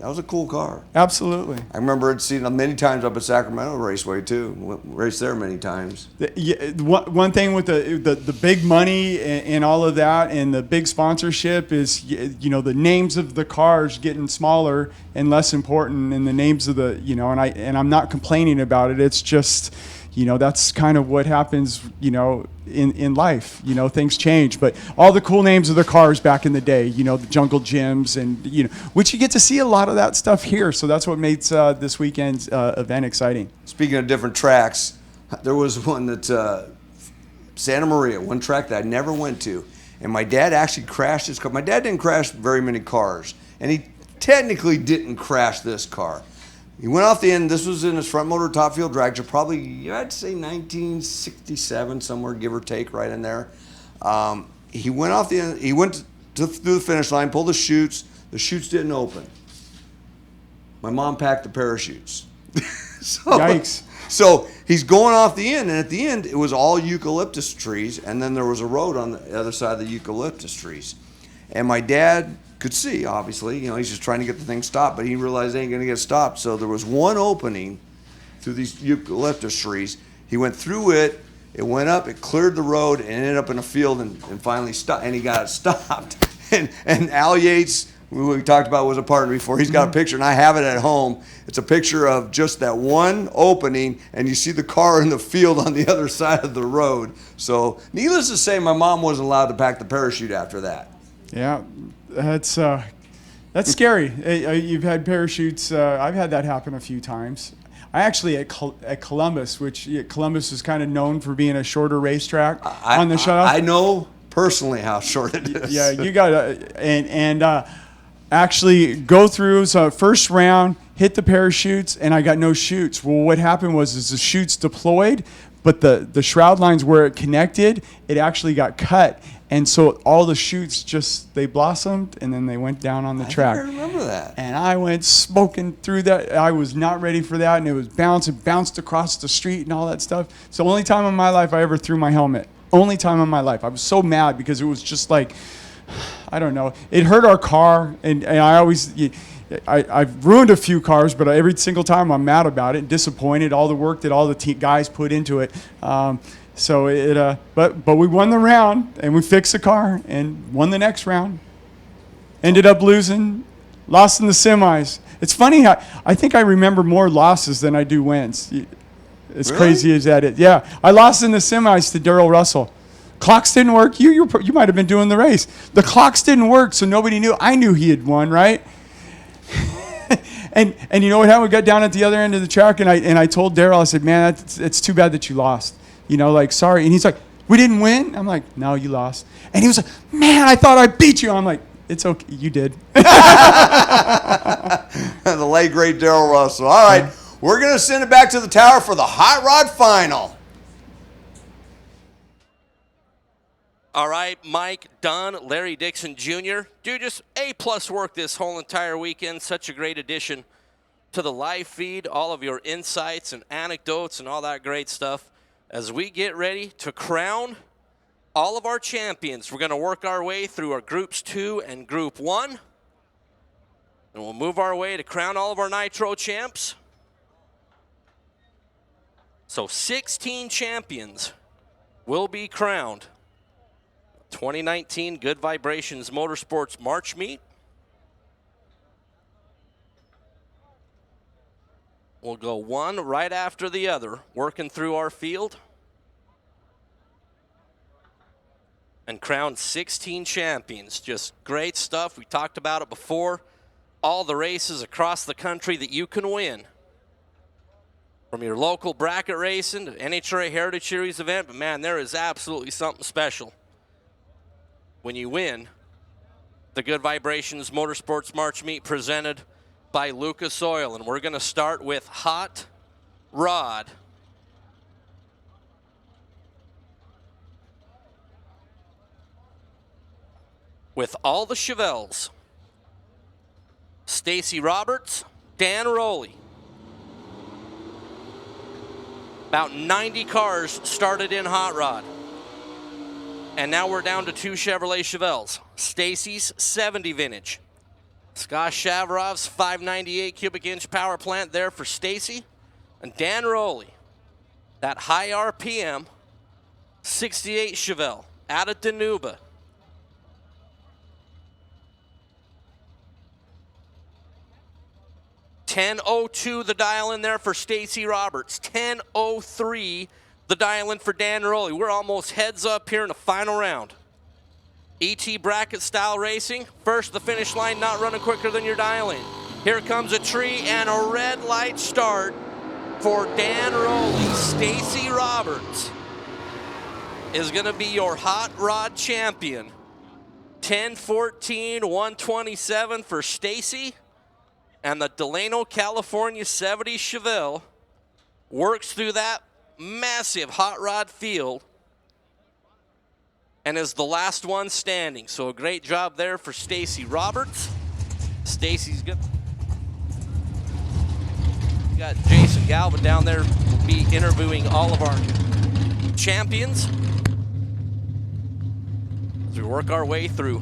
Speaker 1: was a cool car.
Speaker 2: Absolutely.
Speaker 1: I remember it seen many times up at Sacramento Raceway too. Raced there many times.
Speaker 2: One thing with the big money and all of that, and the big sponsorship is the names of the cars getting smaller and less important, and the names of the and I'm not complaining about it. It's just that's kind of what happens, in life. Things change. But all the cool names of the cars back in the day, the Jungle Gyms, and, which you get to see a lot of that stuff here. So that's what makes this weekend's event exciting.
Speaker 1: Speaking of different tracks, there was one that Santa Maria, one track that I never went to. And my dad actually crashed his car. My dad didn't crash very many cars. And he technically didn't crash this car. He went off the end. This was in his front motor top fuel drag. Probably, I'd say 1967, somewhere, give or take, right in there. He went off the end. He went through the finish line, pulled the chutes. The chutes didn't open. My mom packed the parachutes.
Speaker 2: Yikes.
Speaker 1: So he's going off the end, and at the end, it was all eucalyptus trees, and then there was a road on the other side of the eucalyptus trees. And my dad could see, obviously, he's just trying to get the thing stopped, but he realized it ain't going to get stopped. So there was one opening through these eucalyptus trees. He went through it. It went up. It cleared the road and ended up in a field and finally stopped. And he got it stopped. And Al Yates, who we talked about, was a partner before. He's got a picture, and I have it at home. It's a picture of just that one opening, and you see the car in the field on the other side of the road. So, needless to say, my mom wasn't allowed to pack the parachute after that.
Speaker 2: Yeah, that's scary. You've had parachutes. I've had that happen a few times. I actually at Columbus, which Columbus is kind of known for being a shorter racetrack on the shutoff.
Speaker 1: I know personally how short it is.
Speaker 2: Yeah, you got to actually go through. So first round, hit the parachutes, and I got no chutes. Well, what happened was the chutes deployed, but the shroud lines where it connected, it actually got cut. And so all the chutes they blossomed, and then they went down on the track.
Speaker 1: I remember that.
Speaker 2: And I went smoking through that. I was not ready for that, and it was bounced across the street and all that stuff. It's the only time in my life I ever threw my helmet. Only time in my life. I was so mad because it was just like, I don't know. It hurt our car, and I've ruined a few cars, but every single time I'm mad about it, disappointed, all the work that all the guys put into it. But we won the round, and we fixed the car and won the next round. Ended up losing, lost in the semis. It's funny how I think I remember more losses than I do wins. As
Speaker 1: Really?
Speaker 2: crazy as that is. Yeah, I lost in the semis to Darrell Russell. Clocks didn't work. You might have been doing the race. The clocks didn't work, so nobody knew. I knew he had won, right? and you know what happened? We got down at the other end of the track, and I told Darrell, I said, man, it's too bad that you lost. Sorry. And he's like, we didn't win? I'm like, no, you lost. And he was like, man, I thought I beat you. I'm like, it's okay. You did.
Speaker 1: The late, great Darrell Russell. All right, we're going to send it back to the tower for the Hot Rod Final.
Speaker 8: All right, Mike, Dunn, Larry Dixon Jr. Dude, just A-plus work this whole entire weekend. Such a great addition to the live feed. All of your insights and anecdotes and all that great stuff. As we get ready to crown all of our champions, we're going to work our way through our Groups 2 and Group 1. And we'll move our way to crown all of our Nitro champs. So 16 champions will be crowned. 2019 Good Vibrations Motorsports March Meet. We'll go one right after the other, working through our field. And crown 16 champions. Just great stuff. We talked about it before. All the races across the country that you can win. From your local bracket racing to NHRA Heritage Series event. But man, there is absolutely something special when you win the Good Vibrations Motorsports March Meet presented by Lucas Oil. And we're going to start with Hot Rod. With all the Chevelles, Stacy Roberts, Dan Rowley. About 90 cars started in Hot Rod. And now we're down to 2 Chevrolet Chevelles. Stacy's 70 vintage. Scott Shavarov's 598 cubic inch power plant there for Stacy. And Dan Rowley, that high RPM 68 Chevelle out of Danuba. $10.02 the dial in there for Stacy Roberts. $10.03 the dial in for Dan Rowley. We're almost heads up here in the final round. ET bracket style racing. First the finish line, not running quicker than your dial in. Here comes a tree and a red light start for Dan Rowley. Stacy Roberts is going to be your Hot Rod champion. 10-14, 127 for Stacy. And the Delano, California 70 Chevelle works through that massive Hot Rod field and is the last one standing. So a great job there for Stacy Roberts. Stacy's good. We got Jason Galvin down there, will be interviewing all of our champions as we work our way through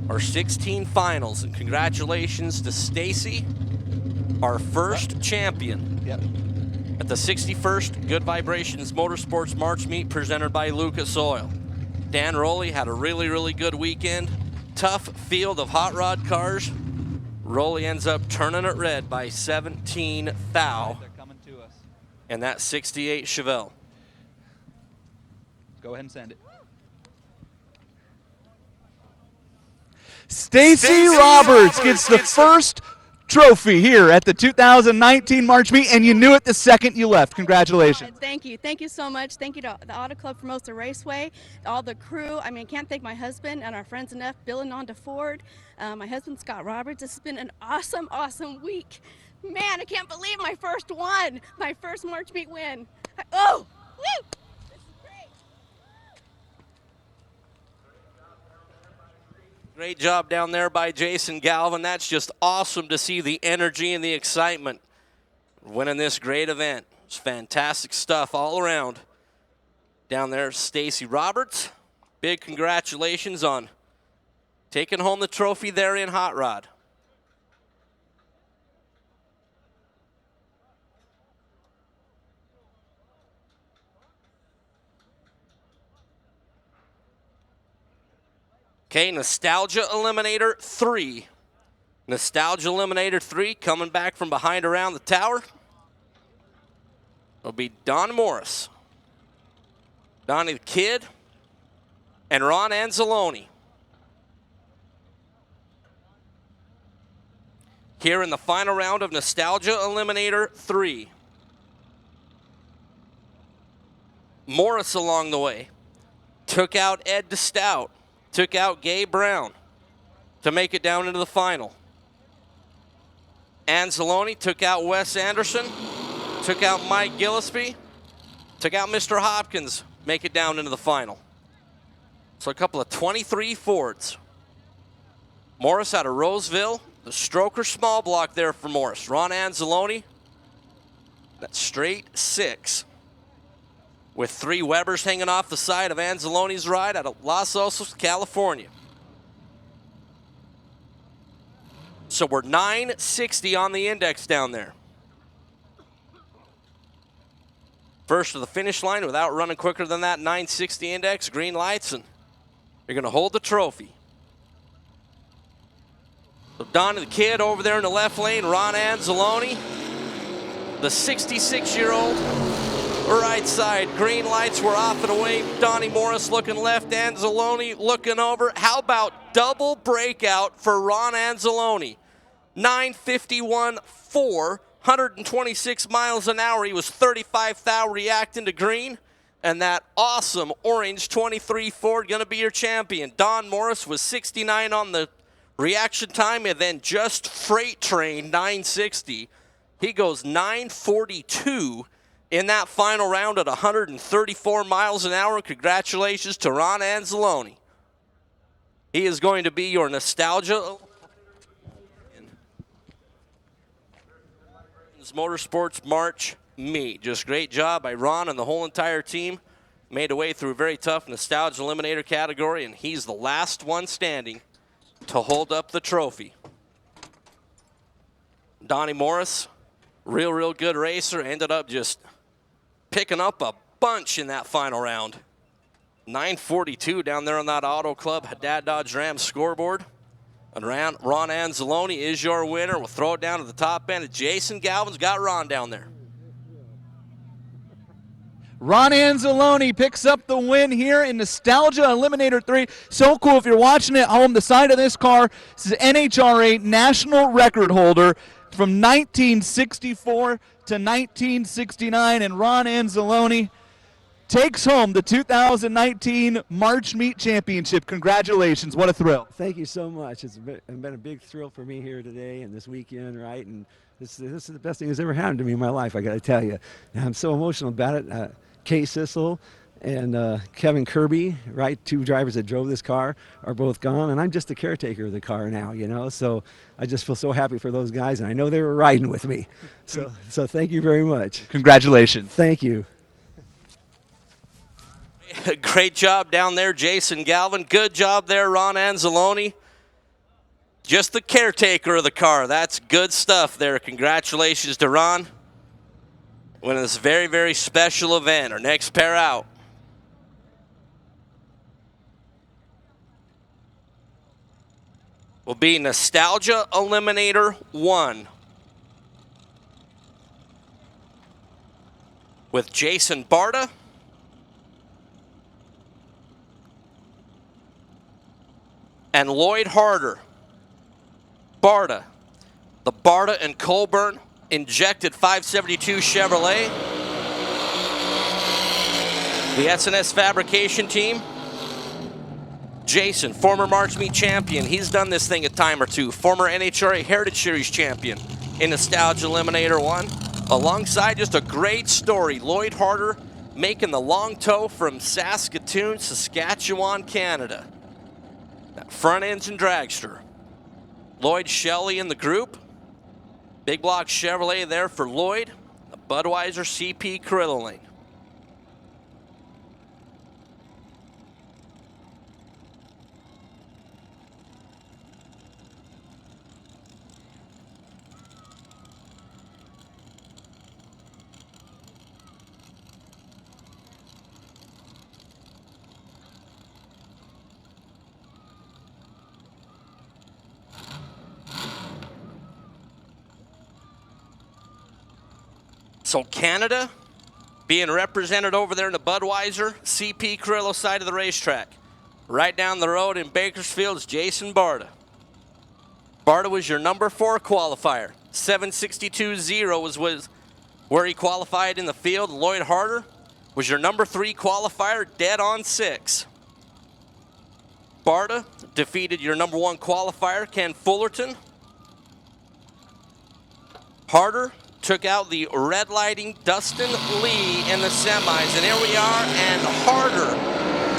Speaker 8: our 16 finals. And congratulations to Stacy, our first champion.
Speaker 3: Yep.
Speaker 8: at the 61st Good Vibrations Motorsports March Meet presented by Lucas Oil. Dan Rowley had a really good weekend. Tough field of hot rod cars. Rowley ends up turning it red by 17 thou.
Speaker 3: They're coming to us.
Speaker 8: And that 68 Chevelle.
Speaker 3: Go ahead and send it. Stacy Roberts gets the first trophy here at the 2019 March Meet, and you knew it the second you left. Congratulations.
Speaker 14: Thank you. Thank you so much. Thank you to the Auto Club Formosa Raceway, all the crew. I mean, I can't thank my husband and our friends enough, Bill and Nonda Ford, my husband, Scott Roberts. This has been an awesome week. Man, I can't believe my first one, my first March Meet win. Oh, woo!
Speaker 8: Great job down there by Jason Galvin. That's just awesome to see the energy and the excitement winning this great event. It's fantastic stuff all around. Down there, Stacy Roberts. Big congratulations on taking home the trophy there in Hot Rod. Okay, Nostalgia Eliminator 3. Nostalgia Eliminator 3 coming back from behind around the tower. It'll be Don Morris, Donnie the Kid, and Ron Anzalone. Here in the final round of Nostalgia Eliminator 3. Morris along the way. Took out Ed DeStout. Took out Gabe Brown to make it down into the final. Anzalone took out Wes Anderson, took out Mike Gillespie, took out Mr. Hopkins, make it down into the final. So a couple of 23 Fords. Morris out of Roseville, the stroker small block there for Morris. Ron Anzalone, that straight 6. With 3 Webers hanging off the side of Anzalone's ride out of Los Osos, California. So we're 960 on the index down there. First to the finish line without running quicker than that 960 index, green lights, and you're going to hold the trophy. So Don the Kid over there in the left lane, Ron Anzalone, the 66-year-old. Right side, green lights were off and away. Donnie Morris looking left, Anzalone looking over. How about double breakout for Ron Anzalone? 9:51.4, 126 miles an hour. He was 35 thou reacting to green. And that awesome orange 23 Ford going to be your champion. Don Morris was 69 on the reaction time, and then just freight train 960. He goes 9:42. In that final round at 134 miles an hour. Congratulations to Ron Anzalone. He is going to be your Nostalgia Motorsports March Meet. Just great job by Ron and the whole entire team. Made a way through a very tough Nostalgia Eliminator category, and he's the last one standing to hold up the trophy. Donnie Morris, real good racer, ended up just picking up a bunch in that final round. 942 down there on that Auto Club Haddad Dodge Ram scoreboard. And Ron Anzalone is your winner. We'll throw it down to the top end. Jason Galvin's got Ron down there.
Speaker 3: Ron Anzalone picks up the win here in Nostalgia Eliminator 3. So cool if you're watching at home. The side of this car, this is NHRA national record holder from 1964 to 1969, and Ron Anzalone takes home the 2019 March Meet Championship. Congratulations, what a thrill.
Speaker 22: Thank you so much. It's been a big thrill for me here today and this weekend, right? And this is the best thing that's ever happened to me in my life, I got to tell you. And I'm so emotional about it. Kay Sissel and Kevin Kirby, right, 2 drivers that drove this car, are both gone, and I'm just the caretaker of the car now, you know, so I just feel so happy for those guys, and I know they were riding with me, so thank you very much.
Speaker 3: Congratulations.
Speaker 22: Thank you.
Speaker 8: Great job down there, Jason Galvin. Good job there, Ron Anzalone. Just the caretaker of the car. That's good stuff there. Congratulations to Ron. winning this very, very special event. Our next pair out. Will be Nostalgia Eliminator 1 with Jason Barta and Lloyd Harder. Barta, the Barta and Colburn injected 572 Chevrolet. The SNS Fabrication team. Jason, former March Meet champion. He's done this thing a time or two. Former NHRA Heritage Series champion in Nostalgia Eliminator 1. Alongside just a great story, Lloyd Harder making the long tow from Saskatoon, Saskatchewan, Canada. That front engine dragster. Lloyd Shelley in the group. Big block Chevrolet there for Lloyd. The Budweiser CP Crinoline. So Canada being represented over there in the Budweiser CP Carrillo side of the racetrack. Right down the road in Bakersfield is Jason Barta. Barta was your number 4 qualifier. 762.0 was where he qualified in the field. Lloyd Harder was your number 3 qualifier, dead on 6. Barta defeated your number 1 qualifier, Ken Fullerton. Harder took out the red lighting Dustin Lee in the semis. And here we are, and Harder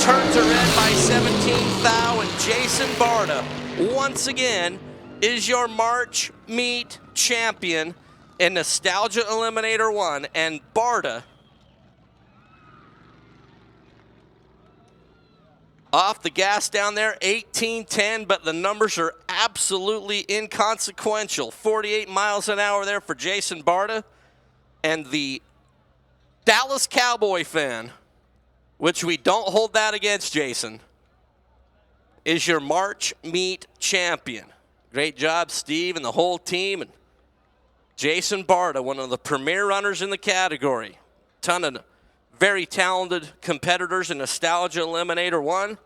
Speaker 8: turns a red by 17 thou, and Jason Barta, once again, is your March Meet champion in Nostalgia Eliminator 1. And Barta, off the gas down there, 18:10, but the numbers are absolutely inconsequential. 48 miles an hour there for Jason Barta. And the Dallas Cowboy fan, which we don't hold that against Jason, is your March Meet champion. Great job, Steve and the whole team. And Jason Barta, one of the premier runners in the category. Ton of very talented competitors in Nostalgia Eliminator 1.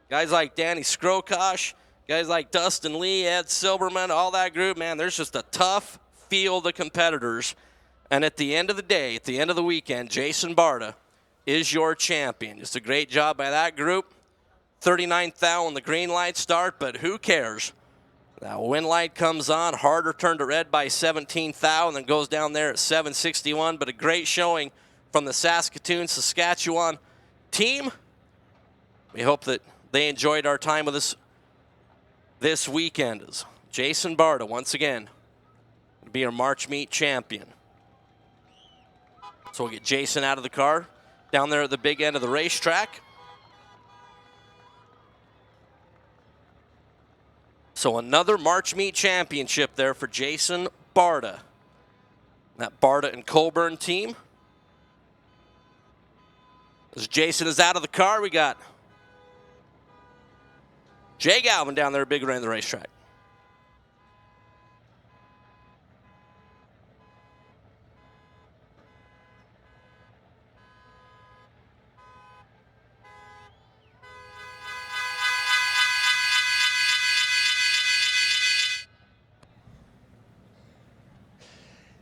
Speaker 8: Guys like Danny Skrokosh, guys like Dustin Lee, Ed Silberman, all that group, man, there's just a tough field of competitors. And at the end of the day, at the end of the weekend, Jason Barta is your champion. Just a great job by that group. 39th thou on the green light start, but who cares? That win light comes on. Harder turned to red by 17 thou and then goes down there at 761. But a great showing from the Saskatoon, Saskatchewan team. We hope that they enjoyed our time with us this weekend. As Jason Barta, once again, to be our March Meet champion. So we'll get Jason out of the car down there at the big end of the racetrack. So another March Meet championship there for Jason Barta. That Barta and Colburn team. As Jason is out of the car, we got Jay Galvin down there, big around the racetrack.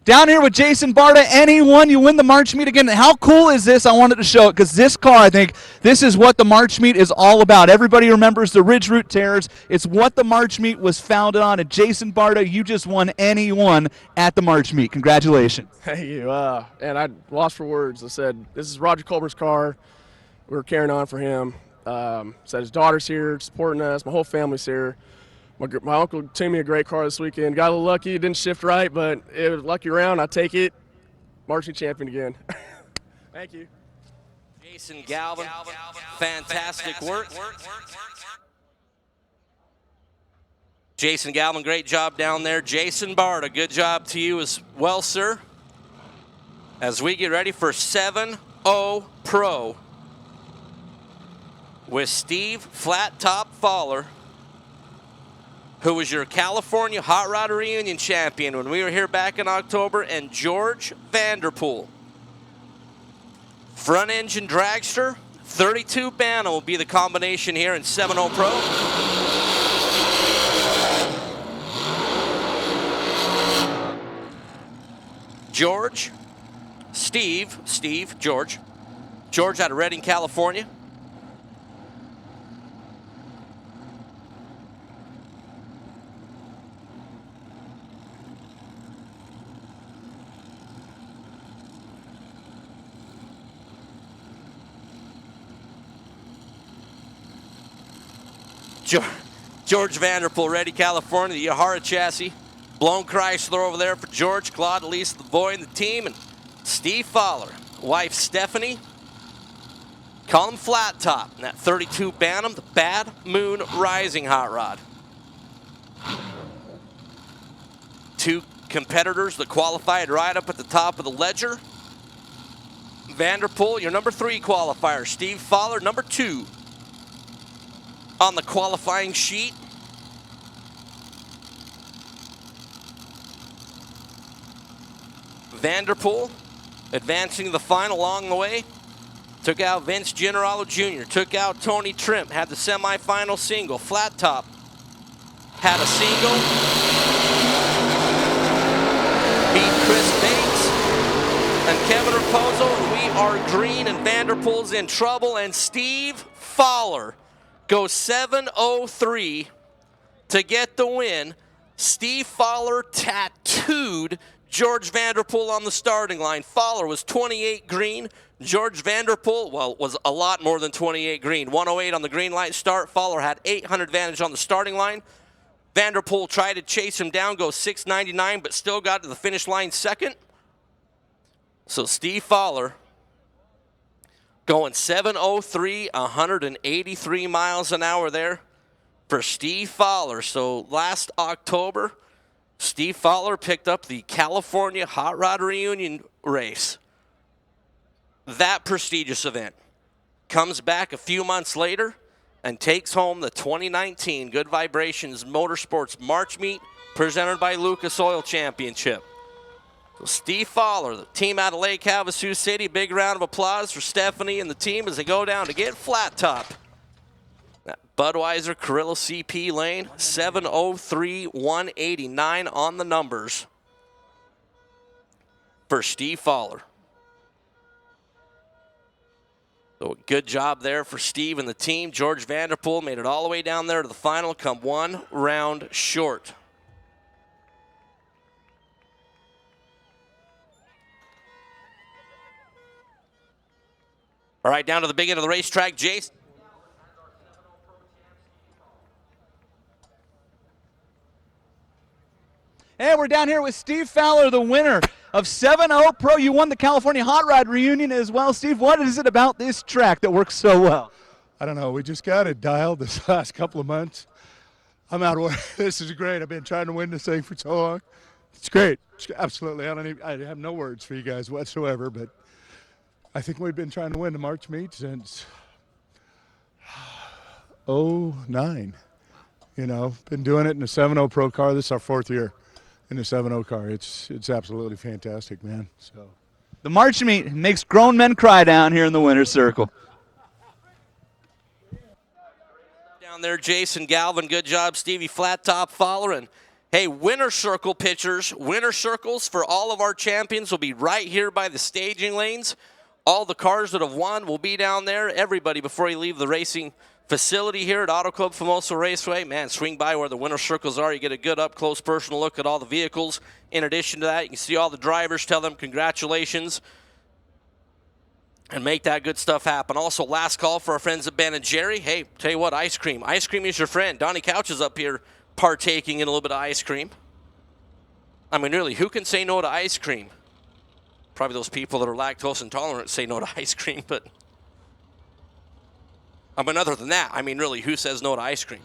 Speaker 3: Down here with Jason Barta, anyone, you win the March Meet again. How cool is this? I wanted to show it because this car, I think, this is what the March Meet is all about. Everybody remembers the Ridge Route Terrors. It's what the March Meet was founded on. And Jason Barta, you just won anyone at the March Meet. Congratulations.
Speaker 10: Thank you. And I lost for words. I said, this is Roger Colbert's car. We were carrying on for him. Said his daughter's here supporting us. My whole family's here. My uncle took me a great car this weekend. Got a little lucky. It didn't shift right, but it was a lucky round. I take it. March Meet champion again. Thank you.
Speaker 8: Jason Galvin, fantastic work. Jason Galvin, great job down there. Jason Barta, good job to you as well, sir. as we get ready for 7-0 Pro with Steve Flat Top Fowler, who was your California Hot Rod Reunion champion when we were here back in October, and George Vanderpool. Front engine dragster, 32 Bantam will be the combination here in 7-0 Pro. George, Steve, George. George out of Redding, California. George Vanderpool, Ready, California, the Yahara chassis. Blown Chrysler over there for George, Claude, Elise, the boy, and the team, and Steve Fowler. Wife Stephanie. Call him Flat Top. And that 32 Bantam, the Bad Moon Rising hot rod. Two competitors that qualified right up at the top of the ledger. Vanderpool, your number 3 qualifier. Steve Fowler, number 2. On the qualifying sheet. Vanderpool advancing to the final along the way. Took out Vince Generalo Jr., took out Tony Trimp, had the semifinal single. Flat Top had a single. Beat Chris Bates and Kevin Raposo. We are green, and Vanderpool's in trouble, and Steve Fowler goes 7-0-3 to get the win. Steve Fowler tattooed George Vanderpool on the starting line. Fowler was 28 green. George Vanderpool, well, was a lot more than 28 green. 108 on the green light start. Fowler had 800 advantage on the starting line. Vanderpool tried to chase him down, go 699, but still got to the finish line second. So Steve Fowler going 7:03, 183 miles an hour there for Steve Fowler. So last October, Steve Fowler picked up the California Hot Rod Reunion race. That prestigious event. Comes back a few months later and takes home the 2019 Good Vibrations Motorsports March Meet presented by Lucas Oil Championship. So Steve Fowler, the team out of Lake Havasu City, big round of applause for Stephanie and the team as they go down to get Flat Top. That Budweiser Carrillo CP lane, 7:03, 189 on the numbers for Steve Fowler. So good job there for Steve and the team. George Vanderpool made it all the way down there to the final, come one round short. All right, down to the big end of the racetrack, Jason.
Speaker 3: And we're down here with Steve Fowler, the winner of 7-0 Pro. You won the California Hot Rod Reunion as well. Steve, what is it about this track that works so well?
Speaker 15: I don't know. We just got it dialed this last couple of months. I'm out of work. This is great. I've been trying to win this thing for so long. It's great. Absolutely. I have no words for you guys whatsoever, but I think we've been trying to win the March meet since 2009. You know, been doing it in a 7-0 Pro car. This is our 4th year in the 7-0 car. It's absolutely fantastic, man. So
Speaker 3: the March meet makes grown men cry down here in the winner's circle.
Speaker 8: Down there, Jason Galvin. Good job, Stevie Flat Top Fowler. And hey, winner circle pictures, winner circles for all of our champions will be right here by the staging lanes. All the cars that have won will be down there. Everybody, before you leave the racing facility here at Auto Club Famoso Raceway, man, swing by where the winner circles are. You get a good up-close personal look at all the vehicles. In addition to that, you can see all the drivers, tell them congratulations, and make that good stuff happen. Also, last call for our friends at Ben & Jerry. Hey, tell you what, ice cream. Ice cream is your friend. Donnie Couch is up here partaking in a little bit of ice cream. I mean, really, who can say no to ice cream? Probably those people that are lactose intolerant say no to ice cream, but I mean, other than that, I mean, really, who says no to ice cream?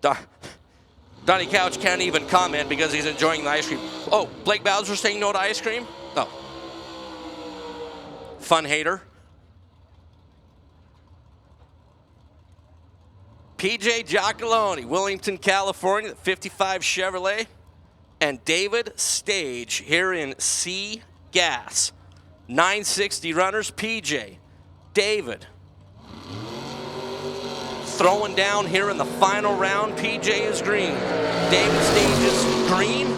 Speaker 8: Donnie Couch can't even comment because he's enjoying the ice cream. Oh, Blake Bowser saying no to ice cream? No. Fun hater. PJ Giacalone, Wilmington, California, 55 Chevrolet. And David Stage here in C Gas. 960 runners, PJ. David throwing down here in the final round. PJ is green. David Stage is green.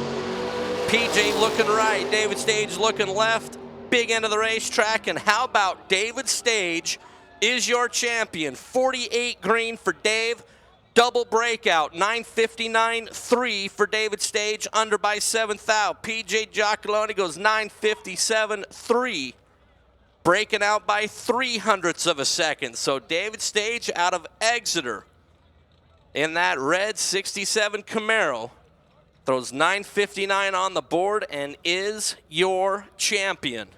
Speaker 8: PJ looking right. David Stage looking left. Big end of the racetrack. And how about David Stage is your champion? 48 green for Dave. Double breakout, 959.3 for David Stage, under by 7th out. PJ Giacalone goes 957.3, breaking out by 0.03 of a second. So David Stage out of Exeter in that red 67 Camaro throws 959 on the board and is your champion.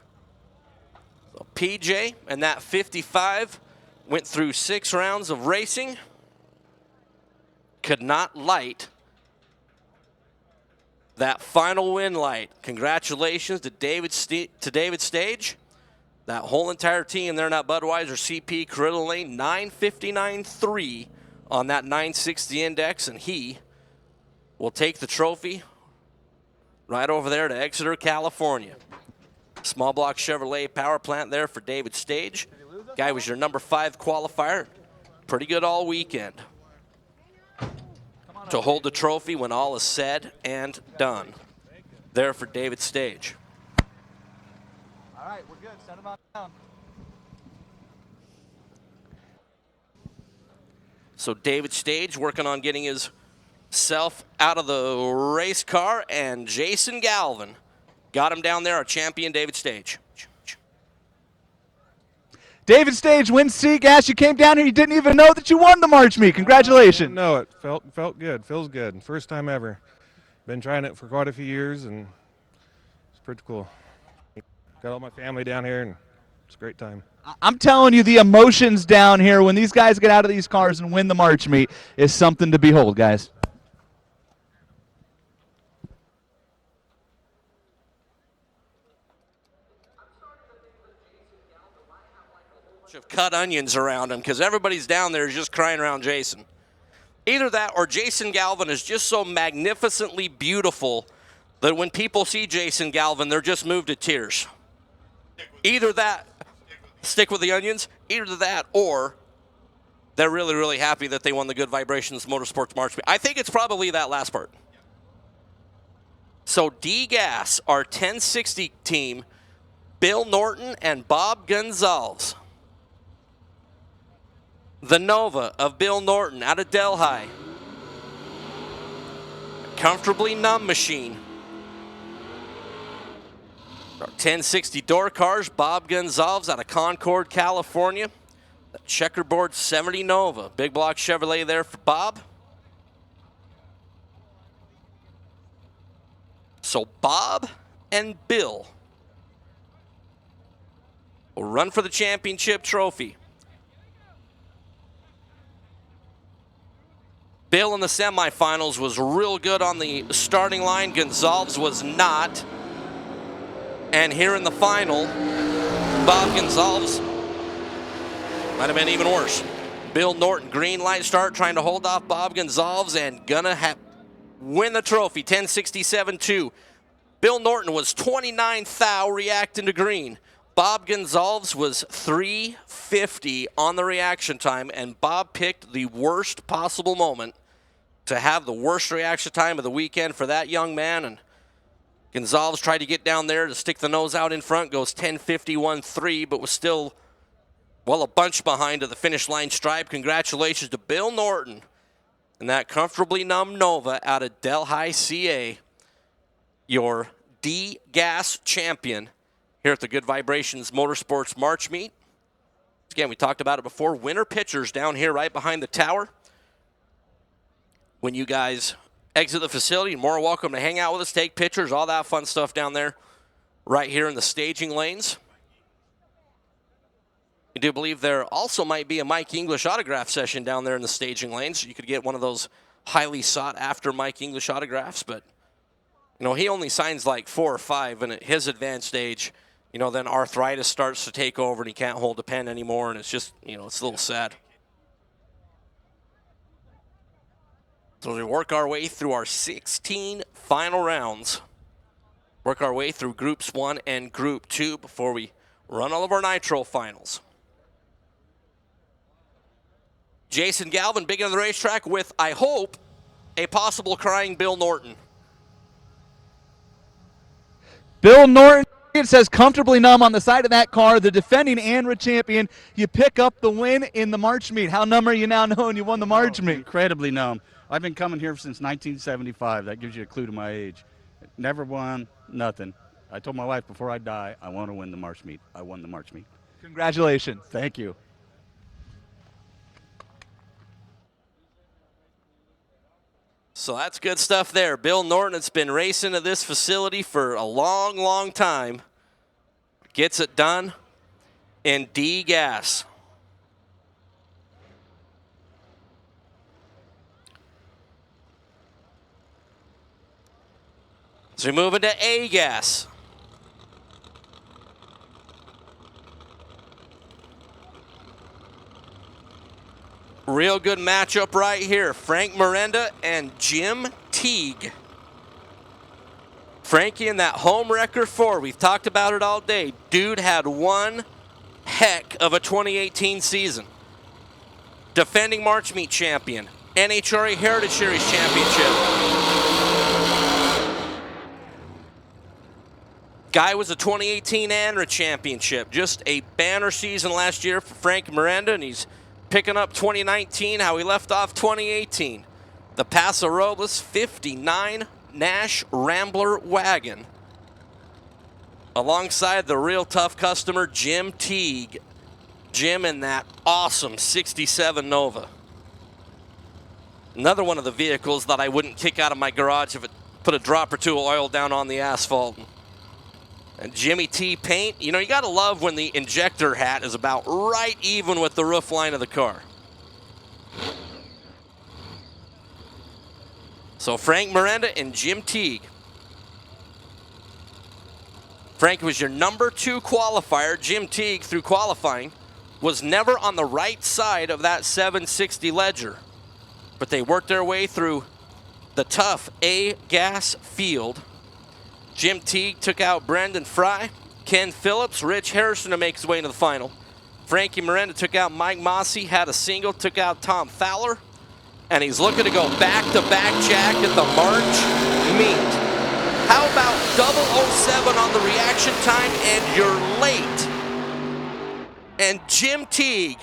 Speaker 8: So PJ and that 55 went through 6 rounds of racing. Could not light that final win light. Congratulations to David Stage. That whole entire team there in that Budweiser CP Corilla Lane, 959.3 on that 960 index, and he will take the trophy right over there to Exeter, California. Small block Chevrolet power plant there for David Stage. Guy was your number 5 qualifier. Pretty good all weekend to hold the trophy when all is said and done. There for David Stage.
Speaker 3: All right, we're good. Send him on down.
Speaker 8: So David Stage working on getting himself out of the race car, and Jason Galvin got him down there, our champion David Stage.
Speaker 3: David Stage wins C-Gas. You came down here, you didn't even know that you won the March Meet. Congratulations.
Speaker 5: No, it felt good. Feels good. First time ever. Been trying it for quite a few years, and it's pretty cool. Got all my family down here, and it's a great time.
Speaker 3: I'm telling you, the emotions down here when these guys get out of these cars and win the March Meet is something to behold, guys.
Speaker 8: Of cut onions around him because everybody's down there just crying around Jason. Either that or Jason Galvin is just so magnificently beautiful that when people see Jason Galvin, they're just moved to tears. Either that, stick with the onions, either that or they're really, really happy that they won the Good Vibrations Motorsports March Meet. I think it's probably that last part. So D-Gas, our 1060 team, Bill Norton and Bob Gonzalez. The Nova of Bill Norton out of Delhi. Comfortably Numb Machine. Our 1060 door cars, Bob Gonzalez out of Concord, California. The checkerboard 70 Nova. Big block Chevrolet there for Bob. So Bob and Bill will run for the championship trophy. Bill in the semifinals was real good on the starting line. Gonzalez was not. And here in the final, Bob Gonzalez might have been even worse. Bill Norton, green light start, trying to hold off Bob Gonzalez and gonna win the trophy, 1067-2. Bill Norton was 29th thou reacting to green. Bob Gonzalez was 350 on the reaction time, and Bob picked the worst possible moment to have the worst reaction time of the weekend for that young man. And Gonzalez tried to get down there to stick the nose out in front, goes 1051-3, but was still, well, a bunch behind to the finish line stripe. Congratulations to Bill Norton and that Comfortably Numb Nova out of Delhi, CA, your D-Gas champion here at the Good Vibrations Motorsports March Meet. Again, we talked about it before. Winter pictures down here right behind the tower. When you guys exit the facility, you're more welcome to hang out with us, take pictures, all that fun stuff down there right here in the staging lanes. I do believe there also might be a Mike English autograph session down there in the staging lanes. You could get one of those highly sought-after Mike English autographs, but you know, he only signs like 4 or 5, and at his advanced age, you know, then arthritis starts to take over and he can't hold the pen anymore, and it's just, you know, it's a little sad. So we work our way through our 16 final rounds. Work our way through Groups 1 and Group 2 before we run all of our Nitro finals. Jason Galvin, big on the racetrack with, I hope, a possible crying Bill Norton.
Speaker 3: Bill Norton, it says comfortably numb on the side of that car, the defending ANRA champion. You pick up the win in the March meet. How numb are you now knowing you won the March meet?
Speaker 4: Incredibly numb. I've been coming here since 1975. That gives you a clue to my age. Never won, nothing. I told my wife before I die, I want to win the March meet. I won the March meet.
Speaker 3: Congratulations.
Speaker 4: Thank you.
Speaker 8: So that's good stuff there. Bill Norton has been racing at this facility for a long, long time. Gets it done in D gas. So we move into A gas. Real good matchup right here. Frank Miranda and Jim Teague. Frankie in that home wrecker 4. We've talked about it all day. Dude had one heck of a 2018 season. Defending March Meet champion. NHRA Heritage Series championship. Guy was a 2018 ANRA championship. Just a banner season last year for Frank Miranda, and he's picking up 2019, how he left off 2018. The Paso Robles 59 Nash Rambler wagon. Alongside the real tough customer, Jim Teague. Jim in that awesome 67 Nova. Another one of the vehicles that I wouldn't kick out of my garage if it put a drop or two of oil down on the asphalt. And Jimmy T paint, you know, you gotta love when the injector hat is about right even with the roof line of the car. So Frank Miranda and Jim Teague. Frank was your number 2 qualifier. Jim Teague, through qualifying, was never on the right side of that 760 Ledger. But they worked their way through the tough A-gas field. Jim Teague took out Brendan Fry, Ken Phillips, Rich Harrison to make his way into the final. Frankie Miranda took out Mike Mossy, had a single, took out Tom Fowler, and he's looking to go back-to-back Jack at the March meet. How about 007 on the reaction time, and you're late. And Jim Teague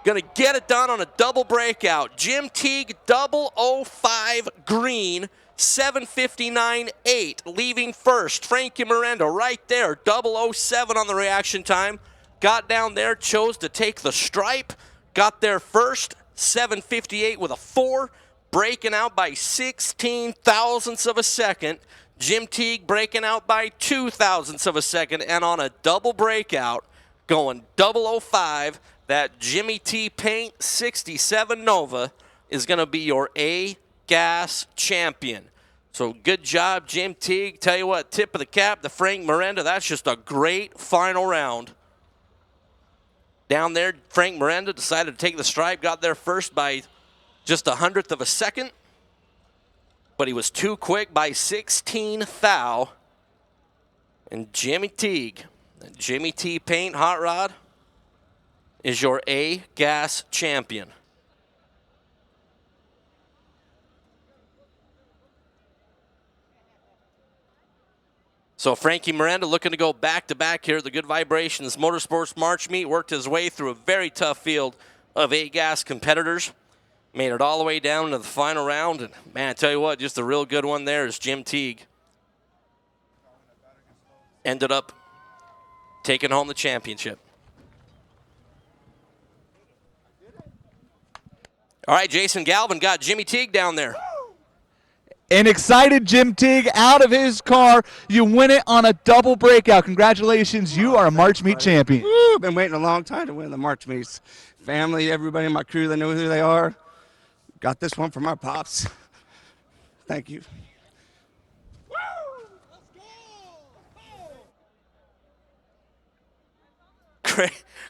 Speaker 8: gonna get it done on a double breakout. Jim Teague 005 green, 7:59.8, leaving first. Frankie Miranda right there, 007 on the reaction time. Got down there, chose to take the stripe, got there first, 7:58 with a 4, breaking out by 16 thousandths of a second. Jim Teague breaking out by 2 thousandths of a second, and on a double breakout, going 005, that Jimmy T Paint 67 Nova is gonna be your A-gas champion. So good job, Jim Teague. Tell you what, tip of the cap to Frank Miranda. That's just a great final round. Down there, Frank Miranda decided to take the stripe, got there first by just 100th of a second, but he was too quick by 16 thou. And Jimmy Teague, Jimmy T Paint Hot Rod, is your A-gas champion. So Frankie Miranda looking to go back-to-back here at the Good Vibrations Motorsports March Meet. Worked his way through a very tough field of A-gas competitors. Made it all the way down to the final round. And, man, I tell you what, just a real good one there is Jim Teague. Ended up taking home the championship. All right, Jason Galvin got Jimmy Teague down there.
Speaker 3: An excited Jim Teague out of his car. You win it on a double breakout. Congratulations, you are a March Meet champion.
Speaker 22: Woo, been waiting a long time to win the March Meets. Family, everybody in my crew, they know who they are. Got this one from our pops. Thank you.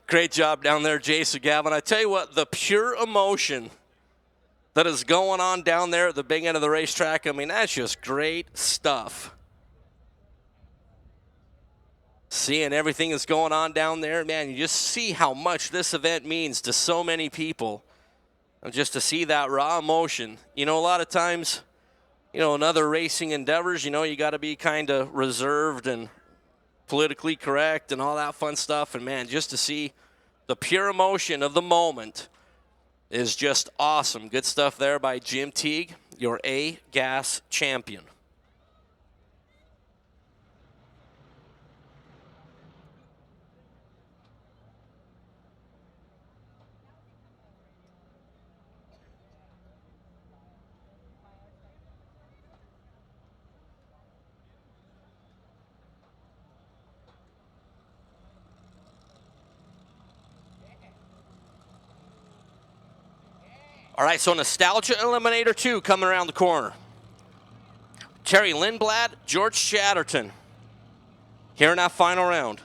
Speaker 8: Great job down there, Jason Gavin. I tell you what, the pure emotion that is going on down there at the big end of the racetrack, I mean, that's just great stuff. Seeing everything that's going on down there, man, you just see how much this event means to so many people. And just to see that raw emotion. You know, a lot of times, you know, in other racing endeavors, you know, you got to be kind of reserved and politically correct and all that fun stuff. And, man, just to see the pure emotion of the moment is just awesome. Good stuff there by Jim Teague, your A-Gas champion. All right, so Nostalgia Eliminator 2 coming around the corner. Terry Lindblad, George Chatterton here in that final round.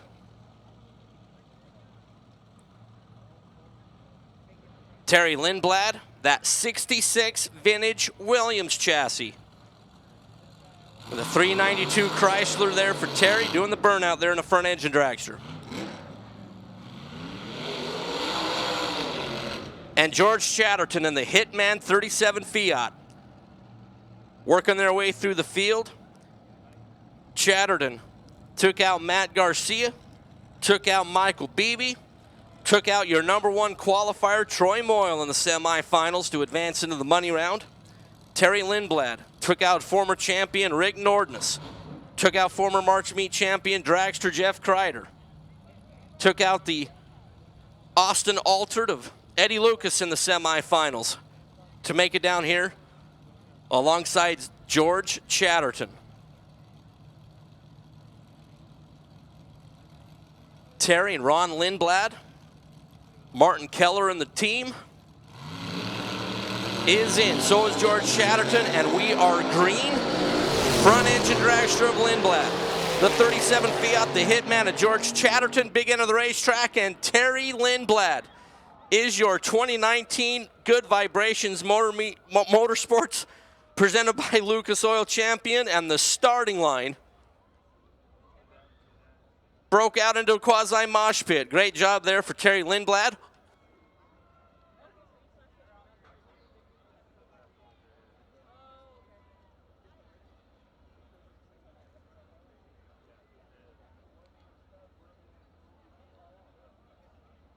Speaker 8: Terry Lindblad, that 66 vintage Williams chassis. With a 392 Chrysler there for Terry, doing the burnout there in the front engine dragster. And George Chatterton in the Hitman 37 Fiat. Working their way through the field. Chatterton took out Matt Garcia, took out Michael Beebe, took out your #1 qualifier, Troy Moyle, in the semifinals to advance into the money round. Terry Lindblad took out former champion Rick Nordness, took out former March Meet champion dragster Jeff Kreider, took out the Austin Altered of Eddie Lucas in the semifinals to make it down here alongside George Chatterton. Terry and Ron Lindblad, Martin Keller and the team is in. So is George Chatterton, and we are green. Front engine dragster of Lindblad. The 37 Fiat, the Hitman of George Chatterton, big end of the racetrack, and Terry Lindblad is your 2019 Good Vibrations Motorsports presented by Lucas Oil champion, and the starting line broke out into a quasi mosh pit. Great job there for Terry Lindblad.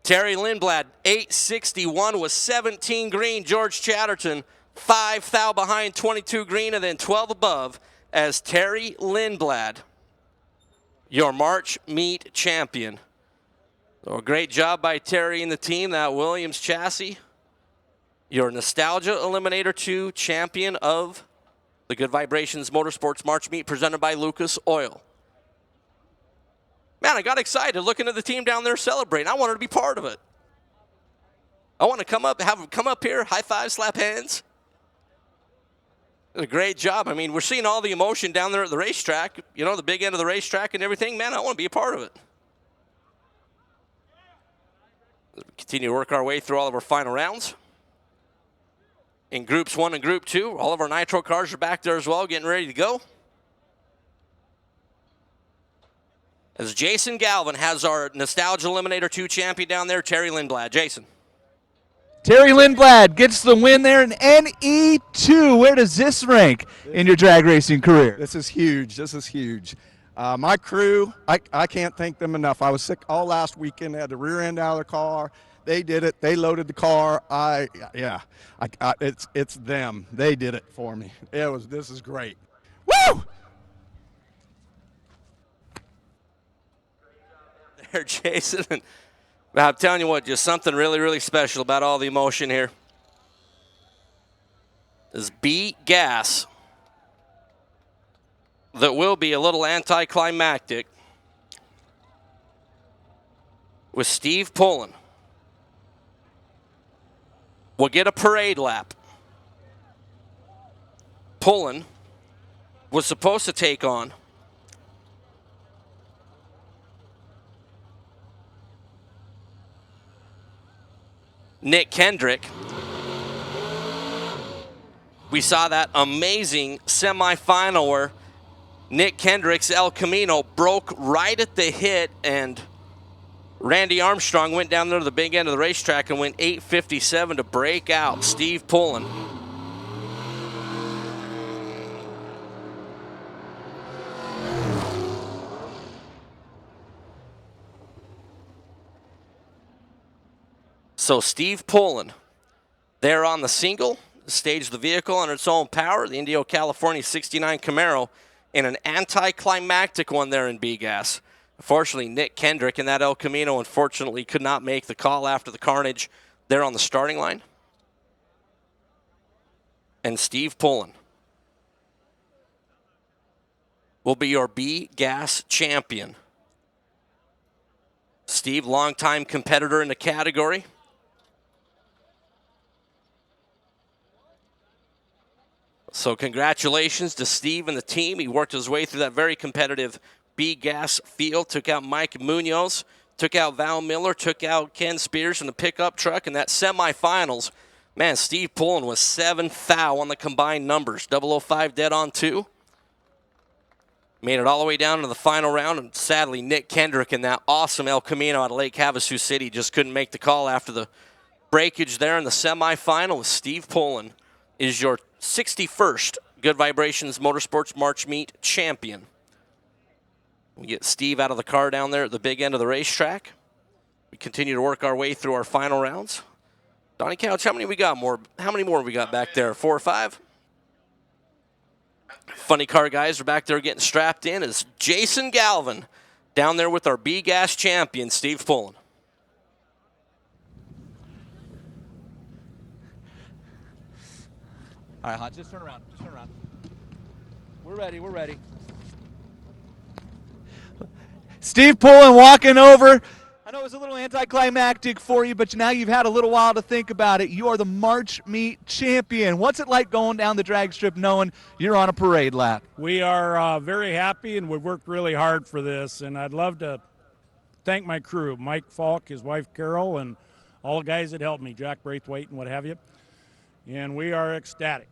Speaker 8: Terry Lindblad, 861 with 17 green. George Chatterton, 5 thou behind, 22 green, and then 12 above as Terry Lindblad, your March Meet champion. So a great job by Terry and the team. That Williams chassis, your Nostalgia Eliminator 2 champion of the Good Vibrations Motorsports March Meet presented by Lucas Oil. Man, I got excited looking at the team down there celebrating. I wanted to be part of it. I want to come up, have them come up here, high five, slap hands. It was a great job. I mean, we're seeing all the emotion down there at the racetrack, you know, the big end of the racetrack and everything. Man, I want to be a part of it. We continue to work our way through all of our final rounds. In Groups 1 and Group 2, all of our Nitro cars are back there as well, getting ready to go. As Jason Galvin has our Nostalgia Eliminator 2 champion down there, Terry Lindblad. Jason.
Speaker 3: Terry Lindblad gets the win there in NE2. Where does this rank in your drag racing career?
Speaker 6: This is huge. This is huge. My crew, I can't thank them enough. I was sick all last weekend. I had the rear end out of the car. They did it. They loaded the car. It's them. They did it for me. This is great. Woo!
Speaker 8: There, Jason. I'm telling you what, just something really, really special about all the emotion here. This B gas that will be a little anticlimactic with Steve Pullen. We'll get a parade lap. Pullen was supposed to take on Nick Kendrick. We saw that amazing semifinal where Nick Kendrick's El Camino broke right at the hit, and Randy Armstrong went down there to the big end of the racetrack and went 8:57 to break out Steve Pullen. So Steve Pullen there on the single, staged the vehicle on its own power, the Indio California 69 Camaro, in an anticlimactic one there in B-Gas. Unfortunately, Nick Kendrick in that El Camino unfortunately could not make the call after the carnage there on the starting line. And Steve Pullen will be your B-Gas champion. Steve, longtime competitor in the category. So congratulations to Steve and the team. He worked his way through that very competitive B-Gas field, took out Mike Munoz, took out Val Miller, took out Ken Spears in the pickup truck. In that semifinals, man, Steve Pullen was 7 foul on the combined numbers. 005 dead on 2. Made it all the way down to the final round, and sadly, Nick Kendrick in that awesome El Camino out of Lake Havasu City just couldn't make the call after the breakage there in the semifinal. Steve Pullen is your 61st Good Vibrations Motorsports March Meet champion. We get Steve out of the car down there at the big end of the racetrack. We continue to work our way through our final rounds. Donnie Couch, how many we got more? How many more we got back there? 4 or 5? Funny car guys are back there getting strapped in as Jason Galvin down there with our B-Gas champion, Steve Pullen.
Speaker 3: All right, Hot, just turn around. Just turn around. We're ready. We're ready. Steve Pullen walking over. I know it was a little anticlimactic for you, but now you've had a little while to think about it. You are the March Meet champion. What's it like going down the drag strip knowing you're on a parade lap?
Speaker 9: We are very happy, and we've worked really hard for this. And I'd love to thank my crew, Mike Falk, his wife Carol, and all the guys that helped me, Jack Braithwaite and what have you. And we are ecstatic.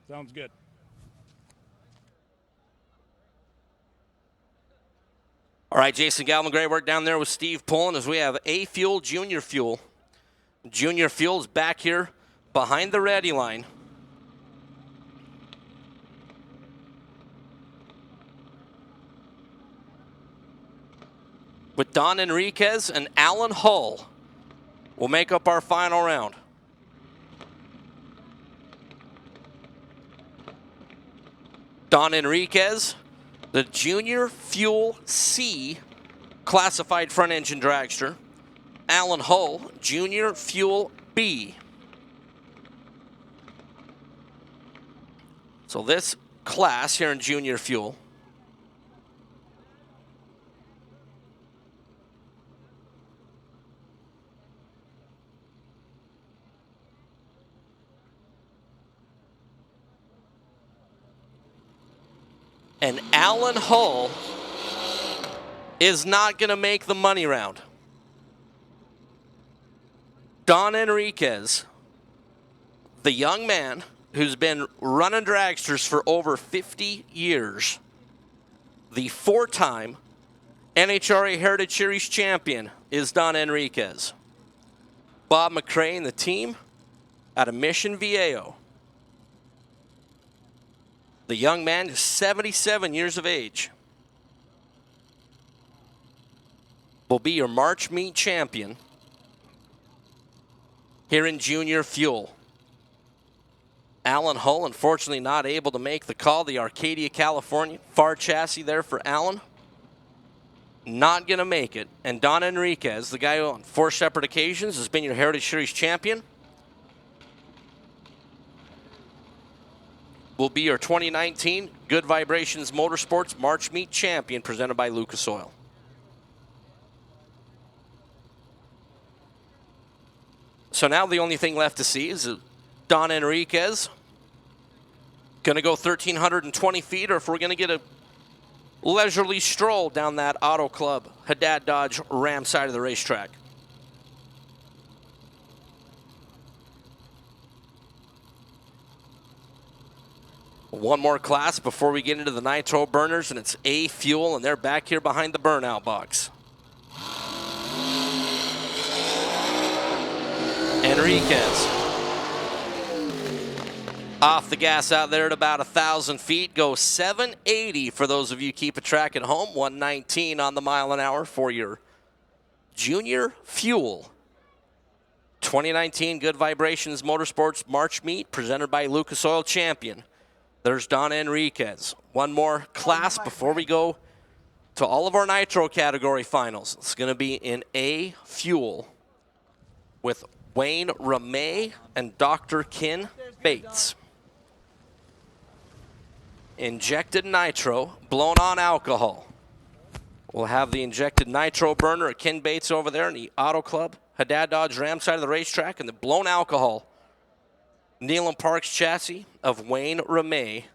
Speaker 9: Sounds good.
Speaker 8: All right, Jason Galvin, great work down there with Steve Pullen as we have A Fuel, Junior Fuel. Junior Fuel is back here behind the ready line. With Don Enriquez and Alan Hull will make up our final round. Don Enriquez, the Junior Fuel C classified front engine dragster. Alan Hull, Junior Fuel B. So this class here in Junior Fuel and Alan Hull is not going to make the money round. Don Enriquez, the young man who's been running dragsters for over 50 years, the 4-time NHRA Heritage Series champion is Don Enriquez. Bob McCray and the team out of Mission Viejo. The young man is 77 years of age. Will be your March Meet champion here in Junior Fuel. Alan Hull, unfortunately not able to make the call. The Arcadia, California, far chassis there for Alan. Not going to make it. And Don Enriquez, the guy who on 4 separate occasions has been your Heritage Series champion, will be your 2019 Good Vibrations Motorsports March Meet champion presented by Lucas Oil. So now the only thing left to see is Don Enriquez going to go 1,320 feet, or if we're going to get a leisurely stroll down that Auto Club Haddad Dodge Ram side of the racetrack. One more class before we get into the nitro burners, and it's A Fuel, and they're back here behind the burnout box. Enriquez. Off the gas out there at about 1,000 feet. Goes 780 for those of you keeping track at home. 119 on the mile an hour for your Junior Fuel 2019 Good Vibrations Motorsports March Meet presented by Lucas Oil Champion. There's Don Enriquez. One more class before we go to all of our nitro category finals. It's going to be in A Fuel with Wayne Ramey and Dr. Ken Bates. Injected nitro, blown on alcohol. We'll have the injected nitro burner of Ken Bates over there in the Auto Club Haddad Dodge Ram side of the racetrack, and the blown alcohol Nealon Parks chassis of Wayne Ramey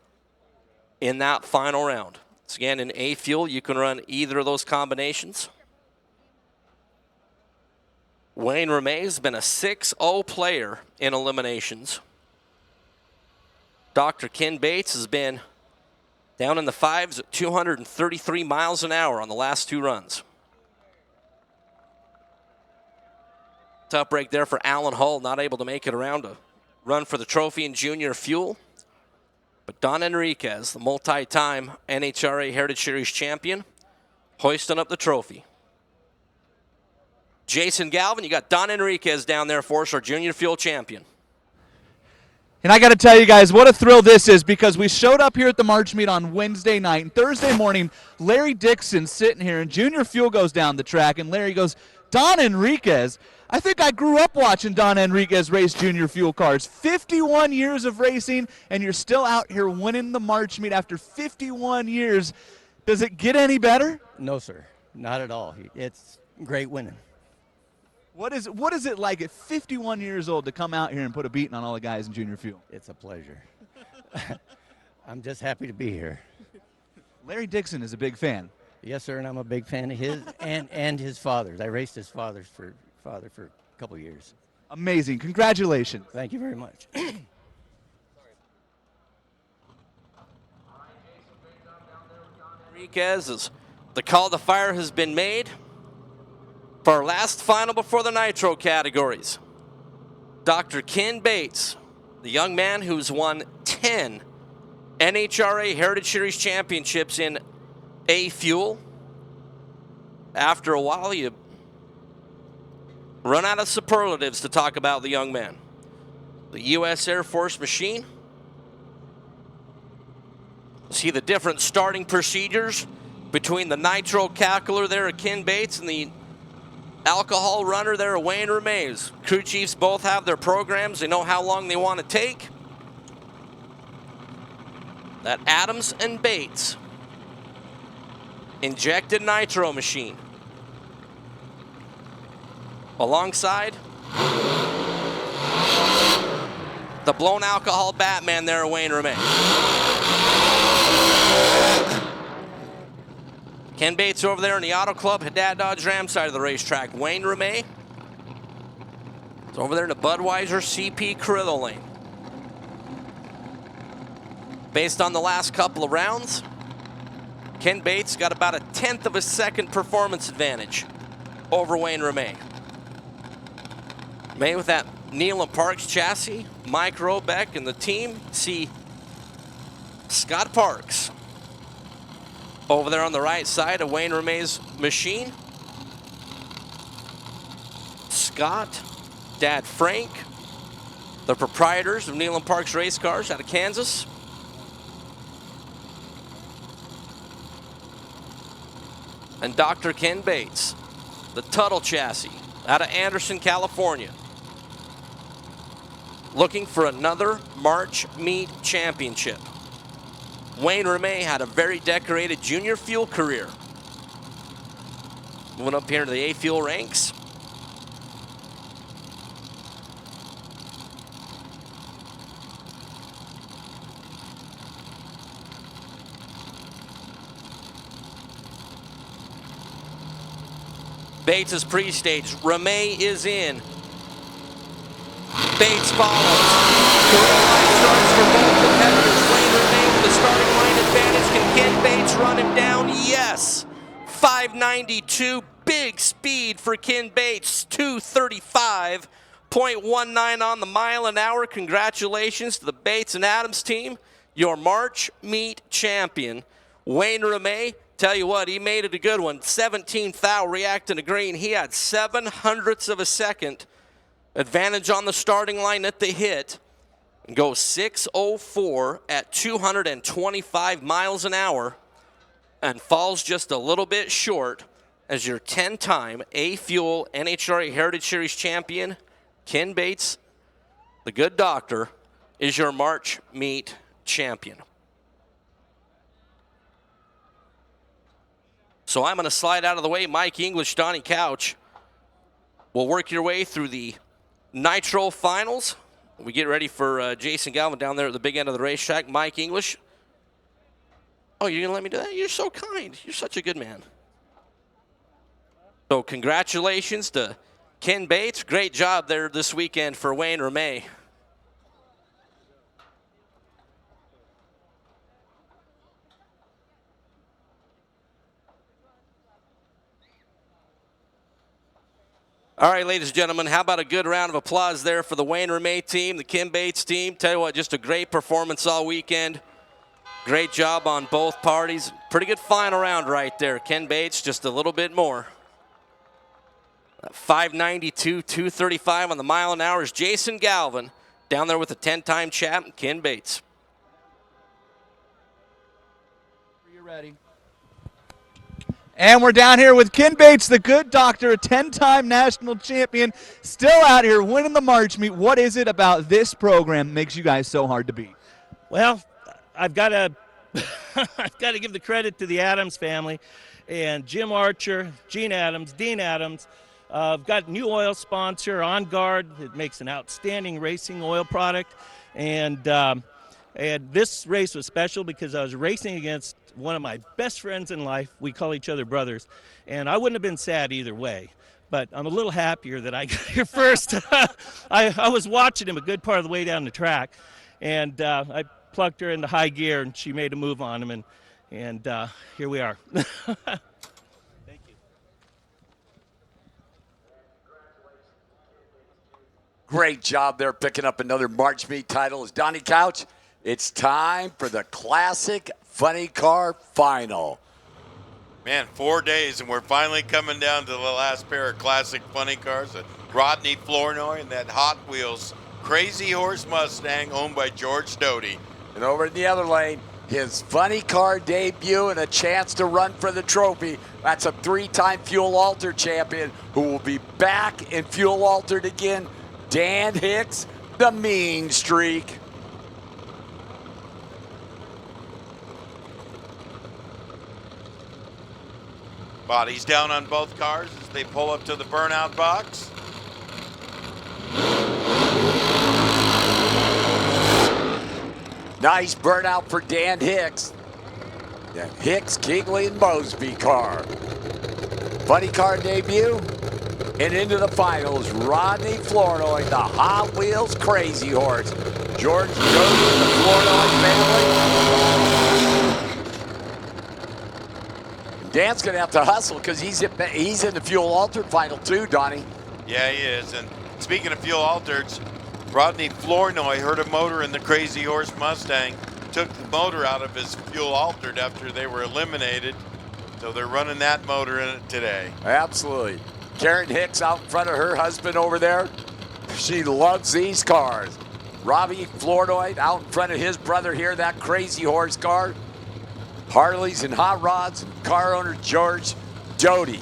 Speaker 8: in that final round. So again, in A Fuel, you can run either of those combinations. Wayne Ramey has been a 6-0 player in eliminations. Dr. Ken Bates has been down in the 5s at 233 miles an hour on the last 2 runs. Tough break there for Alan Hull, not able to make it around to run for the trophy in Junior Fuel. But Don Enriquez, the multi-time NHRA Heritage Series champion, hoisting up the trophy. Jason Galvin, you got Don Enriquez down there for us, our Junior Fuel champion.
Speaker 3: And I got to tell you guys what a thrill this is, because we showed up here at the March meet on Wednesday night, and Thursday morning, Larry Dixon sitting here, and Junior Fuel goes down the track, and Larry goes, Don Enriquez? I think I grew up watching Don Enriquez race Junior Fuel cars. 51 years of racing, and you're still out here winning the March meet after 51 years. Does it get any better?
Speaker 11: No, sir. Not at all. It's great winning.
Speaker 3: What is it like at 51 years old to come out here and put a beating on all the guys in Junior Fuel?
Speaker 11: It's a pleasure. I'm just happy to be here.
Speaker 3: Larry Dixon is a big fan.
Speaker 11: Yes, sir, and I'm a big fan of his and his father's. I raced his father for a couple years.
Speaker 3: Amazing. Congratulations.
Speaker 11: Thank you very much.
Speaker 8: Enriquez, as the call to fire has been made for our last final before the nitro categories. Dr. Ken Bates, the young man who's won 10 NHRA Heritage Series championships in A Fuel. After a while, you run out of superlatives to talk about the young man. The U.S. Air Force machine. See the different starting procedures between the nitro calcular there of Ken Bates and the alcohol runner there of Wayne Ramey. Crew chiefs both have their programs. They know how long they want to take. That Adams and Bates injected nitro machine. Alongside the blown alcohol Batman there, Wayne Ramey. Ken Bates over there in the Auto Club Haddad Dodge Ram side of the racetrack. Wayne Ramey is over there in the Budweiser CP Carrillo lane. Based on the last couple of rounds, Ken Bates got about a 1/10 of a second performance advantage over Wayne Ramey. May with that Nealon Parks chassis, Mike Robeck and the team. See Scott Parks over there on the right side of Wayne Ramey's machine. Scott, Dad Frank, the proprietors of Nealon Parks race cars out of Kansas. And Dr. Ken Bates, the Tuttle chassis out of Anderson, California. Looking for another March Meet championship. Wayne Ramey had a very decorated Junior Fuel career. Moving up here to the A Fuel ranks. Bates is pre-staged. Ramey is in. Bates follows. Green light starts for both competitors. Wayne Ramey run him down? Yes. 592, big speed for Ken Bates, 235.19 on the mile an hour. Congratulations to the Bates and Adams team, your March Meet champion. Wayne Ramey, tell you what, he made it a good one. 17th foul reacting to green. He had 0.07 of a second advantage on the starting line at the hit. And goes 6:04 at 225 miles an hour and falls just a little bit short as your 10-time A-Fuel NHRA Heritage Series champion, Ken Bates, the good doctor, is your March Meet champion. So I'm going to slide out of the way. Mike English, Donnie Couch will work your way through the Nitro Finals. We get ready for Jason Galvin down there at the big end of the racetrack. Mike English. Oh, you're going to let me do that? You're so kind. You're such a good man. So congratulations to Ken Bates. Great job there this weekend for Wayne Ramey. All right, ladies and gentlemen, how about a good round of applause there for the Wayne Ramey team, the Ken Bates team. Tell you what, just a great performance all weekend. Great job on both parties. Pretty good final round right there. Ken Bates just a little bit more. 592, 235 on the mile an hour is Jason Galvin down there with the 10-time champ, Ken Bates.
Speaker 3: You're ready. And we're down here with Ken Bates, the good doctor, a 10-time national champion, still out here winning the March Meet. What is it about this program that makes you guys so hard to beat?
Speaker 16: Well, I've got to I've got to give the credit to the Adams family and Jim Archer, Gene Adams, Dean Adams. I've got a new oil sponsor, On Guard. It makes an outstanding racing oil product. And this race was special because I was racing against one of my best friends in life. We call each other brothers. And I wouldn't have been sad either way. But I'm a little happier that I got here first. I was watching him a good part of the way down the track. And I plucked her into high gear, and she made a move on him. And here we are.
Speaker 7: Great job there picking up another March Meet title. As Donnie Couch, it's time for the Classic Funny Car Final.
Speaker 13: Man, 4 days, and we're finally coming down to the last pair of classic funny cars. Rodney Flournoy and that Hot Wheels Crazy Horse Mustang owned by George Doty.
Speaker 7: And over in the other lane, his funny car debut and a chance to run for the trophy. That's a 3-time Fuel Altered champion who will be back in Fuel Altered again. Dan Hicks, the Mean Streak.
Speaker 13: Bodies down on both cars as they pull up to the burnout box.
Speaker 7: Nice burnout for Dan Hicks. The Hicks, Kingley, and Mosby car. Funny car debut. And into the finals, Rodney Flournoy, the Hot Wheels Crazy Horse. George Doty and the Flournoy family. Dan's going to have to hustle because he's in the Fuel Altered final too, Donnie.
Speaker 13: Yeah, he is. And speaking of Fuel Altereds, Rodney Flournoy heard a motor in the Crazy Horse Mustang, took the motor out of his Fuel Altered after they were eliminated. So they're running that motor in it today.
Speaker 7: Absolutely. Karen Hicks out in front of her husband over there. She loves these cars. Robbie Flournoy out in front of his brother here, that Crazy Horse car. Harleys and hot rods, and car owner George Doty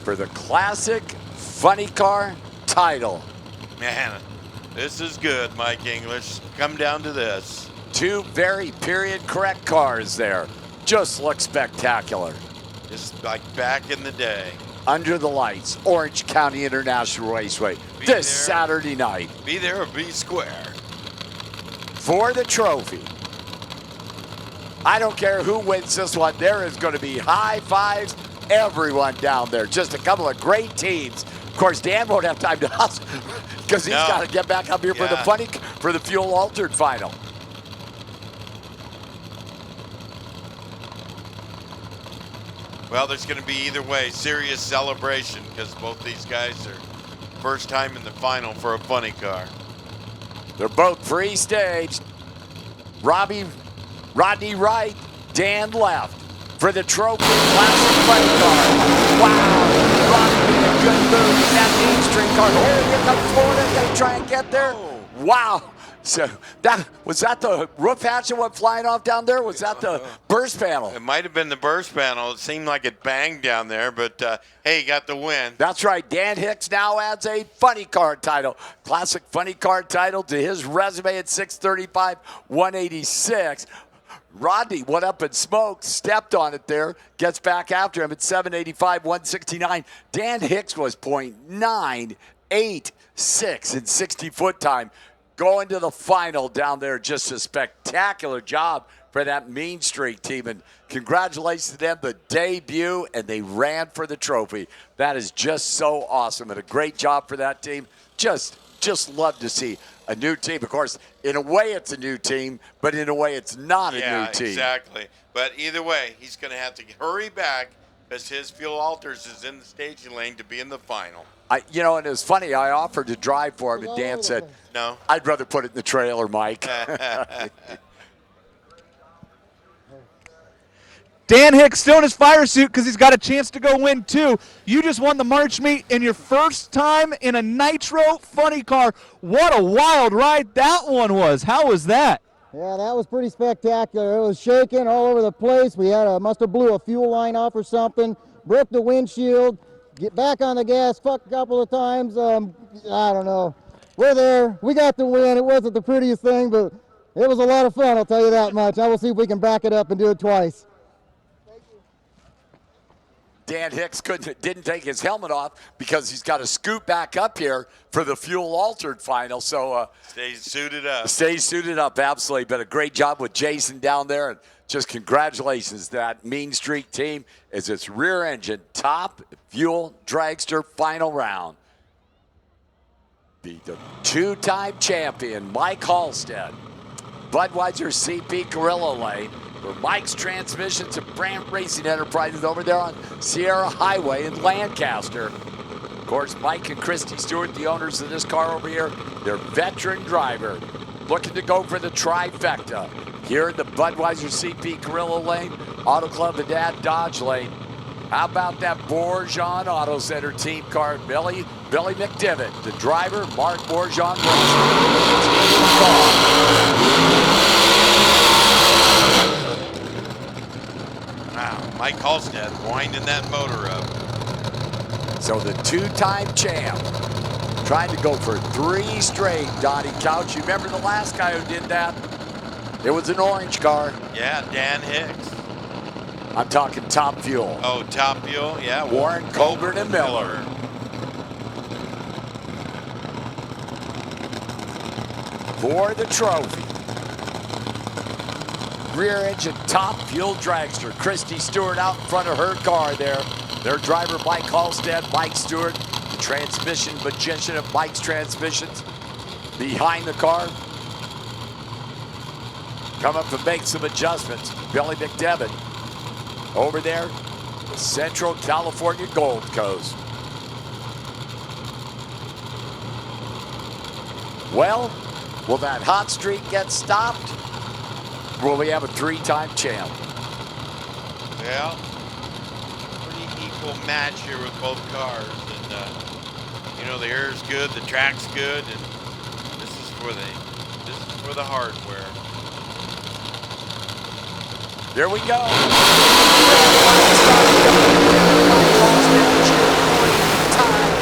Speaker 7: for the Classic Funny Car title.
Speaker 13: Man, this is good, Mike English. Come down to this.
Speaker 7: Two very period correct cars there. Just look spectacular.
Speaker 13: Just like back in the day.
Speaker 7: Under the lights, Orange County International Raceway, this Saturday night.
Speaker 13: Be there or be square.
Speaker 7: For the trophy. I don't care who wins this one. There is going to be high fives, everyone down there. Just a couple of great teams. Of course, Dan won't have time to hustle because he's got to get back up here for the Fuel Altered final.
Speaker 13: Well, there's going to be either way serious celebration because both these guys are first time in the final for a funny car.
Speaker 7: They're both free-staged. Rodney right, Dan left for the trophy classic funny car. Wow, Rodney made a good move in that Main Street car. Oh, here comes Florida, going to try and get there. Wow. So was that the roof hatch that went flying off down there? Was that the burst panel?
Speaker 13: It might have been the burst panel. It seemed like it banged down there, but hey, he got the win.
Speaker 7: That's right. Dan Hicks now adds a funny car title, classic funny car title to his resume at 635, 186. Rodney went up and smoked, stepped on it there, gets back after him at 785, 169. Dan Hicks was .986 in 60-foot time. Going to the final down there, just a spectacular job for that Mean Streak team. And congratulations to them, the debut, and they ran for the trophy. That is just so awesome, and a great job for that team. Just love to see a new team. Of course, in a way it's a new team, but in a way it's not a new team.
Speaker 13: Yeah, exactly. But either way, he's going to have to hurry back because his fuel alters is in the staging lane to be in the final.
Speaker 7: And it was funny, I offered to drive for him, and Dan said,
Speaker 13: no,
Speaker 7: I'd rather put it in the trailer, Mike.
Speaker 3: Dan Hicks still in his fire suit because he's got a chance to go win too. You just won the March meet in your first time in a Nitro funny car. What a wild ride that one was. How was that?
Speaker 18: Yeah, that was pretty spectacular. It was shaking all over the place. We must have blew a fuel line off or something, broke the windshield, get back on the gas, fuck a couple of times. I don't know. We're there. We got the win. It wasn't the prettiest thing, but it was a lot of fun, I'll tell you that much. I will see if we can back it up and do it twice.
Speaker 7: Dan Hicks didn't take his helmet off because he's got to scoot back up here for the fuel altered final. So
Speaker 13: stays suited up.
Speaker 7: Stays suited up, absolutely. But a great job with Jason down there, and just congratulations to that Mean Streak team as its rear engine top fuel dragster final round. The two-time champion Mike Halstead, Budweiser CP Gorilla Lane. For Mike's Transmissions and Brandt Racing Enterprises over there on Sierra Highway in Lancaster. Of course, Mike and Christy Stewart, the owners of this car over here, their veteran driver, looking to go for the trifecta here in the Budweiser CP Gorilla Lane, Auto Club and Dad Dodge Lane. How about that Bourgeon Auto Center team car? Billy McDivitt, the driver, Mark Bourgeon.
Speaker 13: Wow, Mike Halstead winding that motor up.
Speaker 7: So the two-time champ trying to go for 3 straight, Donnie Couch. You remember the last guy who did that? It was an orange car.
Speaker 13: Yeah, Dan Hicks.
Speaker 7: I'm talking Top Fuel.
Speaker 13: Oh, Top Fuel, yeah.
Speaker 7: Warren Colburn and Miller. For the trophy. Rear engine top fuel dragster. Christy Stewart out in front of her car there. Their driver, Mike Halstead, Mike Stewart, the transmission magician of Mike's Transmissions, behind the car. Come up to make some adjustments. Billy McDevitt over there, the Central California Gold Coast. Well, will that hot streak get stopped? Will we have a 3-time champ?
Speaker 13: Well, pretty equal match here with both cars, and the air's good, the track's good, and this is for the hardware.
Speaker 7: Here we go.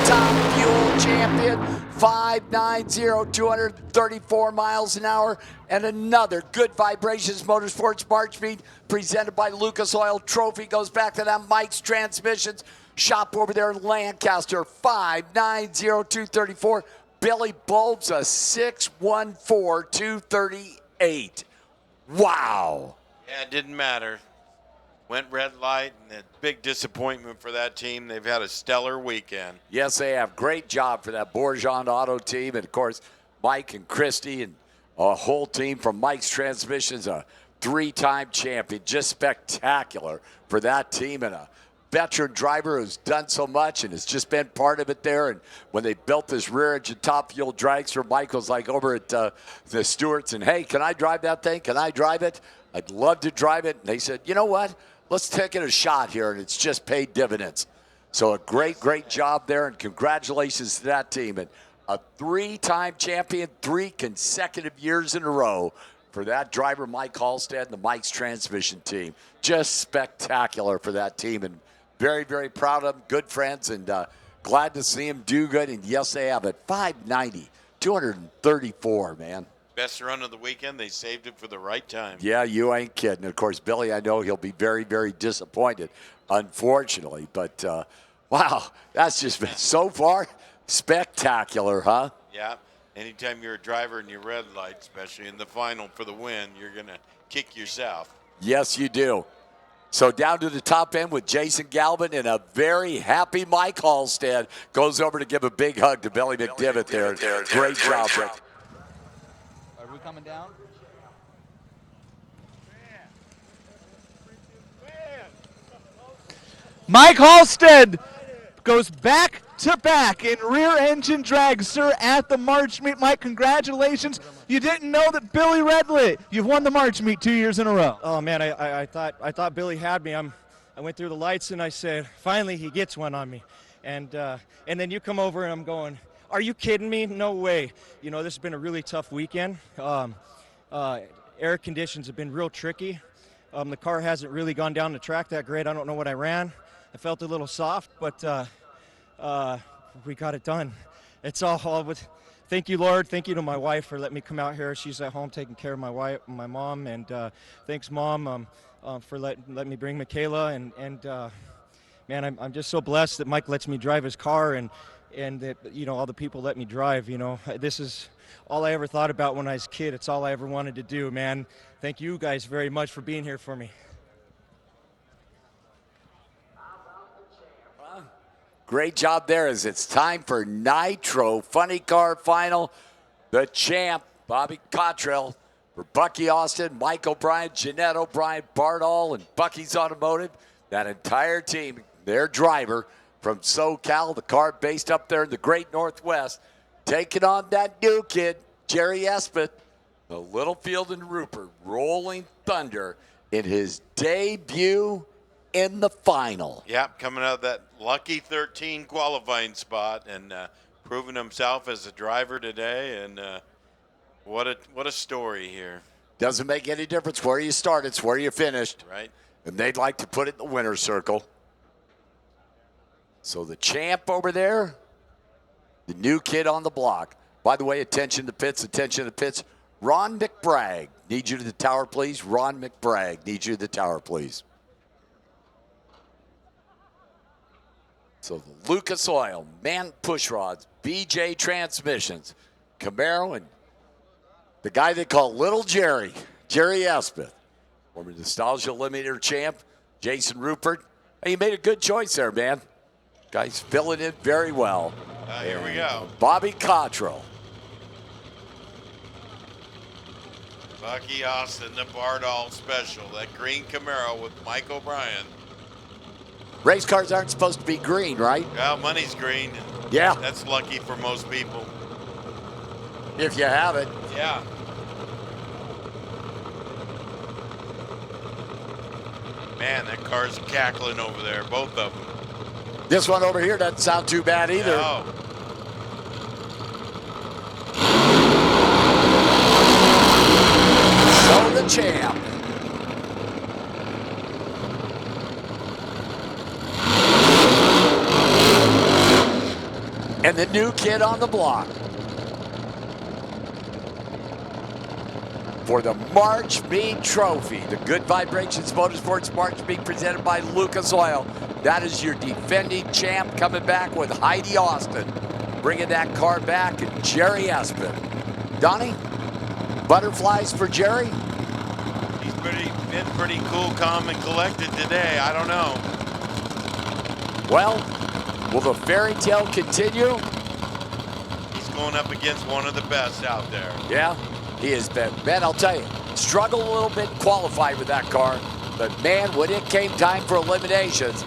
Speaker 7: Top fuel champion. 590, 234 miles an hour, and another Good Vibrations Motorsports March meet presented by Lucas Oil. Trophy goes back to that Mike's Transmissions shop over there in Lancaster. 590, 234. Billy Bulbs a 614, 238. Wow.
Speaker 13: Yeah, it didn't matter. Went red light, and a big disappointment for that team. They've had a stellar weekend.
Speaker 7: Yes, they have. Great job for that Bourgeon Auto team. And, of course, Mike and Christy and a whole team from Mike's Transmissions, a 3-time champion. Just spectacular for that team and a veteran driver who's done so much and has just been part of it there. And when they built this rear engine top fuel dragster, Michael's like over at the Stewarts and, hey, can I drive that thing? Can I drive it? I'd love to drive it. And they said, you know what? Let's take it a shot here. And it's just paid dividends. So a great, great job there. And congratulations to that team. And a 3-time champion, 3 consecutive years in a row for that driver, Mike Halstead, and the Mike's Transmission team. Just spectacular for that team, and very, very proud of them. Good friends, and glad to see them do good. And yes, they have it. 590, 234, man.
Speaker 13: Best run of the weekend. They saved it for the right time.
Speaker 7: Yeah, you ain't kidding. Of course, Billy, I know he'll be very, very disappointed, unfortunately. But, wow, that's just been so far spectacular, huh?
Speaker 13: Yeah. Anytime you're a driver in your red light, especially in the final for the win, you're going to kick yourself.
Speaker 7: Yes, you do. So down to the top end with Jason Galvin, and a very happy Mike Halstead goes over to give a big hug to Billy McDivitt there. Great job.
Speaker 3: Are we coming down? Mike Halstead goes back to back in rear engine dragster at the March meet. Mike, congratulations. You didn't know that Billy Redlit, you've won the March meet 2 years in a row.
Speaker 12: Oh man, I thought Billy had me. I went through the lights and I said, finally he gets one on me. And then you come over and I'm going, are you kidding me? No way. You know, this has been a really tough weekend. Air conditions have been real tricky. The car hasn't really gone down the track that great. I don't know what I ran. I felt a little soft, but we got it done. It's all with, thank you, Lord. Thank you to my wife for letting me come out here. She's at home taking care of my mom, and thanks, Mom, for letting me bring Michaela. And man, I'm just so blessed that Mike lets me drive his car, and that, you know, all the people let me drive. You know, this is all I ever thought about when I was a kid. It's all I ever wanted to do, man. Thank you guys very much for being here for me.
Speaker 7: Great job there as it's time for Nitro Funny Car Final. The champ, Bobby Cottrell, for Bucky Austin, Mike O'Brien, Jeanette O'Brien, Bart All, and Bucky's Automotive. That entire team, their driver from SoCal, the car based up there in the great Northwest, taking on that new kid, Jerry Espeth, the Littlefield and Rupert Rolling Thunder in his debut in the final.
Speaker 13: Yep, coming out of that lucky 13 qualifying spot and proving himself as a driver today. And what a story here.
Speaker 7: Doesn't make any difference where you start, it's where you finished.
Speaker 13: Right.
Speaker 7: And they'd like to put it in the winner's circle. So the champ over there, the new kid on the block. By the way, attention to pits, attention to pits. Ron McBragg, need you to the tower, please. Ron McBragg, need you to the tower, please. So the Lucas Oil, Man Push Rods, BJ Transmissions, Camaro, and the guy they call Little Jerry, Jerry Espeth. Former Nostalgia Eliminator champ, Jason Rupert. Hey, you made a good choice there, man. Guys filling in very well.
Speaker 13: Here we go.
Speaker 7: Bobby Cottrell.
Speaker 13: Bucky Austin, the Bardall special. That green Camaro with Mike O'Brien.
Speaker 7: Race cars aren't supposed to be green, right?
Speaker 13: Well, money's green.
Speaker 7: Yeah.
Speaker 13: That's lucky for most people.
Speaker 7: If you have it.
Speaker 13: Yeah. Man, that car's cackling over there, both of them.
Speaker 7: This one over here doesn't sound too bad either.
Speaker 13: No.
Speaker 7: So the champ. And the new kid on the block. For the March Meet Trophy, the Good Vibrations Motorsports March Meet presented by Lucas Oil. That is your defending champ coming back with Heidi Austin. Bringing that car back, and Jerry Espeth. Donnie, butterflies for Jerry?
Speaker 13: He's been pretty cool, calm, and collected today. I don't know.
Speaker 7: Well, will the fairy tale continue?
Speaker 13: He's going up against one of the best out there.
Speaker 7: Yeah, he has been. Man, I'll tell you, struggled a little bit qualified with that car, but man, when it came time for eliminations,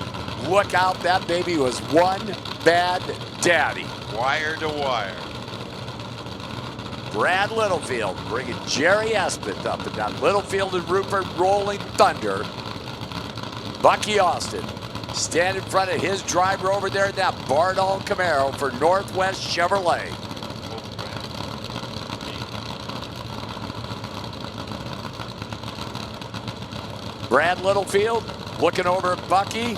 Speaker 7: Look out, that baby was one bad daddy.
Speaker 13: Wire to wire.
Speaker 7: Brad Littlefield bringing Jerry Espin up in that Littlefield and Rupert Rolling Thunder. Bucky Austin stand in front of his driver over there in that Bardall Camaro for Northwest Chevrolet. Brad Littlefield looking over at Bucky.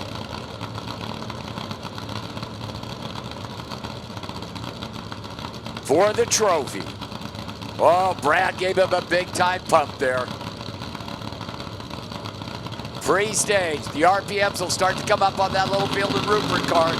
Speaker 7: For the trophy. Oh, Brad gave him a big time pump there. Free stage. The RPMs will start to come up on that Littlefield and Rupert car.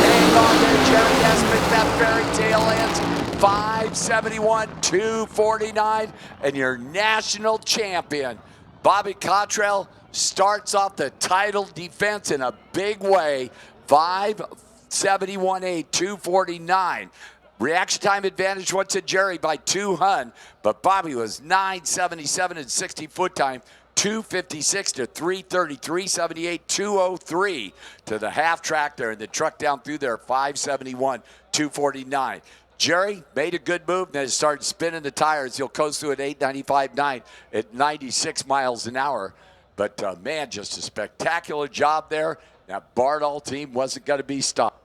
Speaker 7: Hang on there, Jerry Espin. That fairy tale ends 571, 249, and your national champion, Bobby Cottrell, starts off the title defense in a big way. 571.8, 249. Reaction time advantage went to Jerry by 200, but Bobby was 977 and 60 foot time, 256 to 330, 378, 203 to the half track there, and the truck down through there, 571, 249. Jerry made a good move, then started spinning the tires. He'll coast through at 895.9 at 96 miles an hour. But man, just a spectacular job there. That Bardall team wasn't going to be stopped.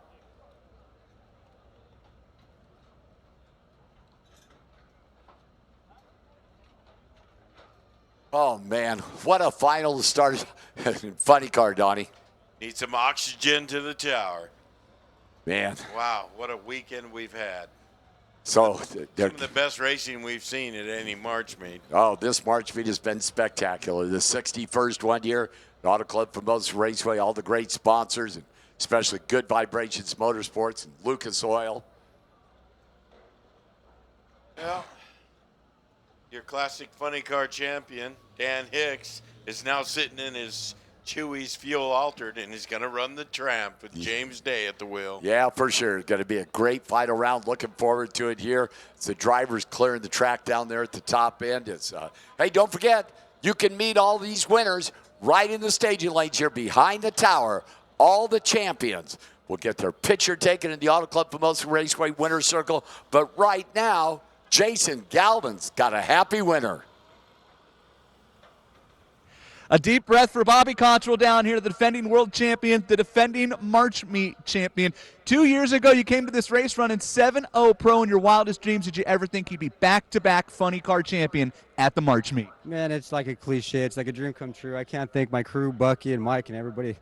Speaker 7: Oh man, what a final to start. Funny car, Donnie.
Speaker 13: Need some oxygen to the tower.
Speaker 7: Man.
Speaker 13: Wow, what a weekend we've had.
Speaker 7: So
Speaker 13: some of the best racing we've seen at any March meet.
Speaker 7: Oh, this March meet has been spectacular. The 61st one year, the Auto Club for Most Raceway, all the great sponsors, and especially Good Vibrations Motorsports and Lucas Oil.
Speaker 13: Yeah. Your classic funny car champion, Dan Hicks, is now sitting in his Chewy's fuel altered, and he's going to run the Tramp with James Day at the wheel.
Speaker 7: Yeah, for sure. It's going to be a great final round. Looking forward to it here. It's the drivers clearing the track down there at the top end. It's hey, don't forget, you can meet all these winners right in the staging lanes here behind the tower. All the champions will get their picture taken in the Auto Club Famoso Raceway winner's circle. But right now, Jason Galvin's got a happy winner.
Speaker 3: A deep breath for Bobby Cottrell down here, the defending world champion, the defending March meet champion. 2 years ago, you came to this race running 7-0 pro. In your wildest dreams, did you ever think you'd be back-to-back funny car champion at the March meet?
Speaker 17: Man, it's like a cliche. It's like a dream come true. I can't thank my crew, Bucky and Mike and everybody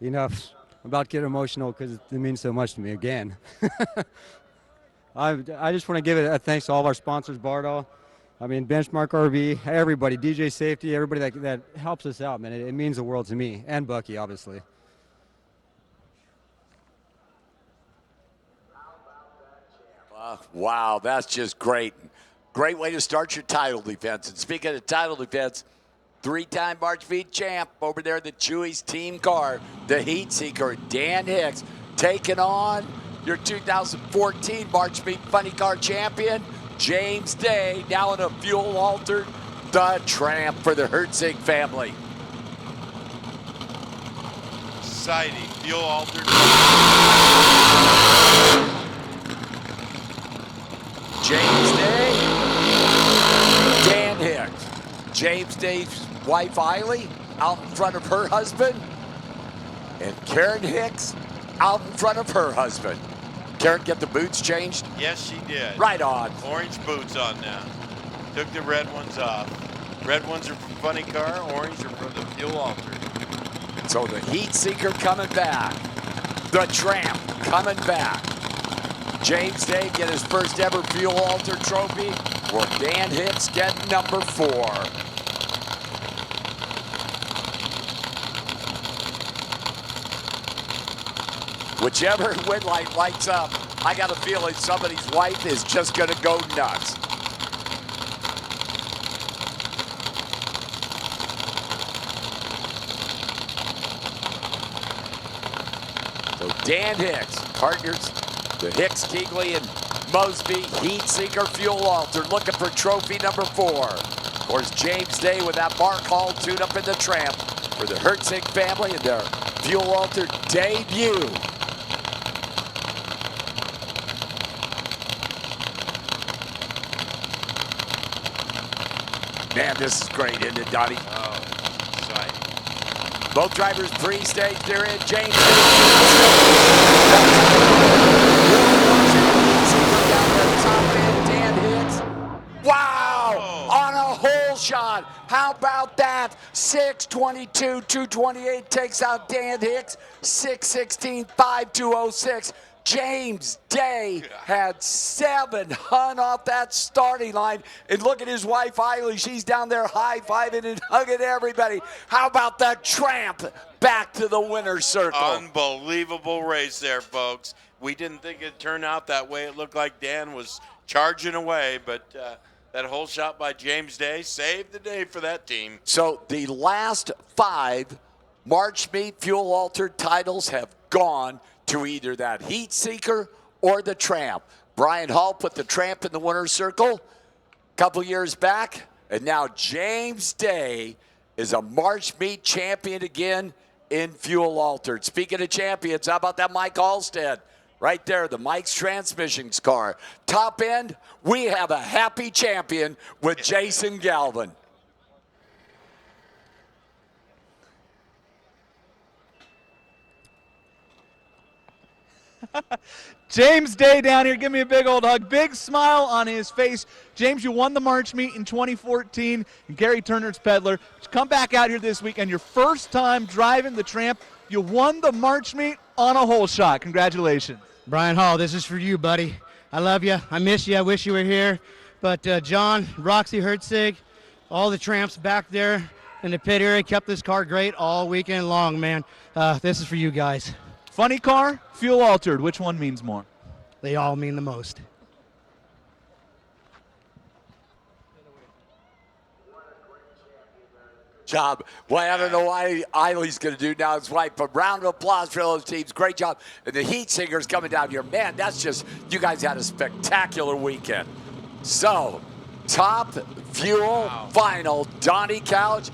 Speaker 17: enough. I'm about to get emotional because it means so much to me again. I just want to give a thanks to all of our sponsors, Bardall. I mean, Benchmark RV, everybody, DJ Safety, everybody that helps us out, man. It means the world to me, and Bucky, obviously.
Speaker 7: Wow, that's just great. Great way to start your title defense. And speaking of title defense, three-time March meet champ over there, the Chewy's team car, the heat seeker, Dan Hicks, taking on your 2014 March meet funny car champion, James Day, now in a fuel-altered the Tramp for the Herzig family.
Speaker 13: Exciting, fuel-altered.
Speaker 7: James Day, Dan Hicks. James Day's wife, Eily, out in front of her husband. And Karen Hicks out in front of her husband. Karen, get the boots changed?
Speaker 13: Yes, she did.
Speaker 7: Right on.
Speaker 13: Orange boots on now. Took the red ones off. Red ones are for funny car, orange are for the fuel altered.
Speaker 7: So the heat seeker coming back. The Tramp coming back. James Day get his first ever fuel altered trophy. Will Dan Hicks get number 4? Whichever wind light lights up, I got a feeling somebody's wife is just going to go nuts. So Dan Hicks, partners, the Hicks, Keegley, and Mosby Heat Seeker Fuel Alter looking for trophy number 4. Of course, James Day with that Mark Hall tune-up in the Tramp for the Hertzig family and their fuel-altered debut. Man, this is great, isn't it, Donnie?
Speaker 13: Oh, exciting.
Speaker 7: Both drivers pre-stage, they're in. James Dan Hicks. Wow! On a hole shot. How about that? 6:22, 2:28 takes out Dan Hicks. 6:16, 5:206. James Day had 7 hun off that starting line. And look at his wife, Eiley. She's down there high-fiving and hugging everybody. How about that Tramp back to the winner's circle?
Speaker 13: Unbelievable race there, folks. We didn't think it'd turn out that way. It looked like Dan was charging away, but that whole shot by James Day saved the day for that team.
Speaker 7: So the last 5 March Meet fuel-altered titles have gone to either that Heat Seeker or the Tramp. Brian Hall put the Tramp in the winner's circle a couple years back, and now James Day is a March Meet champion again in fuel-altered. Speaking of champions, how about that Mike Alstead? Right there, the Mike's Transmissions car. Top end, we have a happy champion with Jason Galvin.
Speaker 3: James Day down here, give me a big old hug. Big smile on his face. James, you won the March Meet in 2014, and Gary Turner's Peddler. Come back out here this weekend, your first time driving the Tramp. You won the March Meet on a hole shot. Congratulations.
Speaker 19: Brian Hall, this is for you, buddy. I love you. I miss you. I wish you were here. But John, Roxy Hertzig, all the Tramps back there in the pit area kept this car great all weekend long, man. This is for you guys.
Speaker 3: Funny car, fuel altered. Which one means more?
Speaker 19: They all mean the most.
Speaker 7: Job. Well, I don't know why Eiley's going to do now his wife, but round of applause for those teams. Great job. And the Heat Singers coming down here. Man, that's just, you guys had a spectacular weekend. So, top fuel final, Donnie Couch.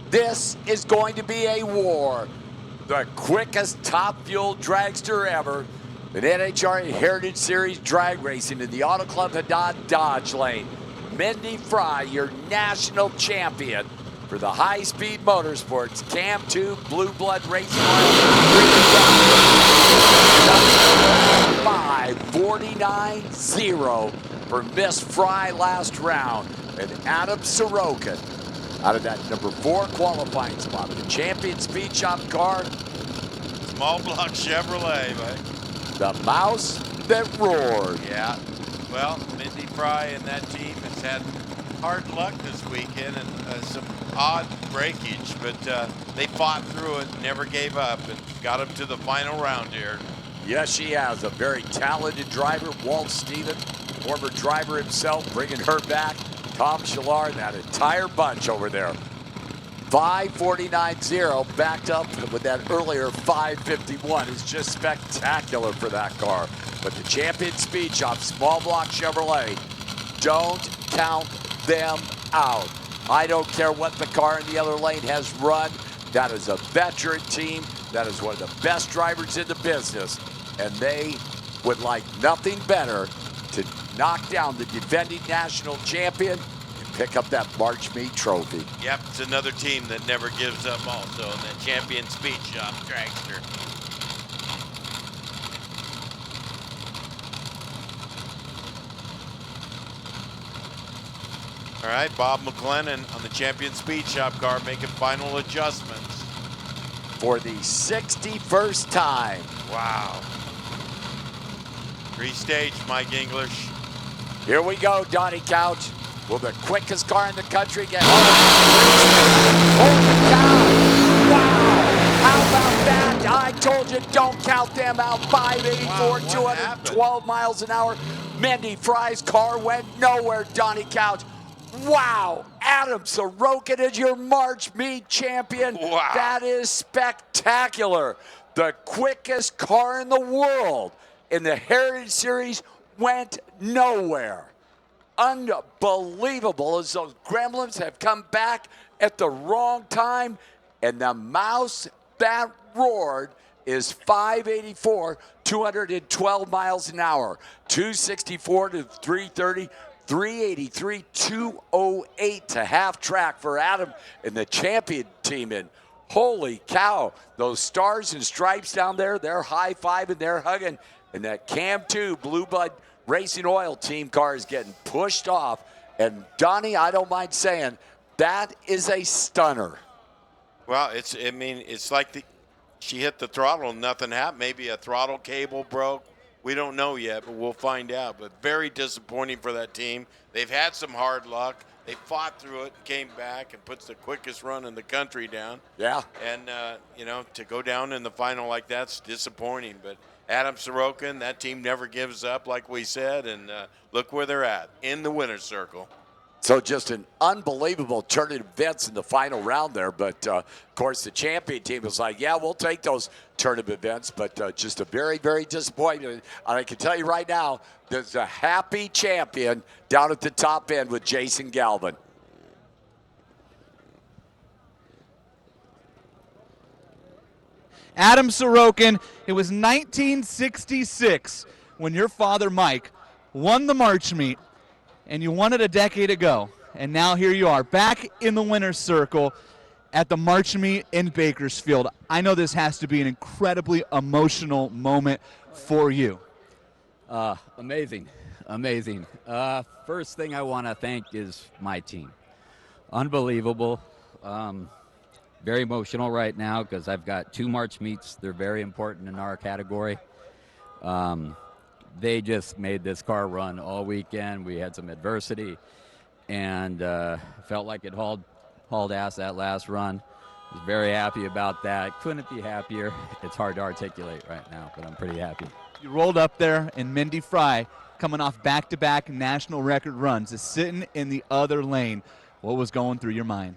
Speaker 7: This is going to be a war. The quickest top fuel dragster ever. An NHRA Heritage Series drag racing in the Auto Club Haddad Dodge Lane. Mindy Fry, your national champion for the high-speed motorsports. Cam 2 Blue Blood Racing. 5:49.0 for Miss Fry last round. And Adam Sorokin out of that number 4 qualifying spot. The champion speed shop car.
Speaker 13: Small block Chevrolet, mate.
Speaker 7: The mouse that roared.
Speaker 13: Yeah. Well, Mindy Fry and that team has had hard luck this weekend and some odd breakage, but they fought through it, never gave up, and got them to the final round here.
Speaker 7: Yes, she has. A very talented driver, Walt Stevens, former driver himself, bringing her back. Tom Shillard, that entire bunch over there. 5:49.0 backed up with that earlier 5:51 is just spectacular for that car. But the champion speed shop, small block Chevrolet, don't count them out. I don't care what the car in the other lane has run. That is a veteran team. That is one of the best drivers in the business. And they would like nothing better to knock down the defending national champion and pick up that March Meet trophy.
Speaker 13: Yep, it's another team that never gives up also, and that champion speed shop dragster. All right, Bob McLennan on the champion speed shop car making final adjustments.
Speaker 7: For the 61st time.
Speaker 13: Wow. Restage, Mike English.
Speaker 7: Here we go, Donnie Couch. Will the quickest car in the country get Holy cow! Wow! How about that? I told you, don't count them out. 584, 212 miles an hour. Mindy Fry's car went nowhere, Donnie Couch. Wow! Adam Sorokin is your March Meet champion.
Speaker 13: Wow.
Speaker 7: That is spectacular. The quickest car in the world in the Heritage Series went nowhere. unbelievable as those gremlins have come back at the wrong time, and the mouse that roared is 584, 212 miles an hour, 264 to 330, 383, 208 to half track for Adam and the champion team. And holy cow, those stars and stripes down there, they're high-fiving, they're hugging, and that Cam 2 Blue Blood Racing Oil team car is getting pushed off. And Donnie, I don't mind saying, that is a stunner.
Speaker 13: Well, it's like she hit the throttle and nothing happened. Maybe a throttle cable broke. We don't know yet, but we'll find out. But very disappointing for that team. They've had some hard luck. They fought through it and came back and puts the quickest run in the country down.
Speaker 7: Yeah.
Speaker 13: And, to go down in the final like that's disappointing. But Adam Sorokin, that team never gives up, like we said. And look where they're at, in the winner's circle.
Speaker 7: So just an unbelievable turn of events in the final round there. But, of course, the champion team was like, yeah, we'll take those turn of events. But just a very, very disappointing. And I can tell you right now, there's a happy champion down at the top end with Jason Galvin.
Speaker 3: Adam Sorokin, it was 1966 when your father, Mike, won the March meet, and you won it a decade ago. And now here you are, back in the winner's circle at the March meet in Bakersfield. I know this has to be an incredibly emotional moment for you.
Speaker 20: Amazing. First thing I want to thank is my team. Unbelievable. Very emotional right now because I've got 2 March meets. They're very important in our category. They just made this car run all weekend. We had some adversity and felt like it hauled ass that last run. Was very happy about that. Couldn't be happier. It's hard to articulate right now, but I'm pretty happy.
Speaker 3: You rolled up there, and Mindy Fry, coming off back-to-back national record runs, is sitting in the other lane. What was going through your mind?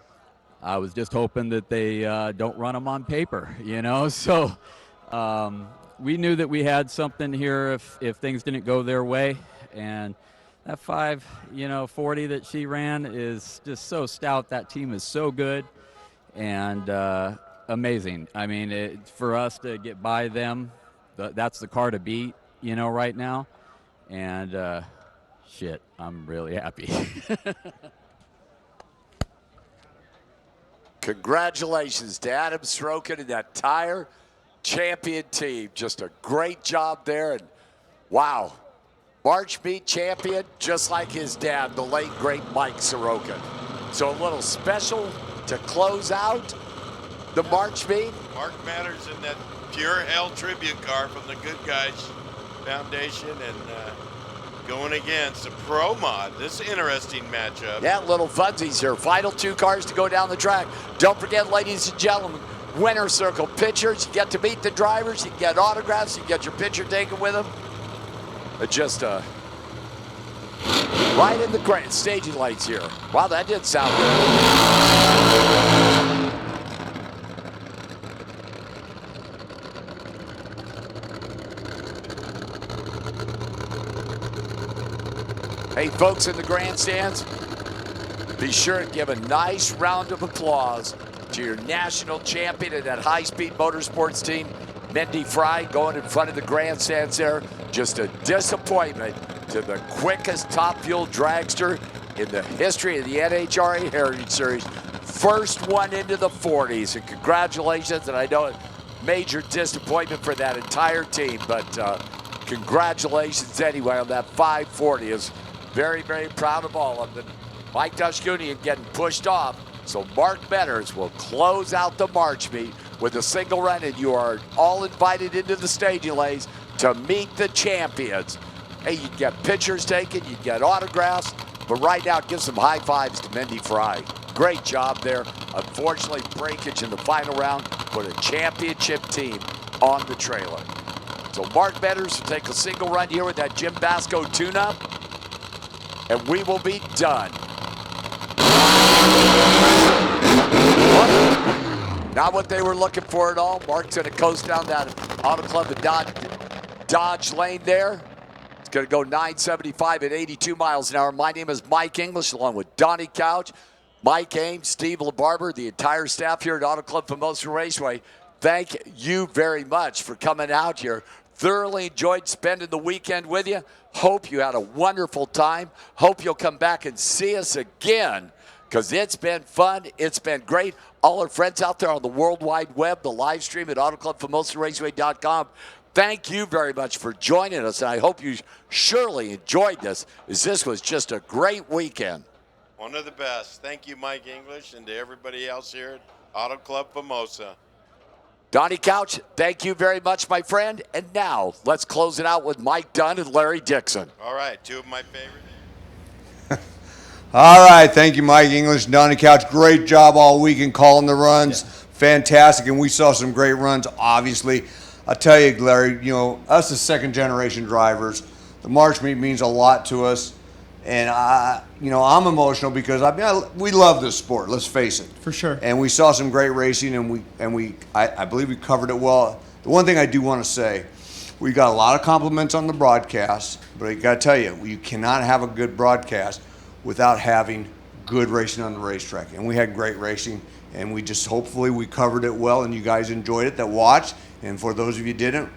Speaker 20: I was just hoping that they don't run them on paper, So we knew that we had something here if things didn't go their way. And that 540 that she ran is just so stout. That team is so good and amazing. I mean, for us to get by them, that's the car to beat, right now. And I'm really happy.
Speaker 7: Congratulations to Adam Sorokin and that tire champion team. Just a great job there. And wow, March meet champion, just like his dad, the late, great Mike Sorokin. So a little special to close out the March meet.
Speaker 13: Mark Matters in that pure hell tribute car from the Good Guys Foundation and going against a Pro Mod. This is an interesting matchup.
Speaker 7: Yeah, little funsies here. Final 2 cars to go down the track. Don't forget, ladies and gentlemen, winner circle pictures. You get to meet the drivers. You get autographs. You get your picture taken with them. Just right in the grand staging lights here. Wow, that did sound good. Hey, folks in the grandstands, be sure to give a nice round of applause to your national champion in that high-speed motorsports team, Mindy Fry, going in front of the grandstands there. Just a disappointment to the quickest top fuel dragster in the history of the NHRA Heritage Series. First one into the 40s, and congratulations. And I know a major disappointment for that entire team, but congratulations anyway on that 540. Is very, very proud of all of them. Mike Dushkunian getting pushed off. So Mark Betters will close out the March meet with a single run, and you are all invited into the staging lanes to meet the champions. Hey, you get pictures taken, you get autographs, but right now give some high fives to Mindy Fry. Great job there. Unfortunately, breakage in the final round put a championship team on the trailer. So Mark Betters will take a single run here with that Jim Basco tune-up, and we will be done. Not what they were looking for at all. Mark's going to coast down that Auto Club and Dodge lane there. It's going to go 975 at 82 miles an hour. My name is Mike English, along with Donnie Couch, Mike Ames, Steve LaBarber, the entire staff here at Auto Club Famoso Raceway. Thank you very much for coming out here. Thoroughly enjoyed spending the weekend with you. Hope you had a wonderful time. Hope you'll come back and see us again, because it's been fun. It's been great. All our friends out there on the World Wide Web, the live stream at AutoClubFamosoRaceway.com. Thank you very much for joining us, and I hope you surely enjoyed this, as this was just a great weekend.
Speaker 13: One of the best. Thank you, Mike English, and to everybody else here at Auto Club Famosa.
Speaker 7: Donnie Couch, thank you very much, my friend. And now, let's close it out with Mike Dunn and Larry Dixon.
Speaker 13: All right, two of my favorite.
Speaker 1: All right, thank you, Mike English, Donnie Couch. Great job all weekend calling the runs. Fantastic, and we saw some great runs, obviously. I tell you, Larry, you know, us as second-generation drivers, the March meet means a lot to us. And I'm emotional because we love this sport. Let's face it.
Speaker 2: For sure.
Speaker 1: And we saw some great racing, and I believe we covered it well. The one thing I do want to say, we got a lot of compliments on the broadcast, but I got to tell you, you cannot have a good broadcast without having good racing on the racetrack. And we had great racing, and hopefully we covered it well, and you guys enjoyed it that watched. And for those of you who didn't,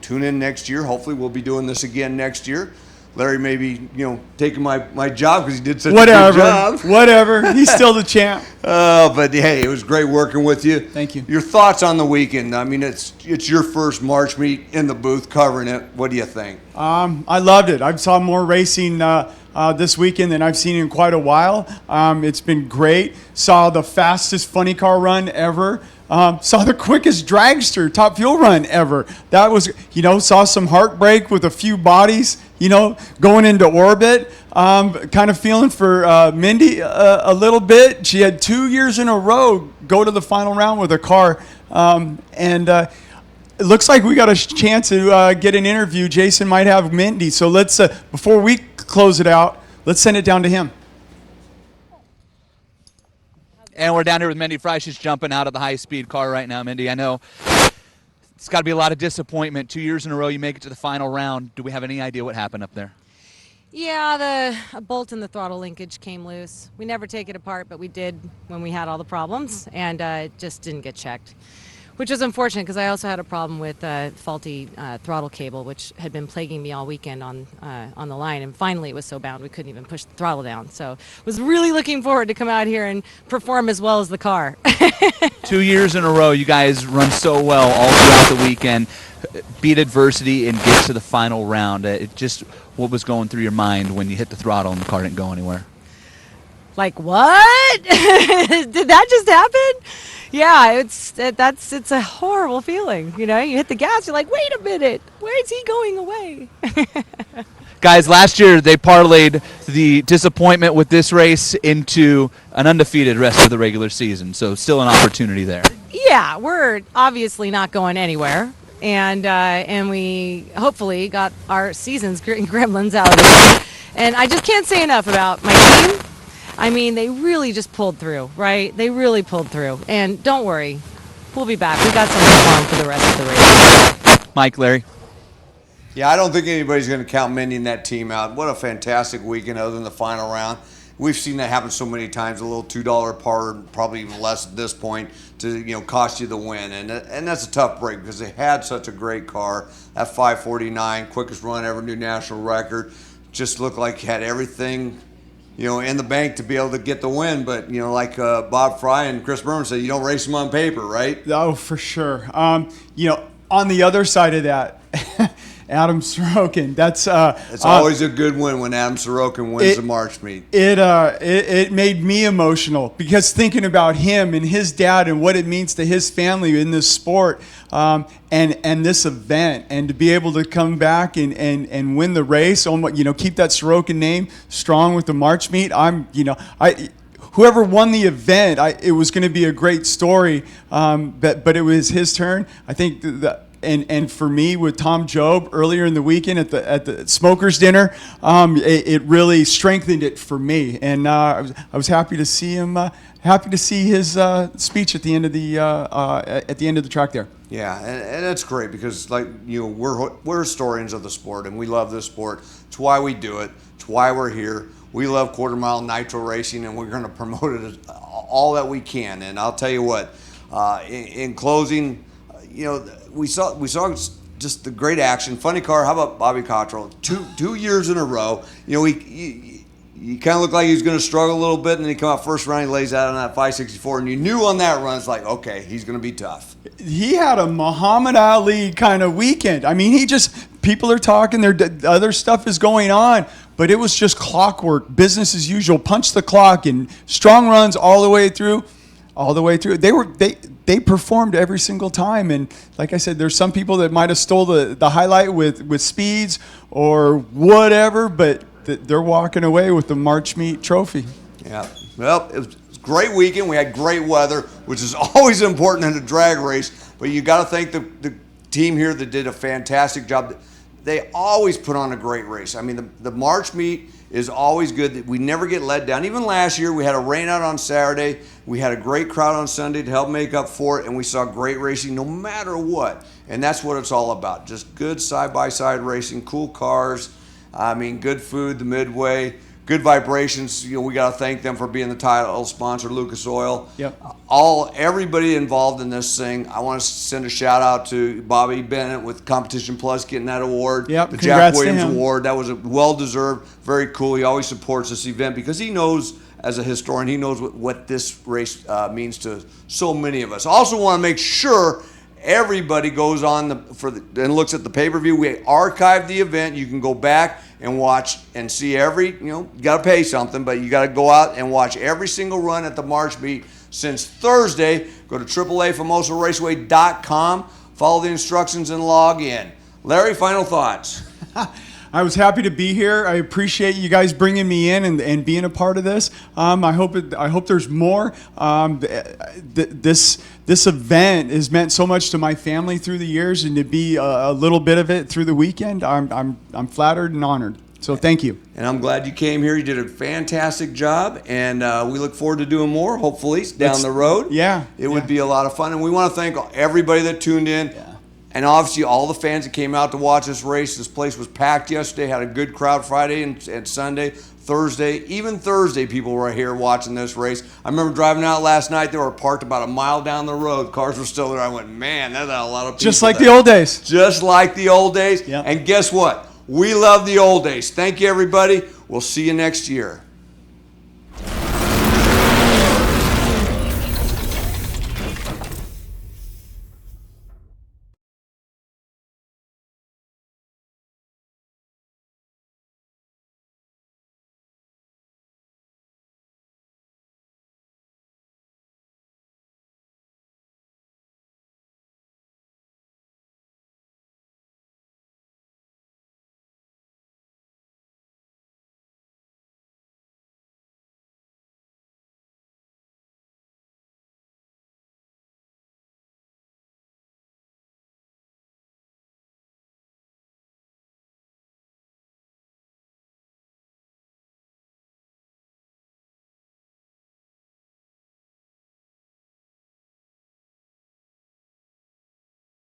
Speaker 1: tune in next year. Hopefully we'll be doing this again next year. Larry may be, taking my job because he did such a good job.
Speaker 2: Whatever. He's still the champ.
Speaker 1: But hey, it was great working with you.
Speaker 2: Thank you.
Speaker 1: Your thoughts on the weekend? I mean, it's your first March meet in the booth covering it. What do you think?
Speaker 2: I loved it. I saw more racing this weekend than I've seen in quite a while. It's been great. Saw the fastest funny car run ever. Saw the quickest dragster top fuel run ever. That was, saw some heartbreak with a few bodies, going into orbit. Kind of feeling for Mindy a little bit. She had 2 years in a row go to the final round with a car. It looks like we got a chance to get an interview. Jason might have Mindy. So let's, before we close it out, let's send it down to him.
Speaker 3: And we're down here with Mindy Fry. She's jumping out of the high-speed car right now. Mindy, I know it's got to be a lot of disappointment. 2 years in a row, you make it to the final round. Do we have any idea what happened up there?
Speaker 21: Yeah, a bolt in the throttle linkage came loose. We never take it apart, but we did when we had all the problems, and it just didn't get checked, which was unfortunate because I also had a problem with faulty throttle cable, which had been plaguing me all weekend on the line. And finally, it was so bound we couldn't even push the throttle down. So was really looking forward to come out here and perform as well as the car.
Speaker 3: 2 years in a row, you guys run so well all throughout the weekend, beat adversity and get to the final round. What was going through your mind when you hit the throttle and the car didn't go anywhere?
Speaker 21: Like, what? Did that just happen? Yeah, it's a horrible feeling. You hit the gas, you're like, wait a minute, where is he going away?
Speaker 3: Guys, last year they parlayed the disappointment with this race into an undefeated rest of the regular season, so still an opportunity there.
Speaker 21: Yeah, we're obviously not going anywhere, and we hopefully got our season's gremlins out of the way. And I just can't say enough about my team. I mean, they really just pulled through, right? They really pulled through. And don't worry, we'll be back. We got something fun for the rest of the race.
Speaker 3: Mike, Larry?
Speaker 1: Yeah, I don't think anybody's going to count Mindy and that team out. What a fantastic weekend other than the final round. We've seen that happen so many times, a little $2 part, probably even less at this point, to cost you the win. And that's a tough break because they had such a great car. That 549, quickest run ever, new national record. Just looked like he had everything in the bank to be able to get the win. But, like Bob Fry and Chris Berman said, you don't race them on paper, right?
Speaker 2: Oh, for sure. On the other side of that, Adam Sorokin, that's...
Speaker 1: it's always a good win when Adam Sorokin wins the March meet.
Speaker 2: It made me emotional because thinking about him and his dad and what it means to his family in this sport and this event, and to be able to come back and win the race, keep that Sorokin name strong with the March meet. Whoever won the event, it was going to be a great story, but it was his turn. I think and for me with Tom Job earlier in the weekend at the smokers dinner, it really strengthened it for me, and I was happy to see him. Happy to see his speech at the end of the track there.
Speaker 1: Yeah, and that's great because, like, we're historians of the sport, and we love this sport. It's why we do it. It's why we're here. We love quarter mile nitro racing, and we're going to promote it all that we can. And I'll tell you what, in closing, we saw just the great action. Funny car. How about Bobby Cottrell? Two years in a row. He kind of looked like he was going to struggle a little bit, and then he come out first round, he lays out on that 564, and you knew on that run, it's like, okay, he's going to be tough.
Speaker 2: He had a Muhammad Ali kind of weekend. I mean, people are talking, other stuff is going on, but it was just clockwork, business as usual, punch the clock, and strong runs all the way through. They performed every single time, and like I said, there's some people that might have stole the highlight with speeds or whatever, but they're walking away with the March Meet trophy.
Speaker 1: Yeah. Well, it was a great weekend. We had great weather, which is always important in a drag race. But you got to thank the team here that did a fantastic job. They always put on a great race. I mean, the March Meet is always good. We never get let down. Even last year, we had a rain out on Saturday. We had a great crowd on Sunday to help make up for it, and we saw great racing no matter what. And that's what it's all about. Just good side-by-side racing, cool cars. I mean, good food, the Midway, good vibrations. We got to thank them for being the title sponsor, Lucas Oil.
Speaker 2: Yep.
Speaker 1: Everybody involved in this thing. I want to send a shout out to Bobby Bennett with Competition Plus getting that award.
Speaker 2: Yep.
Speaker 1: The
Speaker 2: Congrats
Speaker 1: Jack Williams
Speaker 2: to him.
Speaker 1: Award. That was well deserved. Very cool. He always supports this event because he knows, as a historian, he knows what this race means to so many of us. I also want to make sure everybody goes on and looks at the pay-per-view. We archived the event. You can go back and watch and see you got to pay something, but you got to go out and watch every single run at the March Meet since Thursday. Go to AAAFamosoRaceway.com, follow the instructions, and log in. Larry, final thoughts.
Speaker 2: I was happy to be here. I appreciate you guys bringing me in and being a part of this. I hope there's more. This event has meant so much to my family through the years, and to be a little bit of it through the weekend, I'm flattered and honored. So thank you.
Speaker 1: And I'm glad you came here. You did a fantastic job, and we look forward to doing more, hopefully, down the road.
Speaker 2: Yeah.
Speaker 1: It would be a lot of fun, and we want to thank everybody that tuned in. Yeah. And obviously, all the fans that came out to watch this race. This place was packed yesterday, had a good crowd Friday and Sunday, Thursday. Even Thursday, people were here watching this race. I remember driving out last night. They were parked about a mile down the road. Cars were still there. I went, man, that's a lot of people.
Speaker 2: Just like the old days.
Speaker 1: Just like the old days.
Speaker 2: Yep.
Speaker 1: And guess what? We love the old days. Thank you, everybody. We'll see you next year.